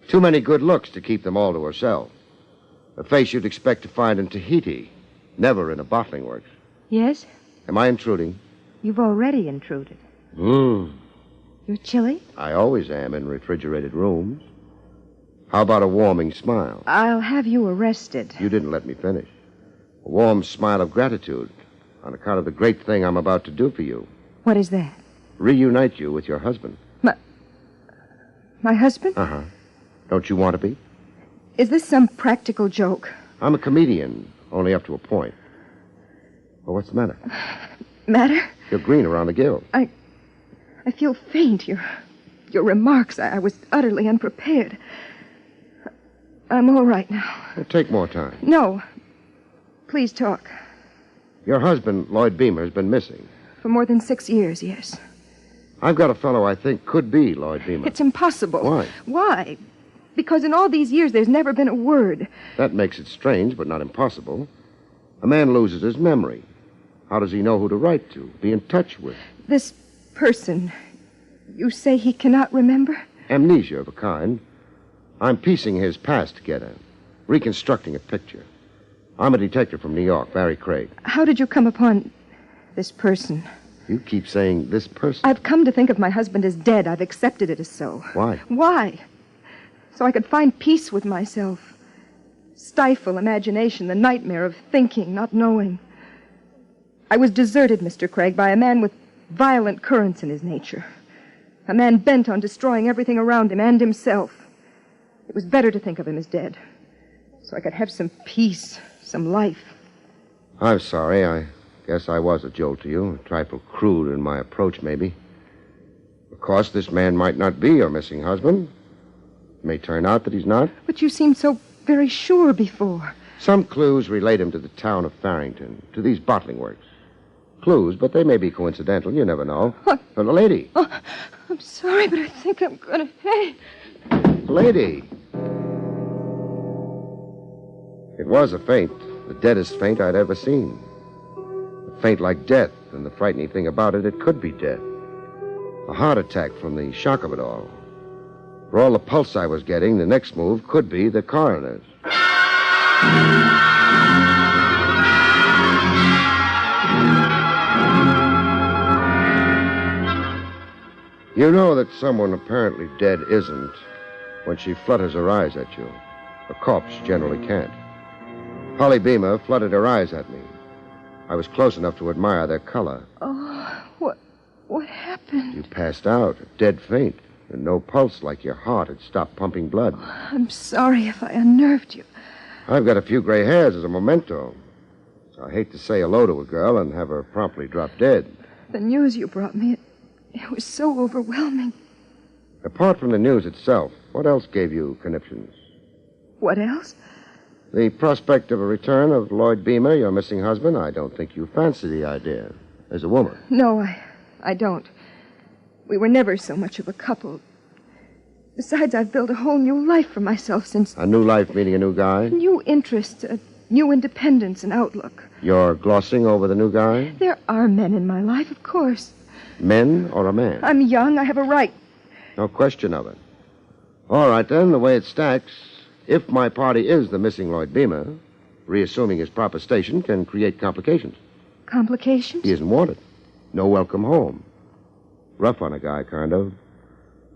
Too many good looks to keep them all to herself. A face you'd expect to find in Tahiti, never in a bottling works. Yes? Am I intruding? You've already intruded. You're chilly? I always am in refrigerated rooms. How about a warming smile? I'll have you arrested. You didn't let me finish. A warm smile of gratitude on account of the great thing I'm about to do for you. What is that? reunite you with your husband. My husband? Uh-huh. Don't you want to be? Is this some practical joke? I'm a comedian, only up to a point. Well, what's the matter? Matter? You're green around the gills. I feel faint. Your remarks, I was utterly unprepared. I'm all right now. Well, take more time. No. Please talk. Your husband, Lloyd Beamer, has been missing. For more than 6 years, yes. I've got a fellow I think could be Lloyd Beamer. It's impossible. Why? Why? Because in all these years, there's never been a word. That makes it strange, but not impossible. A man loses his memory. How does he know who to write to, be in touch with? This person, you say he cannot remember? Amnesia of a kind. I'm piecing his past together, reconstructing a picture. I'm a detective from New York, Barrie Craig. How did you come upon this person? You keep saying this person. I've come to think of my husband as dead. I've accepted it as so. Why? Why? So I could find peace with myself. Stifle imagination, the nightmare of thinking, not knowing. I was deserted, Mr. Craig, by a man with violent currents in his nature. A man bent on destroying everything around him and himself. It was better to think of him as dead, so I could have some peace, some life. I'm sorry. I guess I was a jolt to you. A trifle crude in my approach, maybe. Of course, this man might not be your missing husband. It may turn out that he's not. But you seemed so very sure before. Some clues relate him to the town of Farrington, to these bottling works. Clues, but they may be coincidental. You never know. What? The lady. Oh, I'm sorry, but I think I'm going to... Hey! Lady. It was a faint, the deadest faint I'd ever seen. A faint like death, and the frightening thing about it, it could be death. A heart attack from the shock of it all. For all the pulse I was getting, the next move could be the coroner's. You know that someone apparently dead isn't when she flutters her eyes at you. A corpse generally can't. Holly Beamer fluttered her eyes at me. I was close enough to admire their color. Oh, what happened? You passed out, a dead faint, and no pulse like your heart had stopped pumping blood. I'm sorry if I unnerved you. I've got a few gray hairs as a memento. So I hate to say hello to a girl and have her promptly drop dead. The news you brought me, it was so overwhelming. Apart from the news itself, what else gave you conniptions? What else? The prospect of a return of Lloyd Beamer, your missing husband. I don't think you fancy the idea as a woman. No, I don't. We were never so much of a couple. Besides, I've built a whole new life for myself since... A new life meaning a new guy? New interests, a new independence and outlook. You're glossing over the new guy? There are men in my life, of course. Men or a man? I'm young. I have a right. No question of it. All right, then, the way it stacks, if my party is the missing Lloyd Beamer, reassuming his proper station can create complications. Complications? He isn't wanted. No welcome home. Rough on a guy, kind of.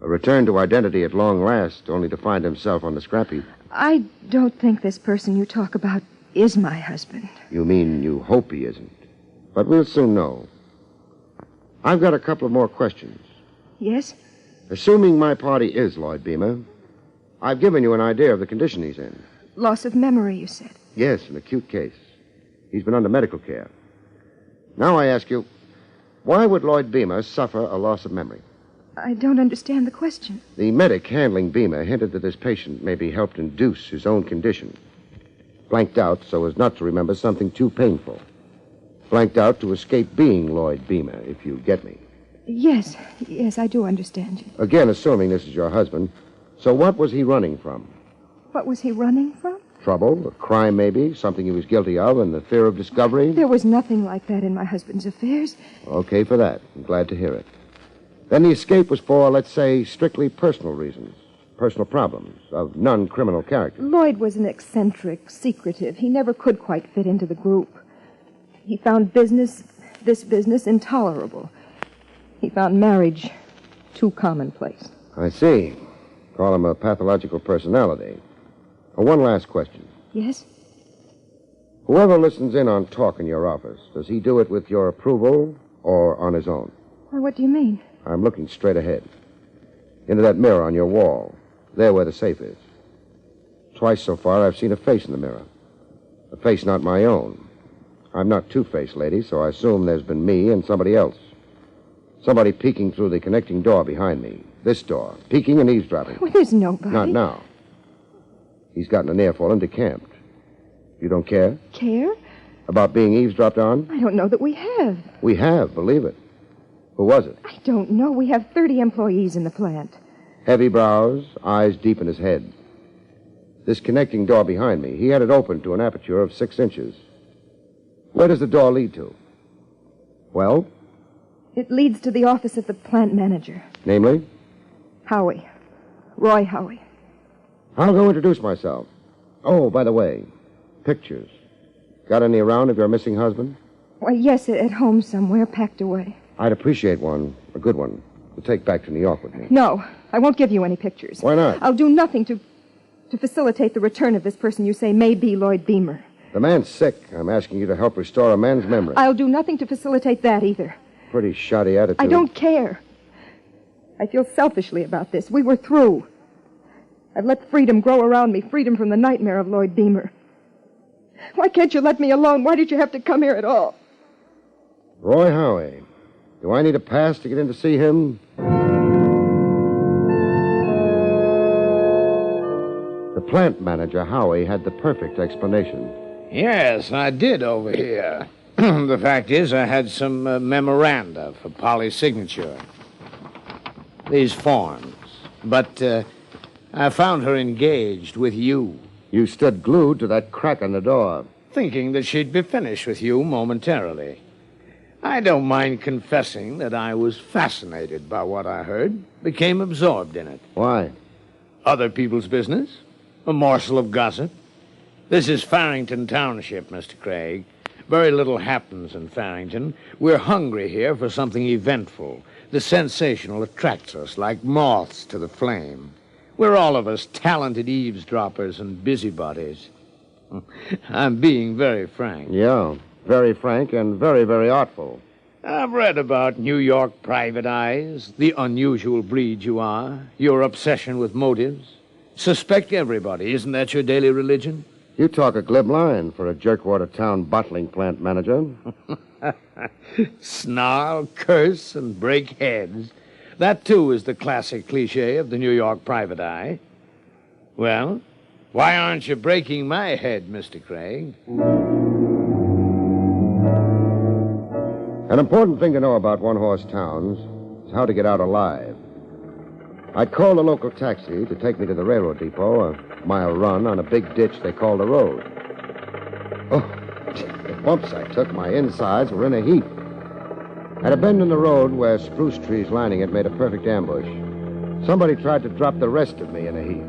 A return to identity at long last, only to find himself on the scrap heap. I don't think this person you talk about is my husband. You mean you hope he isn't. But we'll soon know. I've got a couple of more questions. Yes? Assuming my party is Lloyd Beamer, I've given you an idea of the condition he's in. Loss of memory, you said. Yes, an acute case. He's been under medical care. Now I ask you, why would Lloyd Beamer suffer a loss of memory? I don't understand the question. The medic handling Beamer hinted that this patient maybe helped induce his own condition. Blanked out so as not to remember something too painful. Blanked out to escape being Lloyd Beamer, if you get me. Yes, I do understand you. Again, assuming this is your husband. So what was he running from? What was he running from? Trouble, a crime maybe, something he was guilty of, and the fear of discovery? There was nothing like that in my husband's affairs. Okay for that. I'm glad to hear it. Then the escape was for, let's say, strictly personal reasons. Personal problems of non-criminal character. Lloyd was an eccentric, secretive. He never could quite fit into the group. He found this business, intolerable. He found marriage too commonplace. I see. Call him a pathological personality. One last question. Yes? Whoever listens in on talk in your office, does he do it with your approval or on his own? Why, what do you mean? I'm looking straight ahead. Into that mirror on your wall. There where the safe is. Twice so far, I've seen a face in the mirror. A face not my own. I'm not two-faced, lady, so I assume there's been me and somebody else. Somebody peeking through the connecting door behind me. This door. Peeking and eavesdropping. Well, there's nobody. Not now. He's gotten an earful and decamped. You don't care? Care? About being eavesdropped on? I don't know that we have. We have, believe it. Who was it? I don't know. We have 30 employees in the plant. Heavy brows, eyes deep in his head. This connecting door behind me, he had it open to an aperture of 6 inches. Where does the door lead to? Well? It leads to the office of the plant manager. Namely? Howie. Roy Howie. I'll go introduce myself. Oh, by the way, pictures. Got any around of your missing husband? Why, yes, at home somewhere, packed away. I'd appreciate one, a good one, to take back to New York with me. No, I won't give you any pictures. Why not? I'll do nothing to facilitate the return of this person you say may be Lloyd Beamer. The man's sick. I'm asking you to help restore a man's memory. I'll do nothing to facilitate that either. Pretty shoddy attitude. I don't care. I feel selfishly about this. We were through. I've let freedom grow around me, freedom from the nightmare of Lloyd Beamer. Why can't you let me alone? Why did you have to come here at all? Roy Howie. Do I need a pass to get in to see him? The plant manager, Howie, had the perfect explanation. Yes, I did over here. The fact is, I had some memoranda for Polly's signature. These forms. But I found her engaged with you. You stood glued to that crack in the door. Thinking that she'd be finished with you momentarily. I don't mind confessing that I was fascinated by what I heard, became absorbed in it. Why? Other people's business, a morsel of gossip. This is Farrington Township, Mr. Craig. Very little happens in Farrington. We're hungry here for something eventful. The sensational attracts us like moths to the flame. We're all of us talented eavesdroppers and busybodies. I'm being very frank. Yeah, very frank and very, very artful. I've read about New York private eyes, the unusual breed you are, your obsession with motives. Suspect everybody. Isn't that your daily religion? You talk a glib line for a jerkwater town bottling plant manager. Snarl, curse, and break heads. That, too, is the classic cliche of the New York private eye. Well, why aren't you breaking my head, Mr. Craig? An important thing to know about one-horse towns is how to get out alive. I'd called a local taxi to take me to the railroad depot, a mile run on a big ditch they called a road. Oh, the bumps I took, my insides were in a heap. At a bend in the road where spruce trees lining it made a perfect ambush, somebody tried to drop the rest of me in a heap.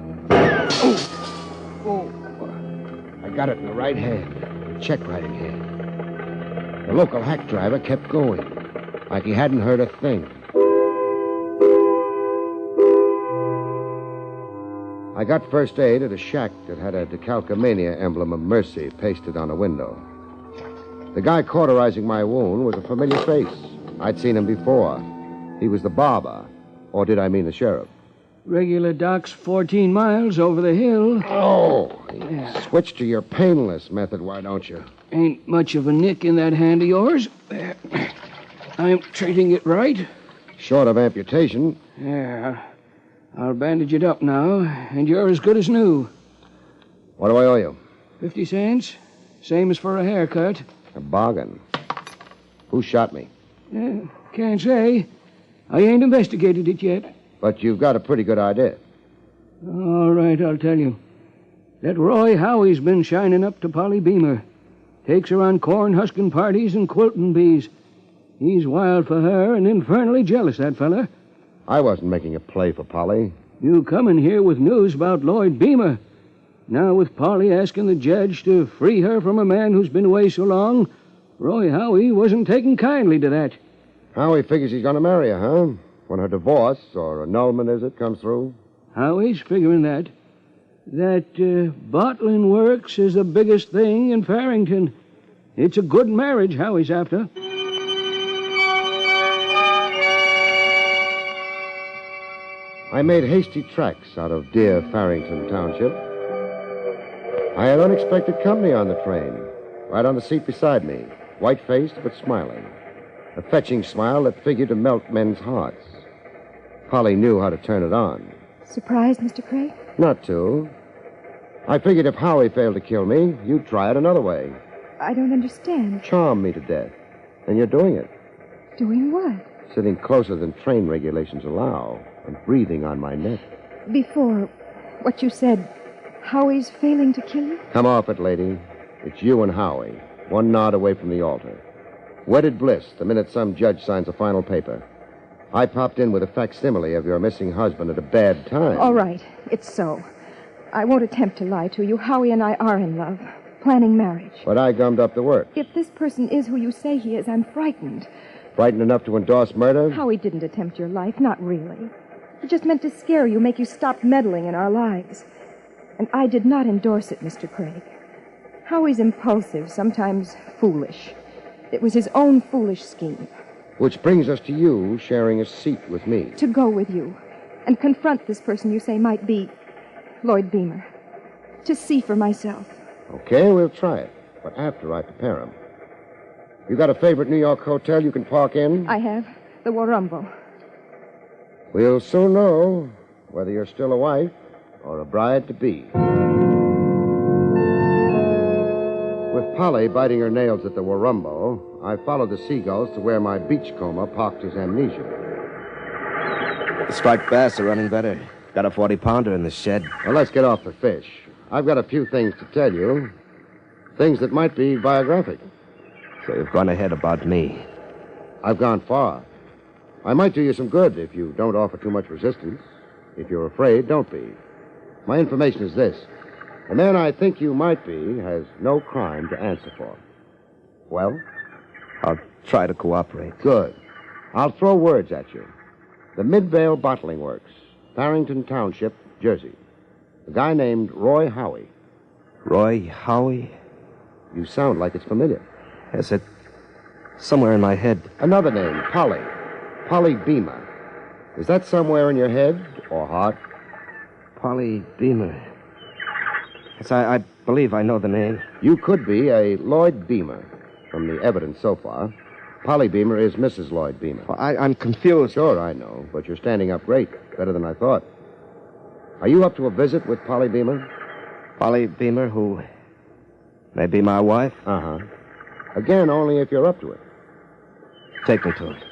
Oh, I got it in the right hand, the check writing hand. The local hack driver kept going, like he hadn't heard a thing. I got first aid at a shack that had a decalcomania emblem of mercy pasted on a window. The guy cauterizing my wound was a familiar face. I'd seen him before. He was the barber. Or did I mean the sheriff? Regular doc's 14 miles over the hill. Oh, switch to your painless method, why don't you? Ain't much of a nick in that hand of yours. I'm treating it right. Short of amputation. Yeah. I'll bandage it up now, and you're as good as new. What do I owe you? 50 cents. Same as for a haircut. A bargain. Who shot me? Can't say. I ain't investigated it yet. But you've got a pretty good idea. All right, I'll tell you. That Roy Howie's been shining up to Polly Beamer. Takes her on corn-husking parties and quilting bees. He's wild for her and infernally jealous, that fella. I wasn't making a play for Polly. You come in here with news about Lloyd Beamer. Now with Polly asking the judge to free her from a man who's been away so long, Roy Howie wasn't taking kindly to that. Howie figures he's going to marry her, huh? When her divorce, or annulment, as it comes through? Howie's figuring that. That bottling works is the biggest thing in Farrington. It's a good marriage Howie's after. I made hasty tracks out of dear Farrington Township. I had unexpected company on the train, right on the seat beside me, white-faced but smiling. A fetching smile that figured to melt men's hearts. Polly knew how to turn it on. Surprised, Mr. Craig? Not too. I figured if Howie failed to kill me, you'd try it another way. I don't understand. Charm me to death. And you're doing it. Doing what? Sitting closer than train regulations allow and breathing on my neck. Before what you said, Howie's failing to kill you? Come off it, lady. It's you and Howie, one nod away from the altar. Wedded bliss the minute some judge signs a final paper. I popped in with a facsimile of your missing husband at a bad time. All right, it's so. I won't attempt to lie to you. Howie and I are in love, planning marriage. But I gummed up the work. If this person is who you say he is, I'm frightened. Frightened enough to endorse murder? Howie didn't attempt your life, not really. He just meant to scare you, make you stop meddling in our lives. And I did not endorse it, Mr. Craig. Howie's impulsive, sometimes foolish. It was his own foolish scheme. Which brings us to you sharing a seat with me. To go with you and confront this person you say might be Lloyd Beamer. To see for myself. Okay, we'll try it. But after I prepare him. You got a favorite New York hotel you can park in? I have. The Warumbo. We'll soon know whether you're still a wife or a bride-to-be. With Polly biting her nails at the Warumbo, I followed the seagulls to where my beachcomber parked his amnesia. The striped bass are running better. Got a 40-pounder in the shed. Well, let's get off the fish. I've got a few things to tell you. Things that might be biographic. So you've gone ahead about me. I've gone far. I might do you some good if you don't offer too much resistance. If you're afraid, don't be. My information is this. The man I think you might be has no crime to answer for. Well? I'll try to cooperate. Good. I'll throw words at you. The Midvale Bottling Works, Farrington Township, Jersey. A guy named Roy Howie. Roy Howie? You sound like it's familiar. Yes, it's somewhere in my head. Another name, Polly. Polly Beamer. Is that somewhere in your head or heart? Polly Beamer. Yes, I believe I know the name. You could be a Lloyd Beamer. From the evidence so far, Polly Beamer is Mrs. Lloyd Beamer. Well, I'm confused. Sure, I know, but you're standing up great. Better than I thought. Are you up to a visit with Polly Beamer? Polly Beamer, who may be my wife? Uh-huh. Again, only if you're up to it. Take me to it.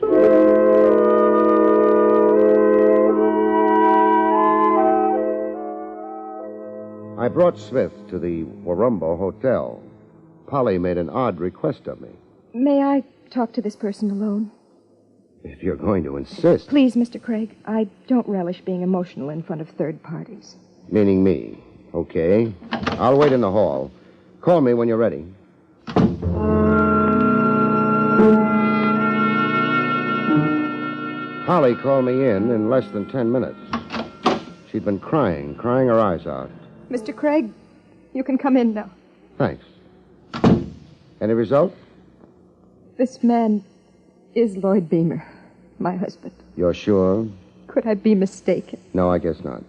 I brought Smith to the Warumbo Hotel. Polly made an odd request of me. May I talk to this person alone? If you're going to insist. Please, Mr. Craig. I don't relish being emotional in front of third parties. Meaning me. Okay. I'll wait in the hall. Call me when you're ready. Polly called me in less than 10 minutes. She'd been crying her eyes out. Mr. Craig, you can come in now. Thanks. Any result? This man is Lloyd Beamer, my husband. You're sure? Could I be mistaken? No, I guess not.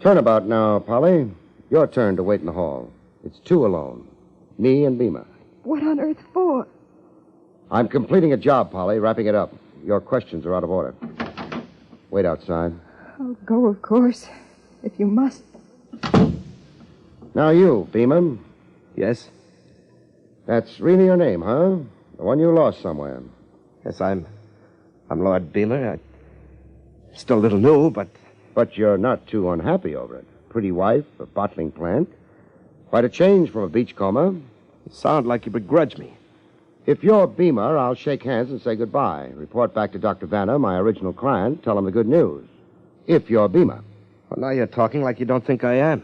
Turnabout now, Polly. Your turn to wait in the hall. It's two alone. Me and Beamer. What on earth for? I'm completing a job, Polly, wrapping it up. Your questions are out of order. Wait outside. I'll go, of course, if you must. Now you, Beamer. Yes? That's really your name, huh? The one you lost somewhere. Yes, I'm Lord Beamer. I'm still a little new, but... But you're not too unhappy over it. Pretty wife, a bottling plant. Quite a change from a beachcomber. You sound like you begrudge me. If you're Beamer, I'll shake hands and say goodbye. Report back to Dr. Vanner, my original client, tell him the good news. If you're Beamer. Well, now you're talking like you don't think I am.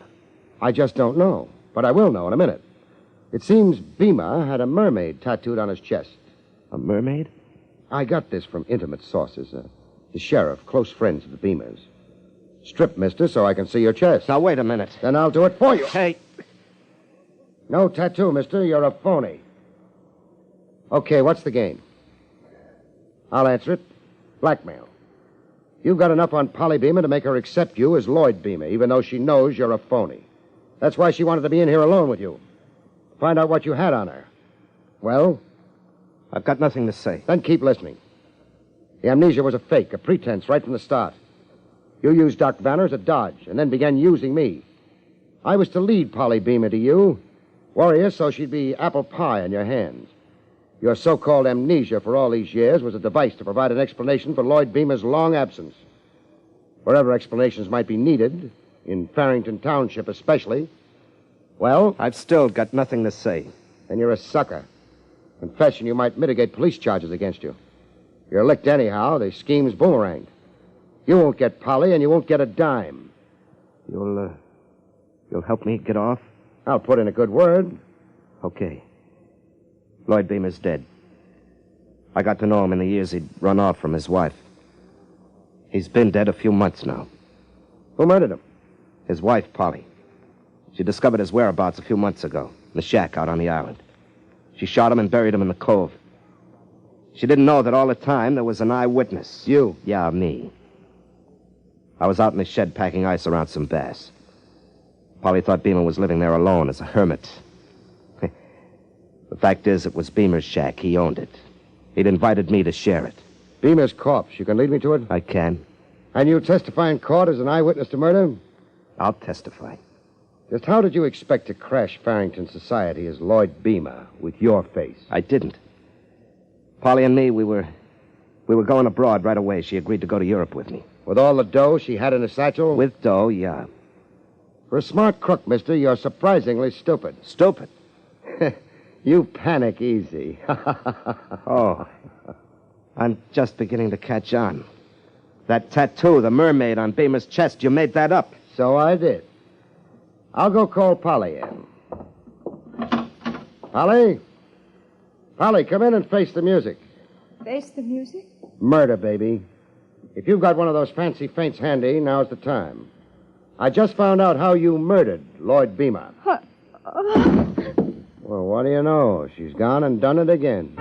I just don't know. But I will know in a minute. It seems Beamer had a mermaid tattooed on his chest. A mermaid? I got this from intimate sources. The sheriff, close friends of the Beamers. Strip, mister, so I can see your chest. Now, wait a minute. Then I'll do it for you. Hey. No tattoo, mister. You're a phony. Okay, what's the game? I'll answer it. Blackmail. You've got enough on Polly Beamer to make her accept you as Lloyd Beamer, even though she knows you're a phony. That's why she wanted to be in here alone with you. Find out what you had on her. Well? I've got nothing to say. Then keep listening. The amnesia was a fake, a pretense right from the start. You used Doc Vanner as a dodge, and then began using me. I was to lead Polly Beamer to you, worry her so she'd be apple pie in your hands. Your so-called amnesia for all these years was a device to provide an explanation for Lloyd Beamer's long absence. Wherever explanations might be needed, in Farrington Township especially, well... I've still got nothing to say. Then you're a sucker. Confession you might mitigate police charges against you. You're licked anyhow. The scheme's boomeranged. You won't get Polly, and you won't get a dime. You'll help me get off? I'll put in a good word. Okay. Lloyd Beamer's dead. I got to know him in the years he'd run off from his wife. He's been dead a few months now. Who murdered him? His wife, Polly. She discovered his whereabouts a few months ago, in the shack out on the island. She shot him and buried him in the cove. She didn't know that all the time there was an eyewitness. You? Yeah, me. I was out in the shed packing ice around some bass. Polly thought Beamer was living there alone as a hermit. The fact is, it was Beamer's shack. He owned it. He'd invited me to share it. Beamer's corpse. You can lead me to it? I can. And you testify in court as an eyewitness to murder? I'll testify. Just how did you expect to crash Farrington society as Lloyd Beamer with your face? I didn't. Polly and me, we were going abroad right away. She agreed to go to Europe with me. With all the dough she had in her satchel? With dough, yeah. For a smart crook, mister, you're surprisingly stupid. Stupid? You panic easy. Oh. I'm just beginning to catch on. That tattoo, the mermaid on Beamer's chest, you made that up. So I did. I'll go call Polly in. Polly? Polly, come in and face the music. Face the music? Murder, baby. If you've got one of those fancy feints handy, now's the time. I just found out how you murdered Lloyd Beamer. What? Well, what do you know? She's gone and done it again.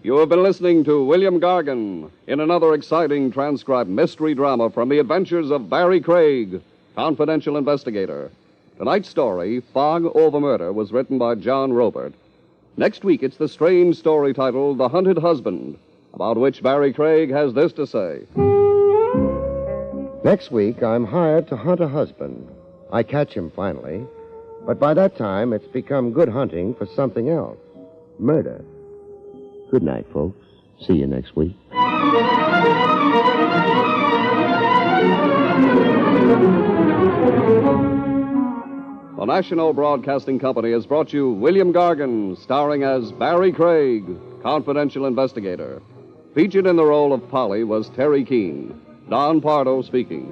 You have been listening to William Gargan in another exciting transcribed mystery drama from the adventures of Barrie Craig, confidential investigator. Tonight's story, Fog Over Murder, was written by John Robert. Next week, it's the strange story titled The Hunted Husband, about which Barrie Craig has this to say. Next week, I'm hired to hunt a husband. I catch him finally, but by that time, it's become good hunting for something else. Murder. Good night, folks. See you next week. The National Broadcasting Company has brought you William Gargan, starring as Barrie Craig, confidential investigator. Featured in the role of Polly was Terry Keane. Don Pardo speaking.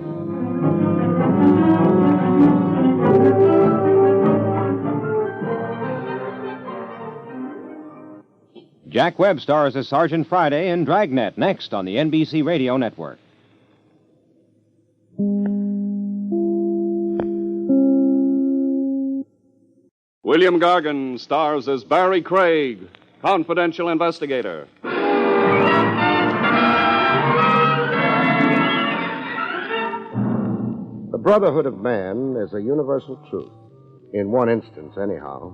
Jack Webb stars as Sergeant Friday in Dragnet, next on the NBC Radio Network. William Gargan stars as Barrie Craig, confidential investigator. The brotherhood of man is a universal truth. In one instance, anyhow.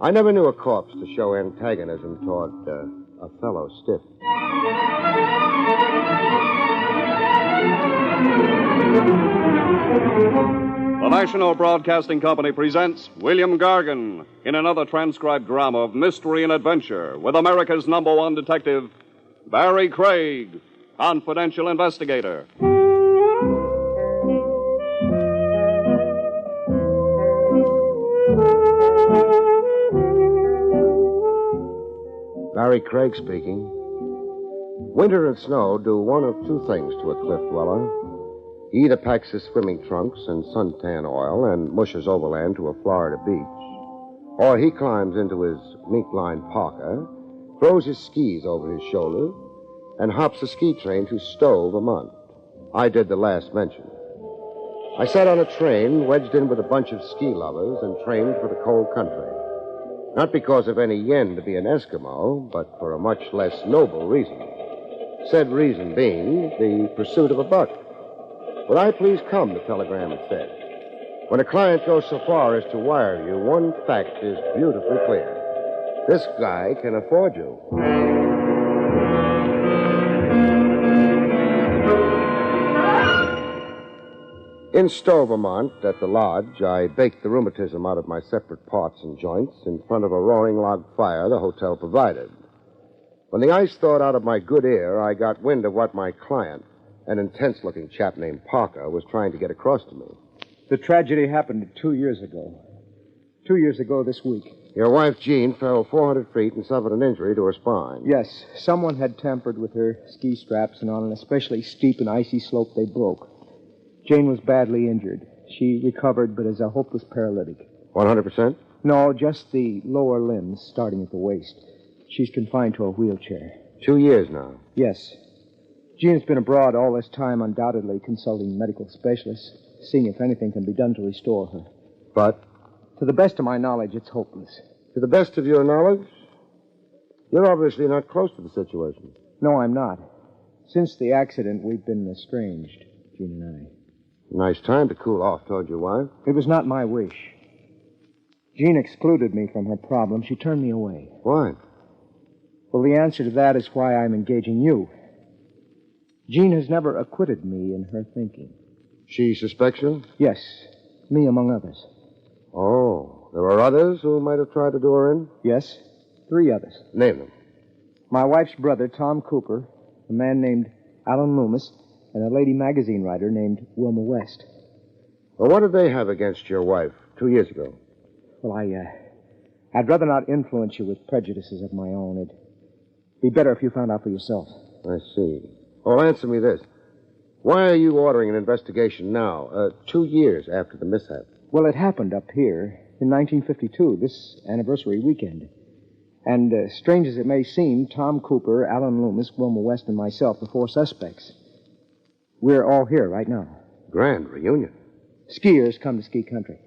I never knew a corpse to show antagonism toward a fellow stiff. The National Broadcasting Company presents William Gargan in another transcribed drama of mystery and adventure with America's #1 detective, Barrie Craig, confidential investigator. Barrie Craig speaking. Winter and snow do one of two things to a cliff dweller. He either packs his swimming trunks and suntan oil and mushes overland to a Florida beach, or he climbs into his mink-lined parka, throws his skis over his shoulder, and hops a ski train to Stowe, Vermont. I did the last mentioned. I sat on a train wedged in with a bunch of ski lovers and trained for the cold country. Not because of any yen to be an Eskimo, but for a much less noble reason. Said reason being the pursuit of a buck. Would I please come, the telegram had said. When a client goes so far as to wire you, one fact is beautifully clear. This guy can afford you. In Stowe, Vermont, at the lodge, I baked the rheumatism out of my separate parts and joints in front of a roaring log fire the hotel provided. When the ice thawed out of my good ear, I got wind of what my client, an intense-looking chap named Parker, was trying to get across to me. The tragedy happened 2 years ago. 2 years ago this week. Your wife, Jean, fell 400 feet and suffered an injury to her spine. Yes, someone had tampered with her ski straps, and on an especially steep and icy slope, they broke. Jane was badly injured. She recovered, but is a hopeless paralytic. 100%? No, just the lower limbs, starting at the waist. She's confined to a wheelchair. 2 years now? Yes. Jean's been abroad all this time, undoubtedly consulting medical specialists, seeing if anything can be done to restore her. But? To the best of my knowledge, it's hopeless. To the best of your knowledge? You're obviously not close to the situation. No, I'm not. Since the accident, we've been estranged, Jean and I. Nice time to cool off toward your wife. It was not my wish. Jean excluded me from her problem. She turned me away. Why? Well, the answer to that is why I'm engaging you. Jean has never acquitted me in her thinking. She suspects you? Yes, me among others. Oh, there are others who might have tried to do her in? Yes, 3 others. Name them. My wife's brother, Tom Cooper, a man named Alan Loomis, and a lady magazine writer named Wilma West. Well, what did they have against your wife 2 years ago? Well, I'd rather not influence you with prejudices of my own. It'd be better if you found out for yourself. I see. Well, answer me this. Why are you ordering an investigation now, 2 years after the mishap? Well, it happened up here in 1952, this anniversary weekend. And strange as it may seem, Tom Cooper, Alan Loomis, Wilma West, and myself, the 4 suspects, we're all here right now. Grand reunion. Skiers come to ski country.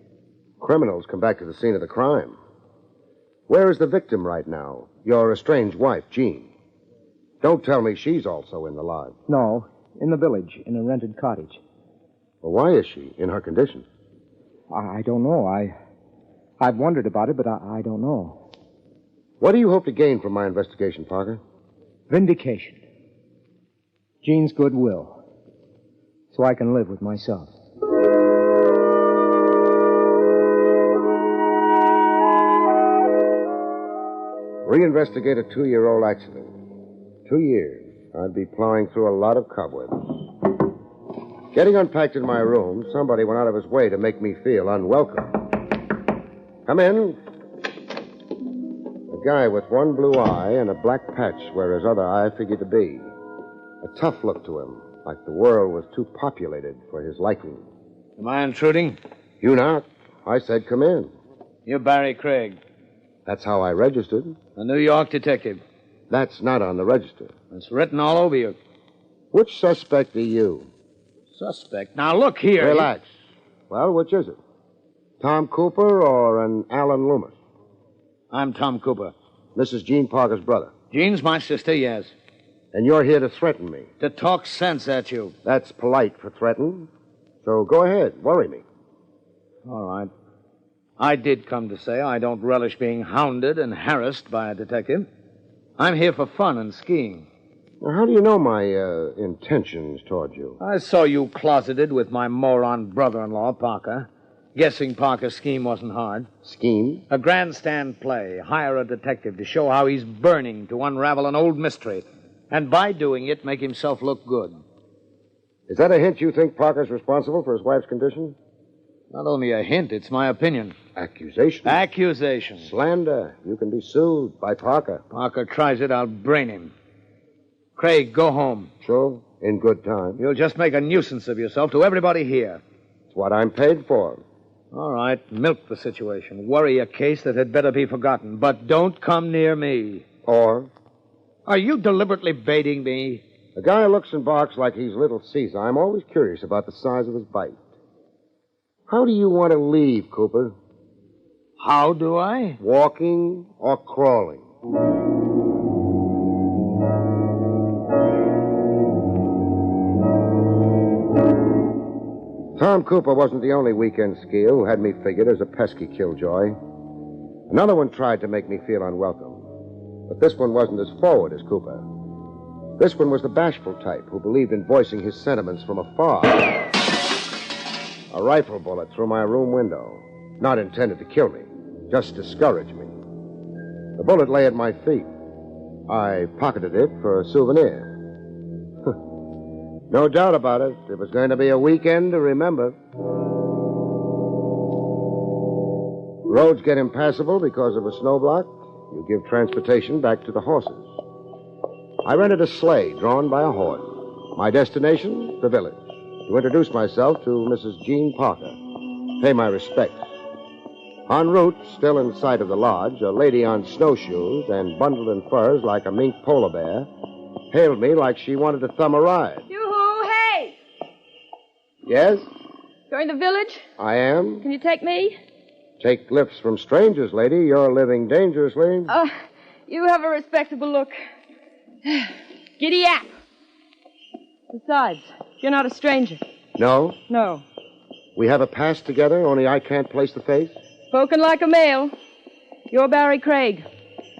Criminals come back to the scene of the crime. Where is the victim right now? Your estranged wife, Jean. Don't tell me she's also in the lodge. No, in the village, in a rented cottage. Well, why is she in her condition? I don't know. I've wondered about it, but I don't know. What do you hope to gain from my investigation, Parker? Vindication. Jean's goodwill. So I can live with myself. Reinvestigate a 2-year-old accident. 2 years. I'd be plowing through a lot of cobwebs. Getting unpacked in my room, somebody went out of his way to make me feel unwelcome. Come in. A guy with one blue eye and a black patch where his other eye figured to be. A tough look to him, like the world was too populated for his liking. Am I intruding? You not. I said come in. You're Barrie Craig. That's how I registered. A New York detective. That's not on the register. It's written all over you. Which suspect are you? Suspect? Now, look here. Relax. Well, which is it? Tom Cooper or an Alan Loomis? I'm Tom Cooper. This is Jean Parker's brother. Jean's my sister, yes. And you're here to threaten me. To talk sense at you. That's polite for threaten. So go ahead, worry me. All right. I did come to say I don't relish being hounded and harassed by a detective. I'm here for fun and skiing. Now, how do you know my intentions toward you? I saw you closeted with my moron brother-in-law, Parker. Guessing Parker's scheme wasn't hard. Scheme? A grandstand play. Hire a detective to show how he's burning to unravel an old mystery. And by doing it, make himself look good. Is that a hint you think Parker's responsible for his wife's condition? Not only a hint, it's my opinion. Accusation? Accusation. Slander. You can be sued by Parker. Parker tries it, I'll brain him. Craig, go home. Sure, in good time. You'll just make a nuisance of yourself to everybody here. It's what I'm paid for. All right, milk the situation. Worry a case that had better be forgotten. But don't come near me. Or? Are you deliberately baiting me? A guy looks and barks like he's Little Caesar. I'm always curious about the size of his bite. How do you want to leave, Cooper? How do I? Walking or crawling? Tom Cooper wasn't the only weekend skier who had me figured as a pesky killjoy. Another one tried to make me feel unwelcome. But this one wasn't as forward as Cooper. This one was the bashful type who believed in voicing his sentiments from afar. A rifle bullet through my room window. Not intended to kill me, just discourage me. The bullet lay at my feet. I pocketed it for a souvenir. No doubt about it. It was going to be a weekend to remember. Roads get impassable because of a snowblock. You give transportation back to the horses. I rented a sleigh drawn by a horse. My destination, the village. To introduce myself to Mrs. Jean Parker. Pay my respects. En route, still in sight of the lodge, a lady on snowshoes and bundled in furs like a mink polar bear hailed me like she wanted to thumb a ride. Yoo-hoo, hey! Yes? Going to the village? I am. Can you take me? Take lifts from strangers, lady. You're living dangerously. You have a respectable look. Giddy up. Besides, you're not a stranger. No? No. We have a past together, only I can't place the face? Spoken like a male. You're Barrie Craig,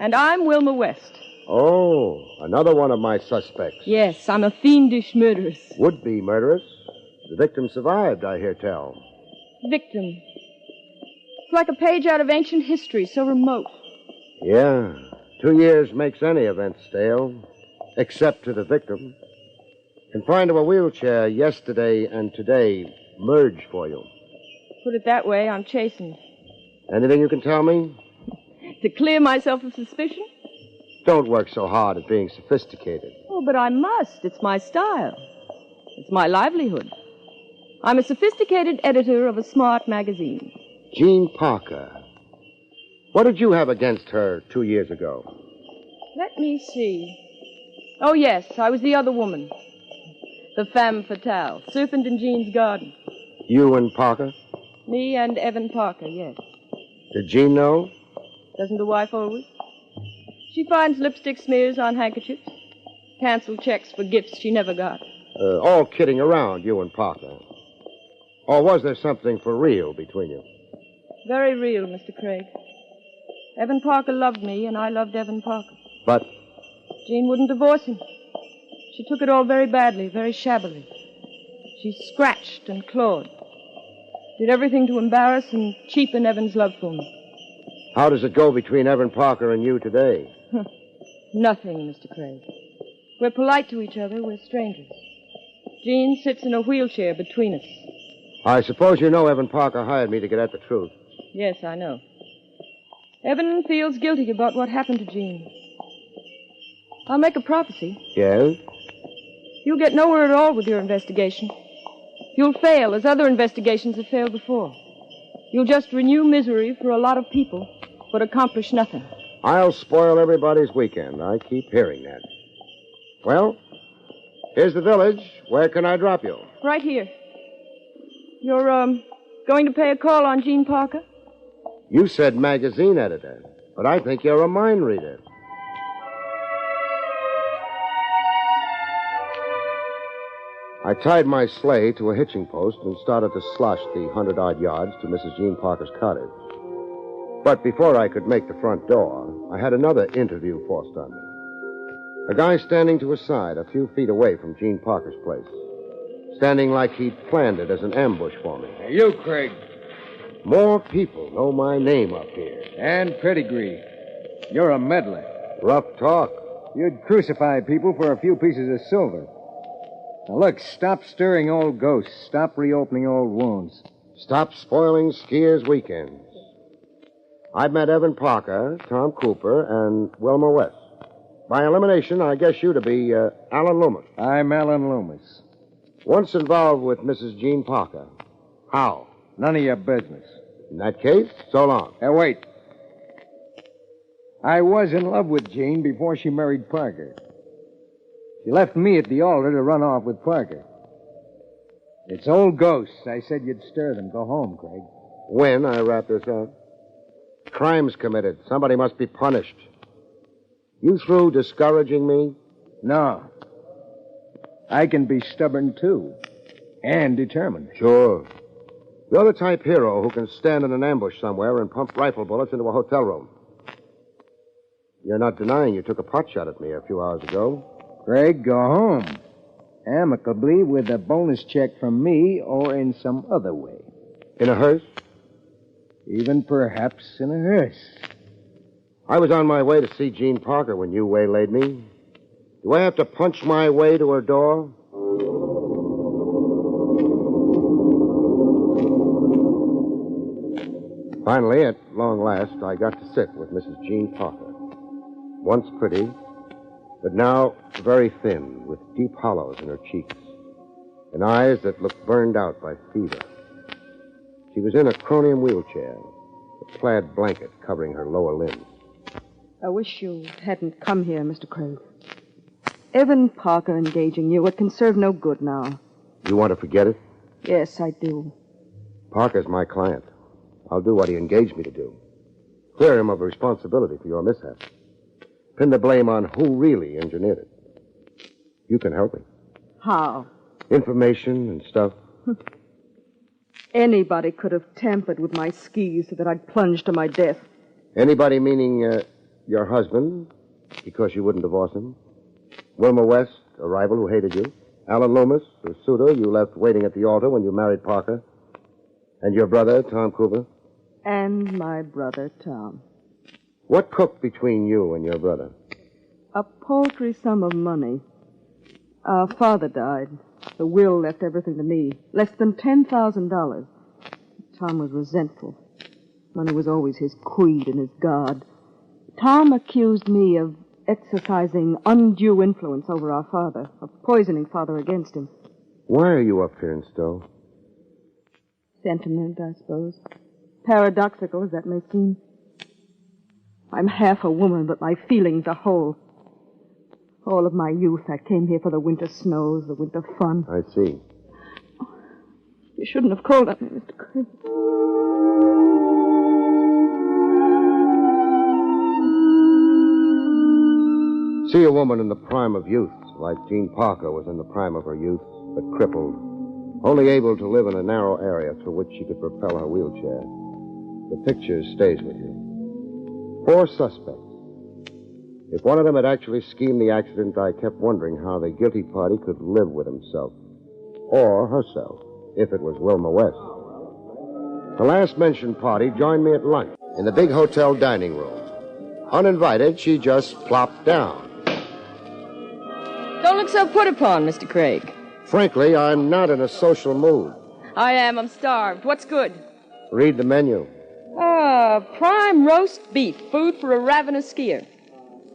and I'm Wilma West. Oh, another one of my suspects. Yes, I'm a fiendish murderess. Would-be murderess. The victim survived, I hear tell. Victim. It's like a page out of ancient history, so remote. Yeah, 2 years makes any event stale, except to the victim. Confined to a wheelchair, yesterday and today merge for you. Put it that way, I'm chastened. Anything you can tell me? To clear myself of suspicion? Don't work so hard at being sophisticated. Oh, but I must. It's my style. It's my livelihood. I'm a sophisticated editor of a smart magazine. Jean Parker. What did you have against her 2 years ago? Let me see. Oh, yes, I was the other woman. The femme fatale. Serpent in Jean's garden. You and Parker? Me and Evan Parker, yes. Did Jean know? Doesn't a wife always? She finds lipstick smears on handkerchiefs. Cancel checks for gifts she never got. All kidding around, you and Parker. Or was there something for real between you? Very real, Mr. Craig. Evan Parker loved me, and I loved Evan Parker. But? Jean wouldn't divorce him. She took it all very badly, very shabbily. She scratched and clawed. Did everything to embarrass and cheapen Evan's love for me. How does it go between Evan Parker and you today? Nothing, Mr. Craig. We're polite to each other. We're strangers. Jean sits in a wheelchair between us. I suppose you know Evan Parker hired me to get at the truth. Yes, I know. Evan feels guilty about what happened to Jean. I'll make a prophecy. Yes? You'll get nowhere at all with your investigation. You'll fail, as other investigations have failed before. You'll just renew misery for a lot of people, but accomplish nothing. I'll spoil everybody's weekend. I keep hearing that. Well, here's the village. Where can I drop you? Right here. You're, going to pay a call on Jean Parker? You said magazine editor, but I think you're a mind reader. I tied my sleigh to a hitching post and started to slosh the 100-odd yards to Mrs. Jean Parker's cottage. But before I could make the front door, I had another interview forced on me. A guy standing to his side a few feet away from Jean Parker's place. Standing like he'd planned it as an ambush for me. Hey, you, Craig. More people know my name up here. And pedigree. You're a meddler. Rough talk. You'd crucify people for a few pieces of silver. Now, look, stop stirring old ghosts. Stop reopening old wounds. Stop spoiling skiers' weekends. I've met Evan Parker, Tom Cooper, and Wilma West. By elimination, I guess you to be Alan Loomis. I'm Alan Loomis. Once involved with Mrs. Jean Parker. How? None of your business. In that case, so long. Wait. I was in love with Jean before she married Parker. She left me at the altar to run off with Parker. It's old ghosts. I said you'd stir them. Go home, Craig. When I wrap this up? Crimes committed. Somebody must be punished. You through discouraging me? No. I can be stubborn, too. And determined. Sure. You're the type hero who can stand in an ambush somewhere and pump rifle bullets into a hotel room. You're not denying you took a pot shot at me a few hours ago. Craig, go home. Amicably with a bonus check from me or in some other way. In a hearse? Even perhaps in a hearse. I was on my way to see Jean Parker when you waylaid me. Do I have to punch my way to her door? Finally, at long last, I got to sit with Mrs. Jean Parker. Once pretty, but now very thin, with deep hollows in her cheeks, and eyes that looked burned out by fever. She was in a chromium wheelchair, a plaid blanket covering her lower limbs. I wish you hadn't come here, Mr. Craig. Evan Parker engaging you, it can serve no good now. You want to forget it? Yes, I do. Parker's my client. I'll do what he engaged me to do. Clear him of responsibility for your mishap. Pin the blame on who really engineered it. You can help me. How? Information and stuff. Anybody could have tampered with my skis so that I'd plunge to my death. Anybody meaning your husband, because you wouldn't divorce him? Wilma West, a rival who hated you? Alan Loomis, a suitor you left waiting at the altar when you married Parker? And your brother, Tom Cooper? And my brother, Tom. What cooked between you and your brother? A paltry sum of money. Our father died. The will left everything to me. Less than $10,000. Tom was resentful. Money was always his creed and his god. Tom accused me of exercising undue influence over our father, of poisoning Father against him. Why are you up here in Stowe? Sentiment, I suppose. Paradoxical as that may seem. I'm half a woman, but my feelings are whole. All of my youth, I came here for the winter snows, the winter fun. I see. You shouldn't have called on me, Mr. Craig. See a woman in the prime of youth, like Jean Parker was in the prime of her youth, but crippled, only able to live in a narrow area through which she could propel her wheelchair. The picture stays with you. 4 suspects. If one of them had actually schemed the accident, I kept wondering how the guilty party could live with himself. Or herself, if it was Wilma West. The last mentioned party joined me at lunch in the big hotel dining room. Uninvited, she just plopped down. Don't look so put upon, Mr. Craig. Frankly, I'm not in a social mood. I am. I'm starved. What's good? Read the menu. Prime roast beef. Food for a ravenous skier.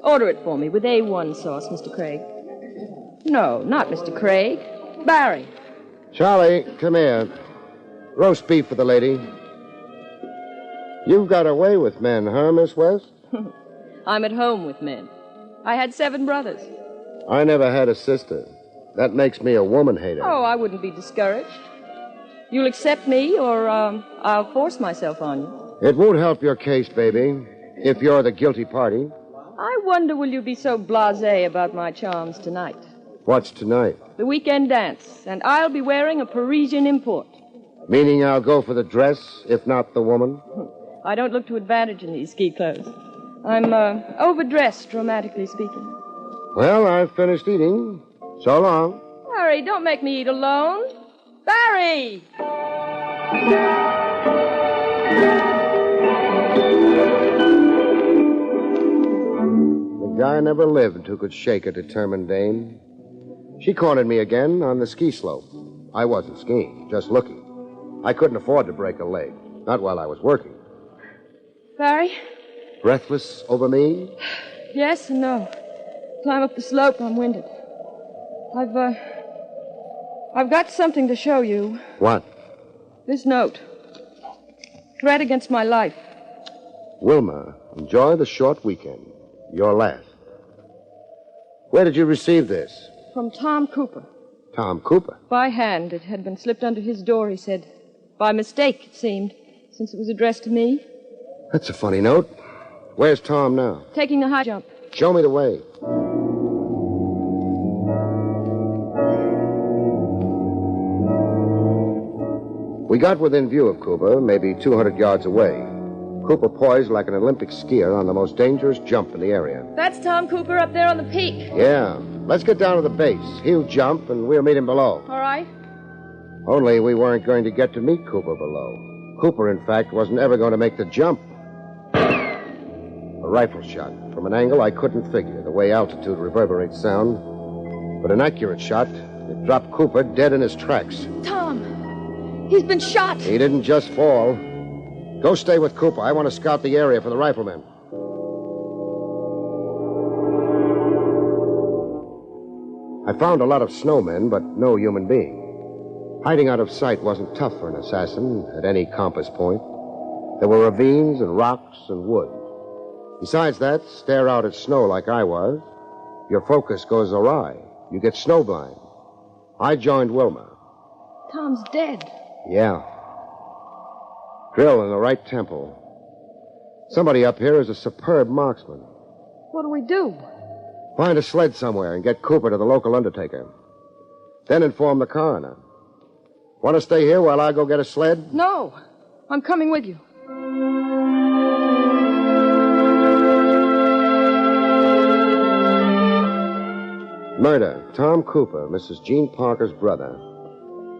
Order it for me with A1 sauce, Mr. Craig. No, not Mr. Craig. Barrie. Charlie, come here. Roast beef for the lady. You've got away with men, huh, Miss West? I'm at home with men. I had 7 brothers. I never had a sister. That makes me a woman hater. Oh, I wouldn't be discouraged. You'll accept me, or I'll force myself on you. It won't help your case, baby, if you're the guilty party. I wonder will you be so blasé about my charms tonight? What's tonight? The weekend dance, and I'll be wearing a Parisian import. Meaning I'll go for the dress, if not the woman? I don't look to advantage in these ski clothes. I'm overdressed, dramatically speaking. Well, I've finished eating. So long. Barrie, don't make me eat alone. Barrie! The guy never lived who could shake a determined dame. She cornered me again on the ski slope. I wasn't skiing, just looking. I couldn't afford to break a leg, not while I was working. Barrie? Breathless over me? Yes and no. Climb up the slope, I'm winded. I've got something to show you. What? This note. Threat against my life. Wilma, enjoy the short weekend. Your last. Where did you receive this? from Tom Cooper. Tom Cooper? By hand. It had been slipped under his door, he said. By mistake, it seemed, since it was addressed to me. That's a funny note. Where's Tom now? Taking the high jump. Show me the way. We got within view of Cooper, maybe 200 yards away. Cooper poised like an Olympic skier on the most dangerous jump in the area. That's Tom Cooper up there on the peak. Yeah. Let's get down to the base. He'll jump, and we'll meet him below. All right. Only we weren't going to get to meet Cooper below. Cooper, in fact, wasn't ever going to make the jump. A rifle shot. From an angle I couldn't figure, the way altitude reverberates sound. But an accurate shot. It dropped Cooper dead in his tracks. Tom, he's been shot. He didn't just fall. Go stay with Cooper. I want to scout the area for the riflemen. I found a lot of snowmen, but no human being. Hiding out of sight wasn't tough for an assassin at any compass point. There were ravines and rocks and wood. Besides that, stare out at snow like I was, your focus goes awry. You get snowblind. I joined Wilma. Tom's dead. Yeah. Drill in the right temple. Somebody up here is a superb marksman. What do we do? Find a sled somewhere and get Cooper to the local undertaker. Then inform the coroner. Want to stay here while I go get a sled? No. I'm coming with you. Murder. Tom Cooper, Mrs. Jean Parker's brother.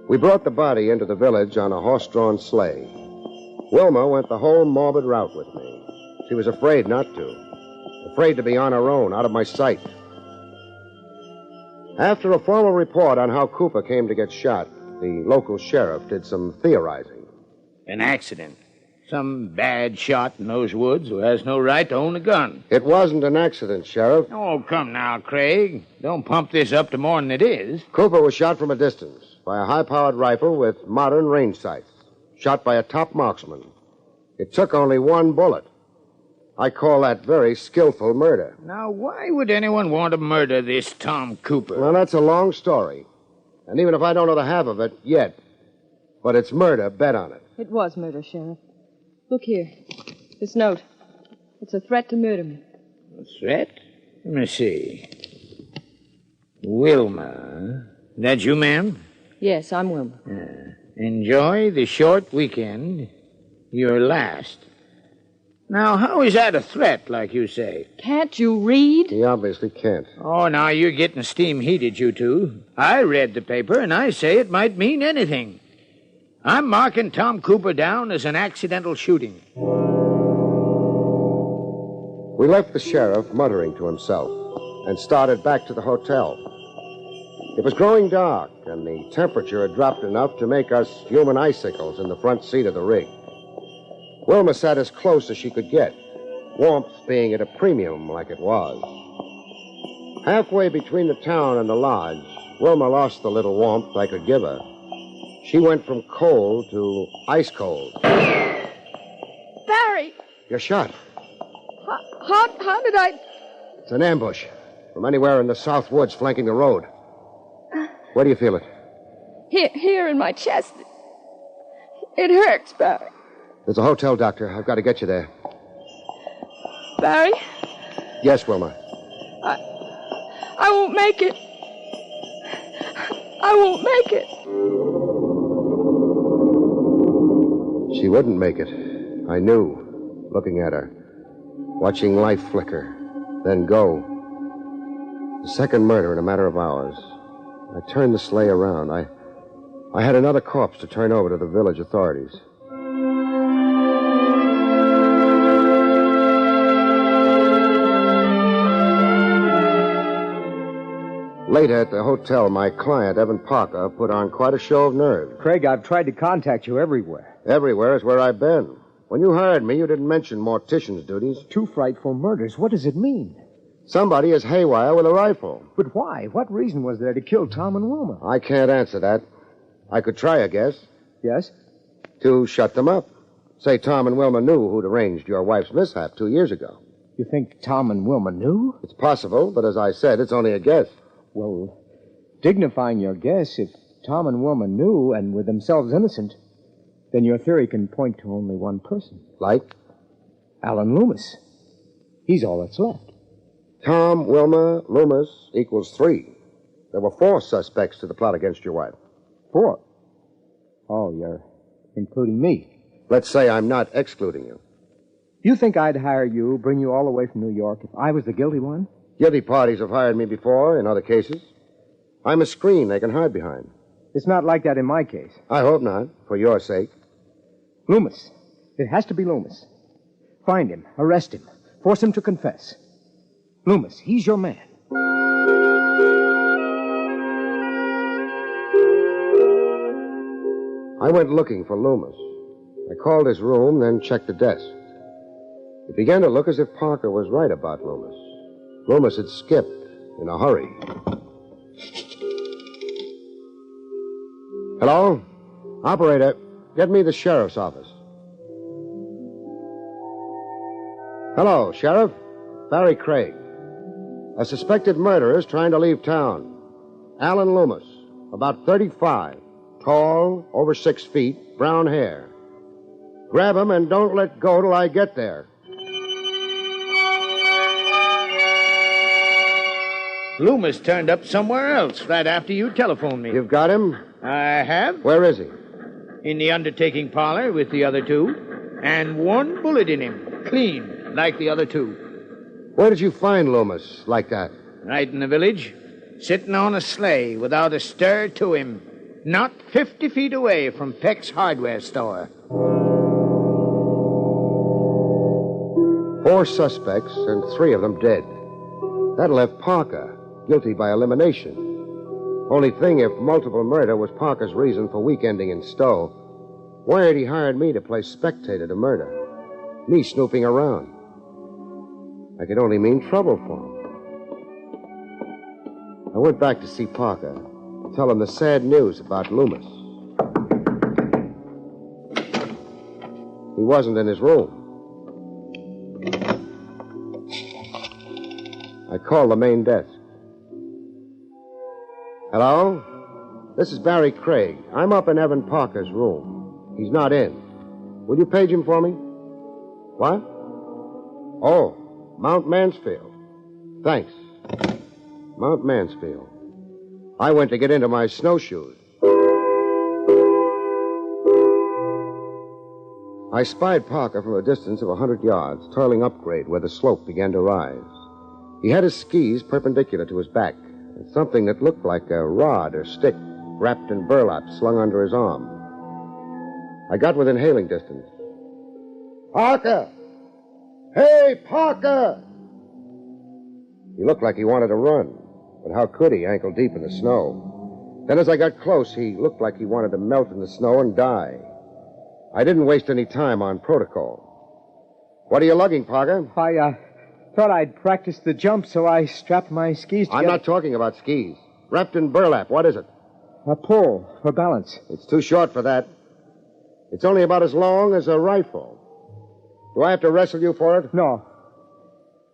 We brought the body into the village on a horse-drawn sleigh. Wilma went the whole morbid route with me. She was afraid not to. Afraid to be on her own, out of my sight. After a formal report on how Cooper came to get shot, the local sheriff did some theorizing. An accident. Some bad shot in those woods who has no right to own a gun. It wasn't an accident, Sheriff. Oh, come now, Craig. Don't pump this up to more than it is. Cooper was shot from a distance by a high-powered rifle with modern range sights. Shot by a top marksman. It took only one bullet. I call that very skillful murder. Now, why would anyone want to murder this Tom Cooper? Well, that's a long story. And even if I don't know the half of it yet, but it's murder, bet on it. It was murder, Sheriff. Look here. This note. It's a threat to murder me. A threat? Let me see. Wilma. That you, ma'am? Yes, I'm Wilma. Enjoy the short weekend. Your last. Now, how is that a threat, like you say? Can't you read? He obviously can't. Oh, now you're getting steam heated, you two. I read the paper, and I say it might mean anything. I'm marking Tom Cooper down as an accidental shooting. We left the sheriff muttering to himself and started back to the hotel. It was growing dark, and the temperature had dropped enough to make us human icicles in the front seat of the rig. Wilma sat as close as she could get, warmth being at a premium like it was. Halfway between the town and the lodge, Wilma lost the little warmth I could give her. She went from cold to ice cold. Barrie! You're shot. How did I... It's an ambush from anywhere in the south woods flanking the road. Where do you feel it? Here in my chest. It hurts, Barrie. There's a hotel, Doctor. I've got to get you there. Barrie? Yes, Wilma. I won't make it. I won't make it. She wouldn't make it. I knew, looking at her, watching life flicker, then go. The second murder in a matter of hours. I turned the sleigh around. I had another corpse to turn over to the village authorities. Later at the hotel, my client, Evan Parker, put on quite a show of nerve. Craig, I've tried to contact you everywhere. Everywhere is where I've been. When you hired me, you didn't mention mortician's duties. 2 frightful murders. What does it mean? Somebody is haywire with a rifle. But why? What reason was there to kill Tom and Wilma? I can't answer that. I could try a guess. Yes? To shut them up. Say Tom and Wilma knew who'd arranged your wife's mishap 2 years ago. You think Tom and Wilma knew? It's possible, but as I said, it's only a guess. Well, dignifying your guess, if Tom and Wilma knew and were themselves innocent, then your theory can point to only one person. Like? Alan Loomis. He's all that's left. Tom, Wilma, Loomis equals 3. There were 4 suspects to the plot against your wife. 4? Oh, you're including me. Let's say I'm not excluding you. You think I'd hire you, bring you all the way from New York, if I was the guilty one? Guilty parties have hired me before in other cases. I'm a screen they can hide behind. It's not like that in my case. I hope not, for your sake. Loomis. It has to be Loomis. Find him, arrest him, force him to confess. Loomis, he's your man. I went looking for Loomis. I called his room, then checked the desk. It began to look as if Parker was right about Loomis. Loomis had skipped in a hurry. Hello? Operator, get me the sheriff's office. Hello, Sheriff. Barrie Craig. A suspected murderer is trying to leave town. Alan Loomis, about 35, tall, over 6 feet, brown hair. Grab him and don't let go till I get there. Loomis turned up somewhere else right after you telephoned me. You've got him? I have. Where is he? In the undertaking parlor with the other 2. And 1 bullet in him. Clean, like the other 2. Where did you find Loomis like that? Right in the village. Sitting on a sleigh without a stir to him. Not 50 feet away from Peck's hardware store. 4 suspects and 3 of them dead. That left Parker guilty by elimination. Only thing, if multiple murder was Parker's reason for weekending in Stowe, why had he hired me to play spectator to murder? Me snooping around. I could only mean trouble for him. I went back to see Parker to tell him the sad news about Loomis. He wasn't in his room. I called the main desk. Hello? This is Barrie Craig. I'm up in Evan Parker's room. He's not in. Will you page him for me? What? Oh, Mount Mansfield. Thanks. Mount Mansfield. I went to get into my snowshoes. I spied Parker from a distance of 100 yards, toiling upgrade where the slope began to rise. He had his skis perpendicular to his back, and something that looked like a rod or stick wrapped in burlap slung under his arm. I got within hailing distance. Parker! Hey, Parker! He looked like he wanted to run, but how could he, ankle deep in the snow? Then as I got close, he looked like he wanted to melt in the snow and die. I didn't waste any time on protocol. What are you lugging, Parker? I thought I'd practice the jump, so I strapped my skis together. I'm not talking about skis. Wrapped in burlap. What is it? A pole for balance. It's too short for that. It's only about as long as a rifle. Do I have to wrestle you for it? No.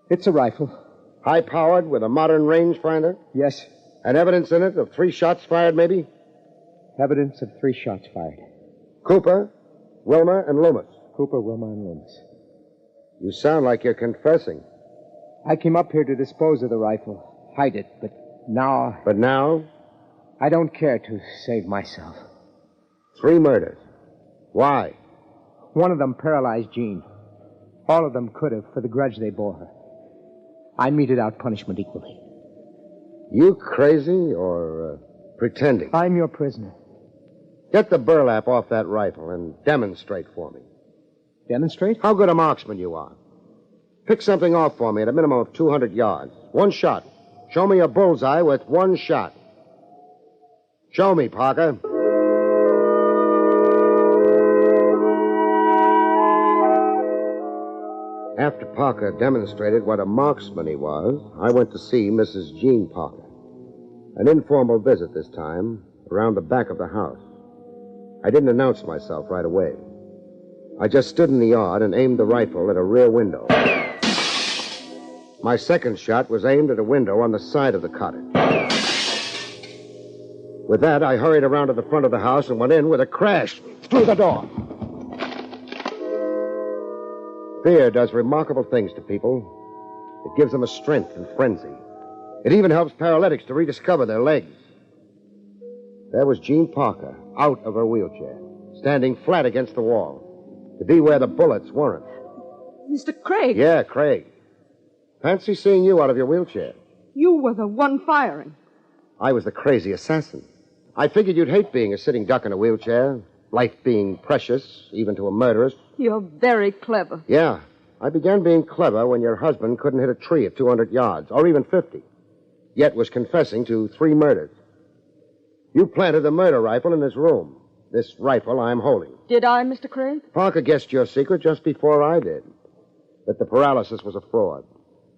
It's a rifle. High-powered with a modern rangefinder? Yes. And evidence in it of 3 shots fired, maybe? Evidence of 3 shots fired. Cooper, Wilma, and Loomis. Cooper, Wilma, and Loomis. You sound like you're confessing. I came up here to dispose of the rifle, hide it, but now... But now? I don't care to save myself. 3 murders. Why? One of them paralyzed Jean. All of them could have, for the grudge they bore her. I meted out punishment equally. You crazy or pretending? I'm your prisoner. Get the burlap off that rifle and demonstrate for me. Demonstrate? How good a marksman you are. Pick something off for me at a minimum of 200 yards. 1 shot. Show me a bullseye with 1 shot. Show me, Parker. After Parker demonstrated what a marksman he was, I went to see Mrs. Jean Parker. An informal visit this time, around the back of the house. I didn't announce myself right away. I just stood in the yard and aimed the rifle at a rear window. My second shot was aimed at a window on the side of the cottage. With that, I hurried around to the front of the house and went in with a crash through the door. Fear does remarkable things to people. It gives them a strength and frenzy. It even helps paralytics to rediscover their legs. There was Jean Parker, out of her wheelchair, standing flat against the wall, to be where the bullets weren't. Mr. Craig. Yeah, Craig. Fancy seeing you out of your wheelchair. You were the one firing. I was the crazy assassin. I figured you'd hate being a sitting duck in a wheelchair, life being precious, even to a murderess. You're very clever. Yeah, I began being clever when your husband couldn't hit a tree at 200 yards, or even 50, yet was confessing to 3 murders. You planted the murder rifle in his room, this rifle I'm holding. Did I, Mr. Craig? Parker guessed your secret just before I did, that the paralysis was a fraud,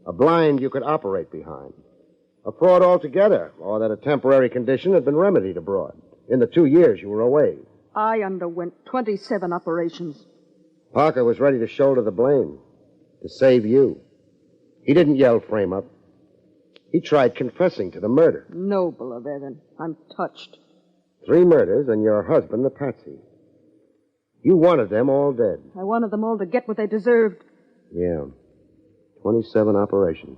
a blind you could operate behind. A fraud altogether, or that a temporary condition had been remedied abroad in the 2 years you were away. I underwent 27 operations. Parker was ready to shoulder the blame, to save you. He didn't yell frame up. He tried confessing to the murder. Noble of Evan. I'm touched. 3 murders and your husband the patsy. You wanted them all dead. I wanted them all to get what they deserved. Yeah. 27 operations.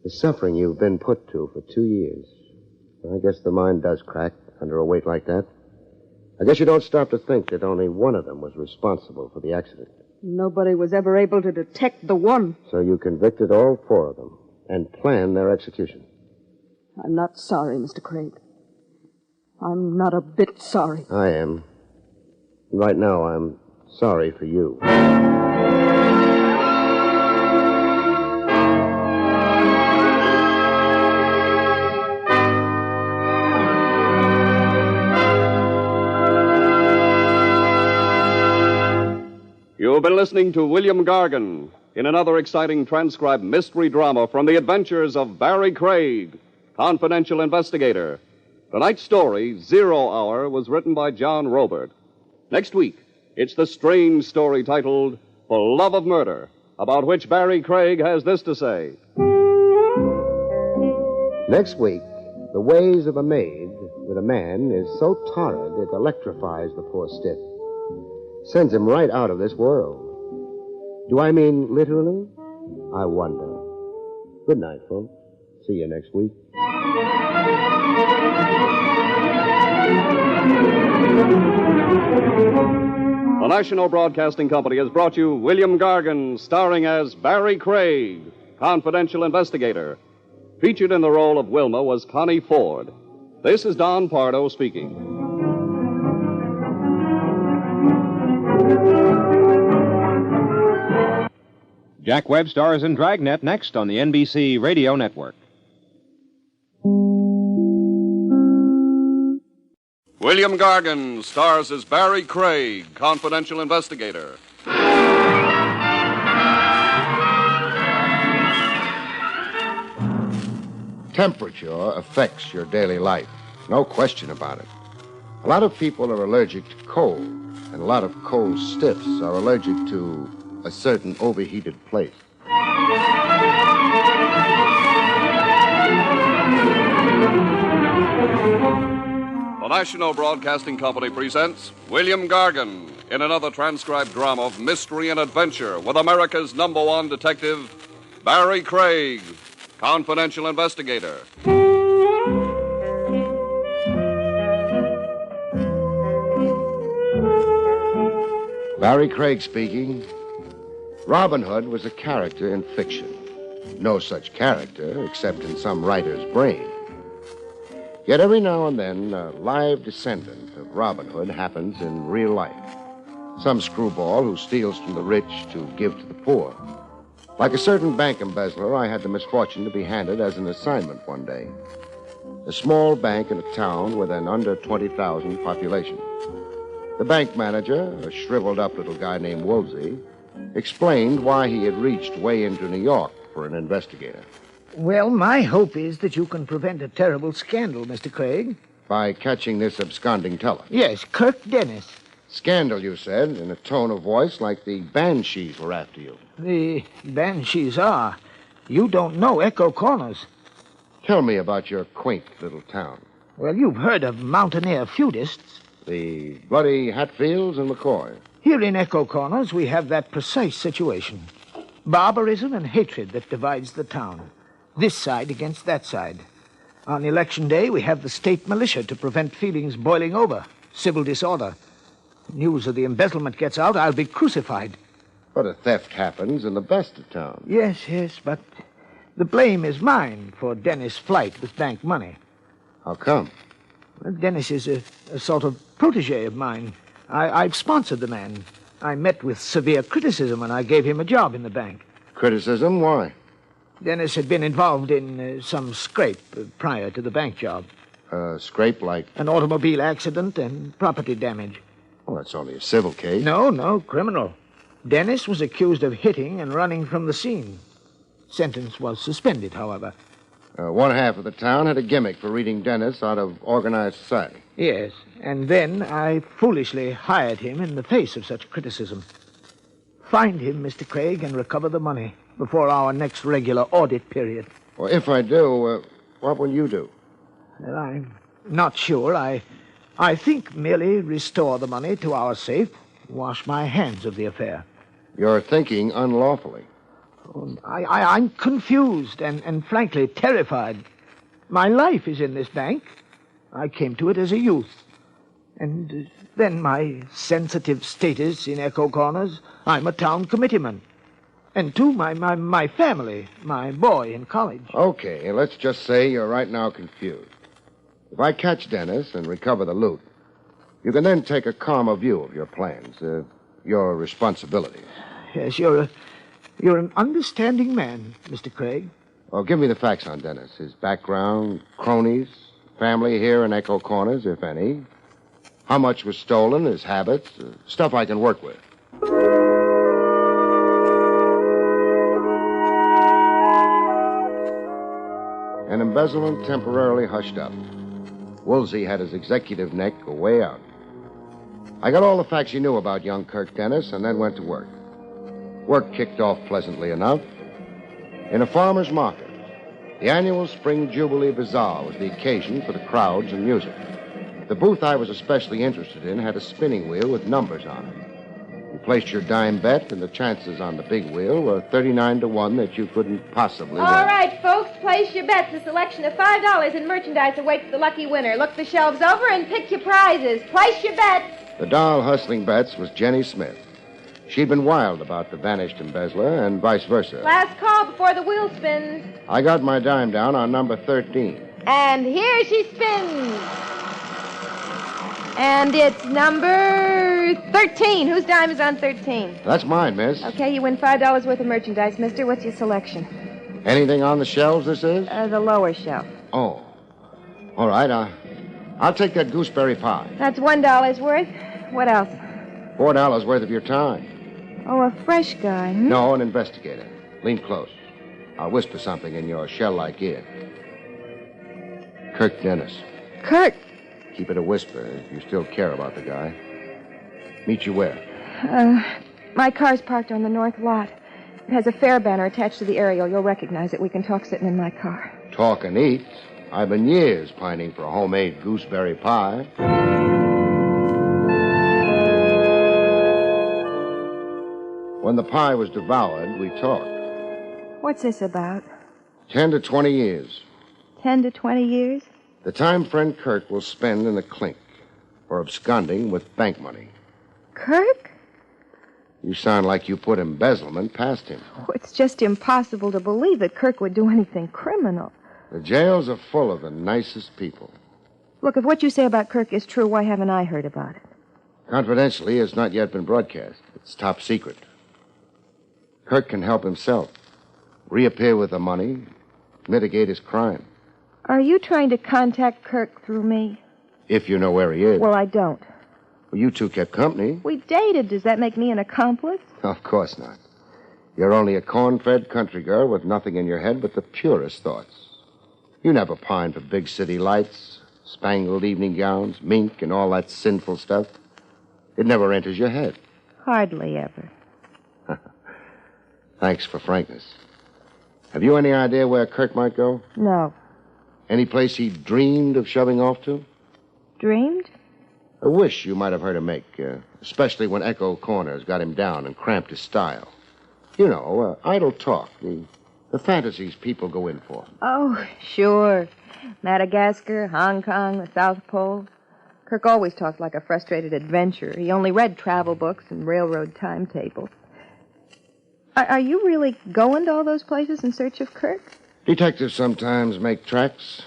The suffering you've been put to for 2 years. I guess the mind does crack under a weight like that. I guess you don't stop to think that only one of them was responsible for the accident. Nobody was ever able to detect the one. So you convicted all 4 of them and planned their execution. I'm not sorry, Mr. Craig. I'm not a bit sorry. I am. Right now, I'm sorry for you. You've been listening to William Gargan in another exciting transcribed mystery drama from the adventures of Barrie Craig, confidential investigator. Tonight's story, 0 Hour, was written by John Robert. Next week, it's the strange story titled For Love of Murder, about which Barrie Craig has this to say. Next week, the ways of a maid with a man is so torrid it electrifies the poor stiff. Sends him right out of this world. Do I mean literally? I wonder. Good night, folks. See you next week. The National Broadcasting Company has brought you William Gargan, starring as Barrie Craig, confidential investigator. Featured in the role of Wilma was Connie Ford. This is Don Pardo speaking. Jack Webb stars in Dragnet next on the NBC Radio Network. William Gargan stars as Barrie Craig, confidential investigator. Temperature affects your daily life. No question about it. A lot of people are allergic to cold, and a lot of cold stiffs are allergic to a certain overheated place. The National Broadcasting Company presents William Gargan in another transcribed drama of mystery and adventure with America's #1 detective, Barrie Craig, confidential investigator. Barrie Craig speaking. Robin Hood was a character in fiction. No such character except in some writer's brain. Yet every now and then, a live descendant of Robin Hood happens in real life. Some screwball who steals from the rich to give to the poor. Like a certain bank embezzler, I had the misfortune to be handed as an assignment one day. A small bank in a town with an under 20,000 population. The bank manager, a shriveled-up little guy named Woolsey, explained why he had reached way into New York for an investigator. Well, my hope is that you can prevent a terrible scandal, Mr. Craig. By catching this absconding teller. Yes, Kirk Dennis. Scandal, you said, in a tone of voice like the Banshees were after you. The Banshees are. You don't know Echo Corners. Tell me about your quaint little town. Well, you've heard of mountaineer feudists. The bloody Hatfields and McCoy. Here in Echo Corners, we have that precise situation. Barbarism and hatred that divides the town. This side against that side. On election day, we have the state militia to prevent feelings boiling over. Civil disorder. News of the embezzlement gets out, I'll be crucified. But a theft happens in the best of towns. Yes, but the blame is mine for Dennis' flight with bank money. How come? Well, Dennis is a sort of protege of mine. I've sponsored the man. I met with severe criticism when I gave him a job in the bank. Criticism? Why? Dennis had been involved in some scrape prior to the bank job. Scrape like? An automobile accident and property damage. Well, that's only a civil case. No, criminal. Dennis was accused of hitting and running from the scene. Sentence was suspended, however. One half of the town had a gimmick for reading Dennis out of organized society. Yes, and then I foolishly hired him in the face of such criticism. Find him, Mr. Craig, and recover the money before our next regular audit period. Well, if I do, what will you do? Well, I'm not sure. I think merely restore the money to our safe, wash my hands of the affair. You're thinking unlawfully. I'm confused and frankly terrified. My life is in this bank. I came to it as a youth. And then my sensitive status in Echo Corners, I'm a town committeeman. And two, my family, my boy in college. Okay, let's just say you're right now confused. If I catch Dennis and recover the loot, you can then take a calmer view of your plans, your responsibilities. Yes, you're an understanding man, Mr. Craig. Well, give me the facts on Dennis. His background, cronies, family here in Echo Corners, if any. How much was stolen, his habits, stuff I can work with. An embezzlement temporarily hushed up. Woolsey had his executive neck way out. I got all the facts he knew about young Kirk Dennis and then went to work. Work kicked off pleasantly enough. In a farmer's market, the annual Spring Jubilee Bazaar was the occasion for the crowds and music. The booth I was especially interested in had a spinning wheel with numbers on it. You placed your dime bet, and the chances on the big wheel were 39 to 1 that you couldn't possibly win. All right, folks, place your bets. A selection of $5 in merchandise awaits the lucky winner. Look the shelves over and pick your prizes. Place your bets. The doll hustling bets was Jenny Smith. She'd been wild about the vanished embezzler and vice versa. Last call before the wheel spins. I got my dime down on number 13. And here she spins. And it's number 13. Whose dime is on 13? That's mine, miss. Okay, you win $5 worth of merchandise, mister. What's your selection? Anything on the shelves, this is? The lower shelf. Oh. All right, I'll take that gooseberry pie. That's $1 worth. What else? $4 worth of your time. Oh, a fresh guy, hmm? No, an investigator. Lean close. I'll whisper something in your shell-like ear. Kirk Dennis. Kirk? Keep it a whisper if you still care about the guy. Meet you where? My car's parked on the north lot. It has a fare banner attached to the aerial. You'll recognize it. We can talk sitting in my car. Talk and eat. I've been years pining for a homemade gooseberry pie. When the pie was devoured, we talked. What's this about? 10 to 20 years. 10 to 20 years? The time friend Kirk will spend in the clink for absconding with bank money. Kirk? You sound like you put embezzlement past him. Oh, it's just impossible to believe that Kirk would do anything criminal. The jails are full of the nicest people. Look, if what you say about Kirk is true, why haven't I heard about it? Confidentially, it's not yet been broadcast. It's top secret. Kirk can help himself. Reappear with the money, mitigate his crime. Are you trying to contact Kirk through me? If you know where he is. Well, I don't. Well, you two kept company. We dated. Does that make me an accomplice? Of course not. You're only a corn-fed country girl with nothing in your head but the purest thoughts. You never pine for big city lights, spangled evening gowns, mink, and all that sinful stuff. It never enters your head. Hardly ever. Thanks for frankness. Have you any idea where Kirk might go? No. Any place he dreamed of shoving off to? Dreamed? A wish you might have heard him make, especially when Echo Corners got him down and cramped his style. You know, idle talk, the fantasies people go in for. Oh, sure. Madagascar, Hong Kong, the South Pole. Kirk always talked like a frustrated adventurer. He only read travel books and railroad timetables. Are you really going to all those places in search of Kirk? Detectives sometimes make tracks,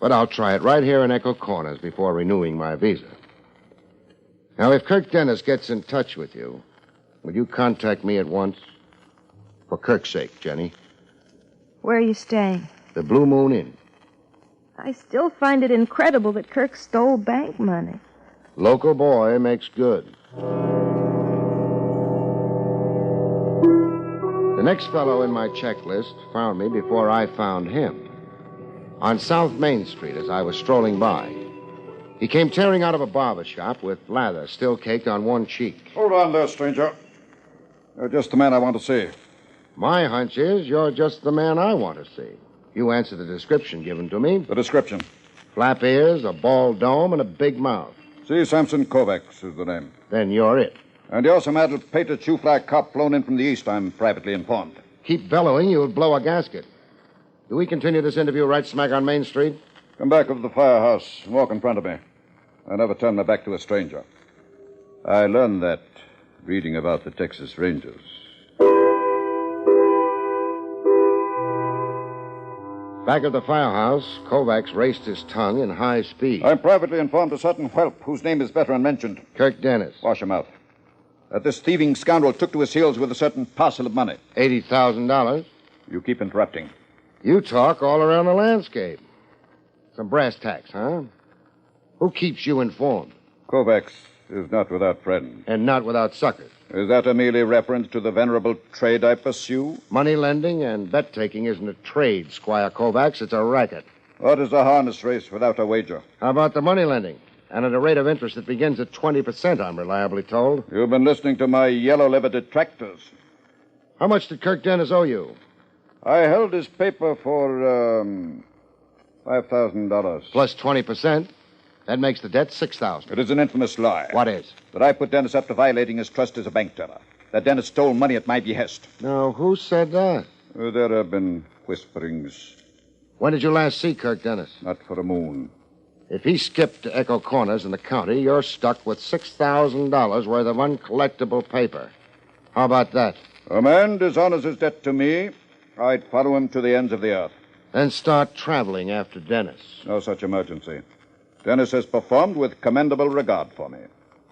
but I'll try it right here in Echo Corners before renewing my visa. Now, if Kirk Dennis gets in touch with you, will you contact me at once? For Kirk's sake, Jenny. Where are you staying? The Blue Moon Inn. I still find it incredible that Kirk stole bank money. Local boy makes good. The next fellow in my checklist found me before I found him. On South Main Street as I was strolling by. He came tearing out of a barber shop with lather still caked on one cheek. Hold on there, stranger. You're just the man I want to see. My hunch is you're just the man I want to see. You answer the description given to me. The description? Flap ears, a bald dome, and a big mouth. C. Samson Kovacs is the name. Then you're it. And you're some addled painted shoe-fly cop flown in from the east, I'm privately informed. Keep bellowing, you'll blow a gasket. Do we continue this interview right smack on Main Street? Come back of the firehouse and walk in front of me. I never turn my back to a stranger. I learned that reading about the Texas Rangers. Back at the firehouse, Kovacs raced his tongue in high speed. I'm privately informed a certain whelp whose name is better unmentioned. Kirk Dennis. Wash him out. That this thieving scoundrel took to his heels with a certain parcel of money. $80,000. You keep interrupting. You talk all around the landscape. Some brass tacks, huh? Who keeps you informed? Kovacs is not without friends. And not without suckers. Is that a merely reference to the venerable trade I pursue? Money lending and bet-taking isn't a trade, Squire Kovacs. It's a racket. What is a harness race without a wager? How about the money lending? And at a rate of interest that begins at 20%, I'm reliably told. You've been listening to my yellow-livered detractors. How much did Kirk Dennis owe you? I held his paper for, $5,000. Plus 20%. That makes the debt $6,000. It is an infamous lie. What is? That I put Dennis up to violating his trust as a bank teller. That Dennis stole money at my behest. Now, who said that? There have been whisperings. When did you last see Kirk Dennis? Not for a moon. If he skipped to Echo Corners in the county, you're stuck with $6,000 worth of uncollectible paper. How about that? A man dishonors his debt to me. I'd follow him to the ends of the earth. Then start traveling after Dennis. No such emergency. Dennis has performed with commendable regard for me.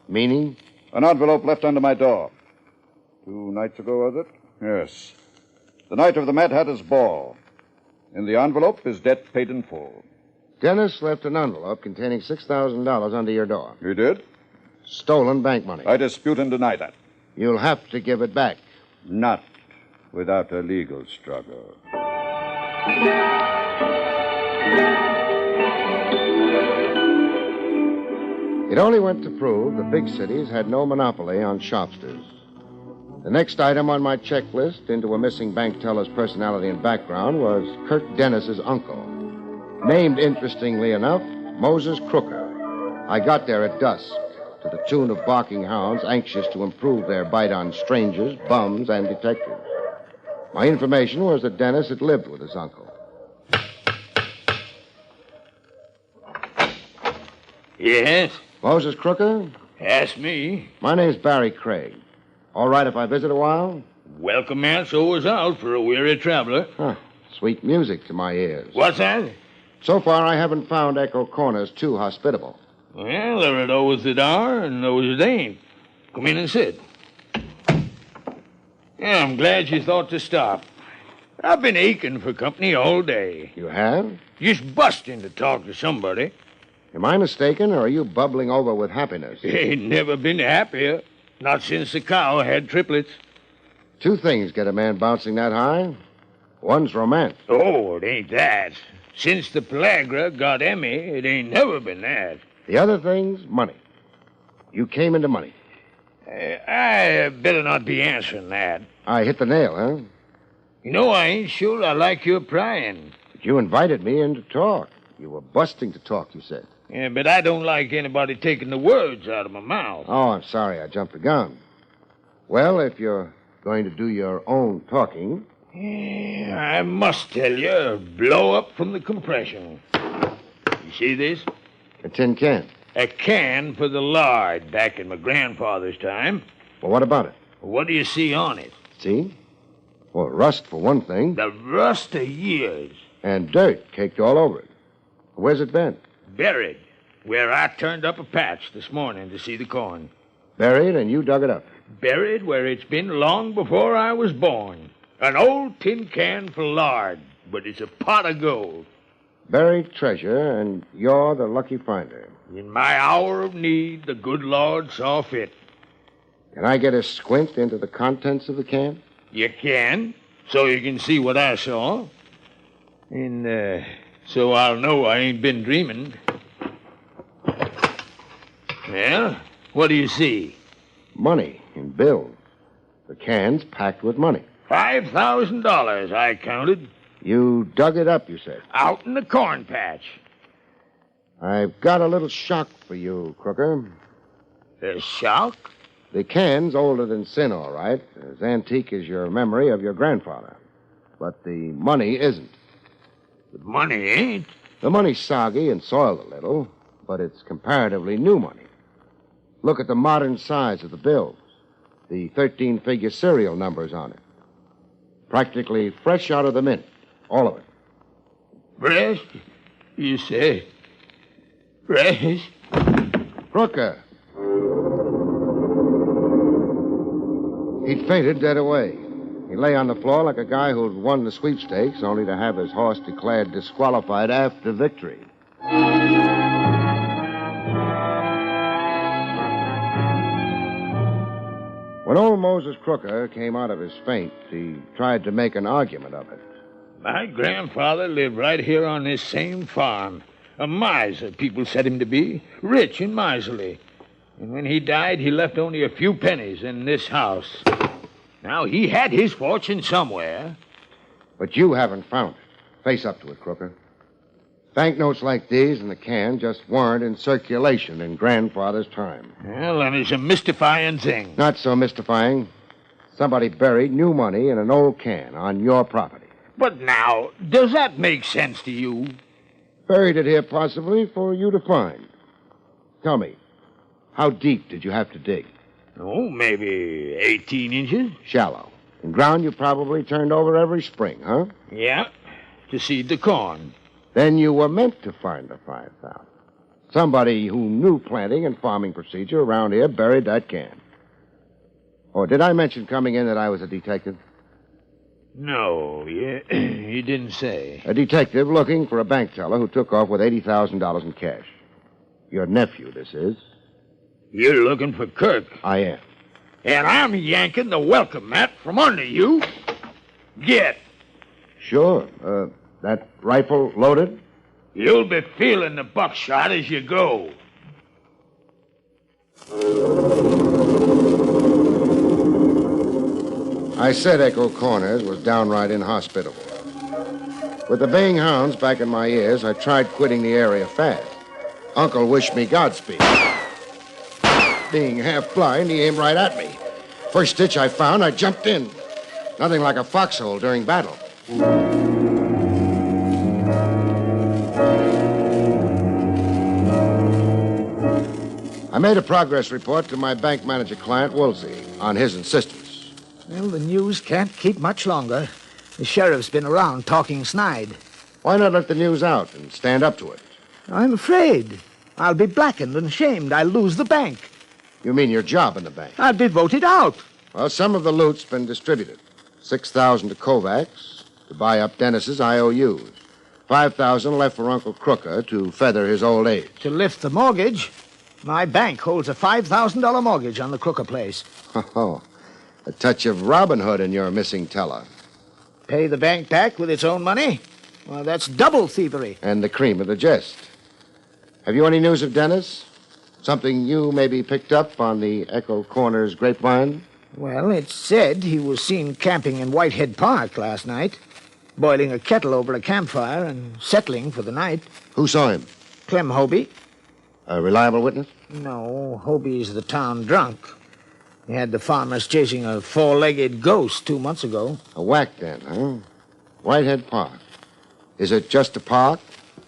Meaning? An envelope left under my door. 2 nights ago, was it? Yes. The night of the Mad Hatter's ball. In the envelope is debt paid in full. Dennis left an envelope containing $6,000 under your door. He did? Stolen bank money. I dispute and deny that. You'll have to give it back. Not without a legal struggle. It only went to prove the big cities had no monopoly on shopsters. The next item on my checklist into a missing bank teller's personality and background was Kirk Dennis's uncle. Named, interestingly enough, Moses Crooker. I got there at dusk, to the tune of barking hounds anxious to improve their bite on strangers, bums, and detectives. My information was that Dennis had lived with his uncle. Yes? Moses Crooker? Ask me. My name's Barrie Craig. All right if I visit a while? Welcome, man. So was out for a weary traveler. Huh. Sweet music to my ears. What's that? So far, I haven't found Echo Corners too hospitable. Well, there are those that are and those that ain't. Come in and sit. Yeah, I'm glad you thought to stop. I've been aching for company all day. You have? Just busting to talk to somebody. Am I mistaken, or are you bubbling over with happiness? Ain't never been happier. Not since the cow had triplets. 2 things get a man bouncing that high. One's romance. Oh, it ain't that. Since the Pelagra got Emmy, it ain't never been that. The other thing's money. You came into money. I better not be answering that. I hit the nail, huh? You know, I ain't sure I like your prying. But you invited me in to talk. You were busting to talk, you said. Yeah, but I don't like anybody taking the words out of my mouth. Oh, I'm sorry. I jumped the gun. Well, if you're going to do your own talking... Yeah, I must tell you, blow up from the compression. You see this? A tin can. A can for the lard back in my grandfather's time. Well, what about it? What do you see on it? See? Well, rust, for one thing. The rust of years. And dirt caked all over it. Where's it been? Buried. Where I turned up a patch this morning to see the corn. Buried, and you dug it up. Buried where it's been long before I was born. An old tin can for lard, but it's a pot of gold. Buried treasure, and you're the lucky finder. In my hour of need, the good Lord saw fit. Can I get a squint into the contents of the can? You can, so you can see what I saw. And, so I'll know I ain't been dreaming. Well, what do you see? Money in bills. The can's packed with money. $5,000, I counted. You dug it up, you said. Out in the corn patch. I've got a little shock for you, Crooker. A shock? The can's older than sin, all right. As antique as your memory of your grandfather. But the money isn't. The money ain't? The money's soggy and soiled a little, but it's comparatively new money. Look at the modern size of the bills. The 13-figure serial numbers on it. Practically fresh out of the mint. All of it. Fresh? You say? Fresh? Crooker. He'd fainted dead away. He lay on the floor like a guy who'd won the sweepstakes, only to have his horse declared disqualified after victory. When old Moses Crooker came out of his faint, he tried to make an argument of it. My grandfather lived right here on this same farm. A miser, people said him to be. Rich and miserly. And when he died, he left only a few pennies in this house. Now, he had his fortune somewhere. But you haven't found it. Face up to it, Crooker. Banknotes like these in the can just weren't in circulation in Grandfather's time. Well, then it's a mystifying thing. Not so mystifying. Somebody buried new money in an old can on your property. But now, does that make sense to you? Buried it here possibly for you to find. Tell me, how deep did you have to dig? Oh, maybe 18 inches. Shallow. And ground you probably turned over every spring, huh? Yeah, to seed the corn. Then you were meant to find the 5,000. Somebody who knew planting and farming procedure around here buried that can. Or did I mention coming in that I was a detective? No, you didn't say. A detective looking for a bank teller who took off with $80,000 in cash. Your nephew, this is. You're looking for Kirk. I am. And I'm yanking the welcome mat from under you. Get. Sure. That rifle loaded? You'll be feeling the buckshot as you go. I said Echo Corners was downright inhospitable. With the baying hounds back in my ears, I tried quitting the area fast. Uncle wished me Godspeed. Being half blind, he aimed right at me. First ditch I found, I jumped in. Nothing like a foxhole during battle. I made a progress report to my bank manager client, Woolsey, on his insistence. Well, the news can't keep much longer. The sheriff's been around talking snide. Why not let the news out and stand up to it? I'm afraid. I'll be blackened and shamed. I'll lose the bank. You mean your job in the bank? I'll be voted out. Well, some of the loot's been distributed. 6,000 to Kovacs to buy up Dennis's IOUs. 5,000 left for Uncle Crooker to feather his old age. To lift the mortgage? My bank holds a $5,000 mortgage on the Crooker place. Oh, a touch of Robin Hood in your missing teller. Pay the bank back with its own money? Well, that's double thievery. And the cream of the jest. Have you any news of Dennis? Something you maybe picked up on the Echo Corners grapevine? Well, it's said he was seen camping in Whitehead Park last night. boiling a kettle over a campfire and settling for the night. Who saw him? Clem Hobie. A reliable witness? No, Hobie's the town drunk. He had the farmers chasing a four-legged ghost 2 months ago. A whack then, huh? Whitehead Park. Is it just a park?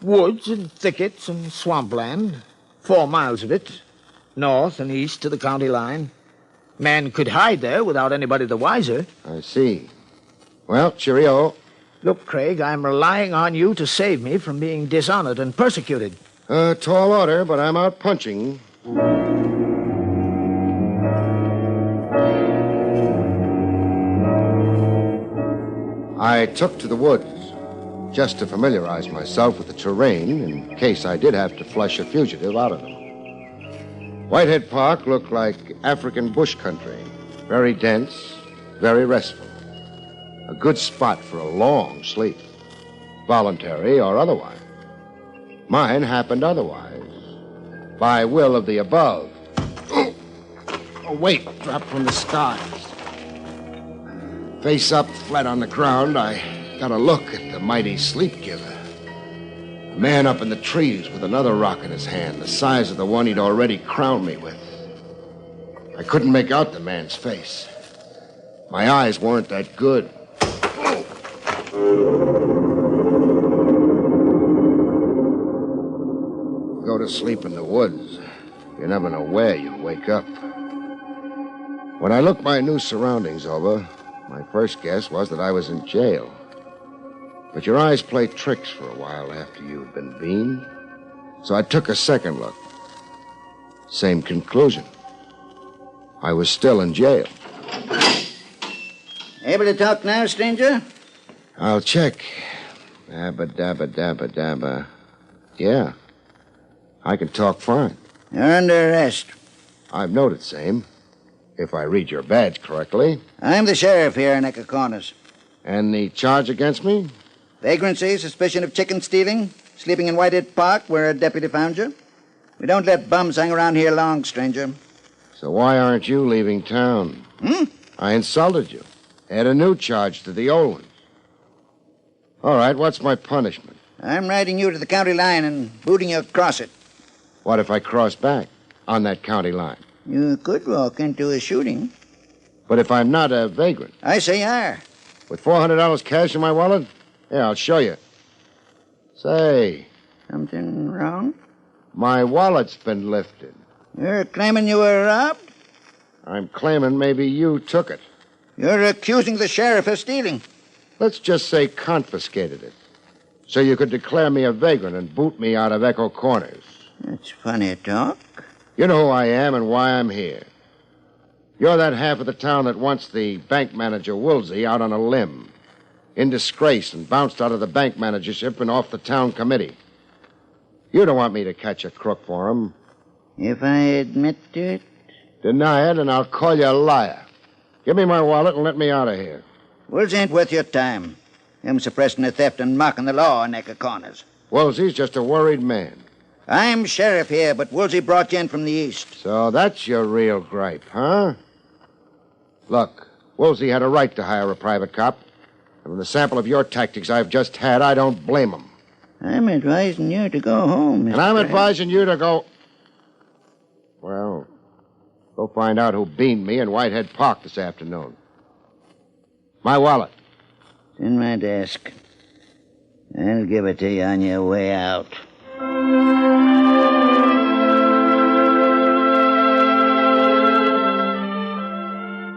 Woods and thickets and swampland. 4 miles of it. North and east to the county line. Man could hide there without anybody the wiser. I see. Well, cheerio. Look, Craig, I'm relying on you to save me from being dishonored and persecuted. Tall order, but I'm out punching. I took to the woods just to familiarize myself with the terrain in case I did have to flush a fugitive out of them. Whitehead Park looked like African bush country. Very dense, very restful. A good spot for a long sleep, voluntary or otherwise. Mine happened otherwise, by will of the above. A weight dropped from the skies. Face up, flat on the ground, I got a look at the mighty sleep giver. A man up in the trees with another rock in his hand, the size of the one he'd already crowned me with. I couldn't make out the man's face. My eyes weren't that good. Go to sleep in the woods. You never know where you'll wake up. When I looked my new surroundings over, my first guess was that I was in jail. But your eyes play tricks for a while after you've been beamed. So I took a second look. Same conclusion. I was still in jail. Able to talk now, stranger? I'll check. Dabba, dabba, dabba, dabba. Yeah. I can talk fine. You're under arrest. I've noted same. If I read your badge correctly. I'm the sheriff here in Echo Corners. And the charge against me? Vagrancy, suspicion of chicken stealing, sleeping in Whitehead Park where a deputy found you. We don't let bums hang around here long, stranger. So why aren't you leaving town? I insulted you. Add a new charge to the old one. All right, what's my punishment? I'm riding you to the county line and booting you across it. What if I cross back on that county line? You could walk into a shooting. But if I'm not a vagrant? I say you are. With $400 cash in my wallet? Yeah, I'll show you. Say. Something wrong? My wallet's been lifted. You're claiming you were robbed? I'm claiming maybe you took it. You're accusing the sheriff of stealing. Let's just say confiscated it. So you could declare me a vagrant and boot me out of Echo Corners. That's funny talk. You know who I am and why I'm here. You're that half of the town that wants the bank manager Woolsey out on a limb. In disgrace and bounced out of the bank managership and off the town committee. You don't want me to catch a crook for him. If I admit to it? Deny it and I'll call you a liar. Give me my wallet and let me out of here. Woolsey ain't worth your time. Him suppressing the theft and mocking the law in Echo Corners. Woolsey's just a worried man. I'm sheriff here, but Woolsey brought you in from the east. So that's your real gripe, huh? Look, Woolsey had a right to hire a private cop. And from the sample of your tactics I've just had, I don't blame him. I'm advising you to go home, Mr. And I'm Craig. advising you to go... Well, go find out who beamed me in Whitehead Park this afternoon. My wallet. It's in my desk. I'll give it to you on your way out.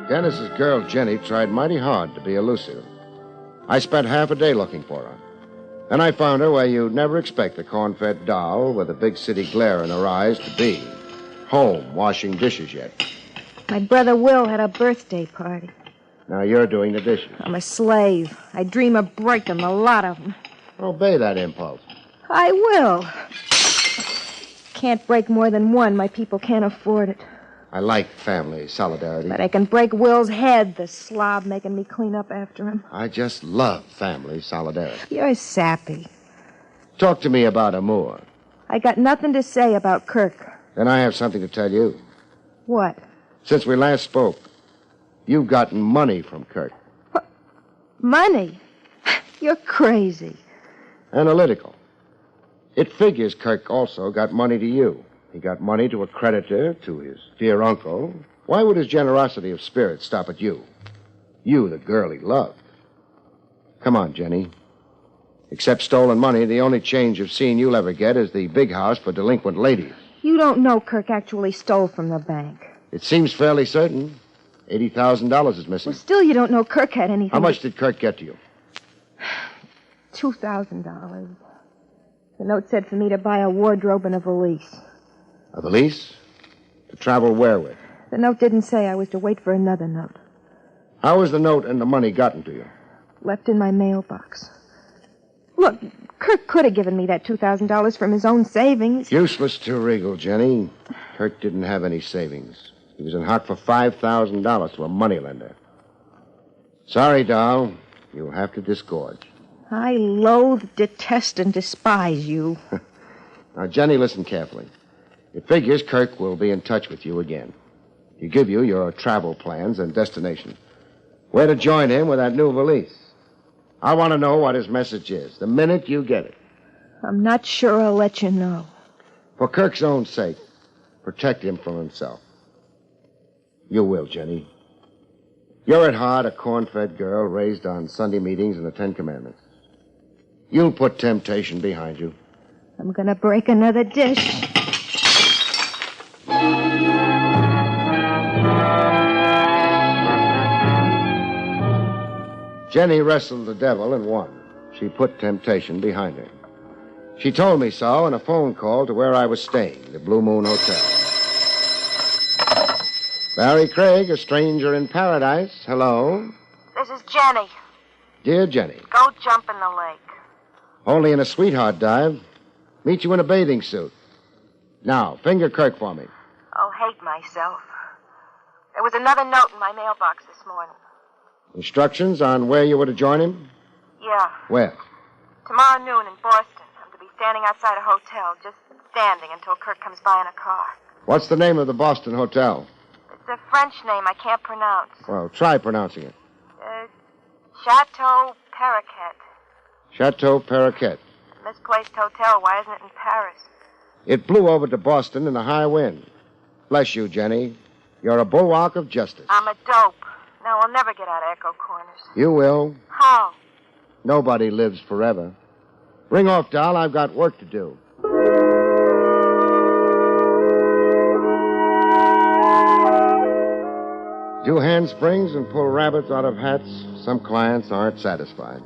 Dennis's girl, Jenny, tried mighty hard to be elusive. I spent half a day looking for her. Then I found her where you'd never expect a corn-fed doll with a big city glare in her eyes to be. Home, washing dishes yet. My brother Will had a birthday party. Now you're doing the dishes. I'm a slave. I dream of breaking a lot of them. Obey that impulse. I will. Can't break more than one. My people can't afford it. I like family solidarity. But I can break Will's head, the slob making me clean up after him. I just love family solidarity. You're sappy. Talk to me about Amour. I got nothing to say about Kirk. Then I have something to tell you. What? Since we last spoke, you've gotten money from Kirk. Money? You're crazy. Analytical. It figures Kirk also got money to you. He got money to a creditor, to his dear uncle. Why would his generosity of spirit stop at you? You, the girl he loved. Come on, Jenny. Except stolen money, the only change of scene you'll ever get is the big house for delinquent ladies. You don't know Kirk actually stole from the bank. It seems fairly certain. $80,000 is missing. Well, still you don't know Kirk had anything. How much did Kirk get to you? $2,000. The note said for me to buy a wardrobe and a valise. A valise? To travel where with? The note didn't say I was to wait for another note. How was the note and the money gotten to you? Left in my mailbox. Look, Kirk could have given me that $2,000 from his own savings. Useless to wriggle, Jenny. Kirk didn't have any savings. He was in hock for $5,000 to a moneylender. Sorry, doll. You'll have to disgorge. I loathe, detest, and despise you. Now, Jenny, listen carefully. It figures Kirk will be in touch with you again. He'll give you your travel plans and destination. Where to join him with that new valise. I want to know what his message is, the minute you get it. I'm not sure I'll let you know. For Kirk's own sake, protect him from himself. You will, Jenny. You're at heart a corn-fed girl raised on Sunday meetings and the Ten Commandments. You'll put temptation behind you. I'm going to break another dish. Jenny wrestled the devil and won. She put temptation behind her. She told me so in a phone call to where I was staying, the Blue Moon Hotel. Barrie Craig, a stranger in paradise. Hello. This is Jenny. Dear Jenny. Go jump in the lake. Only in a sweetheart dive. Meet you in a bathing suit. Now, finger Kirk for me. Oh, hate myself. There was another note in my mailbox this morning. Instructions on where you were to join him? Yeah. Where? Tomorrow noon in Boston. I'm to be standing outside a hotel, just standing until Kirk comes by in a car. What's the name of the Boston hotel? It's a French name I can't pronounce. Well, try pronouncing it. Chateau Paraquet. Chateau Paraquet. Misplaced hotel. Why isn't it in Paris? It blew over to Boston in a high wind. Bless you, Jenny. You're a bulwark of justice. I'm a dope. No, I'll never get out of Echo Corners. You will. How? Nobody lives forever. Ring off, doll. I've got work to do. Do handsprings and pull rabbits out of hats. Some clients aren't satisfied.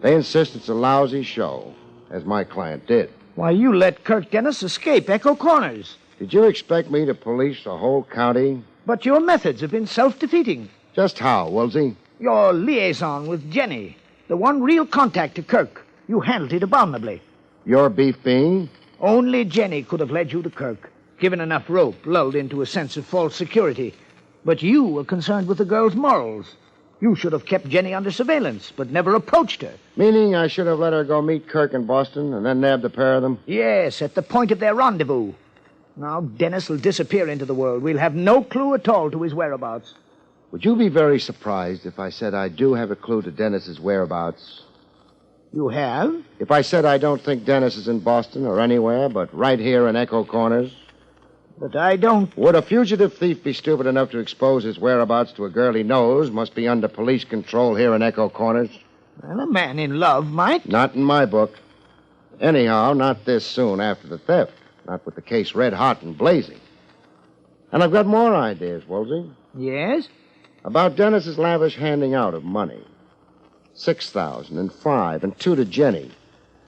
They insist it's a lousy show, as my client did. Why, you let Kirk Dennis escape Echo Corners. Did you expect me to police the whole county? But your methods have been self-defeating. Just how, Woolsey? Your liaison with Jenny, the one real contact to Kirk. You handled it abominably. Your beef being? Only Jenny could have led you to Kirk, given enough rope, lulled into a sense of false security. But you were concerned with the girl's morals. You should have kept Jenny under surveillance, but never approached her. Meaning I should have let her go meet Kirk in Boston and then nab the pair of them? Yes, at the point of their rendezvous. Now Dennis will disappear into the world. We'll have no clue at all to his whereabouts. Would you be very surprised if I said I do have a clue to Dennis's whereabouts? You have? If I said I don't think Dennis is in Boston or anywhere but right here in Echo Corners? But I don't... Would a fugitive thief be stupid enough to expose his whereabouts to a girl he knows must be under police control here in Echo Corners? Well, a man in love might. Not in my book. Anyhow, not this soon after the theft. Not with the case red hot and blazing. And I've got more ideas, Woolsey. Yes? About Dennis's lavish handing out of money. 6,000 and 5 and 2 to Jenny.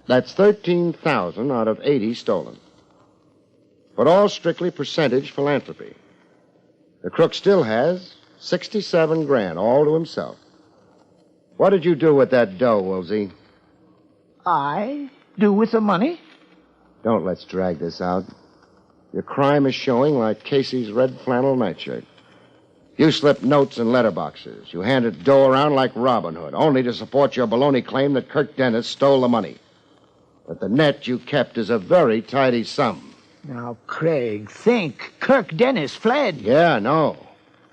That's 13,000 out of 80 stolen. But all strictly percentage philanthropy. The crook still has 67 grand, all to himself. What did you do with that dough, Woolsey? I do with the money? Don't let's drag this out. Your crime is showing like Casey's red flannel nightshirt. You slipped notes in letterboxes. You handed dough around like Robin Hood, only to support your baloney claim that Kirk Dennis stole the money. But the net you kept is a very tidy sum. Now, Craig, think. Kirk Dennis fled. Yeah, I know.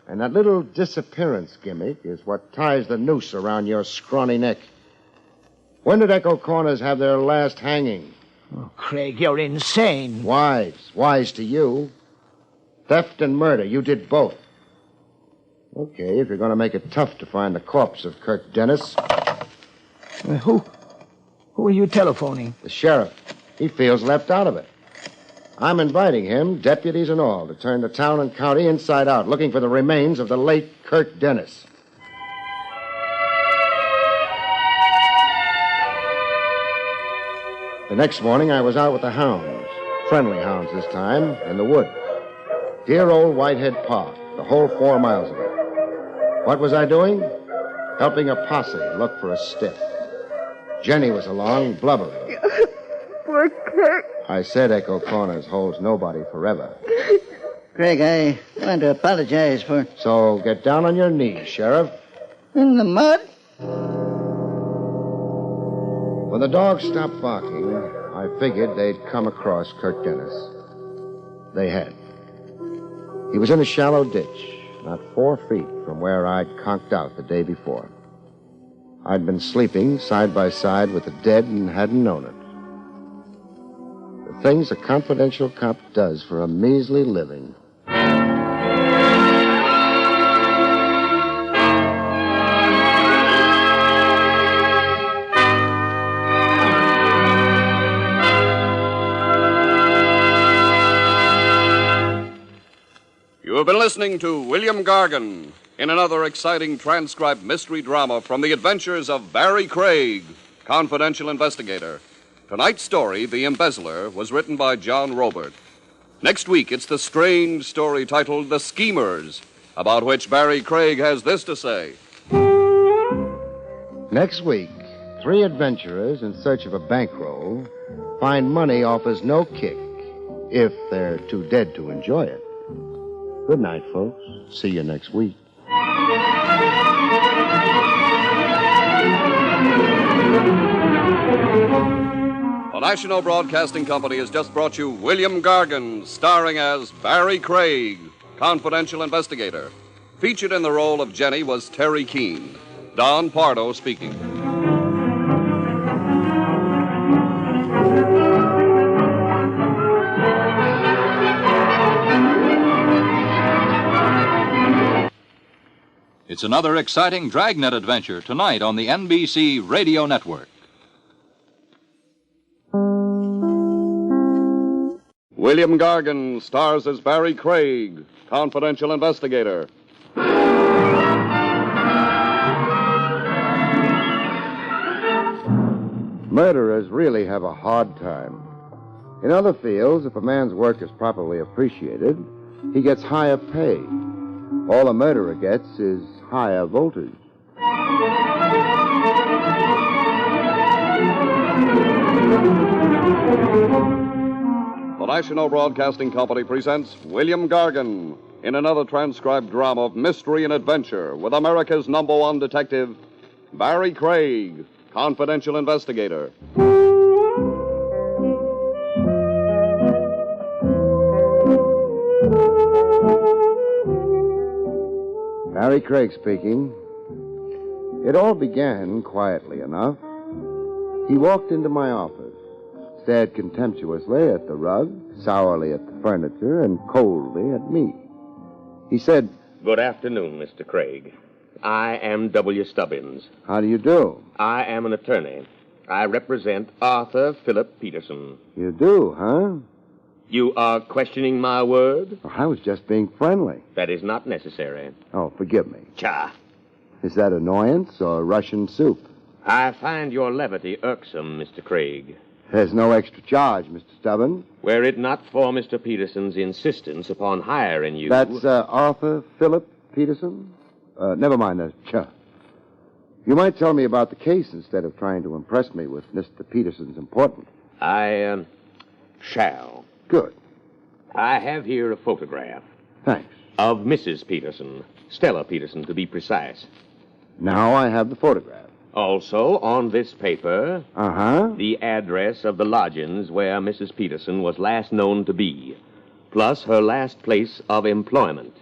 And that little disappearance gimmick is what ties the noose around your scrawny neck. When did Echo Corners have their last hanging? Oh, Craig, you're insane. Wise. Wise to you. Theft and murder. You did both. Okay, if you're going to make it tough to find the corpse of Kirk Dennis. Who are you telephoning? The sheriff. He feels left out of it. I'm inviting him, deputies and all, to turn the town and county inside out, looking for the remains of the late Kirk Dennis. The next morning, I was out with the hounds. Friendly hounds this time, in the woods. Dear old Whitehead Park, the whole 4 miles of it. What was I doing? Helping a posse look for a stiff. Jenny was along, blubbering. Poor Kirk. I said Echo Corners holds nobody forever. Craig, I want to apologize for... So get down on your knees, Sheriff. In the mud? When the dogs stopped barking, I figured they'd come across Kirk Dennis. They had. He was in a shallow ditch, not 4 feet from where I'd conked out the day before. I'd been sleeping side by side with the dead and hadn't known it. The things a confidential cop does for a measly living. You have been listening to William Gargan in another exciting transcribed mystery drama from the adventures of Barrie Craig, confidential investigator. Tonight's story, The Embezzler, was written by John Robert. Next week, it's the strange story titled The Schemers, about which Barrie Craig has this to say. Next week, 3 adventurers in search of a bankroll find money offers no kick if they're too dead to enjoy it. Good night, folks. See you next week. The National Broadcasting Company has just brought you William Gargan, starring as Barrie Craig, confidential investigator. Featured in the role of Jenny was Terry Keene. Don Pardo speaking. It's another exciting Dragnet adventure tonight on the NBC Radio Network. William Gargan stars as Barrie Craig, confidential investigator. Murderers really have a hard time. In other fields, if a man's work is properly appreciated, he gets higher pay. All a murderer gets is higher voltage. The National Broadcasting Company presents William Gargan in another transcribed drama of mystery and adventure with America's #1 detective, Barrie Craig, confidential investigator. Barrie Craig speaking. It all began quietly enough. He walked into my office, stared contemptuously at the rug, sourly at the furniture, and coldly at me. He said, "Good afternoon, Mr. Craig. I am W. Stubbins. How do you do? I am an attorney. I represent Arthur Philip Peterson." You do, huh? You are questioning my word? Well, I was just being friendly. That is not necessary. Oh, forgive me. Cha. Is that annoyance or Russian soup? I find your levity irksome, Mr. Craig. There's no extra charge, Mr. Stubbins. Were it not for Mr. Peterson's insistence upon hiring you... That's Arthur Philip Peterson? Never mind the cha. You might tell me about the case instead of trying to impress me with Mr. Peterson's importance. I shall. Good. I have here a photograph. Thanks. Of Mrs. Peterson. Stella Peterson, to be precise. Now I have the photograph. Also, on this paper... Uh-huh. The address of the lodgings where Mrs. Peterson was last known to be, plus her last place of employment.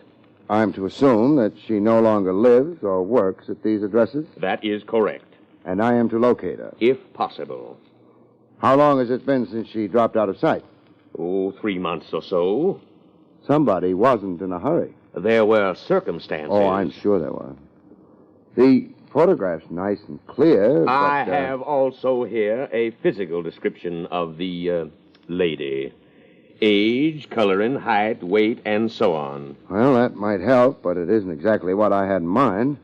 I'm to assume that she no longer lives or works at these addresses? That is correct. And I am to locate her? If possible. How long has it been since she dropped out of sight? Oh, 3 months or so. Somebody wasn't in a hurry. There were circumstances. Oh, I'm sure there were. The photograph's nice and clear, I but, have also here a physical description of the lady. Age, coloring, height, weight, and so on. Well, that might help, but it isn't exactly what I had in mind.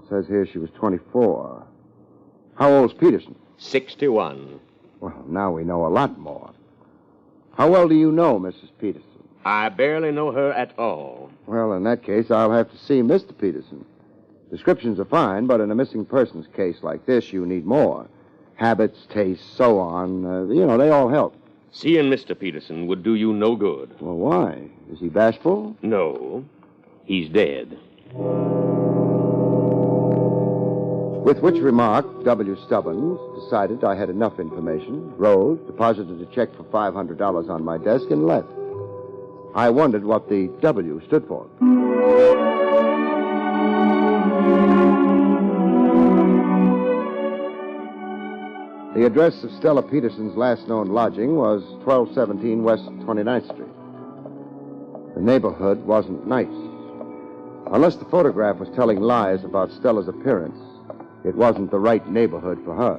Says here she was 24. How old's Peterson? 61. Well, now we know a lot more. How well do you know Mrs. Peterson? I barely know her at all. Well, in that case, I'll have to see Mr. Peterson. Descriptions are fine, but in a missing persons case like this, you need more. Habits, tastes, so on. They all help. Seeing Mr. Peterson would do you no good. Well, why? Is he bashful? No. He's dead. With which remark, W. Stubbins decided I had enough information, rose, deposited a check for $500 on my desk, and left. I wondered what the W stood for. The address of Stella Peterson's last known lodging was 1217 West 29th Street. The neighborhood wasn't nice. Unless the photograph was telling lies about Stella's appearance, it wasn't the right neighborhood for her.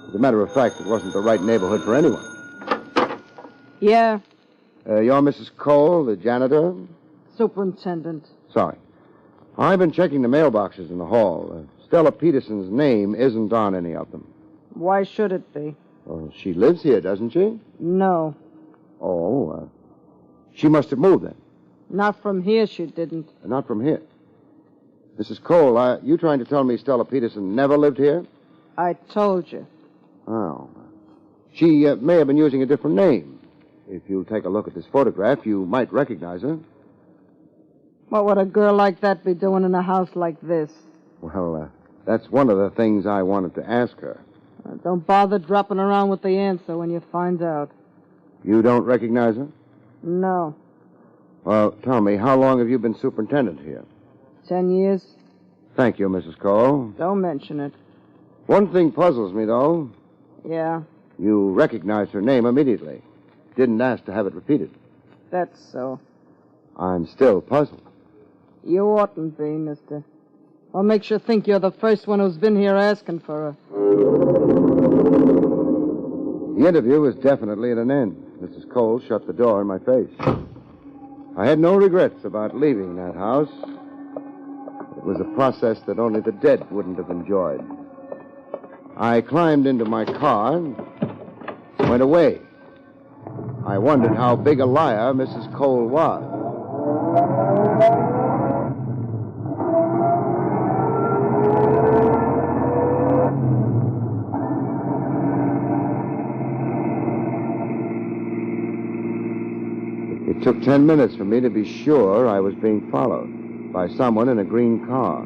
As a matter of fact, it wasn't the right neighborhood for anyone. Yeah, You're Mrs. Cole, the janitor? superintendent. Sorry. I've been checking the mailboxes in the hall. Stella Peterson's name isn't on any of them. Why should it be? Well, she lives here, doesn't she? No, Oh, she must have moved then. not from here she didn't. Not from here. Mrs. Cole, you trying to tell me Stella Peterson never lived here? I told you. Oh. She may have been using a different name. If you take a look at this photograph, you might recognize her. What would a girl like that be doing in a house like this? Well, that's one of the things I wanted to ask her. Don't bother dropping around with the answer when you find out. You don't recognize her? No. Well, tell me, how long have you been superintendent here? 10 years? Thank you, Mrs. Cole. Don't mention it. One thing puzzles me, though. Yeah, You recognized her name immediately. Didn't ask to have it repeated. that's so. I'm still puzzled. You oughtn't be, mister. What makes you think you're the first one who's been here asking for her? The interview was definitely at an end. Mrs. Cole shut the door in my face. I had no regrets about leaving that house. It was a process that only the dead wouldn't have enjoyed. I climbed into my car and went away. I wondered how big a liar Mrs. Cole was. It took 10 minutes for me to be sure I was being followed by someone in a green car.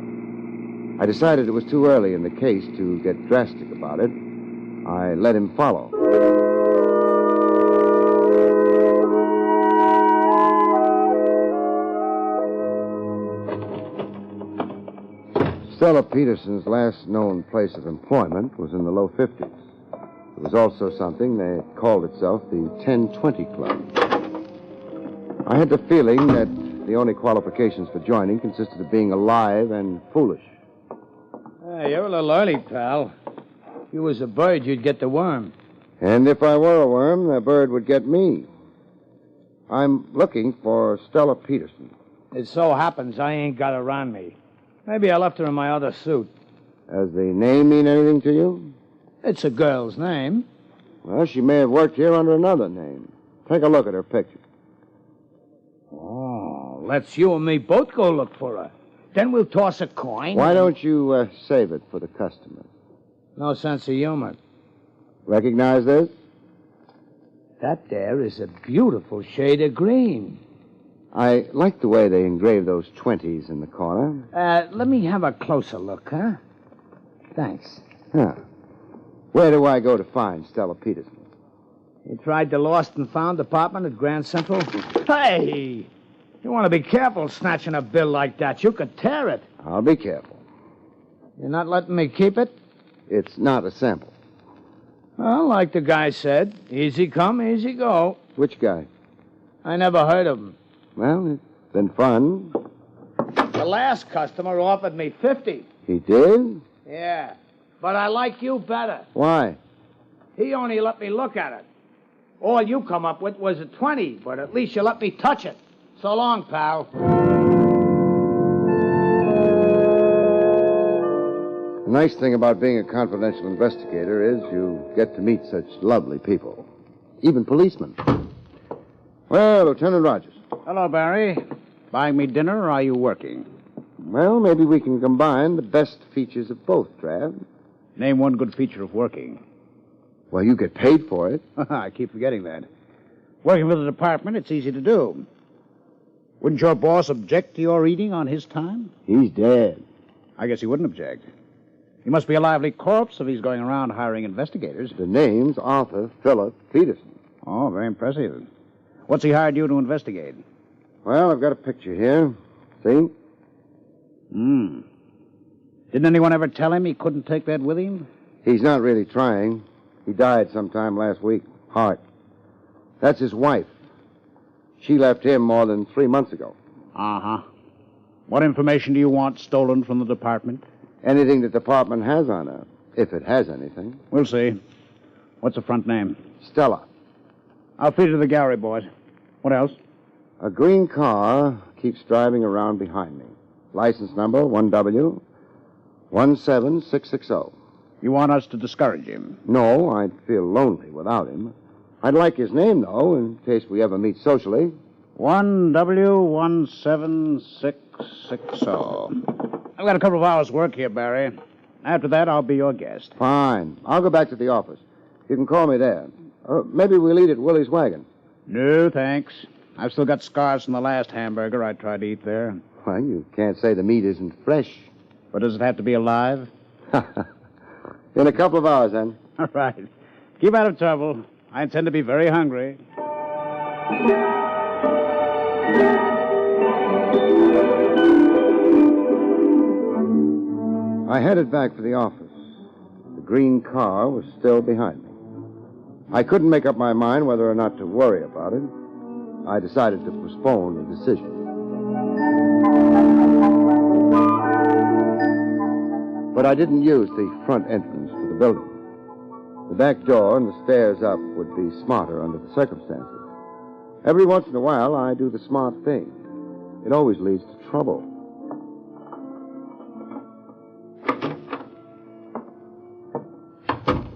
I decided it was too early in the case to get drastic about it. I let him follow. Stella Peterson's last known place of employment was in the low 50s. It was also something that called itself the 1020 Club. I had the feeling that the only qualifications for joining consisted of being alive and foolish. Hey, you're a little early, pal. If you was a bird, you'd get the worm. And if I were a worm, the bird would get me. I'm looking for Stella Peterson. It so happens I ain't got her on me. Maybe I left her in my other suit. Does the name mean anything to you? It's a girl's name. Well, she may have worked here under another name. Take a look at her picture. Oh, let's you and me both go look for her. Then we'll toss a coin. Why don't you save it for the customers? No sense of humor. Recognize this? That there is a beautiful shade of green. I like the way they engrave those 20s in the corner. Let me have a closer look, huh? Thanks. Huh. Where do I go to find Stella Peterson? You tried the Lost and Found department at Grand Central? Hey! You want to be careful snatching a bill like that. You could tear it. I'll be careful. You're not letting me keep it? It's not a sample. Well, like the guy said, easy come, easy go. Which guy? I never heard of him. Well, it's been fun. The last customer offered me 50. He did? Yeah, but I like you better. Why? He only let me look at it. All you come up with was a 20, but at least you let me touch it. So long, pal. The nice thing about being a confidential investigator is you get to meet such lovely people. Even policemen. Well, Lieutenant Rogers. Hello, Barry. Buying me dinner, or are you working? Well, maybe we can combine the best features of both, Trav. Name one good feature of working. Well, you get paid for it. I keep forgetting that. Working for the department, it's easy to do. Wouldn't your boss object to your eating on his time? He's dead. I guess he wouldn't object. He must be a lively corpse if he's going around hiring investigators. The name's Arthur Philip Peterson. Oh, very impressive. What's he hired you to investigate? Well, I've got a picture here. See? Didn't anyone ever tell him he couldn't take that with him? He's not really trying. He died sometime last week. Heart. That's his wife. She left him more than 3 months ago. Uh-huh. What information do you want stolen from the department? Anything the department has on her, if it has anything. We'll see. What's the front name? Stella. I'll feed her to the gallery, boys. What else? A green car keeps driving around behind me. License number 1W17660. You want us to discourage him? No, I'd feel lonely without him. I'd like his name, though, in case we ever meet socially. 1W17660. I've got a couple of hours' work here, Barry. After that, I'll be your guest. Fine. I'll go back to the office. You can call me there. Maybe we'll eat at Willie's Wagon. No, thanks. I've still got scars from the last hamburger I tried to eat there. Well, you can't say the meat isn't fresh. But does it have to be alive? In a couple of hours, then. All right. Keep out of trouble. I intend to be very hungry. I headed back for the office. The green car was still behind me. I couldn't make up my mind whether or not to worry about it. I decided to postpone the decision. But I didn't use the front entrance to the building. The back door and the stairs up would be smarter under the circumstances. Every once in a while, I do the smart thing. It always leads to trouble.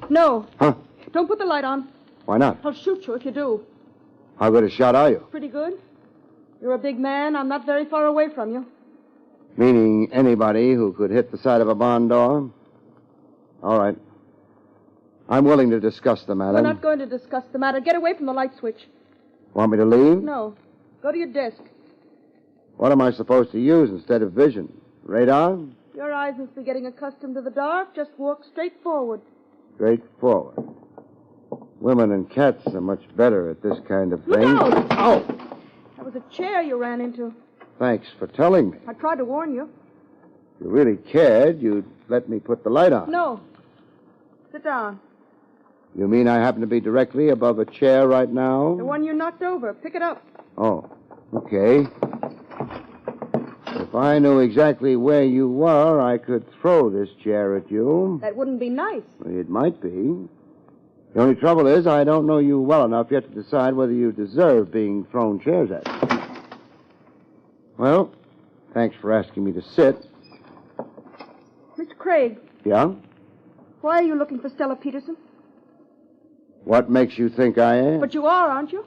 No. Huh? Don't put the light on. Why not? I'll shoot you if you do. How good a shot are you? Pretty good. You're a big man. I'm not very far away from you. Meaning anybody who could hit the side of a barn door? All right. I'm willing to discuss the matter. We're not going to discuss the matter. Get away from the light switch. Want me to leave? No. Go to your desk. What am I supposed to use instead of vision? Radar? Your eyes must be getting accustomed to the dark. Just walk straight forward. Straight forward. Women and cats are much better at this kind of thing. Look out! Oh! That was a chair you ran into. Thanks for telling me. I tried to warn you. If you really cared, you'd let me put the light on. No. Sit down. You mean I happen to be directly above a chair right now? The one you knocked over. Pick it up. Oh, okay. If I knew exactly where you were, I could throw this chair at you. That wouldn't be nice. It might be. The only trouble is I don't know you well enough yet to decide whether you deserve being thrown chairs at. Well, thanks for asking me to sit. Mr. Craig, Yeah? why are you looking for Stella Peterson? What makes you think I am? But you are, aren't you?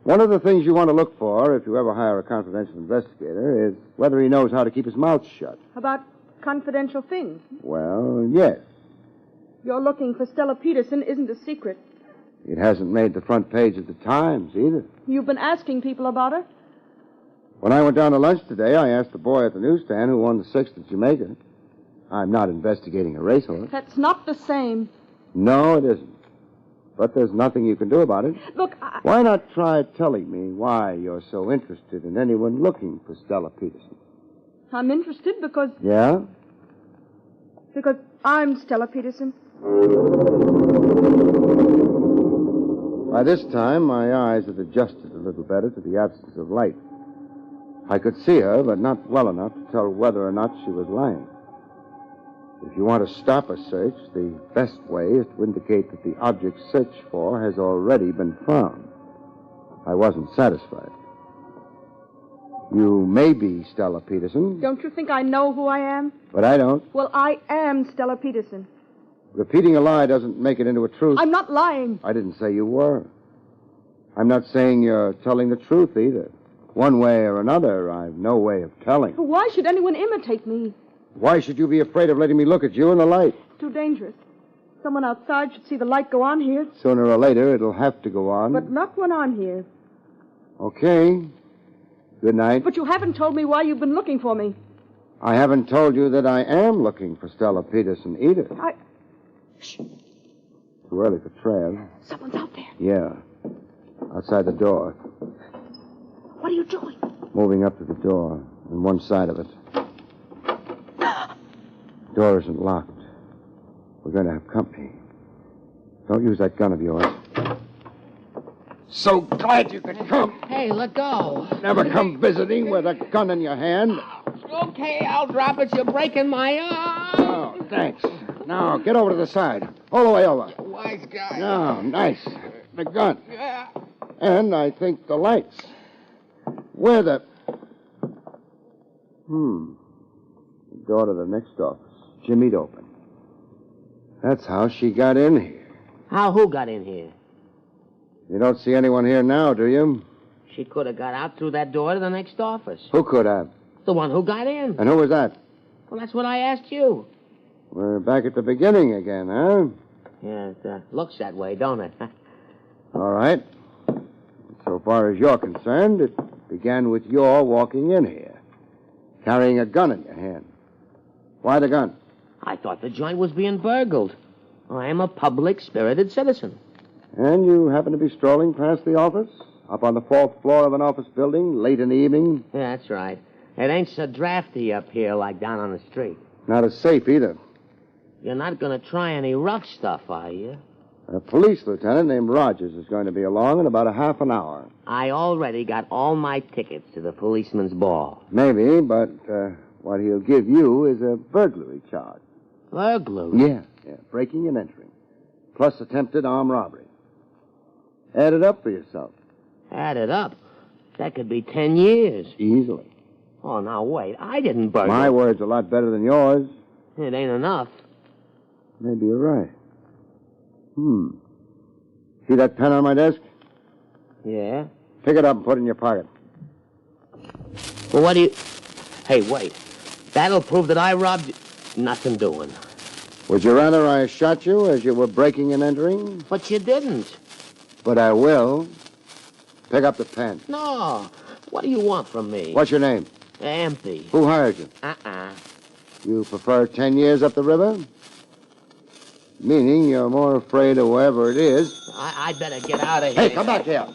One of the things you want to look for if you ever hire a confidential investigator is whether he knows how to keep his mouth shut. About confidential things. Well, yes. You're looking for Stella Peterson isn't a secret. It hasn't made the front page of the Times either. You've been asking people about her? When I went down to lunch today, I asked the boy at the newsstand who won the 6th at Jamaica. I'm not investigating a racehorse. That's not the same. No, it isn't. But there's nothing you can do about it. Look, Why not try telling me why you're so interested in anyone looking for Stella Peterson? I'm interested because... Yeah? Because I'm Stella Peterson. By this time, my eyes had adjusted a little better to the absence of light. I could see her, but not well enough to tell whether or not she was lying. If you want to stop a search, the best way is to indicate that the object searched for has already been found. I wasn't satisfied. You may be Stella Peterson, Don't you think I know who I am? but I don't. Well, I am Stella Peterson. Repeating a lie doesn't make it into a truth. I'm not lying. I didn't say you were. I'm not saying you're telling the truth either. One way or another, I've no way of telling. Why should anyone imitate me? Why should you be afraid of letting me look at you in the light? It's too dangerous. Someone outside should see the light go on here. Sooner or later, it'll have to go on. But not when I'm here. Okay. Good night. But you haven't told me why you've been looking for me. I haven't told you that I am looking for Stella Peterson either. Shh. Too early for Trav. Someone's out there. Yeah. Outside the door. What are you doing? Moving up to the door on one side of it. Door isn't locked. We're going to have company. Don't use that gun of yours. So glad you could come. Hey, let go. Never come visiting with a gun in your hand. Okay, I'll drop it. You're breaking my arm. Oh, thanks. Now, get over to the side. All the way over. Wise guy. No, nice. The gun. Yeah. And I think the lights. Where the... The door to the next office. Jimmy'd open. That's how she got in here. Who got in here? You don't see anyone here now, do you? She could have got out through that door to the next office. Who could have? The one who got in. And who was that? Well, that's what I asked you. We're back at the beginning again, huh? Yeah, it looks that way, don't it? All right. So far as you're concerned, it began with your walking in here, carrying a gun in your hand. Why the gun? I thought the joint was being burgled. I am a public-spirited citizen. And you happen to be strolling past the office? Up on the 4th floor of an office building, late in the evening? Yeah, that's right. It ain't so drafty up here like down on the street. Not as safe either. You're not going to try any rough stuff, are you? A police lieutenant named Rogers is going to be along in about a half an hour. I already got all my tickets to the policeman's ball. Maybe, but what he'll give you is a burglary charge. Burglary? Yeah, breaking and entering. Plus attempted armed robbery. Add it up for yourself. Add it up? That could be 10 years. Easily. Oh, now wait. I didn't burgle. My word's a lot better than yours. It ain't enough. Maybe you're right. See that pen on my desk? Yeah? Pick it up and put it in your pocket. Well, what do you... Hey, wait. That'll prove that I robbed you. Nothing doing. Would you rather I shot you as you were breaking and entering? But you didn't. But I will. Pick up the pen. No. What do you want from me? What's your name? Empty. Who hired you? You prefer 10 years up the river? Meaning you're more afraid of whoever it is. I'd better get out of here. Hey, come back here.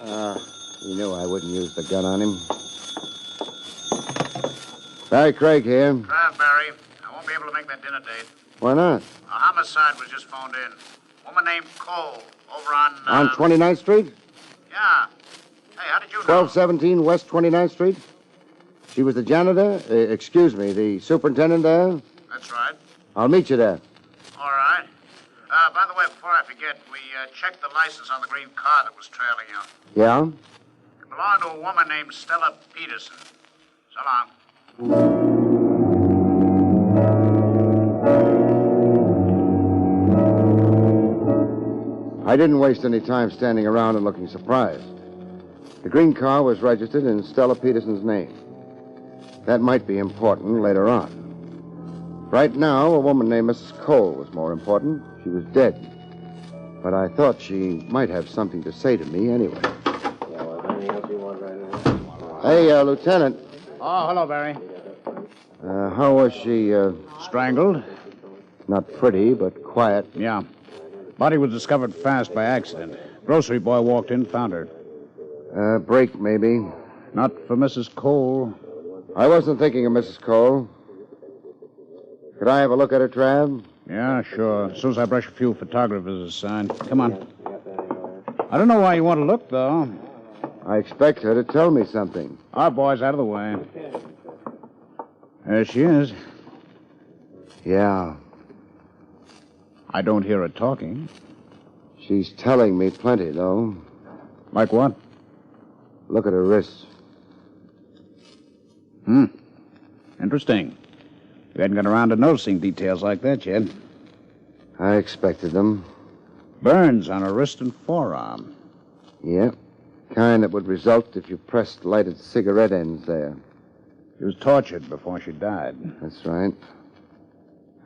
You knew I wouldn't use the gun on him. Barrie Craig here. Barrie, I won't be able to make that dinner date. Why not? A homicide was just phoned in. Woman named Cole, over on... On 29th Street? Yeah. Hey, how did you know? 1217 West 29th Street? She was the janitor? The superintendent there? That's right. I'll meet you there. All right. By the way, before I forget, we checked the license on the green car that was trailing you. Yeah? It belonged to a woman named Stella Peterson. So long. I didn't waste any time standing around and looking surprised. The green car was registered in Stella Peterson's name. That might be important later on. Right now, a woman named Mrs. Cole was more important. She was dead. But I thought she might have something to say to me anyway. Hey, Lieutenant. Oh, hello, Barrie. How was she, Strangled? Not pretty, but quiet. Yeah. Body was discovered fast by accident. Grocery boy walked in, found her. Break, maybe. Not for Mrs. Cole. I wasn't thinking of Mrs. Cole. Could I have a look at her, Trav? Yeah, sure. As soon as I brush a few photographers aside. Come on. I don't know why you want to look, though. I expect her to tell me something. Our boy's out of the way. There she is. Yeah. I don't hear her talking. She's telling me plenty, though. Like what? Look at her wrists. Interesting. We hadn't got around to noticing details like that yet. I expected them. Burns on her wrist and forearm. Yeah. Kind that would result if you pressed lighted cigarette ends there. She was tortured before she died. That's right.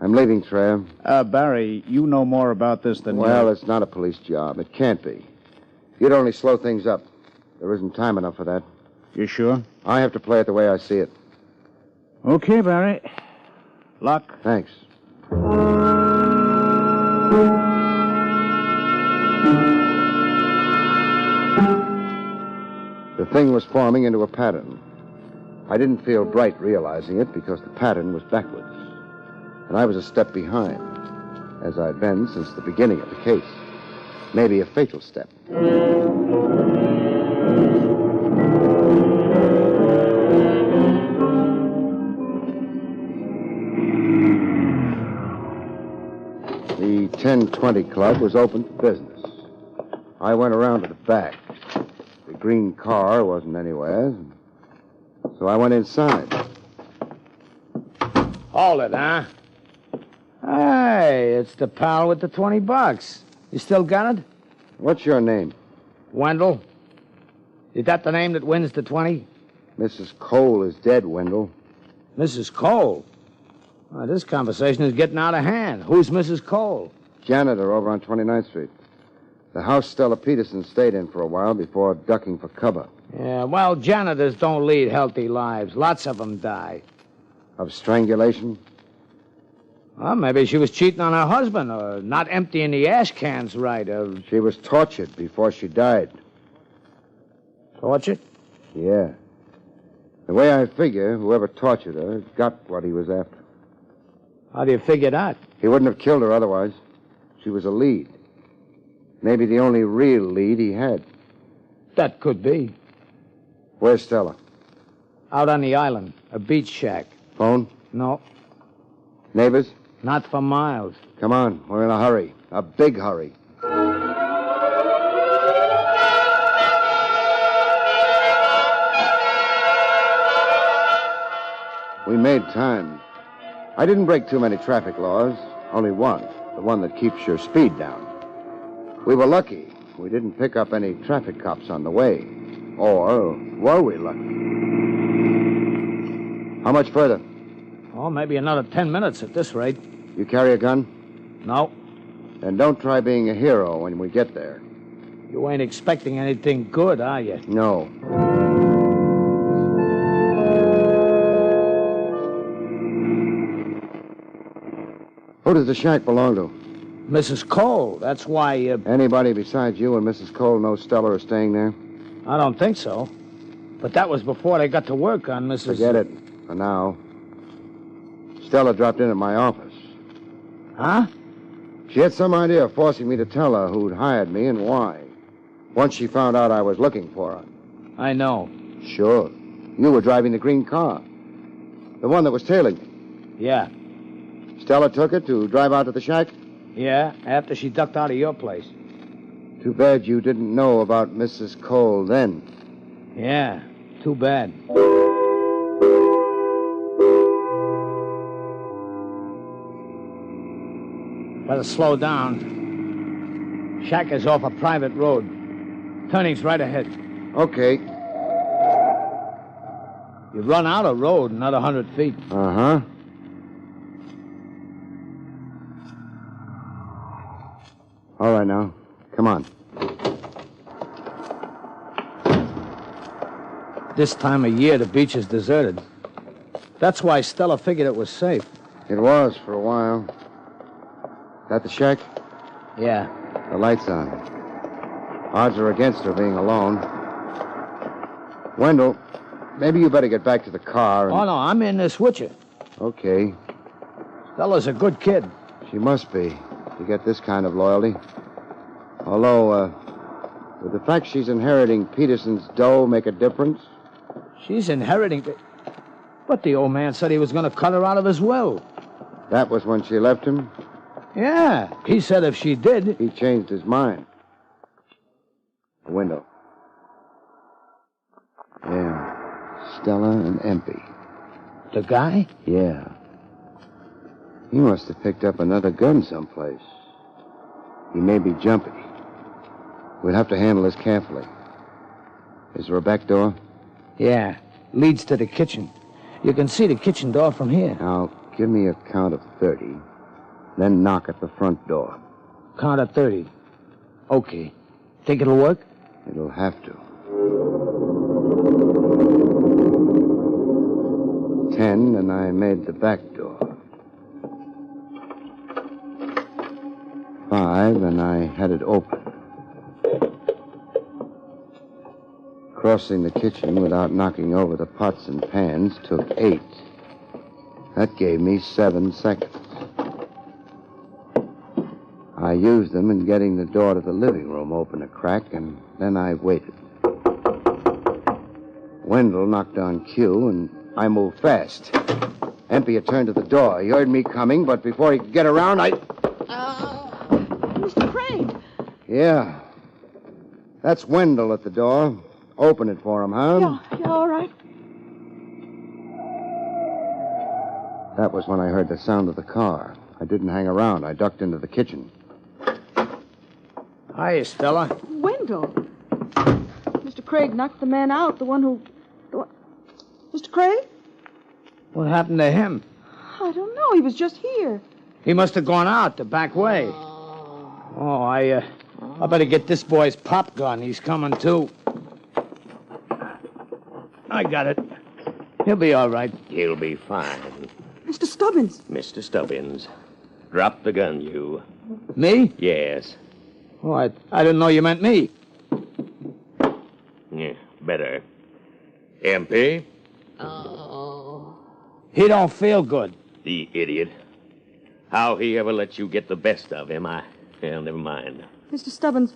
I'm leaving, Trev. Barry, you know more about this than Well, it's not a police job. It can't be. You'd only slow things up. There isn't time enough for that. You sure? I have to play it the way I see it. Okay, Barry. Luck. Thanks. The thing was forming into a pattern. I didn't feel bright realizing it because the pattern was backwards. And I was a step behind, as I'd been since the beginning of the case. Maybe a fatal step. The 1020 Club was open for business. I went around to the back. The green car wasn't anywhere, so I went inside. Hold it, huh? Hey, it's the pal with the $20. You still got it? What's your name? Wendell. Is that the name that wins the 20? Mrs. Cole is dead, Wendell. Mrs. Cole? This conversation is getting out of hand. Who's Mrs. Cole? Janitor over on 29th Street. The house Stella Peterson stayed in for a while before ducking for cover. Yeah, well, janitors don't lead healthy lives. Lots of them die. Of strangulation? Well, maybe she was cheating on her husband or not emptying the ash cans right. She was tortured before she died. Tortured? Yeah. The way I figure, whoever tortured her got what he was after. How do you figure that? He wouldn't have killed her otherwise. She was a lead. Maybe the only real lead he had. That could be. Where's Stella? Out on the island. A beach shack. Phone? No. Neighbors? Not for miles. Come on, we're in a hurry. A big hurry. We made time. I didn't break too many traffic laws. Only one. The one that keeps your speed down. We were lucky. We didn't pick up any traffic cops on the way. Or were we lucky? How much further? Oh, maybe another 10 minutes at this rate. You carry a gun? No. Then don't try being a hero when we get there. You ain't expecting anything good, are you? No. Who does the shack belong to? Mrs. Cole. That's why... Anybody besides you and Mrs. Cole know Stella are staying there? I don't think so. But that was before they got to work on Mrs... Forget it. For now. Stella dropped in at my office. Huh? She had some idea of forcing me to tell her who'd hired me and why. Once she found out I was looking for her. I know. Sure. You were driving the green car. The one that was tailing me. Yeah. Stella took it to drive out to the shack? Yeah, after she ducked out of your place. Too bad you didn't know about Mrs. Cole then. Yeah, too bad. Better slow down. Shack is off a private road. Turning's right ahead. Okay. You run out of road another 100 feet. Uh-huh. All right, now. Come on. This time of year, the beach is deserted. That's why Stella figured it was safe. It was for a while. That the shack? Yeah. The light's on. Odds are against her being alone. Wendell, maybe you better get back to the car and... Oh, no, I'm in this with you. Okay. Fella's a good kid. She must be, to get this kind of loyalty. Although, would the fact she's inheriting Peterson's dough make a difference? She's inheriting it. But the old man said he was going to cut her out of his will. That was when she left him? Yeah, he said if she did... He changed his mind. A window. Yeah, Stella and Empey. The guy? Yeah. He must have picked up another gun someplace. He may be jumpy. We'll have to handle this carefully. Is there a back door? Yeah, leads to the kitchen. You can see the kitchen door from here. Now, give me a count of 30. Then knock at the front door. Count of 30. Okay. Think it'll work? It'll have to. 10, and I made the back door. 5, and I had it open. Crossing the kitchen without knocking over the pots and pans took 8. That gave me 7 seconds. I used them in getting the door to the living room open a crack, and then I waited. Wendell knocked on cue, and I moved fast. Empey had turned to the door. He heard me coming, but before he could get around, Mr. Craig! Yeah. That's Wendell at the door. Open it for him, huh? Yeah, all right. That was when I heard the sound of the car. I didn't hang around. I ducked into the kitchen. Hiya, Stella. Wendell. Mr. Craig knocked the man out, the one who... Mr. Craig? What happened to him? I don't know. He was just here. He must have gone out the back way. Oh, I better get this boy's pop gun. He's coming, too. I got it. He'll be all right. He'll be fine. Mr. Stubbins. Mr. Stubbins, drop the gun, you. Me? Yes. Oh, I didn't know you meant me. Yeah, better. MP? He don't feel good. The idiot. How he ever let you get the best of him, well, never mind. Mr. Stubbins,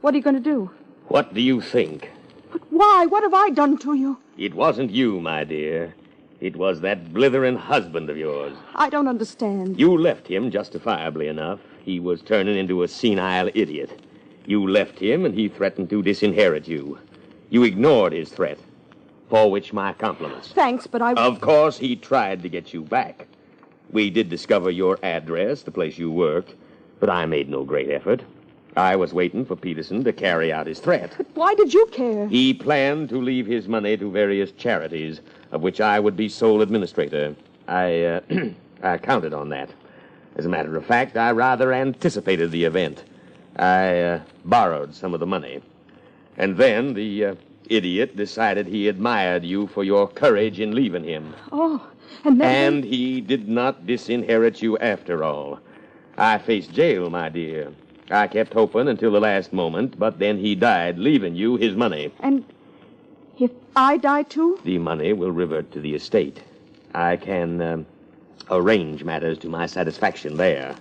what are you going to do? What do you think? But why? What have I done to you? It wasn't you, my dear. It was that blithering husband of yours. I don't understand. You left him, justifiably enough. He was turning into a senile idiot. You left him, and he threatened to disinherit you. You ignored his threat, for which my compliments. Thanks, but I... Of course, he tried to get you back. We did discover your address, the place you worked, but I made no great effort. I was waiting for Peterson to carry out his threat. But why did you care? He planned to leave his money to various charities, of which I would be sole administrator. I counted on that. As a matter of fact, I rather anticipated the event. I borrowed some of the money. And then the idiot decided he admired you for your courage in leaving him. Oh, and then... And he did not disinherit you after all. I faced jail, my dear. I kept hoping until the last moment, but then he died, leaving you his money. And if I die, too? The money will revert to the estate. I can arrange matters to my satisfaction there.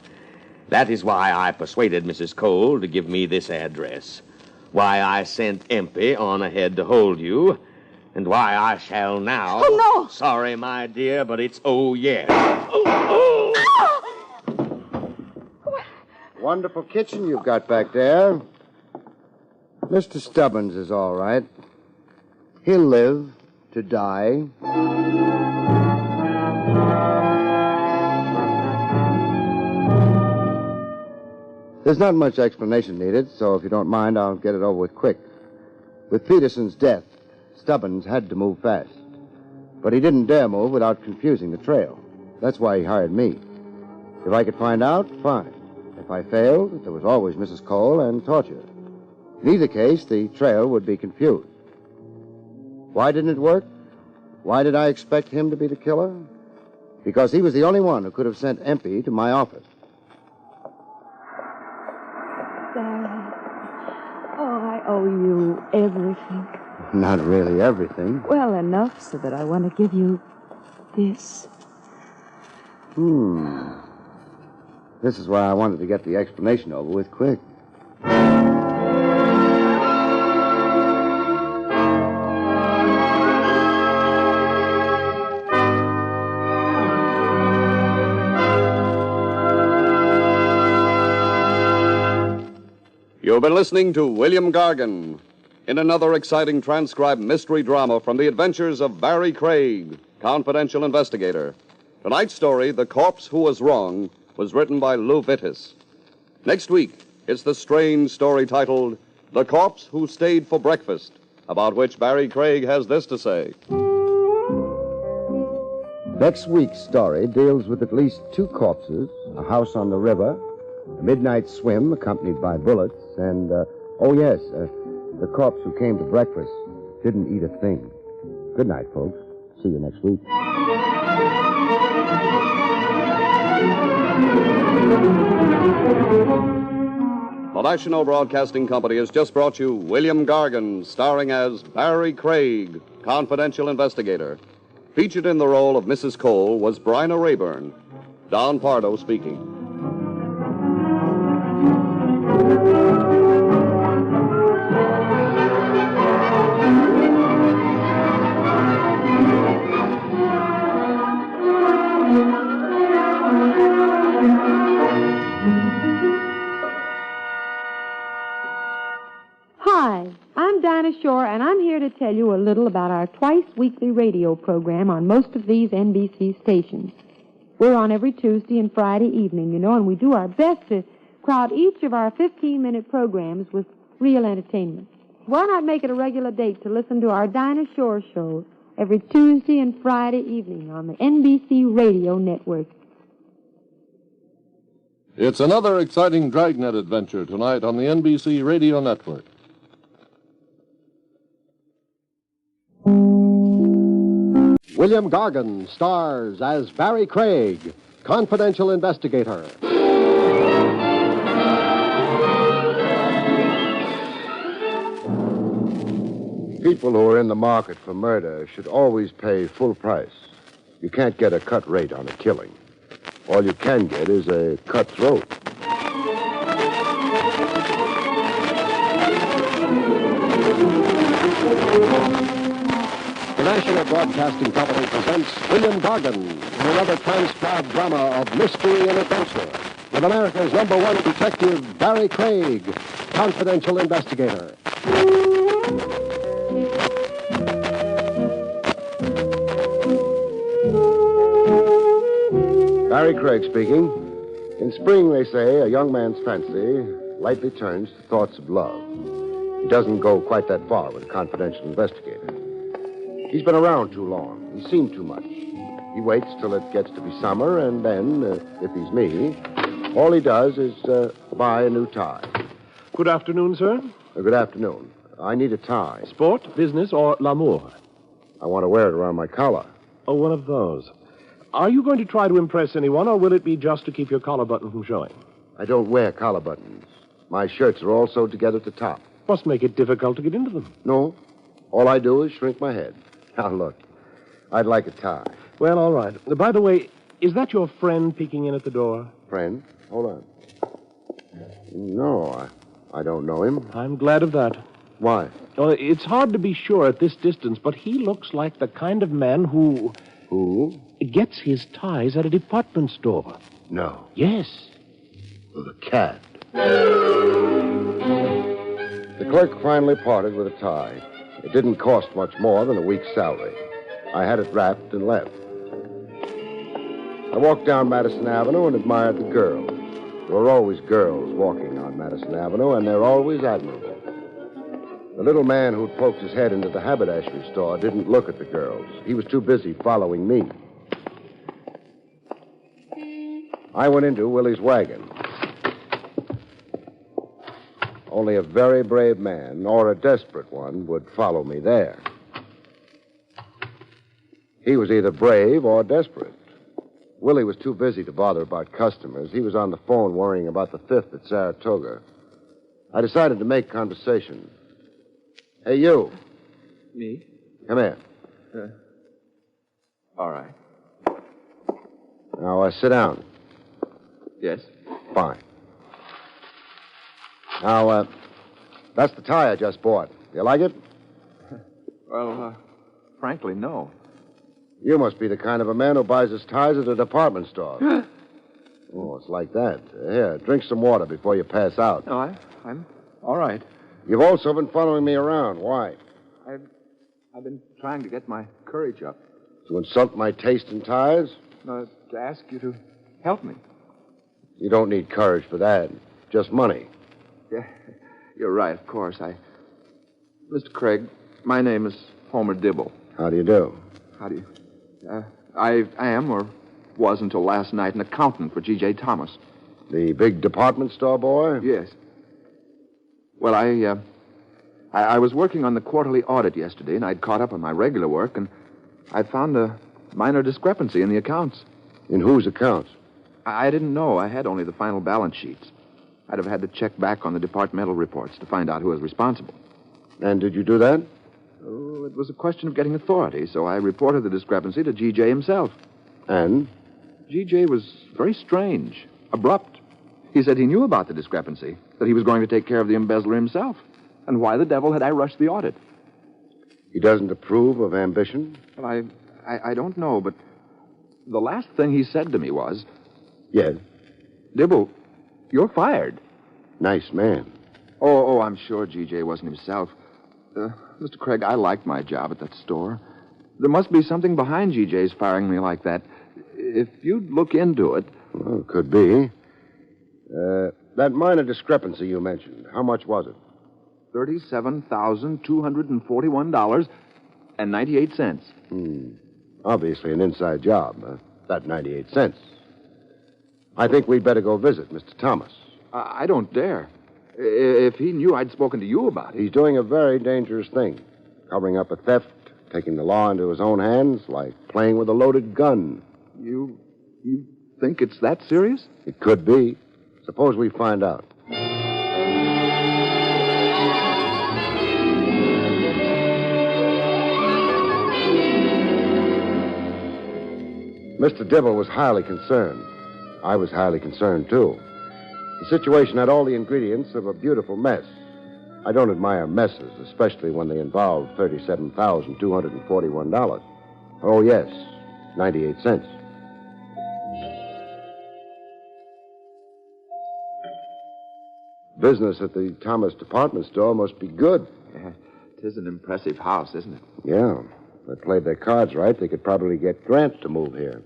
That is why I persuaded Mrs. Cole to give me this address, why I sent Empey on ahead to hold you, and why I shall now... Oh, no! Sorry, my dear, but it's oh, yeah. Wonderful kitchen you've got back there. Mr. Stubbins is all right. He'll live to die. There's not much explanation needed, so if you don't mind, I'll get it over with quick. With Peterson's death, Stubbins had to move fast. But he didn't dare move without confusing the trail. That's why he hired me. If I could find out, fine. If I failed, there was always Mrs. Cole and torture. In either case, the trail would be confused. Why didn't it work? Why did I expect him to be the killer? Because he was the only one who could have sent Empey to my office. Sam, I owe you everything. Not really everything. Well, enough so that I want to give you this. This is why I wanted to get the explanation over with quick. You've been listening to William Gargan in another exciting transcribed mystery drama from the adventures of Barrie Craig, confidential investigator. Tonight's story, The Corpse Who Was Wrong, was written by Lou Vittis. Next week, it's the strange story titled The Corpse Who Stayed for Breakfast, about which Barrie Craig has this to say. Next week's story deals with at least 2 corpses, a house on the river, a midnight swim accompanied by bullets, and, the corpse who came to breakfast didn't eat a thing. Good night, folks. See you next week. The National Broadcasting Company has just brought you William Gargan, starring as Barrie Craig, confidential investigator. Featured in the role of Mrs. Cole was Bryna Rayburn. Don Pardo speaking. Hi, I'm Dinah Shore, and I'm here to tell you a little about our twice-weekly radio program on most of these NBC stations. We're on every Tuesday and Friday evening, and we do our best to crowd each of our 15-minute programs with real entertainment. Why not make it a regular date to listen to our Dinah Shore show every Tuesday and Friday evening on the NBC Radio Network? It's another exciting Dragnet adventure tonight on the NBC Radio Network. William Gargan stars as Barrie Craig, confidential investigator. People who are in the market for murder should always pay full price. You can't get a cut rate on a killing. All you can get is a cutthroat. The National Broadcasting Company presents William Gargan in another transcribed drama of mystery and adventure with America's #1 detective, Barrie Craig, confidential investigator. Barrie Craig speaking. In spring, they say, a young man's fancy lightly turns to thoughts of love. He doesn't go quite that far with a confidential investigator. He's been around too long. He's seen too much. He waits till it gets to be summer, and then, if he's me, all he does is buy a new tie. Good afternoon, sir. Good afternoon. I need a tie. Sport, business, or l'amour? I want to wear it around my collar. Oh, one of those. Are you going to try to impress anyone, or will it be just to keep your collar button from showing? I don't wear collar buttons. My shirts are all sewed together at the top. Must make it difficult to get into them. No. All I do is shrink my head. Now, look, I'd like a tie. Well, all right. By the way, is that your friend peeking in at the door? Friend? Hold on. No, I don't know him. I'm glad of that. Why? Well, it's hard to be sure at this distance, but he looks like the kind of man who... Who? Gets his ties at a department store. No. Yes. The cat. The clerk finally parted with a tie. It didn't cost much more than a week's salary. I had it wrapped and left. I walked down Madison Avenue and admired the girls. There were always girls walking on Madison Avenue, and they're always admirable. The little man who'd poked his head into the haberdashery store didn't look at the girls. He was too busy following me. I went into Willie's wagon. Only a very brave man, or a desperate one, would follow me there. He was either brave or desperate. Willie was too busy to bother about customers. He was on the phone worrying about the 5th at Saratoga. I decided to make conversation. Hey, you. Me? Come here. All right. Now, sit down. Yes? Fine. Now, that's the tie I just bought. You like it? Well, frankly, no. You must be the kind of a man who buys his ties at a department store. Oh, it's like that. Here, drink some water before you pass out. No, I'm all right. You've also been following me around. Why? I've been trying to get my courage up. To insult my taste in ties? To ask you to help me. You don't need courage for that. Just money. Yeah, you're right, of course. Mr. Craig, my name is Homer Dibble. How do you do? How do you... I am, or was until last night, an accountant for G.J. Thomas. The big department store boy? Yes. Well, I was working on the quarterly audit yesterday, and I'd caught up on my regular work, and I'd found a minor discrepancy in the accounts. In whose accounts? I didn't know. I had only the final balance sheets. I'd have had to check back on the departmental reports to find out who was responsible. And did you do that? Oh, it was a question of getting authority, so I reported the discrepancy to G.J. himself. And? G.J. was very strange, abrupt. He said he knew about the discrepancy, that he was going to take care of the embezzler himself. And why the devil had I rushed the audit? He doesn't approve of ambition? Well, I don't know, but the last thing he said to me was... Yes? Dibble, you're fired. Nice man. Oh, I'm sure G.J. wasn't himself. Mr. Craig, I liked my job at that store. There must be something behind G.J.'s firing me like that. If you'd look into it... Well, it could be. That minor discrepancy you mentioned, how much was it? $37,241.98. Obviously an inside job, that 98 cents. I think we'd better go visit Mr. Thomas. I don't dare. If he knew I'd spoken to you about it. He's doing a very dangerous thing. Covering up a theft, taking the law into his own hands, like playing with a loaded gun. You think it's that serious? It could be. Suppose we find out. Mr. Dibble was highly concerned. I was highly concerned, too. The situation had all the ingredients of a beautiful mess. I don't admire messes, especially when they involve $37,241. Oh, yes, 98 cents. Business at the Thomas department store must be good. Yeah, it is an impressive house, isn't it? Yeah. If they played their cards right, they could probably get grants to move here.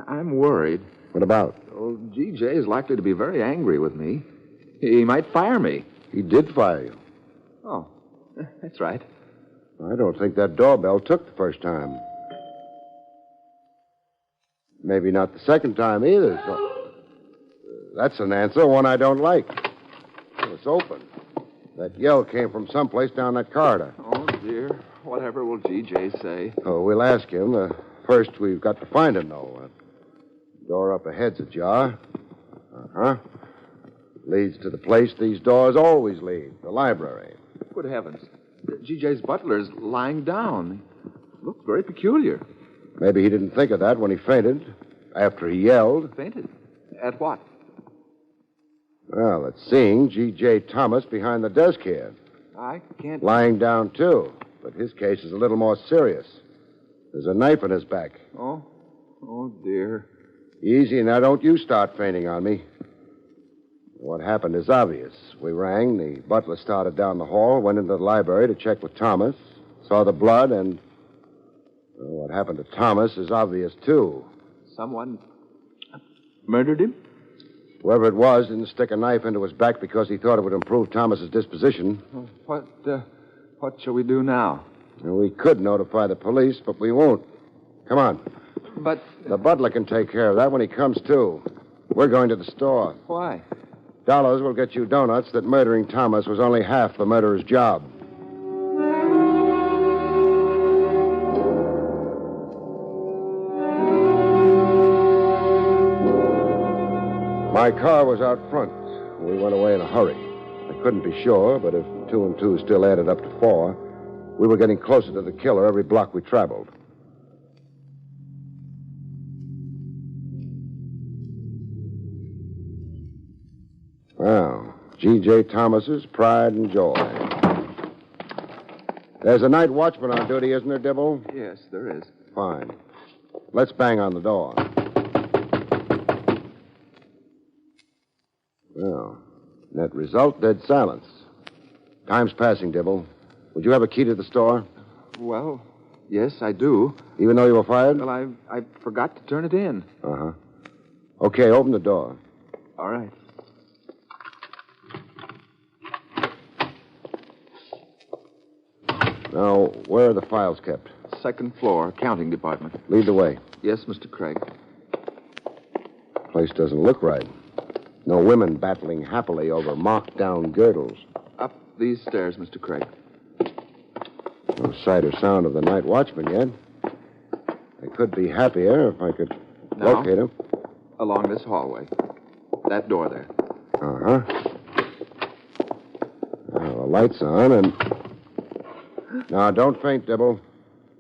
I'm worried. What about? Oh, G.J. is likely to be very angry with me. He might fire me. He did fire you. Oh, that's right. I don't think that doorbell took the first time. Maybe not the second time either. So that's an answer, one I don't like. Oh, it's open. That yell came from someplace down that corridor. Oh, dear. Whatever will G.J. say? Oh, we'll ask him. First, we've got to find him, though. Door up ahead's ajar. Uh-huh. Leads to the place these doors always lead, the library. Good heavens. G.J.'s butler's lying down. He looks very peculiar. Maybe he didn't think of that when he fainted, after he yelled. Fainted? At what? Well, it's seeing G.J. Thomas behind the desk here. I can't... Lying down, too. But his case is a little more serious. There's a knife in his back. Oh, dear. Easy, now don't you start fainting on me. What happened is obvious. We rang, the butler started down the hall, went into the library to check with Thomas, saw the blood, and... Well, what happened to Thomas is obvious, too. Someone murdered him? Whoever it was didn't stick a knife into his back because he thought it would improve Thomas's disposition. What shall we do now? Well, we could notify the police, but we won't. Come on. But... The butler can take care of that when he comes to. We're going to the store. Why? Dollars will get you donuts that murdering Thomas was only half the murderer's job. My car was out front. We went away in a hurry. I couldn't be sure, but if 2 and 2 still added up to 4, we were getting closer to the killer every block we traveled. Well, G.J. Thomas's pride and joy. There's a night watchman on duty, isn't there, Dibble? Yes, there is. Fine. Let's bang on the door. Well, net result, dead silence. Time's passing, Dibble. Would you have a key to the store? Well, yes, I do. Even though you were fired? Well, I forgot to turn it in. Uh-huh. Okay, open the door. All right. Now, where are the files kept? Second floor, accounting department. Lead the way. Yes, Mr. Craig. Place doesn't look right. No women battling happily over marked-down girdles. Up these stairs, Mr. Craig. No sight or sound of the night watchman yet. I could be happier if I could locate him. Along this hallway. That door there. Uh-huh. Now, the light's on, and... Now, don't faint, Dibble.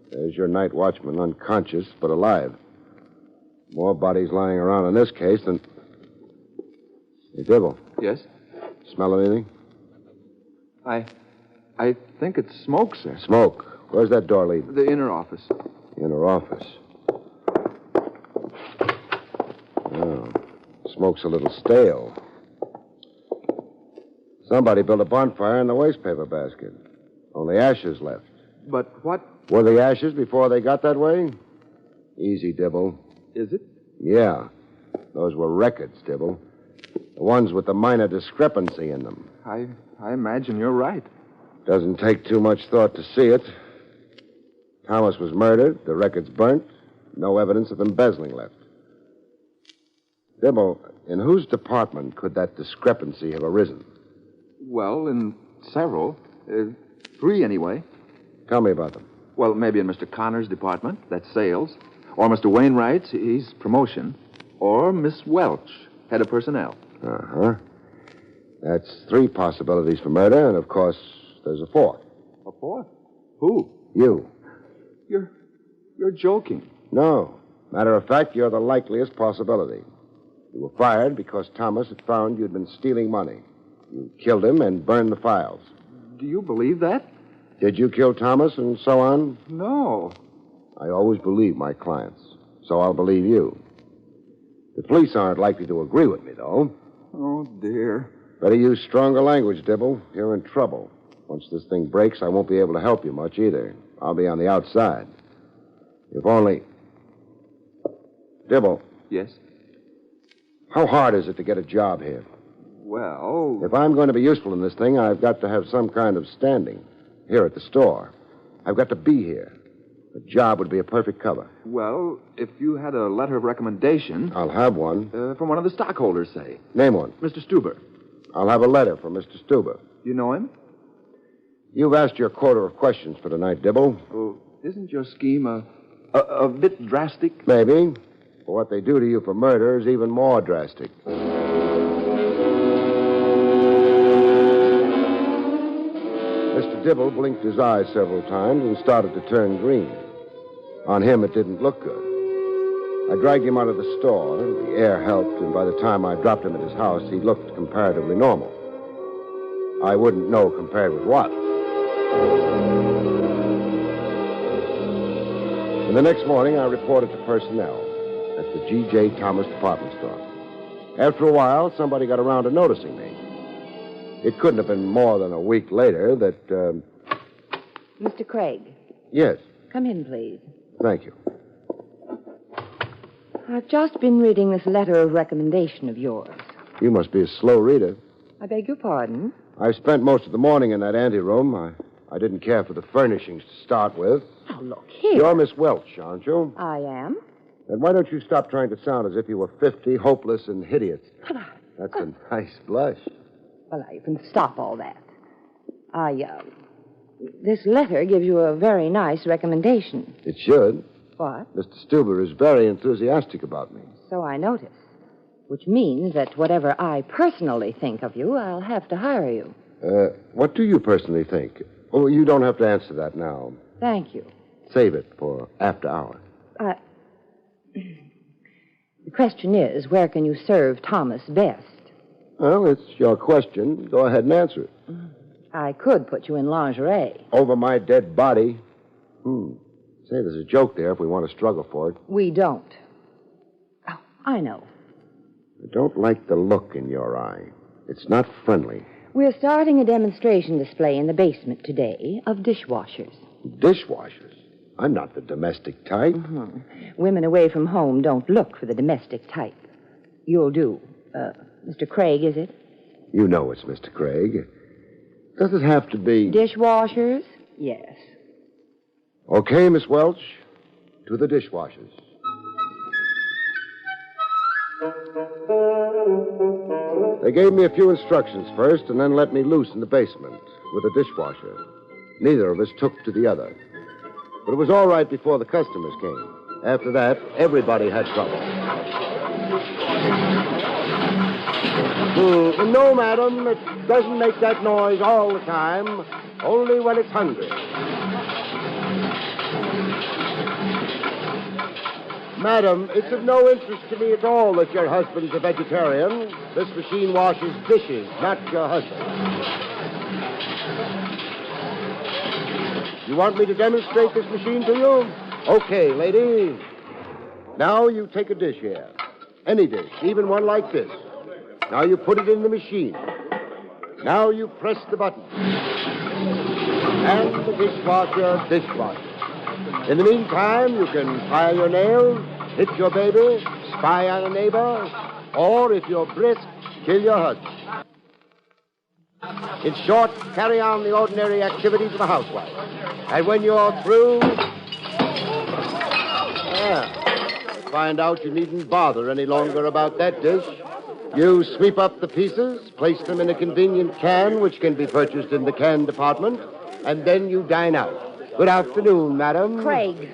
There's your night watchman, unconscious, but alive. More bodies lying around in this case than... Hey, Dibble. Yes? Smell anything? I think it's smoke, sir. Smoke. Where's that door leading? The inner office. Inner office. Oh, smoke's a little stale. Somebody built a bonfire in the wastepaper basket. Only ashes left. But what... Were the ashes before they got that way? Easy, Dibble. Is it? Yeah. Those were records, Dibble. The ones with the minor discrepancy in them. I imagine you're right. Doesn't take too much thought to see it. Thomas was murdered, the records burnt, no evidence of embezzling left. Dibble, in whose department could that discrepancy have arisen? Well, in several. 3, anyway. Tell me about them. Well, maybe in Mr. Connor's department. That's sales. Or Mr. Wainwright's. He's promotion. Or Miss Welch, head of personnel. Uh-huh. That's 3 possibilities for murder, and of course, there's a 4th. A 4th? Who? You. You're joking. No. Matter of fact, you're the likeliest possibility. You were fired because Thomas had found you'd been stealing money. You killed him and burned the files. Do you believe that? Did you kill Thomas and so on? No. I always believe my clients, so I'll believe you. The police aren't likely to agree with me, though. Oh, dear. Better use stronger language, Dibble. You're in trouble. Once this thing breaks, I won't be able to help you much either. I'll be on the outside. If only... Dibble. Yes? How hard is it to get a job here? Well... If I'm going to be useful in this thing, I've got to have some kind of standing. Here at the store. I've got to be here. A job would be a perfect cover. Well, if you had a letter of recommendation... I'll have one. From one of the stockholders, say. Name one. Mr. Stuber. I'll have a letter from Mr. Stuber. You know him? You've asked your quota of questions for tonight, Dibble. Oh, isn't your scheme a bit drastic? Maybe. But what they do to you for murder is even more drastic. Mr. Dibble blinked his eyes several times and started to turn green. On him, it didn't look good. I dragged him out of the store. The air helped, and by the time I dropped him at his house, he looked comparatively normal. I wouldn't know compared with what. And the next morning, I reported to personnel at the G.J. Thomas department store. After a while, somebody got around to noticing me. It couldn't have been more than a week later that, Mr. Craig. Yes. Come in, please. Thank you. I've just been reading this letter of recommendation of yours. You must be a slow reader. I beg your pardon? I've spent most of the morning in that anteroom. I didn't care for the furnishings to start with. Now, look here. You're Miss Welch, aren't you? I am. Then why don't you stop trying to sound as if you were 50, hopeless, and hideous? That's a nice blush. Well, now, you can stop all that. This letter gives you a very nice recommendation. It should. What? Mr. Stuber is very enthusiastic about me. So I notice. Which means that whatever I personally think of you, I'll have to hire you. What do you personally think? Oh, you don't have to answer that now. Thank you. Save it for after hours. The question is, where can you serve Thomas best? Well, it's your question. Go ahead and answer it. I could put you in lingerie. Over my dead body. Say, there's a joke there if we want to struggle for it. We don't. Oh, I know. I don't like the look in your eye. It's not friendly. We're starting a demonstration display in the basement today of dishwashers. Dishwashers? I'm not the domestic type. Women away from home don't look for the domestic type. You'll do. Mr. Craig, is it? You know it's Mr. Craig. Does it have to be... Dishwashers? Yes. Okay, Miss Welch. To the dishwashers. They gave me a few instructions first and then let me loose in the basement with a dishwasher. Neither of us took to the other. But it was all right before the customers came. After that, everybody had trouble. No, madam, it doesn't make that noise all the time, only when it's hungry. Madam, it's of no interest to me at all that your husband's a vegetarian. This machine washes dishes, not your husband. You want me to demonstrate this machine to you? Okay, lady. Now you take a dish here. Any dish, even one like this. Now you put it in the machine. Now you press the button. And the dishwasher. In the meantime, you can file your nails, hit your baby, spy on a neighbor, or, if you're brisk, kill your husband. In short, carry on the ordinary activities of a housewife. And when you're through... find out you needn't bother any longer about that dish. You sweep up the pieces, place them in a convenient can, which can be purchased in the can department, and then you dine out. Good afternoon, madam. Craig.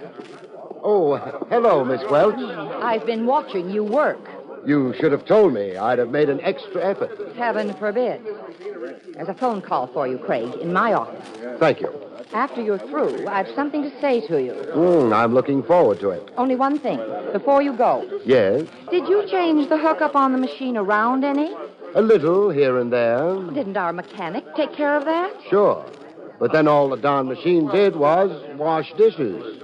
Oh, hello, Miss Welch. I've been watching you work. You should have told me. I'd have made an extra effort. Heaven forbid. There's a phone call for you, Craig, in my office. Thank you. After you're through, I've something to say to you. I'm looking forward to it. Only one thing. Before you go. Yes? Did you change the hookup on the machine around any? A little here and there. Didn't our mechanic take care of that? Sure. But then all the darn machine did was wash dishes.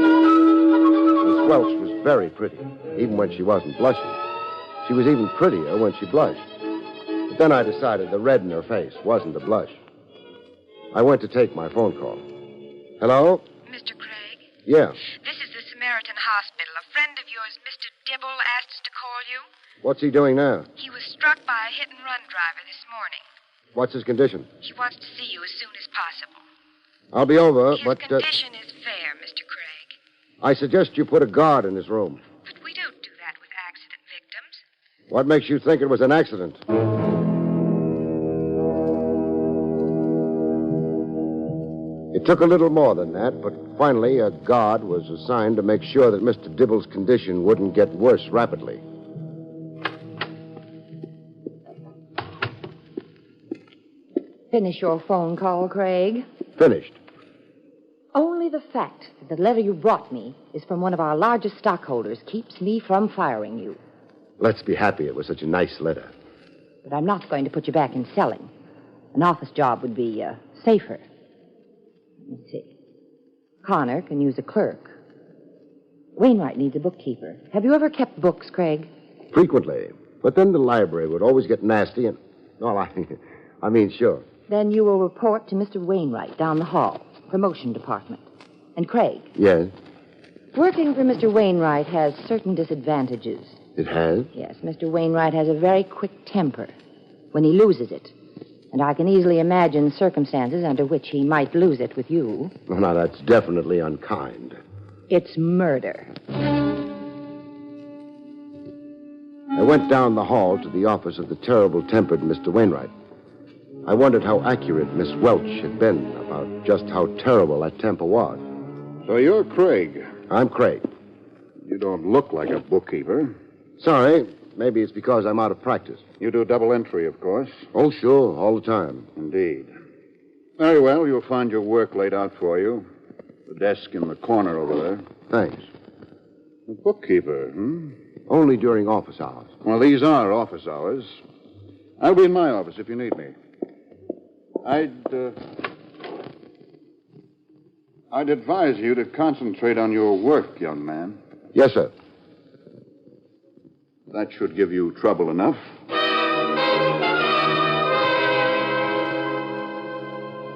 Miss Welch was very pretty, even when she wasn't blushing. She was even prettier when she blushed. But then I decided the red in her face wasn't a blush. I went to take my phone call. Hello? Mr. Craig? Yeah. This is the Samaritan Hospital. A friend of yours, Mr. Dibble, asked us to call you. What's he doing now? He was struck by a hit-and-run driver this morning. What's his condition? He wants to see you as soon as possible. I'll be over, His but... condition is fair, Mr. Craig. I suggest you put a guard in his room. But we don't do that with accident victims. What makes you think it was an accident? It took a little more than that, but finally a guard was assigned to make sure that Mr. Dibble's condition wouldn't get worse rapidly. Finish your phone call, Craig. Finished. Only the fact that the letter you brought me is from one of our largest stockholders keeps me from firing you. Let's be happy it was such a nice letter. But I'm not going to put you back in selling. An office job would be safer. Let me see. Connor can use a clerk. Wainwright needs a bookkeeper. Have you ever kept books, Craig? Frequently. But then the library would always get nasty and... Well, I mean, sure. Then you will report to Mr. Wainwright down the hall, promotion department. And Craig, Yes? working for Mr. Wainwright has certain disadvantages. It has? Yes, Mr. Wainwright has a very quick temper when he loses it. And I can easily imagine circumstances under which he might lose it with you. Well, now, that's definitely unkind. It's murder. I went down the hall to the office of the terrible-tempered Mr. Wainwright. I wondered how accurate Miss Welch had been about just how terrible that temper was. So you're Craig. I'm Craig. You don't look like a bookkeeper. Sorry. Maybe it's because I'm out of practice. You do double entry, of course. Oh, sure. All the time. Indeed. Very well. You'll find your work laid out for you. The desk in the corner over there. Thanks. A bookkeeper, hmm? Only during office hours. Well, these are office hours. I'll be in my office if you need me. I'd advise you to concentrate on your work, young man. Yes, sir. That should give you trouble enough.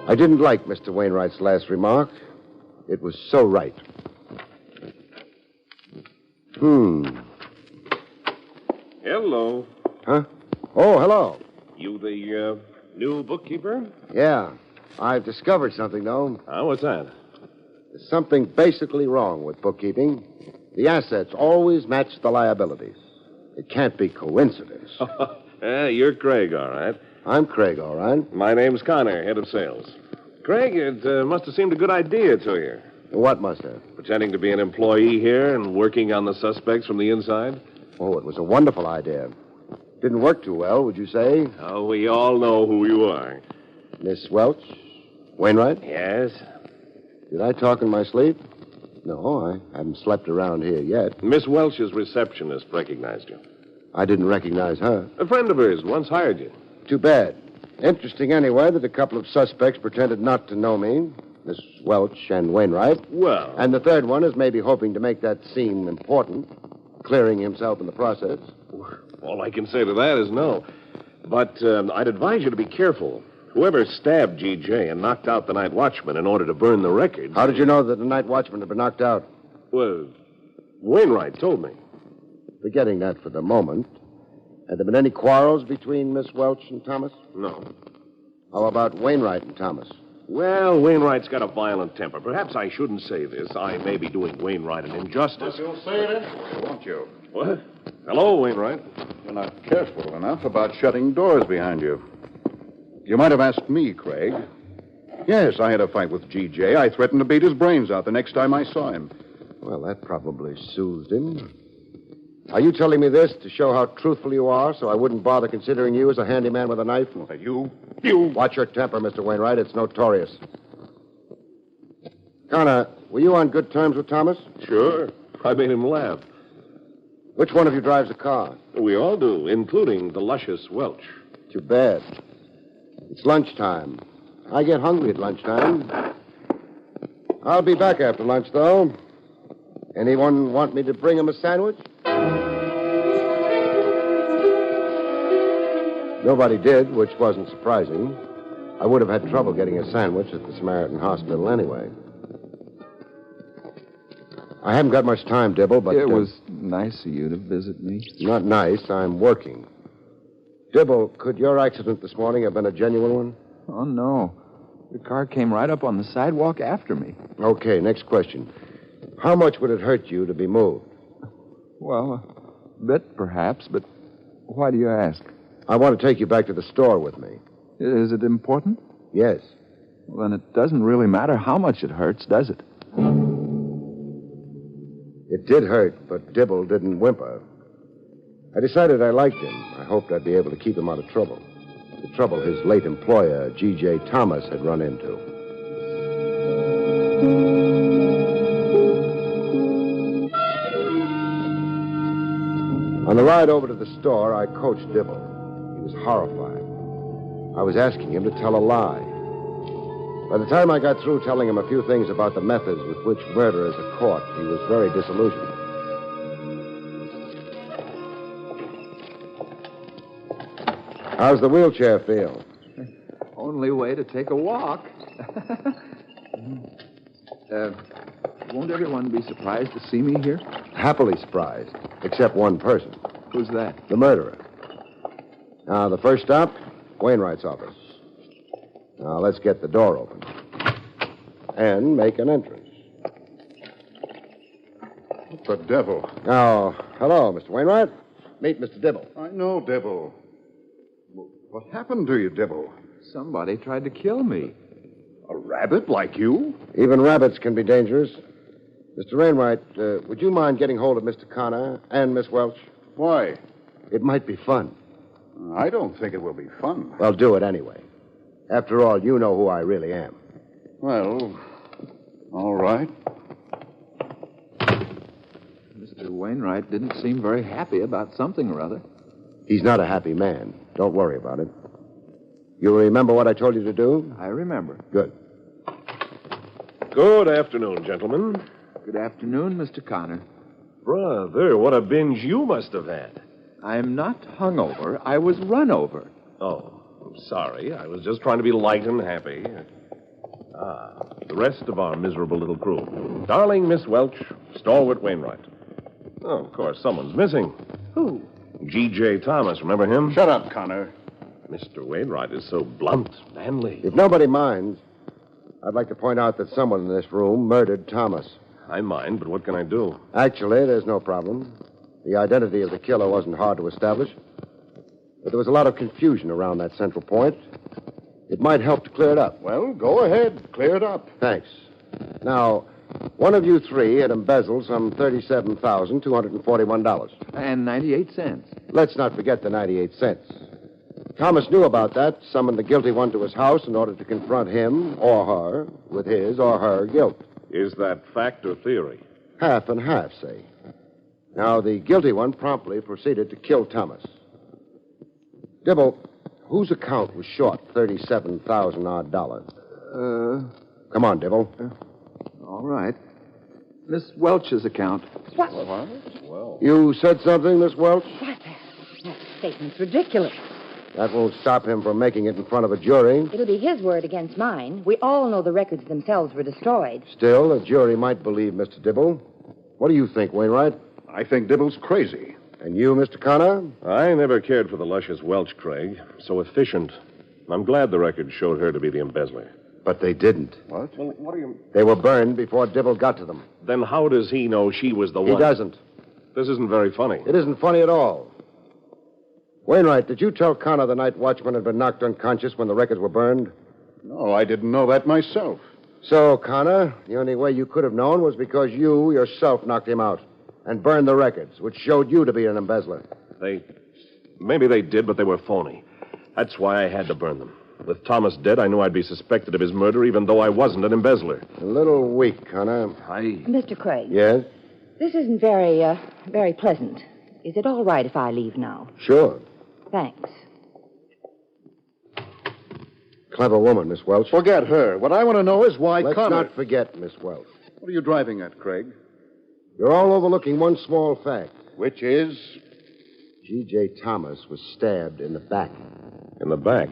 I didn't like Mr. Wainwright's last remark. It was so right. Hello. Huh? Oh, hello. You the new bookkeeper? Yeah. I've discovered something, though. What's that? There's something basically wrong with bookkeeping. The assets always match the liabilities. It can't be coincidence. You're Craig, all right. I'm Craig, all right. My name's Connor, head of sales. Craig, it must have seemed a good idea to you. What must have? Pretending to be an employee here and working on the suspects from the inside? Oh, it was a wonderful idea. Didn't work too well, would you say? Oh, we all know who you are. Miss Welch? Wainwright? Yes? Did I talk in my sleep? No, I haven't slept around here yet. Miss Welch's receptionist recognized you. I didn't recognize her. A friend of hers once hired you. Too bad. Interesting anyway that a couple of suspects pretended not to know me. Miss Welch and Wainwright. Well... And the third one is maybe hoping to make that seem important, clearing himself in the process. All I can say to that is no. But I'd advise you to be careful. Whoever stabbed G.J. and knocked out the night watchman in order to burn the records... How did you know that the night watchman had been knocked out? Well, Wainwright told me. Forgetting that for the moment, had there been any quarrels between Miss Welch and Thomas? No. How about Wainwright and Thomas? Well, Wainwright's got a violent temper. Perhaps I shouldn't say this. I may be doing Wainwright an injustice. But you'll say it, won't you? What? Hello, Wainwright. You're not careful enough about shutting doors behind you. You might have asked me, Craig. Yes, I had a fight with G.J. I threatened to beat his brains out the next time I saw him. Well, that probably soothed him. Are you telling me this to show how truthful you are so I wouldn't bother considering you as a handyman with a knife? You. Watch your temper, Mr. Wainwright. It's notorious. Connor, were you on good terms with Thomas? Sure. I made him laugh. Which one of you drives the car? We all do, including the luscious Welch. Too bad. It's lunchtime. I get hungry at lunchtime. I'll be back after lunch, though. Anyone want me to bring him a sandwich? Nobody did, which wasn't surprising. I would have had trouble getting a sandwich at the Samaritan Hospital anyway. I haven't got much time, Dibble, but... It was nice of you to visit me. Not nice. I'm working. Dibble, could your accident this morning have been a genuine one? Oh, no. The car came right up on the sidewalk after me. Okay, next question. How much would it hurt you to be moved? Well, a bit, perhaps, but why do you ask? I want to take you back to the store with me. Is it important? Yes. Well, then it doesn't really matter how much it hurts, does it? It did hurt, but Dibble didn't whimper. I decided I liked him. I hoped I'd be able to keep him out of trouble. The trouble his late employer, G.J. Thomas, had run into. On the ride over to the store, I coached Dibble. He was horrified. I was asking him to tell a lie. By the time I got through telling him a few things about the methods with which murderers are caught, he was very disillusioned. How's the wheelchair feel? Only way to take a walk. Won't everyone be surprised to see me here? Happily surprised, except one person. Who's that? The murderer. Now, the first stop, Wainwright's office. Now, let's get the door open. And make an entrance. What the devil? Now, hello, Mr. Wainwright. Meet Mr. Dibble. I know, Dibble. What happened to you, Dibble? Somebody tried to kill me. A rabbit like you? Even rabbits can be dangerous. Mr. Wainwright, would you mind getting hold of Mr. Connor and Miss Welch? Why? It might be fun. I don't think it will be fun. Well, do it anyway. After all, you know who I really am. Well, all right. Mr. Wainwright didn't seem very happy about something or other. He's not a happy man. Don't worry about it. You remember what I told you to do? I remember. Good. Good afternoon, gentlemen. Good afternoon, Mr. Connor. Brother, what a binge you must have had. I'm not hungover. I was run over. Oh, I'm sorry. I was just trying to be light and happy. The rest of our miserable little crew. Darling Miss Welch, stalwart Wainwright. Oh, of course, someone's missing. Who? G.J. Thomas, remember him? Shut up, Connor. Mr. Wainwright is so blunt, manly. If nobody minds, I'd like to point out that someone in this room murdered Thomas. I mind, but what can I do? Actually, there's no problem. The identity of the killer wasn't hard to establish. But there was a lot of confusion around that central point. It might help to clear it up. Well, go ahead. Clear it up. Thanks. Now, one of you three had embezzled some $37,241. And 98 cents. Let's not forget the 98 cents. Thomas knew about that, summoned the guilty one to his house in order to confront him or her with his or her guilt. Is that fact or theory? Half and half, say. Now, the guilty one promptly proceeded to kill Thomas. Dibble, whose account was short $37,000 odd? Come on, Dibble. All right. Miss Welch's account. What? Well. You said something, Miss Welch? What? That statement's ridiculous. That won't stop him from making it in front of a jury. It'll be his word against mine. We all know the records themselves were destroyed. Still, a jury might believe Mr. Dibble. What do you think, Wainwright? I think Dibble's crazy. And you, Mr. Connor? I never cared for the luscious Welch, Craig. So efficient. I'm glad the records showed her to be the embezzler. But they didn't. What? Well, what do you... They were burned before Dibble got to them. Then how does he know she was the one? He doesn't. This isn't very funny. It isn't funny at all. Wainwright, did you tell Connor the night watchman had been knocked unconscious when the records were burned? No, I didn't know that myself. So, Connor, the only way you could have known was because you yourself knocked him out and burned the records, which showed you to be an embezzler. Maybe they did, but they were phony. That's why I had to burn them. With Thomas dead, I knew I'd be suspected of his murder, even though I wasn't an embezzler. A little weak, Connor. Mr. Craig. Yes? This isn't very pleasant. Is it all right if I leave now? Sure. Thanks. Clever woman, Miss Welch. Forget her. What I want to know is why Let's Connor... not forget Miss Welch. What are you driving at, Craig? You're all overlooking one small fact. Which is? G.J. Thomas was stabbed in the back. In the back?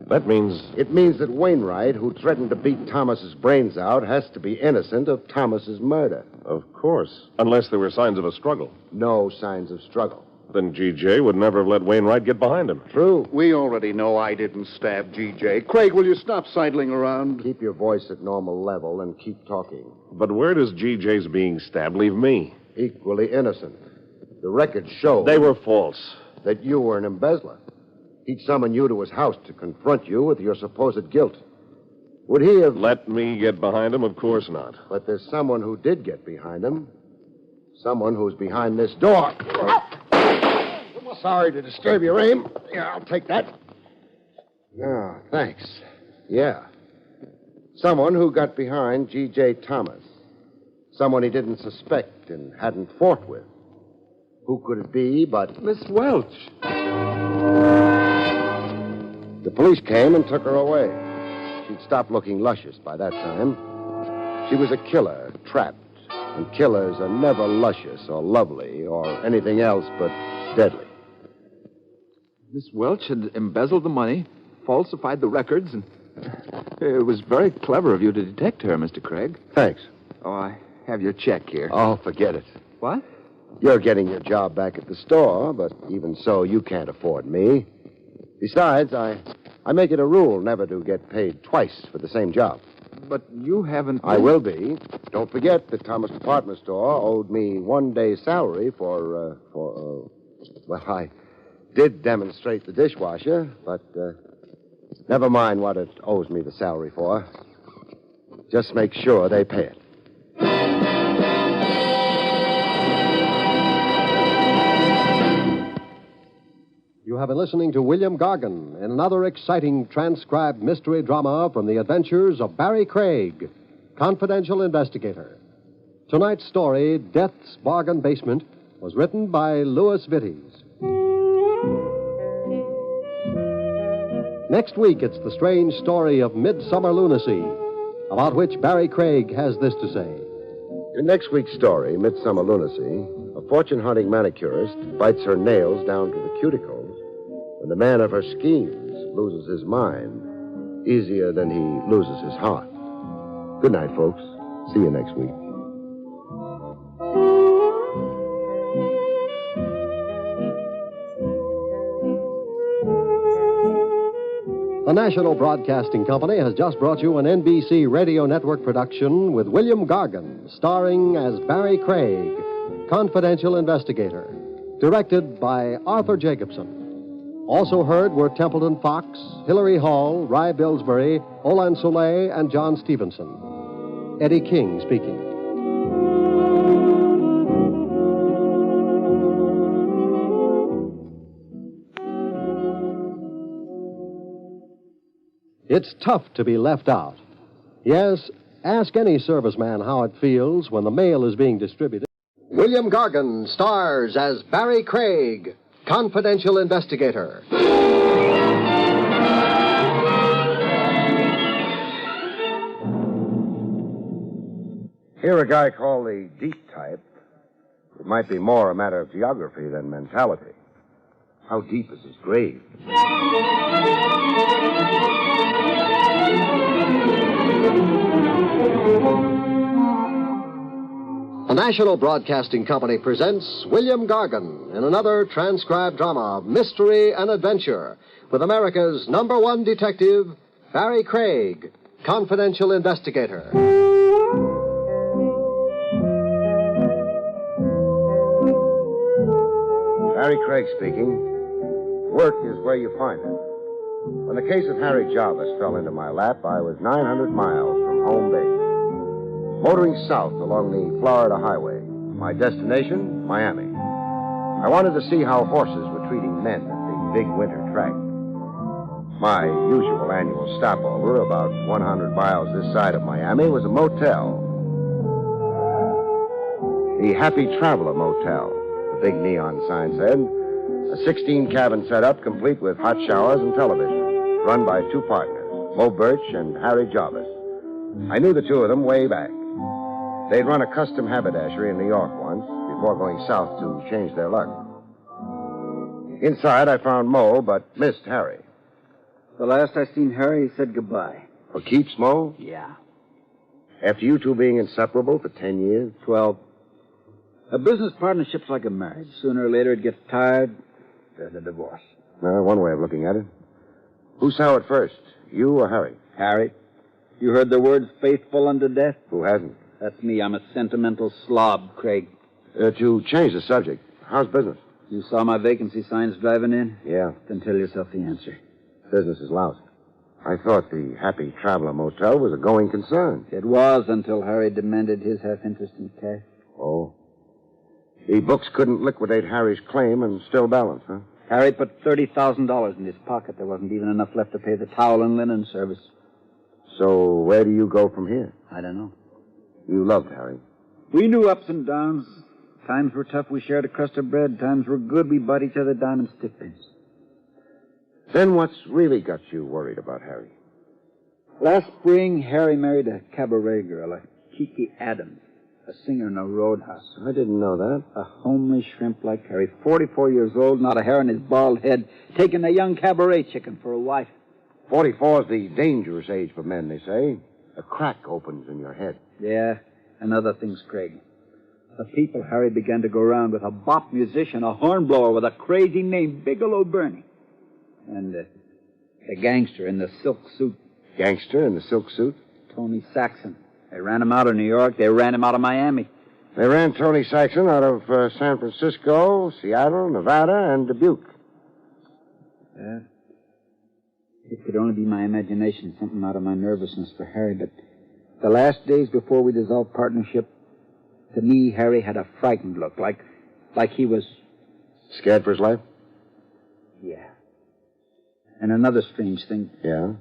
That means... It means that Wainwright, who threatened to beat Thomas's brains out, has to be innocent of Thomas's murder. Of course. Unless there were signs of a struggle. No signs of struggle. Then G.J. would never have let Wainwright get behind him. True. We already know I didn't stab G.J. Craig, will you stop sidling around? Keep your voice at normal level and keep talking. But where does G.J.'s being stabbed leave me? Equally innocent. The records show... They were false. ...that you were an embezzler. He'd summon you to his house to confront you with your supposed guilt. Would he have... Let me get behind him? Of course not. But there's someone who did get behind him. Someone who's behind this door. Sorry to disturb your aim. Yeah, I'll take that. Oh, thanks. Yeah. Someone who got behind G.J. Thomas. Someone he didn't suspect and hadn't fought with. Who could it be but... Miss Welch. The police came and took her away. She'd stopped looking luscious by that time. She was a killer, trapped. And killers are never luscious or lovely or anything else but deadly. Miss Welch had embezzled the money, falsified the records, and it was very clever of you to detect her, Mr. Craig. Thanks. Oh, I have your check here. Oh, forget it. What? You're getting your job back at the store, but even so, you can't afford me. Besides, I make it a rule never to get paid twice for the same job. But you haven't... I will be. Don't forget that Thomas Department Store owed me 1 day's salary for well, I did demonstrate the dishwasher, but never mind what it owes me the salary for. Just make sure they pay it. You have been listening to William Gargan in another exciting transcribed mystery drama from the adventures of Barrie Craig, confidential investigator. Tonight's story, Death's Bargain Basement, was written by Louis Vittes. Next week, it's the strange story of Midsummer Lunacy, about which Barrie Craig has this to say. In next week's story, Midsummer Lunacy, a fortune-hunting manicurist bites her nails down to the cuticles when the man of her schemes loses his mind easier than he loses his heart. Good night, folks. See you next week. The National Broadcasting Company has just brought you an NBC Radio Network production with William Gargan, starring as Barrie Craig, confidential investigator, directed by Arthur Jacobson. Also heard were Templeton Fox, Hilary Hall, Rye Billsbury, Olan Soleil, and John Stevenson. Eddie King speaking. It's tough to be left out. Yes, ask any serviceman how it feels when the mail is being distributed. William Gargan stars as Barrie Craig, confidential investigator. Here a guy called the deep type. It might be more a matter of geography than mentality. How deep is his grave? The National Broadcasting Company presents William Gargan in another transcribed drama of mystery and adventure with America's #1 detective, Barrie Craig, confidential investigator. Barrie Craig speaking. Work is where you find it. When the case of Harry Jarvis fell into my lap, I was 900 miles from home base, motoring south along the Florida highway. My destination, Miami. I wanted to see how horses were treating men at the big winter track. My usual annual stopover, about 100 miles this side of Miami, was a motel. The Happy Traveler Motel, the big neon sign said. A 16-cabin setup complete with hot showers and television, run by two partners, Mo Birch and Harry Jarvis. I knew the two of them way back. They'd run a custom haberdashery in New York once before going south to change their luck. Inside, I found Mo, but missed Harry. The last I seen Harry, he said goodbye. For keeps, Mo? Yeah. After you two being inseparable for 10 years? 12. A business partnership's like a marriage. Sooner or later it gets tired, there's a divorce. One way of looking at it. Who saw it first, you or Harry? Harry. You heard the words faithful unto death? Who hasn't? That's me. I'm a sentimental slob, Craig. To change the subject, how's business? You saw my vacancy signs driving in? Yeah. Then tell yourself the answer. Business is lousy. I thought the Happy Traveler Motel was a going concern. It was until Harry demanded his half interest in cash. Oh. The books couldn't liquidate Harry's claim and still balance, huh? Harry put $30,000 in his pocket. There wasn't even enough left to pay the towel and linen service. So where do you go from here? I don't know. You loved Harry. We knew ups and downs. Times were tough, we shared a crust of bread. Times were good, we bought each other diamond stick pins. Then what's really got you worried about Harry? Last spring, Harry married a cabaret girl, a Kiki Adams, a singer in a roadhouse. I didn't know that. A homely shrimp like Harry, 44 years old, not a hair on his bald head, taking a young cabaret chicken for a wife. 44 is the dangerous age for men, they say. A crack opens in your head. Yeah, and other things, Craig. The people Harry began to go around with, a bop musician, a hornblower with a crazy name, Bigelow Bernie. And the gangster in the silk suit. Gangster in the silk suit? Tony Saxon. They ran him out of New York. They ran him out of Miami. They ran Tony Saxon out of San Francisco, Seattle, Nevada, and Dubuque. Yeah. It could only be my imagination, something out of my nervousness for Harry, but the last days before we dissolved partnership, to me, Harry had a frightened look, like he was... Scared for his life? Yeah. And another strange thing. Yeah?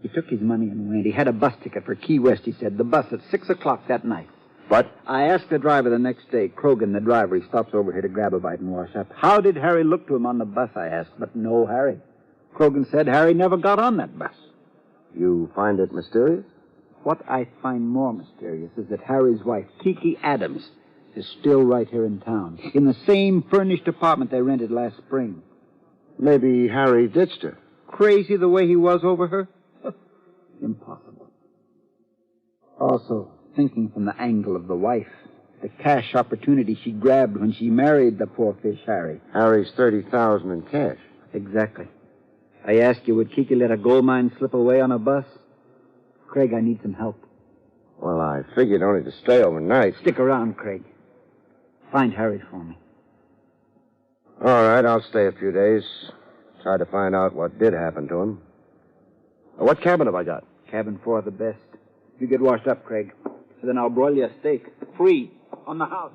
He took his money and went. He had a bus ticket for Key West, he said. The bus at 6 o'clock that night. But? I asked the driver the next day, Krogan, the driver. He stops over here to grab a bite and wash up. How did Harry look to him on the bus, I asked. But no Harry. Krogan said Harry never got on that bus. You find it mysterious? What I find more mysterious is that Harry's wife, Kiki Adams, is still right here in town, in the same furnished apartment they rented last spring. Maybe Harry ditched her. Crazy the way he was over her? Impossible. Also, thinking from the angle of the wife, the cash opportunity she grabbed when she married the poor fish Harry. Harry's $30,000 in cash. Exactly. I asked you, would Kiki let a gold mine slip away on a bus? Craig, I need some help. Well, I figured only to stay overnight. Stick around, Craig. Find Harry for me. All right, I'll stay a few days. Try to find out what did happen to him. What cabin have I got? Cabin 4, the best. You get washed up, Craig. Then I'll broil you a steak. Free. On the house.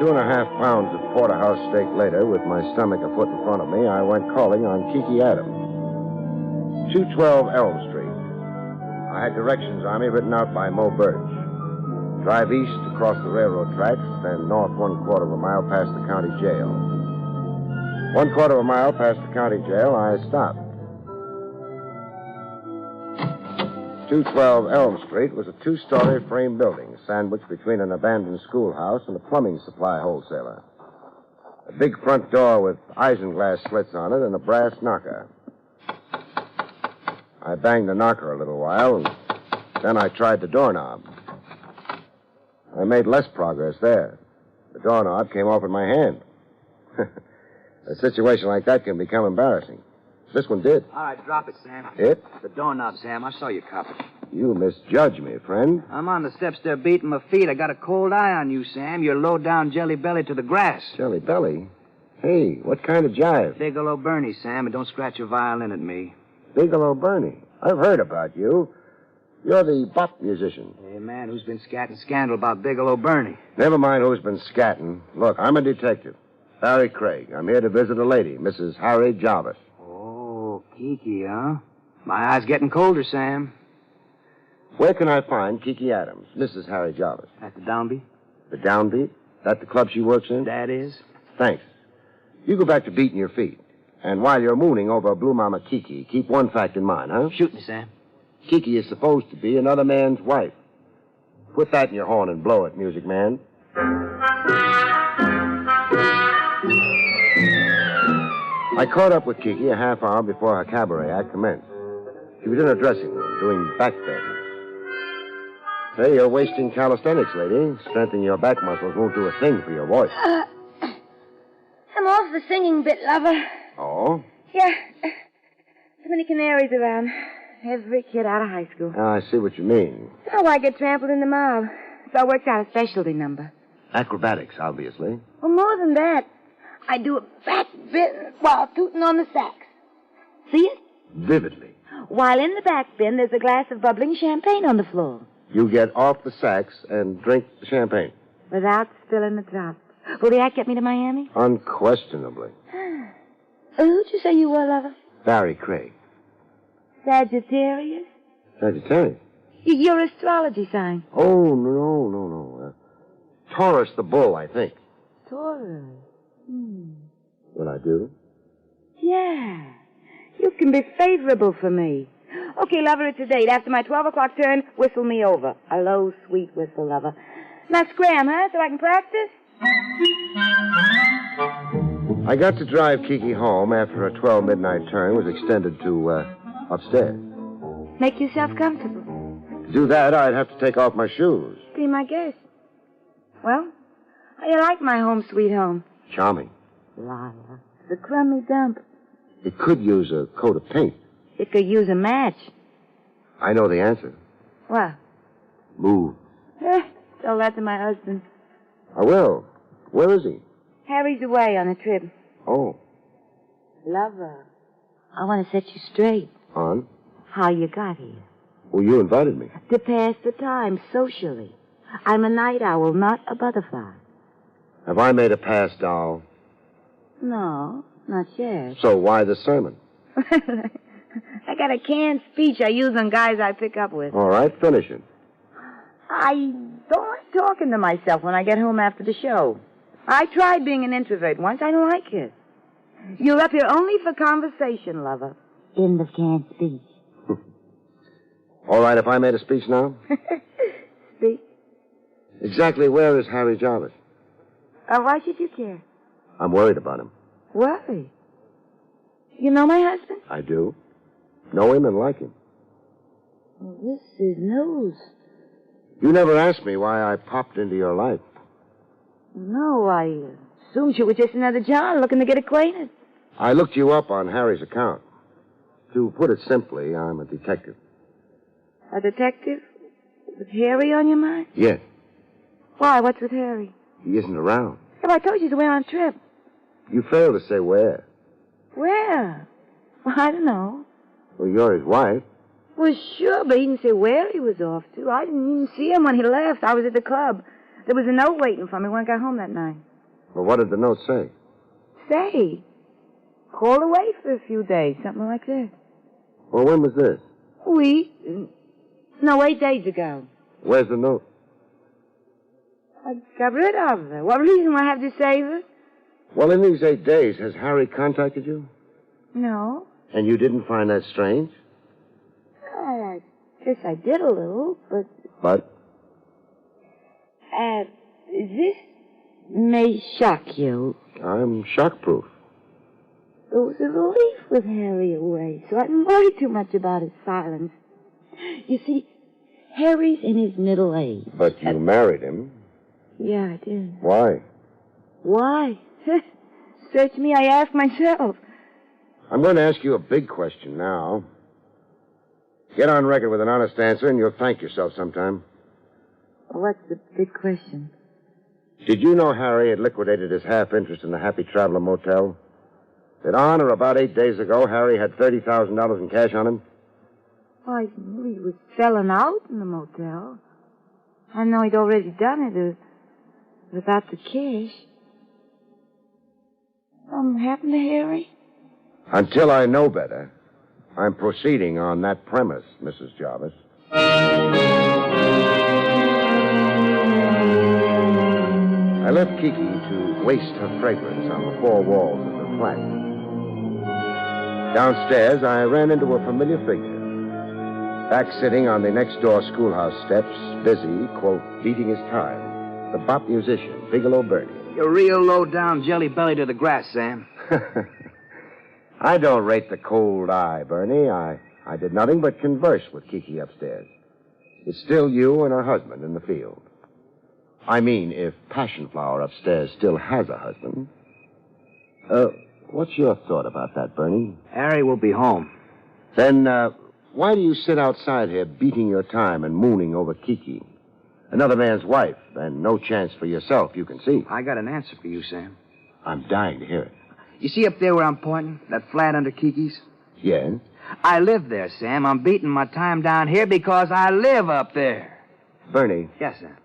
2.5 pounds of porterhouse steak later, with my stomach a foot in front of me, I went calling on Kiki Adams. 212 Elm Street. I had directions on me written out by Mo Birch. Drive east across the railroad tracks, then north 1/4 of a mile past the county jail. 1/4 of a mile past the county jail, I stopped. 212 Elm Street was a 2-story frame building sandwiched between an abandoned schoolhouse and a plumbing supply wholesaler. A big front door with isinglass slits on it and a brass knocker. I banged the knocker a little while, and then I tried the doorknob. I made less progress there. The doorknob came off in my hand. A situation like that can become embarrassing. This one did. All right, drop it, Sam. It? The doorknob, Sam. I saw you cop it. You misjudge me, friend. I'm on the steps there beating my feet. I got a cold eye on you, Sam. You're low down jelly belly to the grass. Jelly belly? Hey, what kind of jive? Bigelow Bernie, Sam, and don't scratch your violin at me. Bigelow Bernie. I've heard about you. You're the bop musician. Hey, man, who's been scatting scandal about Bigelow Bernie? Never mind who's been scatting. Look, I'm a detective. Barrie Craig. I'm here to visit a lady, Mrs. Harry Jarvis. Oh, Kiki, huh? My eye's getting colder, Sam. Where can I find Kiki Adams, Mrs. Harry Jarvis? At the downbeat? The downbeat? That the club she works in? That is. Thanks. You go back to beating your feet. And while you're mooning over Blue Mama Kiki, keep one fact in mind, huh? Shoot me, Sam. Kiki is supposed to be another man's wife. Put that in your horn and blow it, music man. I caught up with Kiki a half hour before her cabaret act commenced. She was in her dressing room doing back bends. Say, you're wasting calisthenics, lady. Strengthening your back muscles won't do a thing for your voice. I'm off the singing bit, lover. Oh? Yeah. Too many canaries around. Every kid out of high school. I see what you mean. Oh, I get trampled in the mob. So I worked out a specialty number. Acrobatics, obviously. Well, more than that. I do a back bend while tooting on the sax. See it? Vividly. While in the back bend, there's a glass of bubbling champagne on the floor. You get off the sax and drink the champagne. Without spilling the drop. Will the act get me to Miami? Unquestionably. Who'd you say you were, lover? Barrie Craig. Sagittarius? Sagittarius? Your astrology sign. Oh, no. Taurus the bull, I think. Taurus? Will I do? Yeah. You can be favorable for me. Okay, lover, it's a date. After my 12 o'clock turn, whistle me over. A low, sweet whistle, lover. Now scram, huh, so I can practice? I got to drive Kiki home after her 12 midnight turn was extended to, upstairs. Make yourself comfortable. To do that, I'd have to take off my shoes. Be my guest. Well, how you like my home sweet home? Charming. Liar. The crummy dump. It could use a coat of paint. It could use a match. I know the answer. What? Move. Tell that to my husband. I will. Where is he? Harry's away on a trip. Oh. Lover, I want to set you straight. On? How you got here. Well, you invited me. To pass the time socially. I'm a night owl, not a butterfly. Have I made a pass, doll? No, not yet. So why the sermon? I got a canned speech I use on guys I pick up with. All right, finish it. I don't like talking to myself when I get home after the show. I tried being an introvert once. I don't like it. You're up here only for conversation, lover. End of canned speech. All right, if I made a speech now? Speak. Exactly where is Harry Jarvis? Why should you care? I'm worried about him. Worry? You know my husband? I do. Know him and like him. Well, this is news. You never asked me why I popped into your life. No, I assumed you were just another John looking to get acquainted. I looked you up on Harry's account. To put it simply, I'm a detective. A detective? With Harry on your mind? Yes. Why? What's with Harry? He isn't around. Well, I told you he's away on a trip. You failed to say where. Where? Well, I don't know. Well, you're his wife. Well, sure, but he didn't say where he was off to. I didn't even see him when he left. I was at the club. There was a note waiting for me when I got home that night. Well, what did the note say? Say, called away for a few days, something like that. Well, when was this? No, 8 days ago. Where's the note? I got rid of her. What reason would I have to save her? Well, in these 8 days, has Harry contacted you? No. And you didn't find that strange? I guess I did a little, but... But? This may shock you. I'm shock-proof. It was a relief with Harry away, so I didn't worry too much about his silence. You see, Harry's in his middle age. But you married him. Yeah, I did. Why? Why? Search me, I ask myself. I'm going to ask you a big question now. Get on record with an honest answer, and you'll thank yourself sometime. What's the big question? Did you know Harry had liquidated his half-interest in the Happy Traveler Motel? That on or about 8 days ago, Harry had $30,000 in cash on him? Well, I knew he was selling out in the motel. I know he'd already done it without the cash. Something happened to Harry? Until I know better, I'm proceeding on that premise, Mrs. Jarvis. I left Kiki to waste her fragrance on the four walls of the flat. Downstairs, I ran into a familiar figure. Back sitting on the next-door schoolhouse steps, busy, quote, beating his time, the bop musician, Bigelow Bernie. You're real low-down jelly belly to the grass, Sam. I don't rate the cold eye, Bernie. I did nothing but converse with Kiki upstairs. It's still you and her husband in the field. I mean, if Passion Flower upstairs still has a husband. What's your thought about that, Bernie? Harry will be home. Then, why do you sit outside here beating your time and mooning over Kiki? Another man's wife, and no chance for yourself, you can see. I got an answer for you, Sam. I'm dying to hear it. You see up there where I'm pointing? That flat under Kiki's? Yeah? I live there, Sam. I'm beating my time down here because I live up there. Bernie. Yes, Sam.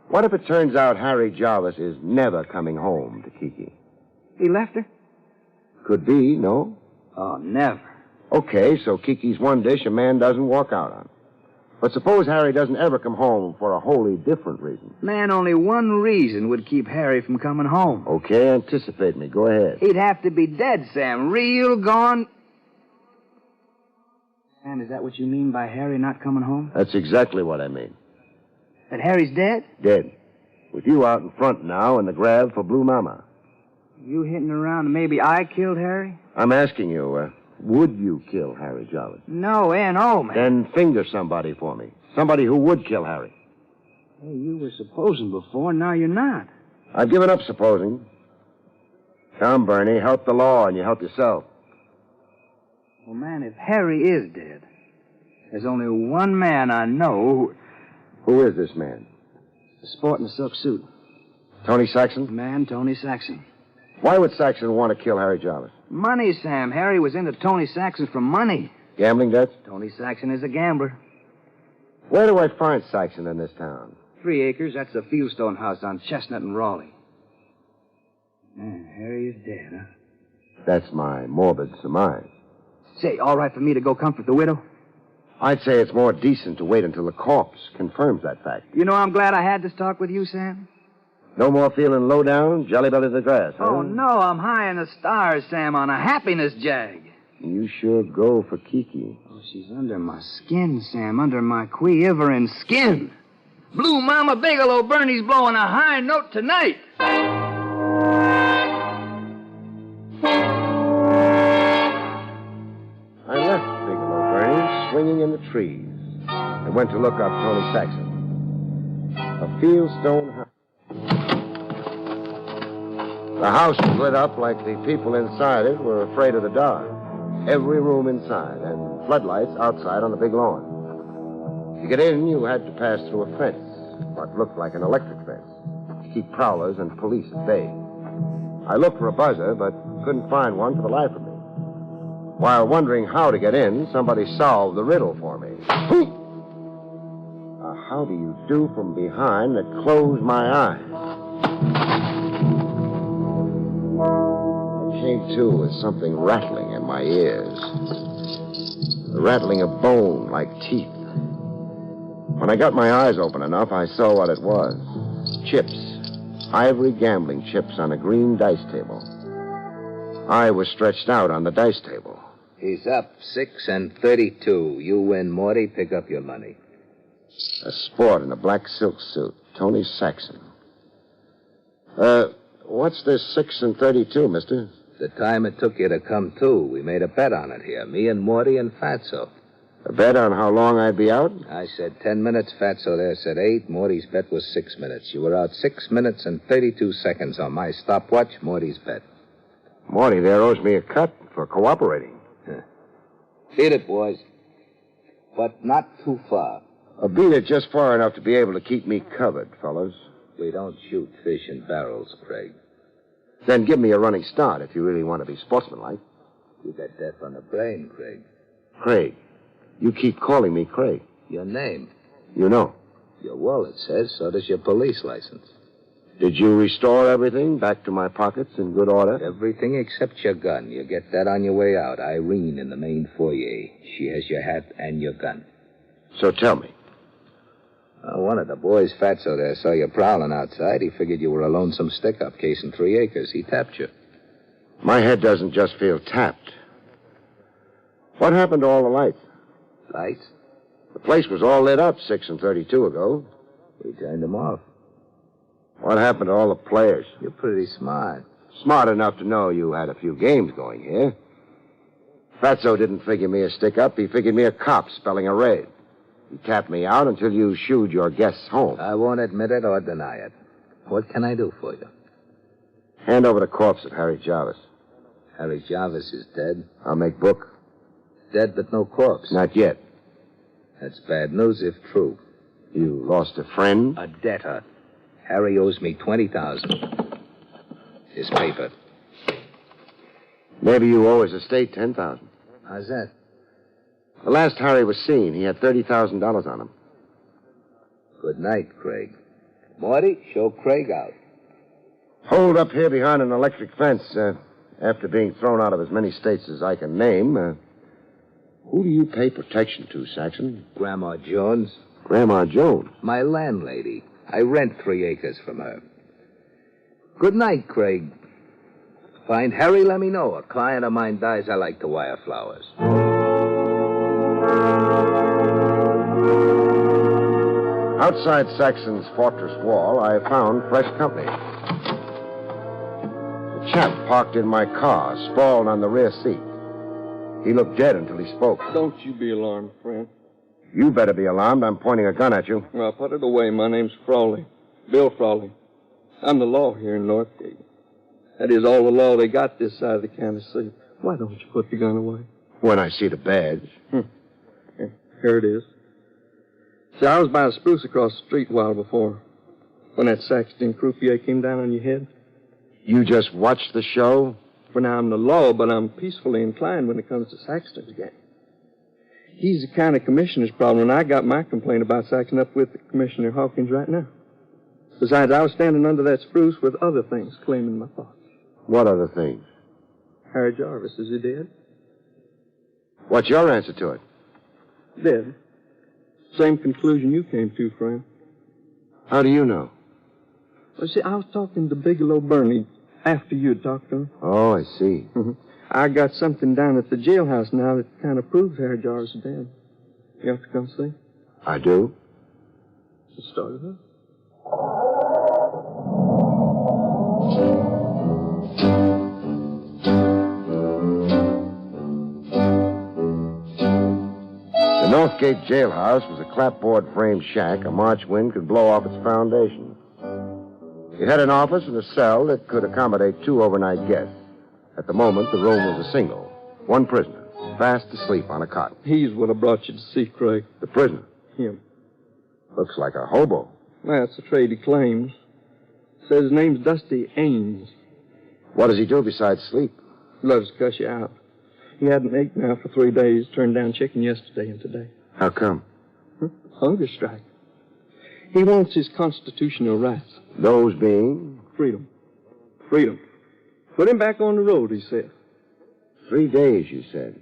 What if it turns out Harry Jarvis is never coming home to Kiki? He left her? Could be, no? Oh, never. Okay, so Kiki's one dish a man doesn't walk out on. But suppose Harry doesn't ever come home for a wholly different reason. Man, only one reason would keep Harry from coming home. Okay, anticipate me. Go ahead. He'd have to be dead, Sam. Real gone. And is that what you mean by Harry not coming home? That's exactly what I mean. That Harry's dead? Dead. With you out in front now in the grab for Blue Mama. You hitting around and maybe I killed Harry? I'm asking you, would you kill Harry Jarvis? No, N.O., man. Then finger somebody for me. Somebody who would kill Harry. Hey, you were supposing before, now you're not. I've given up supposing. Come, Bernie, help the law and you help yourself. Well, man, if Harry is dead, there's only one man I know Who is this man? sporting a silk suit. Tony Saxon? Man, Tony Saxon. Why would Saxon want to kill Harry Jarvis? Money, Sam. Harry was into Tony Saxon for money. Gambling debts? Tony Saxon is a gambler. Where do I find Saxon in this town? 3 acres. That's the Fieldstone house on Chestnut and Raleigh. Man, Harry is dead, huh? That's my morbid surmise. Say, all right for me to go comfort the widow? I'd say it's more decent to wait until the corpse confirms that fact. You know, I'm glad I had this talk with you, Sam. No more feeling low down, jelly belly to grass, huh? Oh, no, I'm high in the stars, Sam, on a happiness jag. You sure go for Kiki. Oh, she's under my skin, Sam, under my quivering skin. Blue Mama Bigelow Bernie's blowing a high note tonight. I left Bigelow Bernie swinging in the trees and went to look up Tony Saxon. A fieldstone house. The house was lit up like the people inside it were afraid of the dark. Every room inside and floodlights outside on the big lawn. To get in, you had to pass through a fence, what looked like an electric fence, to keep prowlers and police at bay. I looked for a buzzer, but couldn't find one for the life of me. While wondering how to get in, somebody solved the riddle for me. How do you do from behind that closed my eyes? I came to with something rattling in my ears. The rattling of bone like teeth. When I got my eyes open enough, I saw what it was. Chips. Ivory gambling chips on a green dice table. I was stretched out on the dice table. He's up 6 and 32. You win, Morty. Pick up your money. A sport in a black silk suit. Tony Saxon. What's this 6 and 32, mister? The time it took you to come to. We made a bet on it here. Me and Morty and Fatso. A bet on how long I'd be out? I said 10 minutes. Fatso there said 8. Morty's bet was 6 minutes. You were out 6 minutes and 32 seconds on my stopwatch. Morty's bet. Morty there owes me a cut for cooperating. Beat it, boys. But not too far. Beat it just far enough to be able to keep me covered, fellas. We don't shoot fish in barrels, Craig. Then give me a running start if you really want to be sportsmanlike. You got death on the brain, Craig. Craig. You keep calling me Craig. Your name. You know. Your wallet says, so does your police license. Did you restore everything back to my pockets in good order? Everything except your gun. You get that on your way out. Irene in the main foyer. She has your hat and your gun. So tell me. One of the boys, Fatso there, saw you prowling outside. He figured you were a lonesome stick-up casing 3 acres. He tapped you. My head doesn't just feel tapped. What happened to all the lights? Lights? The place was all lit up 6 and 32 ago. We turned them off. What happened to all the players? You're pretty smart. Smart enough to know you had a few games going here. Fatso didn't figure me a stick-up. He figured me a cop spelling a raid. He tapped me out until you shooed your guests home. I won't admit it or deny it. What can I do for you? Hand over the corpse of Harry Jarvis. Harry Jarvis is dead. I'll make book. Dead but no corpse. Not yet. That's bad news if true. You lost a friend? A debtor. Harry owes me $20,000. His paper. Maybe you owe his estate $10,000. How's that? The last Harry was seen, he had $30,000 on him. Good night, Craig. Morty, show Craig out. Hold up here behind an electric fence. After being thrown out of as many states as I can name, who do you pay protection to, Saxon? Grandma Jones. Grandma Jones? My landlady. I rent 3 acres from her. Good night, Craig. Find Harry, let me know. A client of mine dies, I like to wire flowers. Outside Saxon's fortress wall, I found fresh company. A chap parked in my car, sprawled on the rear seat. He looked dead until he spoke. Don't you be alarmed, friend. You better be alarmed. I'm pointing a gun at you. Well, put it away. My name's Frawley. Bill Frawley. I'm the law here in Northgate. That is all the law they got this side of the county seat. Why don't you put the gun away? When I see the badge. Here it is. See, I was by a spruce across the street a while before, when that Saxton croupier came down on your head. You just watched the show? For now, I'm the law, but I'm peacefully inclined when it comes to Saxton's game. He's the county commissioner's problem, and I got my complaint about Saxton up with Commissioner Hawkins right now. Besides, I was standing under that spruce with other things claiming my thoughts. What other things? Harry Jarvis, is he dead? What's your answer to it? Dead. Same conclusion you came to, friend. How do you know? Well, see, I was talking to Bigelow Bernie after you had talked to him. Oh, I see. I got something down at the jailhouse now that kind of proves Harry Jarvis is dead. You have to come see? I do. Let's start it up. The Northgate jailhouse was a clapboard frame shack a March wind could blow off its foundation. It had an office and a cell that could accommodate 2 overnight guests. At the moment, the room was a single. One prisoner, fast asleep on a cot. He's what I brought you to see, Craig. The prisoner? Him. Looks like a hobo. That's the trade he claims. Says his name's Dusty Ames. What does he do besides sleep? Loves to cuss you out. He hadn't ate now for 3 days. Turned down chicken yesterday and today. How come? Hunger strike. He wants his constitutional rights. Those being? Freedom. Freedom. Put him back on the road, he said. 3 days, you said.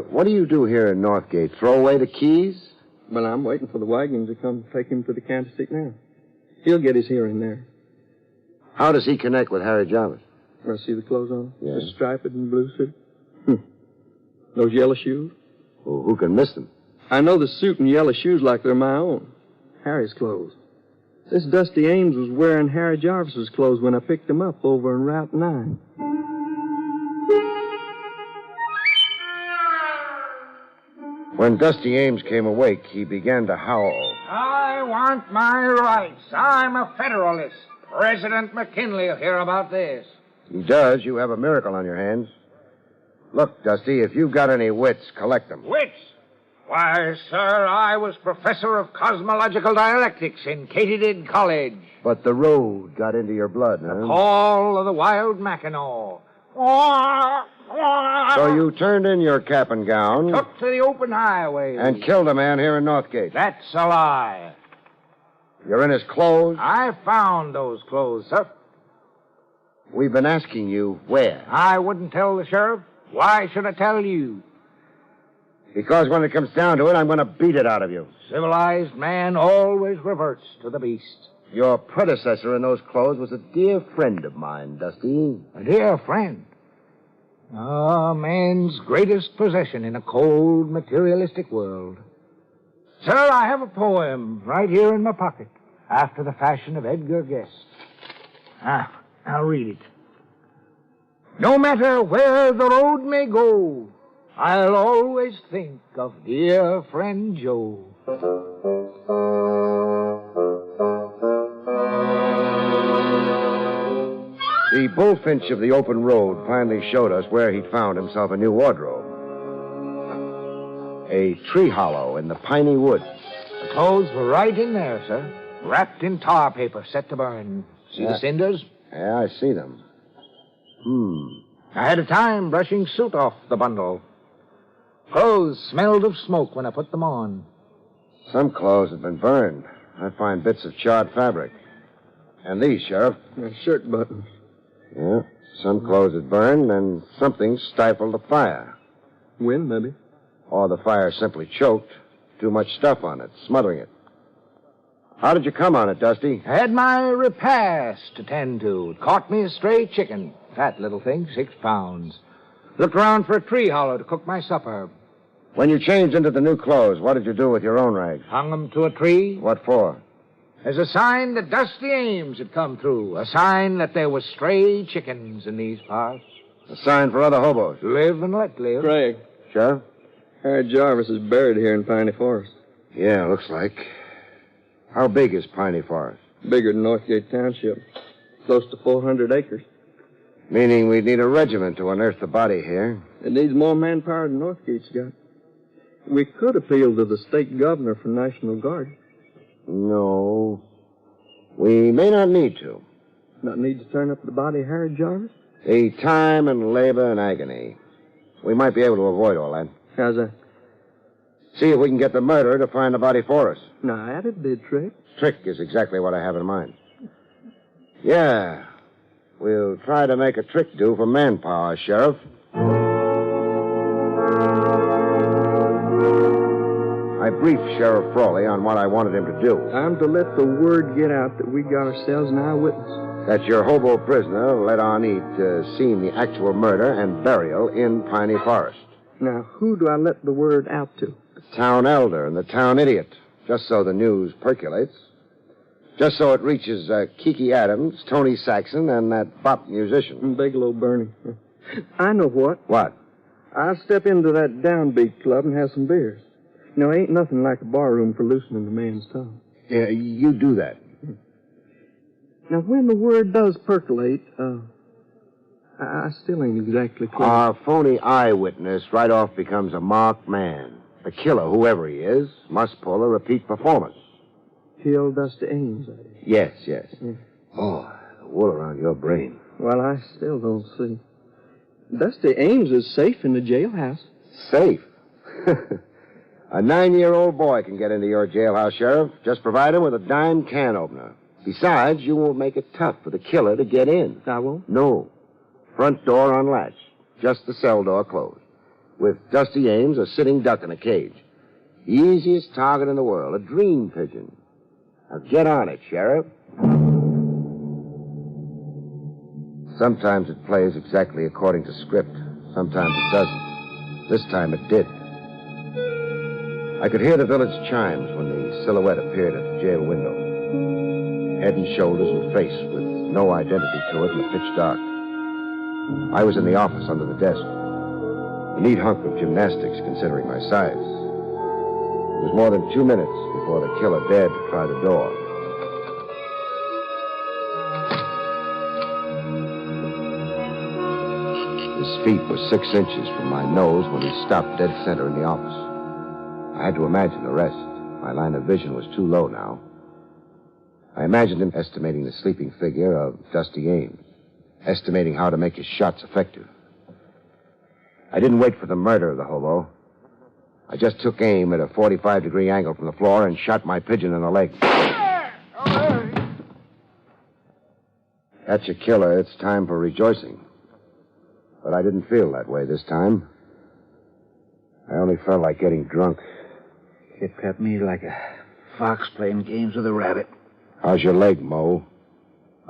What do you do here in Northgate? Throw away the keys? Well, I'm waiting for the wagon to come take him to the county seat now. He'll get his hearing there. How does he connect with Harry Jarvis? I see the clothes on him? Yes. The striped and blue suit? Those yellow shoes? Well, who can miss them? I know the suit and yellow shoes like they're my own. Harry's clothes. This Dusty Ames was wearing Harry Jarvis's clothes when I picked him up over on Route 9. When Dusty Ames came awake, he began to howl. I want my rights. I'm a Federalist. President McKinley will hear about this. He does. You have a miracle on your hands. Look, Dusty, if you've got any wits, collect them. Wits? Why, sir, I was professor of cosmological dialectics in Katydid College. But the road got into your blood, huh? Call of the wild Mackinaw. So you turned in your cap and gown. Took to the open highway. And killed a man here in Northgate. That's a lie. You're in his clothes? I found those clothes, sir. We've been asking you where. I wouldn't tell the sheriff. Why should I tell you? Because when it comes down to it, I'm going to beat it out of you. Civilized man always reverts to the beast. Your predecessor in those clothes was a dear friend of mine, Dusty. A dear friend? A man's greatest possession in a cold, materialistic world. Sir, I have a poem right here in my pocket, after the fashion of Edgar Guest. I'll read it. No matter where the road may go, I'll always think of dear friend Joe. The bullfinch of the open road finally showed us where he'd found himself a new wardrobe. A tree hollow in the piney woods. The clothes were right in there, sir. Wrapped in tar paper, set to burn. See the cinders? Yeah, I see them. I had a time brushing soot off the bundle. Clothes smelled of smoke when I put them on. Some clothes have been burned. I find bits of charred fabric. And these, Sheriff. Shirt buttons. Yeah, some clothes had burned, and something stifled the fire. Wind, maybe. Or the fire simply choked. Too much stuff on it, smothering it. How did you come on it, Dusty? I had my repast to tend to. It caught me a stray chicken. Fat little thing, 6 pounds. Looked around for a tree hollow to cook my supper. When you changed into the new clothes, what did you do with your own rags? Hung them to a tree. What for? As a sign that Dusty Ames had come through. A sign that there was stray chickens in these parts. A sign for other hobos. Live and let live. Craig. Sheriff? Harry Jarvis is buried here in Piney Forest. Yeah, looks like. How big is Piney Forest? Bigger than Northgate Township. Close to 400 acres. Meaning we'd need a regiment to unearth the body here. It needs more manpower than Northgate's got. We could appeal to the state governor for National Guard. No. We may not need to. Not need to turn up the body of Harry Jarvis? The time and labor and agony. We might be able to avoid all that. How's that? See if we can get the murderer to find the body for us. Now, that'd be a trick. Trick is exactly what I have in mind. Yeah. We'll try to make a trick do for manpower, Sheriff. briefed Sheriff Frawley on what I wanted him to do. Time to let the word get out that we got ourselves an eyewitness. That your hobo prisoner let on he'd seen the actual murder and burial in Piney Forest. Now, who do I let the word out to? The town elder and the town idiot, just so the news percolates. Just so it reaches Kiki Adams, Tony Saxon, and that bop musician. Bigelow Bernie. I know what. What? I'll step into that downbeat club and have some beers. You know, ain't nothing like a barroom for loosening a man's tongue. Yeah, you do that. Now, when the word does percolate, I still ain't exactly clear. Our phony eyewitness right off becomes a marked man. The killer, whoever he is, must pull a repeat performance. Kill Dusty Ames, I did. Yes, yes. Yeah. Oh, the wool around your brain. Well, I still don't see. Dusty Ames is safe in the jailhouse. Safe? A 9-year-old boy can get into your jailhouse, Sheriff. Just provide him with a dime can opener. Besides, you won't make it tough for the killer to get in. I won't? No. Front door unlatched. Just the cell door closed. With Dusty Ames a sitting duck in a cage. The easiest target in the world. A dream pigeon. Now get on it, Sheriff. Sometimes it plays exactly according to script. Sometimes it doesn't. This time it did. I could hear the village chimes when the silhouette appeared at the jail window. Head and shoulders and face with no identity to it in the pitch dark. I was in the office under the desk. A neat hunk of gymnastics, considering my size. It was more than 2 minutes before the killer dared to try the door. His feet were 6 inches from my nose when he stopped dead center in the office. I had to imagine the rest. My line of vision was too low now. I imagined him estimating the sleeping figure of Dusty Ames, estimating how to make his shots effective. I didn't wait for the murder of the hobo. I just took aim at a 45-degree angle from the floor and shot my pigeon in the leg. That's your killer. It's time for rejoicing. But I didn't feel that way this time. I only felt like getting drunk. It cut me like a fox playing games with a rabbit. How's your leg, Mo?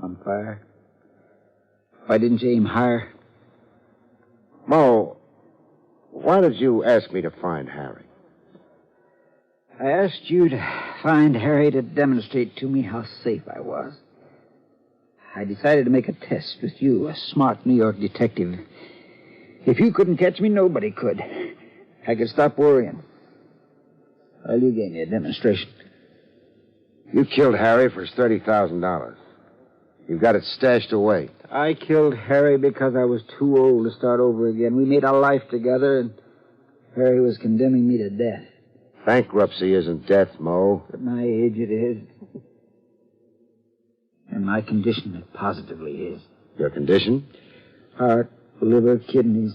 On fire. Why didn't you aim higher? Mo, why did you ask me to find Harry? I asked you to find Harry to demonstrate to me how safe I was. I decided to make a test with you, a smart New York detective. If you couldn't catch me, nobody could. I could stop worrying. Well, you gave me a demonstration. You killed Harry for his $30,000. You've got it stashed away. I killed Harry because I was too old to start over again. We made a life together, and Harry was condemning me to death. Bankruptcy isn't death, Mo. At my age, it is. And my condition, it positively is. Your condition? Heart, liver, kidneys.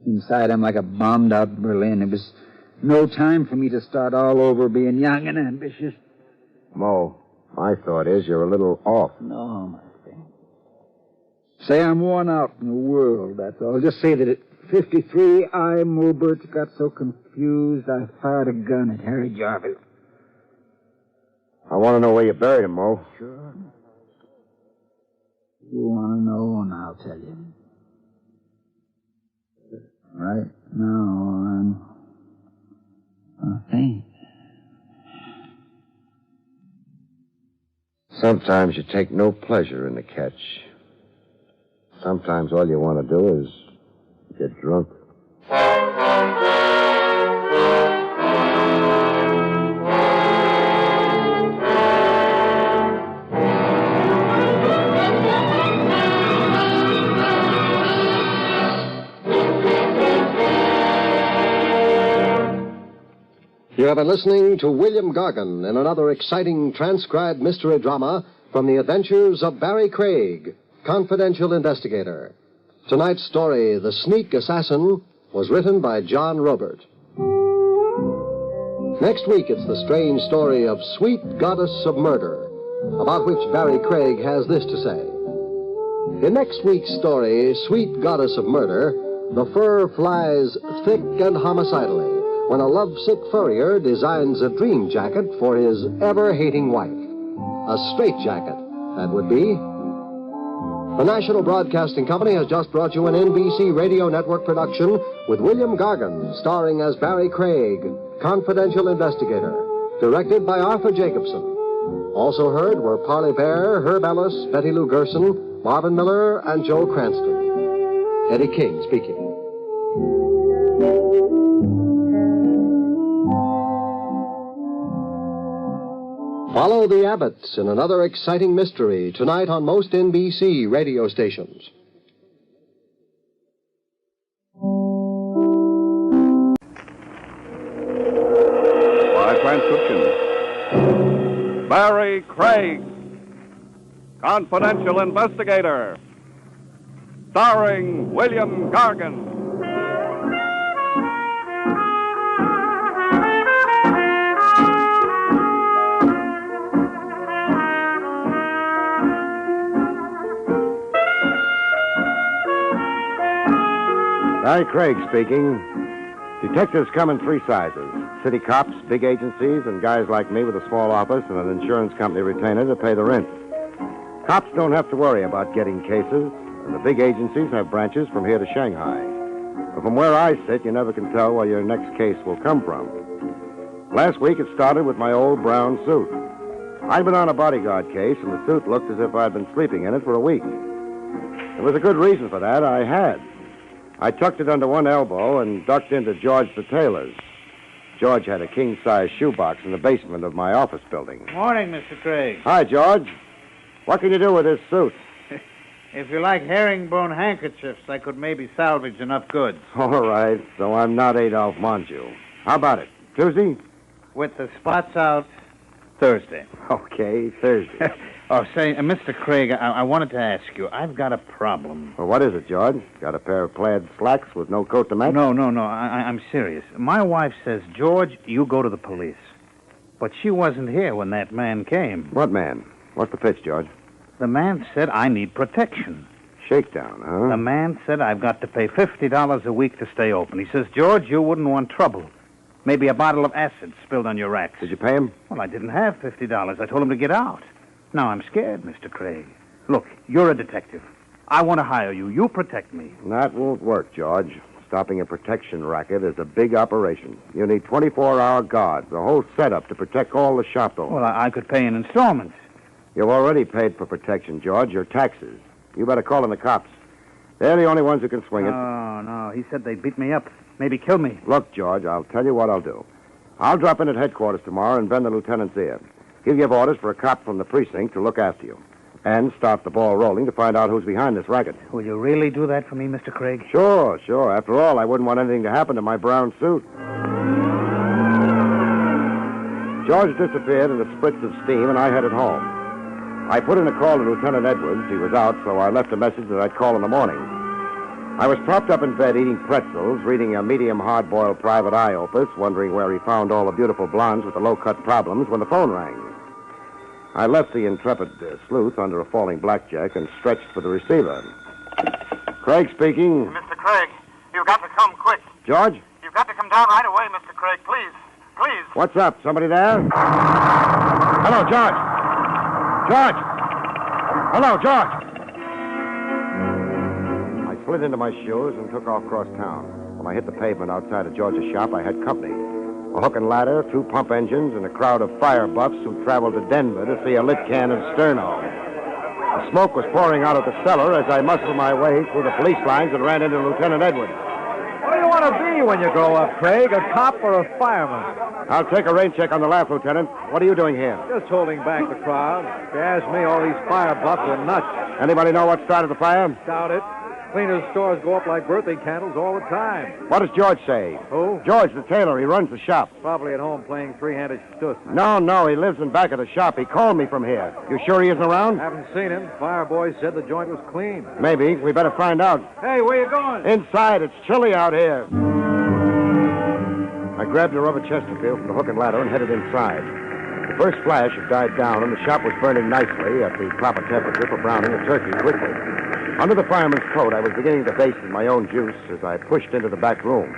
Inside, I'm like a bombed-out Berlin. It was no time for me to start all over being young and ambitious. Mo, my thought is you're a little off. No, my friend. Say I'm worn out in the world, that's all. Just say that at 53, I, Mulbert, got so confused I fired a gun at Harry Jarvis. I want to know where you buried him, Mo. Sure. You want to know, and I'll tell you. Right now, I think. Sometimes you take no pleasure in the catch. Sometimes all you want to do is get drunk. You have been listening to William Gargan in another exciting transcribed mystery drama from the adventures of Barrie Craig, confidential investigator. Tonight's story, The Sneak Assassin, was written by John Robert. Next week, it's the strange story of Sweet Goddess of Murder, about which Barrie Craig has this to say. In next week's story, Sweet Goddess of Murder, the fur flies thick and homicidally when a lovesick furrier designs a dream jacket for his ever-hating wife. A straitjacket, that would be. The National Broadcasting Company has just brought you an NBC Radio Network production with William Gargan, starring as Barrie Craig, confidential investigator, directed by Arthur Jacobson. Also heard were Parley Bear, Herb Ellis, Betty Lou Gerson, Marvin Miller, and Joe Cranston. Eddie King speaking. Follow the Abbotts in another exciting mystery tonight on most NBC radio stations. By transcription, Barrie Craig, confidential investigator, starring William Gargan. Barrie Craig speaking. Detectives come in three sizes. City cops, big agencies, and guys like me with a small office and an insurance company retainer to pay the rent. Cops don't have to worry about getting cases, and the big agencies have branches from here to Shanghai. But from where I sit, you never can tell where your next case will come from. Last week, it started with my old brown suit. I'd been on a bodyguard case, and the suit looked as if I'd been sleeping in it for a week. There was a good reason for that. I had. I tucked it under one elbow and ducked into George the tailor's. George had a king-size shoebox in the basement of my office building. Morning, Mr. Craig. Hi, George. What can you do with this suit? If you like herringbone handkerchiefs, I could maybe salvage enough goods. All right, so I'm not Adolphe Monju. How about it? Tuesday? With the spots out, Thursday. Okay, Thursday. Oh, say, Mr. Craig, I wanted to ask you, I've got a problem. Well, what is it, George? Got a pair of plaid slacks with no coat to match? No, I'm serious. My wife says, George, you go to the police. But she wasn't here when that man came. What man? What's the pitch, George? The man said I need protection. Shakedown, huh? The man said I've got to pay $50 a week to stay open. He says, George, you wouldn't want trouble. Maybe a bottle of acid spilled on your racks. Did you pay him? Well, I didn't have $50. I told him to get out. Now I'm scared, Mr. Craig. Look, you're a detective. I want to hire you. You protect me. That won't work, George. Stopping a protection racket is a big operation. You need 24-hour guards, a whole setup to protect all the shop owners. Well, I could pay in installments. You've already paid for protection, George, your taxes. You better call in the cops. They're the only ones who can swing it. Oh, no. He said they'd beat me up. Maybe kill me. Look, George, I'll tell you what I'll do. I'll drop in at headquarters tomorrow and bend the lieutenant's ear. He'll give orders for a cop from the precinct to look after you. And start the ball rolling to find out who's behind this racket. Will you really do that for me, Mr. Craig? Sure. After all, I wouldn't want anything to happen to my brown suit. George disappeared in a spritz of steam, and I headed home. I put in a call to Lieutenant Edwards. He was out, so I left a message that I'd call in the morning. I was propped up in bed eating pretzels, reading a medium hard-boiled private eye opus, wondering where he found all the beautiful blondes with the low-cut problems when the phone rang. I left the intrepid sleuth under a falling blackjack and stretched for the receiver. Craig speaking. Mr. Craig, you've got to come quick. George? You've got to come down right away, Mr. Craig. Please. What's up? Somebody there? Hello, George. George! Hello, George! I slid into my shoes and took off across town. When I hit the pavement outside of George's shop, I had company. A hook and ladder, 2 pump engines, and a crowd of fire buffs who traveled to Denver to see a lit can of sterno. The smoke was pouring out of the cellar as I muscled my way through the police lines and ran into Lieutenant Edwards. What do you want to be when you grow up, Craig? A cop or a fireman? I'll take a rain check on the laugh, Lieutenant. What are you doing here? Just holding back the crowd. If you ask me, all these fire buffs are nuts. Anybody know what started the fire? Doubt it. Cleaners' stores go up like birthday candles all the time. What does George say? Who? George, the tailor. He runs the shop. Probably at home playing three-handed stuss. No. He lives in back of the shop. He called me from here. You sure he isn't around? Haven't seen him. Fire boy said the joint was clean. Maybe. We better find out. Hey, where you going? Inside. It's chilly out here. I grabbed a rubber Chesterfield from the hook and ladder and headed inside. The first flash had died down, and the shop was burning nicely at the proper temperature for browning a turkey quickly. Under the fireman's coat, I was beginning to baste in my own juice as I pushed into the back room.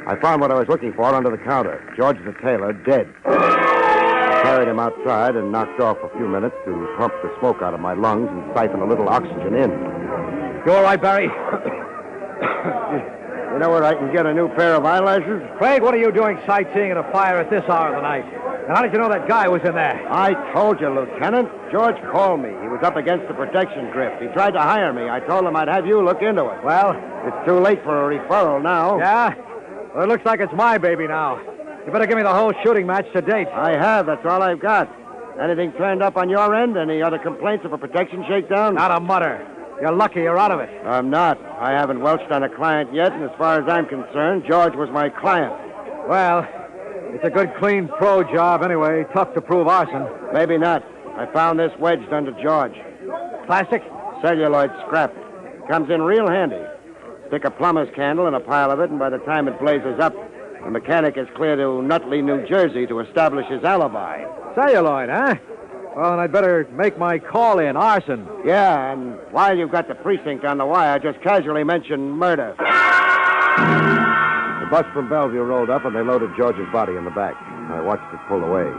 I found what I was looking for under the counter. George the tailor, dead. Carried him outside and knocked off a few minutes to pump the smoke out of my lungs and siphon a little oxygen in. You all right, Barry? You know where I can get a new pair of eyelashes? Craig, what are you doing sightseeing at a fire at this hour of the night? And how did you know that guy was in there? I told you, Lieutenant. George called me. He was up against the protection grift. He tried to hire me. I told him I'd have you look into it. Well? It's too late for a referral now. Yeah? Well, it looks like it's my baby now. You better give me the whole shooting match to date. I have. That's all I've got. Anything turned up on your end? Any other complaints of a protection shakedown? Not a mutter. You're lucky you're out of it. I'm not. I haven't welched on a client yet, and as far as I'm concerned, George was my client. Well, it's a good, clean pro job anyway. Tough to prove arson. Maybe not. I found this wedged under George. Plastic? Celluloid scrap. Comes in real handy. Stick a plumber's candle in a pile of it, and by the time it blazes up, the mechanic is clear to Nutley, New Jersey to establish his alibi. Celluloid, huh? Well, then I'd better make my call in. Arson. Yeah, and while you've got the precinct on the wire, just casually mention murder. The bus from Bellevue rolled up, and they loaded George's body in the back. I watched it pull away.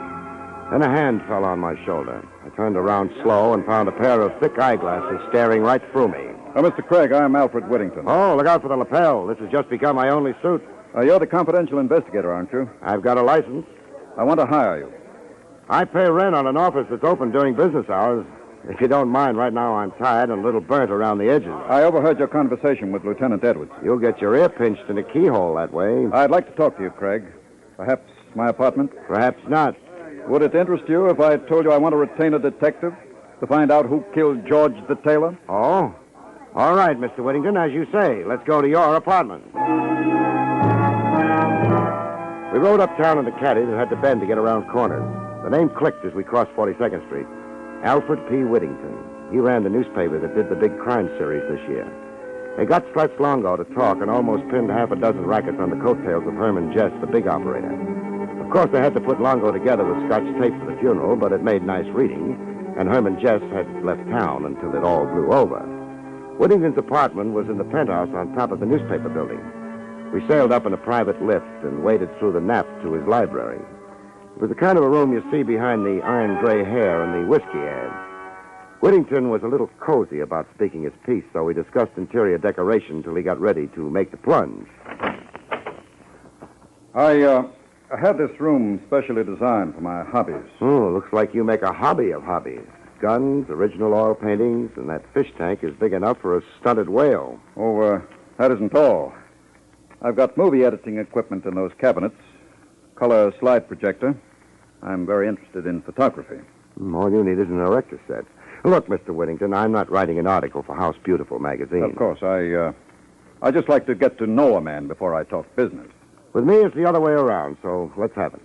Then a hand fell on my shoulder. I turned around slow and found a pair of thick eyeglasses staring right through me. Mr. Craig, I'm Alfred Whittington. Oh, look out for the lapel. This has just become my only suit. You're the confidential investigator, aren't you? I've got a license. I want to hire you. I pay rent on an office that's open during business hours. If you don't mind, right now I'm tired and a little burnt around the edges. I overheard your conversation with Lieutenant Edwards. You'll get your ear pinched in a keyhole that way. I'd like to talk to you, Craig. Perhaps my apartment? Perhaps not. Would it interest you if I told you I want to retain a detective to find out who killed George the tailor? Oh? All right, Mr. Whittington, as you say. Let's go to your apartment. We rode uptown in the caddy and had to bend to get around corners. The name clicked as we crossed 42nd Street. Alfred P. Whittington. He ran the newspaper that did the big crime series this year. They got Stretch Longo to talk and almost pinned half a dozen rackets on the coattails of Herman Jess, the big operator. Of course, they had to put Longo together with Scotch tape for the funeral, but it made nice reading, and Herman Jess had left town until it all blew over. Whittington's apartment was in the penthouse on top of the newspaper building. We sailed up in a private lift and waded through the nap to his library. It was the kind of a room you see behind the iron gray hair and the whiskey ads. Whittington was a little cozy about speaking his piece, so we discussed interior decoration till he got ready to make the plunge. I had this room specially designed for my hobbies. Oh, looks like you make a hobby of hobbies. Guns, original oil paintings, and that fish tank is big enough for a stunted whale. Oh, that isn't all. I've got movie editing equipment in those cabinets. Color slide projector. I'm very interested in photography. All you need is an erector set. Look, Mr. Whittington, I'm not writing an article for House Beautiful magazine. Of course, I just like to get to know a man before I talk business. With me, it's the other way around, so let's have it.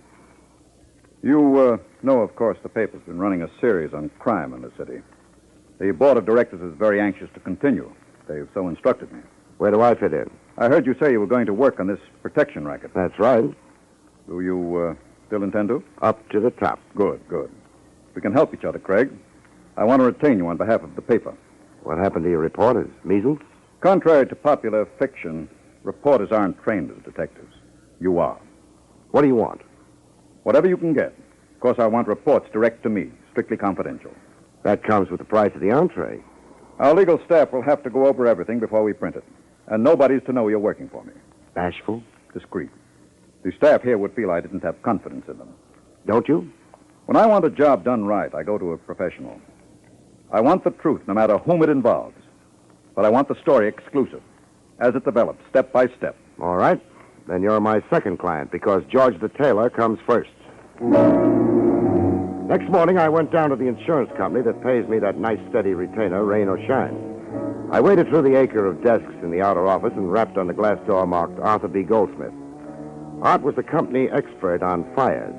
You know, of course, the paper's been running a series on crime in the city. The board of directors is very anxious to continue. They've so instructed me. Where do I fit in? I heard you say you were going to work on this protection racket. That's right. Do you still intend to? Up to the top. Good. We can help each other, Craig. I want to retain you on behalf of the paper. What happened to your reporters? Measles? Contrary to popular fiction, reporters aren't trained as detectives. You are. What do you want? Whatever you can get. Of course, I want reports direct to me, strictly confidential. That comes with the price of the entree. Our legal staff will have to go over everything before we print it. And nobody's to know you're working for me. Bashful? Discreet. The staff here would feel I didn't have confidence in them. Don't you? When I want a job done right, I go to a professional. I want the truth, no matter whom it involves. But I want the story exclusive, as it develops, step by step. All right. Then you're my second client, because George the tailor comes first. Next morning, I went down to the insurance company that pays me that nice, steady retainer, rain or shine. I waded through the acre of desks in the outer office and rapped on the glass door marked Arthur B. Goldsmith. Art was the company expert on fires.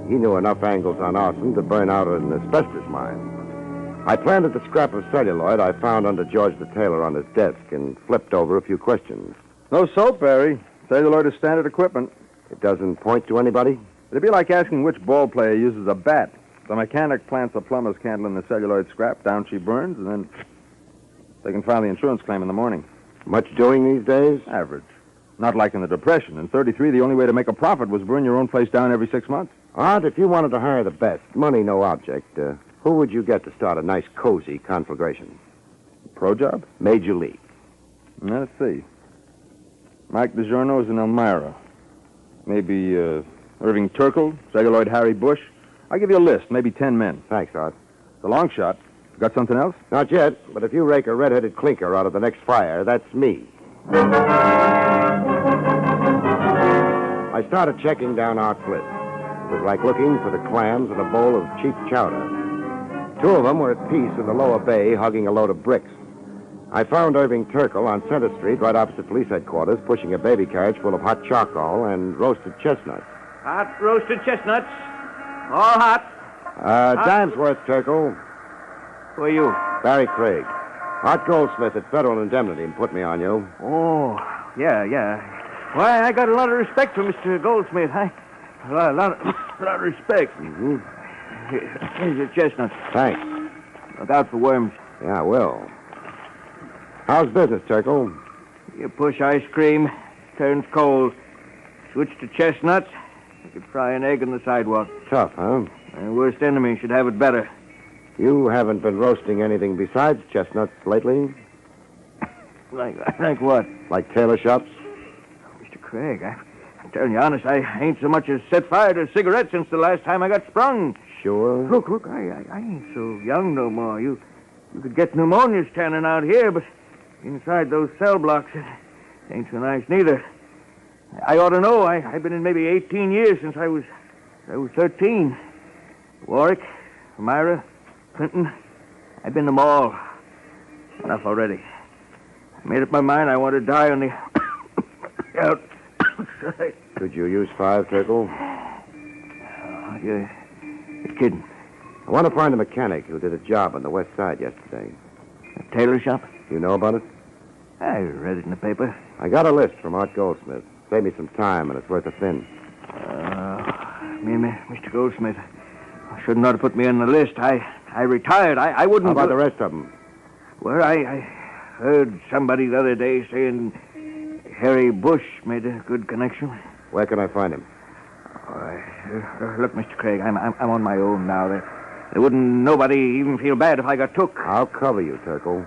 He knew enough angles on arson to burn out an asbestos mine. I planted the scrap of celluloid I found under George the tailor on his desk and flipped over a few questions. No soap, Barry. Celluloid is standard equipment. It doesn't point to anybody? It'd be like asking which ball player uses a bat. The mechanic plants a plumber's candle in the celluloid scrap, down she burns, and then they can file the insurance claim in the morning. Much doing these days? Average. Not like in the Depression. In 33, the only way to make a profit was burn your own place down every 6 months. Art, if you wanted to hire the best, money no object, who would you get to start a nice, cozy conflagration? Pro job? Major League. Now, let's see. Mike DiGiorno's in Elmira. Maybe Irving Turkle, celluloid Harry Bush. I'll give you a list, maybe 10 men. Thanks, Art. The long shot. Got something else? Not yet, but if you rake a red-headed clinker out of the next fire, that's me. I started checking down Art's list. It was like looking for the clams in a bowl of cheap chowder. 2 of them were at peace in the lower bay, hugging a load of bricks. I found Irving Turkle on Center Street, right opposite police headquarters, pushing a baby carriage full of hot charcoal and roasted chestnuts. Hot roasted chestnuts. All hot. Dime's worth, Turkle. Who are you? Barrie Craig. Art Goldsmith at Federal Indemnity put me on you. Oh, yeah. Why, I got a lot of respect for Mr. Goldsmith. A lot of respect. Mm-hmm. Here's your chestnuts. Thanks. Look out for worms. Yeah, I will. How's business, Turkle? You push ice cream, turns cold. Switch to chestnuts, you could fry an egg on the sidewalk. Tough, huh? My worst enemy should have it better. You haven't been roasting anything besides chestnuts lately? Like what? Like tailor shops? Mr. Craig, I'm telling you honest, I ain't so much as set fire to a cigarette since the last time I got sprung. Sure? Look, I ain't so young no more. You could get pneumonia standing out here, but inside those cell blocks, it ain't so nice neither. I ought to know. I've been in maybe 18 years since I was 13. Warwick, Elmira, Clinton, I've been them all. Enough already. I made up my mind I want to die on the outside. Could you use 5, Turkle? You're kidding. I want to find a mechanic who did a job on the west side yesterday. A tailor shop? You know about it? I read it in the paper. I got a list from Art Goldsmith. Save me some time, and it's worth a thin. Mr. Goldsmith, shouldn't ought to put me on the list. I retired. I wouldn't... How about the rest of them? Well, I heard somebody the other day saying Harry Bush made a good connection. Where can I find him? Look, Mr. Craig, I'm on my own now. There wouldn't nobody even feel bad if I got took. I'll cover you, Turkle.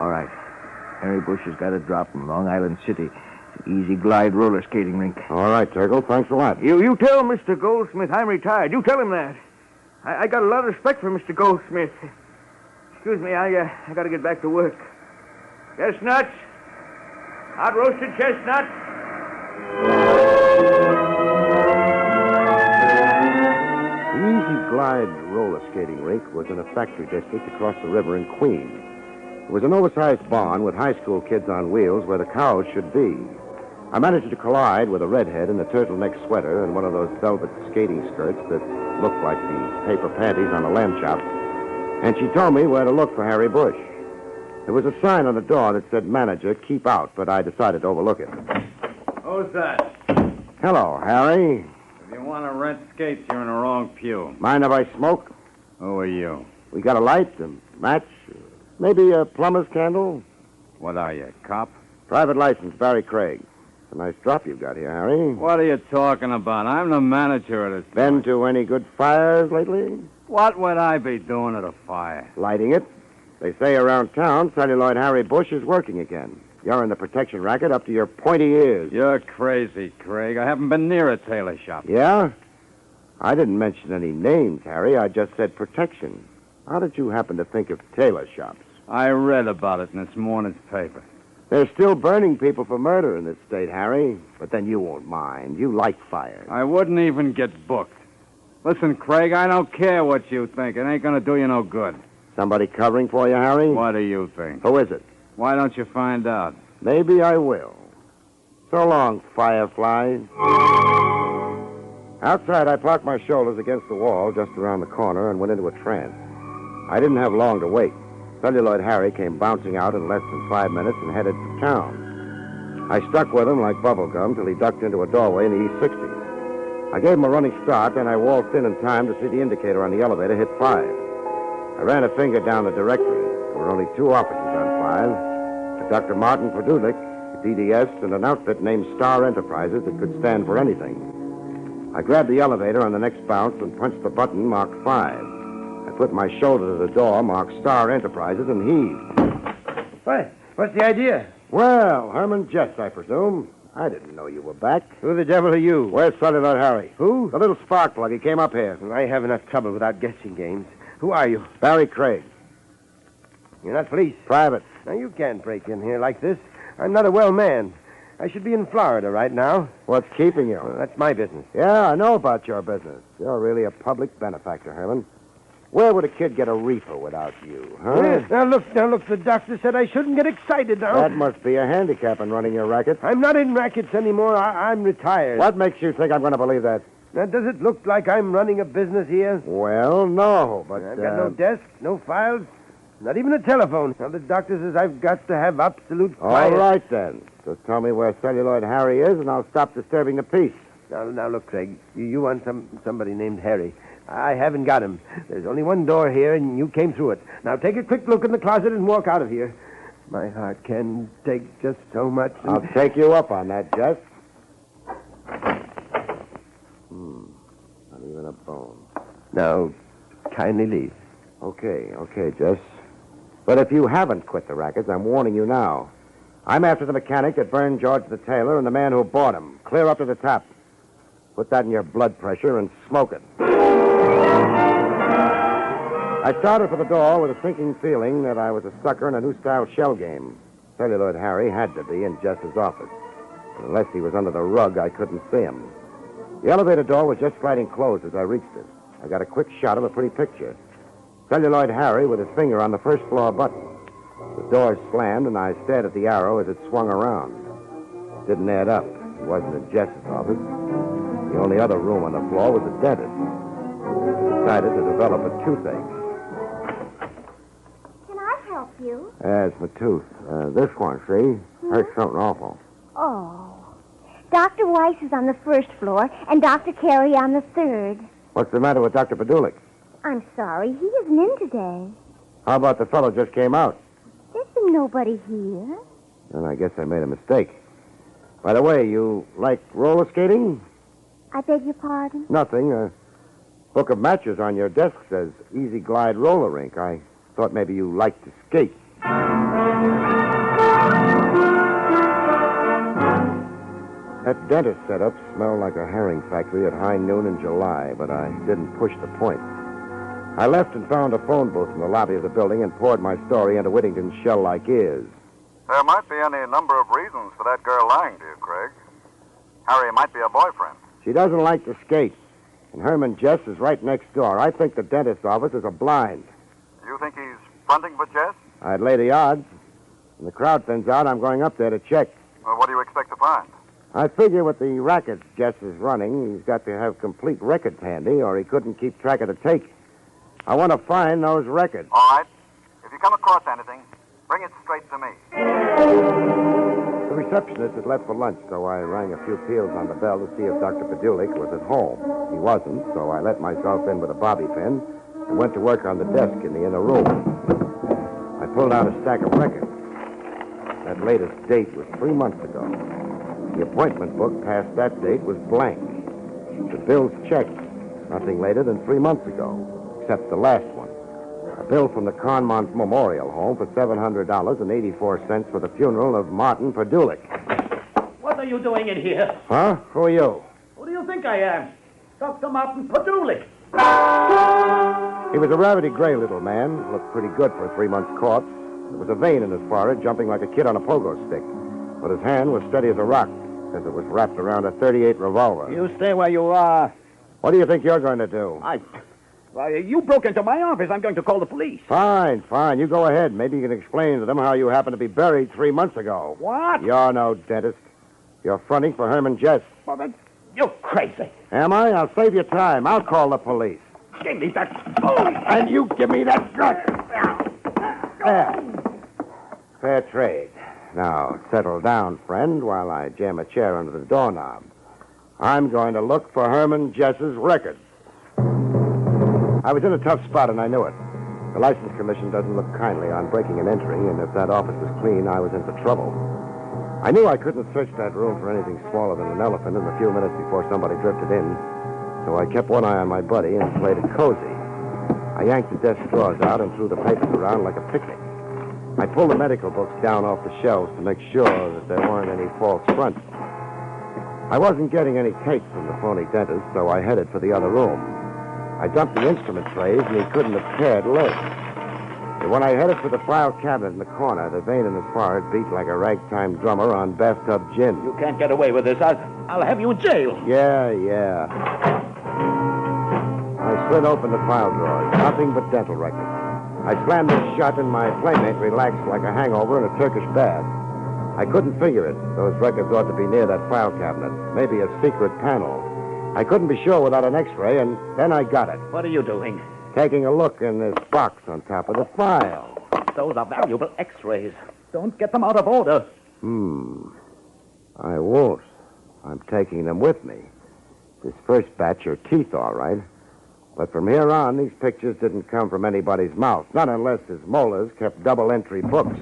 All right. Harry Bush has got a drop from Long Island City. Easy Glide roller skating rink. All right, Turkle. Thanks a lot. You tell Mr. Goldsmith I'm retired. You tell him that. I got a lot of respect for Mr. Goldsmith. Excuse me, I got to get back to work. Chestnuts. Hot roasted chestnuts. The Easy Glide roller skating rink was in a factory district across the river in Queens. It was an oversized barn with high school kids on wheels where the cows should be. I managed to collide with a redhead in a turtleneck sweater and one of those velvet skating skirts that looked like the paper panties on a lamb chop, and she told me where to look for Harry Bush. There was a sign on the door that said, "Manager, keep out," but I decided to overlook it. Who's that? Hello, Harry. If you want to rent skates, you're in the wrong pew. Mind if I smoke? Who are you? We got a light, a match, maybe a plumber's candle? What are you, cop? Private license, Barrie Craig. It's a nice drop you've got here, Harry. What are you talking about? I'm the manager of this Been joint. to any good fires lately? What would I be doing at a fire? Lighting it. They say around town, celluloid Harry Bush is working again. You're in the protection racket up to your pointy ears. You're crazy, Craig. I haven't been near a tailor shop. Yeah? I didn't mention any names, Harry. I just said protection. How did you happen to think of tailor shops? I read about it in this morning's paper. They're still burning people for murder in this state, Harry. But then you won't mind. You like fire. I wouldn't even get booked. Listen, Craig, I don't care what you think. It ain't going to do you no good. Somebody covering for you, Harry? What do you think? Who is it? Why don't you find out? Maybe I will. So long, Firefly. Outside, I parked my shoulders against the wall just around the corner and went into a trance. I didn't have long to wait. Celluloid Harry came bouncing out in less than 5 minutes and headed for town. I stuck with him like bubblegum till he ducked into a doorway in the East 60s. I gave him a running start, then I waltzed in time to see the indicator on the elevator hit 5. I ran a finger down the directory. There were only 2 officers on 5. Dr. Martin Podudlik, DDS, and an outfit named Star Enterprises that could stand for anything. I grabbed the elevator on the next bounce and punched the button marked 5. I put my shoulder to the door marked Star Enterprises and heaved. What? What's the idea? Well, Herman Jess, I presume. I didn't know you were back. Who the devil are you? Where's Celluloid Harry? Who? The little spark plug. He came up here. I have enough trouble without guessing games. Who are you? Barrie Craig. You're not police? Private. Now, you can't break in here like this. I'm not a well man. I should be in Florida right now. What's keeping you? Well, that's my business. Yeah, I know about your business. You're really a public benefactor, Herman. Where would a kid get a reefer without you, huh? Yeah. Now, look, the doctor said I shouldn't get excited now. That must be a handicap in running your racket. I'm not in rackets anymore. I'm retired. What makes you think I'm going to believe that? Now, does it look like I'm running a business here? Well, no, but... I've got no desk, no files, not even a telephone. Now, the doctor says I've got to have absolute quiet. All right, then. Just tell me where Celluloid Harry is, and I'll stop disturbing the peace. Now, look, Craig. You want somebody named Harry. I haven't got him. There's only one door here, and you came through it. Now, take a quick look in the closet and walk out of here. My heart can take just so much. I'll take you up on that, Jess. Not even a bone. Now, kindly leave. Okay, Jess. But if you haven't quit the rackets, I'm warning you now. I'm after the mechanic that burned George the tailor and the man who bought him. Clear up to the top. Put that in your blood pressure and smoke it. I started for the door with a sinking feeling that I was a sucker in a new-style shell game. Celluloid Harry had to be in Jess's office. Unless he was under the rug, I couldn't see him. The elevator door was just sliding closed as I reached it. I got a quick shot of a pretty picture. Celluloid Harry with his finger on the first-floor button. The door slammed, and I stared at the arrow as it swung around. It didn't add up. It wasn't in Jess's office. The only other room on the floor was the dentist. I decided to develop a toothache. Can I help you? It's my tooth. This one, see? Hurts something awful. Oh. Dr. Weiss is on the first floor, and Dr. Carey on the third. What's the matter with Dr. Padulik? I'm sorry, he isn't in today. How about the fellow just came out? There's been nobody here. Then I guess I made a mistake. By the way, you like roller skating? I beg your pardon? Nothing. A book of matches on your desk says Easy Glide Roller Rink. I thought maybe you liked to skate. That dentist setup smelled like a herring factory at high noon in July, but I didn't push the point. I left and found a phone booth in the lobby of the building and poured my story into Whittington's shell-like ears. There might be any number of reasons for that girl lying to you, Craig. Harry might be a boyfriend. She doesn't like to skate, and Herman Jess is right next door. I think the dentist's office is a blind. You think he's fronting for Jess? I'd lay the odds. When the crowd thins out, I'm going up there to check. Well, what do you expect to find? I figure with the rackets Jess is running, he's got to have complete records handy, or he couldn't keep track of the take. I want to find those records. All right. If you come across anything, bring it straight to me. The receptionist had left for lunch, so I rang a few peals on the bell to see if Dr. Padulik was at home. He wasn't, so I let myself in with a bobby pin and went to work on the desk in the inner room. I pulled out a stack of records. That latest date was 3 months ago. The appointment book past that date was blank. The bills checked. Nothing later than 3 months ago, except the last one. A bill from the Conmont Memorial Home for $700.84 for the funeral of Martin Padulik. What are you doing in here? Huh? Who are you? Who do you think I am? Dr. Martin Padulik. He was a rabbity gray little man. Looked pretty good for a 3-month corpse. There was a vein in his forehead, jumping like a kid on a pogo stick. But his hand was steady as a rock, because it was wrapped around a .38 revolver. You stay where you are. What do you think you're going to do? Well, you broke into my office. I'm going to call the police. Fine. You go ahead. Maybe you can explain to them how you happened to be buried 3 months ago. What? You're no dentist. You're fronting for Herman Jess. Well, you're crazy. Am I? I'll save you time. I'll call the police. Give me that. Oh, and you give me that gun. There. Fair trade. Now, settle down, friend, while I jam a chair under the doorknob. I'm going to look for Herman Jess's records. I was in a tough spot, and I knew it. The License Commission doesn't look kindly on breaking and entering, and if that office was clean, I was in for trouble. I knew I couldn't search that room for anything smaller than an elephant in the few minutes before somebody drifted in, so I kept one eye on my buddy and played it cozy. I yanked the desk drawers out and threw the papers around like a picnic. I pulled the medical books down off the shelves to make sure that there weren't any false fronts. I wasn't getting any tape from the phony dentist, so I headed for the other room. I dumped the instrument trays, and he couldn't have cared less. But when I headed for the file cabinet in the corner, the vein in his forehead beat like a ragtime drummer on bathtub gin. You can't get away with this. I'll have you in jail. Yeah. I slid open the file drawers. Nothing but dental records. I slammed them shut, and my playmate relaxed like a hangover in a Turkish bath. I couldn't figure it. Those records ought to be near that file cabinet. Maybe a secret panel. I couldn't be sure without an X-ray, and then I got it. What are you doing? Taking a look in this box on top of the file. Those are valuable X-rays. Don't get them out of order. I won't. I'm taking them with me. This first batch are teeth, all right. But from here on, these pictures didn't come from anybody's mouth. Not unless his molars kept double-entry books.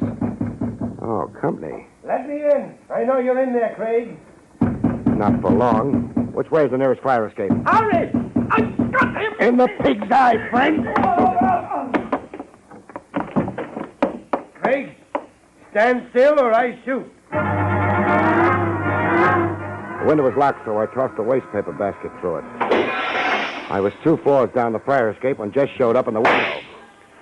Oh, company. Let me in. I know you're in there, Craig. Not for long. Which way is the nearest fire escape? Hurry! I've got him! In the pig's eye, friend! Craig, stand still or I shoot. The window was locked, so I tossed a wastepaper basket through it. I was 2 floors down the fire escape when Jess showed up in the window.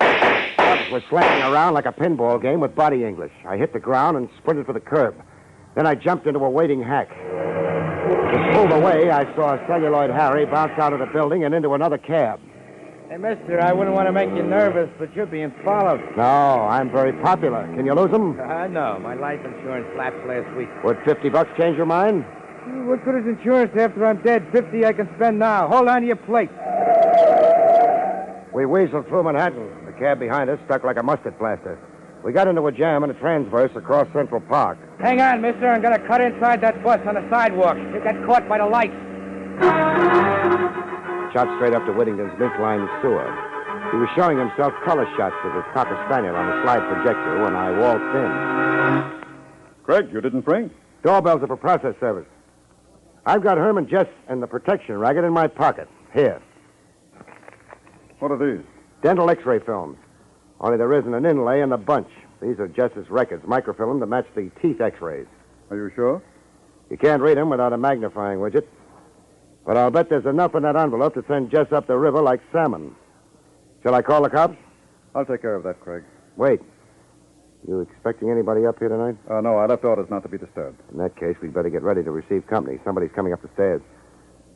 Others were slamming around like a pinball game with body English. I hit the ground and sprinted for the curb. Then I jumped into a waiting hack. Just pulled away, I saw Celluloid Harry bounce out of the building and into another cab. Hey, mister, I wouldn't want to make you nervous, but you're being followed. No, I'm very popular. Can you lose them? No. My life insurance lapsed last week. Would $50 change your mind? What good is insurance after I'm dead? 50 I can spend now. Hold on to your plate. We weaseled through Manhattan. The cab behind us stuck like a mustard plaster. We got into a jam and a transverse across Central Park. Hang on, mister. I'm going to cut inside that bus on the sidewalk. You got caught by the lights. Shot straight up to Whittington's mink-lined sewer. He was showing himself color shots with his Cocker Spaniel on a slide projector when I waltzed in. Craig, you didn't bring? Doorbells are for process service. I've got Herman, Jess, and the protection racket in my pocket. Here. What are these? Dental X-ray films. Only there isn't an inlay in the bunch. These are Jess's records, microfilm to match the teeth X-rays. Are you sure? You can't read them without a magnifying widget. But I'll bet there's enough in that envelope to send Jess up the river like salmon. Shall I call the cops? I'll take care of that, Craig. Wait. You expecting anybody up here tonight? No, I left orders not to be disturbed. In that case, we'd better get ready to receive company. Somebody's coming up the stairs.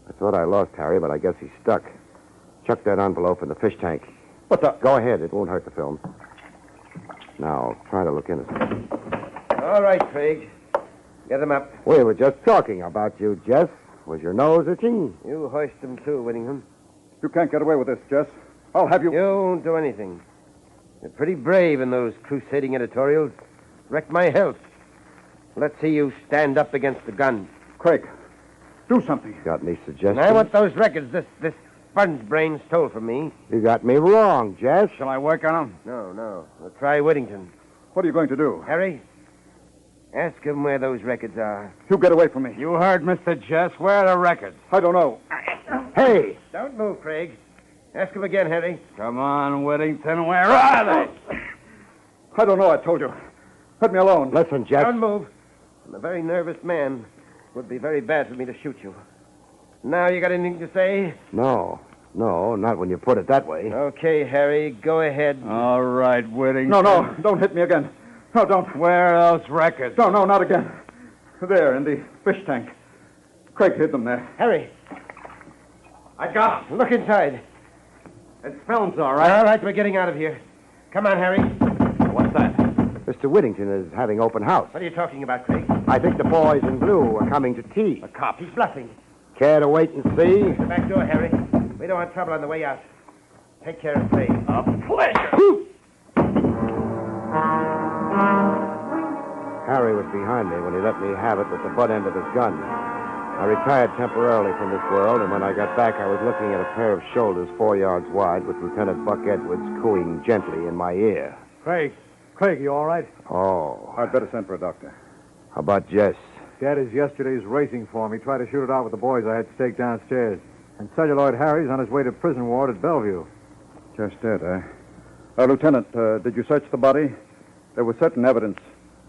I thought I lost Harry, but I guess he's stuck. Chuck that envelope in the fish tank. What the? Go ahead. It won't hurt the film. Now, try to look innocent. All right, Craig. Get him up. We were just talking about you, Jess. Was your nose itching? You hoist him, too, Whittingham. You can't get away with this, Jess. I'll have you... You won't do anything. You're pretty brave in those crusading editorials. Wrecked my health. Let's see you stand up against the gun. Craig, do something. Got any suggestions? I want those records this sponge brain stole from me. You got me wrong, Jess. Shall I work on them? No. We'll try Whittington. What are you going to do? Harry, ask him where those records are. You get away from me. You heard Mr. Jess. Where are the records? I don't know. Hey! Don't move, Craig. Ask him again, Harry. Come on, Whittington. Where are they? I don't know, I told you. Let me alone. Listen, Jess. Don't move. I'm a very nervous man. It would be very bad for me to shoot you. Now you got anything to say? No, not when you put it that way. Okay, Harry, go ahead. All right, Whittington. No, don't hit me again. No, don't. Where are those records? No, not again. There, in the fish tank. Craig hid them there. Harry. I got them. Look inside. It's films, all right. All right, we're getting out of here. Come on, Harry. What's that? Mr. Whittington is having open house. What are you talking about, Craig? I think the boys in blue are coming to tea. A cop. He's bluffing. Care to wait and see? The back door, Harry. We don't want trouble on the way out. Take care of Craig. A pleasure. Harry was behind me when he let me have it with the butt end of his gun. I retired temporarily from this world, and when I got back, I was looking at a pair of shoulders 4 yards wide with Lieutenant Buck Edwards cooing gently in my ear. Craig, you all right? Oh. I'd better send for a doctor. How about Jess? Gat is yesterday's racing form. He tried to shoot it out with the boys I had staked downstairs. And Celluloid Harry's on his way to prison ward at Bellevue. Just dead, eh? Lieutenant, did you search the body? There was certain evidence.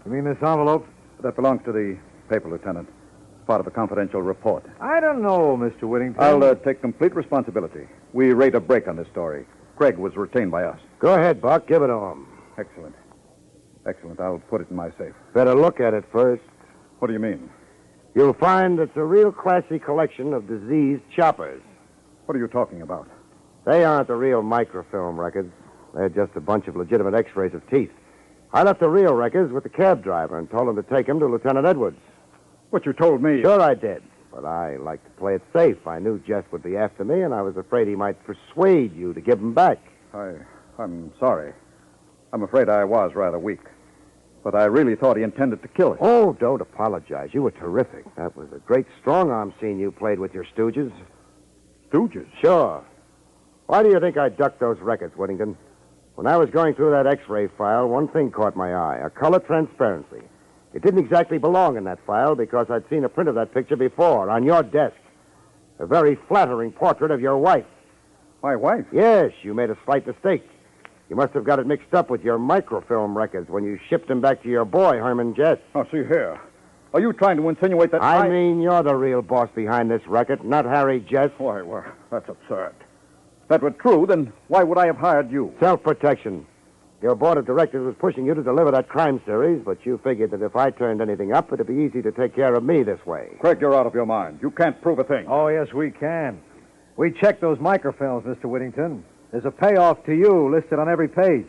You mean this envelope? That belongs to the paper, Lieutenant. It's part of a confidential report. I don't know, Mr. Whittington. I'll take complete responsibility. We rate a break on this story. Craig was retained by us. Go ahead, Buck. Give it to him. Excellent. Excellent. I'll put it in my safe. Better look at it first. What do you mean? You'll find it's a real classy collection of diseased choppers. What are you talking about? They aren't the real microfilm records. They're just a bunch of legitimate x-rays of teeth. I left the real records with the cab driver and told him to take them to Lieutenant Edwards. What you told me... Sure I did. But I like to play it safe. I knew Jess would be after me, and I was afraid he might persuade you to give them back. I'm sorry. I'm afraid I was rather weak. But I really thought he intended to kill us. Oh, don't apologize. You were terrific. That was a great strong-arm scene you played with your stooges. Stooges? Sure. Why do you think I ducked those records, Whittington? When I was going through that x-ray file, one thing caught my eye, a color transparency. It didn't exactly belong in that file because I'd seen a print of that picture before, on your desk. A very flattering portrait of your wife. My wife? Yes, you made a slight mistake. You must have got it mixed up with your microfilm records when you shipped them back to your boy, Herman Jess. Oh, see here. Are you trying to insinuate that I mean, you're the real boss behind this racket, not Harry Jess. Why, well, that's absurd. If that were true, then why would I have hired you? Self-protection. Your board of directors was pushing you to deliver that crime series, but you figured that if I turned anything up, it'd be easy to take care of me this way. Craig, you're out of your mind. You can't prove a thing. Oh, yes, we can. We checked those microfilms, Mr. Whittington. There's a payoff to you listed on every page.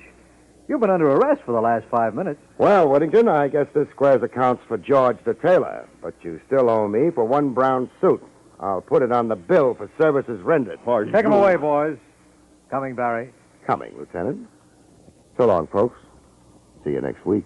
You've been under arrest for the last 5 minutes. Well, Whittington, I guess this squares accounts for George the tailor, but you still owe me for one brown suit. I'll put it on the bill for services rendered. Take him away, boys. Coming, Barry. Coming, Lieutenant. So long, folks. See you next week.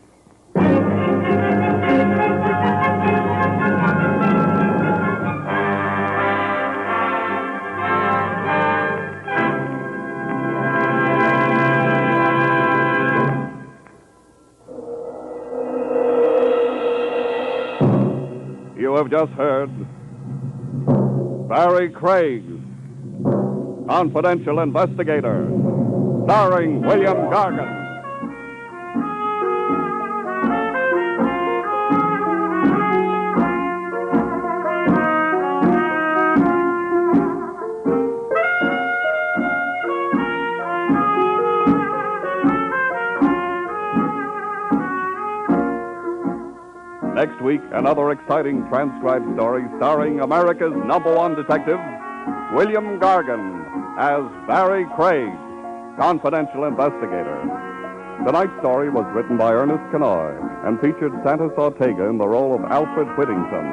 You have just heard Barrie Craig, Confidential Investigator, starring William Gargan. Next week, another exciting transcribed story starring America's #1 detective, William Gargan, as Barrie Craig, Confidential Investigator. Tonight's story was written by Ernest Kenoy and featured Santos Ortega in the role of Alfred Whittington.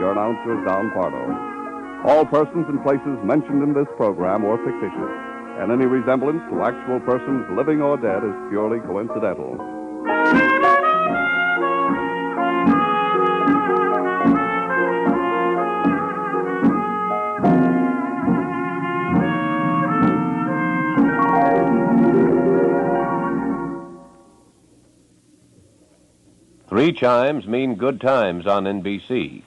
Your announcer is Don Pardo. All persons and places mentioned in this program were fictitious, and any resemblance to actual persons living or dead is purely coincidental. Three chimes mean good times on NBC.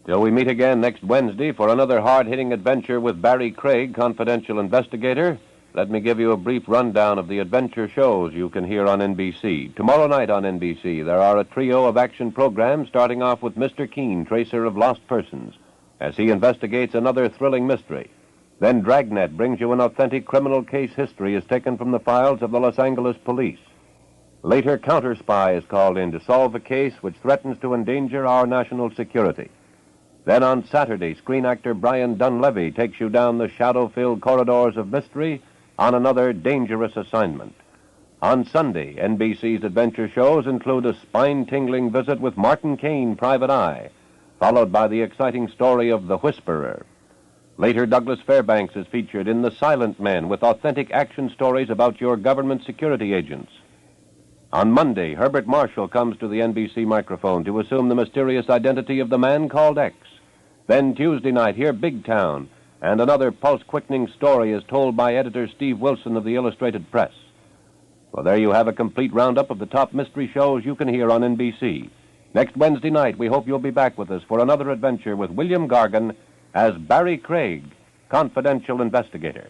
Till we meet again next Wednesday for another hard-hitting adventure with Barrie Craig, Confidential Investigator, let me give you a brief rundown of the adventure shows you can hear on NBC. Tomorrow night on NBC, there are a trio of action programs starting off with Mr. Keene, Tracer of Lost Persons, as he investigates another thrilling mystery. Then Dragnet brings you an authentic criminal case history as taken from the files of the Los Angeles police. Later, Counter Spy is called in to solve a case which threatens to endanger our national security. Then on Saturday, screen actor Brian Dunleavy takes you down the shadow-filled corridors of mystery on another dangerous assignment. On Sunday, NBC's adventure shows include a spine-tingling visit with Martin Caine, Private Eye, followed by the exciting story of The Whisperer. Later, Douglas Fairbanks is featured in The Silent Men with authentic action stories about your government security agents. On Monday, Herbert Marshall comes to the NBC microphone to assume the mysterious identity of the man called X. Then Tuesday night, hear Big Town, and another pulse-quickening story is told by editor Steve Wilson of the Illustrated Press. Well, there you have a complete roundup of the top mystery shows you can hear on NBC. Next Wednesday night, we hope you'll be back with us for another adventure with William Gargan as Barrie Craig, confidential investigator.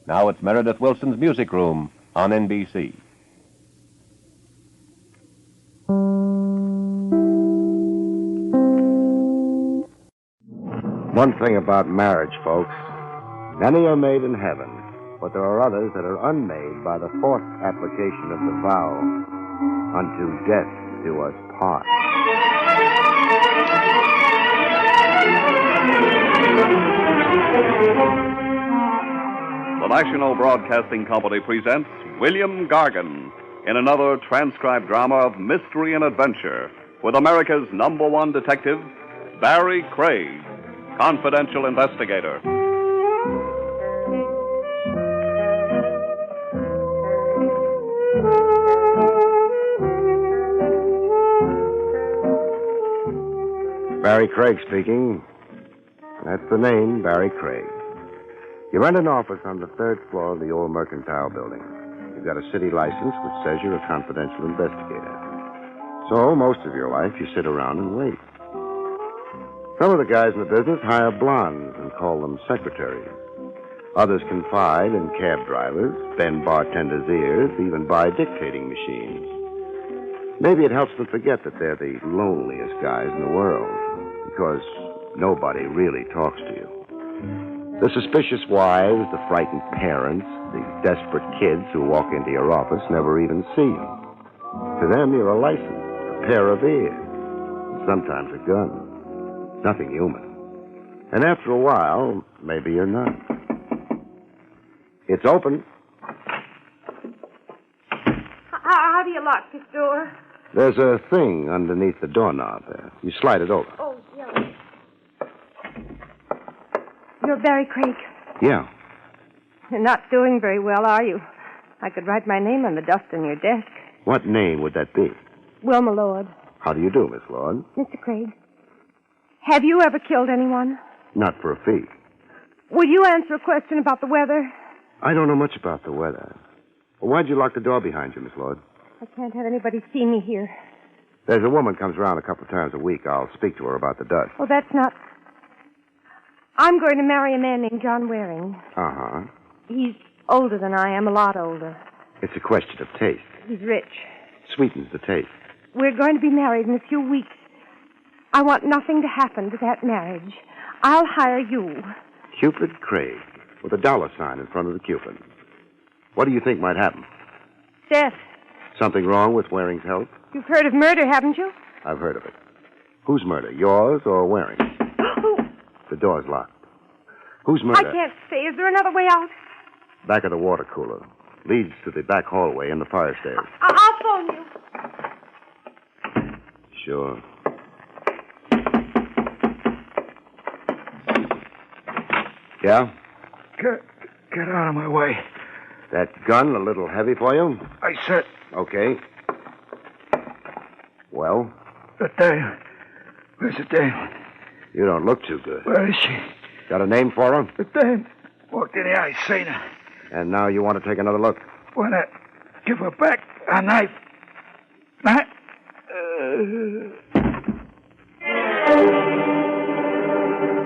Now it's Meredith Wilson's Music Room on NBC. One thing about marriage, folks. Many are made in heaven, but there are others that are unmade by the fourth application of the vow, unto death do us part. The National Broadcasting Company presents William Gargan in another transcribed drama of mystery and adventure with America's #1 detective, Barrie Craig, confidential investigator. Barrie Craig speaking. That's the name, Barrie Craig. You rent an office on the 3rd floor of the old Mercantile building. You've got a city license which says you're a confidential investigator. So, most of your life, you sit around and wait. Some of the guys in the business hire blondes and call them secretaries. Others confide in cab drivers, bend bartenders' ears, even buy dictating machines. Maybe it helps them forget that they're the loneliest guys in the world, because nobody really talks to you. The suspicious wives, the frightened parents, the desperate kids who walk into your office never even see you. To them, you're a license, a pair of ears, and sometimes a gun. Nothing human. And after a while, maybe you're not. It's open. How do you lock this door? There's a thing underneath the doorknob there. You slide it over. Oh, yeah. You're Barrie Craig. Yeah. You're not doing very well, are you? I could write my name on the dust on your desk. What name would that be? Wilma Lord. How do you do, Miss Lord? Mr. Craig, have you ever killed anyone? Not for a fee. Will you answer a question about the weather? I don't know much about the weather. Well, why'd you lock the door behind you, Miss Lord? I can't have anybody see me here. There's a woman comes around a couple of times a week. I'll speak to her about the dust. Oh, that's not... I'm going to marry a man named John Waring. Uh-huh. He's older than I am, a lot older. It's a question of taste. He's rich. Sweetens the taste. We're going to be married in a few weeks. I want nothing to happen to that marriage. I'll hire you. Cupid Craig, with a dollar sign in front of the Cupid. What do you think might happen? Death. Something wrong with Waring's health? You've heard of murder, haven't you? I've heard of it. Whose murder, yours or Waring's? The door's locked. Whose murder? I can't say. Is there another way out? Back of the water cooler. Leads to the back hallway and the fire stairs. I'll phone you. Sure. Yeah? Get out of my way. That gun a little heavy for you? I said... Okay. Well? The dame. Where's the dame? You don't look too good. Where is she? Got a name for her? The dame walked in here. I seen her. And now you want to take another look? Want to give her back a knife. Knife?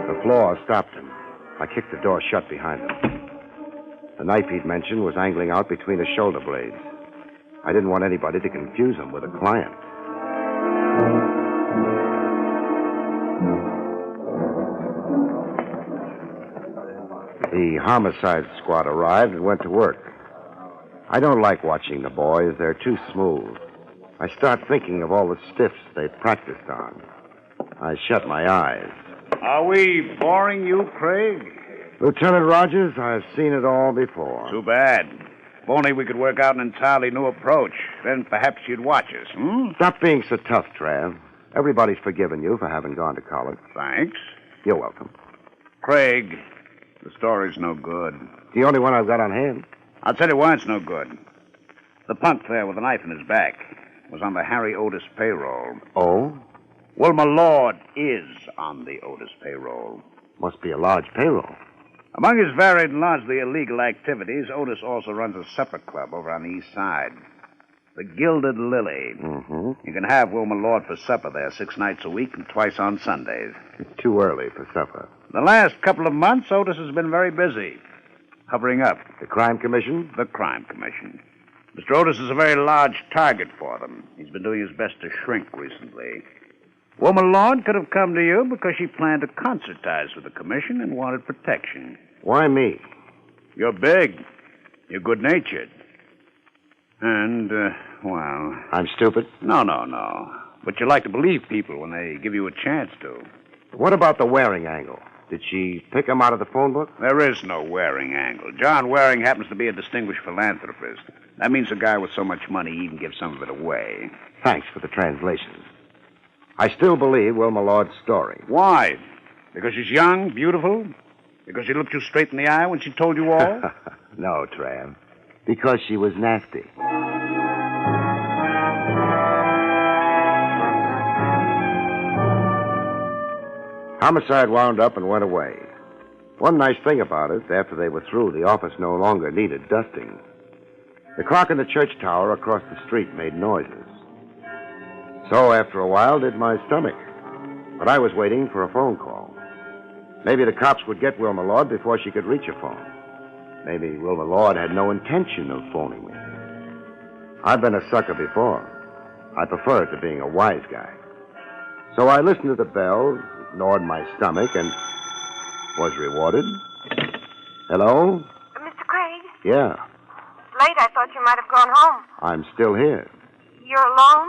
The floor stopped him. I kicked the door shut behind him. The knife he'd mentioned was angling out between his shoulder blades. I didn't want anybody to confuse him with a client. The homicide squad arrived and went to work. I don't like watching the boys. They're too smooth. I start thinking of all the stiffs they've practiced on. I shut my eyes. Are we boring you, Craig? Lieutenant Rogers, I've seen it all before. Too bad. If only we could work out an entirely new approach. Then perhaps you'd watch us, Stop being so tough, Trav. Everybody's forgiven you for having gone to college. Thanks. You're welcome. Craig, the story's no good. The only one I've got on hand. I'll tell you why it's no good. The punk there with the knife in his back was on the Harry Otis payroll. Oh? Wilma Lord is on the Otis payroll. Must be a large payroll. Among his varied and largely illegal activities, Otis also runs a supper club over on the east side. The Gilded Lily. Mm-hmm. You can have Wilma Lord for supper there 6 nights a week and twice on Sundays. It's too early for supper. The last couple of months, Otis has been very busy. Covering up. The Crime Commission? The Crime Commission. Mr. Otis is a very large target for them. He's been doing his best to shrink recently. Wilma Lord could have come to you because she planned to concertize with the commission and wanted protection. Why me? You're big. You're good-natured. And, well... I'm stupid? No. But you like to believe people when they give you a chance to. What about the Waring angle? Did she pick him out of the phone book? There is no Waring angle. John Waring happens to be a distinguished philanthropist. That means a guy with so much money he can give some of it away. Thanks for the translation. I still believe Wilma Lord's story. Why? Because she's young, beautiful? Because she looked you straight in the eye when she told you all? No, Tram. Because she was nasty. Homicide wound up and went away. One nice thing about it, after they were through, the office no longer needed dusting. The clock in the church tower across the street made noises. So, after a while, did my stomach. But I was waiting for a phone call. Maybe the cops would get Wilma Lord before she could reach a phone. Maybe Wilma Lord had no intention of phoning me. I've been a sucker before. I prefer it to being a wise guy. So I listened to the bell, ignored my stomach, and was rewarded. Hello? Mr. Craig? Yeah, It's late. I thought you might have gone home. I'm still here. You're alone?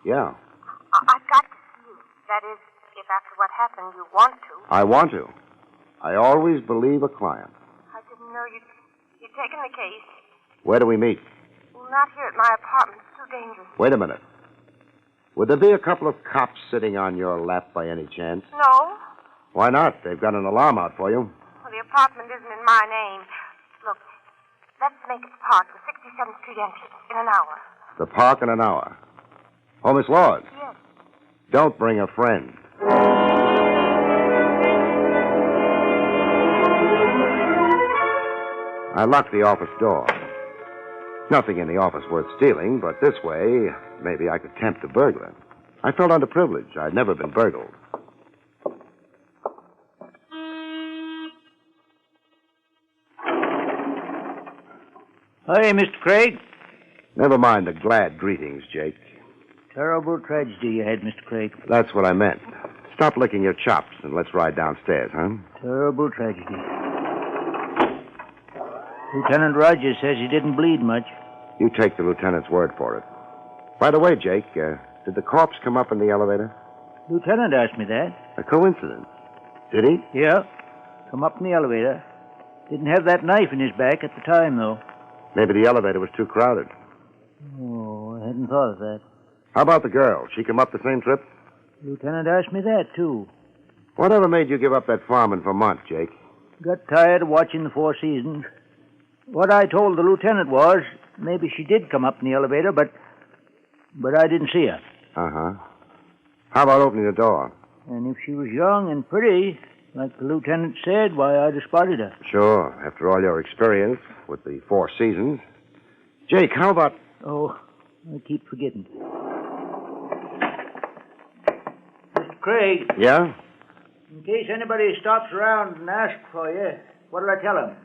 Yeah, I've got to see you. That is, if after what happened you want to. I want to. I always believe a client. I didn't know you'd taken the case. Where do we meet? Well, not here at my apartment. It's too dangerous. Wait a minute. Would there be a couple of cops sitting on your lap by any chance? No. Why not? They've got an alarm out for you. Well, the apartment isn't in my name. Look, let's make it the park, the 67th Street entrance, in an hour. The park in an hour. Oh, Miss Lord. Yes. Don't bring a friend. I locked the office door. Nothing in the office worth stealing, but this way, maybe I could tempt a burglar. I felt underprivileged. I'd never been burgled. Hey, Mr. Craig. Never mind the glad greetings, Jake. Terrible tragedy you had, Mr. Craig. That's what I meant. Stop licking your chops and let's ride downstairs, huh? Terrible tragedy. Lieutenant Rogers says he didn't bleed much. You take the lieutenant's word for it. By the way, Jake, did the corpse come up in the elevator? Lieutenant asked me that. A coincidence. Did he? Yeah. Come up in the elevator. Didn't have that knife in his back at the time, though. Maybe the elevator was too crowded. Oh, I hadn't thought of that. How about the girl? She come up the same trip? Lieutenant asked me that, too. Whatever made you give up that farm in Vermont, Jake? Got tired of watching the Four Seasons. What I told the lieutenant was maybe she did come up in the elevator, but I didn't see her. Uh-huh. How about opening the door? And if she was young and pretty, like the lieutenant said, why, I'd have spotted her. Sure, after all your experience with the Four Seasons. Jake, how about... Oh, I keep forgetting. Mr. Craig. Yeah? In case anybody stops around and asks for you, what'll I tell them?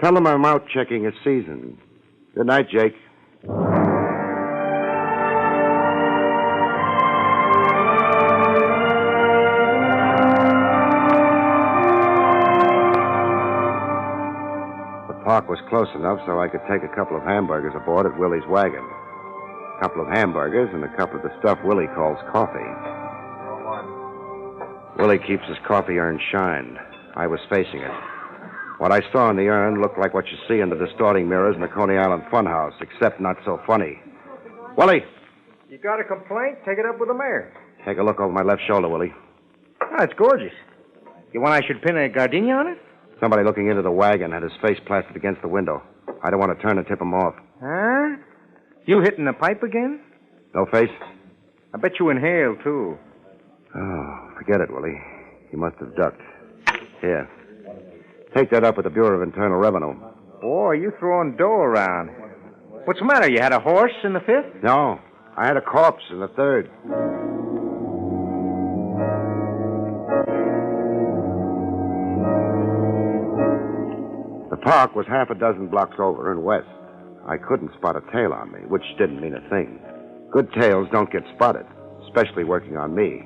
Tell them I'm out checking a season. Good night, Jake. The park was close enough so I could take a couple of hamburgers aboard at Willie's wagon. A couple of hamburgers and a cup of the stuff Willie calls coffee. Willie keeps his coffee urn shined. I was facing it. What I saw in the urn looked like what you see in the distorting mirrors in the Coney Island funhouse, except not so funny. Willie! You got a complaint? Take it up with the mayor. Take a look over my left shoulder, Willie. Oh, it's gorgeous. You want I should pin a gardenia on it? Somebody looking into the wagon had his face plastered against the window. I don't want to turn and tip him off. Huh? You hitting the pipe again? No face? I bet you inhale, too. Oh, forget it, Willie. You must have ducked. Here. Take that up with the Bureau of Internal Revenue. Boy, you throwing dough around. What's the matter? You had a horse in the fifth? No, I had a corpse in the third. The park was half a dozen blocks over and west. I couldn't spot a tail on me, which didn't mean a thing. Good tails don't get spotted, especially working on me.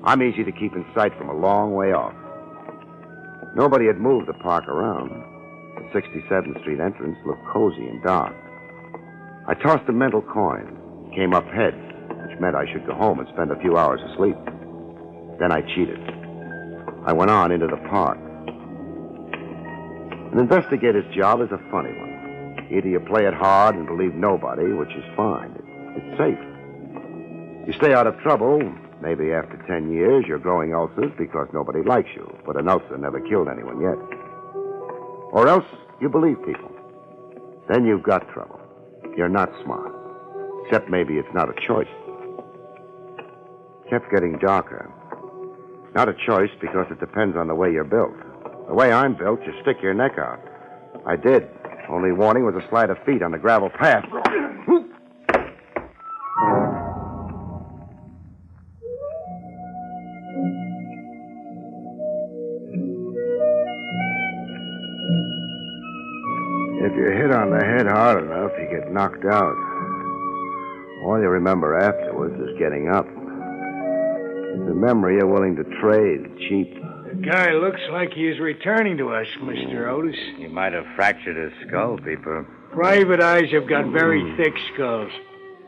I'm easy to keep in sight from a long way off. Nobody had moved the park around. The 67th Street entrance looked cozy and dark. I tossed a mental coin, came up heads, which meant I should go home and spend a few hours asleep. Then I cheated. I went on into the park. An investigator's job is a funny one. Either you play it hard and believe nobody, which is fine. It's safe. You stay out of trouble. Maybe after 10 years, you're growing ulcers because nobody likes you, but an ulcer never killed anyone yet. Or else you believe people. Then you've got trouble. You're not smart. Except maybe it's not a choice. Kept getting darker. Not a choice because it depends on the way you're built. The way I'm built, you stick your neck out. I did. Only warning was a slide of feet on the gravel path. If you hit on the head hard enough, you get knocked out. All you remember afterwards is getting up. It's a memory you're willing to trade cheap. The guy looks like he is returning to us, Mr. Otis. He might have fractured his skull, Beeper. Private eyes have got very thick skulls.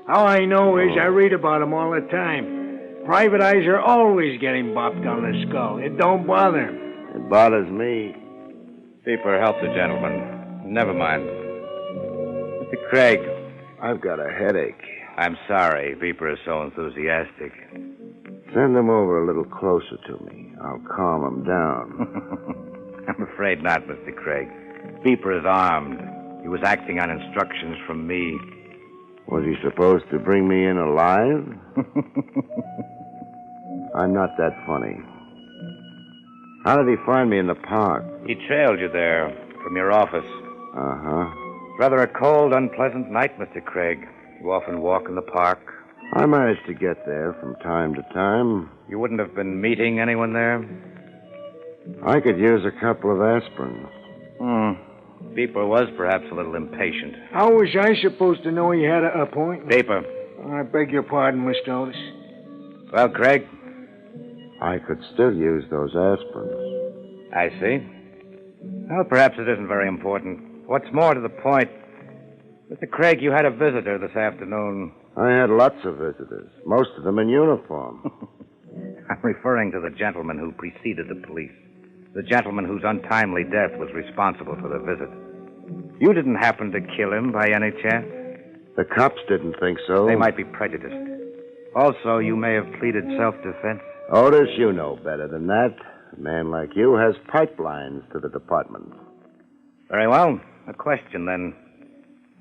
All I know is I read about them all the time. Private eyes are always getting bopped on the skull. It don't bother him. It bothers me. Beeper, help the gentleman. Never mind. Mr. Craig. I've got a headache. I'm sorry Beeper is so enthusiastic. Send him over a little closer to me. I'll calm him down. I'm afraid not, Mr. Craig. Beeper is armed. He was acting on instructions from me. Was he supposed to bring me in alive? I'm not that funny. How did he find me in the park? He trailed you there from your office. Uh-huh. Rather a cold, unpleasant night, Mr. Craig. You often walk in the park. I managed to get there from time to time. You wouldn't have been meeting anyone there? I could use a couple of aspirins. Beeper was perhaps a little impatient. How was I supposed to know he had an appointment? Beeper. I beg your pardon, Mr. Otis. Well, Craig? I could still use those aspirins. I see. Well, perhaps it isn't very important. What's more to the point, Mr. Craig, you had a visitor this afternoon. I had lots of visitors, most of them in uniform. I'm referring to the gentleman who preceded the police. The gentleman whose untimely death was responsible for the visit. You didn't happen to kill him by any chance? The cops didn't think so. They might be prejudiced. Also, you may have pleaded self-defense. Otis, you know better than that. A man like you has pipelines to the department. Very well. A question, then.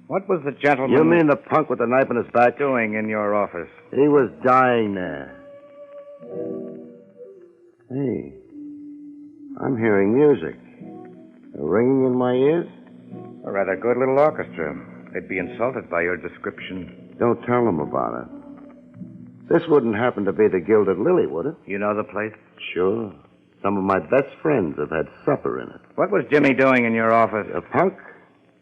What was the gentleman... You mean the punk with the knife in his back? ...doing in your office? He was dying there. Hey, I'm hearing music. A ringing in my ears? A rather good little orchestra. They'd be insulted by your description. Don't tell them about it. This wouldn't happen to be the Gilded Lily, would it? You know the place? Sure. Some of my best friends have had supper in it. What was Jimmy doing in your office? A punk?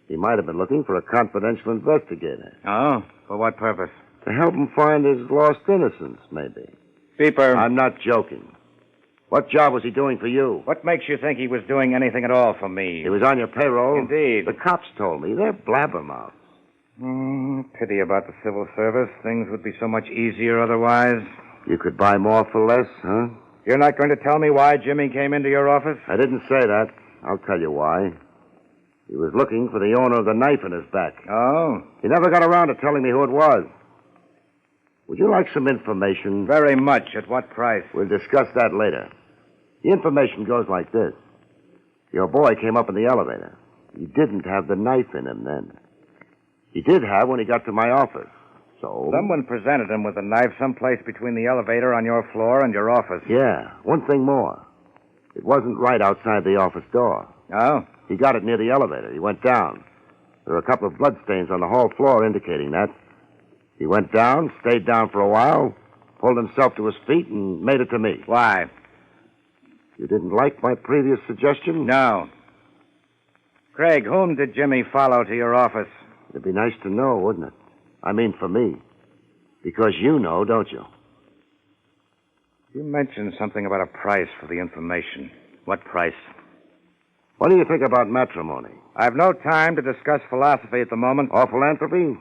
He might have been looking for a confidential investigator. Oh? For what purpose? To help him find his lost innocence, maybe. Beeper. I'm not joking. What job was he doing for you? What makes you think he was doing anything at all for me? He was on your payroll? Indeed. The cops told me. They're blabbermouths. Pity about the civil service. Things would be so much easier otherwise. You could buy more for less, huh? You're not going to tell me why Jimmy came into your office? I didn't say that. I'll tell you why. He was looking for the owner of the knife in his back. Oh? He never got around to telling me who it was. Would you like some information? Very much. At what price? We'll discuss that later. The information goes like this. Your boy came up in the elevator. He didn't have the knife in him then. He did have when he got to my office. So... Someone presented him with a knife someplace between the elevator on your floor and your office. Yeah. One thing more. It wasn't right outside the office door. Oh? He got it near the elevator. He went down. There are a couple of bloodstains on the hall floor indicating that. He went down, stayed down for a while, pulled himself to his feet, and made it to me. Why? You didn't like my previous suggestion? No. Craig, whom did Jimmy follow to your office? It'd be nice to know, wouldn't it? I mean, for me. Because you know, don't you? You mentioned something about a price for the information. What price? What do you think about matrimony? I've no time to discuss philosophy at the moment. Or philanthropy?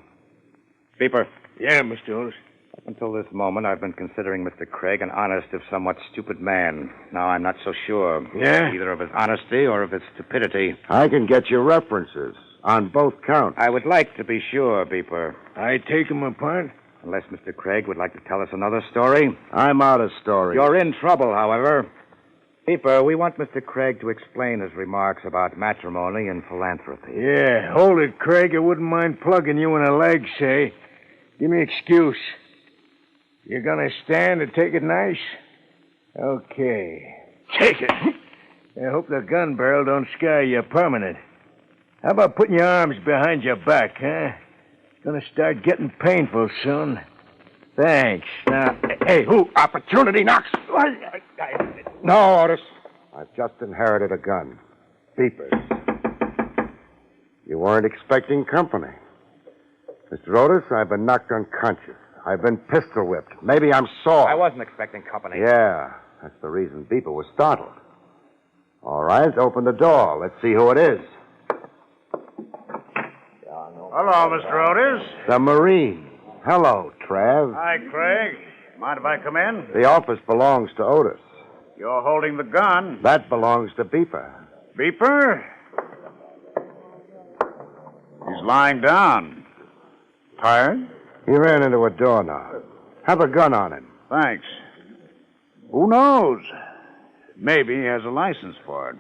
Beeper. Yeah, Mr. Otis. Up until this moment, I've been considering Mr. Craig an honest, if somewhat stupid man. Now I'm not so sure. Yeah? Either of his honesty or of his stupidity. I can get you references on both counts. I would like to be sure, Beeper. I take him apart? Unless Mr. Craig would like to tell us another story. I'm out of stories. You're in trouble, however. Beeper, we want Mr. Craig to explain his remarks about matrimony and philanthropy. Yeah, hold it, Craig. I wouldn't mind plugging you in a leg, say. Give me an excuse. You're gonna stand and take it nice? Okay. Take it. I hope the gun barrel don't scare you permanent. How about putting your arms behind your back, huh? Gonna start getting painful soon. Thanks. Now, hey, who? Opportunity knocks. No, Otis. I've just inherited a gun. Beepers. You weren't expecting company. Mr. Otis, I've been knocked unconscious. I've been pistol whipped. Maybe I'm sore. I wasn't expecting company. Yeah, that's the reason Beeper was startled. All right, open the door. Let's see who it is. Hello, Mr. Otis. The Marine. Hello, Trav. Hi, Craig. Mind if I come in? The office belongs to Otis. You're holding the gun. That belongs to Beeper. Beeper? He's lying down. Tired? He ran into a doorknob. Have a gun on him. Thanks. Who knows? Maybe he has a license for it.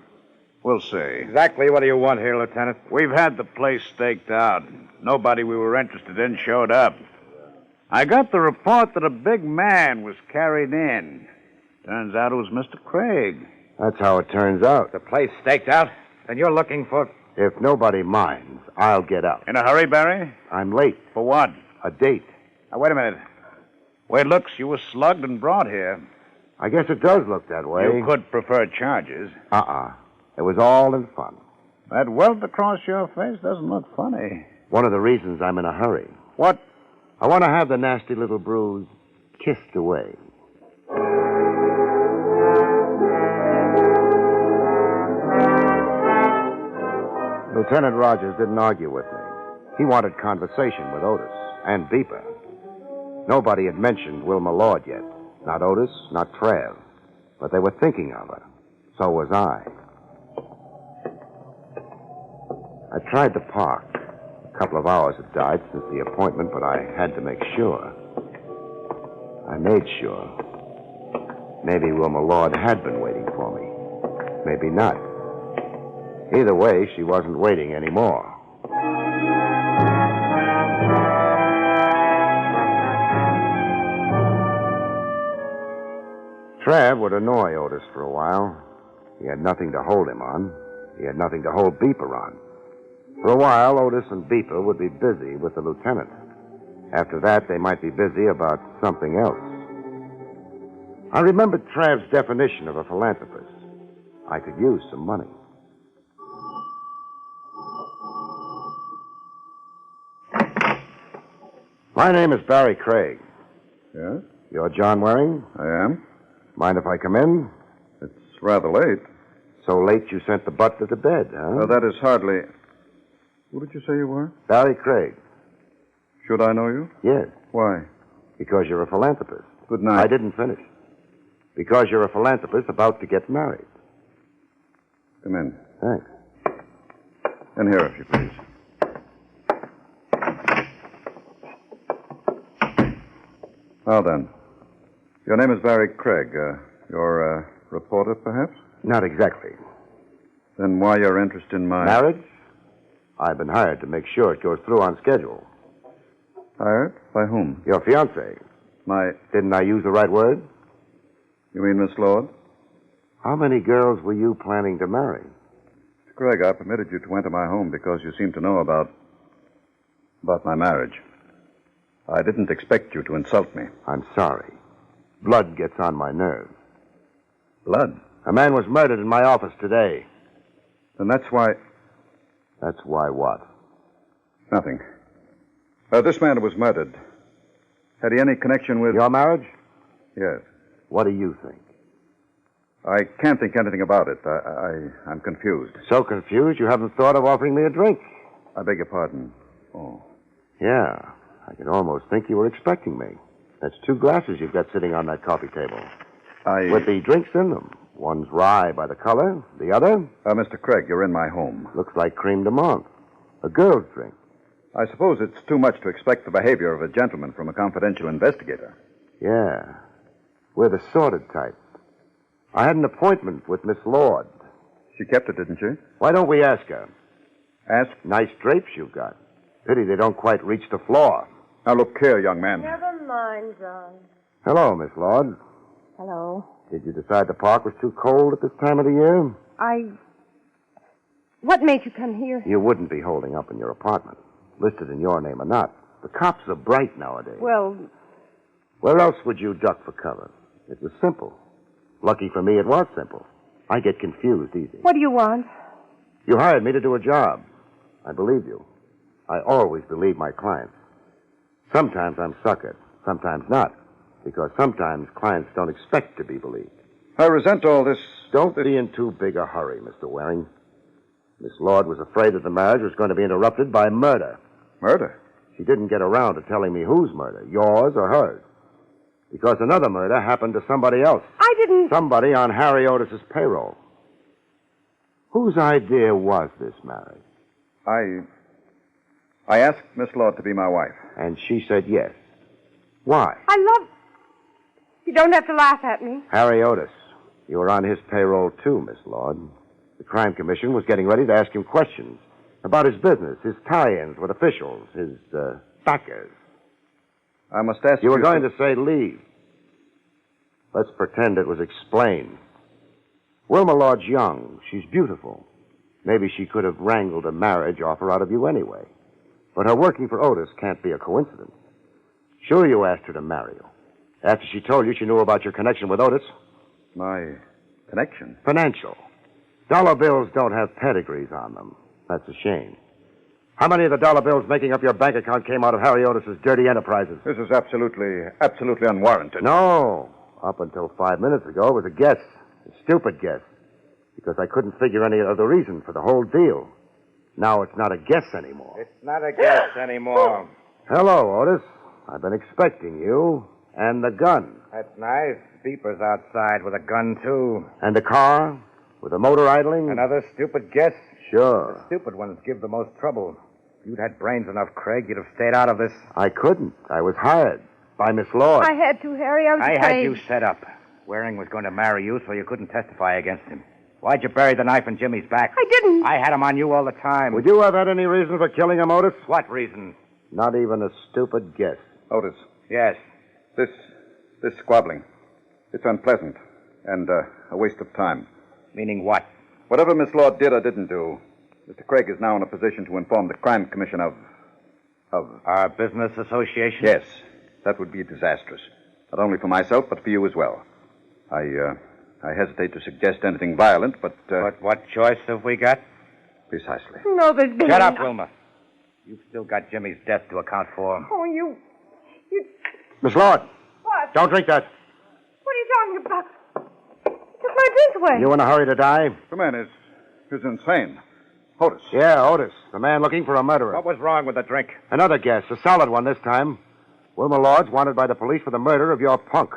We'll see. Exactly what do you want here, Lieutenant? We've had the place staked out. Nobody we were interested in showed up. I got the report that a big man was carried in. Turns out it was Mr. Craig. That's how it turns out. The place staked out? And you're looking for... If nobody minds, I'll get out. In a hurry, Barry? I'm late. For what? A date. Now, wait a minute. Way it looks, you were slugged and brought here. I guess it does look that way. You could prefer charges. It was all in fun. That welt across your face doesn't look funny. One of the reasons I'm in a hurry. What? I want to have the nasty little bruise kissed away. Lieutenant Rogers didn't argue with me. He wanted conversation with Otis and Beeper. Nobody had mentioned Wilma Lord yet. Not Otis, not Trav. But they were thinking of her. So was I. I tried the park. A couple of hours had died since the appointment, but I had to make sure. I made sure. Maybe Wilma Lord had been waiting for me. Maybe not. Either way, she wasn't waiting anymore. Trav would annoy Otis for a while. He had nothing to hold him on. He had nothing to hold Beeper on. For a while, Otis and Beeper would be busy with the lieutenant. After that, they might be busy about something else. I remembered Trav's definition of a philanthropist. I could use some money. My name is Barrie Craig. Yes? You're John Waring? I am. Mind if I come in? It's rather late. So late you sent the butler to bed, huh? Well, that is hardly... Who did you say you were? Barrie Craig. Should I know you? Yes. Why? Because you're a philanthropist. Good night. I didn't finish. Because you're a philanthropist about to get married. Come in. Thanks. In here, if you please. Now then. Your name is Barrie Craig. You're a reporter, perhaps? Not exactly. Then why your interest in my... Marriage? I've been hired to make sure it goes through on schedule. Hired? By whom? Your fiancée. My... Didn't I use the right word? You mean Miss Lord? How many girls were you planning to marry? Mr. Craig, I permitted you to enter my home because you seem to know about About my marriage. I didn't expect you to insult me. I'm sorry. Blood gets on my nerves. Blood? A man was murdered in my office today. Then that's why... That's why what? Nothing. This man who was murdered, had he any connection with... Your marriage? Yes. What do you think? I can't think anything about it. I'm confused. So confused you haven't thought of offering me a drink? I beg your pardon. Oh. Yeah. I could almost think you were expecting me. That's 2 glasses you've got sitting on that coffee table. With the drinks in them. One's rye by the color. The other? Mr. Craig, you're in my home. Looks like creme de menthe. A girl's drink. I suppose it's too much to expect the behavior of a gentleman from a confidential investigator. Yeah. We're the sordid type. I had an appointment with Miss Lord. She kept it, didn't she? Why don't we ask her? Ask? Nice drapes you've got. Pity they don't quite reach the floor. Now, look here, young man. Never mind, John. Hello, Miss Lord. Hello. Did you decide the park was too cold at this time of the year? What made you come here? You wouldn't be holding up in your apartment, listed in your name or not. The cops are bright nowadays. Well... Where else would you duck for cover? It was simple. Lucky for me, it was simple. I get confused easy. What do you want? You hired me to do a job. I believe you. I always believe my clients. Sometimes I'm suckered, sometimes not. Because sometimes clients don't expect to be believed. I resent all this. Don't be in too big a hurry, Mr. Waring. Miss Lord was afraid that the marriage was going to be interrupted by murder. Murder? She didn't get around to telling me whose murder, yours or hers. Because another murder happened to somebody else. I didn't... Somebody on Harry Otis's payroll. Whose idea was this marriage? I asked Miss Lord to be my wife. And she said yes. Why? I love... You don't have to laugh at me. Harry Otis. You were on his payroll, too, Miss Lord. The Crime Commission was getting ready to ask him questions about his business, his tie-ins with officials, his backers. I must ask you... You were going to say leave. Let's pretend it was explained. Wilma Lord's young. She's beautiful. Maybe she could have wrangled a marriage offer out of you anyway. But her working for Otis can't be a coincidence. Sure, you asked her to marry you. After she told you she knew about your connection with Otis. My connection? Financial. Dollar bills don't have pedigrees on them. That's a shame. How many of the dollar bills making up your bank account came out of Harry Otis's dirty enterprises? This is absolutely unwarranted. No. Up until 5 minutes ago, it was a guess. A stupid guess. Because I couldn't figure any other reason for the whole deal. Now it's not a guess anymore. It's not a guess anymore. Hello, Otis. I've been expecting you. And the gun. That's nice. Beeper's outside with a gun, too. And the car? With the motor idling? Another stupid guess? Sure. The stupid ones give the most trouble. If you'd had brains enough, Craig, you'd have stayed out of this. I couldn't. I was hired. By Miss Lord. I had to, Harry. I was I afraid. had you set up. Waring was going to marry you, so you couldn't testify against him. Why'd you bury the knife in Jimmy's back? I didn't. I had him on you all the time. Would you have had any reason for killing him, Otis? What reason? Not even a stupid guess. Otis. Yes. This squabbling. It's unpleasant. And a waste of time. Meaning what? Whatever Miss Lord did or didn't do, Mr. Craig is now in a position to inform the Crime Commission of... Our business association? Yes. That would be disastrous. Not only for myself, but for you as well. I hesitate to suggest anything violent, but... But what choice have we got? Precisely. No, there's been... Shut up, Wilma. You've still got Jimmy's death to account for. Oh, you... Miss Lord. What? Don't drink that. What are you talking about? Took my drink away. You in a hurry to die? The man is insane. Otis. Yeah, Otis. The man looking for a murderer. What was wrong with the drink? Another guess. A solid one this time. Wilma Lord's wanted by the police for the murder of your punk.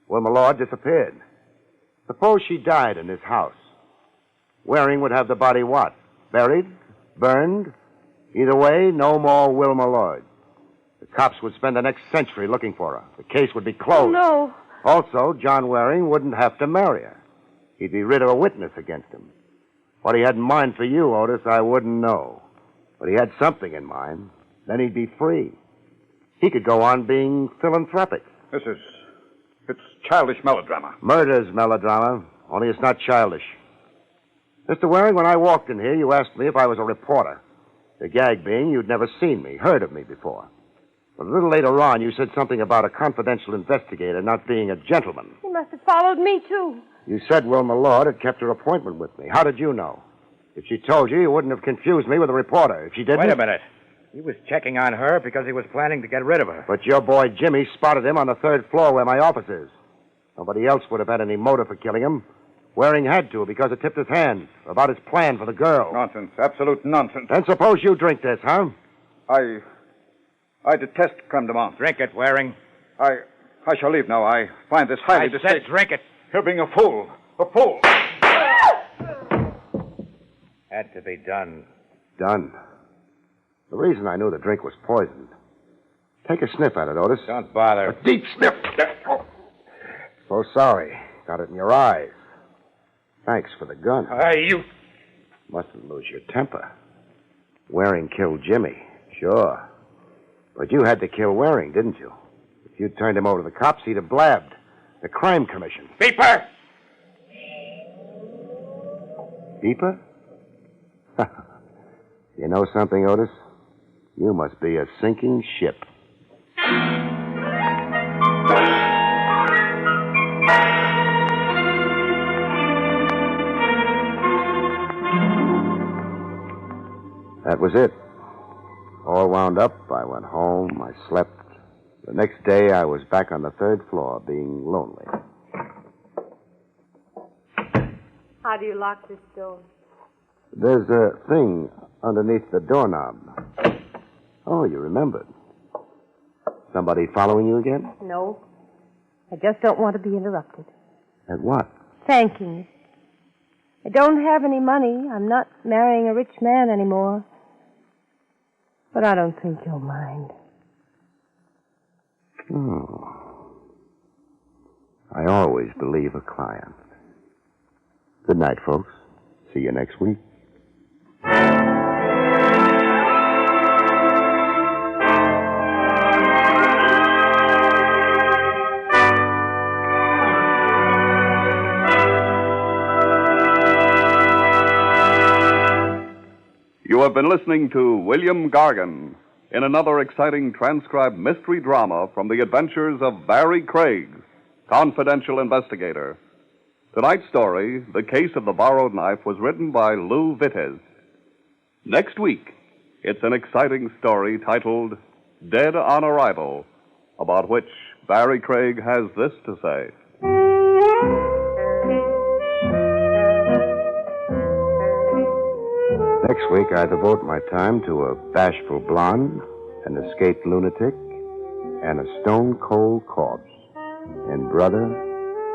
Wilma Lord disappeared. Suppose she died in this house. Waring would have the body what? Buried? Burned? Either way, no more Wilma Lord. The cops would spend the next century looking for her. The case would be closed. Oh, no. Also, John Waring wouldn't have to marry her. He'd be rid of a witness against him. What he had in mind for you, Otis, I wouldn't know. But he had something in mind. Then he'd be free. He could go on being philanthropic. It's childish melodrama. Murder's melodrama, only it's not childish. Mr. Waring, when I walked in here, you asked me if I was a reporter. The gag being you'd never seen me, heard of me before. But a little later on, you said something about a confidential investigator not being a gentleman. He must have followed me, too. You said Wilma Lord had kept her appointment with me. How did you know? If she told you, you wouldn't have confused me with a reporter. If she didn't... Wait a minute. He was checking on her because he was planning to get rid of her. But your boy Jimmy spotted him on the third floor where my office is. Nobody else would have had any motive for killing him. Waring had to because it tipped his hand about his plan for the girl. Nonsense. Absolute nonsense. Then suppose you drink this, huh? I detest creme de menthe. Drink it, Waring. I shall leave now. I find this highly distasteful. I said drink it. You're being a fool. A fool. Had to be done. Done. The reason I knew the drink was poisoned. Take a sniff at it, Otis. Don't bother. A deep sniff. So sorry. Got it in your eyes. Thanks for the gun. You... Mustn't lose your temper. Waring killed Jimmy. Sure. But you had to kill Waring, didn't you? If you'd turned him over to the cops, he'd have blabbed. The crime commission. Beeper! Beeper? You know something, Otis? You must be a sinking ship. That was it. All wound up, I went home, I slept. The next day, I was back on the third floor, being lonely. How do you lock this door? There's a thing underneath the doorknob. Oh, you remembered. Somebody following you again? No. I just don't want to be interrupted. At what? Thanking you. I don't have any money. I'm not marrying a rich man anymore. But I don't think you'll mind. Oh. I always believe a client. Good night, folks. See you next week. You have been listening to William Gargan in another exciting transcribed mystery drama from the adventures of Barrie Craig, confidential investigator. Tonight's story, The Case of the Borrowed Knife, was written by Lou Vitez. Next week, it's an exciting story titled Dead on Arrival, about which Barrie Craig has this to say. Next week, I devote my time to a bashful blonde, an escaped lunatic, and a stone-cold corpse. And, brother,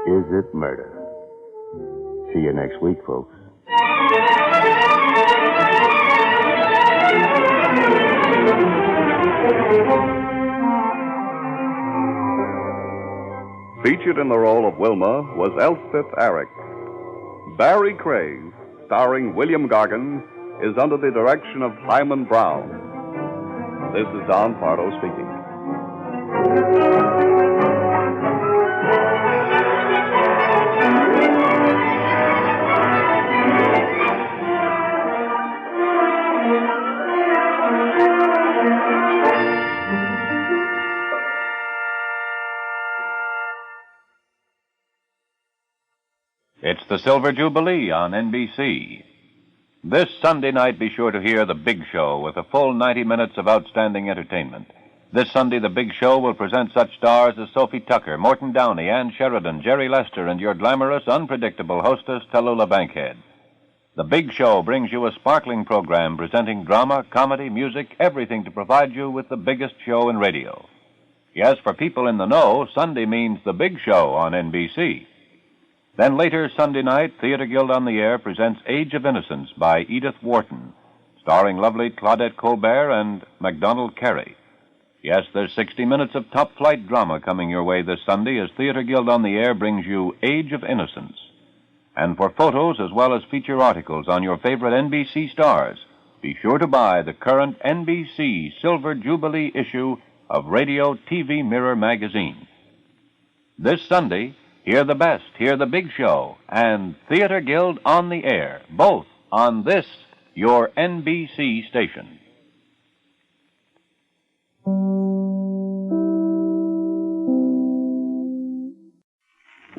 is it murder? See you next week, folks. Featured in the role of Wilma was Elspeth Eric. Barrie Craig, starring William Gargan, is under the direction of Hyman Brown. This is Don Pardo speaking. It's the Silver Jubilee on NBC. This Sunday night, be sure to hear The Big Show with a full 90 minutes of outstanding entertainment. This Sunday, The Big Show will present such stars as Sophie Tucker, Morton Downey, Ann Sheridan, Jerry Lester, and your glamorous, unpredictable hostess, Tallulah Bankhead. The Big Show brings you a sparkling program presenting drama, comedy, music, everything to provide you with the biggest show in radio. Yes, for people in the know, Sunday means The Big Show on NBC. Then later Sunday night, Theater Guild on the Air presents Age of Innocence by Edith Wharton, starring lovely Claudette Colbert and MacDonald Carey. Yes, there's 60 minutes of top-flight drama coming your way this Sunday as Theater Guild on the Air brings you Age of Innocence. And for photos as well as feature articles on your favorite NBC stars, be sure to buy the current NBC Silver Jubilee issue of Radio TV Mirror magazine. This Sunday, hear the best, hear The Big Show, and Theater Guild on the Air, both on this, your NBC station.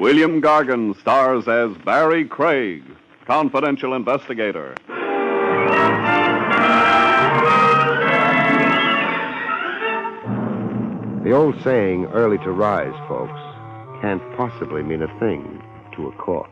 William Gargan stars as Barrie Craig, confidential investigator. The old saying, early to rise, folks, can't possibly mean a thing to a corpse.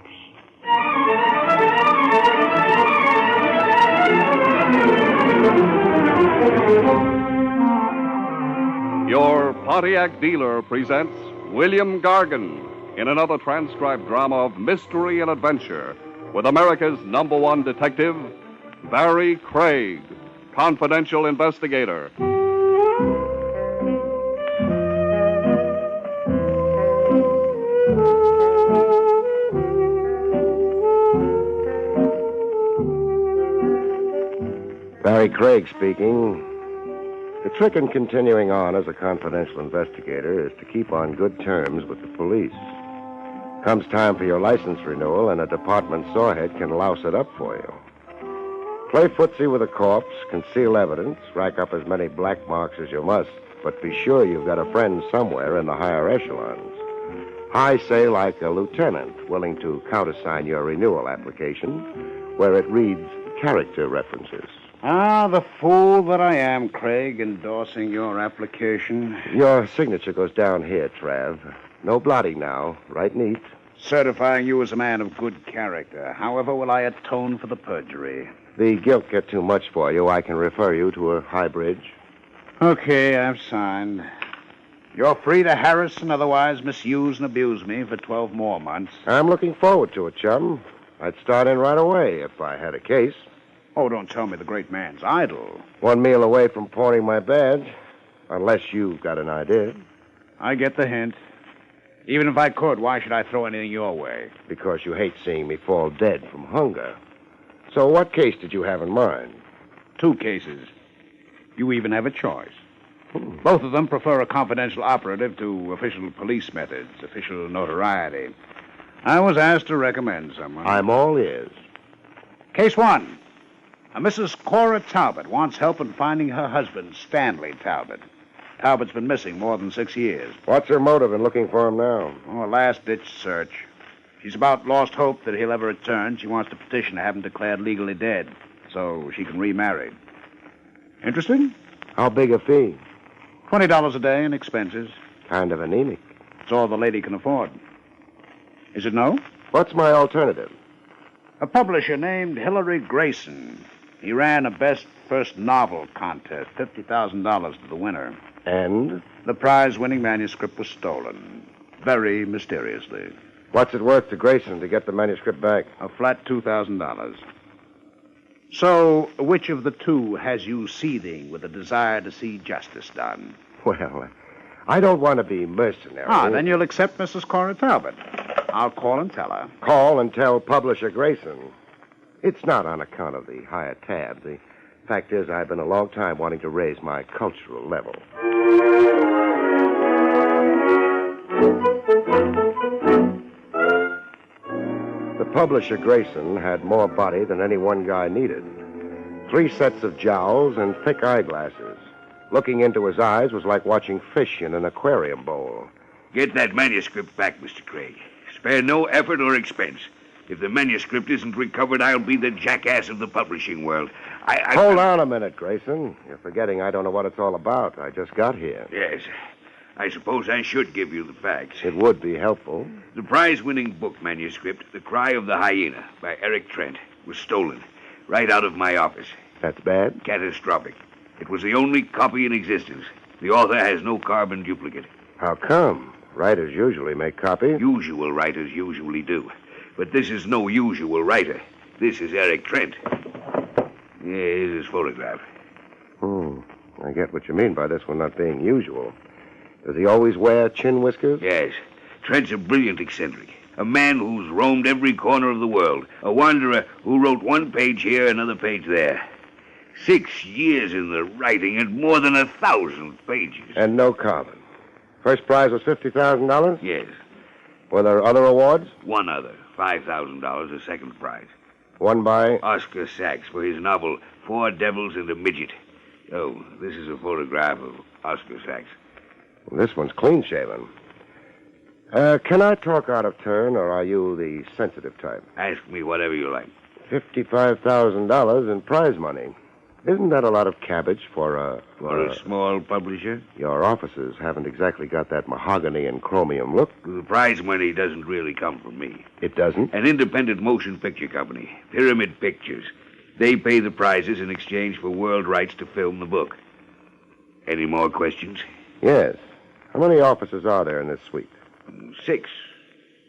Your Pontiac dealer presents William Gargan in another transcribed drama of mystery and adventure with America's #1 detective, Barrie Craig, confidential investigator. Barrie Craig speaking. The trick in continuing on as a confidential investigator is to keep on good terms with the police. Comes time for your license renewal, and a department sawhead can louse it up for you. Play footsie with a corpse, conceal evidence, rack up as many black marks as you must, but be sure you've got a friend somewhere in the higher echelons. High, say, like a lieutenant, willing to countersign your renewal application, where it reads character references. Ah, the fool that I am, Craig, endorsing your application. Your signature goes down here, Trav. No blotting now. Right neat. Certifying you as a man of good character. However will I atone for the perjury? The guilt get too much for you, I can refer you to a high bridge. Okay, I've signed. You're free to harass and otherwise misuse and abuse me for 12 more months. I'm looking forward to it, chum. I'd start in right away if I had a case. Oh, don't tell me the great man's idle. 1 meal away from pawning my badge, unless you've got an idea. I get the hint. Even if I could, why should I throw anything your way? Because you hate seeing me fall dead from hunger. So what case did you have in mind? 2 cases. You even have a choice. Both of them prefer a confidential operative to official police methods, official notoriety. I was asked to recommend someone. I'm all ears. Case 1. A Mrs. Cora Talbot wants help in finding her husband, Stanley Talbot. Talbot's been missing more than 6 years. What's her motive in looking for him now? Oh, a last-ditch search. She's about lost hope that he'll ever return. She wants to petition to have him declared legally dead so she can remarry. Interested? How big a fee? $20 a day and expenses. Kind of anemic. It's all the lady can afford. Is it no? What's my alternative? A publisher named Hilary Grayson. He ran a best first novel contest, $50,000 to the winner. And? The prize-winning manuscript was stolen, very mysteriously. What's it worth to Grayson to get the manuscript back? A flat $2,000. So, which of the two has you seething with a desire to see justice done? Well, I don't want to be mercenary. Then you'll accept Mrs. Cora Talbot. I'll call and tell her. Call and tell publisher Grayson. It's not on account of the higher tab. The fact is, I've been a long time wanting to raise my cultural level. The publisher Grayson had more body than any one guy needed. 3 sets of jowls and thick eyeglasses. Looking into his eyes was like watching fish in an aquarium bowl. Get that manuscript back, Mr. Craig. Spare no effort or expense. If the manuscript isn't recovered, I'll be the jackass of the publishing world. Hold on a minute, Grayson. You're forgetting I don't know what it's all about. I just got here. Yes. I suppose I should give you the facts. It would be helpful. The prize-winning book manuscript, The Cry of the Hyena, by Eric Trent, was stolen right out of my office. That's bad? Catastrophic. It was the only copy in existence. The author has no carbon duplicate. How come? Writers usually make copies. Usual writers usually do. But this is no usual writer. This is Eric Trent. Here's his photograph. I get what you mean by this one not being usual. Does he always wear chin whiskers? Yes. Trent's a brilliant eccentric. A man who's roamed every corner of the world. A wanderer who wrote 1 page here, another page there. 6 years in the writing and more than 1,000 pages. And no carbon. First prize was $50,000? Yes. Were there other awards? One other. $5,000, a second prize. Won by? Oscar Sachs for his novel, 4 Devils and a Midget. Oh, this is a photograph of Oscar Sachs. Well, this one's clean-shaven. Can I talk out of turn, or are you the sensitive type? Ask me whatever you like. $55,000 in prize money. Isn't that a lot of cabbage for a... For a small publisher? Your offices haven't exactly got that mahogany and chromium look. The prize money doesn't really come from me. It doesn't? An independent motion picture company, Pyramid Pictures. They pay the prizes in exchange for world rights to film the book. Any more questions? Yes. How many offices are there in this suite? 6.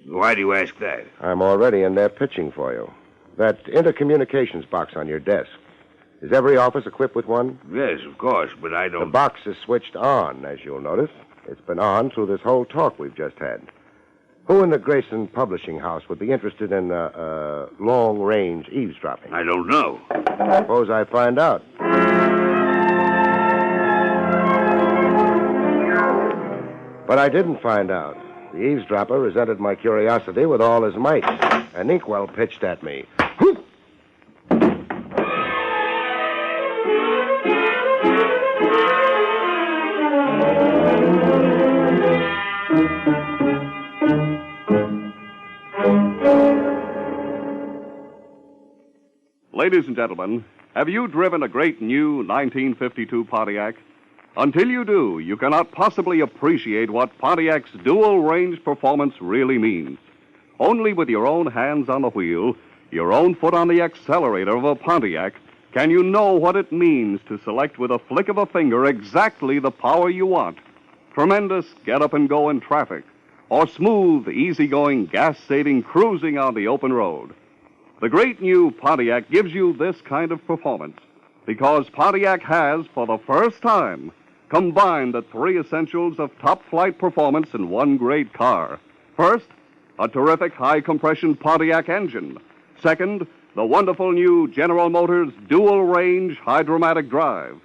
Why do you ask that? I'm already in there pitching for you. That intercommunications box on your desk. Is every office equipped with one? Yes, of course, but I don't... The box is switched on, as you'll notice. It's been on through this whole talk we've just had. Who in the Grayson Publishing House would be interested in long-range eavesdropping? I don't know. Suppose I find out. But I didn't find out. The eavesdropper resented my curiosity with all his might. An inkwell pitched at me. Ladies and gentlemen, have you driven a great new 1952 Pontiac? Until you do, you cannot possibly appreciate what Pontiac's dual-range performance really means. Only with your own hands on the wheel, your own foot on the accelerator of a Pontiac, can you know what it means to select with a flick of a finger exactly the power you want. Tremendous get-up-and-go in traffic, or smooth, easygoing, gas-saving cruising on the open road. The great new Pontiac gives you this kind of performance because Pontiac has, for the first time, combined the 3 essentials of top-flight performance in one great car. First, a terrific high-compression Pontiac engine. Second, the wonderful new General Motors dual-range hydromatic drive.